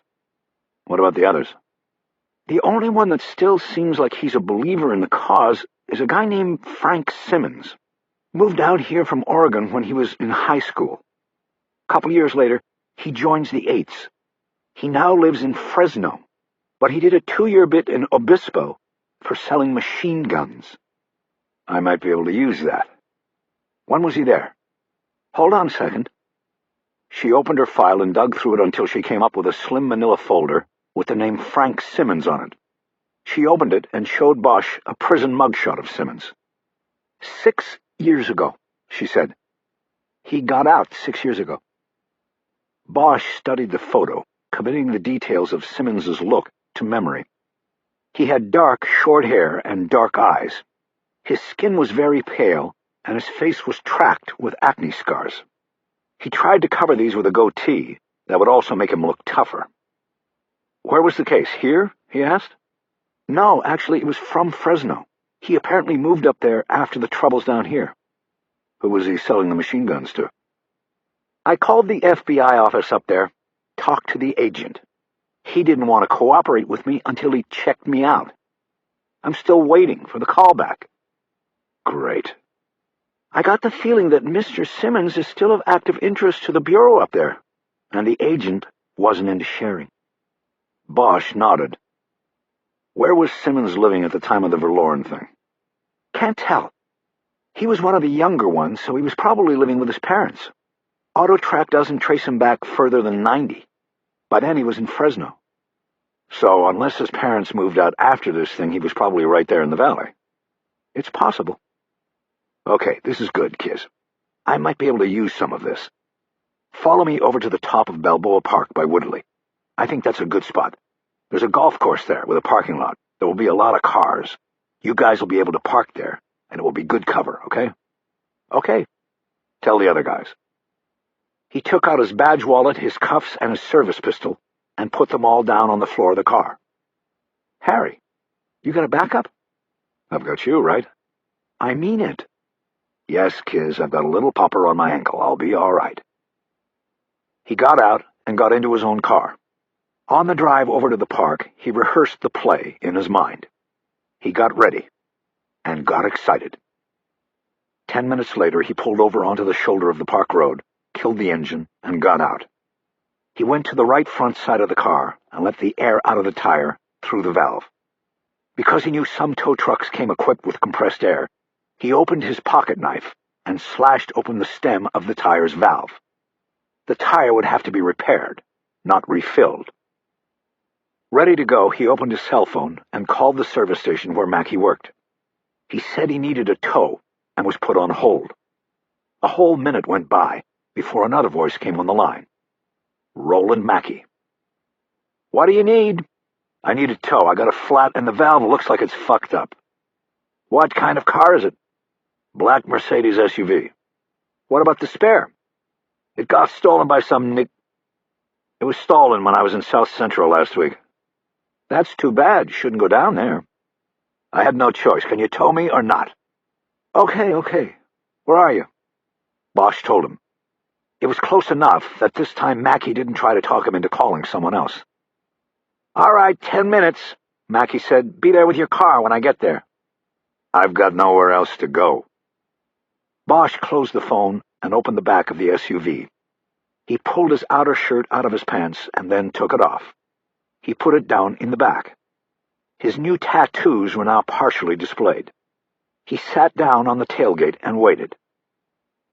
"What about the others?" "The only one that still seems like he's a believer in the cause is a guy named Frank Simmons. Moved out here from Oregon when he was in high school. A couple years later, he joins the Eights. He now lives in Fresno, but he did a 2-year bit in Obispo, for selling machine guns. I might be able to use that. When was he there? Hold on a second. She opened her file and dug through it until she came up with a slim manila folder with the name Frank Simmons on it. She opened it and showed Bosch a prison mugshot of Simmons. 6 years ago, she said. He got out 6 years ago. Bosch studied the photo, committing the details of Simmons's look to memory. He had dark, short hair and dark eyes. His skin was very pale, and his face was tracked with acne scars. He tried to cover these with a goatee that would also make him look tougher. Where was the case? Here? He asked. No, actually, it was from Fresno. He apparently moved up there after the troubles down here. Who was he selling the machine guns to? I called the FBI office up there, talked to the agent. He didn't want to cooperate with me until he checked me out. I'm still waiting for the callback. Great. I got the feeling that Mr. Simmons is still of active interest to the Bureau up there, and the agent wasn't into sharing. Bosch nodded. Where was Simmons living at the time of the Verloren thing? Can't tell. He was one of the younger ones, so he was probably living with his parents. AutoTrack doesn't trace him back further than 90. By then he was in Fresno. So unless his parents moved out after this thing, he was probably right there in the valley. It's possible. Okay, this is good, Kiz. I might be able to use some of this. Follow me over to the top of Balboa Park by Woodley. I think that's a good spot. There's a golf course there with a parking lot. There will be a lot of cars. You guys will be able to park there, and it will be good cover, okay? Okay. Tell the other guys. He took out his badge wallet, his cuffs, and his service pistol, and put them all down on the floor of the car. Harry, you got a backup? I've got you, right? I mean it. Yes, Kiz, I've got a little popper on my ankle. I'll be all right. He got out and got into his own car. On the drive over to the park, he rehearsed the play in his mind. He got ready and got excited. 10 minutes later, he pulled over onto the shoulder of the park road, killed the engine, and got out. He went to the right front side of the car and let the air out of the tire through the valve. Because he knew some tow trucks came equipped with compressed air, he opened his pocket knife and slashed open the stem of the tire's valve. The tire would have to be repaired, not refilled. Ready to go, he opened his cell phone and called the service station where Mackey worked. He said he needed a tow and was put on hold. A whole minute went by before another voice came on the line. Roland Mackey. What do you need? I need a tow. I got a flat and the valve looks like it's fucked up. What kind of car is it? Black Mercedes SUV. What about the spare? It got stolen by some It was stolen when I was in South Central last week. That's too bad. Shouldn't go down there. I had no choice. Can you tow me or not? Okay. Where are you? Bosch told him. It was close enough that this time Mackey didn't try to talk him into calling someone else. All right, 10 minutes, Mackey said. Be there with your car when I get there. I've got nowhere else to go. Bosch closed the phone and opened the back of the SUV. He pulled his outer shirt out of his pants and then took it off. He put it down in the back. His new tattoos were now partially displayed. He sat down on the tailgate and waited.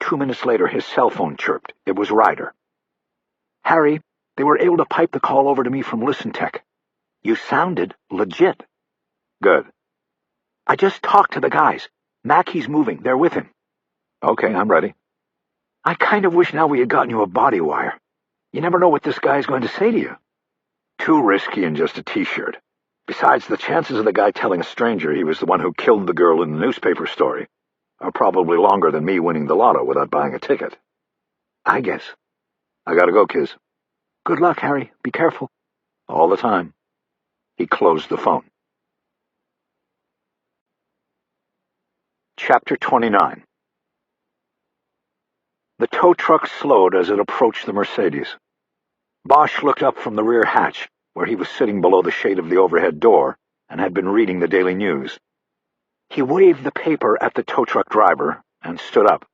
2 minutes later, his cell phone chirped. It was Ryder. Harry, they were able to pipe the call over to me from ListenTech. You sounded legit. Good. I just talked to the guys. Mackey's moving. They're with him. Okay, I'm ready. I kind of wish now we had gotten you a body wire. You never know what this guy's going to say to you. Too risky in just a T-shirt. Besides, the chances of the guy telling a stranger he was the one who killed the girl in the newspaper story are probably longer than me winning the lotto without buying a ticket. I guess. I gotta go, Kiz. Good luck, Harry. Be careful. All the time. He closed the phone. Chapter 29. The tow truck slowed as it approached the Mercedes. Bosch looked up from the rear hatch, where he was sitting below the shade of the overhead door and had been reading the daily news. He waved the paper at the tow truck driver and stood up.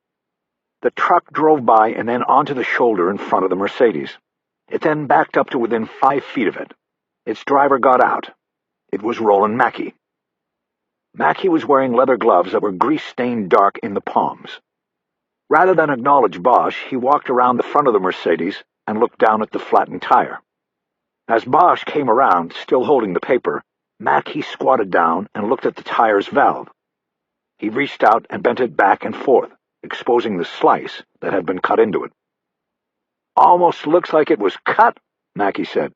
The truck drove by and then onto the shoulder in front of the Mercedes. It then backed up to within 5 feet of it. Its driver got out. It was Roland Mackey. Mackey was wearing leather gloves that were grease-stained dark in the palms. Rather than acknowledge Bosch, he walked around the front of the Mercedes and looked down at the flattened tire. As Bosch came around, still holding the paper, Mackey squatted down and looked at the tire's valve. He reached out and bent it back and forth, exposing the slice that had been cut into it. "Almost looks like it was cut," Mackey said.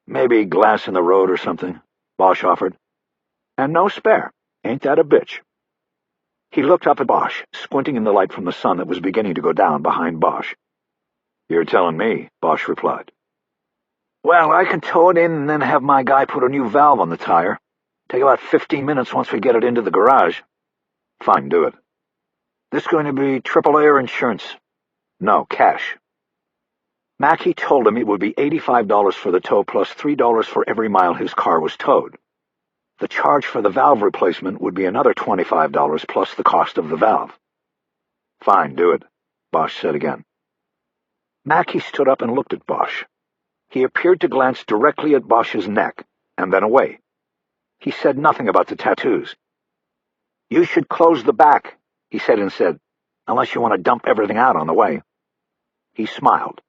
"Maybe glass in the road or something," Bosch offered. "And no spare. Ain't that a bitch?" He looked up at Bosch, squinting in the light from the sun that was beginning to go down behind Bosch. "You're telling me," Bosch replied. "Well, I can tow it in and then have my guy put a new valve on the tire. Take about 15 minutes once we get it into the garage." "Fine, do it." "This going to be AAA or insurance?" "No, cash." Mackey told him it would be $85 for the tow plus $3 for every mile his car was towed. The charge for the valve replacement would be another $25 plus the cost of the valve. "Fine, do it," Bosch said again. Mackey stood up and looked at Bosch. He appeared to glance directly at Bosch's neck, and then away. He said nothing about the tattoos. "You should close the back," he said instead, "unless you want to dump everything out on the way." He smiled.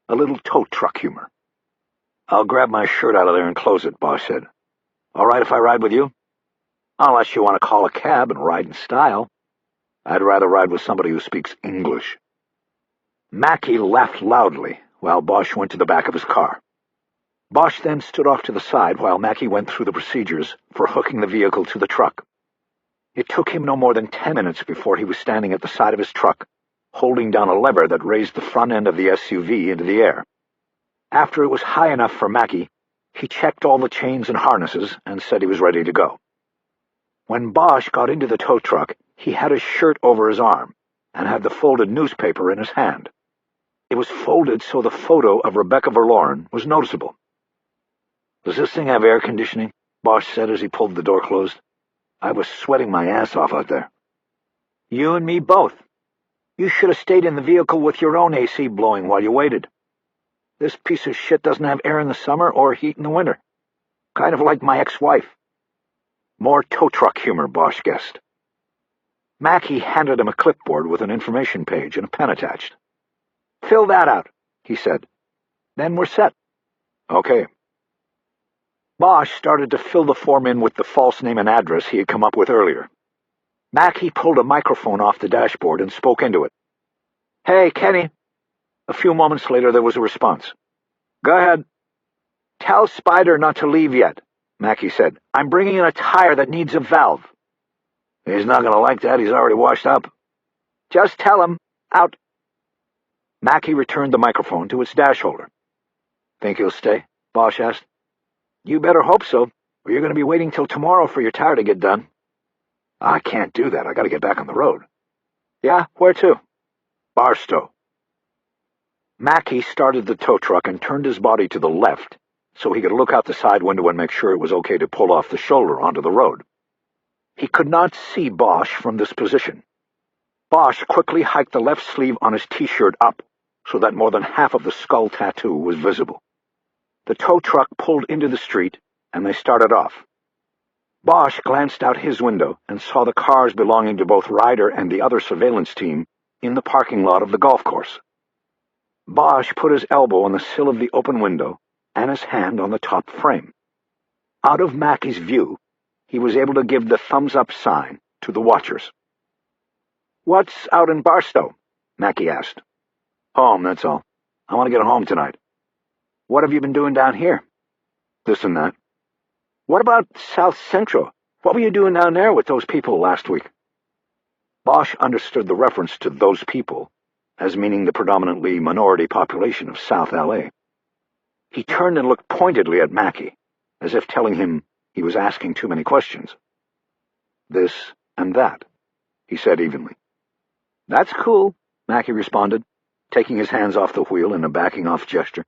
A little tow truck humor. "I'll grab my shirt out of there and close it," Bosch said. "All right if I ride with you?" "Unless you want to call a cab and ride in style." "I'd rather ride with somebody who speaks English." Mackey laughed loudly while Bosch went to the back of his car. Bosch then stood off to the side while Mackey went through the procedures for hooking the vehicle to the truck. It took him no more than 10 minutes before he was standing at the side of his truck, holding down a lever that raised the front end of the SUV into the air. After it was high enough for Mackey, he checked all the chains and harnesses and said he was ready to go. When Bosch got into the tow truck, he had his shirt over his arm and had the folded newspaper in his hand. It was folded so the photo of Rebecca Verloren was noticeable. "Does this thing have air conditioning?" Bosch said as he pulled the door closed. "I was sweating my ass off out there." "You and me both. You should have stayed in the vehicle with your own AC blowing while you waited. This piece of shit doesn't have air in the summer or heat in the winter. Kind of like my ex-wife." More tow truck humor, Bosch guessed. Mackey handed him a clipboard with an information page and a pen attached. "Fill that out," he said. "Then we're set." "Okay." Bosch started to fill the form in with the false name and address he had come up with earlier. Mackey pulled a microphone off the dashboard and spoke into it. "Hey, Kenny." A few moments later there was a response. "Go ahead." "Tell Spider not to leave yet," Mackey said. "I'm bringing in a tire that needs a valve." "He's not going to like that. He's already washed up." "Just tell him. Out." Mackey returned the microphone to its dash holder. "Think he'll stay?" Bosch asked. "You better hope so, or you're going to be waiting till tomorrow for your tire to get done." "I can't do that. I got to get back on the road." "Yeah? Where to?" "Barstow." Mackey started the tow truck and turned his body to the left so he could look out the side window and make sure it was okay to pull off the shoulder onto the road. He could not see Bosch from this position. Bosch quickly hiked the left sleeve on his T-shirt up so that more than half of the skull tattoo was visible. The tow truck pulled into the street, and they started off. Bosch glanced out his window and saw the cars belonging to both Ryder and the other surveillance team in the parking lot of the golf course. Bosch put his elbow on the sill of the open window and his hand on the top frame. Out of Mackey's view, he was able to give the thumbs-up sign to the watchers. "What's out in Barstow?" Mackey asked. "Home, that's all. I want to get home tonight." "What have you been doing down here?" "This and that." "What about South Central? What were you doing down there with those people last week?" Bosch understood the reference to those people as meaning the predominantly minority population of South L.A. He turned and looked pointedly at Mackey, as if telling him he was asking too many questions. "This and that," he said evenly. "That's cool," Mackey responded, taking his hands off the wheel in a backing-off gesture.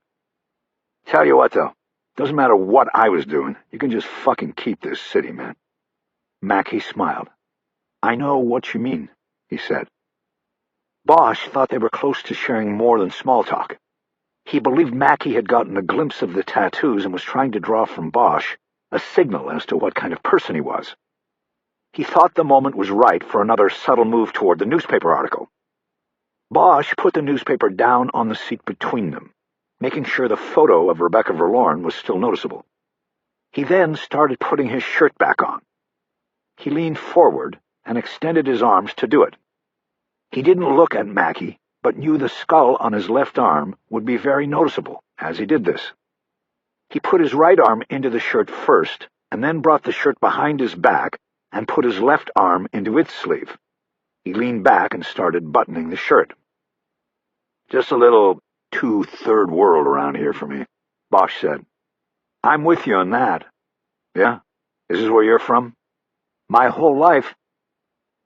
"Tell you what, though, doesn't matter what I was doing, you can just fucking keep this city, man." Mackey smiled. "I know what you mean," he said. Bosch thought they were close to sharing more than small talk. He believed Mackey had gotten a glimpse of the tattoos and was trying to draw from Bosch a signal as to what kind of person he was. He thought the moment was right for another subtle move toward the newspaper article. Bosch put the newspaper down on the seat between them, making sure the photo of Rebecca Verloren was still noticeable. He then started putting his shirt back on. He leaned forward and extended his arms to do it. He didn't look at Mackie, but knew the skull on his left arm would be very noticeable as he did this. He put his right arm into the shirt first, and then brought the shirt behind his back and put his left arm into its sleeve. He leaned back and started buttoning the shirt. "Just a little too third world around here for me," Bosch said. "I'm with you on that." "Yeah? This is where you're from?" "My whole life."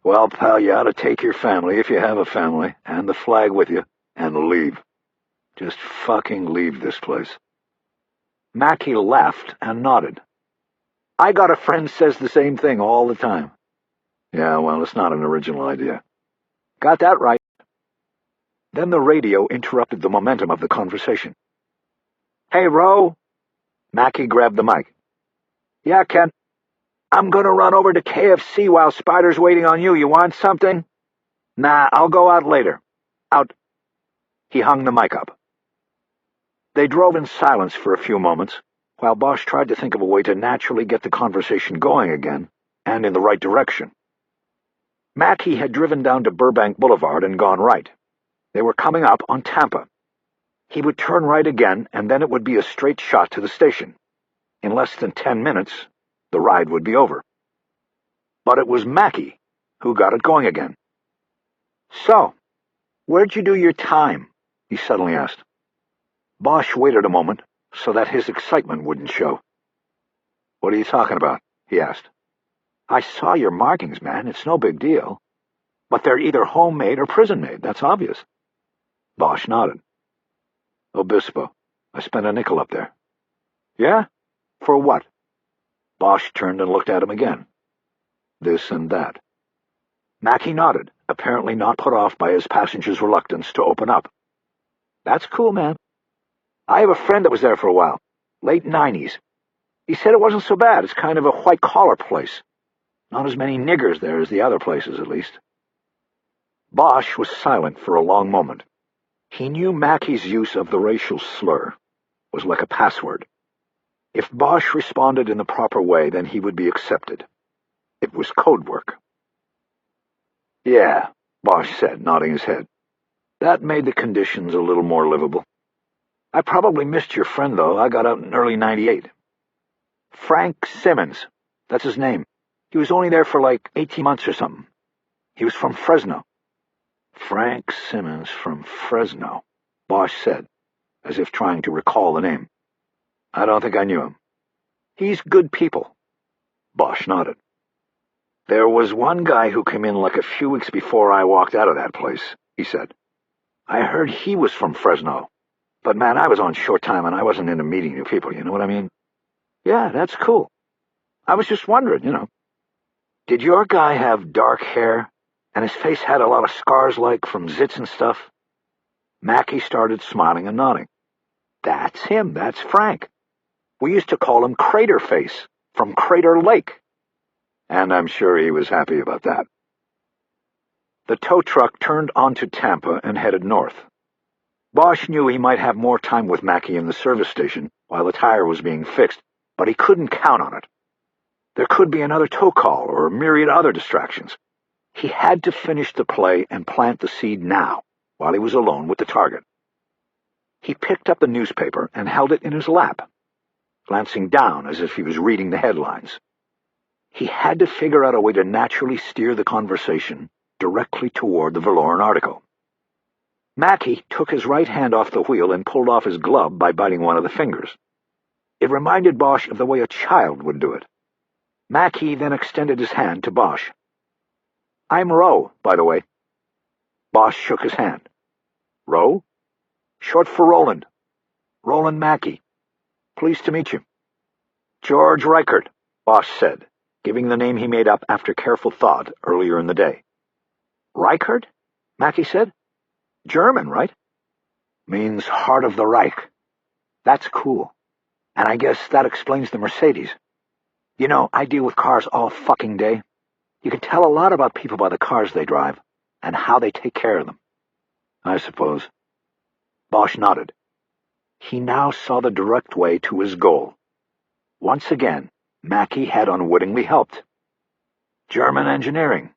"Well, pal, you ought to take your family, if you have a family, and the flag with you, and leave. Just fucking leave this place." Mackie laughed and nodded. "I got a friend says the same thing all the time." "Yeah, well, it's not an original idea." "Got that right." Then the radio interrupted the momentum of the conversation. "Hey, Ro." Mackie grabbed the mic. "Yeah, Ken. I'm gonna run over to KFC while Spider's waiting on you. You want something?" "Nah, I'll go out later." "Out." He hung the mic up. They drove in silence for a few moments, while Bosch tried to think of a way to naturally get the conversation going again, and in the right direction. Mackie had driven down to Burbank Boulevard and gone right. They were coming up on Tampa. He would turn right again, and then it would be a straight shot to the station. In less than 10 minutes, the ride would be over. But it was Mackie who got it going again. "So, where'd you do your time?" he suddenly asked. Bosch waited a moment so that his excitement wouldn't show. "What are you talking about?" he asked. "I saw your markings, man. It's no big deal. But they're either homemade or prison-made. That's obvious." Bosch nodded. "Obispo. I spent a nickel up there." "Yeah? For what?" Bosch turned and looked at him again. "This and that." Mackie nodded, apparently not put off by his passenger's reluctance to open up. "That's cool, man. I have a friend that was there for a while. Late 90s. He said it wasn't so bad. It's kind of a white-collar place. Not as many niggers there as the other places, at least." Bosch was silent for a long moment. He knew Mackie's use of the racial slur was like a password. If Bosch responded in the proper way, then he would be accepted. It was code work. "Yeah," Bosch said, nodding his head. "That made the conditions a little more livable. I probably missed your friend, though. I got out in early 98. Frank Simmons. That's his name. He was only there for like 18 months or something. He was from Fresno." "Frank Simmons from Fresno," Bosch said, as if trying to recall the name. "I don't think I knew him." "He's good people." Bosch nodded. "There was one guy who came in like a few weeks before I walked out of that place," he said. "I heard he was from Fresno. But man, I was on short time and I wasn't into meeting new people, you know what I mean?" "Yeah, that's cool. I was just wondering, you know. Did your guy have dark hair, and his face had a lot of scars like from zits and stuff?" Mackie started smiling and nodding. "That's him. That's Frank. We used to call him Crater Face, from Crater Lake." And I'm sure he was happy about that. The tow truck turned onto Tampa and headed north. Bosch knew he might have more time with Mackie in the service station while the tire was being fixed, but he couldn't count on it. There could be another tow call or a myriad other distractions. He had to finish the play and plant the seed now, while he was alone with the target. He picked up the newspaper and held it in his lap, glancing down as if he was reading the headlines. He had to figure out a way to naturally steer the conversation directly toward the Verloren article. Mackie took his right hand off the wheel and pulled off his glove by biting one of the fingers. It reminded Bosch of the way a child would do it. Mackie then extended his hand to Bosch. "I'm Ro, by the way." Bosch shook his hand. "Ro?" "Short for Roland. Roland Mackie. Pleased to meet you." "George Reichert," Bosch said, giving the name he made up after careful thought earlier in the day. "Reichert?" Mackie said. "German, right?" "Means Heart of the Reich." "That's cool. And I guess that explains the Mercedes. You know, I deal with cars all fucking day. You can tell a lot about people by the cars they drive, and how they take care of them. I suppose. Bosch nodded. He now saw the direct way to his goal. Once again, Mackey had unwittingly helped. German engineering,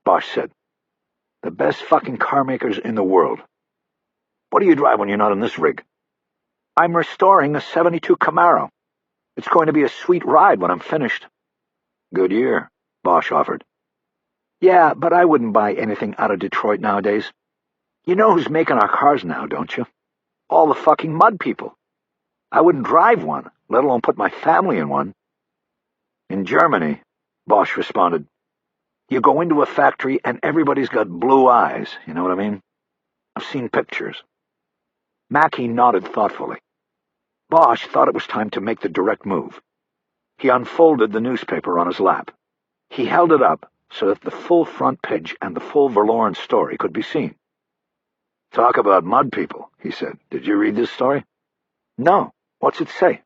Bosch said. The best fucking car makers in the world. What do you drive when you're not in this rig? I'm restoring a '72 Camaro. It's going to be a sweet ride when I'm finished. Good year, Bosch offered. Yeah, but I wouldn't buy anything out of Detroit nowadays. You know who's making our cars now, don't you? All the fucking mud people. I wouldn't drive one, let alone put my family in one. In Germany, Bosch responded, you go into a factory and everybody's got blue eyes, you know what I mean? I've seen pictures. Mackey nodded thoughtfully. Bosch thought it was time to make the direct move. He unfolded the newspaper on his lap. He held it up so that the full front page and the full Verloren story could be seen. Talk about mud people, he said. Did you read this story? No. What's it say?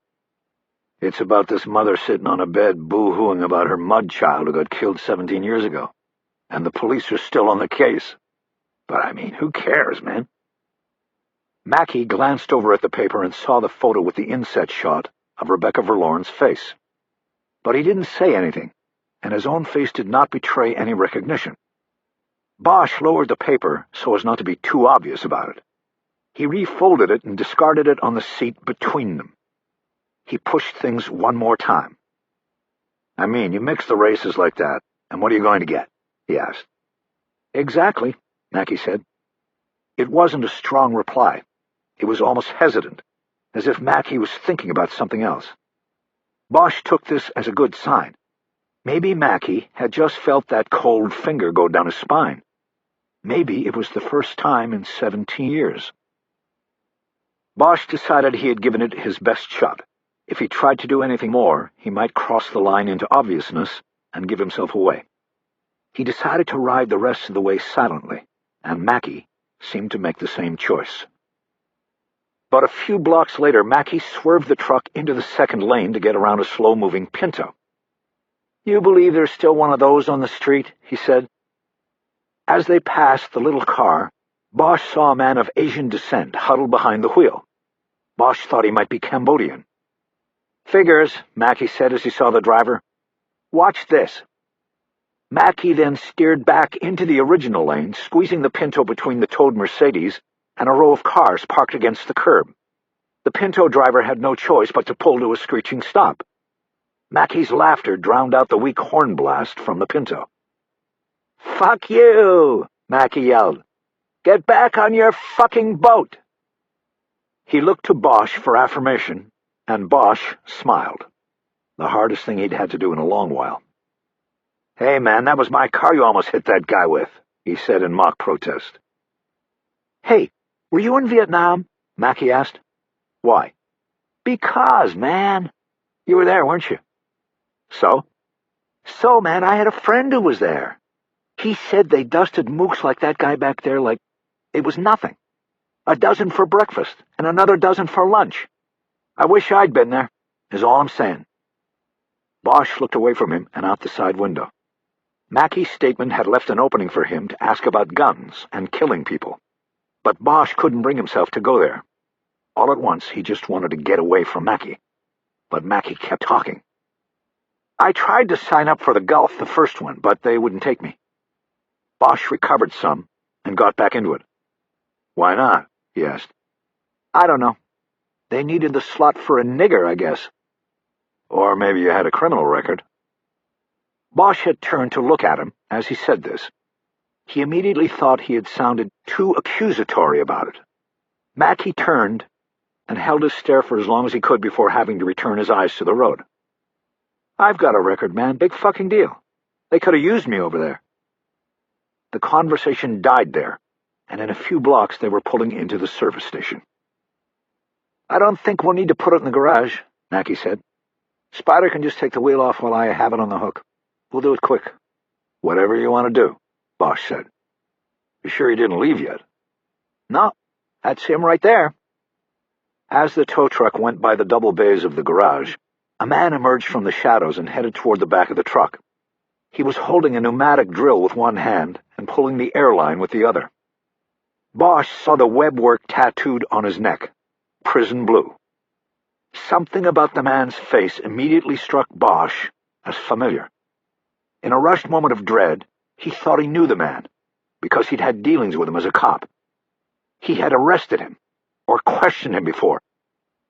It's about this mother sitting on a bed boo-hooing about her mud child who got killed 17 years ago. And the police are still on the case. But I mean, who cares, man? Mackey glanced over at the paper and saw the photo with the inset shot of Rebecca Verloren's face. But he didn't say anything, and his own face did not betray any recognition. Bosch lowered the paper so as not to be too obvious about it. He refolded it and discarded it on the seat between them. He pushed things one more time. I mean, you mix the races like that, and what are you going to get? He asked. Exactly, Mackey said. It wasn't a strong reply. It was almost hesitant, as if Mackey was thinking about something else. Bosch took this as a good sign. Maybe Mackey had just felt that cold finger go down his spine. Maybe it was the first time in 17 years. Bosch decided he had given it his best shot. If he tried to do anything more, he might cross the line into obviousness and give himself away. He decided to ride the rest of the way silently, and Mackey seemed to make the same choice. But a few blocks later, Mackey swerved the truck into the second lane to get around a slow-moving Pinto. You believe there's still one of those on the street? He said. As they passed the little car, Bosch saw a man of Asian descent huddled behind the wheel. Bosch thought he might be Cambodian. Figures, Mackey said as he saw the driver. Watch this. Mackey then steered back into the original lane, squeezing the Pinto between the towed Mercedes and a row of cars parked against the curb. The Pinto driver had no choice but to pull to a screeching stop. Mackey's laughter drowned out the weak horn blast from the Pinto. "Fuck you!" Mackey yelled. "Get back on your fucking boat!" He looked to Bosch for affirmation, and Bosch smiled. The hardest thing he'd had to do in a long while. "Hey, man, that was my car you almost hit that guy with," he said in mock protest. "Hey, were you in Vietnam?" Mackey asked. "Why?" "Because, man. You were there, weren't you?" "So?" "So, man, I had a friend who was there. He said they dusted mooks like that guy back there like it was nothing. A dozen for breakfast and another dozen for lunch. I wish I'd been there, is all I'm saying." Bosch looked away from him and out the side window. Mackey's statement had left an opening for him to ask about guns and killing people. But Bosch couldn't bring himself to go there. All at once, he just wanted to get away from Mackey. But Mackey kept talking. "I tried to sign up for the Gulf, the first one, but they wouldn't take me." Bosch recovered some and got back into it. "Why not?" he asked. "I don't know. They needed the slot for a nigger, I guess." "Or maybe you had a criminal record." Bosch had turned to look at him as he said this. He immediately thought he had sounded too accusatory about it. Mackey turned and held his stare for as long as he could before having to return his eyes to the road. "I've got a record, man. Big fucking deal. They could have used me over there." The conversation died there, and in a few blocks they were pulling into the service station. "I don't think we'll need to put it in the garage," Mackey said. "Spider can just take the wheel off while I have it on the hook. We'll do it quick." "Whatever you want to do," Bosch said. "You sure he didn't leave yet?" "No, that's him right there." As the tow truck went by the double bays of the garage, a man emerged from the shadows and headed toward the back of the truck. He was holding a pneumatic drill with one hand and pulling the airline with the other. Bosch saw the webwork tattooed on his neck, prison blue. Something about the man's face immediately struck Bosch as familiar. In a rushed moment of dread, he thought he knew the man, because he'd had dealings with him as a cop. He had arrested him, or questioned him before,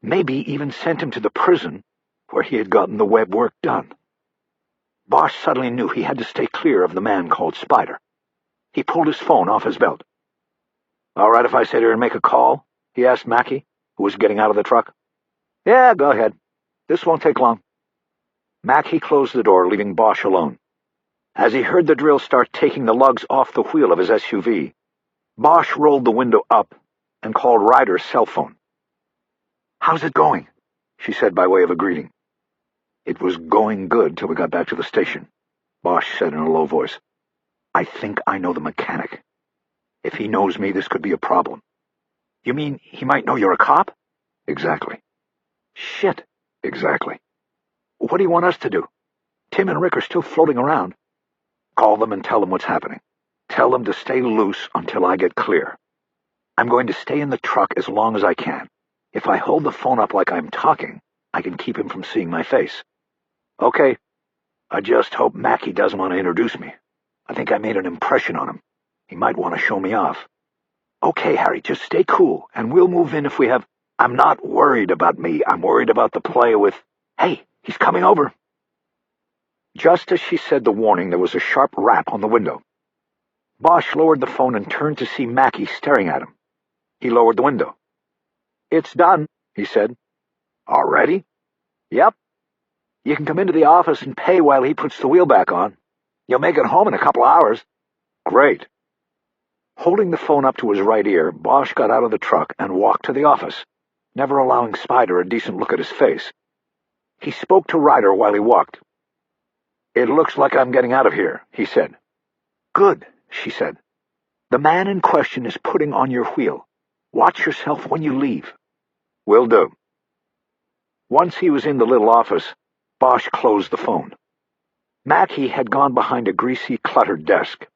maybe even sent him to the prison where he had gotten the web work done. Bosch suddenly knew he had to stay clear of the man called Spider. He pulled his phone off his belt. "All right if I sit here and make a call?" he asked Mackey, who was getting out of the truck. "Yeah, go ahead. This won't take long." Mackey closed the door, leaving Bosch alone. As he heard the drill start taking the lugs off the wheel of his SUV, Bosch rolled the window up and called Ryder's cell phone. "How's it going?" she said by way of a greeting. "It was going good till we got back to the station," Bosch said in a low voice. "I think I know the mechanic. If he knows me, this could be a problem." "You mean he might know you're a cop?" "Exactly." "Shit." "Exactly." "What do you want us to do? Tim and Rick are still floating around." "Call them and tell them what's happening. Tell them to stay loose until I get clear. I'm going to stay in the truck as long as I can. If I hold the phone up like I'm talking, I can keep him from seeing my face." "Okay. I just hope Mackey doesn't want to introduce me. I think I made an impression on him. He might want to show me off." "Okay, Harry, just stay cool, and we'll move in if we have—" "I'm not worried about me. I'm worried about the play with— Hey, he's coming over." Just as she said the warning, there was a sharp rap on the window. Bosch lowered the phone and turned to see Mackey staring at him. He lowered the window. "It's done," he said. "Already?" "Yep. You can come into the office and pay while he puts the wheel back on. You'll make it home in a couple of hours." "Great." Holding the phone up to his right ear, Bosch got out of the truck and walked to the office, never allowing Spider a decent look at his face. He spoke to Ryder while he walked. "It looks like I'm getting out of here," he said. "Good," she said. "The man in question is putting on your wheel. Watch yourself when you leave." "Will do." Once he was in the little office, Bosch closed the phone. Mackey had gone behind a greasy, cluttered desk.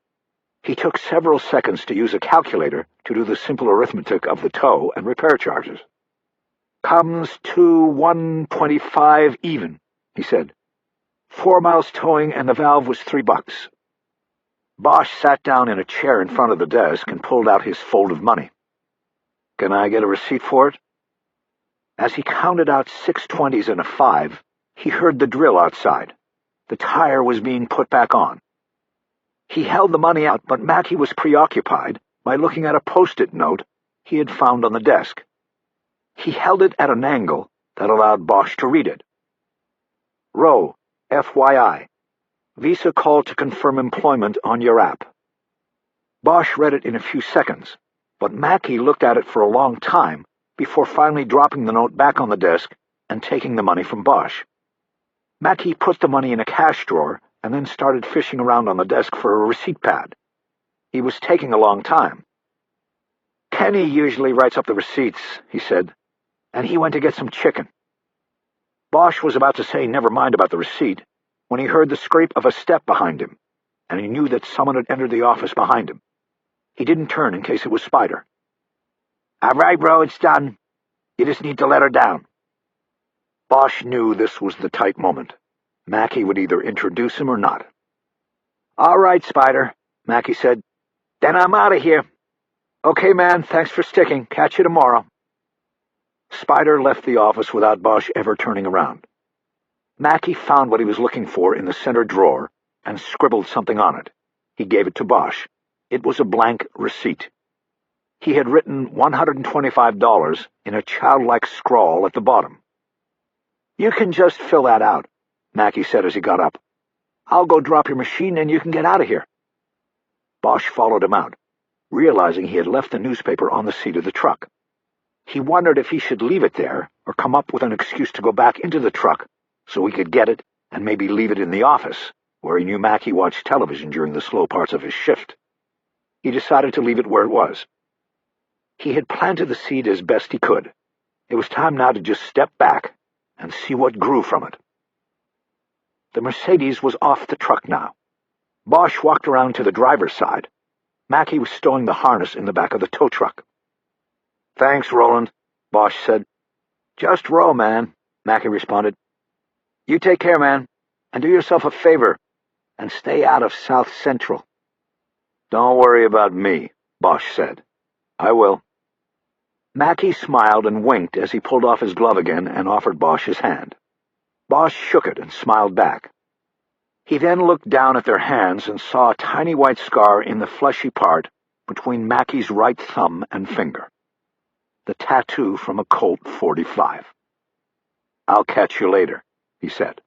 He took several seconds to use a calculator to do the simple arithmetic of the tow and repair charges. "Comes to 125 even," he said. 4 miles towing and the valve was $3. Bosch sat down in a chair in front of the desk and pulled out his fold of money. "Can I get a receipt for it?" As he counted out 6 20s and a 5, he heard the drill outside. The tire was being put back on. He held the money out, but Mackey was preoccupied by looking at a post-it note he had found on the desk. He held it at an angle that allowed Bosch to read it. "Row, FYI. Visa call to confirm employment on your app." Bosch read it in a few seconds, but Mackey looked at it for a long time before finally dropping the note back on the desk and taking the money from Bosch. Mackey put the money in a cash drawer and then started fishing around on the desk for a receipt pad. He was taking a long time. "Kenny usually writes up the receipts," he said, "and he went to get some chicken." Bosch was about to say never mind about the receipt when he heard the scrape of a step behind him, and he knew that someone had entered the office behind him. He didn't turn in case it was Spider. "All right, bro, it's done. You just need to let her down." Bosch knew this was the tight moment. Mackey would either introduce him or not. "All right, Spider," Mackey said. "Then I'm out of here." "Okay, man, thanks for sticking. Catch you tomorrow." Spider left the office without Bosch ever turning around. Mackey found what he was looking for in the center drawer and scribbled something on it. He gave it to Bosch. It was a blank receipt. He had written $125 in a childlike scrawl at the bottom. "You can just fill that out," Mackey said as he got up. "I'll go drop your machine and you can get out of here." Bosch followed him out, realizing he had left the newspaper on the seat of the truck. He wondered if he should leave it there or come up with an excuse to go back into the truck so he could get it and maybe leave it in the office, where he knew Mackey watched television during the slow parts of his shift. He decided to leave it where it was. He had planted the seed as best he could. It was time now to just step back and see what grew from it. The Mercedes was off the truck now. Bosch walked around to the driver's side. Mackey was stowing the harness in the back of the tow truck. "Thanks, Roland," Bosch said. "Just row, man," Mackey responded. "You take care, man, and do yourself a favor, and stay out of South Central." "Don't worry about me," Bosch said. "I will." Mackey smiled and winked as he pulled off his glove again and offered Bosch his hand. Bosch shook it and smiled back. He then looked down at their hands and saw a tiny white scar in the fleshy part between Mackey's right thumb and finger. The tattoo from a Colt .45. "I'll catch you later," he said.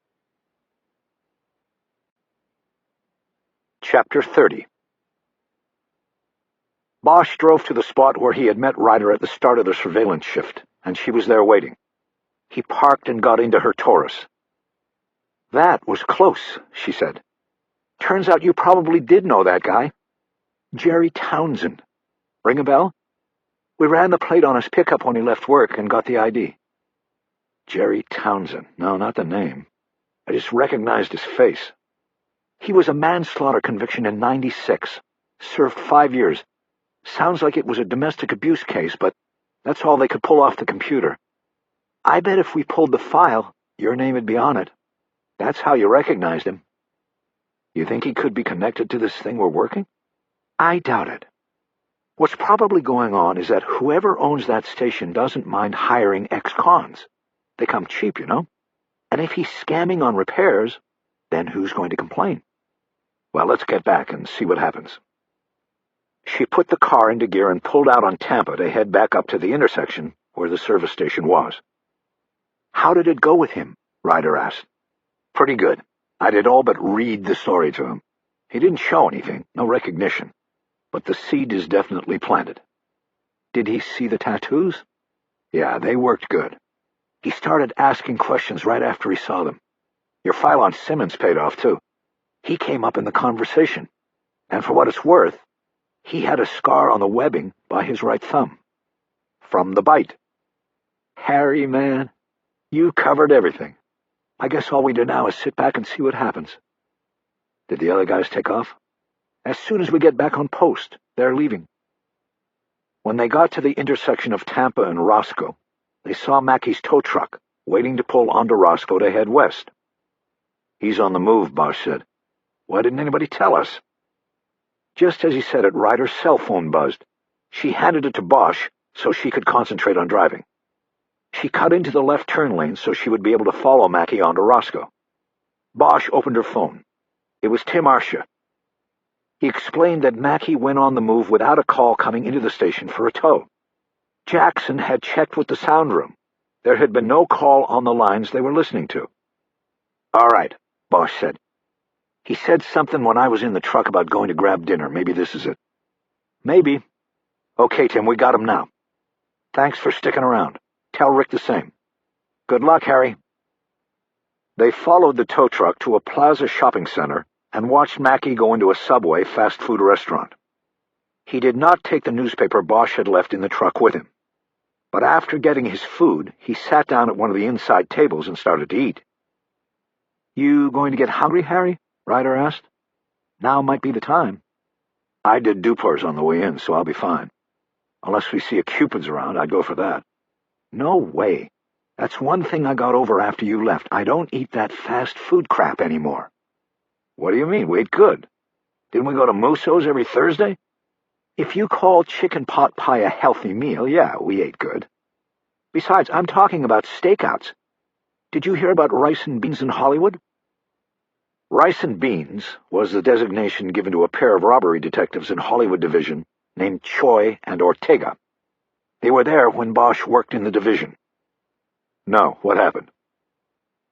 Chapter 30. Bosch drove to the spot where he had met Ryder at the start of the surveillance shift, and she was there waiting. He parked and got into her Taurus. "That was close," she said. "Turns out you probably did know that guy. Jerry Townsend. Ring a bell? We ran the plate on his pickup when he left work and got the ID." Jerry Townsend. No, not the name. I just recognized his face. He was a manslaughter conviction in '96. Served 5 years. Sounds like it was a domestic abuse case, but that's all they could pull off the computer. I bet if we pulled the file, your name would be on it. That's how you recognized him. You think he could be connected to this thing we're working? I doubt it. What's probably going on is that whoever owns that station doesn't mind hiring ex-cons. They come cheap, you know? And if he's scamming on repairs, then who's going to complain? Well, let's get back and see what happens. She put the car into gear and pulled out on Tampa to head back up to the intersection where the service station was. "How did it go with him?" Ryder asked. "Pretty good. I did all but read the story to him. He didn't show anything, no recognition. But the seed is definitely planted." "Did he see the tattoos?" "Yeah, they worked good. He started asking questions right after he saw them. Your file on Simmons paid off, too. He came up in the conversation. And for what it's worth, he had a scar on the webbing by his right thumb. From the bite. Harry, man, you covered everything. I guess all we do now is sit back and see what happens." "Did the other guys take off?" "As soon as we get back on post. They're leaving." When they got to the intersection of Tampa and Roscoe, they saw Mackey's tow truck waiting to pull onto Roscoe to head west. "He's on the move," Bosch said. "Why didn't anybody tell us?" Just as he said it, Ryder's cell phone buzzed. She handed it to Bosch so she could concentrate on driving. She cut into the left turn lane so she would be able to follow Mackey onto Roscoe. Bosch opened her phone. It was Tim Arsha. He explained that Mackey went on the move without a call coming into the station for a tow. Jackson had checked with the sound room. There had been no call on the lines they were listening to. "All right," Bosch said. "He said something when I was in the truck about going to grab dinner. Maybe this is it." "Maybe." "Okay, Tim, we got him now. Thanks for sticking around. Tell Rick the same. Good luck, Harry." They followed the tow truck to a Plaza shopping center and watched Mackey go into a Subway fast food restaurant. He did not take the newspaper Bosch had left in the truck with him. But after getting his food, he sat down at one of the inside tables and started to eat. "You going to get hungry, Harry?" Ryder asked. "Now might be the time." "I did Dupor's on the way in, so I'll be fine. Unless we see a Cupid's around, I'd go for that." "No way. That's one thing I got over after you left. I don't eat that fast food crap anymore." "What do you mean? We ate good. Didn't we go to Musso's every Thursday?" "If you call chicken pot pie a healthy meal, yeah, we ate good. Besides, I'm talking about stakeouts. Did you hear about rice and beans in Hollywood?" Rice and beans was the designation given to a pair of robbery detectives in Hollywood Division named Choi and Ortega. They were there when Bosch worked in the division. "No, what happened?"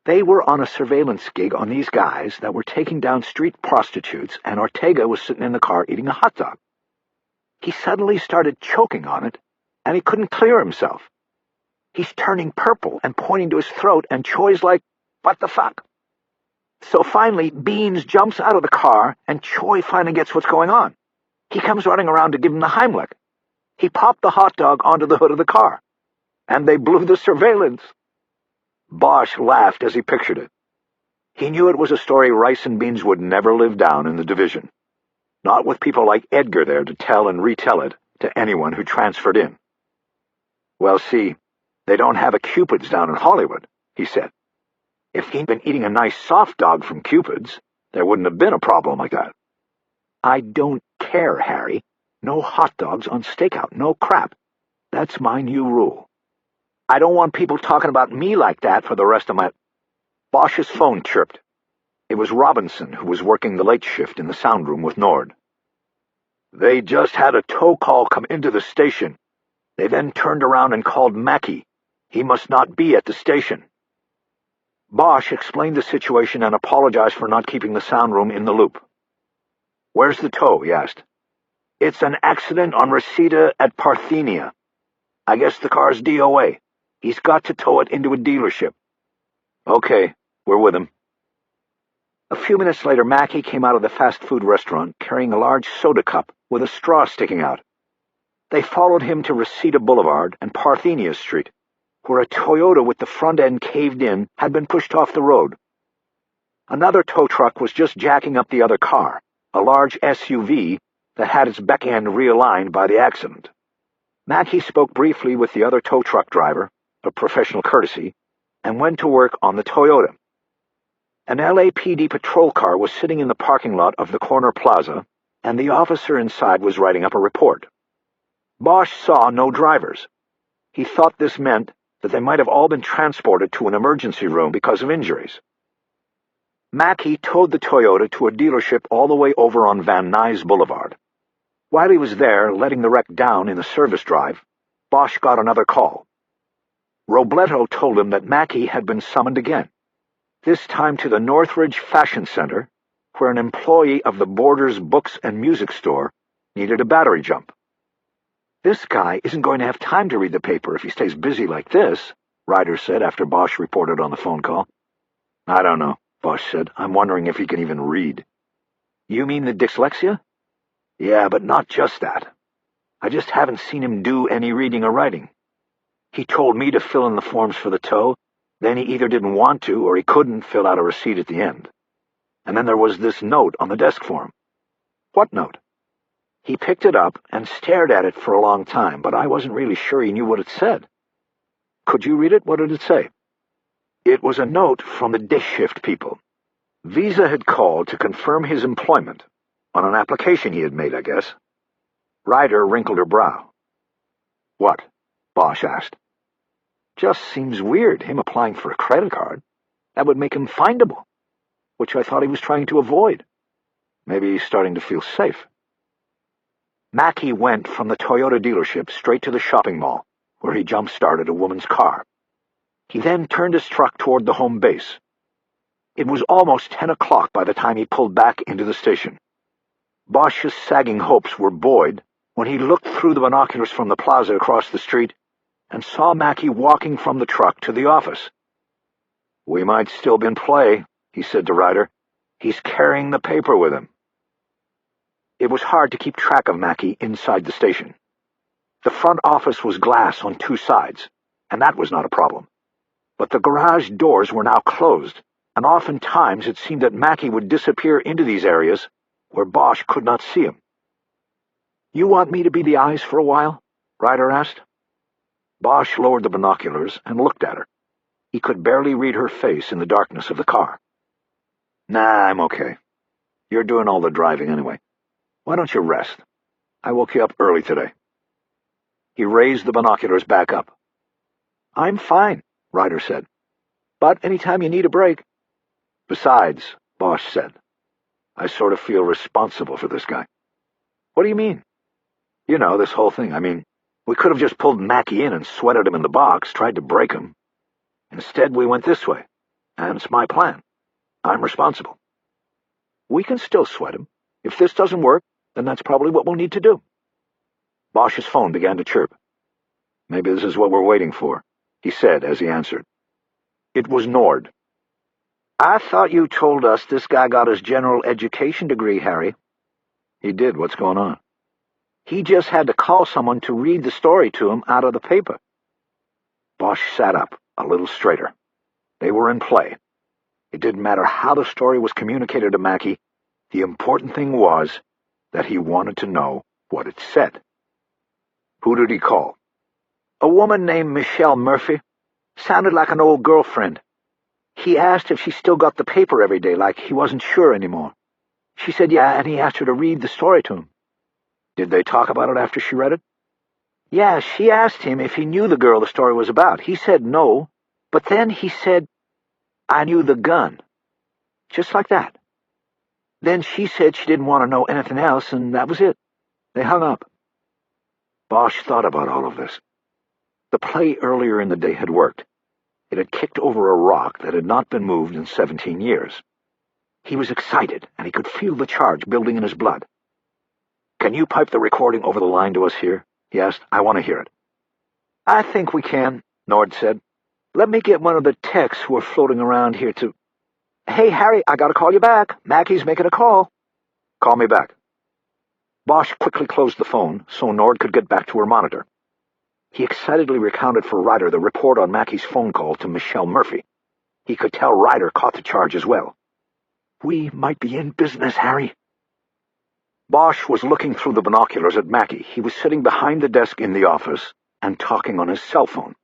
"They were on a surveillance gig on these guys that were taking down street prostitutes, and Ortega was sitting in the car eating a hot dog. He suddenly started choking on it, and he couldn't clear himself. He's turning purple and pointing to his throat, and Choi's like, 'What the fuck?' So finally, Beans jumps out of the car, and Choi finally gets what's going on. He comes running around to give him the Heimlich. He popped the hot dog onto the hood of the car, and they blew the surveillance." Bosch laughed as he pictured it. He knew it was a story rice and beans would never live down in the division. Not with people like Edgar there to tell and retell it to anyone who transferred in. Well, see, they don't have a Cupid's down in Hollywood, he said. If he'd been eating a nice soft dog from Cupid's, there wouldn't have been a problem like that. I don't care, Harry. No hot dogs on stakeout, no crap. That's my new rule. I don't want people talking about me like that for the rest of my... Bosch's phone chirped. It was Robinson, who was working the late shift in the sound room with Nord. They just had a tow call come into the station. They then turned around and called Mackey. He must not be at the station. Bosch explained the situation and apologized for not keeping the sound room in the loop. Where's the tow? He asked. It's an accident on Reseda at Parthenia. I guess the car's DOA. He's got to tow it into a dealership. Okay, we're with him. A few minutes later, Mackey came out of the fast food restaurant carrying a large soda cup with a straw sticking out. They followed him to Reseda Boulevard and Parthenia Street, where a Toyota with the front end caved in had been pushed off the road. Another tow truck was just jacking up the other car, a large SUV that had its back end realigned by the accident. Mackey spoke briefly with the other tow truck driver, a professional courtesy, and went to work on the Toyota. An LAPD patrol car was sitting in the parking lot of the corner plaza, and the officer inside was writing up a report. Bosch saw no drivers. He thought this meant that they might have all been transported to an emergency room because of injuries. Mackey towed the Toyota to a dealership all the way over on Van Nuys Boulevard. While he was there, letting the wreck down in the service drive, Bosch got another call. Robledo told him that Mackey had been summoned again, this time to the Northridge Fashion Center, where an employee of the Borders Books and Music Store needed a battery jump. This guy isn't going to have time to read the paper if he stays busy like this, Ryder said after Bosch reported on the phone call. I don't know, Bosch said. I'm wondering if he can even read. You mean the dyslexia? Yeah, but not just that. I just haven't seen him do any reading or writing. He told me to fill in the forms for the tow, then he either didn't want to or he couldn't fill out a receipt at the end. And then there was this note on the desk for him. What note? He picked it up and stared at it for a long time, but I wasn't really sure he knew what it said. Could you read it? What did it say? It was a note from the day shift people. Visa had called to confirm his employment on an application he had made, I guess. Ryder wrinkled her brow. What? Bosch asked. Just seems weird, him applying for a credit card. That would make him findable, which I thought he was trying to avoid. Maybe he's starting to feel safe. Mackey went from the Toyota dealership straight to the shopping mall, where he jump-started a woman's car. He then turned his truck toward the home base. It was almost 10 o'clock by the time he pulled back into the station. Bosch's sagging hopes were buoyed when he looked through the binoculars from the plaza across the street and saw Mackey walking from the truck to the office. We might still be in play, he said to Ryder. He's carrying the paper with him. It was hard to keep track of Mackey inside the station. The front office was glass on two sides, and that was not a problem. But the garage doors were now closed, and oftentimes it seemed that Mackey would disappear into these areas where Bosch could not see him. You want me to be the eyes for a while? Ryder asked. Bosch lowered the binoculars and looked at her. He could barely read her face in the darkness of the car. Nah, I'm okay. You're doing all the driving anyway. Why don't you rest? I woke you up early today. He raised the binoculars back up. I'm fine, Ryder said. But anytime you need a break. Besides, Bosch said, I sort of feel responsible for this guy. What do you mean? You know, this whole thing. I mean, we could have just pulled Mackey in and sweated him in the box, tried to break him. Instead, we went this way. And it's my plan. I'm responsible. We can still sweat him. If this doesn't work, then that's probably what we'll need to do. Bosch's phone began to chirp. Maybe this is what we're waiting for, he said as he answered. It was Nord. I thought you told us this guy got his general education degree, Harry. He did. What's going on? He just had to call someone to read the story to him out of the paper. Bosch sat up, a little straighter. They were in play. It didn't matter how the story was communicated to Mackie. The important thing was that he wanted to know what it said. Who did he call? A woman named Michelle Murphy. Sounded like an old girlfriend. He asked if she still got the paper every day, like he wasn't sure anymore. She said yeah, and he asked her to read the story to him. Did they talk about it after she read it? Yeah, she asked him if he knew the girl the story was about. He said no, but then he said, "I knew the gun." Just like that. Then she said she didn't want to know anything else, and that was it. They hung up. Bosch thought about all of this. The play earlier in the day had worked. It had kicked over a rock that had not been moved in 17 years. He was excited, and he could feel the charge building in his blood. "Can you pipe the recording over the line to us here?" he asked. "I want to hear it." "I think we can," Nord said. "Let me get one of the techs who are floating around here to... Hey, Harry, I gotta call you back. Mackie's making a call." "Call me back." Bosch quickly closed the phone so Nord could get back to her monitor. He excitedly recounted for Ryder the report on Mackie's phone call to Michelle Murphy. He could tell Ryder caught the charge as well. "We might be in business, Harry." Bosch was looking through the binoculars at Mackie. He was sitting behind the desk in the office and talking on his cell phone.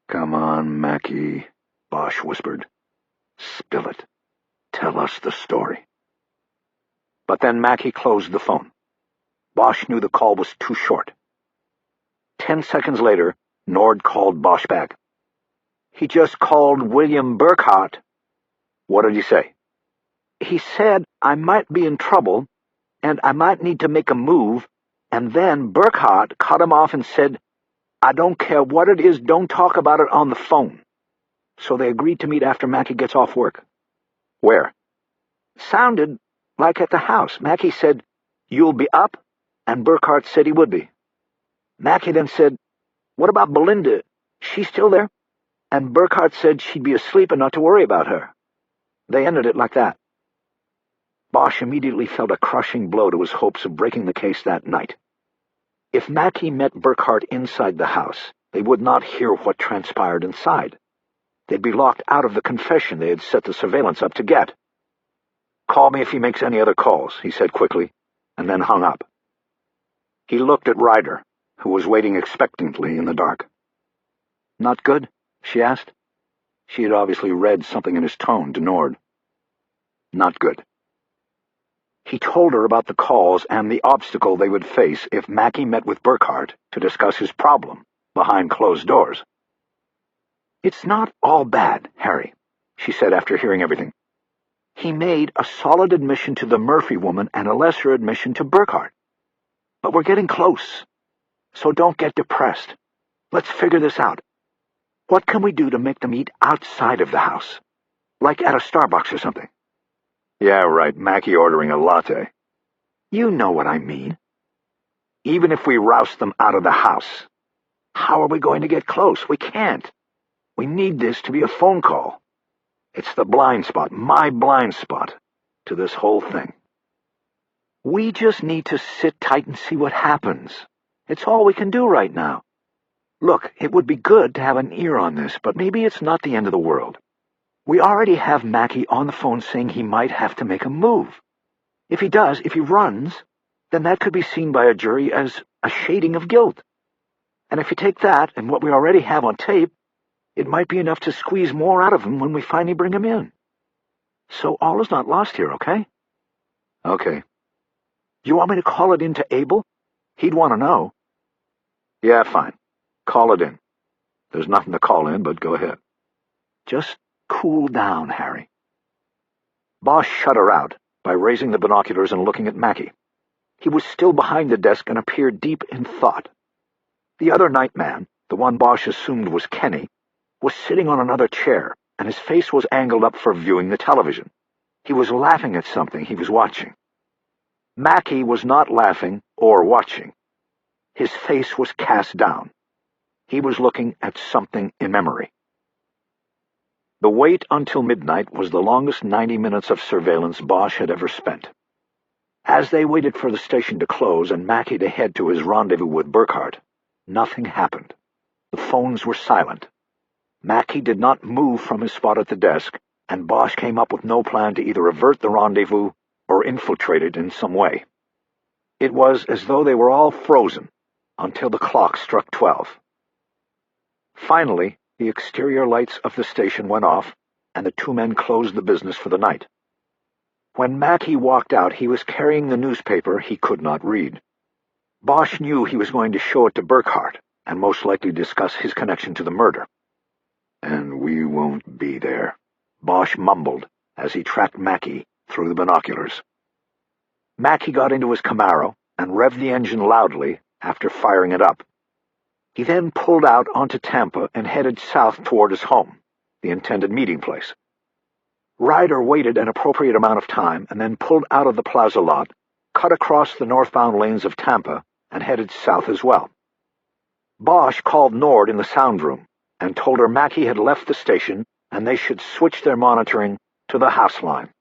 "Come on, Mackie," Bosch whispered. "Spill it. Tell us the story." But then Mackie closed the phone. Bosch knew the call was too short. 10 seconds later, Nord called Bosch back. "He just called William Burkhart." "What did he say?" "He said I might be in trouble, and I might need to make a move, and then Burkhart cut him off and said, 'I don't care what it is, don't talk about it on the phone.' So they agreed to meet after Mackie gets off work." "Where?" "Sounded like at the house. Mackie said, 'You'll be up?' and Burkhart said he would be. Mackie then said, 'What about Belinda? She's still there?' And Burkhart said she'd be asleep and not to worry about her. They ended it like that." Bosch immediately felt a crushing blow to his hopes of breaking the case that night. If Mackie met Burkhart inside the house, they would not hear what transpired inside. They'd be locked out of the confession they had set the surveillance up to get. "Call me if he makes any other calls," he said quickly, and then hung up. He looked at Ryder, who was waiting expectantly in the dark. "Not good?" she asked. She had obviously read something in his tone to Nord. "Not good." He told her about the calls and the obstacle they would face if Mackie met with Burkhart to discuss his problem behind closed doors. "It's not all bad, Harry," she said after hearing everything. "He made a solid admission to the Murphy woman and a lesser admission to Burkhart. But we're getting close. So don't get depressed. Let's figure this out. What can we do to make them eat outside of the house? Like at a Starbucks or something?" "Yeah, right, Mackie ordering a latte." "You know what I mean. Even if we roust them out of the house, how are we going to get close? We can't. We need this to be a phone call. It's the blind spot, my blind spot, to this whole thing. We just need to sit tight and see what happens. It's all we can do right now. Look, it would be good to have an ear on this, but maybe it's not the end of the world. We already have Mackie on the phone saying he might have to make a move. If he does, if he runs, then that could be seen by a jury as a shading of guilt. And if you take that and what we already have on tape, it might be enough to squeeze more out of him when we finally bring him in. So all is not lost here, okay?" "Okay. You want me to call it in to Abel? He'd want to know." "Yeah, fine. Call it in. There's nothing to call in, but go ahead. Just cool down, Harry." Bosch shut her out by raising the binoculars and looking at Mackie. He was still behind the desk and appeared deep in thought. The other night man, the one Bosch assumed was Kenny, was sitting on another chair, and his face was angled up for viewing the television. He was laughing at something he was watching. Mackie was not laughing or watching. His face was cast down. He was looking at something in memory. The wait until midnight was the longest 90 minutes of surveillance Bosch had ever spent. As they waited for the station to close and Mackie to head to his rendezvous with Burkhart, nothing happened. The phones were silent. Mackie did not move from his spot at the desk, and Bosch came up with no plan to either avert the rendezvous or infiltrate it in some way. It was as though they were all frozen until the clock struck 12. Finally, the exterior lights of the station went off, and the two men closed the business for the night. When Mackey walked out, he was carrying the newspaper he could not read. Bosch knew he was going to show it to Burkhart, and most likely discuss his connection to the murder. "And we won't be there," Bosch mumbled as he tracked Mackey through the binoculars. Mackey got into his Camaro and revved the engine loudly after firing it up. He then pulled out onto Tampa and headed south toward his home, the intended meeting place. Ryder waited an appropriate amount of time and then pulled out of the plaza lot, cut across the northbound lanes of Tampa, and headed south as well. Bosch called Nord in the sound room and told her Mackey had left the station and they should switch their monitoring to the house line.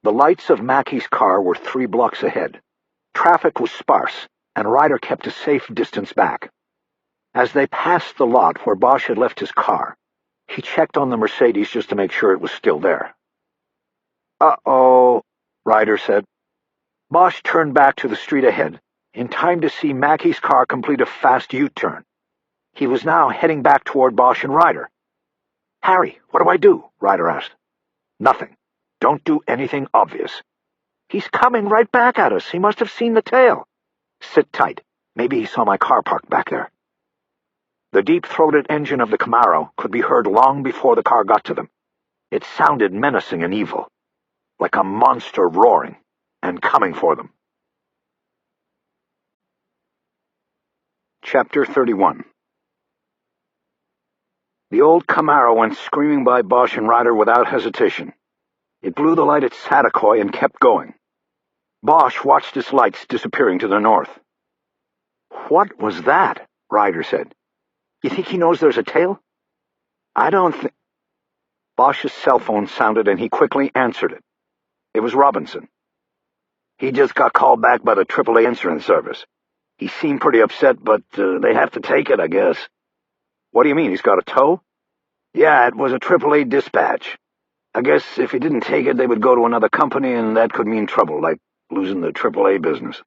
The lights of Mackey's car were 3 blocks ahead. Traffic was sparse, and Ryder kept a safe distance back. As they passed the lot where Bosch had left his car, he checked on the Mercedes just to make sure it was still there. "Uh-oh," Ryder said. Bosch turned back to the street ahead, in time to see Mackey's car complete a fast U-turn. He was now heading back toward Bosch and Ryder. "Harry, what do I do?" Ryder asked. "Nothing. Don't do anything obvious." "He's coming right back at us. He must have seen the tail." "Sit tight. Maybe he saw my car parked back there." The deep-throated engine of the Camaro could be heard long before the car got to them. It sounded menacing and evil, like a monster roaring and coming for them. Chapter 31. The old Camaro went screaming by Bosch and Ryder without hesitation. It blew the light at Satakoy and kept going. Bosch watched its lights disappearing to the north. "What was that?" Ryder said. "You think he knows there's a tail?" "I don't think—" Bosch's cell phone sounded and he quickly answered it. It was Robinson. "He just got called back by the AAA insurance service. He seemed pretty upset, but they have to take it, I guess." "What do you mean, he's got a tow?" "Yeah, it was a AAA dispatch. I guess if he didn't take it, they would go to another company, and that could mean trouble, like losing the AAA business."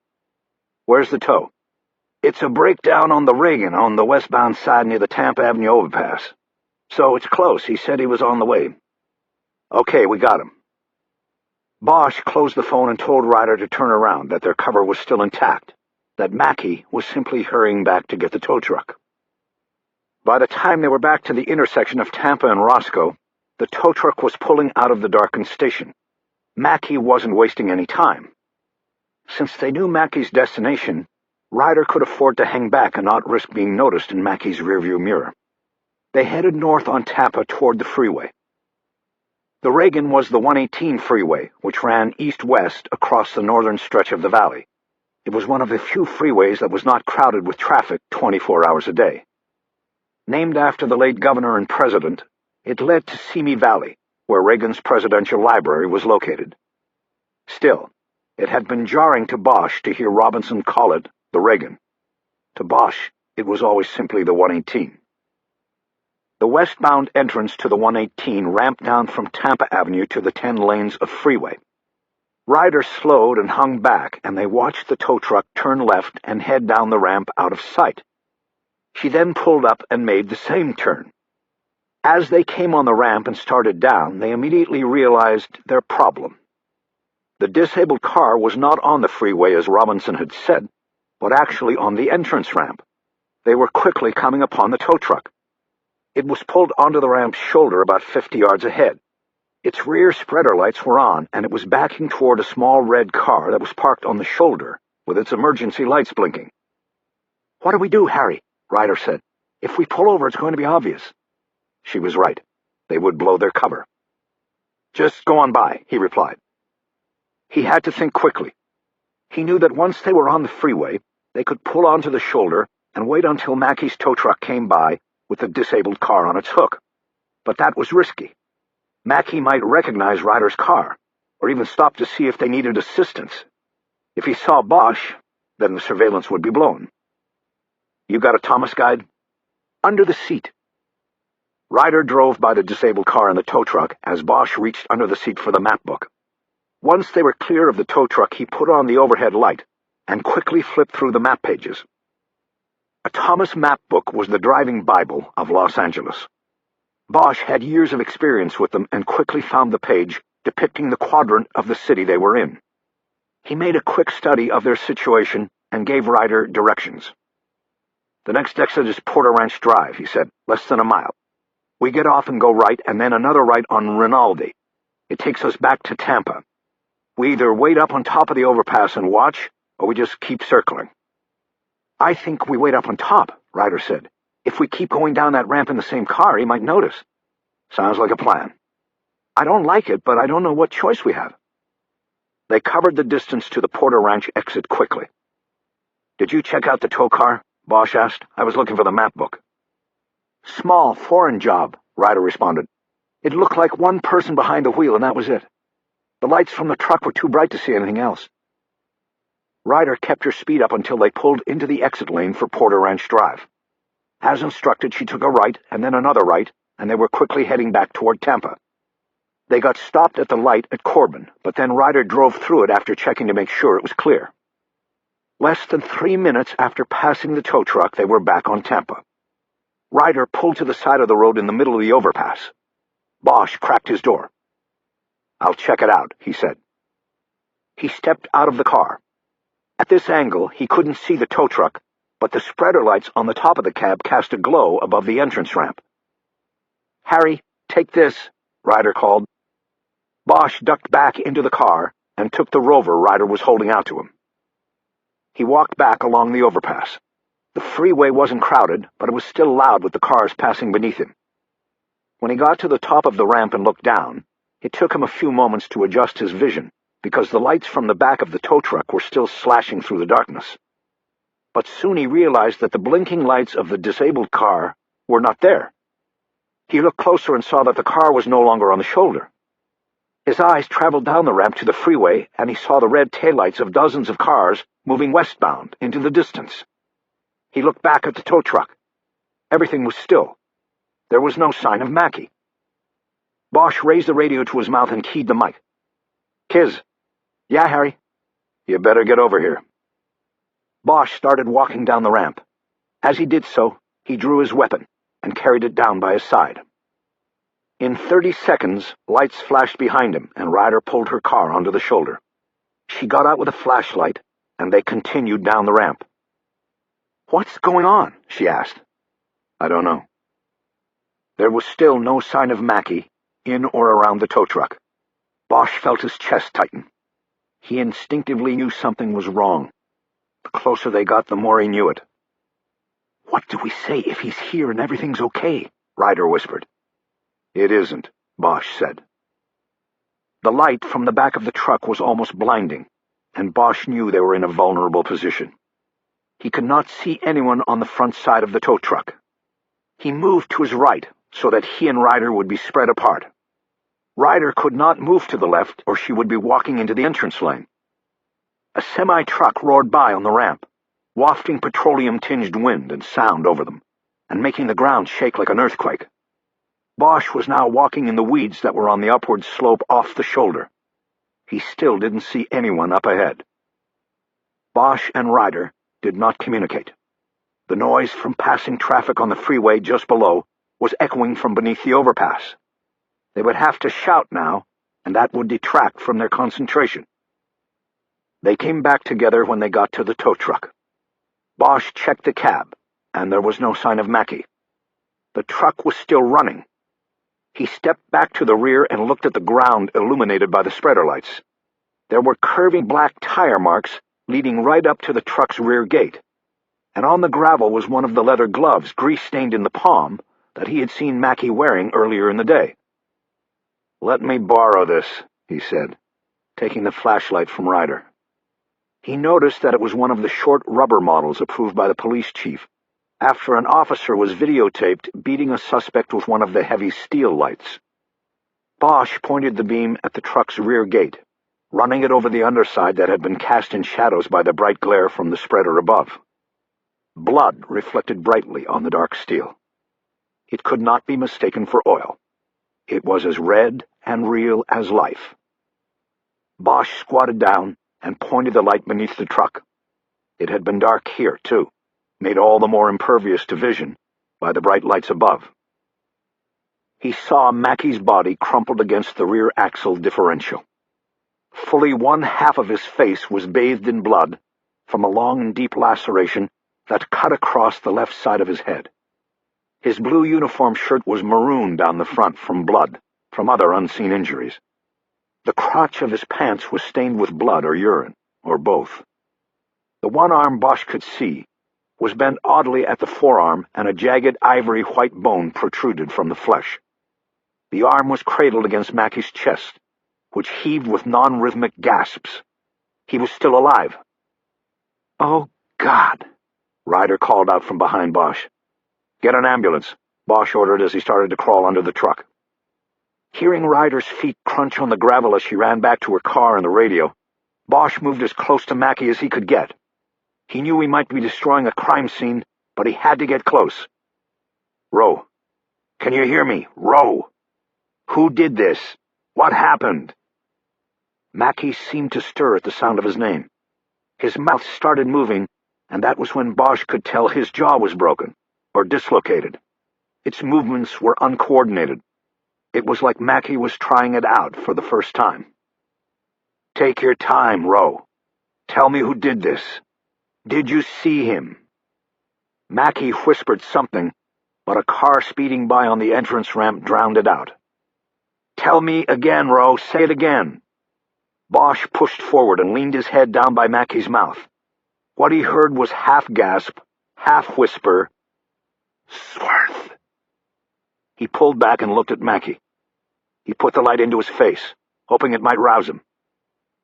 "Where's the tow?" "It's a breakdown on the Reagan on the westbound side near the Tampa Avenue overpass. So it's close. He said he was on the way." "Okay, we got him." Bosch closed the phone and told Ryder to turn around, that their cover was still intact, that Mackey was simply hurrying back to get the tow truck. By the time they were back to the intersection of Tampa and Roscoe, the tow truck was pulling out of the darkened station. Mackey wasn't wasting any time. Since they knew Mackey's destination, Ryder could afford to hang back and not risk being noticed in Mackey's rearview mirror. They headed north on Tampa toward the freeway. The Reagan was the 118 freeway, which ran east-west across the northern stretch of the valley. It was one of the few freeways that was not crowded with traffic 24 hours a day. Named after the late governor and president, it led to Simi Valley, where Reagan's presidential library was located. Still, it had been jarring to Bosch to hear Robinson call it the Reagan. To Bosch, it was always simply the 118. The westbound entrance to the 118 ramped down from Tampa Avenue to the 10 lanes of freeway. Ryder slowed and hung back, and they watched the tow truck turn left and head down the ramp out of sight. She then pulled up and made the same turn. As they came on the ramp and started down, they immediately realized their problem. The disabled car was not on the freeway as Robinson had said, but actually on the entrance ramp. They were quickly coming upon the tow truck. It was pulled onto the ramp's shoulder about 50 yards ahead. Its rear spreader lights were on, and it was backing toward a small red car that was parked on the shoulder, with its emergency lights blinking. "What do we do, Harry?" Ryder said. "If we pull over, it's going to be obvious." She was right. They would blow their cover. "Just go on by," he replied. He had to think quickly. He knew that once they were on the freeway, they could pull onto the shoulder and wait until Mackey's tow truck came by with the disabled car on its hook. But that was risky. Mackey might recognize Ryder's car, or even stop to see if they needed assistance. If he saw Bosch, then the surveillance would be blown. "You got a Thomas guide?" "Under the seat." Ryder drove by the disabled car and the tow truck as Bosch reached under the seat for the map book. Once they were clear of the tow truck, he put on the overhead light and quickly flipped through the map pages. A Thomas map book was the driving Bible of Los Angeles. Bosch had years of experience with them and quickly found the page depicting the quadrant of the city they were in. He made a quick study of their situation and gave Ryder directions. "The next exit is Porter Ranch Drive," he said, "less than a mile. We get off and go right, and then another right on Rinaldi. It takes us back to Tampa. We either wait up on top of the overpass and watch, or we just keep circling." "I think we wait up on top," Ryder said. "If we keep going down that ramp in the same car, he might notice." "Sounds like a plan." "I don't like it, but I don't know what choice we have." They covered the distance to the Porter Ranch exit quickly. "Did you check out the tow car?" Bosch asked. "I was looking for the map book." "Small, foreign job," Ryder responded. "It looked like one person behind the wheel, and that was it. The lights from the truck were too bright to see anything else." Ryder kept her speed up until they pulled into the exit lane for Porter Ranch Drive. As instructed, she took a right and then another right, and they were quickly heading back toward Tampa. They got stopped at the light at Corbin, but then Ryder drove through it after checking to make sure it was clear. Less than 3 minutes after passing the tow truck, they were back on Tampa. Ryder pulled to the side of the road in the middle of the overpass. Bosch cracked his door. "I'll check it out," he said. He stepped out of the car. At this angle, he couldn't see the tow truck, but the spreader lights on the top of the cab cast a glow above the entrance ramp. "Harry, take this," Ryder called. Bosch ducked back into the car and took the rover Ryder was holding out to him. He walked back along the overpass. The freeway wasn't crowded, but it was still loud with the cars passing beneath him. When he got to the top of the ramp and looked down, it took him a few moments to adjust his vision, because the lights from the back of the tow truck were still slashing through the darkness. But soon he realized that the blinking lights of the disabled car were not there. He looked closer and saw that the car was no longer on the shoulder. His eyes traveled down the ramp to the freeway, and he saw the red taillights of dozens of cars moving westbound into the distance. He looked back at the tow truck. Everything was still. There was no sign of Mackie. Bosch raised the radio to his mouth and keyed the mic. "Kiz." "Yeah, Harry?" "You better get over here." Bosch started walking down the ramp. As he did so, he drew his weapon and carried it down by his side. In 30 seconds, lights flashed behind him, and Ryder pulled her car onto the shoulder. She got out with a flashlight, and they continued down the ramp. "What's going on?" she asked. "I don't know." There was still no sign of Mackie in or around the tow truck. Bosch felt his chest tighten. He instinctively knew something was wrong. The closer they got, the more he knew it. "What do we say if he's here and everything's okay?" Ryder whispered. "It isn't," Bosch said. The light from the back of the truck was almost blinding, and Bosch knew they were in a vulnerable position. He could not see anyone on the front side of the tow truck. He moved to his right so that he and Ryder would be spread apart. Ryder could not move to the left, or she would be walking into the entrance lane. A semi-truck roared by on the ramp, wafting petroleum-tinged wind and sound over them, and making the ground shake like an earthquake. Bosch was now walking in the weeds that were on the upward slope off the shoulder. He still didn't see anyone up ahead. Bosch and Ryder did not communicate. The noise from passing traffic on the freeway just below was echoing from beneath the overpass. They would have to shout now, and that would detract from their concentration. They came back together when they got to the tow truck. Bosch checked the cab, and there was no sign of Mackie. The truck was still running. He stepped back to the rear and looked at the ground illuminated by the spreader lights. There were curving black tire marks leading right up to the truck's rear gate, and on the gravel was one of the leather gloves, grease-stained in the palm, that he had seen Mackie wearing earlier in the day. "Let me borrow this," he said, taking the flashlight from Ryder. He noticed that it was one of the short rubber models approved by the police chief, after an officer was videotaped beating a suspect with one of the heavy steel lights. Bosch pointed the beam at the truck's rear gate, running it over the underside that had been cast in shadows by the bright glare from the spreader above. Blood reflected brightly on the dark steel. It could not be mistaken for oil. It was as red and real as life. Bosch squatted down and pointed the light beneath the truck. It had been dark here, too, made all the more impervious to vision by the bright lights above. He saw Mackey's body crumpled against the rear axle differential. Fully one half of his face was bathed in blood from a long and deep laceration that cut across the left side of his head. His blue uniform shirt was maroon down the front from blood from other unseen injuries. The crotch of his pants was stained with blood or urine, or both. The one arm Bosch could see was bent oddly at the forearm, and a jagged ivory white bone protruded from the flesh. The arm was cradled against Mackey's chest, which heaved with non-rhythmic gasps. He was still alive. "Oh, God!" Ryder called out from behind Bosch. "Get an ambulance," Bosch ordered as he started to crawl under the truck. Hearing Ryder's feet crunch on the gravel as she ran back to her car and the radio, Bosch moved as close to Mackey as he could get. He knew he might be destroying a crime scene, but he had to get close. "Roe, can you hear me? Roe! Who did this? What happened?" Mackey seemed to stir at the sound of his name. His mouth started moving, and that was when Bosch could tell his jaw was broken, or dislocated. Its movements were uncoordinated. It was like Mackey was trying it out for the first time. "Take your time, Roe. Tell me who did this. Did you see him?" Mackey whispered something, but a car speeding by on the entrance ramp drowned it out. "Tell me again, Roe. Say it again." Bosch pushed forward and leaned his head down by Mackey's mouth. What he heard was half-gasp, half-whisper, "Swarth." He pulled back and looked at Mackey. He put the light into his face, hoping it might rouse him.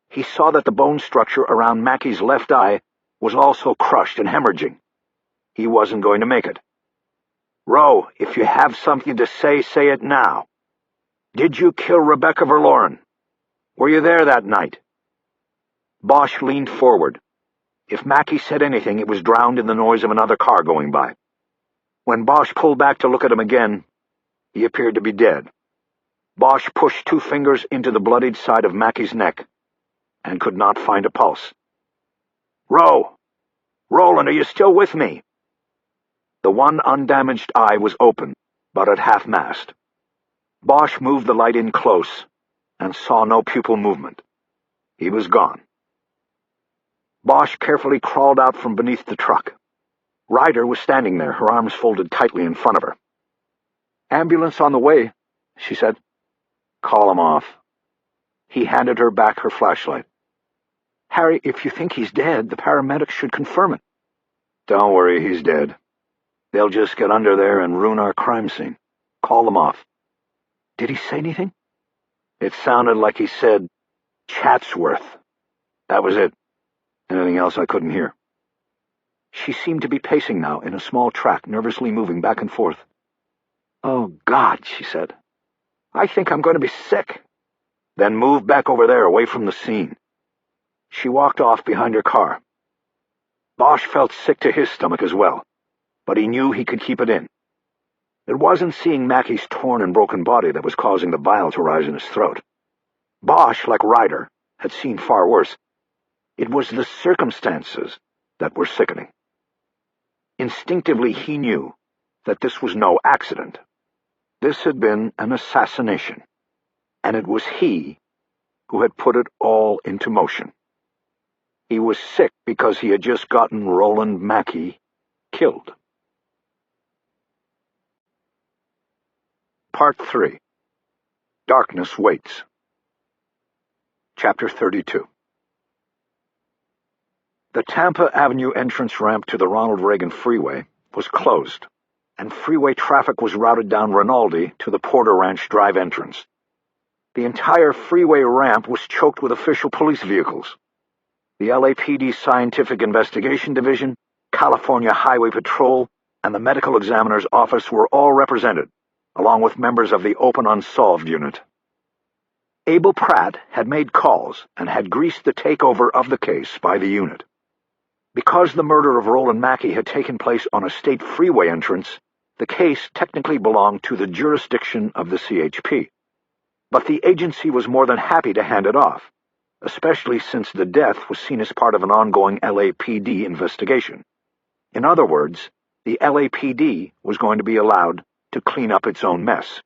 He saw that the bone structure around Mackey's left eye was also crushed and hemorrhaging. He wasn't going to make it. "Roe, if you have something to say, say it now. Did you kill Rebecca Verloren? Were you there that night?" Bosch leaned forward. If Mackey said anything, it was drowned in the noise of another car going by. When Bosch pulled back to look at him again, he appeared to be dead. Bosch pushed 2 fingers into the bloodied side of Mackey's neck and could not find a pulse. "Roe! Roland, are you still with me?" The one undamaged eye was open, but at half-mast. Bosch moved the light in close and saw no pupil movement. He was gone. Bosch carefully crawled out from beneath the truck. Ryder was standing there, her arms folded tightly in front of her. "Ambulance on the way," she said. "Call him off." He handed her back her flashlight. "Harry, if you think he's dead, the paramedics should confirm it." "Don't worry, he's dead. They'll just get under there and ruin our crime scene. Call them off." "Did he say anything?" "It sounded like he said, 'Chatsworth.' That was it. Anything else I couldn't hear." She seemed to be pacing now in a small track, nervously moving back and forth. "Oh, God," she said. "I think I'm going to be sick." "Then move back over there, away from the scene." She walked off behind her car. Bosch felt sick to his stomach as well, but he knew he could keep it in. It wasn't seeing Mackey's torn and broken body that was causing the bile to rise in his throat. Bosch, like Ryder, had seen far worse. It was the circumstances that were sickening. Instinctively he knew that this was no accident. This had been an assassination, and it was he who had put it all into motion. He was sick because he had just gotten Roland Mackey killed. Part 3. Darkness Waits. Chapter 32. The Tampa Avenue entrance ramp to the Ronald Reagan Freeway was closed, and freeway traffic was routed down Rinaldi to the Porter Ranch Drive entrance. The entire freeway ramp was choked with official police vehicles. The LAPD Scientific Investigation Division, California Highway Patrol, and the Medical Examiner's Office were all represented, along with members of the Open Unsolved Unit. Abel Pratt had made calls and had greased the takeover of the case by the unit. Because the murder of Roland Mackey had taken place on a state freeway entrance, The case technically belonged to the jurisdiction of the CHP, but the agency was more than happy to hand it off, especially since the death was seen as part of an ongoing LAPD investigation. In other words, the LAPD was going to be allowed to clean up its own mess.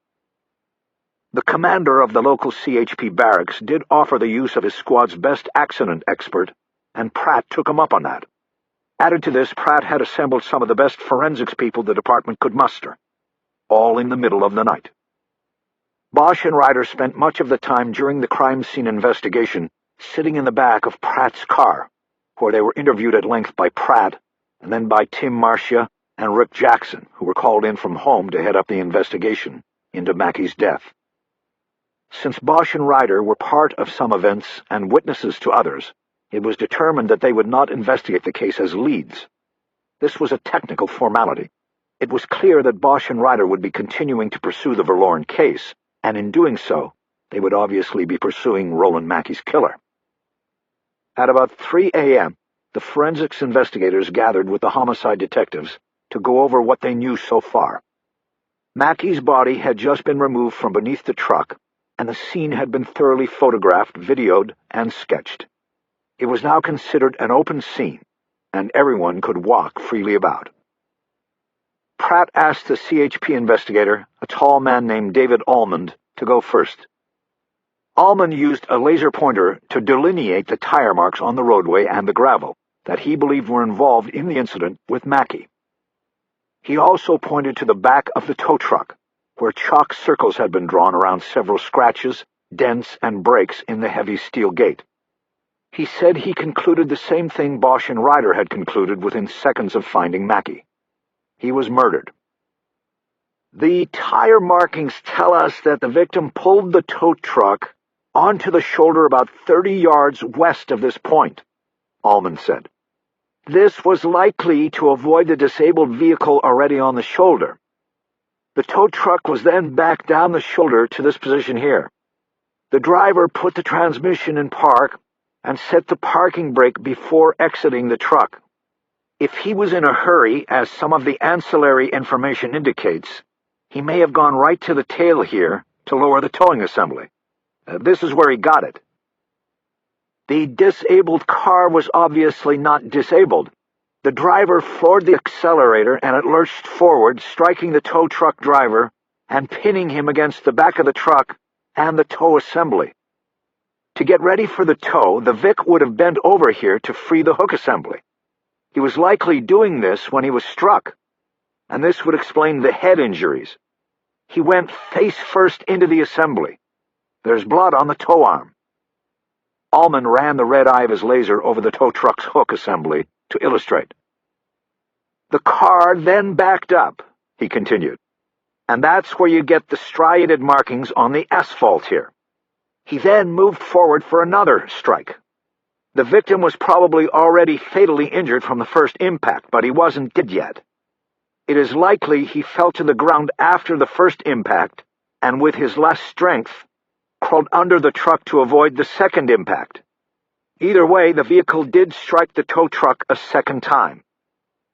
The commander of the local CHP barracks did offer the use of his squad's best accident expert, and Pratt took him up on that. Added to this, Pratt had assembled some of the best forensics people the department could muster, all in the middle of the night. Bosch and Ryder spent much of the time during the crime scene investigation sitting in the back of Pratt's car, where they were interviewed at length by Pratt and then by Tim Marcia and Rick Jackson, who were called in from home to head up the investigation into Mackey's death. Since Bosch and Ryder were part of some events and witnesses to others, it was determined that they would not investigate the case as leads. This was a technical formality. It was clear that Bosch and Ryder would be continuing to pursue the Verloren case, and in doing so, they would obviously be pursuing Roland Mackey's killer. At about 3 a.m., the forensics investigators gathered with the homicide detectives to go over what they knew so far. Mackey's body had just been removed from beneath the truck, and the scene had been thoroughly photographed, videoed, and sketched. It was now considered an open scene, and everyone could walk freely about. Pratt asked the CHP investigator, a tall man named David Almond, to go first. Almond used a laser pointer to delineate the tire marks on the roadway and the gravel that he believed were involved in the incident with Mackey. He also pointed to the back of the tow truck, where chalk circles had been drawn around several scratches, dents, and breaks in the heavy steel gate. He said he concluded the same thing Bosch and Ryder had concluded within seconds of finding Mackey. He was murdered. "The tire markings tell us that the victim pulled the tow truck onto the shoulder about 30 yards west of this point," Almond said. "This was likely to avoid the disabled vehicle already on the shoulder. The tow truck was then backed down the shoulder to this position here. The driver put the transmission in park and set the parking brake before exiting the truck. If he was in a hurry, as some of the ancillary information indicates, he may have gone right to the tail here to lower the towing assembly. This is where he got it. The disabled car was obviously not disabled. The driver floored the accelerator and it lurched forward, striking the tow truck driver and pinning him against the back of the truck and the tow assembly. To get ready for the tow, the Vic would have bent over here to free the hook assembly. He was likely doing this when he was struck, and this would explain the head injuries. He went face first into the assembly. There's blood on the tow arm." Almond ran the red eye of his laser over the tow truck's hook assembly to illustrate. "The car then backed up," he continued, "and that's where you get the striated markings on the asphalt here. He then moved forward for another strike. The victim was probably already fatally injured from the first impact, but he wasn't dead yet. It is likely he fell to the ground after the first impact, and with his last strength, crawled under the truck to avoid the second impact. Either way, the vehicle did strike the tow truck a second time.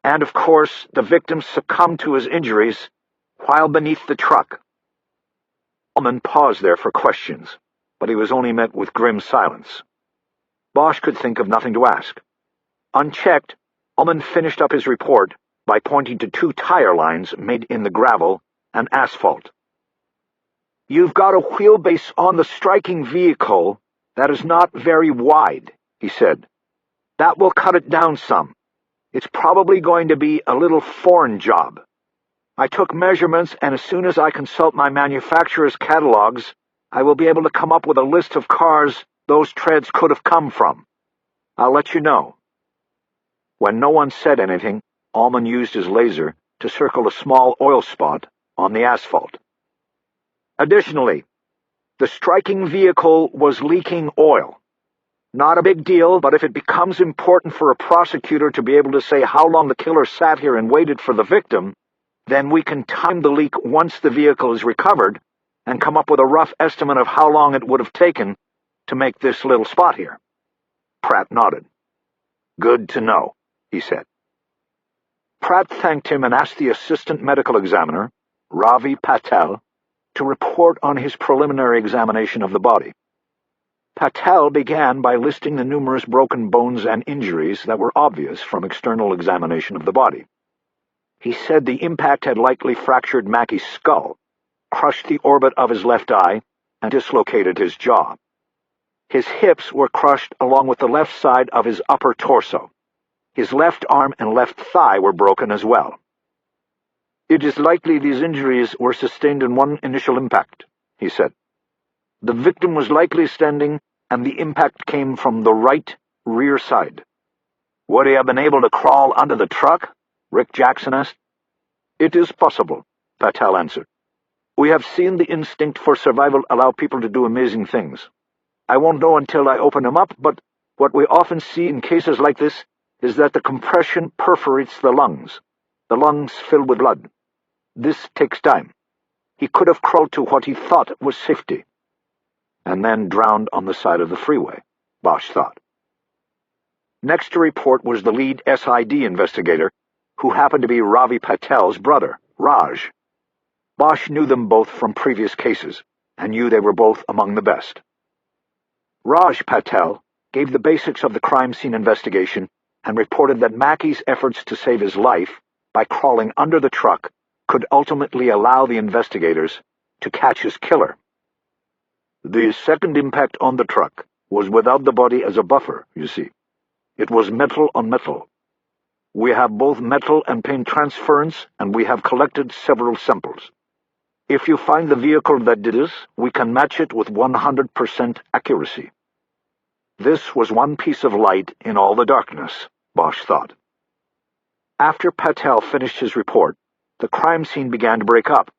And, of course, the victim succumbed to his injuries while beneath the truck." Almond paused there for questions, but he was only met with grim silence. Bosch could think of nothing to ask. Unchecked, Almond finished up his report by pointing to 2 tire lines made in the gravel and asphalt. "You've got a wheelbase on the striking vehicle that is not very wide," he said. "That will cut it down some. It's probably going to be a little foreign job. I took measurements, and as soon as I consult my manufacturer's catalogs, I will be able to come up with a list of cars those treads could have come from. I'll let you know." When no one said anything, Almond used his laser to circle a small oil spot on the asphalt. "Additionally, the striking vehicle was leaking oil. Not a big deal, but if it becomes important for a prosecutor to be able to say how long the killer sat here and waited for the victim, then we can time the leak once the vehicle is recovered and come up with a rough estimate of how long it would have taken to make this little spot here." Pratt nodded. "Good to know," he said. Pratt thanked him and asked the assistant medical examiner, Ravi Patel, to report on his preliminary examination of the body. Patel began by listing the numerous broken bones and injuries that were obvious from external examination of the body. He said the impact had likely fractured Mackey's skull, crushed the orbit of his left eye, and dislocated his jaw. His hips were crushed along with the left side of his upper torso. His left arm and left thigh were broken as well. "It is likely these injuries were sustained in one initial impact," he said. "The victim was likely standing, and the impact came from the right rear side." "Would he have been able to crawl under the truck?" Rick Jackson asked. "It is possible," Patel answered. "We have seen the instinct for survival allow people to do amazing things. I won't know until I open him up, but what we often see in cases like this is that the compression perforates the lungs. The lungs fill with blood. This takes time. He could have crawled to what he thought was safety, and then drowned on the side of the freeway, Bosch thought. Next to report was the lead SID investigator, who happened to be Ravi Patel's brother, Raj. Bosch knew them both from previous cases, and knew they were both among the best. Raj Patel gave the basics of the crime scene investigation and reported that Mackey's efforts to save his life by crawling under the truck could ultimately allow the investigators to catch his killer. "The second impact on the truck was without the body as a buffer, you see. It was metal on metal. We have both metal and paint transference, and we have collected several samples. If you find the vehicle that did this, we can match it with 100% accuracy." This was one piece of light in all the darkness, Bosch thought. After Patel finished his report, the crime scene began to break up,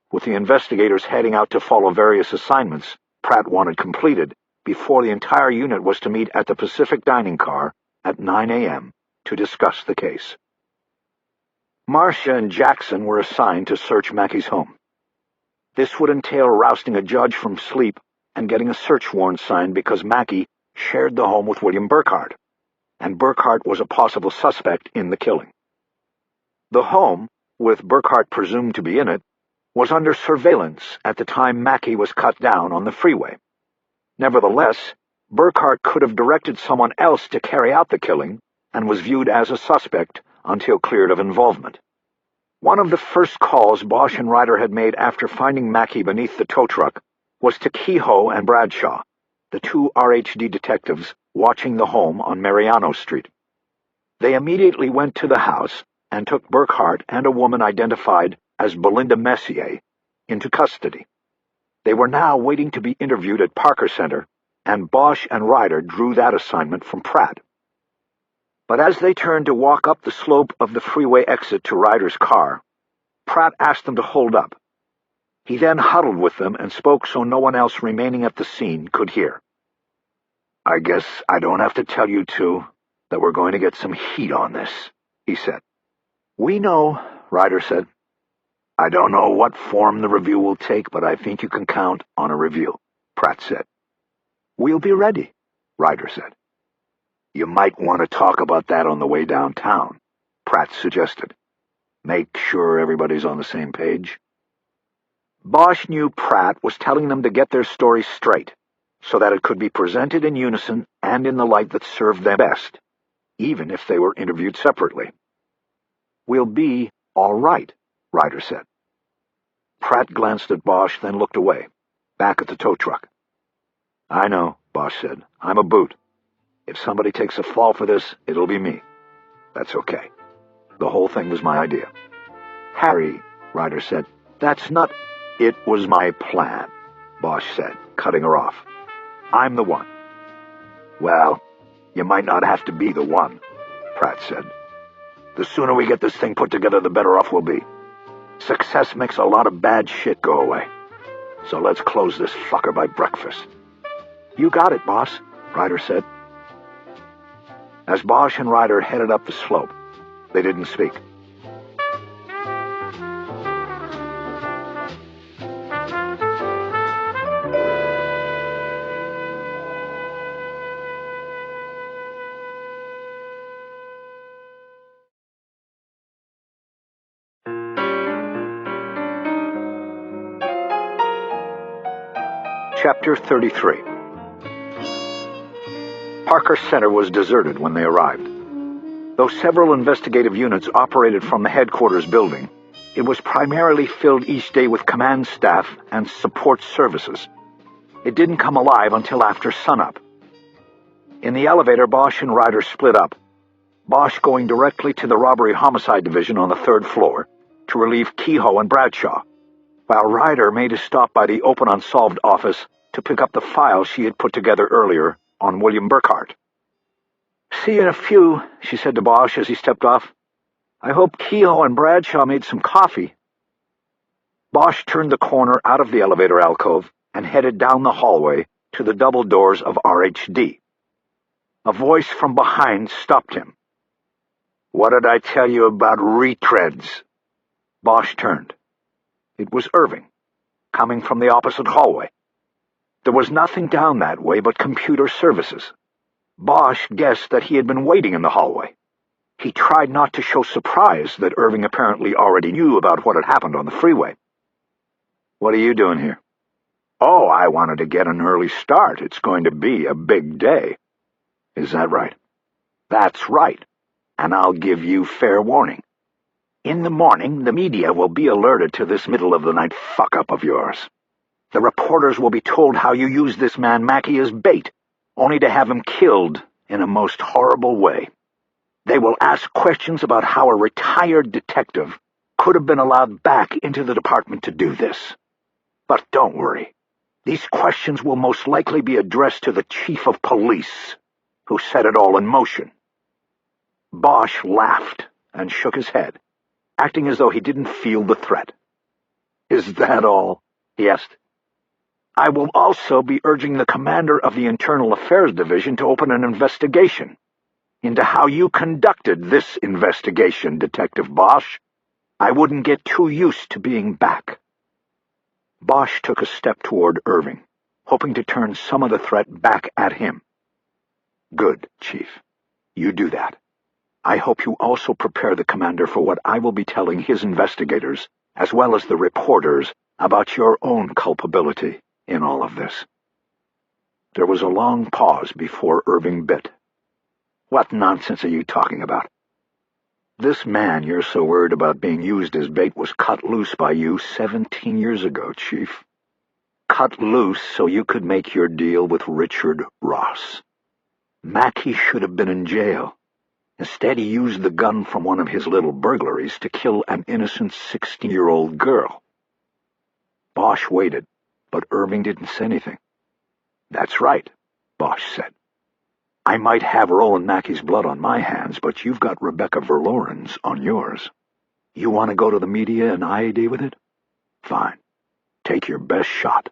with the investigators heading out to follow various assignments Pratt wanted completed before the entire unit was to meet at the Pacific dining car at 9 a.m. to discuss the case. Marcia and Jackson were assigned to search Mackey's home. This would entail rousting a judge from sleep and getting a search warrant signed because Mackey shared the home with William Burkhart, and Burkhart was a possible suspect in the killing. The home, with Burkhart presumed to be in it, was under surveillance at the time Mackey was cut down on the freeway. Nevertheless, Burkhart could have directed someone else to carry out the killing and was viewed as a suspect until cleared of involvement. One of the first calls Bosch and Ryder had made after finding Mackey beneath the tow truck was to Kehoe and Bradshaw, the two RHD detectives watching the home on Mariano Street. They immediately went to the house and took Burkhart and a woman identified as Belinda Messier into custody. They were now waiting to be interviewed at Parker Center, and Bosch and Ryder drew that assignment from Pratt. But as they turned to walk up the slope of the freeway exit to Ryder's car, Pratt asked them to hold up. He then huddled with them and spoke so no one else remaining at the scene could hear. "I guess I don't have to tell you two that we're going to get some heat on this," he said. "We know," Ryder said. "I don't know what form the review will take, but I think you can count on a review," Pratt said. "We'll be ready," Ryder said. "You might want to talk about that on the way downtown," Pratt suggested. "Make sure everybody's on the same page." Bosch knew Pratt was telling them to get their story straight, so that it could be presented in unison and in the light that served them best, even if they were interviewed separately. "We'll be all right," Ryder said. Pratt glanced at Bosch, then looked away, back at the tow truck. "I know," Bosch said. "I'm a boot. If somebody takes a fall for this, it'll be me. That's okay. The whole thing was my idea." "Harry," Ryder said, "that's not—" "It was my plan," Bosch said, cutting her off. "I'm the one." "Well, you might not have to be the one," Pratt said. "The sooner we get this thing put together, the better off we'll be. Success makes a lot of bad shit go away. So let's close this fucker by breakfast." "You got it, boss," Ryder said. As Bosch and Ryder headed up the slope, they didn't speak. Chapter 33. Parker Center was deserted when they arrived. Though several investigative units operated from the headquarters building, it was primarily filled each day with command staff and support services. It didn't come alive until after sunup. In the elevator, Bosch and Ryder split up, Bosch going directly to the robbery homicide division on the 3rd floor to relieve Kehoe and Bradshaw, while Ryder made a stop by the open unsolved office to pick up the file she had put together earlier on William Burkhart. "See you in a few," she said to Bosch as he stepped off. "I hope Kehoe and Bradshaw made some coffee." Bosch turned the corner out of the elevator alcove and headed down the hallway to the double doors of RHD. A voice from behind stopped him. "What did I tell you about retreads?" Bosch turned. It was Irving, coming from the opposite hallway. There was nothing down that way but computer services. Bosch guessed that he had been waiting in the hallway. He tried not to show surprise that Irving apparently already knew about what had happened on the freeway. "What are you doing here?" "Oh, I wanted to get an early start. It's going to be a big day." "Is that right?" "That's right. And I'll give you fair warning. In the morning, the media will be alerted to this middle-of-the-night fuck-up of yours. The reporters will be told how you used this man Mackey as bait, only to have him killed in a most horrible way. They will ask questions about how a retired detective could have been allowed back into the department to do this. But don't worry. These questions will most likely be addressed to the chief of police, who set it all in motion." Bosch laughed and shook his head, acting as though he didn't feel the threat. "Is that all?" he asked. "I will also be urging the commander of the Internal Affairs Division to open an investigation into how you conducted this investigation, Detective Bosch. I wouldn't get too used to being back." Bosch took a step toward Irving, hoping to turn some of the threat back at him. "Good, Chief. You do that. I hope you also prepare the commander for what I will be telling his investigators, as well as the reporters, about your own culpability in all of this." There was a long pause before Irving bit. "What nonsense are you talking about?" "This man you're so worried about being used as bait was cut loose by you 17 years ago, Chief. Cut loose so you could make your deal with Richard Ross. Mackey should have been in jail. Instead, he used the gun from one of his little burglaries to kill an innocent 16-year-old girl." Bosch waited, but Irving didn't say anything. "That's right," Bosch said. "I might have Roland Mackey's blood on my hands, but you've got Rebecca Verloren's on yours. You want to go to the media and IAD with it? Fine. Take your best shot,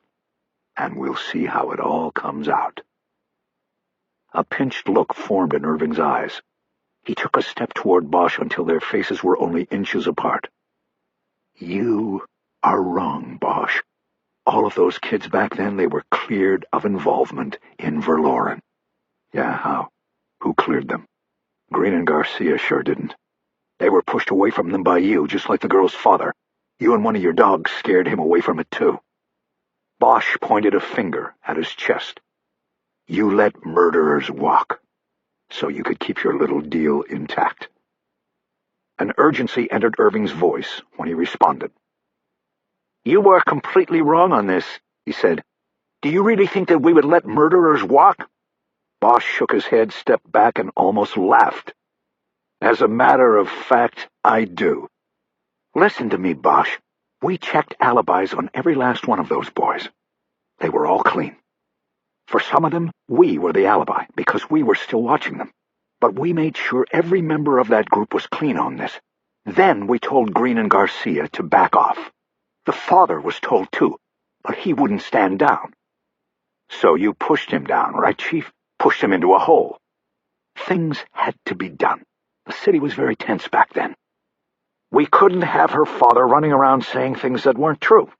and we'll see how it all comes out." A pinched look formed in Irving's eyes. He took a step toward Bosch until their faces were only inches apart. "You are wrong, Bosch. All of those kids back then, they were cleared of involvement in Verloren." "Yeah, how? Who cleared them?" "Green and Garcia sure didn't. They were pushed away from them by you, just like the girl's father. You and one of your dogs scared him away from it, too." Bosch pointed a finger at his chest. "You let murderers walk, so you could keep your little deal intact." An urgency entered Irving's voice when he responded. "You were completely wrong on this," he said. "Do you really think that we would let murderers walk?" Bosch shook his head, stepped back, and almost laughed. "As a matter of fact, I do. Listen to me, Bosch. We checked alibis on every last one of those boys. They were all clean. For some of them, we were the alibi, because we were still watching them. But we made sure every member of that group was clean on this. Then we told Green and Garcia to back off. The father was told too, but he wouldn't stand down. So you pushed him down, right, Chief? Pushed him into a hole. Things had to be done. The city was very tense back then. We couldn't have her father running around saying things that weren't true."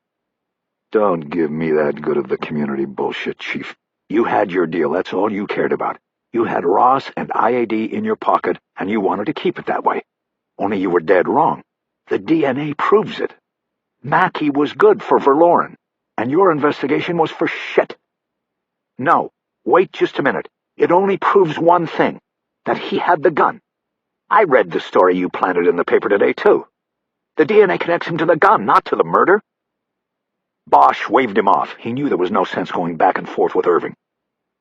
"Don't give me that good of the community bullshit, Chief. You had your deal, that's all you cared about. You had Ross and IAD in your pocket, and you wanted to keep it that way. Only you were dead wrong. The DNA proves it. Mackey was good for Verloren. and your investigation was for shit. No, wait just a minute. It only proves one thing, that he had the gun. I read the story you planted in the paper today, too. The DNA connects him to the gun, not to the murder. Bosch waved him off. He knew there was no sense going back and forth with Irving.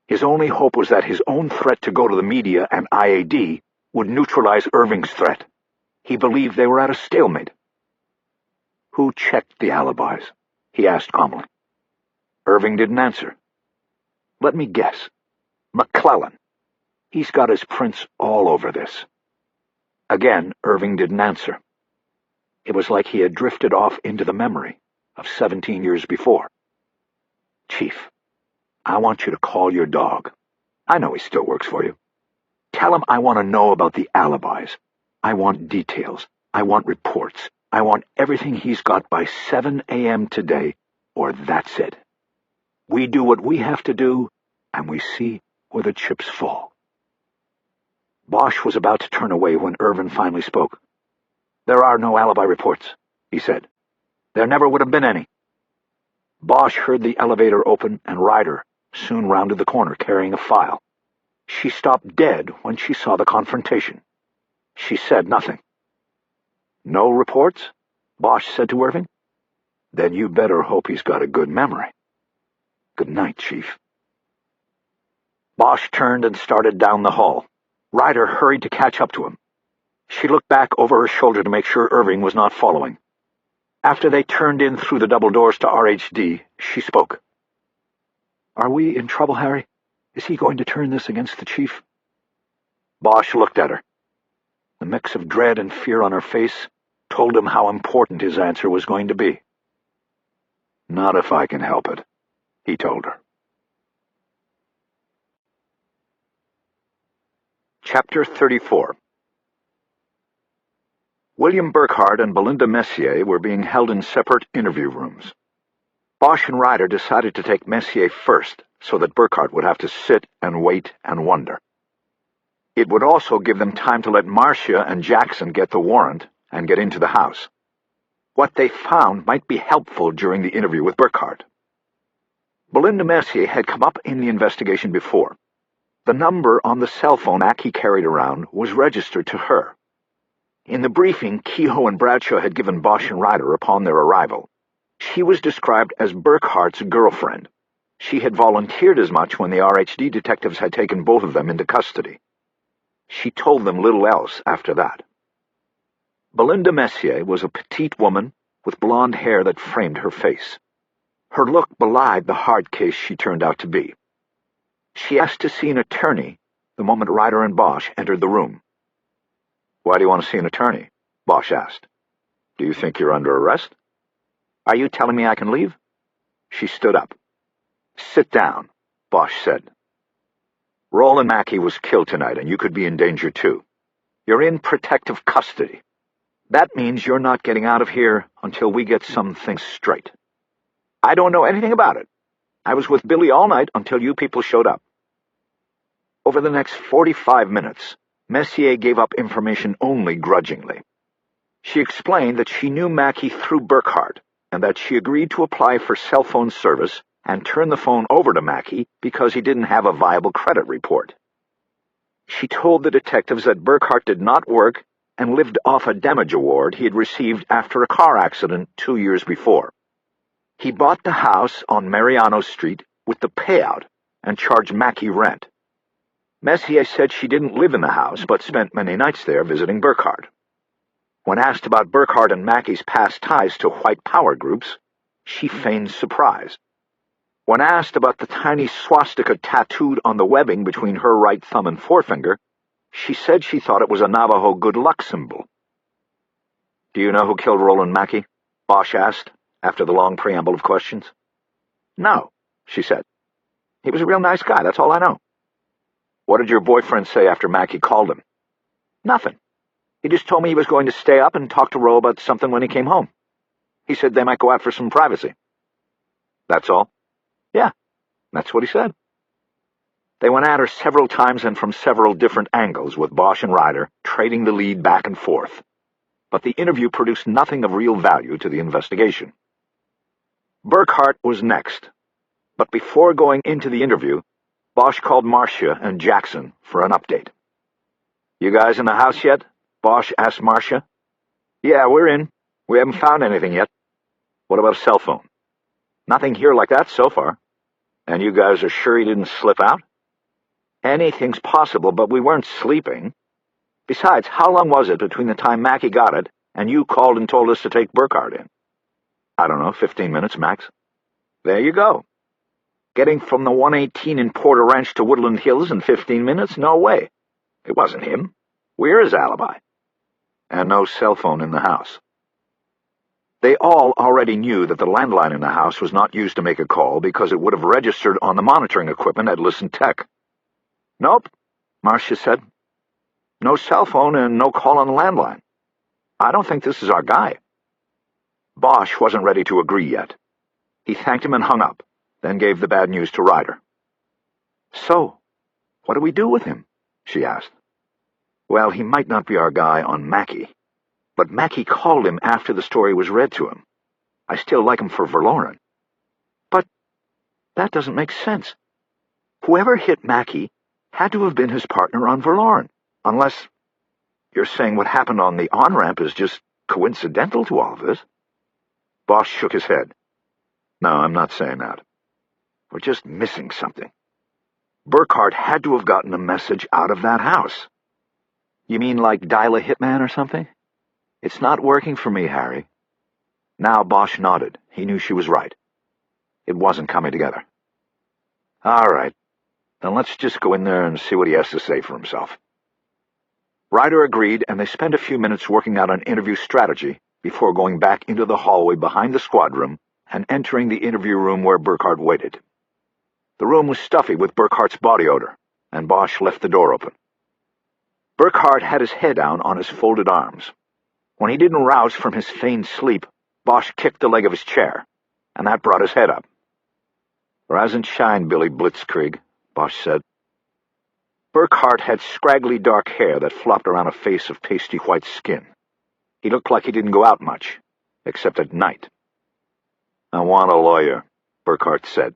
His only hope was that his own threat to go to the media and IAD would neutralize Irving's threat. He believed they were at a stalemate. Who checked the alibis? He asked calmly. Irving didn't answer. Let me guess. McClellan. He's got his prints all over this. Again, Irving didn't answer. It was like he had drifted off into the memory of 17 years before. Chief, I want you to call your dog. I know he still works for you. Tell him I want to know about the alibis. I want details. I want reports. I want everything he's got by 7 a.m. today, or that's it. We do what we have to do, and we see where the chips fall. Bosch was about to turn away when Irving finally spoke. There are no alibi reports, he said. There never would have been any. Bosch heard the elevator open, and Ryder soon rounded the corner carrying a file. She stopped dead when she saw the confrontation. She said nothing. No reports? Bosch said to Irving. Then you better hope he's got a good memory. Good night, Chief. Bosch turned and started down the hall. Ryder hurried to catch up to him. She looked back over her shoulder to make sure Irving was not following. After they turned in through the double doors to RHD, she spoke. Are we in trouble, Harry? Is he going to turn this against the chief? Bosch looked at her. The mix of dread and fear on her face told him how important his answer was going to be. Not if I can help it, he told her. Chapter 34. William Burkhardt and Belinda Messier were being held in separate interview rooms. Bosch and Ryder decided to take Messier first, so that Burkhardt would have to sit and wait and wonder. It would also give them time to let Marcia and Jackson get the warrant and get into the house. What they found might be helpful during the interview with Burkhardt. Belinda Messier had come up in the investigation before. The number on the cell phone Aki carried around was registered to her. In the briefing Kehoe and Bradshaw had given Bosch and Ryder upon their arrival, she was described as Burkhardt's girlfriend. She had volunteered as much when the RHD detectives had taken both of them into custody. She told them little else after that. Belinda Messier was a petite woman with blonde hair that framed her face. Her look belied the hard case she turned out to be. She asked to see an attorney the moment Ryder and Bosch entered the room. Why do you want to see an attorney? Bosch asked. Do you think you're under arrest? Are you telling me I can leave? She stood up. Sit down, Bosch said. Roland Mackey was killed tonight, and you could be in danger too. You're in protective custody. That means you're not getting out of here until we get some things straight. I don't know anything about it. I was with Billy all night until you people showed up. Over the next 45 minutes, Messier gave up information only grudgingly. She explained that she knew Mackey through Burkhardt, and that she agreed to apply for cell phone service and turn the phone over to Mackey because he didn't have a viable credit report. She told the detectives that Burkhardt did not work and lived off a damage award he had received after a car accident 2 years before. He bought the house on Mariano Street with the payout and charged Mackey rent. Messier said she didn't live in the house but spent many nights there visiting Burkhardt. When asked about Burkhardt and Mackey's past ties to white power groups, she feigned surprise. When asked about the tiny swastika tattooed on the webbing between her right thumb and forefinger, she said she thought it was a Navajo good luck symbol. Do you know who killed Roland Mackey? Bosch asked, after the long preamble of questions. No, she said. He was a real nice guy, that's all I know. What did your boyfriend say after Mackey called him? Nothing. He just told me he was going to stay up and talk to Ro about something when he came home. He said they might go out for some privacy. That's all? Yeah, that's what he said. They went at her several times and from several different angles, with Bosch and Ryder trading the lead back and forth. But the interview produced nothing of real value to the investigation. Burkhart was next, but before going into the interview, Bosch called Marcia and Jackson for an update. "You guys in the house yet?" Bosch asked Marcia. "Yeah, we're in. We haven't found anything yet." "What about a cell phone?" "Nothing here like that so far." "And you guys are sure he didn't slip out?" "Anything's possible, but we weren't sleeping. Besides, how long was it between the time Mackie got it and you called and told us to take Burkhart in?" "I don't know, 15 minutes max." "There you go. Getting from the 118 in Porter Ranch to Woodland Hills in 15 minutes? No way. It wasn't him. We're his alibi." "And no cell phone in the house." They all already knew that the landline in the house was not used to make a call because it would have registered on the monitoring equipment at Listen Tech. "Nope," Marcia said. "No cell phone and no call on the landline. I don't think this is our guy." Bosch wasn't ready to agree yet. He thanked him and hung up, then gave the bad news to Ryder. "So, what do we do with him?" she asked. "Well, he might not be our guy on Mackie, but Mackie called him after the story was read to him. I still like him for Verloren." "But that doesn't make sense. Whoever hit Mackie had to have been his partner on Verloren, unless you're saying what happened on the on-ramp is just coincidental to all of this." Bosch shook his head. "No, I'm not saying that. We're just missing something. Burkhart had to have gotten a message out of that house." "You mean like dial a hitman or something?" "It's not working for me, Harry." Now Bosch nodded. He knew she was right. It wasn't coming together. "All right. Then let's just go in there and see what he has to say for himself." Ryder agreed, and they spent a few minutes working out an interview strategy before going back into the hallway behind the squad room and entering the interview room where Burkhart waited. The room was stuffy with Burkhart's body odor, and Bosch left the door open. Burkhart had his head down on his folded arms. When he didn't rouse from his feigned sleep, Bosch kicked the leg of his chair, and that brought his head up. "Rise and shine, Billy Blitzkrieg," Bosch said. Burkhart had scraggly dark hair that flopped around a face of pasty white skin. He looked like he didn't go out much, except at night. "I want a lawyer," Burkhart said.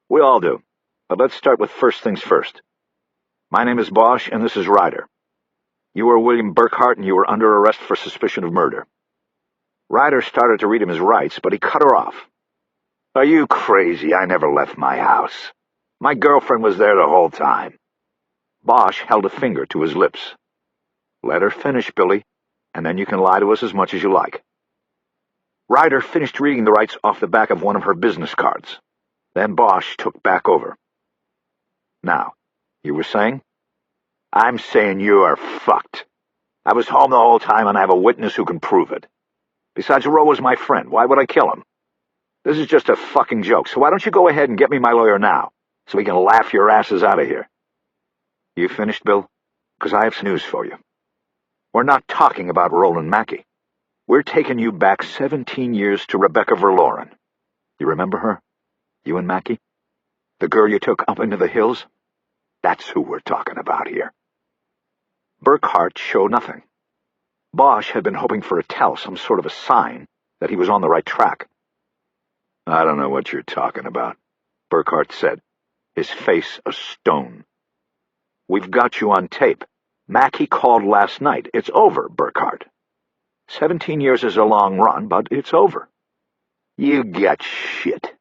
"We all do, but let's start with first things first. My name is Bosch, and this is Ryder. You are William Burkhart, and you are under arrest for suspicion of murder." Ryder started to read him his rights, but he cut her off. "Are you crazy? I never left my house. My girlfriend was there the whole time." Bosch held a finger to his lips. "Let her finish, Billy, and then you can lie to us as much as you like." Ryder finished reading the rights off the back of one of her business cards. Then Bosch took back over. "Now, you were saying?" "I'm saying you are fucked. I was home the whole time, and I have a witness who can prove it. Besides, Roe was my friend. Why would I kill him? This is just a fucking joke, so why don't you go ahead and get me my lawyer now, so we can laugh your asses out of here." "You finished, Bill? Because I have some news for you. We're not talking about Roland Mackie. We're taking you back 17 years to Rebecca Verloren. You remember her? You and Mackie? The girl you took up into the hills? That's who we're talking about here." Burkhart showed nothing. Bosch had been hoping for a tell, some sort of a sign, that he was on the right track. "I don't know what you're talking about," Burkhart said, his face a stone. "We've got you on tape. Mackie called last night. It's over, Burkhart. 17 years is a long run, but it's over." "You get shit.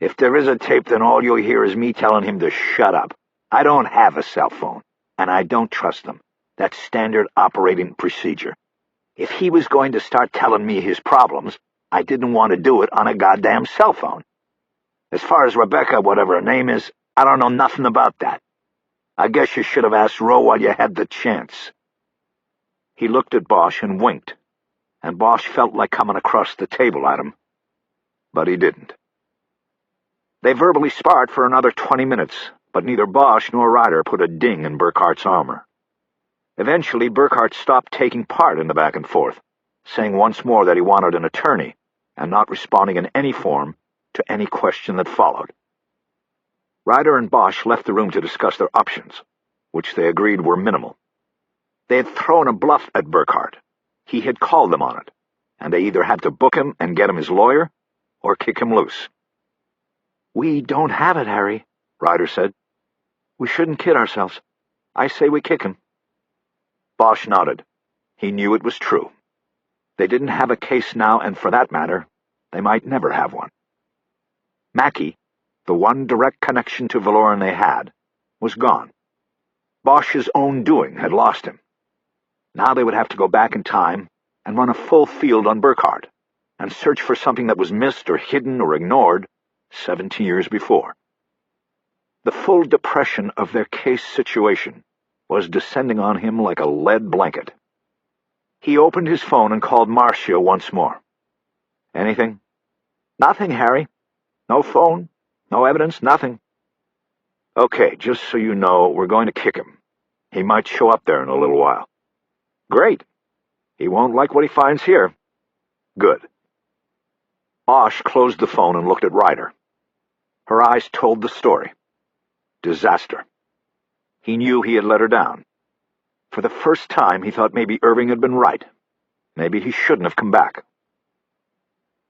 If there is a tape, then all you'll hear is me telling him to shut up. I don't have a cell phone, and I don't trust him. That's standard operating procedure. If he was going to start telling me his problems, I didn't want to do it on a goddamn cell phone. As far as Rebecca, whatever her name is, I don't know nothing about that. I guess you should have asked Roe while you had the chance." He looked at Bosch and winked, and Bosch felt like coming across the table at him. But he didn't. They verbally sparred for another 20 minutes, but neither Bosch nor Ryder put a ding in Burkhart's armor. Eventually, Burkhart stopped taking part in the back and forth, saying once more that he wanted an attorney, and not responding in any form to any question that followed. Ryder and Bosch left the room to discuss their options, which they agreed were minimal. They had thrown a bluff at Burkhart. He had called them on it, and they either had to book him and get him his lawyer, or kick him loose. "We don't have it, Harry," Ryder said. "We shouldn't kid ourselves. I say we kick him." Bosch nodded. He knew it was true. They didn't have a case now, and for that matter, they might never have one. Mackie, the one direct connection to Valoran they had, was gone. Bosch's own doing had lost him. Now they would have to go back in time and run a full field on Burkhardt, and search for something that was missed or hidden or ignored 17 years before. The full depression of their case situation was descending on him like a lead blanket. He opened his phone and called Marcia once more. "Anything?" "Nothing, Harry. No phone, no evidence, nothing." "Okay, just so you know, we're going to kick him. He might show up there in a little while." "Great. He won't like what he finds here." "Good." Bosch closed the phone and looked at Ryder. Her eyes told the story. Disaster. He knew he had let her down. For the first time, he thought maybe Irving had been right. Maybe he shouldn't have come back.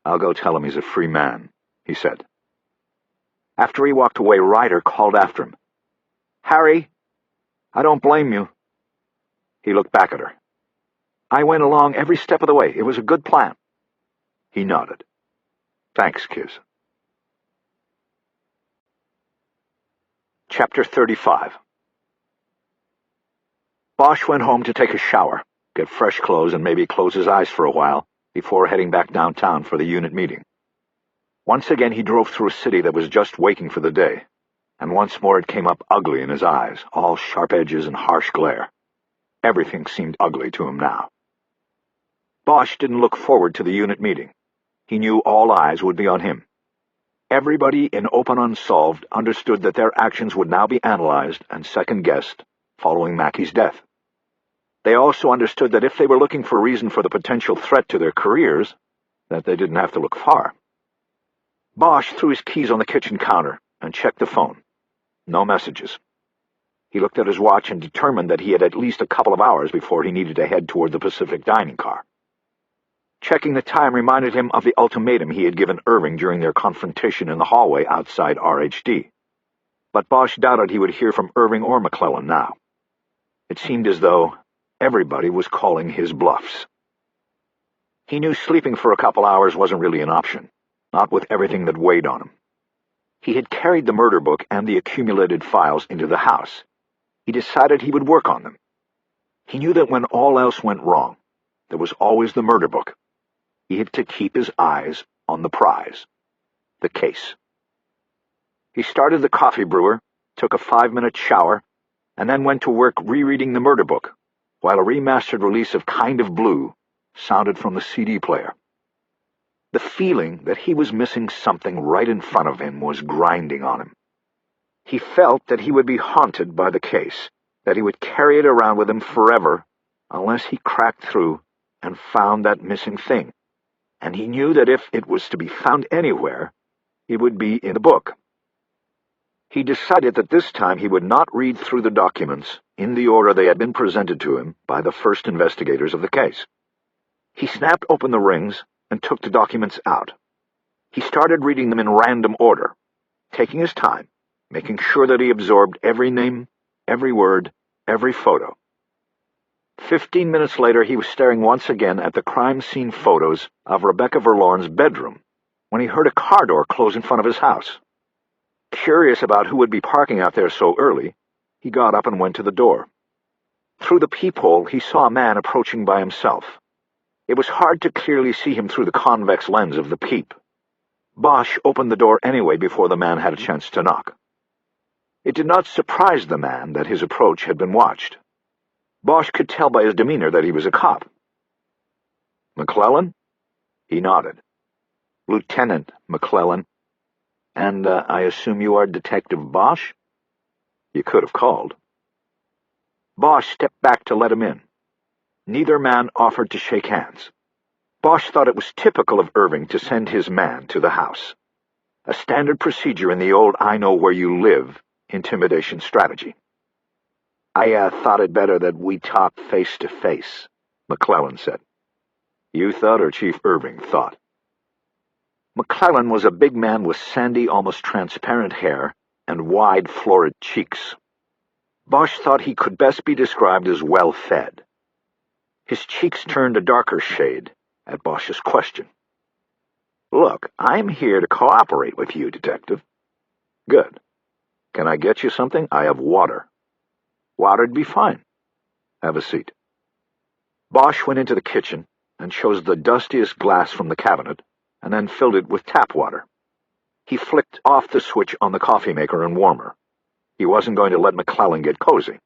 "I'll go tell him he's a free man," he said. After he walked away, Ryder called after him. "Harry, I don't blame you." He looked back at her. "I went along every step of the way. It was a good plan." He nodded. "Thanks, Kiz." Chapter 35. Bosch went home to take a shower, get fresh clothes, and maybe close his eyes for a while before heading back downtown for the unit meeting. Once again he drove through a city that was just waking for the day, and once more it came up ugly in his eyes, all sharp edges and harsh glare. Everything seemed ugly to him now. Bosch didn't look forward to the unit meeting. He knew all eyes would be on him. Everybody in Open Unsolved understood that their actions would now be analyzed and second-guessed following Mackie's death. They also understood that if they were looking for a reason for the potential threat to their careers, that they didn't have to look far. Bosch threw his keys on the kitchen counter and checked the phone. No messages. He looked at his watch and determined that he had at least a couple of hours before he needed to head toward the Pacific dining car. Checking the time reminded him of the ultimatum he had given Irving during their confrontation in the hallway outside RHD. But Bosch doubted he would hear from Irving or McClellan now. It seemed as though everybody was calling his bluffs. He knew sleeping for a couple hours wasn't really an option, not with everything that weighed on him. He had carried the murder book and the accumulated files into the house. He decided he would work on them. He knew that when all else went wrong, there was always the murder book. He had to keep his eyes on the prize, the case. He started the coffee brewer, took a 5-minute shower, and then went to work rereading the murder book, while a remastered release of Kind of Blue sounded from the CD player. The feeling that he was missing something right in front of him was grinding on him. He felt that he would be haunted by the case, that he would carry it around with him forever unless he cracked through and found that missing thing. And he knew that if it was to be found anywhere, it would be in the book. He decided that this time he would not read through the documents in the order they had been presented to him by the first investigators of the case. He snapped open the rings and took the documents out. He started reading them in random order, taking his time, making sure that he absorbed every name, every word, every photo. 15 minutes later, he was staring once again at the crime scene photos of Rebecca Verlorn's bedroom when he heard a car door close in front of his house. Curious about who would be parking out there so early, he got up and went to the door. Through the peephole, he saw a man approaching by himself. It was hard to clearly see him through the convex lens of the peep. Bosch opened the door anyway before the man had a chance to knock. It did not surprise the man that his approach had been watched. Bosch could tell by his demeanor that he was a cop. "McClellan?" He nodded. "Lieutenant McClellan. And I assume you are Detective Bosch?" "You could have called." Bosch stepped back to let him in. Neither man offered to shake hands. Bosch thought it was typical of Irving to send his man to the house, a standard procedure in the old I-know-where-you-live intimidation strategy. "I thought it better that we talk face-to-face," McClellan said. "You thought or Chief Irving thought?" McClellan was a big man with sandy, almost transparent hair and wide, florid cheeks. Bosch thought he could best be described as well-fed. His cheeks turned a darker shade at Bosch's question. "Look, I'm here to cooperate with you, Detective." "Good. Can I get you something? I have water." "Water'd be fine. Have a seat." Bosch went into the kitchen and chose the dustiest glass from the cabinet and then filled it with tap water. He flicked off the switch on the coffee maker and warmer. He wasn't going to let McClellan get cozy.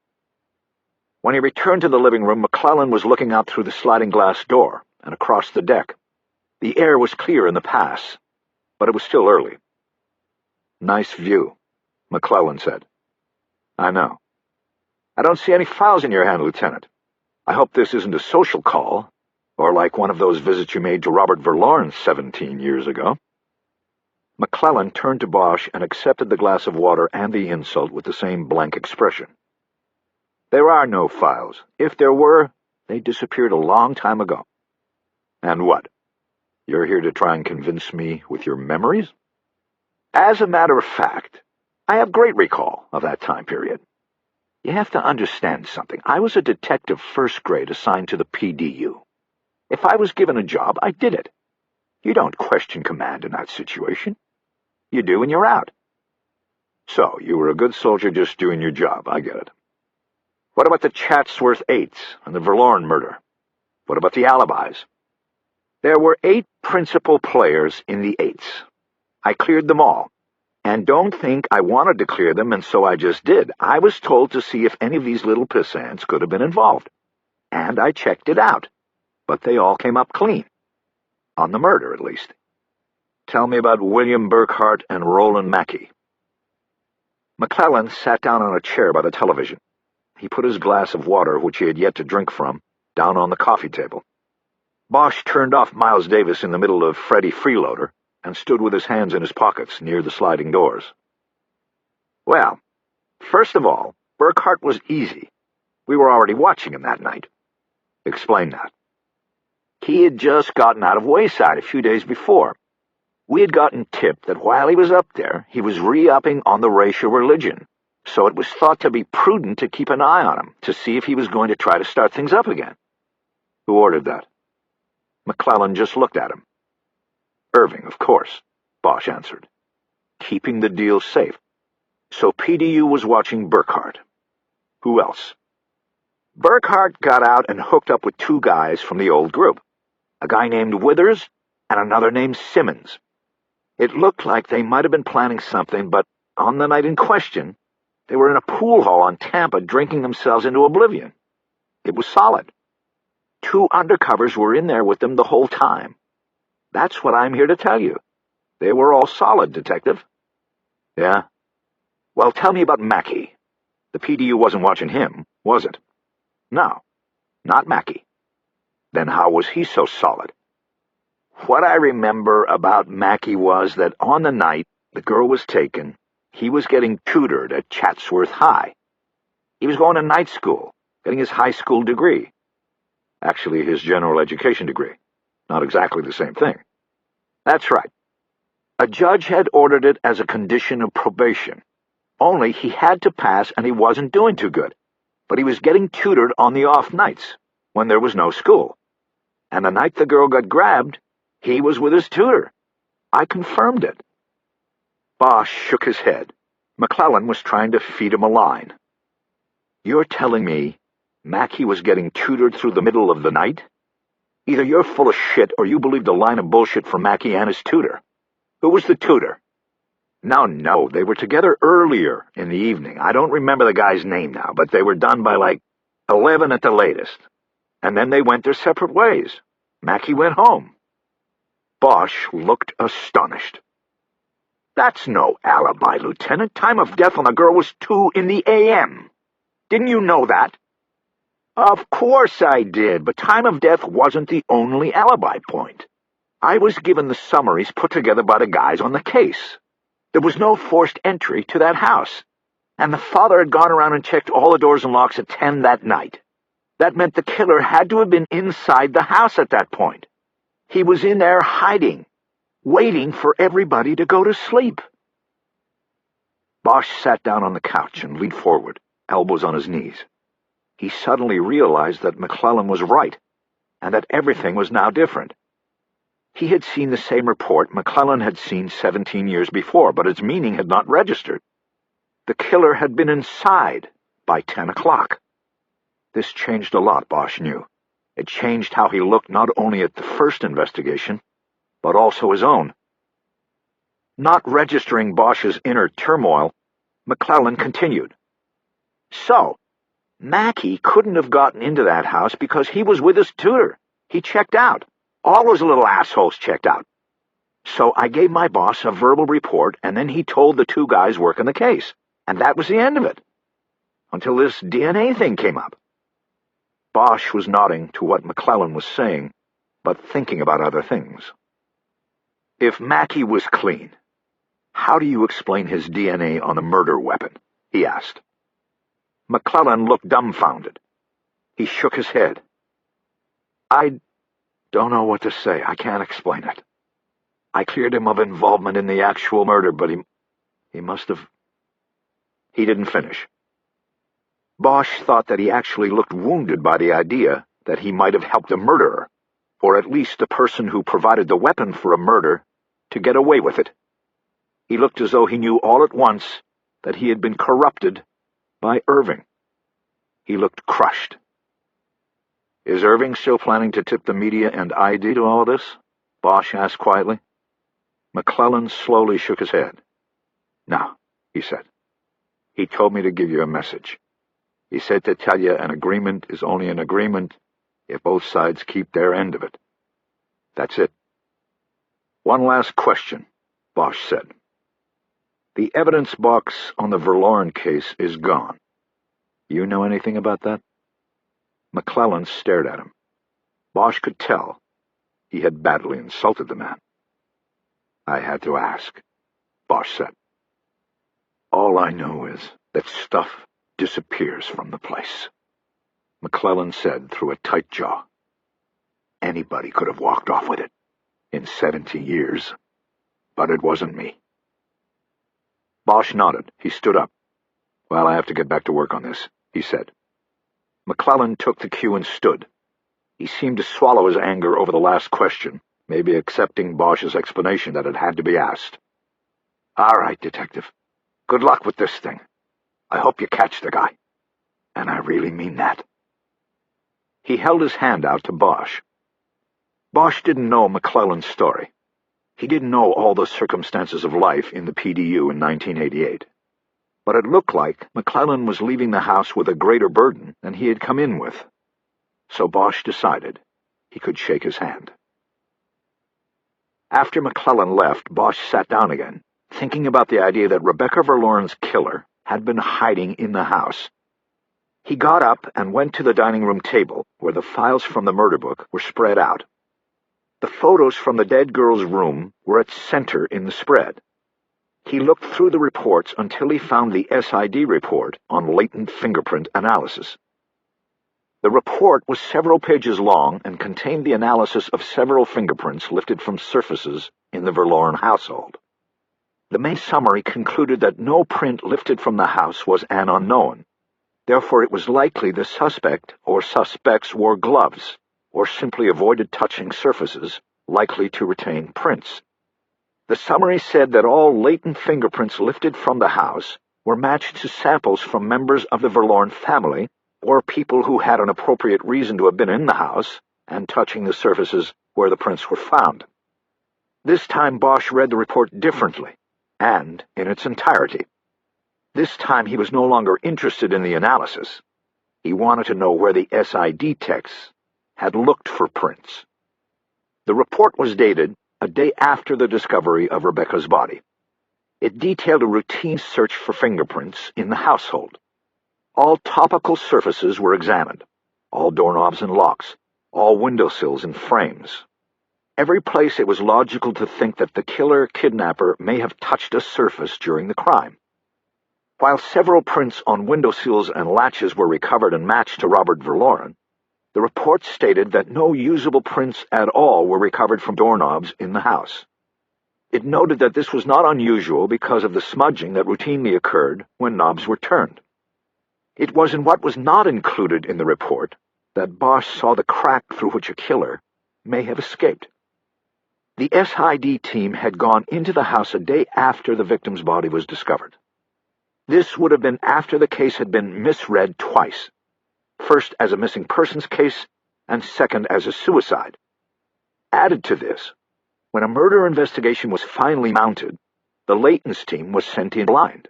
When he returned to the living room, McClellan was looking out through the sliding glass door and across the deck. The air was clear in the pass, but it was still early. "Nice view," McClellan said. "I know. I don't see any files in your hand, Lieutenant. I hope this isn't a social call, or like one of those visits you made to Robert Verloren 17 years ago." McClellan turned to Bosch and accepted the glass of water and the insult with the same blank expression. "There are no files. If there were, they disappeared a long time ago." "And what? You're here to try and convince me with your memories?" "As a matter of fact, I have great recall of that time period. You have to understand something. I was a detective first grade assigned to the PDU. If I was given a job, I did it. You don't question command in that situation. You do and you're out." "So, you were a good soldier just doing your job. I get it. What about the Chatsworth Eights and the Verloren murder? What about the alibis?" "There were 8 principal players in the Eights. I cleared them all. And don't think I wanted to clear them, and so I just did. I was told to see if any of these little pissants could have been involved. And I checked it out. But they all came up clean. On the murder, at least. Tell me about William Burkhart and Roland Mackey." McClellan sat down on a chair by the television. He put his glass of water, which he had yet to drink from, down on the coffee table. Bosch turned off Miles Davis in the middle of Freddie Freeloader and stood with his hands in his pockets near the sliding doors. "Well, first of all, Burkhart was easy. We were already watching him that night." "Explain that." "He had just gotten out of Wayside a few days before. We had gotten tipped that while he was up there, he was re-upping on the racial religion, so it was thought to be prudent to keep an eye on him to see if he was going to try to start things up again." "Who ordered that?" McClellan just looked at him. "Irving, of course," Bosch answered. "Keeping the deal safe. So PDU was watching Burkhart. Who else?" "Burkhart got out and hooked up with 2 guys from the old group, a guy named Withers and another named Simmons. It looked like they might have been planning something, but on the night in question, they were in a pool hall on Tampa drinking themselves into oblivion. It was solid. 2 undercovers were in there with them the whole time. That's what I'm here to tell you. They were all solid, Detective." "Yeah? Well, tell me about Mackey. The PDU wasn't watching him, was it?" "No, not Mackey." "Then how was he so solid?" "What I remember about Mackey was that on the night the girl was taken, he was getting tutored at Chatsworth High. He was going to night school, getting his high school degree. Actually, his general education degree. Not exactly the same thing." "That's right. A judge had ordered it as a condition of probation. Only he had to pass and he wasn't doing too good. But he was getting tutored on the off nights, when there was no school. And the night the girl got grabbed, he was with his tutor. I confirmed it." Bosch shook his head. McClellan was trying to feed him a line. "You're telling me Mackey was getting tutored through the middle of the night? Either you're full of shit or you believed a line of bullshit from Mackey and his tutor. Who was the tutor?" No, they were together earlier in the evening. I don't remember the guy's name now, but they were done by like 11 at the latest. And then they went their separate ways. Mackey went home." Bosch looked astonished. "That's no alibi, Lieutenant. Time of death on the girl was 2 in the a.m. Didn't you know that?" "Of course I did, but time of death wasn't the only alibi point. I was given the summaries put together by the guys on the case. There was no forced entry to that house, and the father had gone around and checked all the doors and locks at 10 that night. That meant the killer had to have been inside the house at that point. He was in there hiding. waiting for everybody to go to sleep. Bosch sat down on the couch and leaned forward, elbows on his knees. He suddenly realized that McClellan was right, and that everything was now different. He had seen the same report McClellan had seen 17 years before, but its meaning had not registered. The killer had been inside by 10 o'clock. This changed a lot, Bosch knew. It changed how he looked not only at the first investigation, but also his own. Not registering Bosch's inner turmoil, McClellan continued. So, Mackey couldn't have gotten into that house because he was with his tutor. He checked out. All those little assholes checked out. So I gave my boss a verbal report, and then he told the two guys working the case. And that was the end of it. Until this DNA thing came up. Bosch was nodding to what McClellan was saying, but thinking about other things. If Mackey was clean, how do you explain his DNA on the murder weapon? He asked. McClellan looked dumbfounded. He shook his head. I don't know what to say. I can't explain it. I cleared him of involvement in the actual murder, but he must have... He didn't finish. Bosch thought that he actually looked wounded by the idea that he might have helped a murderer, or at least the person who provided the weapon for a murder, to get away with it. He looked as though he knew all at once that he had been corrupted by Irving. He looked crushed. Is Irving still planning to tip the media and ID to all of this? Bosch asked quietly. McClellan slowly shook his head. No, he said. He told me to give you a message. He said to tell you an agreement is only an agreement if both sides keep their end of it. That's it. One last question, Bosch said. The evidence box on the Verloren case is gone. You know anything about that? McClellan stared at him. Bosch could tell he had badly insulted the man. I had to ask, Bosch said. All I know is that stuff disappears from the place, McClellan said through a tight jaw. Anybody could have walked off with it in 70 years, but it wasn't me. Bosch nodded. He stood up. Well, I have to get back to work on this, he said. McClellan took the cue and stood. He seemed to swallow his anger over the last question, maybe accepting Bosch's explanation that it had to be asked. All right, Detective. Good luck with this thing. I hope you catch the guy. And I really mean that. He held his hand out to Bosch. Bosch didn't know McClellan's story. He didn't know all the circumstances of life in the PDU in 1988. But it looked like McClellan was leaving the house with a greater burden than he had come in with. So Bosch decided he could shake his hand. After McClellan left, Bosch sat down again, thinking about the idea that Rebecca Verloren's killer had been hiding in the house. He got up and went to the dining room table, where the files from the murder book were spread out. The photos from the dead girl's room were at center in the spread. He looked through the reports until he found the SID report on latent fingerprint analysis. The report was several pages long and contained the analysis of several fingerprints lifted from surfaces in the Verloren household. The main summary concluded that no print lifted from the house was an unknown. Therefore, it was likely the suspect or suspects wore gloves, or simply avoided touching surfaces likely to retain prints. The summary said that all latent fingerprints lifted from the house were matched to samples from members of the Verloren family or people who had an appropriate reason to have been in the house and touching the surfaces where the prints were found. This time Bosch read the report differently, and in its entirety. This time he was no longer interested in the analysis. He wanted to know where the SID texts had looked for prints. The report was dated a day after the discovery of Rebecca's body. It detailed a routine search for fingerprints in the household. All topical surfaces were examined, all doorknobs and locks, all windowsills and frames. Every place it was logical to think that the killer-kidnapper may have touched a surface during the crime. While several prints on windowsills and latches were recovered and matched to Robert Verloren, the report stated that no usable prints at all were recovered from doorknobs in the house. It noted that this was not unusual because of the smudging that routinely occurred when knobs were turned. It was in what was not included in the report that Bosch saw the crack through which a killer may have escaped. The SID team had gone into the house a day after the victim's body was discovered. This would have been after the case had been misread twice, first as a missing persons case and second as a suicide. Added to this, when a murder investigation was finally mounted, the Layton's team was sent in blind.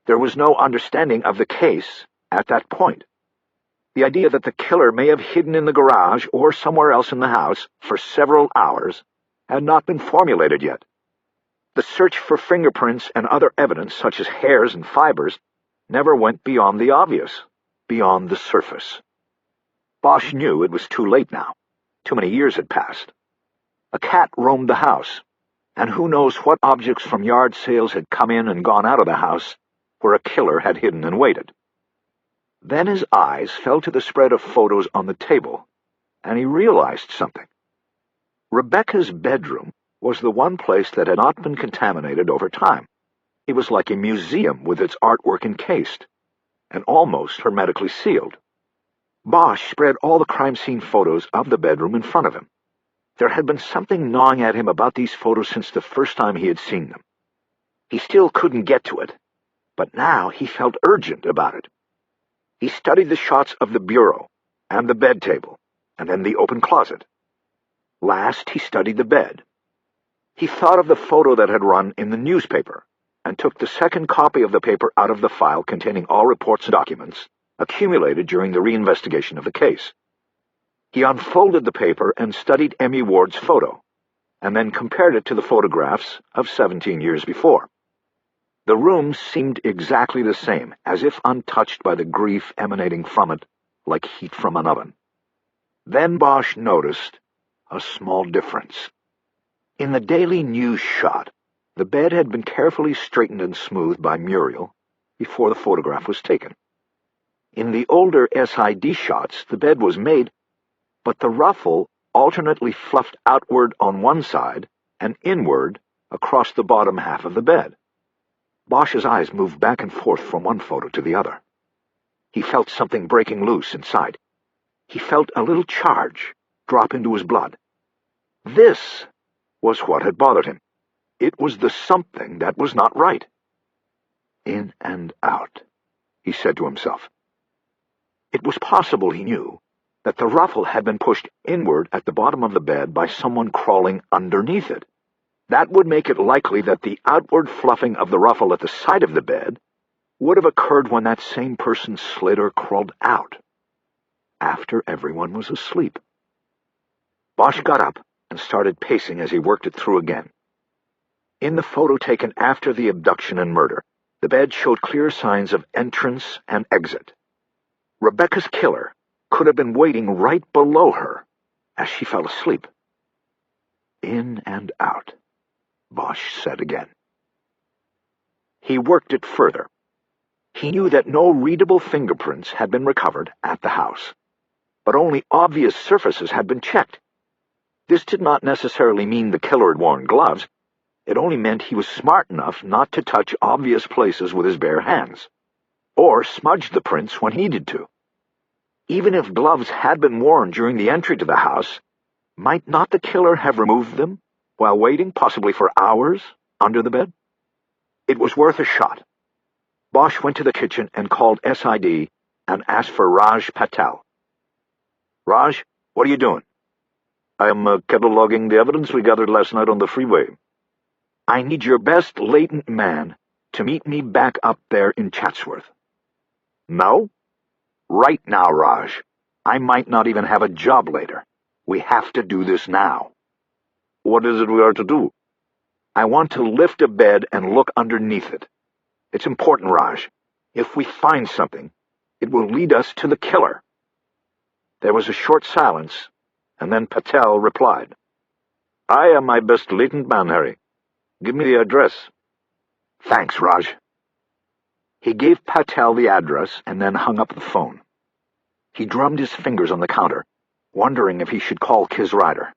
There was no understanding of the case at that point. The idea that the killer may have hidden in the garage or somewhere else in the house for several hours had not been formulated yet. The search for fingerprints and other evidence, such as hairs and fibers, never went beyond the obvious, beyond the surface. Bosch knew it was too late now. Too many years had passed. A cat roamed the house, and who knows what objects from yard sales had come in and gone out of the house where a killer had hidden and waited. Then his eyes fell to the spread of photos on the table, and he realized something. Rebecca's bedroom was the one place that had not been contaminated over time. It was like a museum with its artwork encased, and almost hermetically sealed. Bosch spread all the crime scene photos of the bedroom in front of him. There had been something gnawing at him about these photos since the first time he had seen them. He still couldn't get to it, but now he felt urgent about it. He studied the shots of the bureau and the bed table, and then the open closet. Last, he studied the bed. He thought of the photo that had run in the newspaper, and took the second copy of the paper out of the file containing all reports and documents accumulated during the reinvestigation of the case. He unfolded the paper and studied Emmy Ward's photo, and then compared it to the photographs of 17 years before. The room seemed exactly the same, as if untouched by the grief emanating from it like heat from an oven. Then Bosch noticed a small difference. In the Daily News shot, the bed had been carefully straightened and smoothed by Muriel before the photograph was taken. In the older SID shots, the bed was made, but the ruffle alternately fluffed outward on one side and inward across the bottom half of the bed. Bosch's eyes moved back and forth from one photo to the other. He felt something breaking loose inside. He felt a little charge drop into his blood. This was what had bothered him. It was the something that was not right. In and out, he said to himself. It was possible, he knew, that the ruffle had been pushed inward at the bottom of the bed by someone crawling underneath it. That would make it likely that the outward fluffing of the ruffle at the side of the bed would have occurred when that same person slid or crawled out, after everyone was asleep. Bosch got up and started pacing as he worked it through again. In the photo taken after the abduction and murder, the bed showed clear signs of entrance and exit. Rebecca's killer could have been waiting right below her as she fell asleep. In and out, Bosch said again. He worked it further. He knew that no readable fingerprints had been recovered at the house, but only obvious surfaces had been checked. This did not necessarily mean the killer had worn gloves. It only meant he was smart enough not to touch obvious places with his bare hands, or smudge the prints when he needed to. Even if gloves had been worn during the entry to the house, might not the killer have removed them while waiting, possibly for hours, under the bed? It was worth a shot. Bosch went to the kitchen and called SID and asked for Raj Patel. Raj, what are you doing? I am cataloging the evidence we gathered last night on the freeway. I need your best latent man to meet me back up there in Chatsworth. No? Right now, Raj. I might not even have a job later. We have to do this now. What is it we are to do? I want to lift a bed and look underneath it. It's important, Raj. If we find something, it will lead us to the killer. There was a short silence, and then Patel replied. I am my best latent man, Harry. Give me the address. Thanks, Raj. He gave Patel the address and then hung up the phone. He drummed his fingers on the counter, wondering if he should call Kis Ryder.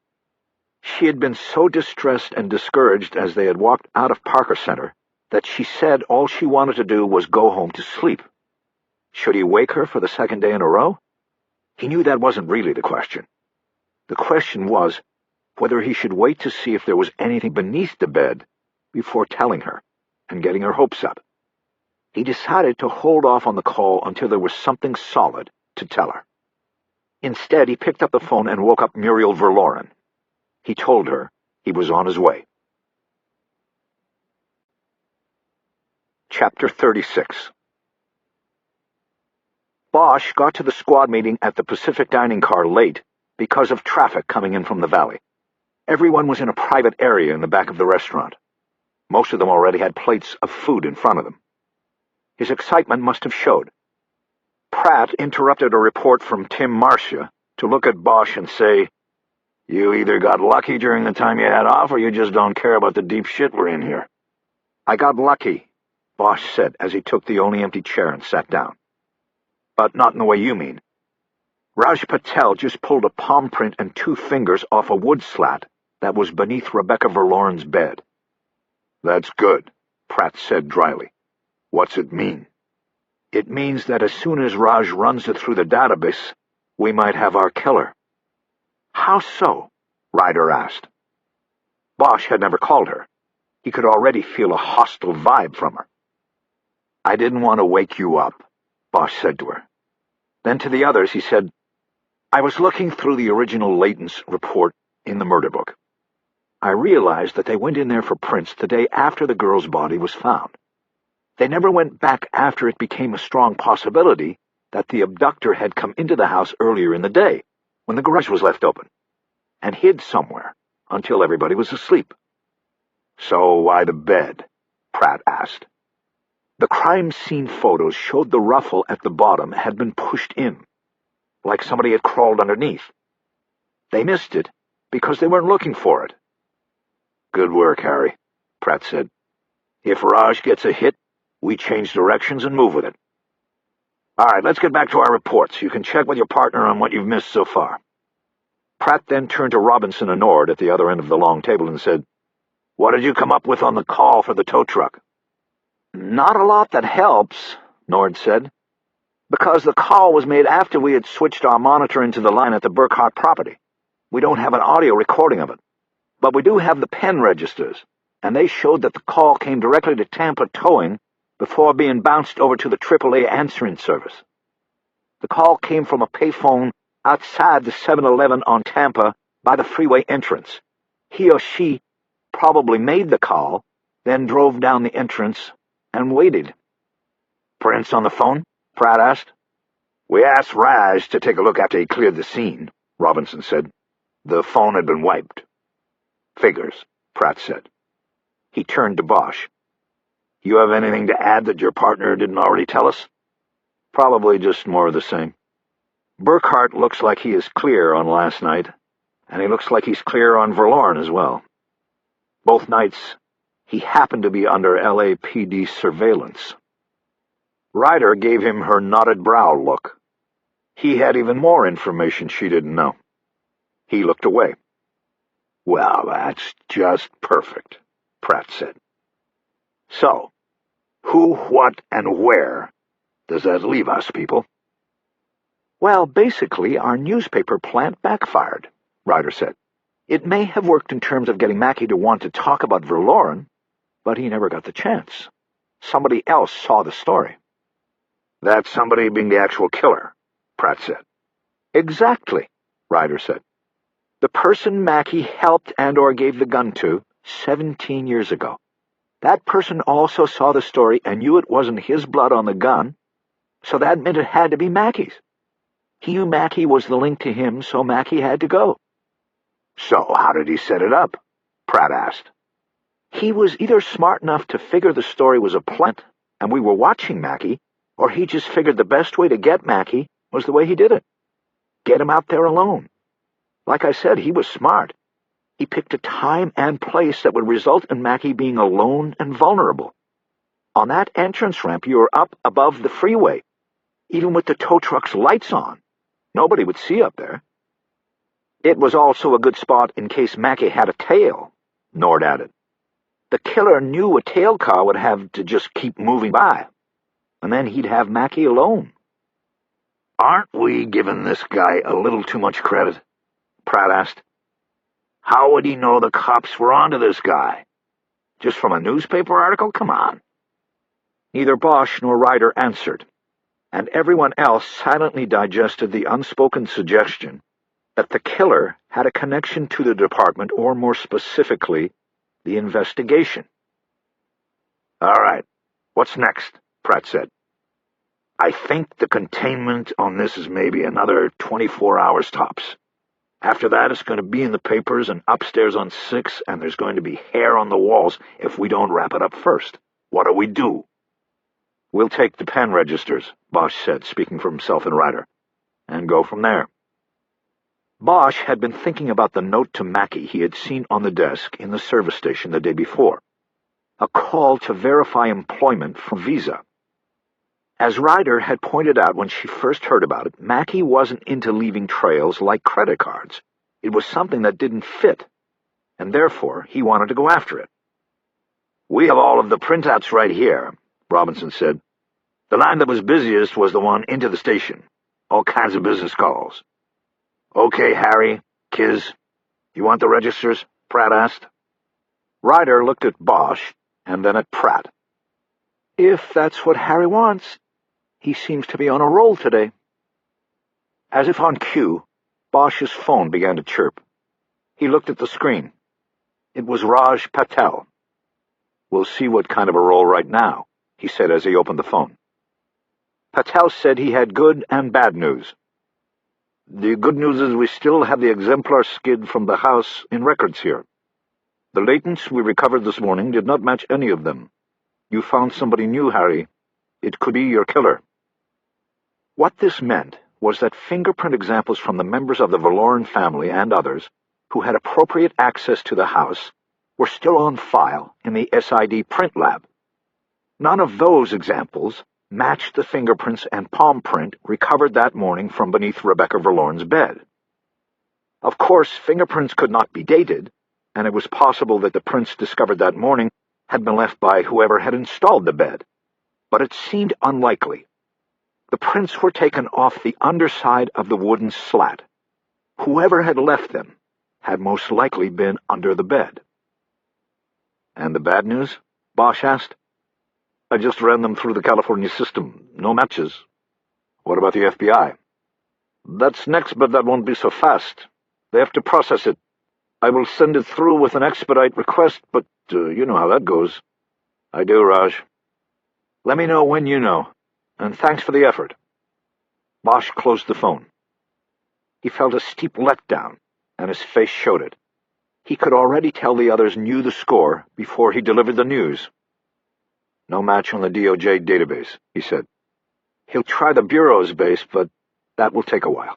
She had been so distressed and discouraged as they had walked out of Parker Center that she said all she wanted to do was go home to sleep. Should he wake her for the second day in a row? He knew that wasn't really the question. The question was whether he should wait to see if there was anything beneath the bed before telling her and getting her hopes up. He decided to hold off on the call until there was something solid to tell her. Instead, he picked up the phone and woke up Muriel Verloren. He told her he was on his way. Chapter 36. Bosch got to the squad meeting at the Pacific dining car late because of traffic coming in from the valley. Everyone was in a private area in the back of the restaurant. Most of them already had plates of food in front of them. His excitement must have showed. Pratt interrupted a report from Tim Marcia to look at Bosch and say, "You either got lucky during the time you had off or you just don't care about the deep shit we're in here." "I got lucky," Bosch said as he took the only empty chair and sat down. "But not in the way you mean." Raj Patel just pulled a palm print and 2 fingers off a wood slat that was beneath Rebecca Verloren's bed. "That's good," Pratt said dryly. "What's it mean?" "It means that as soon as Raj runs it through the database, we might have our killer." "How so?" Ryder asked. Bosch had never called her. He could already feel a hostile vibe from her. "I didn't want to wake you up," Bosch said to her. Then to the others he said, "I was looking through the original Layton's report in the murder book. I realized that they went in there for prints the day after the girl's body was found. They never went back after it became a strong possibility that the abductor had come into the house earlier in the day, when the garage was left open, and hid somewhere until everybody was asleep." "So why the bed?" Pratt asked. The crime scene photos showed the ruffle at the bottom had been pushed in, like somebody had crawled underneath. They missed it because they weren't looking for it. "Good work, Harry," Pratt said. "If Raj gets a hit, we change directions and move with it. All right, let's get back to our reports. You can check with your partner on what you've missed so far." Pratt then turned to Robinson and Nord at the other end of the long table and said, "What did you come up with on the call for the tow truck?" "Not a lot that helps," Nord said, "because the call was made after we had switched our monitor into the line at the Burkhart property. We don't have an audio recording of it, but we do have the pen registers, and they showed that the call came directly to Tampa Towing before being bounced over to the AAA answering service. The call came from a payphone outside the 7-Eleven on Tampa by the freeway entrance. He or she probably made the call, then drove down the entrance and waited." "Prints on the phone?" Pratt asked. "We asked Raj to take a look after he cleared the scene," Robinson said. "The phone had been wiped." "Figures," Pratt said. He turned to Bosch. "You have anything to add that your partner didn't already tell us?" "Probably just more of the same. Burkhart looks like he is clear on last night, and he looks like he's clear on Verloren as well. Both nights, he happened to be under LAPD surveillance." Ryder gave him her knotted brow look. He had even more information she didn't know. He looked away. "Well, that's just perfect," Pratt said. "So, who, what, and where does that leave us, people?" "Well, basically, our newspaper plant backfired," Ryder said. "It may have worked in terms of getting Mackey to want to talk about Verloren, but he never got the chance. Somebody else saw the story." "That somebody being the actual killer," Pratt said. "Exactly," Ryder said. "The person Mackey helped and or gave the gun to 17 years ago. That person also saw the story and knew it wasn't his blood on the gun, so that meant it had to be Mackey's. He knew Mackey was the link to him, so Mackey had to go." "So how did he set it up?" Pratt asked. "He was either smart enough to figure the story was a plant and we were watching Mackey, or he just figured the best way to get Mackey was the way he did it. Get him out there alone. Like I said, he was smart. He picked a time and place that would result in Mackey being alone and vulnerable. On that entrance ramp, you were up above the freeway. Even with the tow truck's lights on, nobody would see up there." It was also a good spot in case Mackey had a tail, Nord added. The killer knew a tail car would have to just keep moving by, and then he'd have Mackey alone. Aren't we giving this guy a little too much credit? Pratt asked. How would he know the cops were onto this guy? Just from a newspaper article? Come on. Neither Bosch nor Ryder answered, and everyone else silently digested the unspoken suggestion that the killer had a connection to the department, or more specifically, the investigation. All right, what's next? Pratt said. I think the containment on this is maybe another 24 hours tops. After that, it's going to be in the papers and upstairs on 6, and there's going to be hair on the walls if we don't wrap it up first. What do we do? We'll take the pen registers, Bosch said, speaking for himself and Ryder, and go from there. Bosch had been thinking about the note to Mackey he had seen on the desk in the service station the day before, a call to verify employment from Visa. As Ryder had pointed out when she first heard about it, Mackey wasn't into leaving trails like credit cards. It was something that didn't fit, and therefore he wanted to go after it. We have all of the printouts right here, Robinson said. The line that was busiest was the one into the station. All kinds of business calls. Okay, Harry, Kiz, you want the registers? Pratt asked. Ryder looked at Bosch and then at Pratt. If that's what Harry wants. He seems to be on a roll today. As if on cue, Bosch's phone began to chirp. He looked at the screen. It was Raj Patel. We'll see what kind of a roll right now, he said as he opened the phone. Patel said he had good and bad news. The good news is we still have the exemplar skid from the house in records here. The latents we recovered this morning did not match any of them. You found somebody new, Harry. It could be your killer. What this meant was that fingerprint examples from the members of the Valoran family and others who had appropriate access to the house were still on file in the SID print lab. None of those examples matched the fingerprints and palm print recovered that morning from beneath Rebecca Valoran's bed. Of course, fingerprints could not be dated, and it was possible that the prints discovered that morning had been left by whoever had installed the bed, but it seemed unlikely. The prints were taken off the underside of the wooden slat. Whoever had left them had most likely been under the bed. And the bad news? Bosch asked. I just ran them through the California system. No matches. What about the FBI? That's next, but that won't be so fast. They have to process it. I will send it through with an expedite request, but you know how that goes. I do, Raj. Let me know when you know, and thanks for the effort. Bosch closed the phone. He felt a steep letdown, and his face showed it. He could already tell the others knew the score before he delivered the news. No match on the DOJ database, he said. He'll try the Bureau's base, but that will take a while.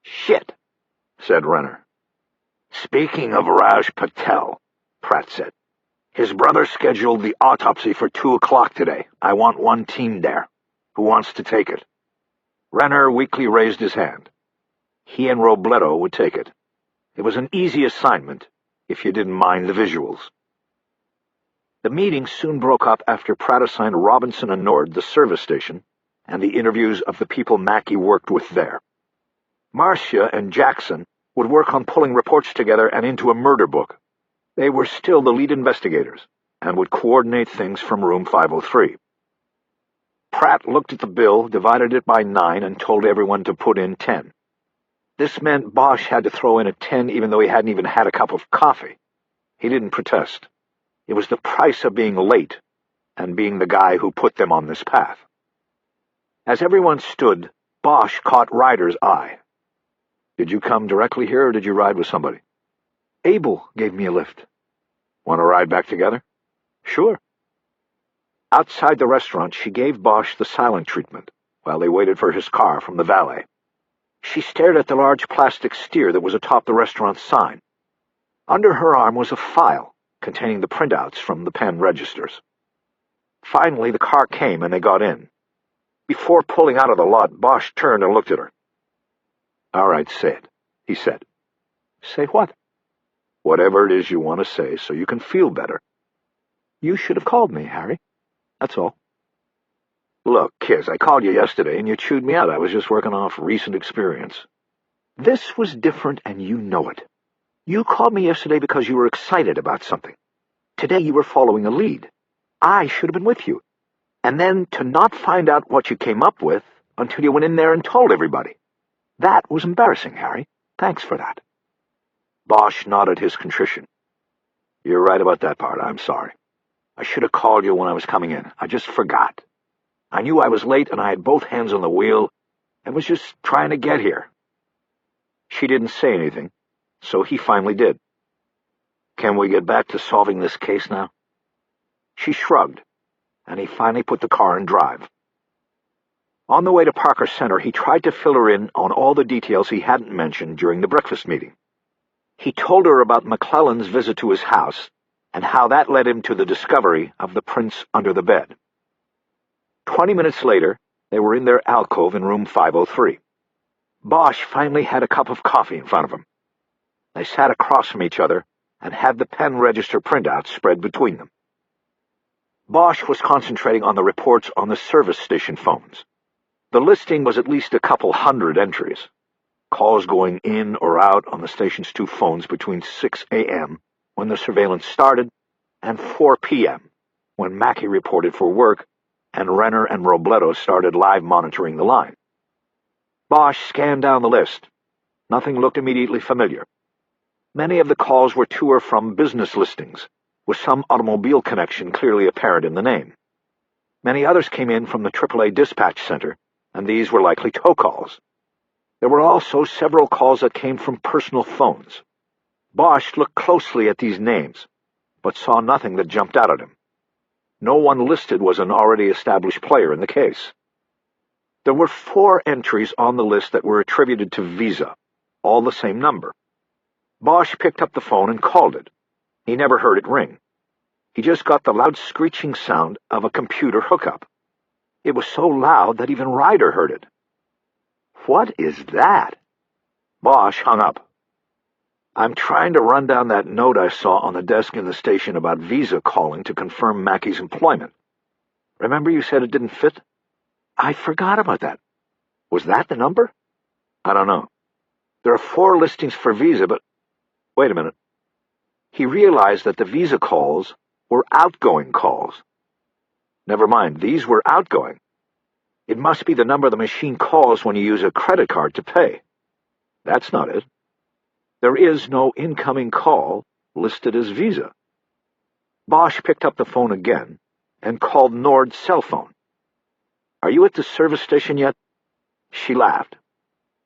Shit, said Renner. Speaking of Raj Patel, Pratt said. His brother scheduled the autopsy for 2 o'clock today. I want one team there. Who wants to take it? Renner weakly raised his hand. He and Robledo would take it. It was an easy assignment, if you didn't mind the visuals. The meeting soon broke up after Pratt assigned Robinson and Nord the service station and the interviews of the people Mackey worked with there. Marcia and Jackson would work on pulling reports together and into a murder book. They were still the lead investigators and would coordinate things from room 503. Pratt looked at the bill, divided it by 9, and told everyone to put in 10. This meant Bosch had to throw in a 10 even though he hadn't even had a cup of coffee. He didn't protest. It was the price of being late and being the guy who put them on this path. As everyone stood, Bosch caught Ryder's eye. Did you come directly here or did you ride with somebody? Abel gave me a lift. Want to ride back together? Sure. Outside the restaurant, she gave Bosch the silent treatment while they waited for his car from the valet. She stared at the large plastic steer that was atop the restaurant's sign. Under her arm was a file containing the printouts from the pen registers. Finally, the car came and they got in. Before pulling out of the lot, Bosch turned and looked at her. All right, say it, he said. Say what? Whatever it is you want to say so you can feel better. You should have called me, Harry. That's all. Look, Kiz, I called you yesterday and you chewed me out. I was just working off recent experience. This was different, and you know it. You called me yesterday because you were excited about something. Today you were following a lead. I should have been with you. And then to not find out what you came up with until you went in there and told everybody. That was embarrassing, Harry. Thanks for that. Bosch nodded his contrition. You're right about that part. I'm sorry. I should have called you when I was coming in. I just forgot. I knew I was late and I had both hands on the wheel and was just trying to get here. She didn't say anything, so he finally did. Can we get back to solving this case now? She shrugged, and he finally put the car in drive. On the way to Parker Center, he tried to fill her in on all the details he hadn't mentioned during the breakfast meeting. He told her about McClellan's visit to his house and how that led him to the discovery of the prints under the bed. 20 minutes later, they were in their alcove in room 503. Bosch finally had a cup of coffee in front of him. They sat across from each other and had the pen register printouts spread between them. Bosch was concentrating on the reports on the service station phones. The listing was at least a couple hundred entries. Calls going in or out on the station's two phones between 6 a.m., when the surveillance started, and 4 p.m., when Mackey reported for work and Renner and Robledo started live monitoring the line. Bosch scanned down the list. Nothing looked immediately familiar. Many of the calls were to or from business listings, with some automobile connection clearly apparent in the name. Many others came in from the AAA dispatch center, and these were likely tow calls. There were also several calls that came from personal phones. Bosch looked closely at these names, but saw nothing that jumped out at him. No one listed was an already established player in the case. There were 4 entries on the list that were attributed to Visa, all the same number. Bosch picked up the phone and called it. He never heard it ring. He just got the loud screeching sound of a computer hookup. It was so loud that even Ryder heard it. What is that? Bosch hung up. I'm trying to run down that note I saw on the desk in the station about Visa calling to confirm Mackey's employment. Remember you said it didn't fit? I forgot about that. Was that the number? I don't know. There are 4 listings for Visa, but... Wait a minute. He realized that the Visa calls were outgoing calls. Never mind, these were outgoing. It must be the number the machine calls when you use a credit card to pay. That's not it. There is no incoming call listed as Visa. Bosch picked up the phone again and called Nord's cell phone. Are you at the service station yet? She laughed.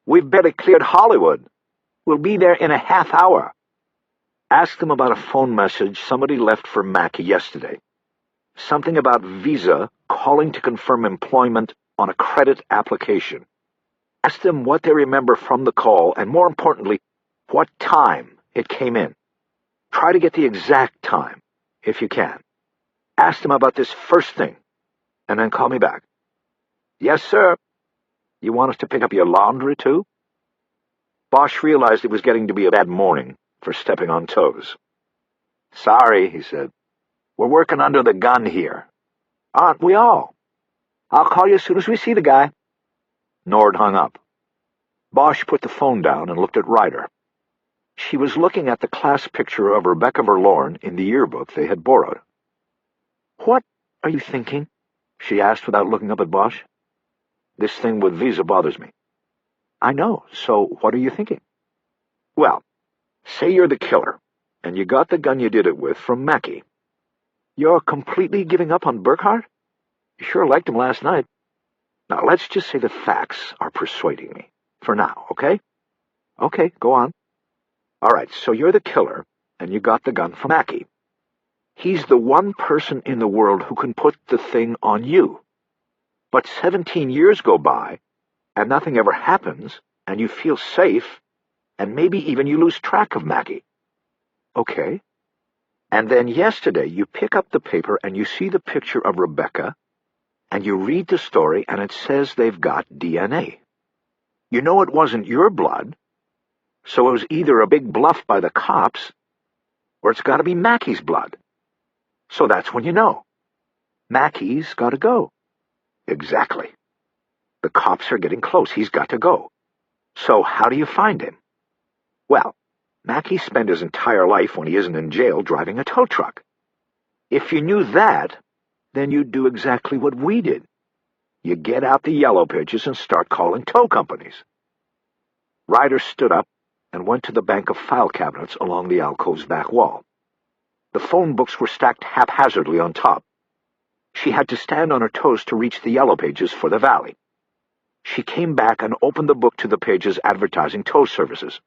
We've barely cleared Hollywood. We'll be there in a half hour. Ask them about a phone message somebody left for Mackey yesterday. Something about Visa calling to confirm employment on a credit application. Ask them what they remember from the call, and more importantly, what time it came in. Try to get the exact time, if you can. Ask them about this first thing, and then call me back. Yes, sir. You want us to pick up your laundry, too? Bosch realized it was getting to be a bad morning for stepping on toes. Sorry, he said. We're working under the gun here. Aren't we all? I'll call you as soon as we see the guy. Nord hung up. Bosch put the phone down and looked at Ryder. She was looking at the class picture of Rebecca Verlorn in the yearbook they had borrowed. What are you thinking? She asked without looking up at Bosch. This thing with Visa bothers me. I know, so what are you thinking? Well, say you're the killer, and you got the gun you did it with from Mackey. You're completely giving up on Burkhart? You sure liked him last night. Now, let's just say the facts are persuading me. For now, okay? Okay, go on. All right, so you're the killer, and you got the gun from Mackey. He's the one person in the world who can put the thing on you. But 17 years go by, and nothing ever happens, and you feel safe, and maybe even you lose track of Mackey. Okay. And then yesterday you pick up the paper and you see the picture of Rebecca, and you read the story and it says they've got DNA. You know it wasn't your blood, So it was either a big bluff by the cops, or it's got to be Mackey's blood. So that's when you know. Mackey's got to go. Exactly. The cops are getting close. He's got to go. So how do you find him? Well, Mackey spent his entire life when he isn't in jail driving a tow truck. If you knew that, then you'd do exactly what we did. You get out the yellow pages and start calling tow companies. Ryder stood up and went to the bank of file cabinets along the alcove's back wall. The phone books were stacked haphazardly on top. She had to stand on her toes to reach the yellow pages for the valley. She came back and opened the book to the pages advertising tow services.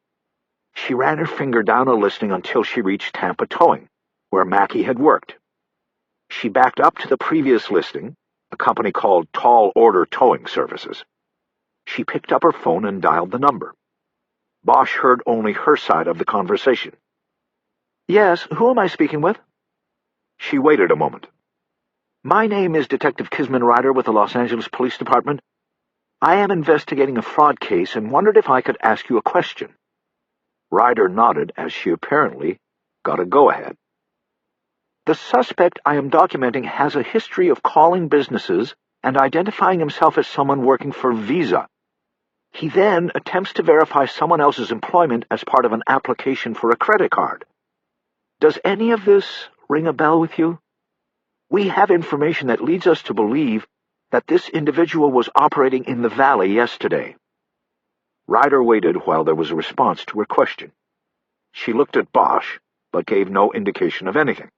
She ran her finger down a listing until she reached Tampa Towing, where Mackey had worked. She backed up to the previous listing, a company called Tall Order Towing Services. She picked up her phone and dialed the number. Bosch heard only her side of the conversation. "Yes, who am I speaking with?" She waited a moment. "My name is Detective Kisman Ryder with the Los Angeles Police Department. I am investigating a fraud case and wondered if I could ask you a question." Ryder nodded as she apparently got a go-ahead. "The suspect I am documenting has a history of calling businesses and identifying himself as someone working for Visa. He then attempts to verify someone else's employment as part of an application for a credit card. Does any of this ring a bell with you? We have information that leads us to believe that this individual was operating in the valley yesterday." Ryder waited while there was a response to her question. She looked at Bosch, but gave no indication of anything.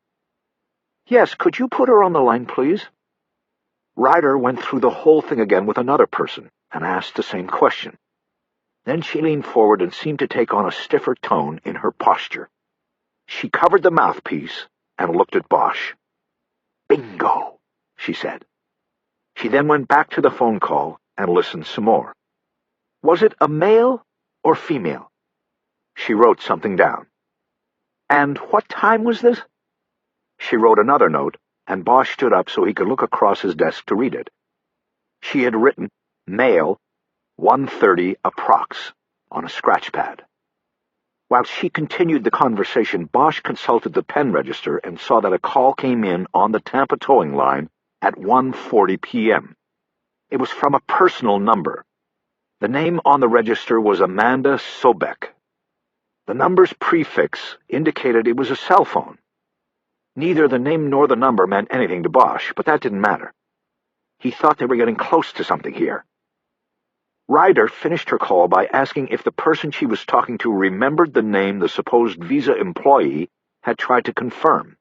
"Yes, could you put her on the line, please?" Ryder went through the whole thing again with another person and asked the same question. Then she leaned forward and seemed to take on a stiffer tone in her posture. She covered the mouthpiece and looked at Bosch. "Bingo," she said. She then went back to the phone call and listened some more. "Was it a male or female?" She wrote something down. "And what time was this?" She wrote another note, and Bosch stood up so he could look across his desk to read it. She had written, "Male, 1:30 approx," on a scratch pad. While she continued the conversation, Bosch consulted the pen register and saw that a call came in on the Tampa towing line at 1:40 p.m. It was from a personal number. The name on the register was Amanda Sobek. The number's prefix indicated it was a cell phone. Neither the name nor the number meant anything to Bosch, but that didn't matter. He thought they were getting close to something here. Ryder finished her call by asking if the person she was talking to remembered the name the supposed Visa employee had tried to confirm.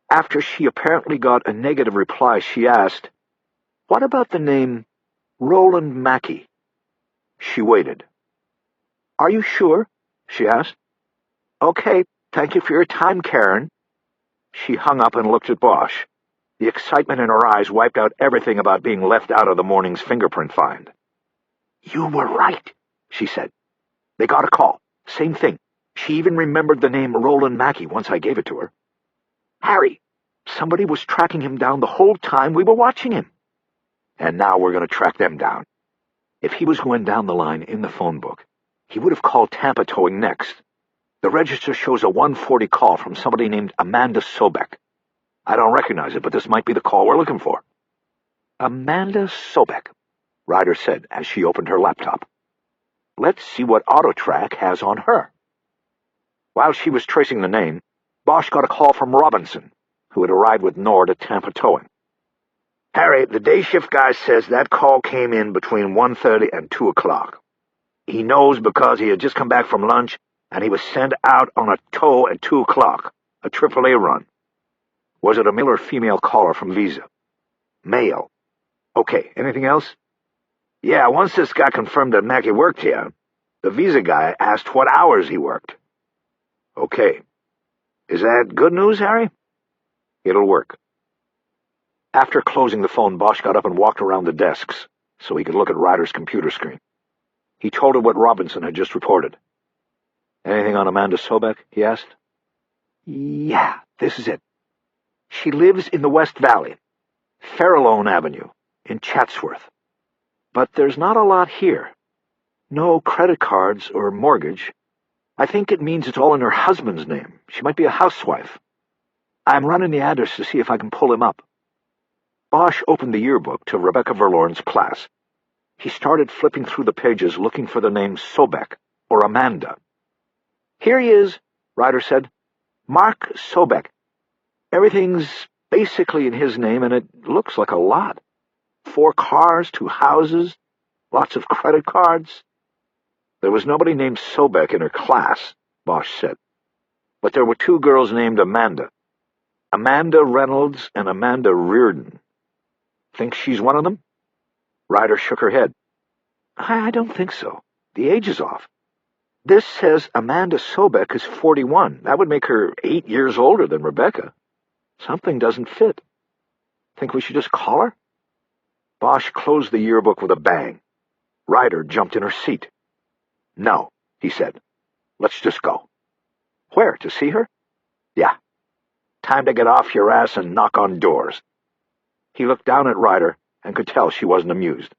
After she apparently got a negative reply, she asked, "What about the name Roland Mackey?" She waited. "Are you sure?" she asked. "Okay, thank you for your time, Karen." She hung up and looked at Bosch. The excitement in her eyes wiped out everything about being left out of the morning's fingerprint find. "You were right," she said. "They got a call. Same thing. She even remembered the name Roland Mackey once I gave it to her. Harry, somebody was tracking him down the whole time we were watching him. And now we're going to track them down. If he was going down the line in the phone book, he would have called Tampa Towing next. The register shows a 1:40 call from somebody named Amanda Sobek. I don't recognize it, but this might be the call we're looking for." "Amanda Sobek," Ryder said as she opened her laptop. "Let's see what AutoTrack has on her." While she was tracing the name, Bosch got a call from Robinson, who had arrived with Nord at Tampa Towing. "Harry, the day shift guy says that call came in between 1:30 and 2 o'clock. He knows because he had just come back from lunch, and he was sent out on a tow at 2 o'clock, a AAA run. Was it a male or female caller from Visa?" "Male." "Okay, anything else?" "Yeah, once this guy confirmed that Mackey worked here, the Visa guy asked what hours he worked." "Okay. Is that good news, Harry?" "It'll work." After closing the phone, Bosch got up and walked around the desks so he could look at Ryder's computer screen. He told her what Robinson had just reported. "Anything on Amanda Sobek?" he asked. "Yeah, this is it. She lives in the West Valley, Farallone Avenue, in Chatsworth. But there's not a lot here. No credit cards or mortgage, I think it means it's all in her husband's name. She might be a housewife. I'm running the address to see if I can pull him up." Bosch opened the yearbook to Rebecca Verlorn's class. He started flipping through the pages looking for the name Sobek or Amanda. "Here he is," Ryder said. "Mark Sobek. Everything's basically in his name, and it looks like a lot. 4 cars, 2 houses, lots of credit cards." "There was nobody named Sobek in her class," Bosch said. "But there were 2 girls named Amanda. Amanda Reynolds and Amanda Reardon. Think she's one of them?" Ryder shook her head. I don't think so. The age is off. This says Amanda Sobek is 41. That would make her 8 years older than Rebecca. Something doesn't fit. Think we should just call her?" Bosch closed the yearbook with a bang. Ryder jumped in her seat. "No," he said. "Let's just go." "Where, to see her?" "Yeah. Time to get off your ass and knock on doors." He looked down at Ryder and could tell she wasn't amused.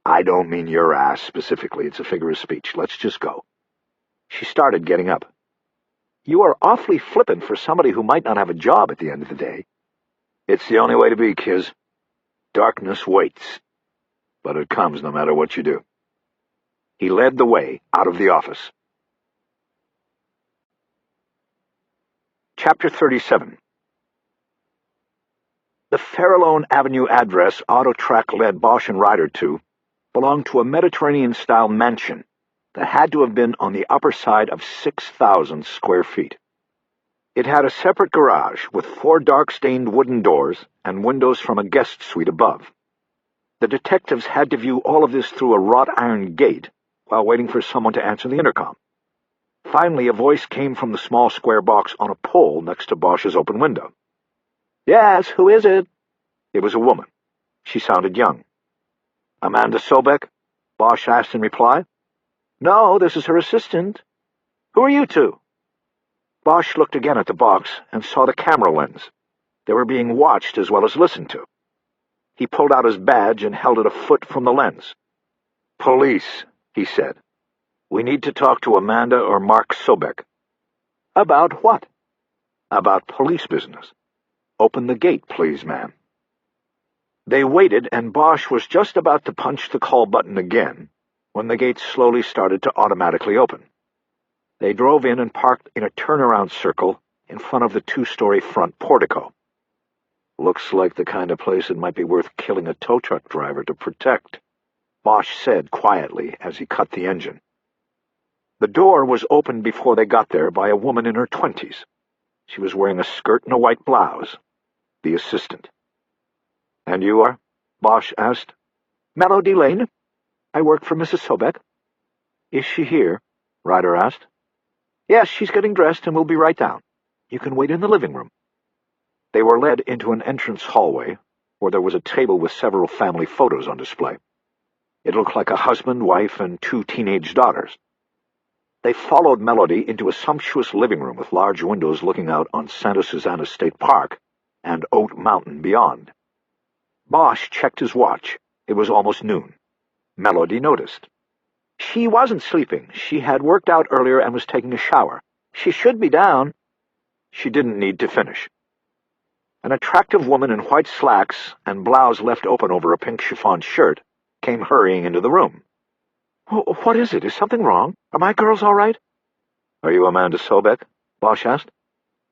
"I don't mean your ass specifically. It's a figure of speech. Let's just go." She started getting up. "You are awfully flippant for somebody who might not have a job at the end of the day." "It's the only way to be, Kiz. Darkness waits, but it comes no matter what you do." He led the way out of the office. Chapter 37. The Farallone Avenue address AutoTrack led Bosch and Ryder to belonged to a Mediterranean-style mansion that had to have been on the upper side of 6,000 square feet. It had a separate garage with 4 dark-stained wooden doors and windows from a guest suite above. The detectives had to view all of this through a wrought-iron gate while waiting for someone to answer the intercom. Finally, a voice came from the small square box on a pole next to Bosch's open window. "Yes, who is it?" It was a woman. She sounded young. "Amanda Sobek?" Bosch asked in reply. "No, this is her assistant. Who are you two?" Bosch looked again at the box and saw the camera lens. They were being watched as well as listened to. He pulled out his badge and held it a foot from the lens. "Police," he said. "We need to talk to Amanda or Mark Sobek." "About what?" "About police business. Open the gate, please, ma'am." They waited, and Bosch was just about to punch the call button again when the gate slowly started to automatically open. They drove in and parked in a turnaround circle in front of the 2-story front portico. "Looks like the kind of place it might be worth killing a tow truck driver to protect," Bosch said quietly as he cut the engine. The door was opened before they got there by a woman in her 20s. She was wearing a skirt and a white blouse. The assistant. "And you are?" Bosch asked. "Melody Lane. I work for Mrs. Sobek." "Is she here?" Ryder asked. "Yes, she's getting dressed and will be right down. You can wait in the living room." They were led into an entrance hallway where there was a table with several family photos on display. It looked like a husband, wife, and 2 teenage daughters. They followed Melody into a sumptuous living room with large windows looking out on Santa Susana State Park and Oat Mountain beyond. Bosch checked his watch. It was almost noon. Melody noticed. She wasn't sleeping. She had worked out earlier and was taking a shower. She should be down. She didn't need to finish. An attractive woman in white slacks and blouse left open over a pink chiffon shirt came hurrying into the room. "What is it? Is something wrong? Are my girls all right?" "Are you Amanda Sobek?" Bosch asked.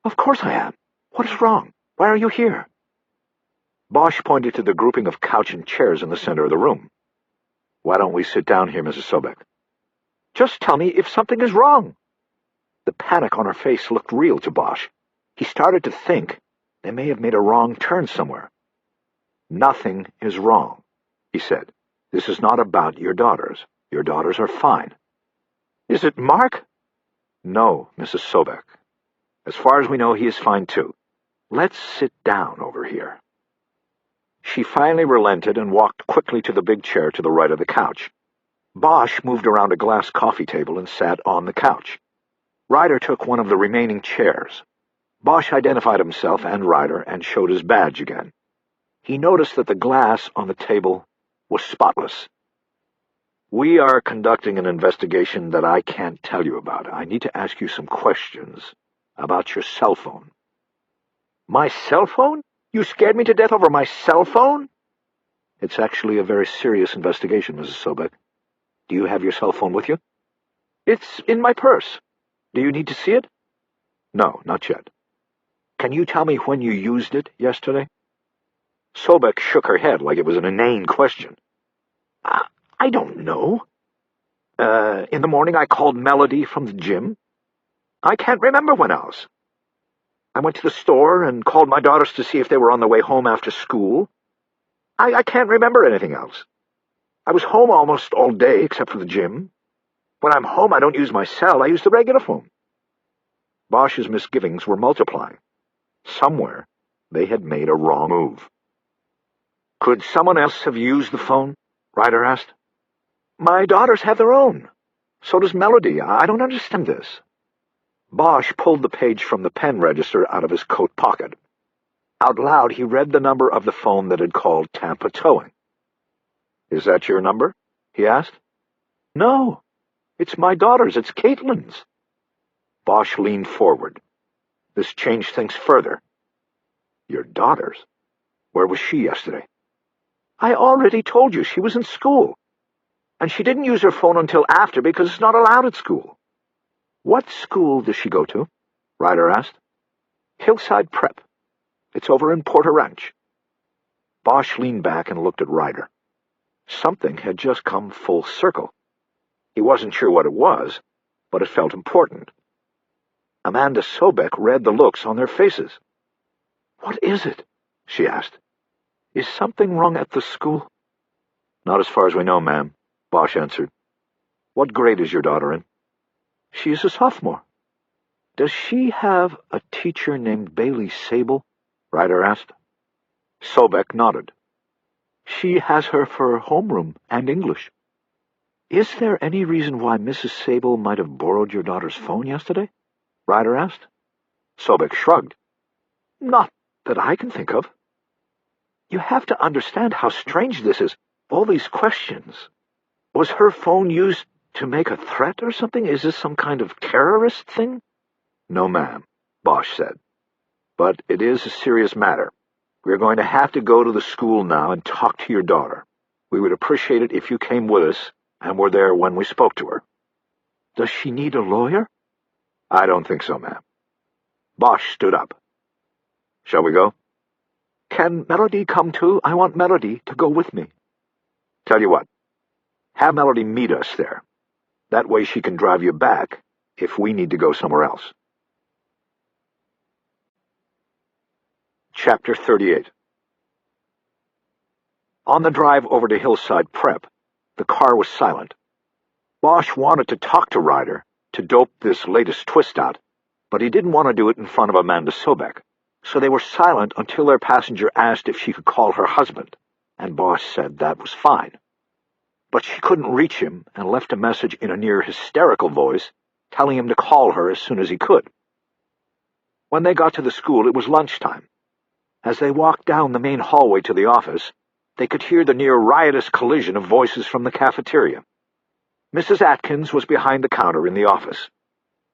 "Of course I am. What is wrong? Why are you here?" Bosch pointed to the grouping of couch and chairs in the center of the room. "Why don't we sit down here, Mrs. Sobek?" "Just tell me if something is wrong." The panic on her face looked real to Bosch. He started to think they may have made a wrong turn somewhere. "Nothing is wrong," he said. "This is not about your daughters. Your daughters are fine." "Is it Mark?" "No, Mrs. Sobek. As far as we know, he is fine too. Let's sit down over here." She finally relented and walked quickly to the big chair to the right of the couch. Bosch moved around a glass coffee table and sat on the couch. Ryder took one of the remaining chairs. Bosch identified himself and Ryder and showed his badge again. He noticed that the glass on the table was spotless. We are conducting an investigation that I can't tell you about. I need to ask you some questions about your cell phone. My cell phone? You scared me to death over my cell phone? It's actually a very serious investigation, Mrs. Sobek. Do you have your cell phone with you? It's in my purse. Do you need to see it? No, not yet. Can you tell me when you used it yesterday? Sobek shook her head like it was an inane question. I don't know. In the morning I called Melody from the gym. I can't remember when else. I went to the store and called my daughters to see if they were on their way home after school. I can't remember anything else. I was home almost all day except for the gym. When I'm home, I don't use my cell. I use the regular phone. Bosch's misgivings were multiplying. Somewhere, they had made a wrong move. Could someone else have used the phone? Ryder asked. My daughters have their own. So does Melody. I don't understand this. Bosch pulled the page from the pen register out of his coat pocket. Out loud, he read the number of the phone that had called Tampa Towing. Is that your number? He asked. No, it's my daughter's. It's Caitlin's. Bosch leaned forward. This changed things further. Your daughter's? Where was she yesterday? I already told you she was in school. And she didn't use her phone until after because it's not allowed at school. What school does she go to? Ryder asked. Hillside Prep. It's over in Porter Ranch. Bosch leaned back and looked at Ryder. Something had just come full circle. He wasn't sure what it was, but it felt important. Amanda Sobek read the looks on their faces. What is it? She asked. Is something wrong at the school? Not as far as we know, ma'am, Bosch answered. What grade is your daughter in? She is a sophomore. Does she have a teacher named Bailey Sable? Ryder asked. Sobek nodded. She has her for homeroom and English. Is there any reason why Mrs. Sable might have borrowed your daughter's phone yesterday? Ryder asked. Sobek shrugged. Not that I can think of. You have to understand how strange this is. All these questions. Was her phone used to make a threat or something? Is this some kind of terrorist thing? No, ma'am, Bosch said. But it is a serious matter. We are going to have to go to the school now and talk to your daughter. We would appreciate it if you came with us and were there when we spoke to her. Does she need a lawyer? I don't think so, ma'am. Bosch stood up. Shall we go? Can Melody come too? I want Melody to go with me. Tell you what. Have Melody meet us there. That way she can drive you back if we need to go somewhere else. Chapter 38. On the drive over to Hillside Prep, the car was silent. Bosch wanted to talk to Ryder to dope this latest twist out, but he didn't want to do it in front of Amanda Sobek, so they were silent until their passenger asked if she could call her husband, and Bosch said that was fine. But she couldn't reach him and left a message in a near hysterical voice telling him to call her as soon as he could. When they got to the school, it was lunchtime. As they walked down the main hallway to the office, they could hear the near-riotous collision of voices from the cafeteria. Mrs. Atkins was behind the counter in the office.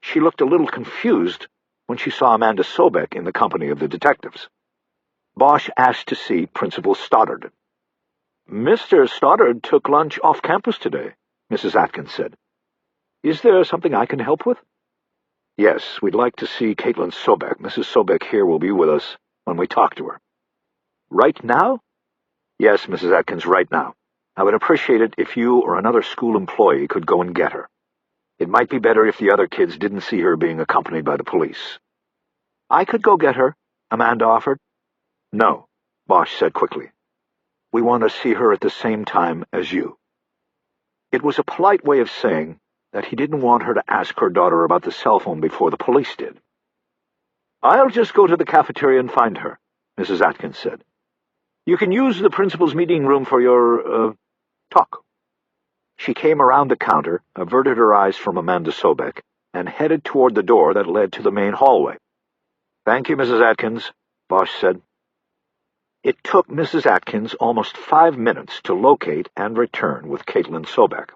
She looked a little confused when she saw Amanda Sobek in the company of the detectives. Bosch asked to see Principal Stoddard. Mr. Stoddard took lunch off campus today, Mrs. Atkins said. Is there something I can help with? Yes, we'd like to see Caitlin Sobek. Mrs. Sobek here will be with us when we talk to her. Right now? Yes, Mrs. Atkins, right now. I would appreciate it if you or another school employee could go and get her. It might be better if the other kids didn't see her being accompanied by the police. I could go get her, Amanda offered. No, Bosch said quickly. We want to see her at the same time as you. It was a polite way of saying that he didn't want her to ask her daughter about the cell phone before the police did. I'll just go to the cafeteria and find her, Mrs. Atkins said. You can use the principal's meeting room for your, talk. She came around the counter, averted her eyes from Amanda Sobek, and headed toward the door that led to the main hallway. Thank you, Mrs. Atkins, Bosch said. It took Mrs. Atkins almost 5 minutes to locate and return with Caitlin Sobek.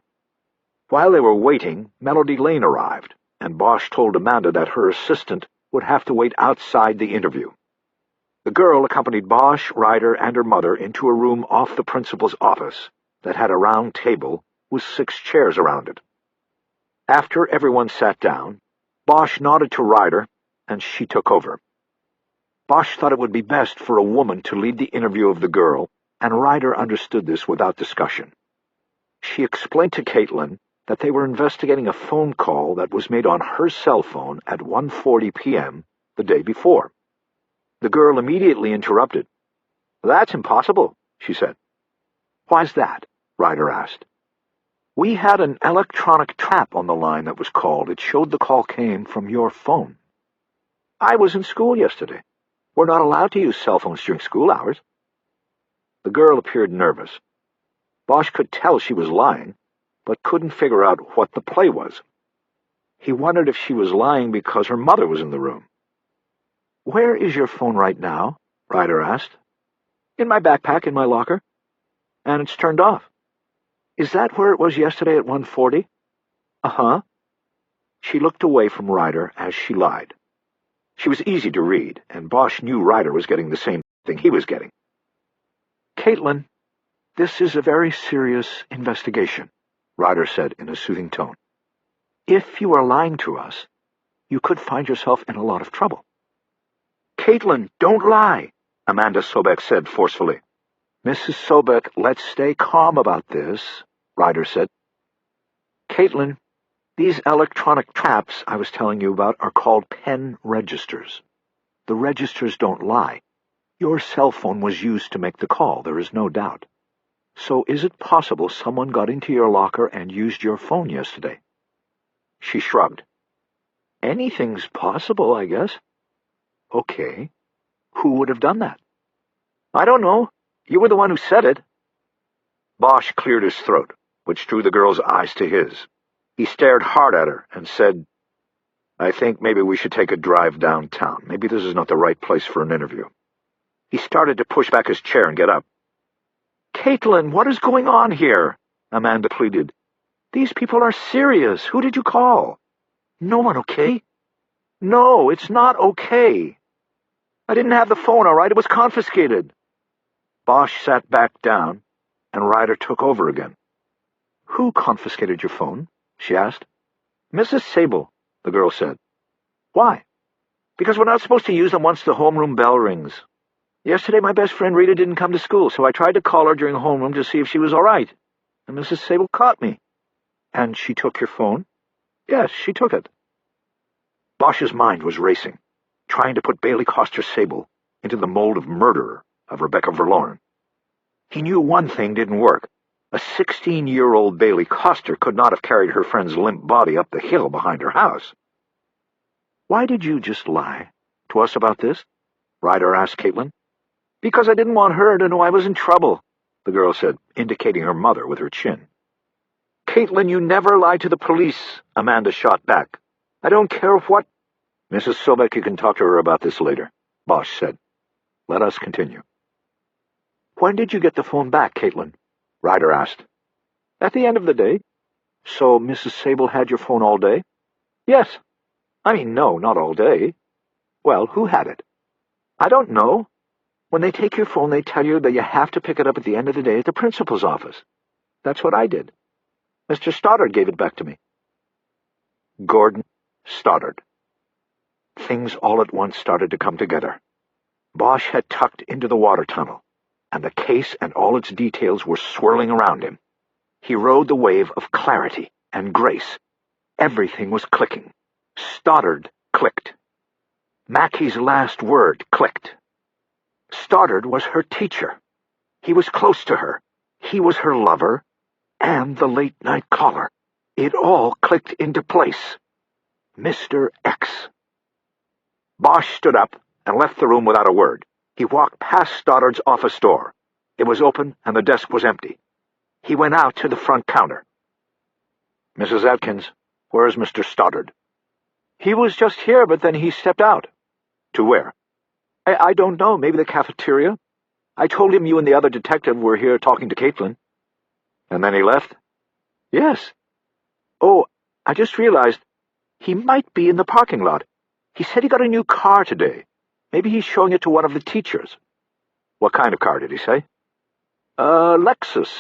While they were waiting, Melody Lane arrived, and Bosch told Amanda that her assistant would have to wait outside the interview. The girl accompanied Bosch, Ryder, and her mother into a room off the principal's office that had a round table with 6 chairs around it. After everyone sat down, Bosch nodded to Ryder, and she took over. Bosch thought it would be best for a woman to lead the interview of the girl, and Ryder understood this without discussion. She explained to Caitlin that they were investigating a phone call that was made on her cell phone at 1:40 p.m. the day before. The girl immediately interrupted. "That's impossible," she said. "Why's that?" Ryder asked. "We had an electronic trap on the line that was called. It showed the call came from your phone." "I was in school yesterday. We're not allowed to use cell phones during school hours." The girl appeared nervous. Bosch could tell she was lying, but couldn't figure out what the play was. He wondered if she was lying because her mother was in the room. "Where is your phone right now?" Ryder asked. "In my backpack in my locker. And it's turned off." "Is that where it was yesterday at 1:40? "Uh-huh." She looked away from Ryder as she lied. She was easy to read, and Bosch knew Ryder was getting the same thing he was getting. "Caitlin, this is a very serious investigation," Ryder said in a soothing tone. "If you are lying to us, you could find yourself in a lot of trouble." "Caitlin, don't lie," Amanda Sobek said forcefully. "Mrs. Sobek, let's stay calm about this," Ryder said. "Caitlin, these electronic traps I was telling you about are called pen registers. The registers don't lie. Your cell phone was used to make the call, there is no doubt. So is it possible someone got into your locker and used your phone yesterday?" She shrugged. "Anything's possible, I guess." "Okay. Who would have done that?" "I don't know. You were the one who said it." Bosch cleared his throat, which drew the girl's eyes to his. He stared hard at her and said, "I think maybe we should take a drive downtown. Maybe this is not the right place for an interview." He started to push back his chair and get up. "Caitlin, what is going on here?" Amanda pleaded. "These people are serious. Who did you call?" "No one, okay?" "No, it's not okay. I didn't have the phone, all right? It was confiscated." Bosch sat back down, and Ryder took over again. "Who confiscated your phone?" she asked. "Mrs. Sable," the girl said. "Why?" "Because we're not supposed to use them once the homeroom bell rings. Yesterday my best friend Rita didn't come to school, so I tried to call her during homeroom to see if she was all right. And Mrs. Sable caught me." "And she took your phone?" "Yes, she took it." Bosch's mind was racing, trying to put Bailey Coster Sable into the mold of murderer of Rebecca Verloren. He knew one thing didn't work. A 16-year-old Bailey Coster could not have carried her friend's limp body up the hill behind her house. "Why did you just lie to us about this?" Ryder asked Caitlin. "Because I didn't want her to know I was in trouble," the girl said, indicating her mother with her chin. "Caitlin, you never lied to the police," Amanda shot back. "I don't care what—" "Mrs. Sobek, you can talk to her about this later," Bosch said. "Let us continue." "When did you get the phone back, Caitlin?" Ryder asked. "At the end of the day." "So Mrs. Sable had your phone all day?" "Yes. I mean, no, not all day." "Well, who had it?" "I don't know. When they take your phone, they tell you that you have to pick it up at the end of the day at the principal's office. That's what I did. Mr. Stoddard gave it back to me." Gordon Stoddard. Things all at once started to come together. Bosch had tucked into the water tunnel, and the case and all its details were swirling around him. He rode the wave of clarity and grace. Everything was clicking. Stoddard clicked. Mackey's last word clicked. Stoddard was her teacher. He was close to her. He was her lover, and the late-night caller. It all clicked into place. Mr. X. Bosch stood up and left the room without a word. He walked past Stoddard's office door. It was open, and the desk was empty. He went out to the front counter. "Mrs. Atkins, where is Mr. Stoddard?" "He was just here, but then he stepped out." "To where?" I don't know. Maybe the cafeteria. I told him you and the other detective were here talking to Caitlin." "And then he left?" "Yes." Oh, I just realized he might be in the parking lot. He said he got a new car today. Maybe he's showing it to one of the teachers. What kind of car did he say? Lexus.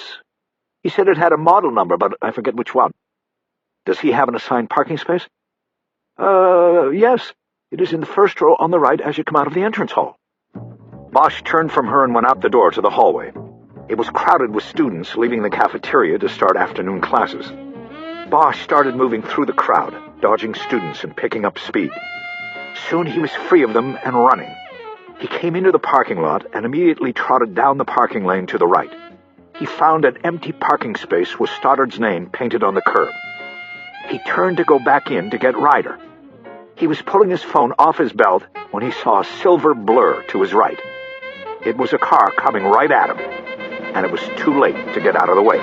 He said it had a model number, but I forget which one. Does he have an assigned parking space? Yes. It is in the first row on the right as you come out of the entrance hall. Bosch turned from her and went out the door to the hallway. It was crowded with students leaving the cafeteria to start afternoon classes. Bosch started moving through the crowd, dodging students and picking up speed. Soon he was free of them and running. He came into the parking lot and immediately trotted down the parking lane to the right. He found an empty parking space with Stoddard's name painted on the curb. He turned to go back in to get Ryder. He was pulling his phone off his belt when he saw a silver blur to his right. It was a car coming right at him, and it was too late to get out of the way.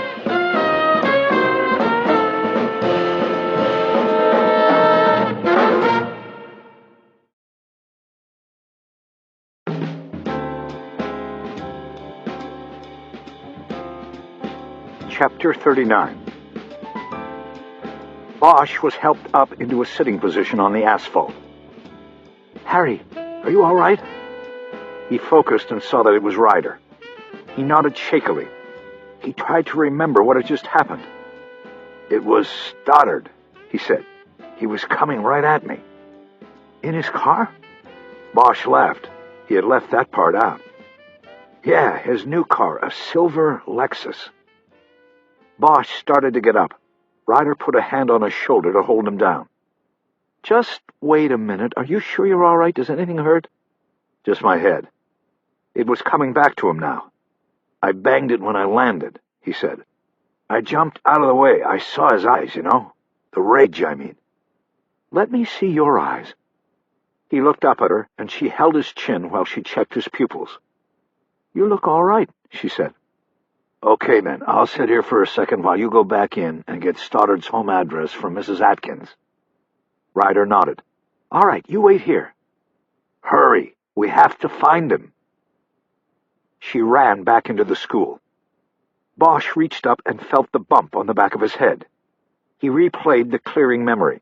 Chapter 39. Bosch was helped up into a sitting position on the asphalt. Harry, are you all right? He focused and saw that it was Ryder. He nodded shakily. He tried to remember what had just happened. It was Stoddard, he said. He was coming right at me. In his car? Bosch laughed. He had left that part out. Yeah, his new car, a silver Lexus. Bosch started to get up. Ryder put a hand on his shoulder to hold him down. Just wait a minute. Are you sure you're all right? Does anything hurt? Just my head. It was coming back to him now. I banged it when I landed, he said. I jumped out of the way. I saw his eyes, you know. The rage, I mean. Let me see your eyes. He looked up at her, and she held his chin while she checked his pupils. You look all right, she said. Okay, then. I'll sit here for a second while you go back in and get Stoddard's home address from Mrs. Atkins. Ryder nodded. All right, you wait here. Hurry. We have to find him. She ran back into the school. Bosch reached up and felt the bump on the back of his head. He replayed the clearing memory.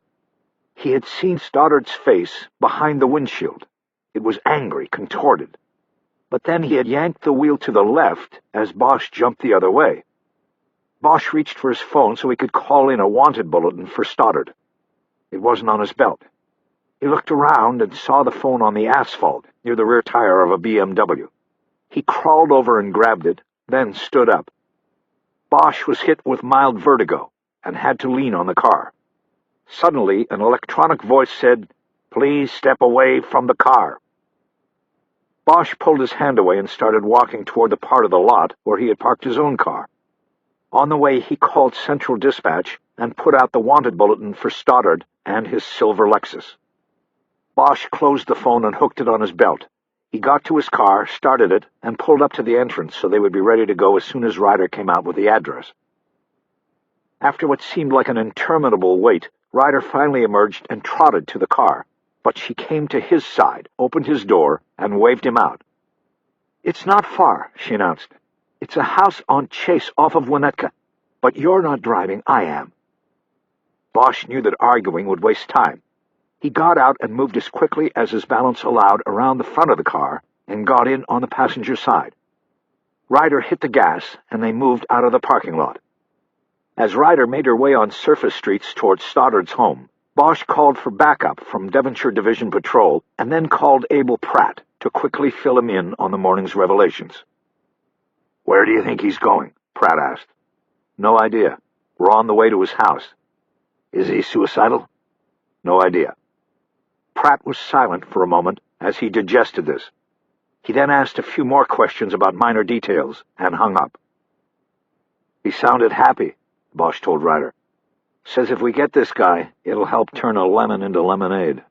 He had seen Stoddard's face behind the windshield. It was angry, contorted. But then he had yanked the wheel to the left as Bosch jumped the other way. Bosch reached for his phone so he could call in a wanted bulletin for Stoddard. It wasn't on his belt. He looked around and saw the phone on the asphalt near the rear tire of a BMW. He crawled over and grabbed it, then stood up. Bosch was hit with mild vertigo and had to lean on the car. Suddenly, an electronic voice said, "Please step away from the car." Bosch pulled his hand away and started walking toward the part of the lot where he had parked his own car. On the way, he called Central Dispatch and put out the wanted bulletin for Stoddard and his silver Lexus. Bosch closed the phone and hooked it on his belt. He got to his car, started it, and pulled up to the entrance so they would be ready to go as soon as Ryder came out with the address. After what seemed like an interminable wait, Ryder finally emerged and trotted to the car. But she came to his side, opened his door, and waved him out. "It's not far," she announced. "It's a house on Chase off of Winnetka. But you're not driving, I am." Bosch knew that arguing would waste time. He got out and moved as quickly as his balance allowed around the front of the car and got in on the passenger side. Ryder hit the gas, and they moved out of the parking lot. As Ryder made her way on surface streets towards Stoddard's home, Bosch called for backup from Devonshire Division Patrol and then called Abel Pratt to quickly fill him in on the morning's revelations. "Where do you think he's going?" Pratt asked. "No idea. We're on the way to his house." "Is he suicidal?" "No idea." Pratt was silent for a moment as he digested this. He then asked a few more questions about minor details and hung up. "He sounded happy," Bosch told Ryder. "Says if we get this guy, it'll help turn a lemon into lemonade."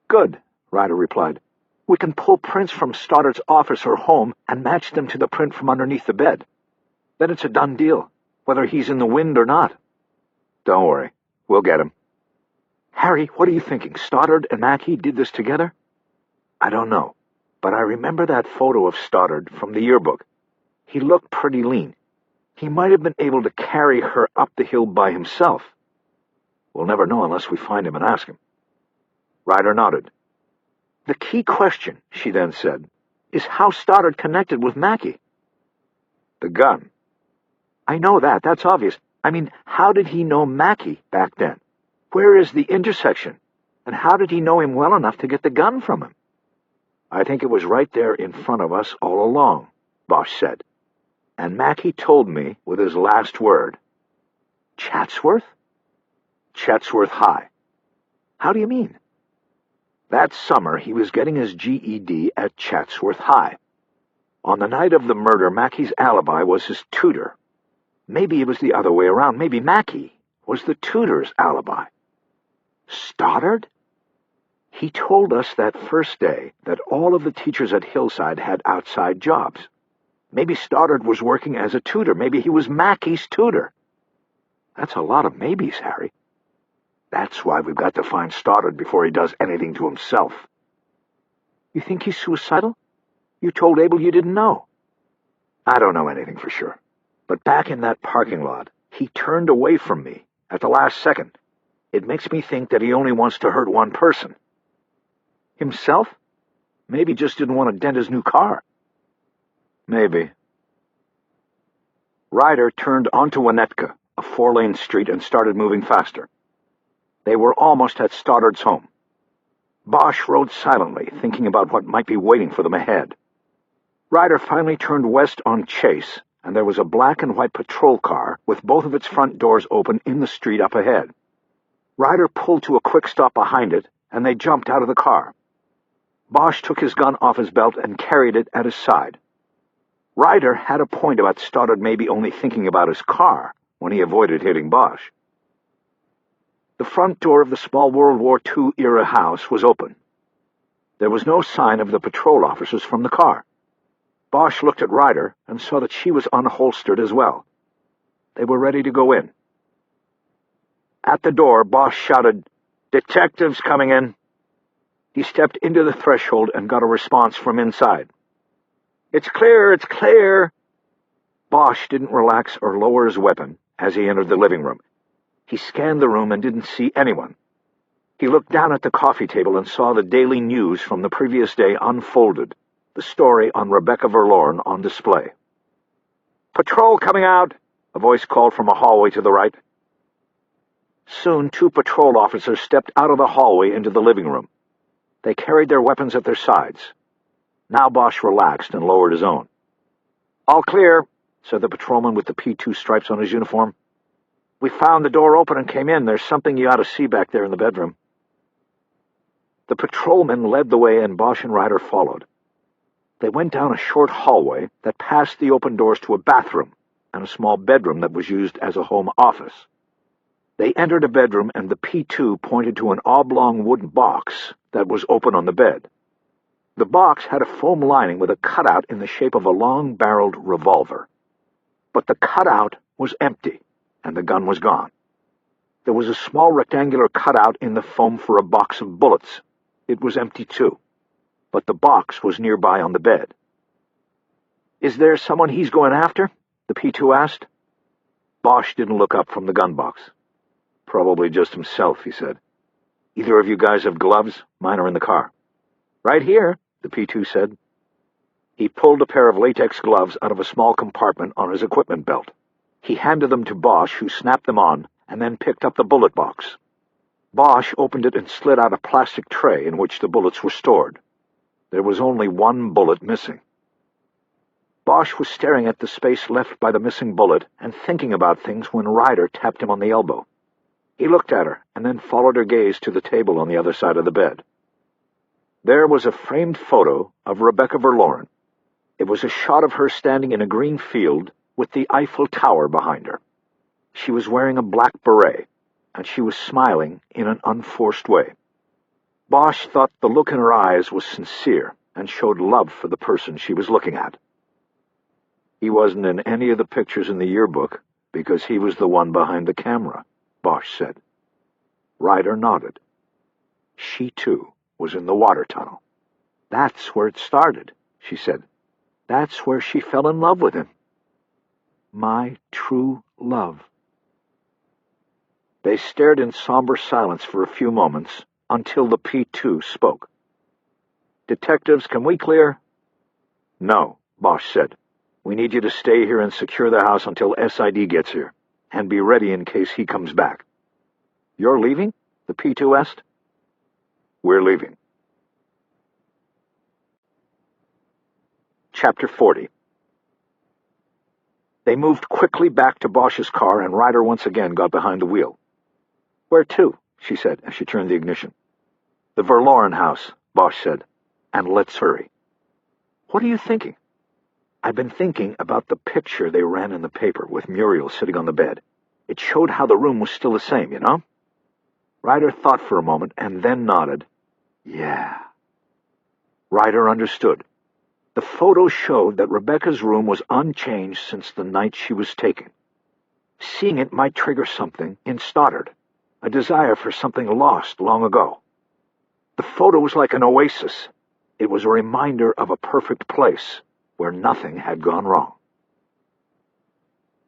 "Good," Ryder replied. "We can pull prints from Stoddard's office or home and match them to the print from underneath the bed. Then it's a done deal, whether he's in the wind or not." "Don't worry. We'll get him." "Harry, what are you thinking? Stoddard and Mackey did this together?" "I don't know, but I remember that photo of Stoddard from the yearbook. He looked pretty lean. He might have been able to carry her up the hill by himself. We'll never know unless we find him and ask him. Ryder nodded. The key question, she then said, is how Stoddard connected with Mackey. The gun. I know that. That's obvious. I mean, how did he know Mackey back then? Where is the intersection? And how did he know him well enough to get the gun from him? I think it was right there in front of us all along, Bosch said. And Mackey told me with his last word. Chatsworth? Chatsworth High. How do you mean? That summer, he was getting his GED at Chatsworth High. On the night of the murder, Mackey's alibi was his tutor. Maybe it was the other way around. Maybe Mackey was the tutor's alibi. Stoddard? He told us that first day that all of the teachers at Hillside had outside jobs. Maybe Stoddard was working as a tutor. Maybe he was Mackey's tutor. That's a lot of maybes, Harry. That's why we've got to find Stoddard before he does anything to himself. You think he's suicidal? You told Abel you didn't know. I don't know anything for sure. But back in that parking lot, he turned away from me at the last second. It makes me think that he only wants to hurt one person. Himself? Maybe just didn't want to dent his new car. Maybe. Ryder turned onto Winnetka, a 4-lane street, and started moving faster. They were almost at Stoddard's home. Bosch rode silently, thinking about what might be waiting for them ahead. Ryder finally turned west on Chase, and there was a black and white patrol car with both of its front doors open in the street up ahead. Ryder pulled to a quick stop behind it, and they jumped out of the car. Bosch took his gun off his belt and carried it at his side. Ryder had a point about Stoddard maybe only thinking about his car when he avoided hitting Bosch. The front door of the small World War II-era house was open. There was no sign of the patrol officers from the car. Bosch looked at Ryder and saw that she was unholstered as well. They were ready to go in. At the door, Bosch shouted, "Detectives coming in." He stepped into the threshold and got a response from inside. "It's clear, it's clear." Bosch didn't relax or lower his weapon as he entered the living room. He scanned the room and didn't see anyone. He looked down at the coffee table and saw the daily news from the previous day unfolded, the story on Rebecca Verloren on display. "Patrol coming out," a voice called from a hallway to the right. Soon 2 patrol officers stepped out of the hallway into the living room. They carried their weapons at their sides. Now Bosch relaxed and lowered his own. "All clear," said the patrolman with the P2 stripes on his uniform. "We found the door open and came in. There's something you ought to see back there in the bedroom." The patrolman led the way and Bosch and Ryder followed. They went down a short hallway that passed the open doors to a bathroom and a small bedroom that was used as a home office. They entered a bedroom and the P2 pointed to an oblong wooden box that was open on the bed. The box had a foam lining with a cutout in the shape of a long-barreled revolver. But the cutout was empty, and the gun was gone. There was a small rectangular cutout in the foam for a box of bullets. It was empty too, but the box was nearby on the bed. "Is there someone he's going after?" the P2 asked. Bosch didn't look up from the gun box. "Probably just himself," he said. "Either of you guys have gloves? Mine are in the car." "Right here," the P2 said. He pulled a pair of latex gloves out of a small compartment on his equipment belt. He handed them to Bosch, who snapped them on, and then picked up the bullet box. Bosch opened it and slid out a plastic tray in which the bullets were stored. There was only one bullet missing. Bosch was staring at the space left by the missing bullet and thinking about things when Ryder tapped him on the elbow. He looked at her and then followed her gaze to the table on the other side of the bed. There was a framed photo of Rebecca Verloren. It was a shot of her standing in a green field with the Eiffel Tower behind her. She was wearing a black beret, and she was smiling in an unforced way. Bosch thought the look in her eyes was sincere and showed love for the person she was looking at. He wasn't in any of the pictures in the yearbook because he was the one behind the camera, Bosch said. Ryder nodded. She, too, was in the water tunnel. "That's where it started," she said. "That's where she fell in love with him. My true love." They stared in somber silence for a few moments until the P2 spoke. "Detectives, can we clear?" "No," Bosch said. "We need you to stay here and secure the house until SID gets here, and be ready in case he comes back." "You're leaving?" the P2 asked. "We're leaving." Chapter 40. They moved quickly back to Bosch's car, and Ryder once again got behind the wheel. "Where to?" she said as she turned the ignition. "The Verloren house," Bosch said. "And let's hurry." "What are you thinking?" "I've been thinking about the picture they ran in the paper with Muriel sitting on the bed. It showed how the room was still the same, you know?" Ryder thought for a moment and then nodded. "Yeah." Ryder understood. The photo showed that Rebecca's room was unchanged since the night she was taken. Seeing it might trigger something in Stoddard, a desire for something lost long ago. The photo was like an oasis. It was a reminder of a perfect place where nothing had gone wrong.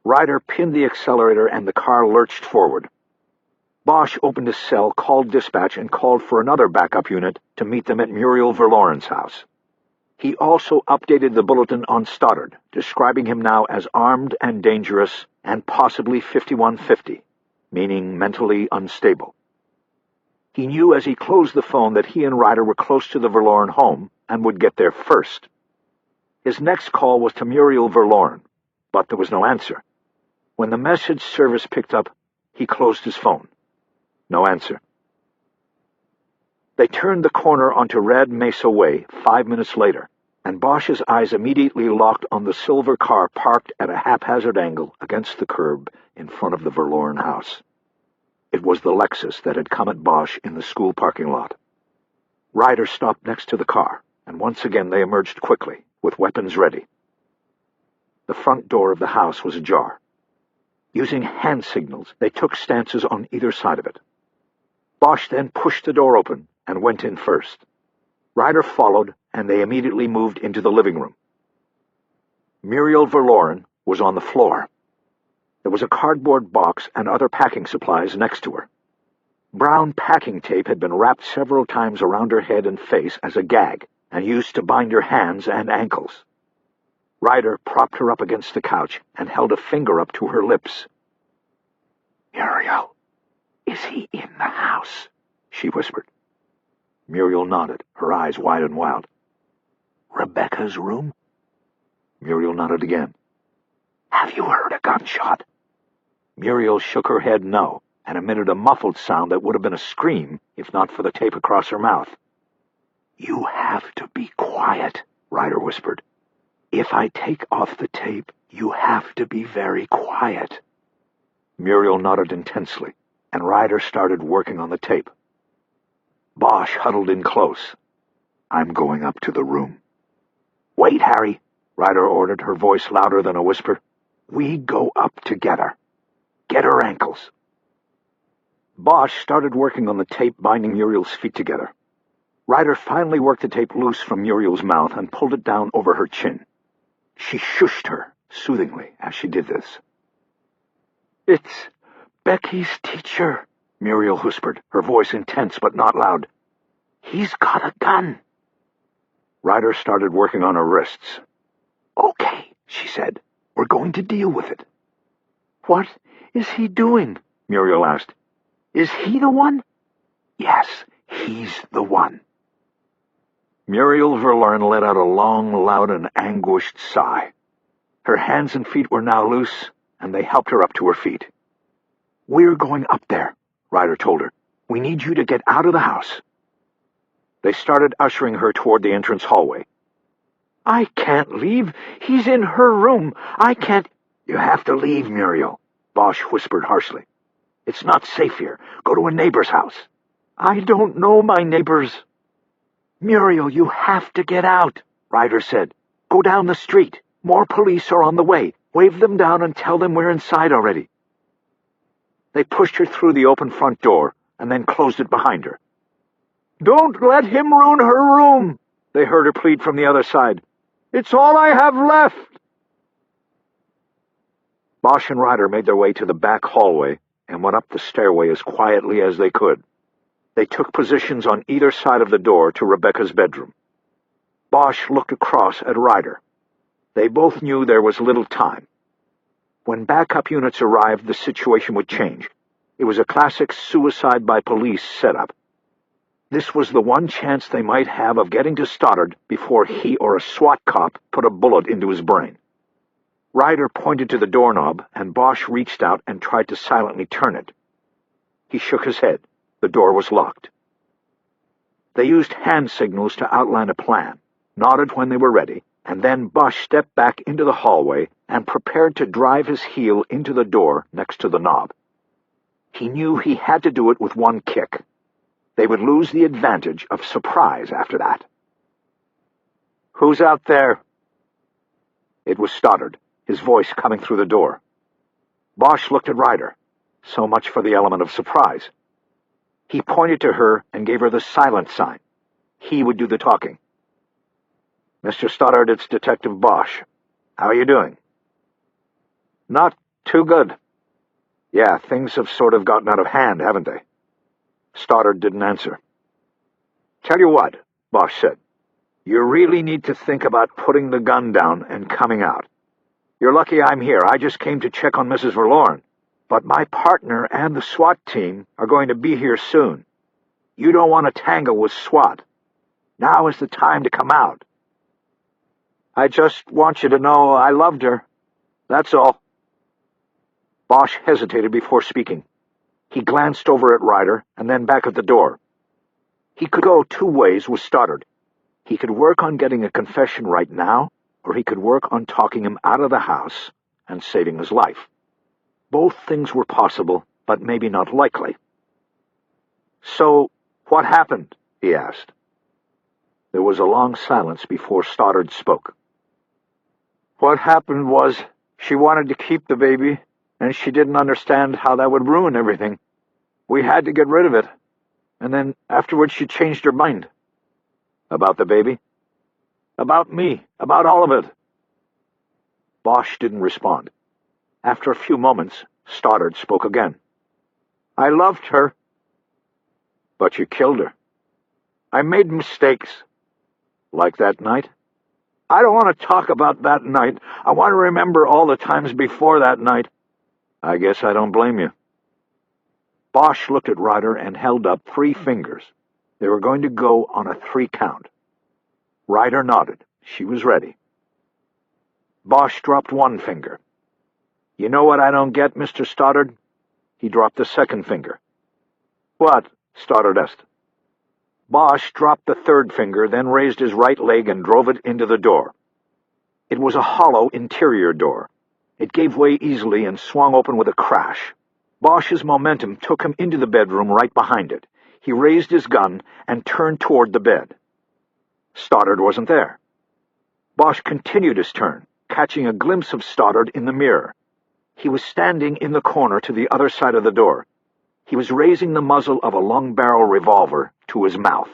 Ryder pinned the accelerator and the car lurched forward. Bosch opened his cell, called dispatch, and called for another backup unit to meet them at Muriel Verloren's house. He also updated the bulletin on Stoddard, describing him now as armed and dangerous and possibly 5150, meaning mentally unstable. He knew as he closed the phone that he and Ryder were close to the Verloren home and would get there first. His next call was to Muriel Verloren, but there was no answer. When the message service picked up, he closed his phone. No answer. They turned the corner onto Red Mesa Way 5 minutes later, and Bosch's eyes immediately locked on the silver car parked at a haphazard angle against the curb in front of the Verloren house. It was the Lexus that had come at Bosch in the school parking lot. Ryder stopped next to the car, and once again they emerged quickly, with weapons ready. The front door of the house was ajar. Using hand signals, they took stances on either side of it. Bosch then pushed the door open and went in first. Ryder followed, and they immediately moved into the living room. Muriel Verloren was on the floor. There was a cardboard box and other packing supplies next to her. Brown packing tape had been wrapped several times around her head and face as a gag, and used to bind her hands and ankles. Ryder propped her up against the couch and held a finger up to her lips. "Muriel, is he in the house?" she whispered. Muriel nodded, her eyes wide and wild. "Rebecca's room?" Muriel nodded again. "Have you heard a gunshot?" Muriel shook her head no, and emitted a muffled sound that would have been a scream if not for the tape across her mouth. "You have to be quiet," Ryder whispered. "If I take off the tape, you have to be very quiet." Muriel nodded intensely, and Ryder started working on the tape. Bosch huddled in close. "I'm going up to the room." "Wait, Harry," Ryder ordered, her voice louder than a whisper. "We go up together. Get her ankles." Bosch started working on the tape binding Muriel's feet together. Ryder finally worked the tape loose from Muriel's mouth and pulled it down over her chin. She shushed her soothingly as she did this. "It's Becky's teacher," Muriel whispered, her voice intense but not loud. "He's got a gun." Ryder started working on her wrists. "Okay," she said. "We're going to deal with it." "What is he doing?" Muriel asked. "Is he the one?" "Yes, he's the one." Muriel Verloren let out a long, loud, and anguished sigh. Her hands and feet were now loose, and they helped her up to her feet. "We're going up there," Ryder told her. "We need you to get out of the house." They started ushering her toward the entrance hallway. "I can't leave. He's in her room. I can't—" "You have to leave, Muriel," Bosch whispered harshly. "It's not safe here. Go to a neighbor's house." "I don't know my neighbors." "Muriel, you have to get out," Ryder said. "Go down the street. More police are on the way. Wave them down and tell them we're inside already." They pushed her through the open front door and then closed it behind her. "Don't let him ruin her room," they heard her plead from the other side. "It's all I have left." Bosch and Ryder made their way to the back hallway, and went up the stairway as quietly as they could. They took positions on either side of the door to Rebecca's bedroom. Bosch looked across at Ryder. They both knew there was little time. When backup units arrived, the situation would change. It was a classic suicide by police setup. This was the one chance they might have of getting to Stoddard before he or a SWAT cop put a bullet into his brain. Ryder pointed to the doorknob, and Bosch reached out and tried to silently turn it. He shook his head. The door was locked. They used hand signals to outline a plan, nodded when they were ready, and then Bosch stepped back into the hallway and prepared to drive his heel into the door next to the knob. He knew he had to do it with one kick. They would lose the advantage of surprise after that. "Who's out there?" It was Stoddard, his voice coming through the door. Bosch looked at Ryder. So much for the element of surprise. He pointed to her and gave her the silent sign. He would do the talking. "Mr. Stoddard, it's Detective Bosch. How are you doing?" "Not too good." "Yeah, things have sort of gotten out of hand, haven't they?" Stoddard didn't answer. "Tell you what," Bosch said. "You really need to think about putting the gun down and coming out. You're lucky I'm here. I just came to check on Mrs. Verloren. But my partner and the SWAT team are going to be here soon. You don't want to tangle with SWAT. Now is the time to come out." "I just want you to know I loved her. That's all." Bosch hesitated before speaking. He glanced over at Ryder and then back at the door. He could go two ways with Stoddard. He could work on getting a confession right now, or he could work on talking him out of the house and saving his life. Both things were possible, but maybe not likely. "So, what happened?" he asked. There was a long silence before Stoddard spoke. "What happened was she wanted to keep the baby, and she didn't understand how that would ruin everything. We had to get rid of it, and then afterwards she changed her mind." "About the baby?" "About me, about all of it." Bosch didn't respond. After a few moments, Stoddard spoke again. "I loved her." "But you killed her." "I made mistakes." "Like that night?" "I don't want to talk about that night. I want to remember all the times before that night." "I guess I don't blame you." Bosch looked at Ryder and held up 3 fingers. They were going to go on a 3 count. Ryder nodded. She was ready. Bosch dropped 1 finger. "You know what I don't get, Mr. Stoddard?" He dropped the 2nd finger. "What?" Stoddard asked. Bosch dropped the 3rd finger, then raised his right leg and drove it into the door. It was a hollow interior door. It gave way easily and swung open with a crash. Bosch's momentum took him into the bedroom right behind it. He raised his gun and turned toward the bed. Stoddard wasn't there. Bosch continued his turn, catching a glimpse of Stoddard in the mirror. He was standing in the corner to the other side of the door. He was raising the muzzle of a long-barrel revolver to his mouth.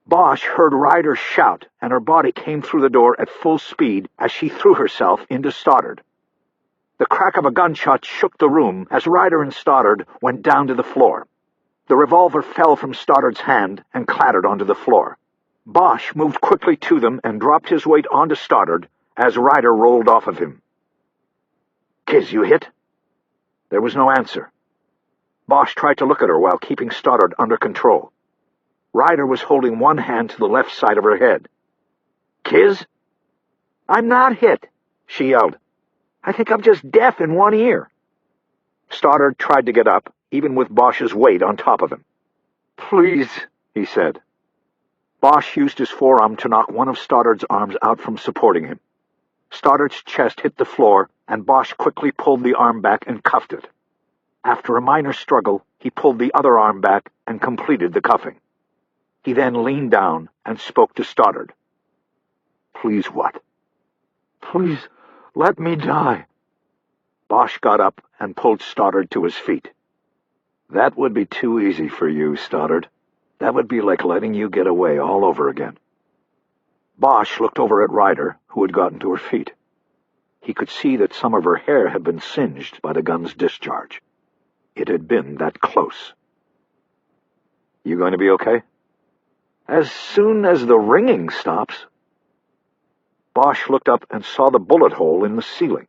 Bosch heard Ryder shout, and her body came through the door at full speed as she threw herself into Stoddard. The crack of a gunshot shook the room as Ryder and Stoddard went down to the floor. The revolver fell from Stoddard's hand and clattered onto the floor. Bosch moved quickly to them and dropped his weight onto Stoddard as Ryder rolled off of him. "Kiz, you hit?" There was no answer. Bosch tried to look at her while keeping Stoddard under control. Ryder was holding one hand to the left side of her head. "Kiz?" "I'm not hit," she yelled. "I think I'm just deaf in one ear." Stoddard tried to get up, even with Bosch's weight on top of him. "Please," he said. Bosch used his forearm to knock one of Stoddard's arms out from supporting him. Stoddard's chest hit the floor, and Bosch quickly pulled the arm back and cuffed it. After a minor struggle, he pulled the other arm back and completed the cuffing. He then leaned down and spoke to Stoddard. "Please what?" "Please, let me die." Bosch got up and pulled Stoddard to his feet. "That would be too easy for you, Stoddard. That would be like letting you get away all over again." Bosch looked over at Ryder, who had gotten to her feet. He could see that some of her hair had been singed by the gun's discharge. it had been that close. "You going to be okay?" "As soon as the ringing stops." Bosch looked up and saw the bullet hole in the ceiling.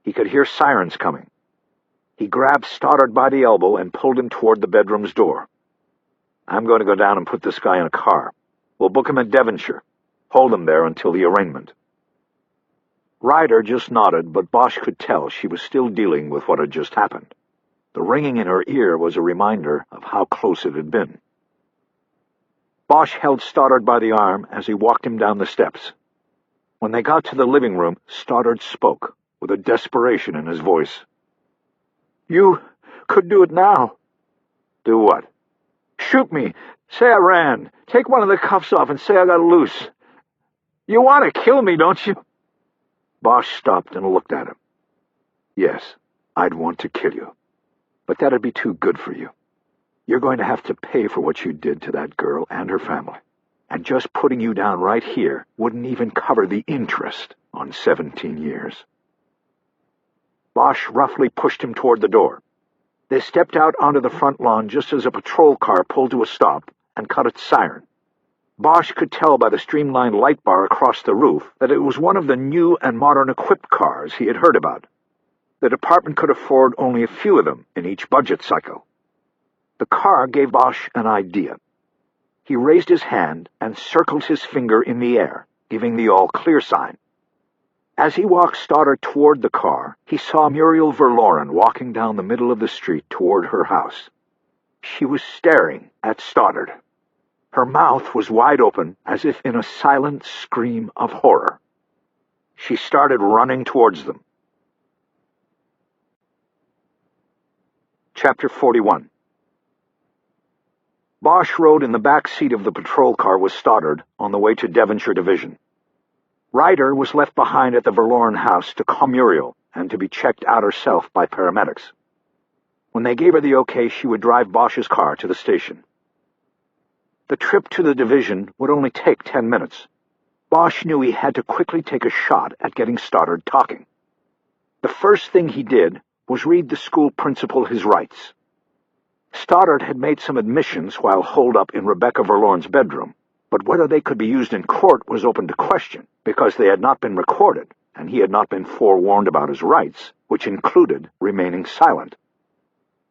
He could hear sirens coming. He grabbed Stoddard by the elbow and pulled him toward the bedroom's door. "I'm going to go down and put this guy in a car. We'll book him at Devonshire. Hold him there until the arraignment." Ryder just nodded, but Bosch could tell she was still dealing with what had just happened. The ringing in her ear was a reminder of how close it had been. Bosch held Stoddard by the arm as he walked him down the steps. When they got to the living room, Stoddard spoke, with a desperation in his voice. "You could do it now." "Do what?" "Shoot me. Say I ran. Take one of the cuffs off and say I got loose. You want to kill me, don't you?" Bosch stopped and looked at him. "Yes, I'd want to kill you. But that'd be too good for you. You're going to have to pay for what you did to that girl and her family. And just putting you down right here wouldn't even cover the interest on 17 years. Bosch roughly pushed him toward the door. They stepped out onto the front lawn just as a patrol car pulled to a stop and cut its siren. Bosch could tell by the streamlined light bar across the roof that it was one of the new and modern equipped cars he had heard about. The department could afford only a few of them in each budget cycle. The car gave Bosch an idea. He raised his hand and circled his finger in the air, giving the all-clear sign. As he walked Stoddard toward the car, he saw Muriel Verloren walking down the middle of the street toward her house. She was staring at Stoddard. Her mouth was wide open, as if in a silent scream of horror. She started running towards them. Chapter 41. Bosch rode in the back seat of the patrol car with Stoddard on the way to Devonshire Division. Ryder was left behind at the Verloren house to calm Muriel and to be checked out herself by paramedics. When they gave her the okay, she would drive Bosch's car to the station. The trip to the division would only take 10 minutes. Bosch knew he had to quickly take a shot at getting Stoddard talking. The first thing he did was read the school principal his rights. Stoddard had made some admissions while holed up in Rebecca Verloren's bedroom, but whether they could be used in court was open to question, because they had not been recorded, and he had not been forewarned about his rights, which included remaining silent.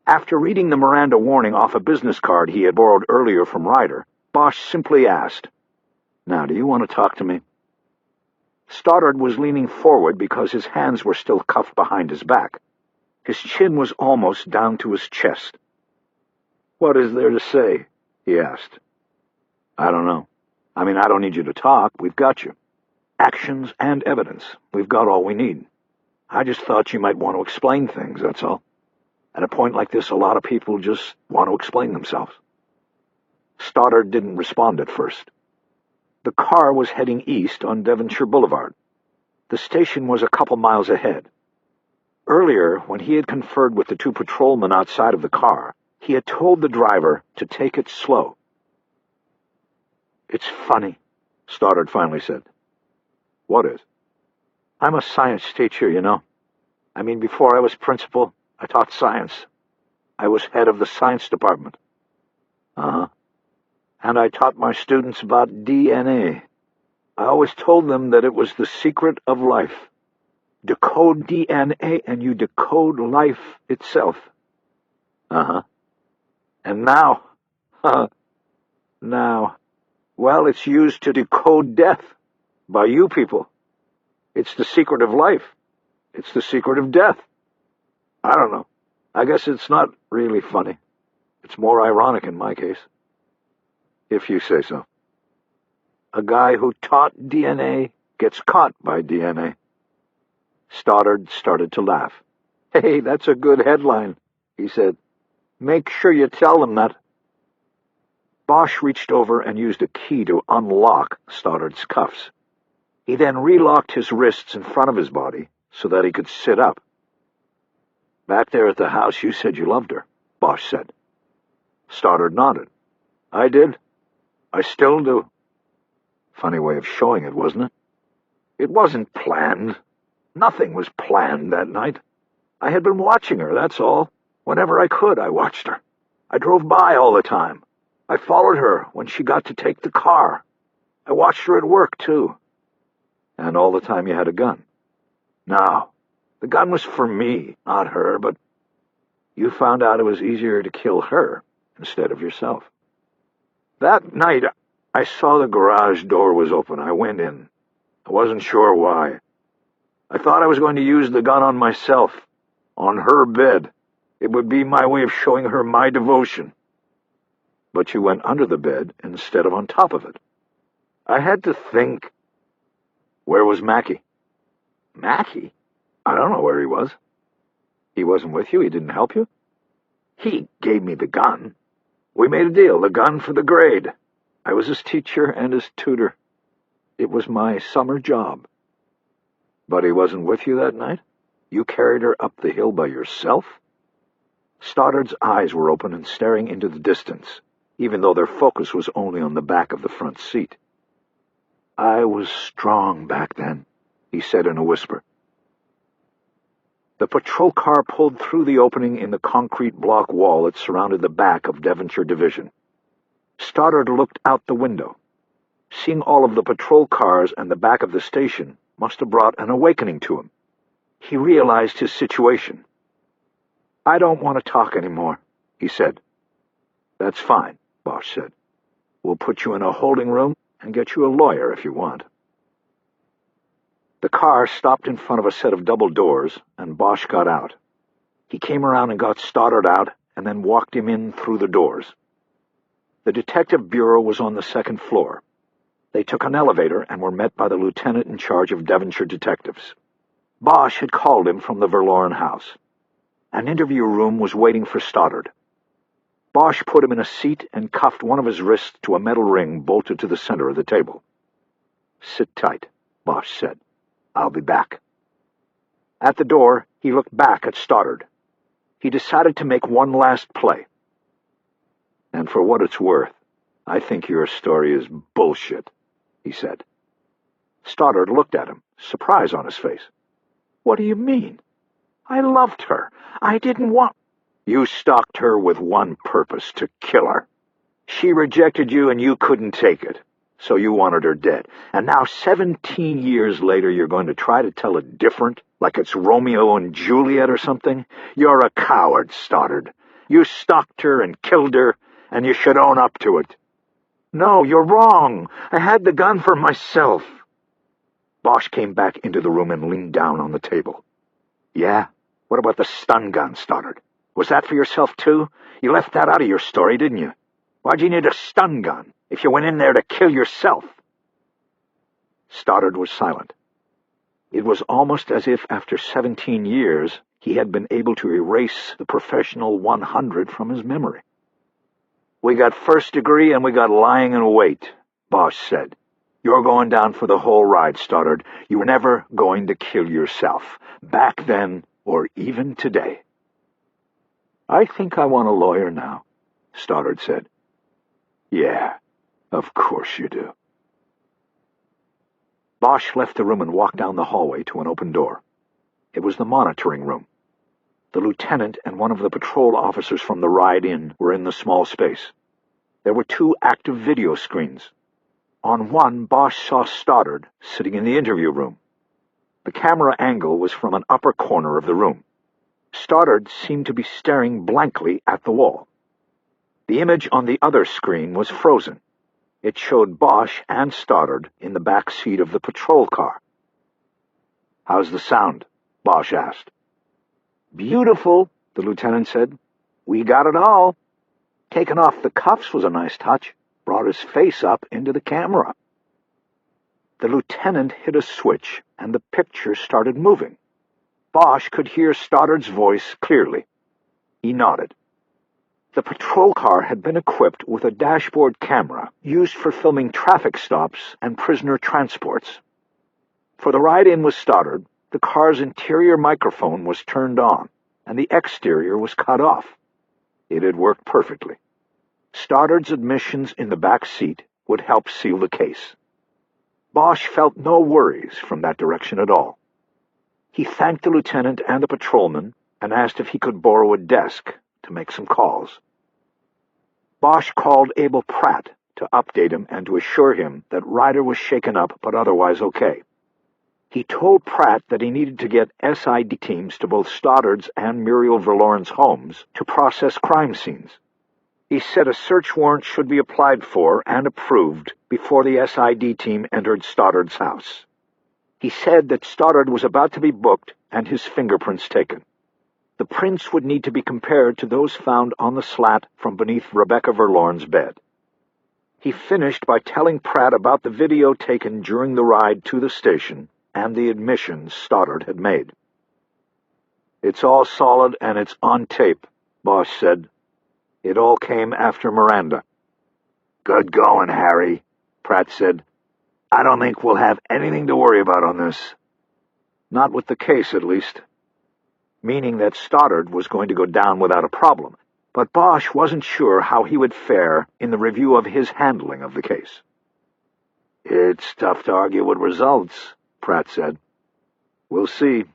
After reading the Miranda warning off a business card he had borrowed earlier from Ryder, Bosch simply asked, "Now, do you want to talk to me?" Stoddard was leaning forward because his hands were still cuffed behind his back. His chin was almost down to his chest. "What is there to say?" he asked. "I don't know. I don't need you to talk. We've got you. Actions and evidence. We've got all we need. I just thought you might want to explain things, that's all. At a point like this, a lot of people just want to explain themselves." Stoddard didn't respond at first. The car was heading east on Devonshire Boulevard. The station was a couple miles ahead. Earlier, when he had conferred with the two patrolmen outside of the car, he had told the driver to take it slow. "It's funny," Stoddard finally said. "What is?" "I'm a science teacher, you know. Before I was principal, I taught science. I was head of the science department." "Uh-huh. And I taught my students about DNA. I always told them that it was the secret of life. Decode DNA and you decode life itself." "Uh-huh. And now, well, it's used to decode death by you people. It's the secret of life. It's the secret of death. I don't know. I guess it's not really funny. It's more ironic in my case." "If you say so." "A guy who taught DNA gets caught by DNA." Stoddard started to laugh. "Hey, that's a good headline," he said. "Make sure you tell them that." Bosch reached over and used a key to unlock Stoddard's cuffs. He then relocked his wrists in front of his body so that he could sit up. "Back there at the house, you said you loved her," Bosch said. Stoddard nodded. "I did. I still do." Funny way of showing it, wasn't it? It wasn't planned. Nothing was planned that night. I had been watching her, that's all, Whenever I could, I watched her. I drove by all the time. I followed her when she got to take the car. I watched her at work, too. And all the time you had a gun. No, the gun was for me, not her, but you found out it was easier to kill her instead of yourself. That night, I saw the garage door was open. I went in. I wasn't sure why. I thought I was going to use the gun on myself, on her bed. It would be my way of showing her my devotion. But you went under the bed instead of on top of it. I had to think. Where was Mackie? Mackie? I don't know where he was. He wasn't with you? He didn't help you? He gave me the gun. We made a deal, the gun for the grade. I was his teacher and his tutor. It was my summer job. But he wasn't with you that night? You carried her up the hill by yourself? Stoddard's eyes were open and staring into the distance, even though their focus was only on the back of the front seat. I was strong back then, he said in a whisper. The patrol car pulled through the opening in the concrete block wall that surrounded the back of Devonshire Division. Stoddard looked out the window. Seeing all of the patrol cars and the back of the station must have brought an awakening to him. He realized his situation. I don't want to talk anymore, he said. That's fine, Bosch said. We'll put you in a holding room and get you a lawyer if you want. The car stopped in front of a set of double doors, and Bosch got out. He came around and got Stoddard out, and then walked him in through the doors. The detective bureau was on the second floor. They took an elevator and were met by the lieutenant in charge of Devonshire detectives. Bosch had called him from the Verloren house. An interview room was waiting for Stoddard. Bosch put him in a seat and cuffed one of his wrists to a metal ring bolted to the center of the table. Sit tight, Bosch said. I'll be back. At the door, he looked back at Stoddard. He decided to make one last play. And for what it's worth, I think your story is bullshit, he said. Stoddard looked at him, surprise on his face. What do you mean? I loved her. I didn't want... You stalked her with one purpose, to kill her. She rejected you and you couldn't take it, so you wanted her dead. And now 17 years later you're going to try to tell it different, like it's Romeo and Juliet or something? You're a coward, Stoddard. You stalked her and killed her, and you should own up to it. No, you're wrong. I had the gun for myself. Bosch came back into the room and leaned down on the table. Yeah? What about the stun gun, Stoddard? Was that for yourself, too? You left that out of your story, didn't you? Why'd you need a stun gun if you went in there to kill yourself? Stoddard was silent. It was almost as if after 17 years he had been able to erase the professional 100 from his memory. We got first degree and we got lying in wait, Bosch said. You're going down for the whole ride, Stoddard. You were never going to kill yourself, back then or even today. I think I want a lawyer now, Stoddard said. Yeah, of course you do. Bosch left the room and walked down the hallway to an open door. It was the monitoring room. The lieutenant and one of the patrol officers from the ride-in were in the small space. There were 2 active video screens. On one, Bosch saw Stoddard sitting in the interview room. The camera angle was from an upper corner of the room. Stoddard seemed to be staring blankly at the wall. The image on the other screen was frozen. It showed Bosch and Stoddard in the back seat of the patrol car. How's the sound? Bosch asked. Beautiful, the lieutenant said. We got it all. Taking off the cuffs was a nice touch. Brought his face up into the camera. The lieutenant hit a switch, and the picture started moving. Bosch could hear Stoddard's voice clearly. He nodded. The patrol car had been equipped with a dashboard camera used for filming traffic stops and prisoner transports. For the ride-in with Stoddard, the car's interior microphone was turned on, and the exterior was cut off. It had worked perfectly. Stoddard's admissions in the back seat would help seal the case. Bosch felt no worries from that direction at all. He thanked the lieutenant and the patrolman, and asked if he could borrow a desk to make some calls. Bosch called Abel Pratt to update him and to assure him that Ryder was shaken up but otherwise okay. He told Pratt that he needed to get SID teams to both Stoddard's and Muriel Verloren's homes to process crime scenes. He said a search warrant should be applied for and approved before the SID team entered Stoddard's house. He said that Stoddard was about to be booked and his fingerprints taken. The prints would need to be compared to those found on the slat from beneath Rebecca Verloren's bed. He finished by telling Pratt about the video taken during the ride to the station and the admissions Stoddard had made. "It's all solid and it's on tape," Bosch said. "It all came after Miranda." "Good going, Harry," Pratt said. "I don't think we'll have anything to worry about on this." Not with the case, at least. Meaning that Stoddard was going to go down without a problem, but Bosch wasn't sure how he would fare in the review of his handling of the case. "It's tough to argue with results," Pratt said. "We'll see."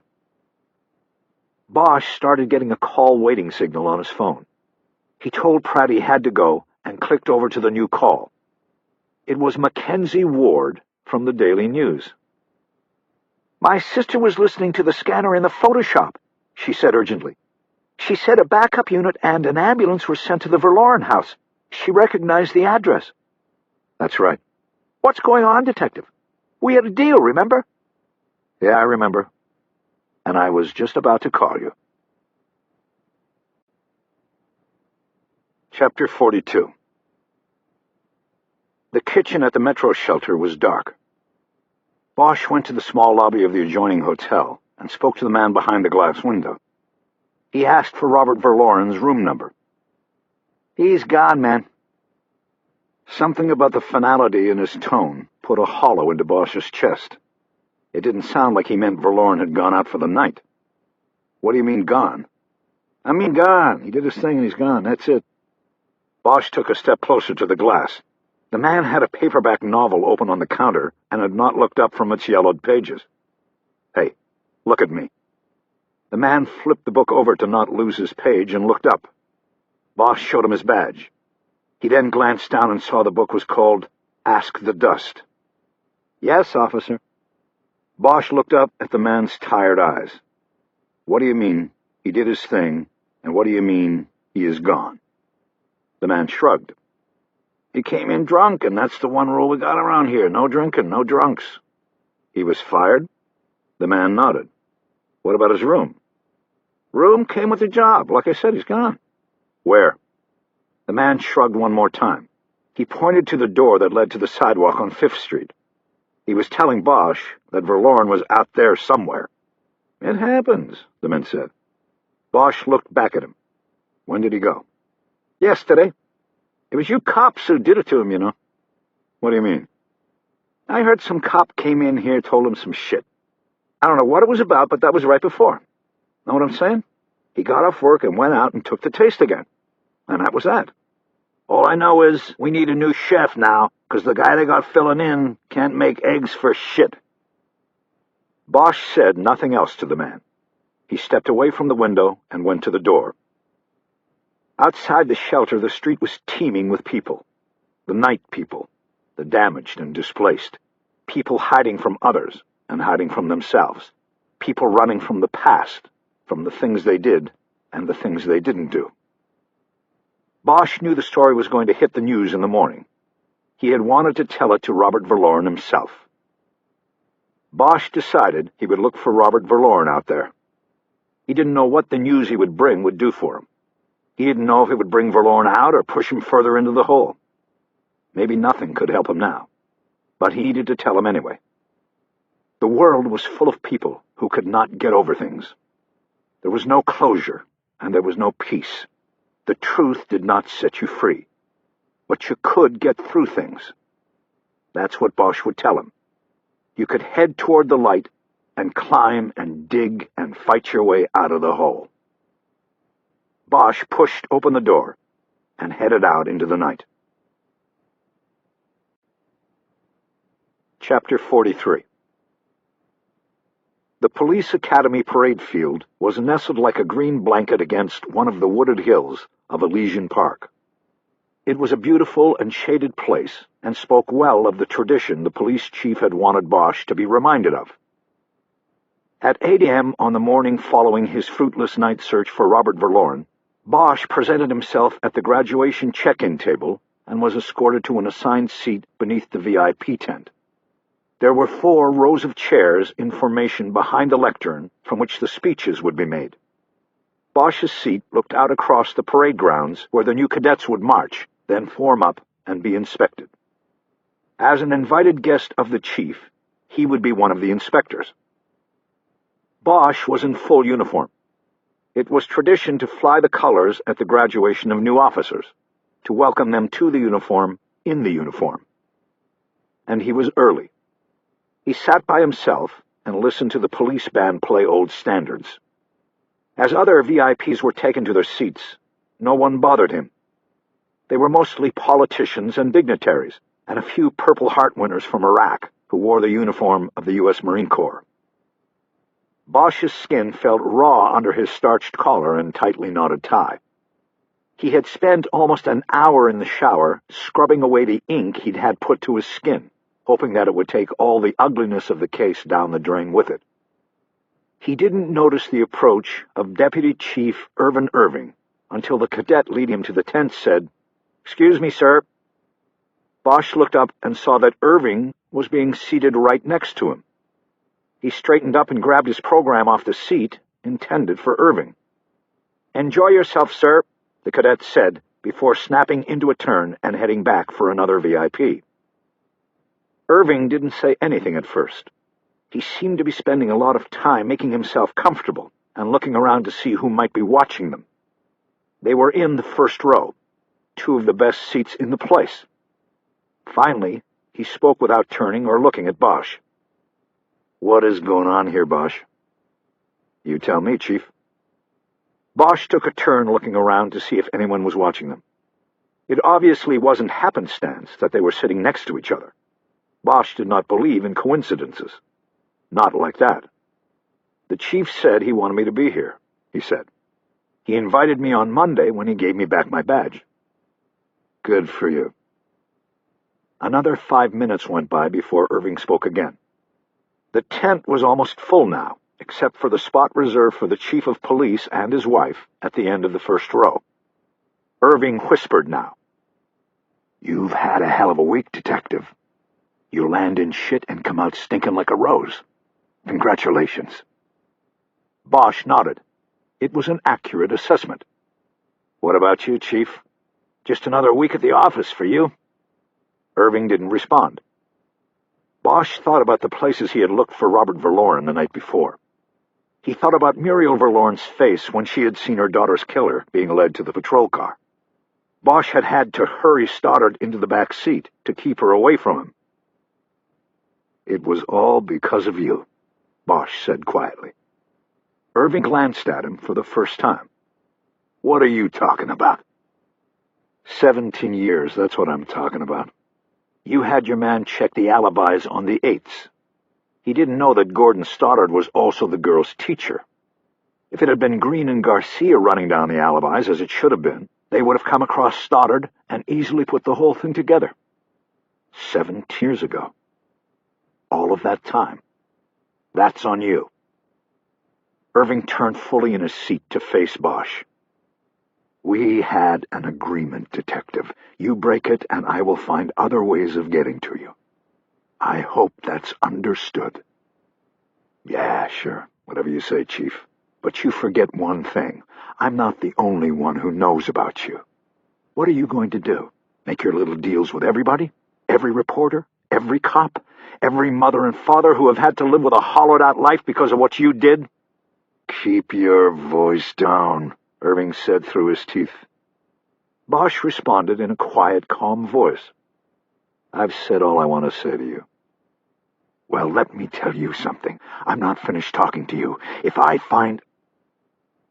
Bosch started getting a call waiting signal on his phone. He told Pratt he had to go and clicked over to the new call. It was Mackenzie Ward from the Daily News. "My sister was listening to the scanner in the Photoshop," she said urgently. "She said a backup unit and an ambulance were sent to the Verloren house. She recognized the address." "That's right." "What's going on, Detective? We had a deal, remember?" "Yeah, I remember. And I was just about to call you." Chapter 42. The kitchen at the Metro shelter was dark. Bosch went to the small lobby of the adjoining hotel and spoke to the man behind the glass window. He asked for Robert Verloren's room number. "He's gone, man." Something about the finality in his tone put a hollow into Bosch's chest. It didn't sound like he meant Verloren had gone out for the night. "What do you mean, gone?" "I mean gone. He did his thing and he's gone. That's it." Bosch took a step closer to the glass. The man had a paperback novel open on the counter and had not looked up from its yellowed pages. "Hey, look at me." The man flipped the book over to not lose his page and looked up. Bosch showed him his badge. He then glanced down and saw the book was called Ask the Dust. "Yes, officer." Bosch looked up at the man's tired eyes. "What do you mean, he did his thing, and what do you mean, he is gone?" The man shrugged. "He came in drunk, and that's the one rule we got around here. No drinking, no drunks." "He was fired?" The man nodded. "What about his room?" "Room came with the job. Like I said, he's gone." "Where?" The man shrugged one more time. He pointed to the door that led to the sidewalk on 5th Street. He was telling Bosch that Verloren was out there somewhere. "It happens," the man said. Bosch looked back at him. "When did he go?" "Yesterday. It was you cops who did it to him, you know." "What do you mean?" "I heard some cop came in here, told him some shit. I don't know what it was about, but that was right before. Know what I'm saying? He got off work and went out and took the taste again. And that was that. All I know is we need a new chef now, 'cause the guy they got filling in can't make eggs for shit." Bosch said nothing else to the man. He stepped away from the window and went to the door. Outside the shelter, the street was teeming with people. The night people, the damaged and displaced. People hiding from others and hiding from themselves. People running from the past, from the things they did and the things they didn't do. Bosch knew the story was going to hit the news in the morning. He had wanted to tell it to Robert Verloren himself. Bosch decided he would look for Robert Verloren out there. He didn't know what the news he would bring would do for him. He didn't know if it would bring Verloren out or push him further into the hole. Maybe nothing could help him now, but he needed to tell him anyway. The world was full of people who could not get over things. There was no closure, and there was no peace. The truth did not set you free, but you could get through things. That's what Bosch would tell him. You could head toward the light and climb and dig and fight your way out of the hole. Bosch pushed open the door and headed out into the night. Chapter 43. The police academy parade field was nestled like a green blanket against one of the wooded hills of Elysian Park. It was a beautiful and shaded place, and spoke well of the tradition the police chief had wanted Bosch to be reminded of. At 8 a.m. on the morning following his fruitless night search for Robert Verloren, Bosch presented himself at the graduation check-in table and was escorted to an assigned seat beneath the VIP tent. There were 4 rows of chairs in formation behind the lectern from which the speeches would be made. Bosch's seat looked out across the parade grounds where the new cadets would march, then form up and be inspected. As an invited guest of the chief, he would be one of the inspectors. Bosch was in full uniform. It was tradition to fly the colors at the graduation of new officers, to welcome them to the uniform in the uniform. And he was early. He sat by himself and listened to the police band play old standards. As other VIPs were taken to their seats, no one bothered him. They were mostly politicians and dignitaries, and a few Purple Heart winners from Iraq who wore the uniform of the U.S. Marine Corps. Bosch's skin felt raw under his starched collar and tightly knotted tie. He had spent almost an hour in the shower scrubbing away the ink he'd had put to his skin, hoping that it would take all the ugliness of the case down the drain with it. He didn't notice the approach of Deputy Chief Irvin Irving until the cadet leading him to the tent said, "Excuse me, sir." Bosch looked up and saw that Irving was being seated right next to him. He straightened up and grabbed his program off the seat intended for Irving. "Enjoy yourself, sir," the cadet said, before snapping into a turn and heading back for another VIP. Irving didn't say anything at first. He seemed to be spending a lot of time making himself comfortable and looking around to see who might be watching them. They were in the first row, 2 of the best seats in the place. Finally, he spoke without turning or looking at Bosch. "What is going on here, Bosch?" "You tell me, Chief." Bosch took a turn looking around to see if anyone was watching them. It obviously wasn't happenstance that they were sitting next to each other. Bosch did not believe in coincidences. Not like that. "The chief said he wanted me to be here," he said. "He invited me on Monday when he gave me back my badge." "Good for you." Another 5 minutes went by before Irving spoke again. The tent was almost full now, except for the spot reserved for the chief of police and his wife at the end of the first row. Irving whispered now. "You've had a hell of a week, detective. You land in shit and come out stinking like a rose. Congratulations." Bosch nodded. It was an accurate assessment. "What about you, Chief? Just another week at the office for you?" Irving didn't respond. Bosch thought about the places he had looked for Robert Verloren the night before. He thought about Muriel Verloren's face when she had seen her daughter's killer being led to the patrol car. Bosch had had to hurry Stoddard into the back seat to keep her away from him. "It was all because of you," Bosch said quietly. Irving glanced at him for the first time. "What are you talking about?" 17 years, that's what I'm talking about. You had your man check the alibis on the 8s. He didn't know that Gordon Stoddard was also the girl's teacher. If it had been Green and Garcia running down the alibis, as it should have been, they would have come across Stoddard and easily put the whole thing together. 7 years ago. All of that time. That's on you. Irving turned fully in his seat to face Bosch. "We had an agreement, detective. You break it, and I will find other ways of getting to you. I hope that's understood." "Yeah, sure. Whatever you say, Chief. But you forget one thing. I'm not the only one who knows about you. What are you going to do? Make your little deals with everybody? Every reporter? Every cop? Every mother and father who have had to live with a hollowed-out life because of what you did?" "Keep your voice down," Irving said through his teeth. Bosch responded in a quiet, calm voice. "I've said all I want to say to you." "Well, let me tell you something. I'm not finished talking to you. If I find—"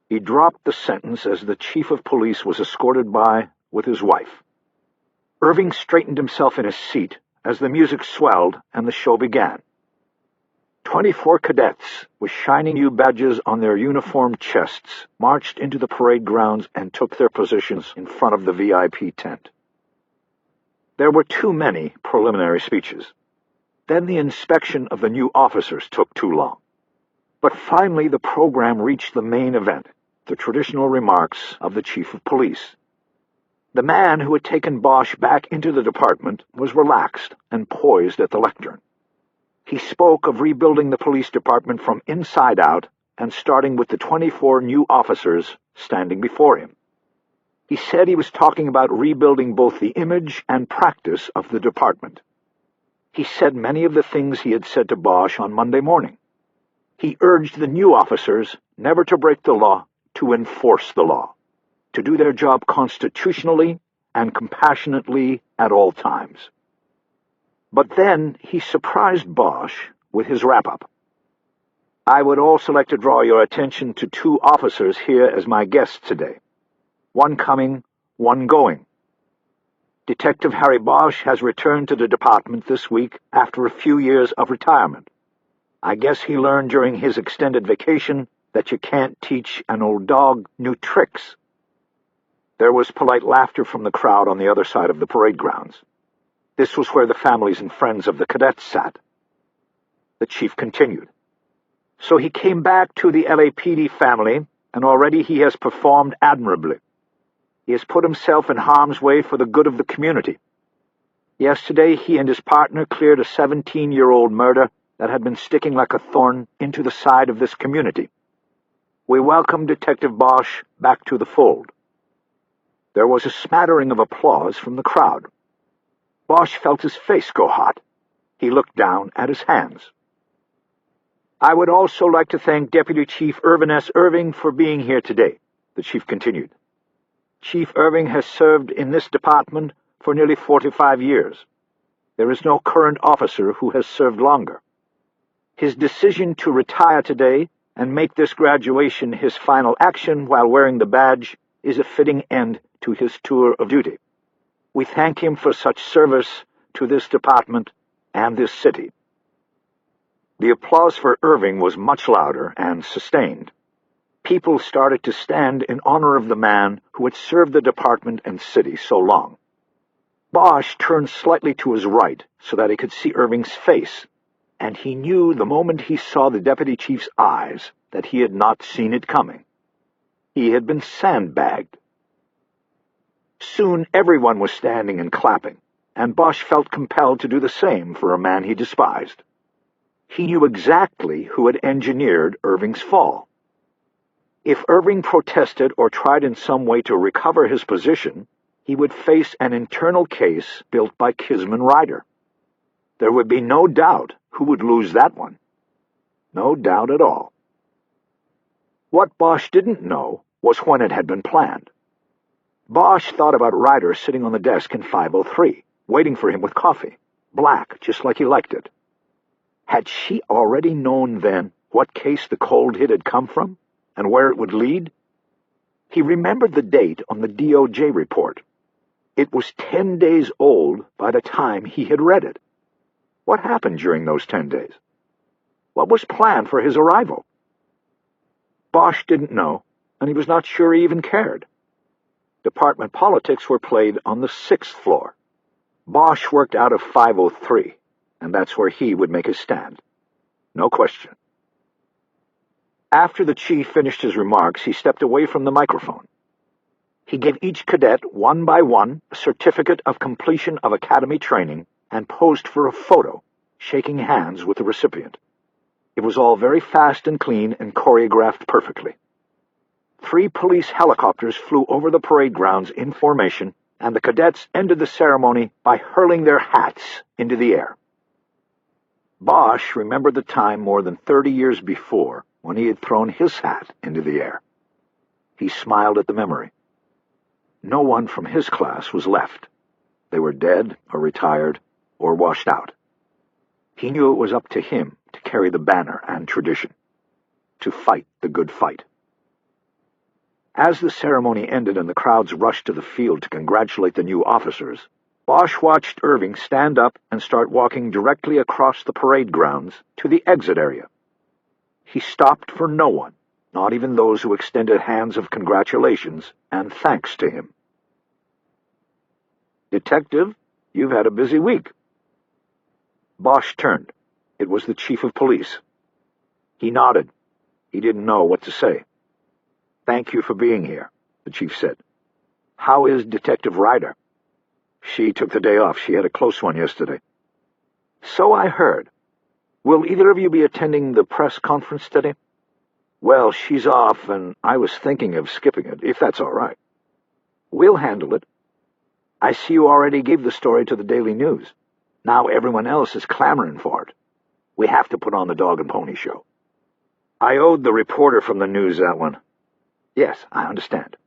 He dropped the sentence as the chief of police was escorted by with his wife. Irving straightened himself in his seat as the music swelled and the show began. 24 cadets with shining new badges on their uniformed chests marched into the parade grounds and took their positions in front of the VIP tent. There were too many preliminary speeches. Then the inspection of the new officers took too long. But finally the program reached the main event, the traditional remarks of the chief of police. The man who had taken Bosch back into the department was relaxed and poised at the lectern. He spoke of rebuilding the police department from inside out and starting with the 24 new officers standing before him. He said he was talking about rebuilding both the image and practice of the department. He said many of the things he had said to Bosch on Monday morning. He urged the new officers never to break the law, to enforce the law, to do their job constitutionally and compassionately at all times. But then he surprised Bosch with his wrap-up. I would also like to draw your attention to 2 officers here as my guests today. One coming, one going. Detective Harry Bosch has returned to the department this week after a few years of retirement. I guess he learned during his extended vacation that you can't teach an old dog new tricks. There was polite laughter from the crowd on the other side of the parade grounds. This was where the families and friends of the cadets sat. The chief continued. So he came back to the LAPD family, and already he has performed admirably. He has put himself in harm's way for the good of the community. Yesterday he and his partner cleared a 17-year-old murder that had been sticking like a thorn into the side of this community. We welcome Detective Bosch back to the fold. There was a smattering of applause from the crowd. Bosch felt his face go hot. He looked down at his hands. I would also like to thank Deputy Chief Irvin S. Irving for being here today, the chief continued. Chief Irving has served in this department for nearly 45 years. There is no current officer who has served longer. His decision to retire today and make this graduation his final action while wearing the badge is a fitting end to his tour of duty. We thank him for such service to this department and this city. The applause for Irving was much louder and sustained. People started to stand in honor of the man who had served the department and city so long. Bosch turned slightly to his right so that he could see Irving's face, and he knew the moment he saw the deputy chief's eyes that he had not seen it coming. He had been sandbagged. Soon everyone was standing and clapping, and Bosch felt compelled to do the same for a man he despised. He knew exactly who had engineered Irving's fall. If Irving protested or tried in some way to recover his position, he would face an internal case built by Kisman Ryder. There would be no doubt who would lose that one. No doubt at all. What Bosch didn't know was when it had been planned. Bosch thought about Ryder sitting on the desk in 503, waiting for him with coffee, black, just like he liked it. Had she already known then what case the cold hit had come from, and where it would lead? He remembered the date on the DOJ report. It was 10 days old by the time he had read it. What happened during those 10 days? What was planned for his arrival? Bosch didn't know, and he was not sure he even cared. Department politics were played on the 6th floor. Bosch worked out of 503, and that's where he would make his stand. No question. After the chief finished his remarks, he stepped away from the microphone. He gave each cadet, one by one, a certificate of completion of academy training and posed for a photo, shaking hands with the recipient. It was all very fast and clean and choreographed perfectly. 3 police helicopters flew over the parade grounds in formation, and the cadets ended the ceremony by hurling their hats into the air. Bosch remembered the time more than 30 years before when he had thrown his hat into the air. He smiled at the memory. No one from his class was left. They were dead or retired or washed out. He knew it was up to him to carry the banner and tradition, to fight the good fight. As the ceremony ended and the crowds rushed to the field to congratulate the new officers, Bosch watched Irving stand up and start walking directly across the parade grounds to the exit area. He stopped for no one, not even those who extended hands of congratulations and thanks to him. "Detective, you've had a busy week." Bosch turned. It was the chief of police. He nodded. He didn't know what to say. "Thank you for being here," the chief said. "How is Detective Ryder?" "She took the day off. She had a close one yesterday." "So I heard. Will either of you be attending the press conference today?" "Well, she's off, and I was thinking of skipping it, if that's all right." "We'll handle it. I see you already gave the story to the Daily News. Now everyone else is clamoring for it. We have to put on the dog and pony show." "I owed the reporter from the News that one." "Yes, I understand."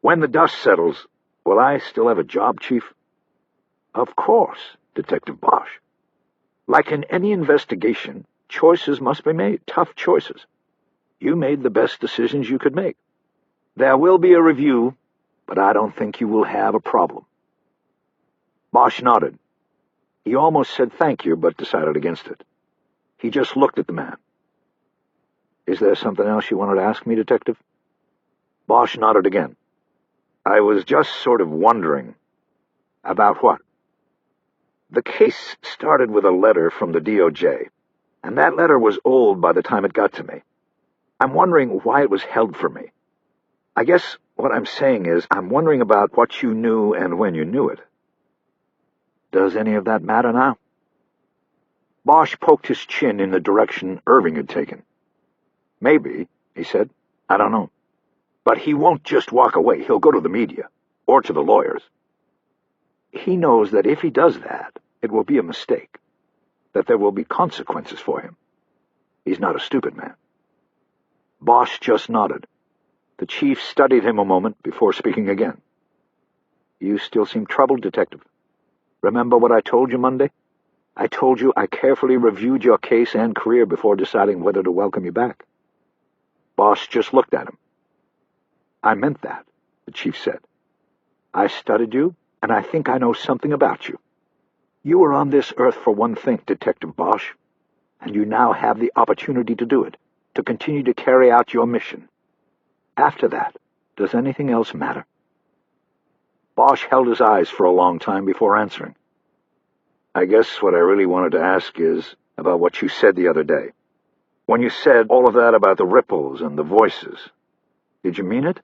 "When the dust settles, will I still have a job, Chief?" "Of course, Detective Bosch. Like in any investigation, choices must be made, tough choices. You made the best decisions you could make. There will be a review, but I don't think you will have a problem." Bosch nodded. He almost said thank you, but decided against it. He just looked at the man. "Is there something else you wanted to ask me, Detective?" Bosch nodded again. "I was just sort of wondering." "About what?" "The case started with a letter from the DOJ, and that letter was old by the time it got to me. I'm wondering why it was held for me. I guess what I'm saying is I'm wondering about what you knew and when you knew it." "Does any of that matter now?" Bosch poked his chin in the direction Irving had taken. "Maybe," he said. "I don't know. But he won't just walk away. He'll go to the media, or to the lawyers. He knows that if he does that, it will be a mistake, that there will be consequences for him. He's not a stupid man." Bosch just nodded. The chief studied him a moment before speaking again. "You still seem troubled, Detective. Remember what I told you Monday? I told you I carefully reviewed your case and career before deciding whether to welcome you back." Bosch just looked at him. "I meant that," the chief said. "I studied you, and I think I know something about you. You were on this earth for one thing, Detective Bosch, and you now have the opportunity to do it, to continue to carry out your mission. After that, does anything else matter?" Bosch held his eyes for a long time before answering. "I guess what I really wanted to ask is about what you said the other day. When you said all of that about the ripples and the voices, did you mean it?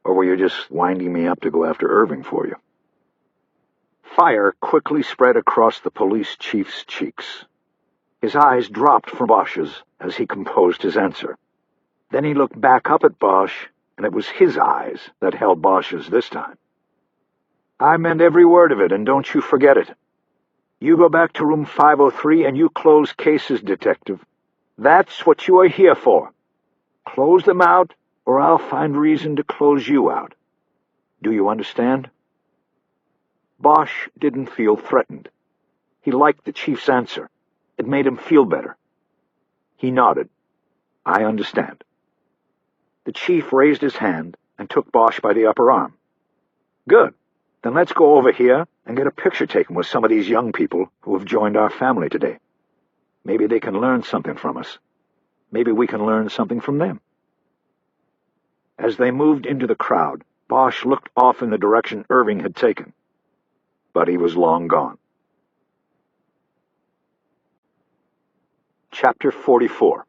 Or were you just winding me up to go after Irving for you?" Fire quickly spread across the police chief's cheeks. His eyes dropped from Bosch's as he composed his answer. Then he looked back up at Bosch, and it was his eyes that held Bosch's this time. "I meant every word of it, and don't you forget it. You go back to room 503 and you close cases, Detective. That's what you are here for. Close them out, or I'll find reason to close you out. Do you understand?" Bosch didn't feel threatened. He liked the chief's answer. It made him feel better. He nodded. "I understand." The chief raised his hand and took Bosch by the upper arm. "Good. Then let's go over here and get a picture taken with some of these young people who have joined our family today. Maybe they can learn something from us. Maybe we can learn something from them." As they moved into the crowd, Bosch looked off in the direction Irving had taken. But he was long gone. Chapter 44.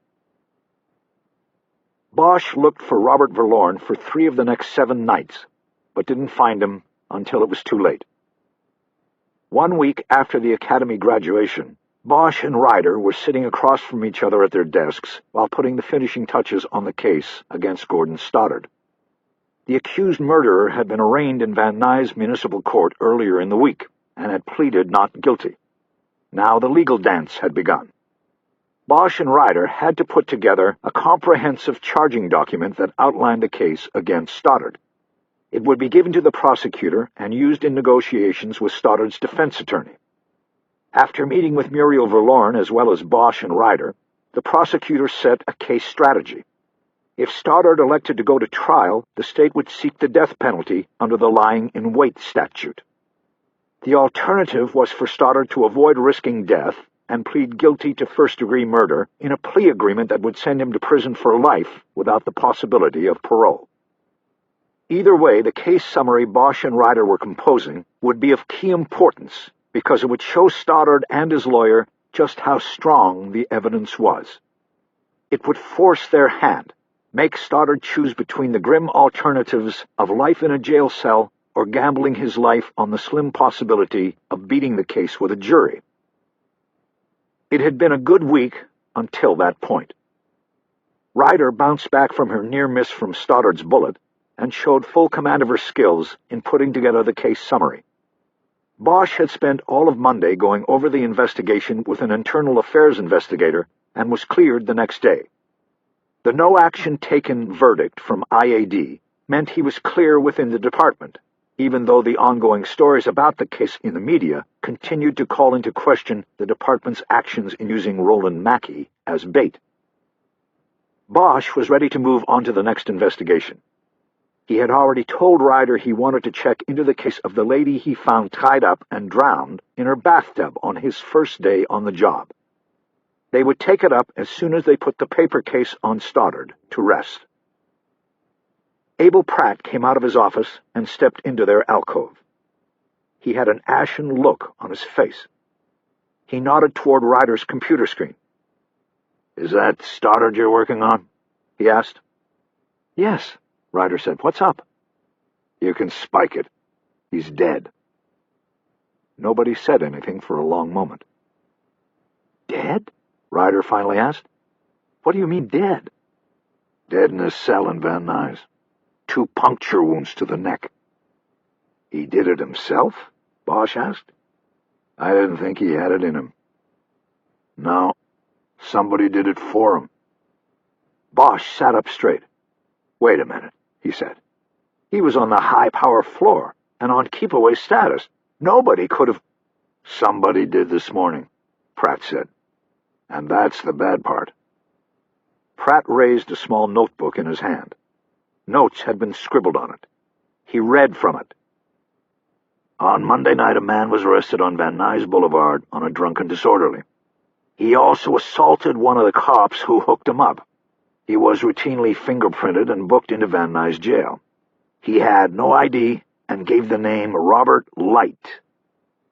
Bosch looked for Robert Verlorn for 3 of the next 7 nights, but didn't find him until it was too late. 1 week after the academy graduation, Bosch and Ryder were sitting across from each other at their desks while putting the finishing touches on the case against Gordon Stoddard. The accused murderer had been arraigned in Van Nuys Municipal Court earlier in the week and had pleaded not guilty. Now the legal dance had begun. Bosch and Ryder had to put together a comprehensive charging document that outlined the case against Stoddard. It would be given to the prosecutor and used in negotiations with Stoddard's defense attorney. After meeting with Muriel Verlorn as well as Bosch and Ryder, the prosecutor set a case strategy. If Stoddard elected to go to trial, the state would seek the death penalty under the lying-in-wait statute. The alternative was for Stoddard to avoid risking death and plead guilty to first-degree murder in a plea agreement that would send him to prison for life without the possibility of parole. Either way, the case summary Bosch and Ryder were composing would be of key importance because it would show Stoddard and his lawyer just how strong the evidence was. It would force their hand, make Stoddard choose between the grim alternatives of life in a jail cell or gambling his life on the slim possibility of beating the case with a jury. It had been a good week until that point. Ryder bounced back from her near miss from Stoddard's bullet and showed full command of her skills in putting together the case summary. Bosch had spent all of Monday going over the investigation with an internal affairs investigator and was cleared the next day. The no-action-taken verdict from IAD meant he was clear within the department, even though the ongoing stories about the case in the media continued to call into question the department's actions in using Roland Mackey as bait. Bosch was ready to move on to the next investigation. He had already told Ryder he wanted to check into the case of the lady he found tied up and drowned in her bathtub on his first day on the job. They would take it up as soon as they put the paper case on Stoddard to rest. Abel Pratt came out of his office and stepped into their alcove. He had an ashen look on his face. He nodded toward Ryder's computer screen. "Is that Stoddard you're working on?" he asked. "Yes," Ryder said. "What's up?" "You can spike it. He's dead." Nobody said anything for a long moment. "Dead?" Ryder finally asked. "What do you mean, dead?" "Dead in his cell in Van Nuys. 2 puncture wounds to the neck." "He did it himself?" Bosch asked. "I didn't think he had it in him." "No, somebody did it for him." Bosch sat up straight. "Wait a minute," he said. "He was on the high-power floor and on keep-away status. Nobody could have—" "Somebody did this morning," Pratt said. "And that's the bad part." Pratt raised a small notebook in his hand. Notes had been scribbled on it. He read from it. "On Monday night, a man was arrested on Van Nuys Boulevard on a drunken disorderly. He also assaulted one of the cops who hooked him up. He was routinely fingerprinted and booked into Van Nuys jail. He had no ID and gave the name Robert Light.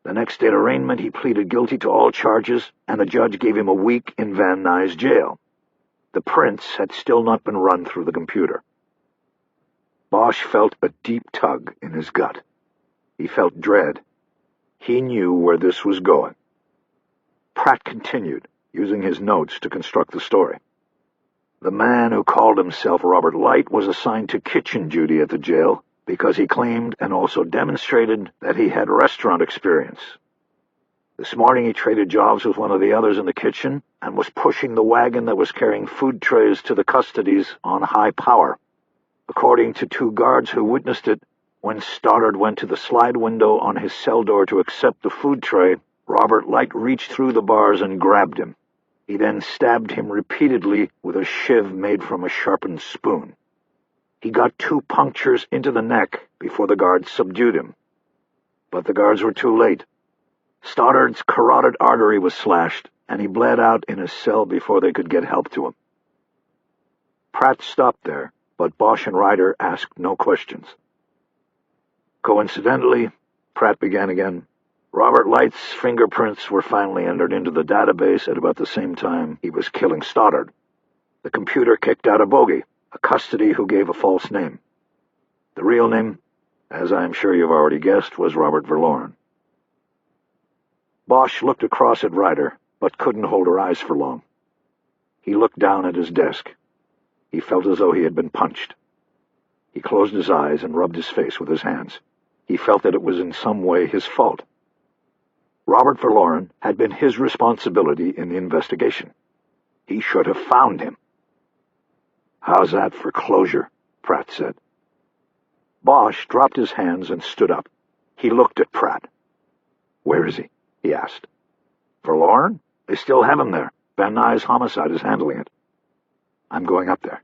The next day at arraignment, he pleaded guilty to all charges, and the judge gave him a week in Van Nuys jail. The prints had still not been run through the computer." Bosch felt a deep tug in his gut. He felt dread. He knew where this was going. Pratt continued, using his notes to construct the story. "The man who called himself Robert Light was assigned to kitchen duty at the jail because he claimed and also demonstrated that he had restaurant experience. This morning he traded jobs with one of the others in the kitchen and was pushing the wagon that was carrying food trays to the custodies on high power. According to 2 guards who witnessed it, when Stoddard went to the slide window on his cell door to accept the food tray, Robert Light reached through the bars and grabbed him. He then stabbed him repeatedly with a shiv made from a sharpened spoon. He got 2 punctures into the neck before the guards subdued him. But the guards were too late. Stoddard's carotid artery was slashed, and he bled out in his cell before they could get help to him." Pratt stopped there, but Bosch and Ryder asked no questions. "Coincidentally," Pratt began again, "Robert Light's fingerprints were finally entered into the database at about the same time he was killing Stoddard. The computer kicked out a bogey, a custody who gave a false name. The real name, as I am sure you've already guessed, was Robert Verloren." Bosch looked across at Ryder, but couldn't hold her eyes for long. He looked down at his desk. He felt as though he had been punched. He closed his eyes and rubbed his face with his hands. He felt that it was in some way his fault. Robert Verloren had been his responsibility in the investigation. He should have found him. "How's that for closure?" Pratt said. Bosch dropped his hands and stood up. He looked at Pratt. "Where is he?" he asked. "Verloren? They still have him there. Van Nuys Homicide is handling it." "I'm going up there."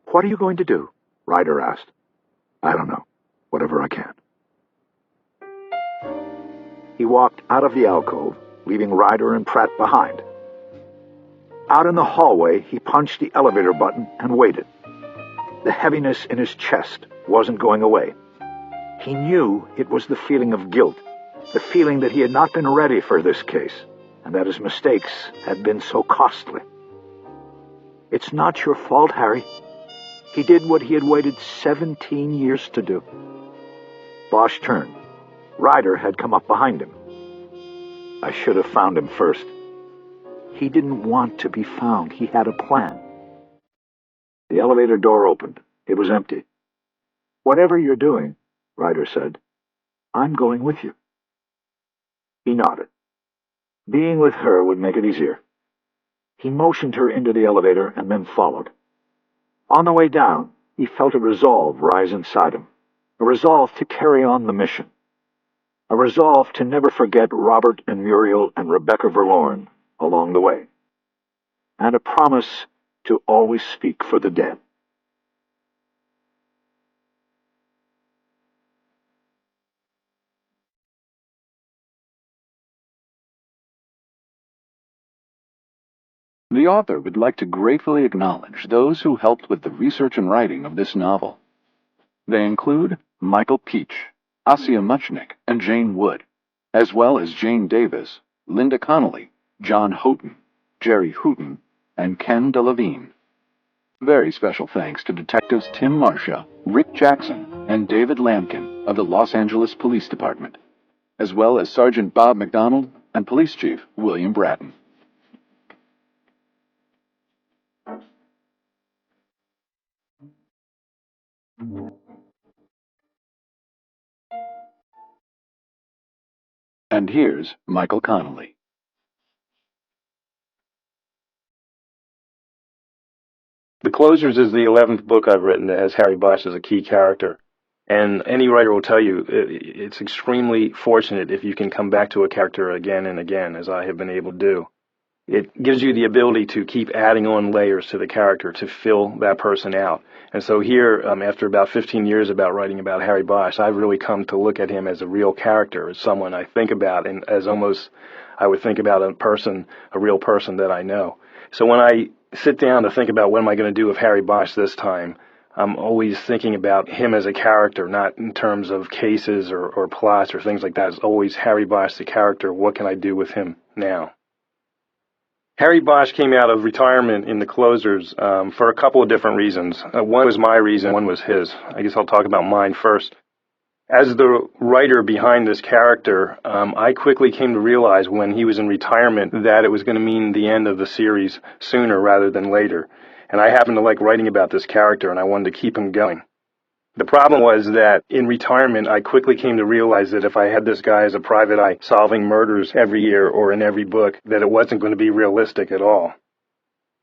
"What are you going to do?" Ryder asked. "I don't know. Whatever I can." he walked out of the alcove, leaving Ryder and Pratt behind. Out in the hallway, he punched the elevator button and waited. The heaviness in his chest wasn't going away. He knew it was the feeling of guilt, the feeling that he had not been ready for this case, and that his mistakes had been so costly. "It's not your fault, Harry." He did what he had waited 17 years to do. Bosch turned. Ryder had come up behind him. "I should have found him first." He didn't want to be found. He had a plan. The elevator door opened. It was empty. "Whatever you're doing," Ryder said, "I'm going with you." He nodded. Being with her would make it easier. He motioned her into the elevator and then followed. On the way down, he felt a resolve rise inside him, a resolve to carry on the mission, a resolve to never forget Robert and Muriel and Rebecca Verloren along the way, and a promise to always speak for the dead. The author would like to gratefully acknowledge those who helped with the research and writing of this novel. They include Michael Peach, Asia Muchnick, and Jane Wood, as well as Jane Davis, Linda Connelly, John Houghton, Jerry Houghton, and Ken DeLevine. Very special thanks to Detectives Tim Marcia, Rick Jackson, and David Lampkin of the Los Angeles Police Department, as well as Sergeant Bob McDonald and Police Chief William Bratton. And here's Michael Connelly. The Closers is the 11th book I've written that has Harry Bosch as a key character. And any writer will tell you it's extremely fortunate if you can come back to a character again and again, as I have been able to do. It gives you the ability to keep adding on layers to the character to fill that person out. And so here, after about 15 years about writing about Harry Bosch, I've really come to look at him as a real character, as someone I think about, and as almost I would think about a real person that I know. So when I sit down to think about what am I going to do with Harry Bosch this time, I'm always thinking about him as a character, not in terms of cases or plots or things like that. It's always Harry Bosch, the character. What can I do with him now? Harry Bosch came out of retirement in The Closers for a couple of different reasons. One was my reason, one was his. I guess I'll talk about mine first. As the writer behind this character, I quickly came to realize when he was in retirement that it was going to mean the end of the series sooner rather than later. And I happened to like writing about this character, and I wanted to keep him going. The problem was that in retirement, I quickly came to realize that if I had this guy as a private eye solving murders every year or in every book, that it wasn't going to be realistic at all.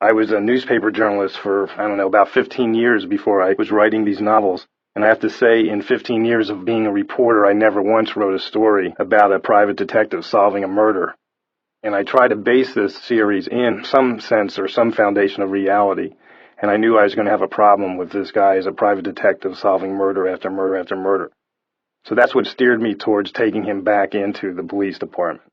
I was a newspaper journalist for, about 15 years before I was writing these novels. And I have to say, in 15 years of being a reporter, I never once wrote a story about a private detective solving a murder. And I try to base this series in some sense or some foundation of reality. And I knew I was going to have a problem with this guy as a private detective solving murder after murder after murder. So that's what steered me towards taking him back into the police department.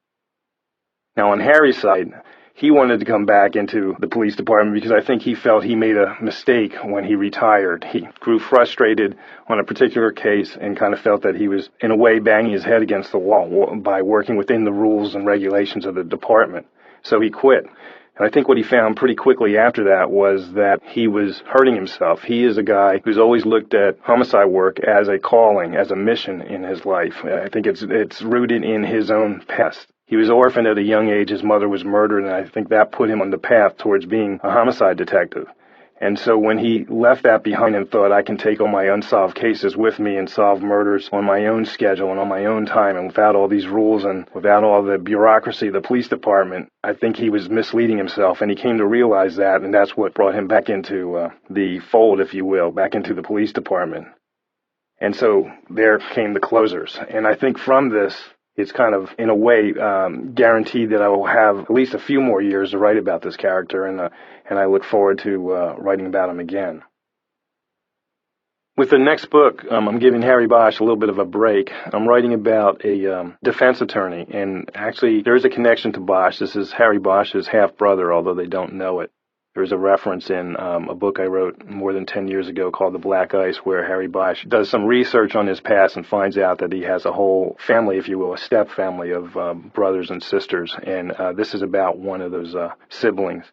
Now, on Harry's side, he wanted to come back into the police department because I think he felt he made a mistake when he retired. He grew frustrated on a particular case and kind of felt that he was, in a way, banging his head against the wall by working within the rules and regulations of the department. So he quit. And I think what he found pretty quickly after that was that he was hurting himself. He is a guy who's always looked at homicide work as a calling, as a mission in his life. I think it's rooted in his own past. He was orphaned at a young age. His mother was murdered, and I think that put him on the path towards being a homicide detective. And so when he left that behind and thought, I can take all my unsolved cases with me and solve murders on my own schedule and on my own time and without all these rules and without all the bureaucracy of the police department, I think he was misleading himself, and he came to realize that, and that's what brought him back into the fold, if you will, back into the police department. And so there came The Closers. And I think from this, it's kind of, in a way, guaranteed that I will have at least a few more years to write about this character, and I look forward to writing about him again. With the next book, I'm giving Harry Bosch a little bit of a break. I'm writing about a defense attorney, and actually there is a connection to Bosch. This is Harry Bosch's half-brother, although they don't know it. There's a reference in a book I wrote more than 10 years ago called The Black Ice, where Harry Bosch does some research on his past and finds out that he has a whole family, if you will, a step family of brothers and sisters, and this is about one of those siblings.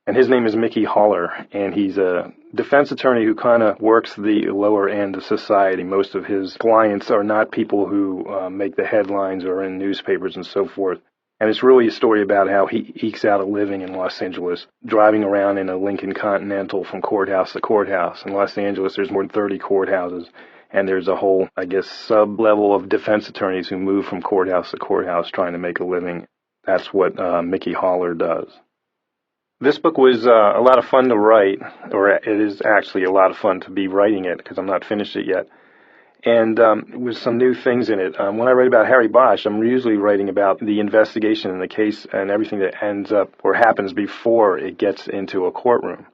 And his name is Mickey Haller, and he's a defense attorney who kind of works the lower end of society. Most of his clients are not people who make the headlines or in newspapers and so forth. And it's really a story about how he ekes out a living in Los Angeles, driving around in a Lincoln Continental from courthouse to courthouse. In Los Angeles, there's more than 30 courthouses, and there's a whole, sub-level of defense attorneys who move from courthouse to courthouse trying to make a living. That's what Mickey Haller does. This book was a lot of fun to write, or it is actually a lot of fun to be writing it because I'm not finished it yet. And with some new things in it. When I write about Harry Bosch, I'm usually writing about the investigation and the case and everything that ends up or happens before it gets into a courtroom.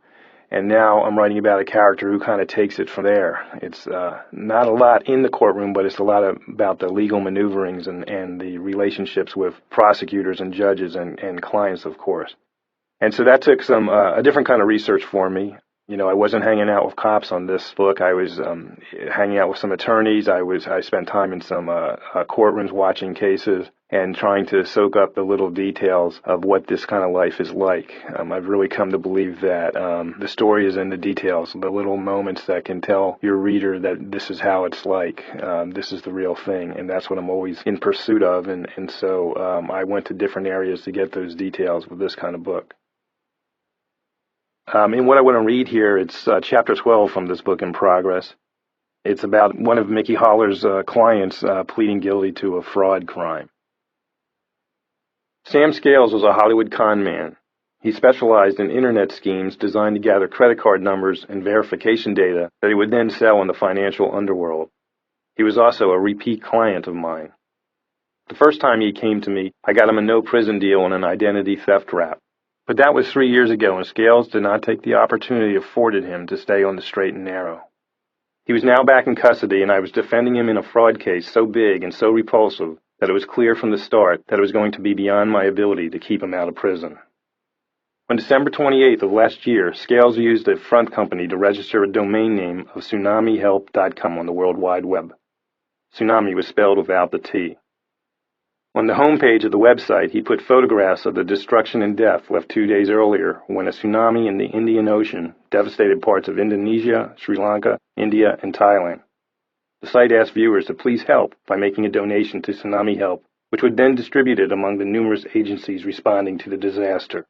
And now I'm writing about a character who kind of takes it from there. It's not a lot in the courtroom, but it's a lot about the legal maneuverings and the relationships with prosecutors and judges and clients, of course. And so that took a different kind of research for me. You know, I wasn't hanging out with cops on this book. I was hanging out with some attorneys. I spent time in some courtrooms watching cases and trying to soak up the little details of what this kind of life is like. I've really come to believe that the story is in the details, the little moments that can tell your reader that this is how it's like. This is the real thing, and that's what I'm always in pursuit of. And so I went to different areas to get those details with this kind of book. And what I want to read here, it's chapter 12 from this book in progress. It's about one of Mickey Haller's clients pleading guilty to a fraud crime. Sam Scales was a Hollywood con man. He specialized in internet schemes designed to gather credit card numbers and verification data that he would then sell in the financial underworld. He was also a repeat client of mine. The first time he came to me, I got him a no-prison deal on an identity theft rap. But that was 3 years ago, and Scales did not take the opportunity afforded him to stay on the straight and narrow. He was now back in custody, and I was defending him in a fraud case so big and so repulsive that it was clear from the start that it was going to be beyond my ability to keep him out of prison. On December 28th of last year, Scales used a front company to register a domain name of tsunamihelp.com on the World Wide Web. Tsunami was spelled without the T. On the homepage of the website, he put photographs of the destruction and death left 2 days earlier when a tsunami in the Indian Ocean devastated parts of Indonesia, Sri Lanka, India, and Thailand. The site asked viewers to please help by making a donation to Tsunami Help, which would then distribute it among the numerous agencies responding to the disaster.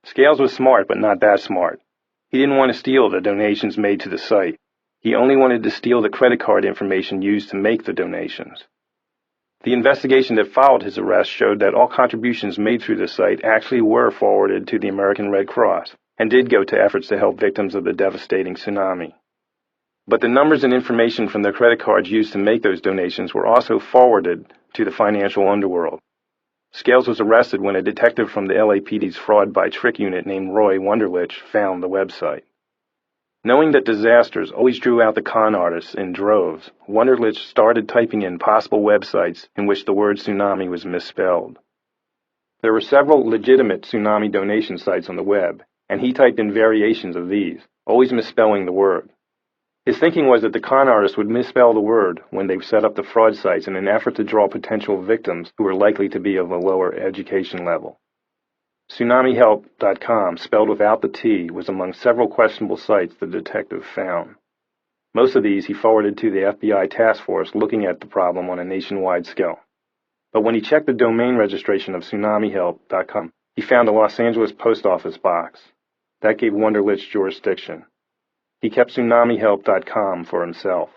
Scales was smart, but not that smart. He didn't want to steal the donations made to the site. He only wanted to steal the credit card information used to make the donations. The investigation that followed his arrest showed that all contributions made through the site actually were forwarded to the American Red Cross and did go to efforts to help victims of the devastating tsunami. But the numbers and information from the credit cards used to make those donations were also forwarded to the financial underworld. Scales was arrested when a detective from the LAPD's Fraud by Trick unit named Roy Wunderlich found the website. Knowing that disasters always drew out the con artists in droves, Wunderlich started typing in possible websites in which the word tsunami was misspelled. There were several legitimate tsunami donation sites on the web, and he typed in variations of these, always misspelling the word. His thinking was that the con artists would misspell the word when they set up the fraud sites in an effort to draw potential victims who were likely to be of a lower education level. TsunamiHelp.com, spelled without the T, was among several questionable sites the detective found. Most of these he forwarded to the FBI task force looking at the problem on a nationwide scale. But when he checked the domain registration of TsunamiHelp.com, he found a Los Angeles post office box. That gave Wunderlich jurisdiction. He kept TsunamiHelp.com for himself.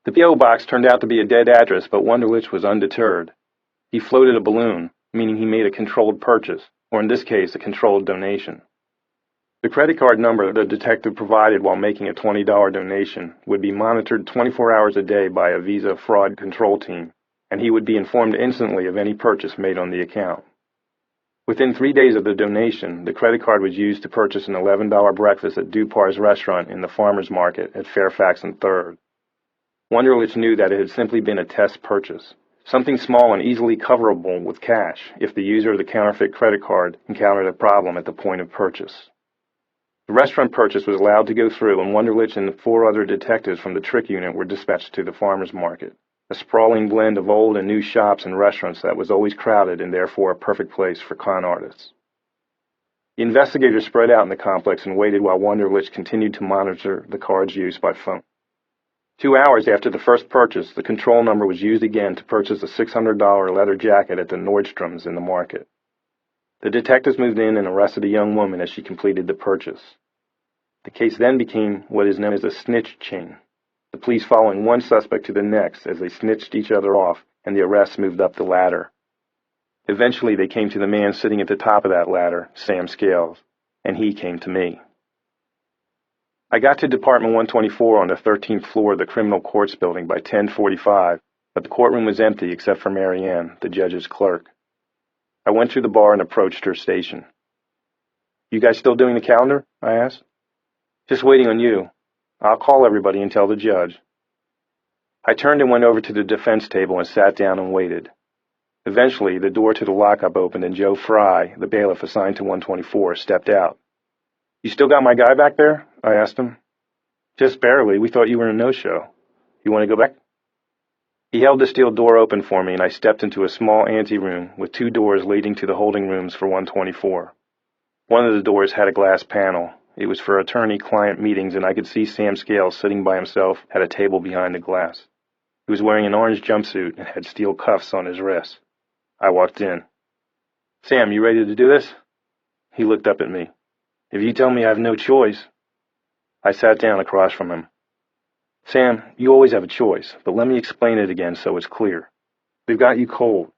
The P.O. box turned out to be a dead address, but Wunderlich was undeterred. He floated a balloon, meaning he made a controlled purchase, or in this case, a controlled donation. The credit card number the detective provided while making a $20 donation would be monitored 24 hours a day by a Visa fraud control team, and he would be informed instantly of any purchase made on the account. Within 3 days of the donation, the credit card was used to purchase an $11 breakfast at Dupar's restaurant in the farmers market at Fairfax and 3rd. Wunderlich knew that it had simply been a test purchase, something small and easily coverable with cash if the user of the counterfeit credit card encountered a problem at the point of purchase. The restaurant purchase was allowed to go through, and Wunderlich and 4 other detectives from the trick unit were dispatched to the farmers market, a sprawling blend of old and new shops and restaurants that was always crowded and therefore a perfect place for con artists. The investigators spread out in the complex and waited while Wunderlich continued to monitor the card's use by phone. 2 hours after the first purchase, the control number was used again to purchase a $600 leather jacket at the Nordstrom's in the market. The detectives moved in and arrested a young woman as she completed the purchase. The case then became what is known as a snitch chain, the police following one suspect to the next as they snitched each other off, and the arrests moved up the ladder. Eventually they came to the man sitting at the top of that ladder, Sam Scales, and he came to me. I got to Department 124 on the 13th floor of the Criminal Courts building by 10:45, but the courtroom was empty except for Mary Ann, the judge's clerk. I went through the bar and approached her station. "You guys still doing the calendar?" I asked. "Just waiting on you. I'll call everybody and tell the judge." I turned and went over to the defense table and sat down and waited. Eventually, the door to the lockup opened and Joe Fry, the bailiff assigned to 124, stepped out. "You still got my guy back there?" I asked him. "Just barely. We thought you were a no-show. You want to go back?" He held the steel door open for me, and I stepped into a small anteroom with 2 doors leading to the holding rooms for 124. One of the doors had a glass panel. It was for attorney-client meetings, and I could see Sam Scales sitting by himself at a table behind the glass. He was wearing an orange jumpsuit and had steel cuffs on his wrists. I walked in. "Sam, you ready to do this?" He looked up at me. "If you tell me I have no choice." I sat down across from him. "Sam, you always have a choice, but let me explain it again so it's clear. We've got you cold.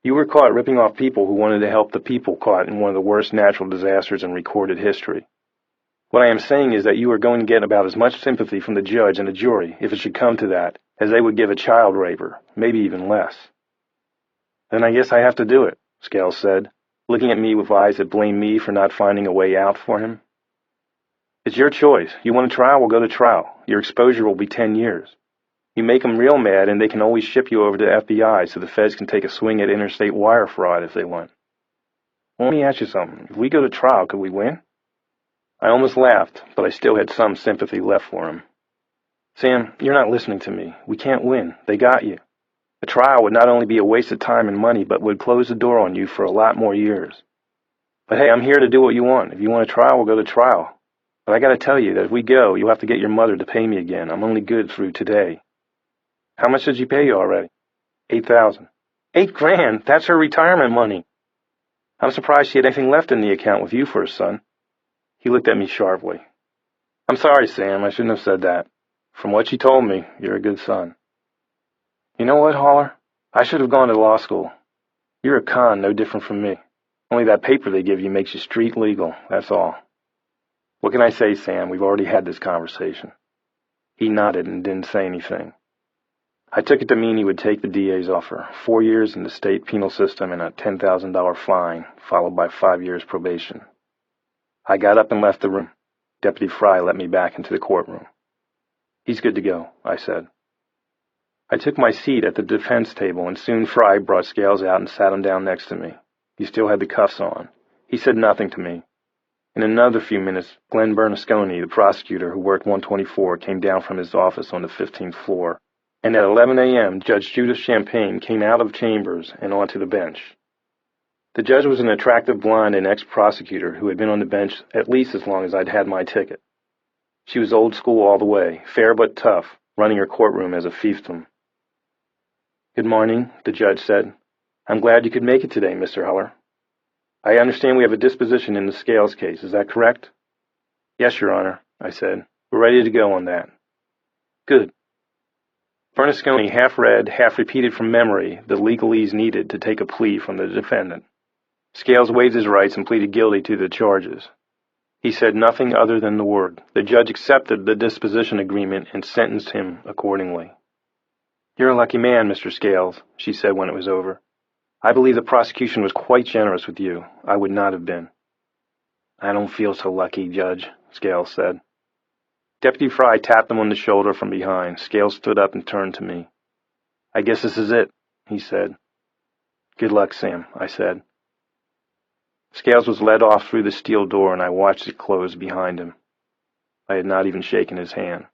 You were caught ripping off people who wanted to help the people caught in one of the worst natural disasters in recorded history. What I am saying is that you are going to get about as much sympathy from the judge and the jury, if it should come to that, as they would give a child raper, maybe even less." "Then I guess I have to do it," Scales said, looking at me with eyes that blamed me for not finding a way out for him. "It's your choice. You want a trial, we'll go to trial. Your exposure will be 10 years. You make them real mad, and they can always ship you over to FBI so the feds can take a swing at interstate wire fraud if they want. Let me ask you something. If we go to trial, could we win?" I almost laughed, but I still had some sympathy left for him. "Sam, you're not listening to me. We can't win. They got you. A trial would not only be a waste of time and money, but would close the door on you for a lot more years. But hey, I'm here to do what you want. If you want a trial, we'll go to trial. But I gotta tell you that if we go, you'll have to get your mother to pay me again. I'm only good through today." "How much did she pay you already?" $8,000. $8,000? That's her retirement money. I'm surprised she had anything left in the account with you for her son." He looked at me sharply. "I'm sorry, Sam. I shouldn't have said that. From what she told me, you're a good son." "You know what, Haller? I should have gone to law school. You're a con, no different from me. Only that paper they give you makes you street legal, that's all." "What can I say, Sam? We've already had this conversation." He nodded and didn't say anything. I took it to mean he would take the DA's offer, 4 years in the state penal system and a $10,000 fine, followed by 5 years probation. I got up and left the room. Deputy Fry let me back into the courtroom. "He's good to go," I said. I took my seat at the defense table, and soon Fry brought Scales out and sat him down next to me. He still had the cuffs on. He said nothing to me. In another few minutes, Glenn Bernasconi, the prosecutor who worked 124, came down from his office on the 15th floor, and at 11 a.m., Judge Judith Champagne came out of chambers and onto the bench. The judge was an attractive blonde and ex-prosecutor who had been on the bench at least as long as I'd had my ticket. She was old school all the way, fair but tough, running her courtroom as a fiefdom. "Good morning," the judge said. "I'm glad you could make it today, Mr. Heller. I understand we have a disposition in the Scales case, is that correct?" "Yes, Your Honor," I said. "We're ready to go on that." "Good." Bernasconi half read, half repeated from memory the legalese needed to take a plea from the defendant. Scales waived his rights and pleaded guilty to the charges. He said nothing other than the word. The judge accepted the disposition agreement and sentenced him accordingly. "You're a lucky man, Mr. Scales," she said when it was over. I believe the prosecution was quite generous with you. I would not have been. I don't feel so lucky, Judge, Scales said. Deputy Fry tapped him on the shoulder from behind. Scales stood up and turned to me. I guess this is it, he said. Good luck, Sam, I said. Scales was led off through the steel door, and I watched it close behind him. I had not even shaken his hand.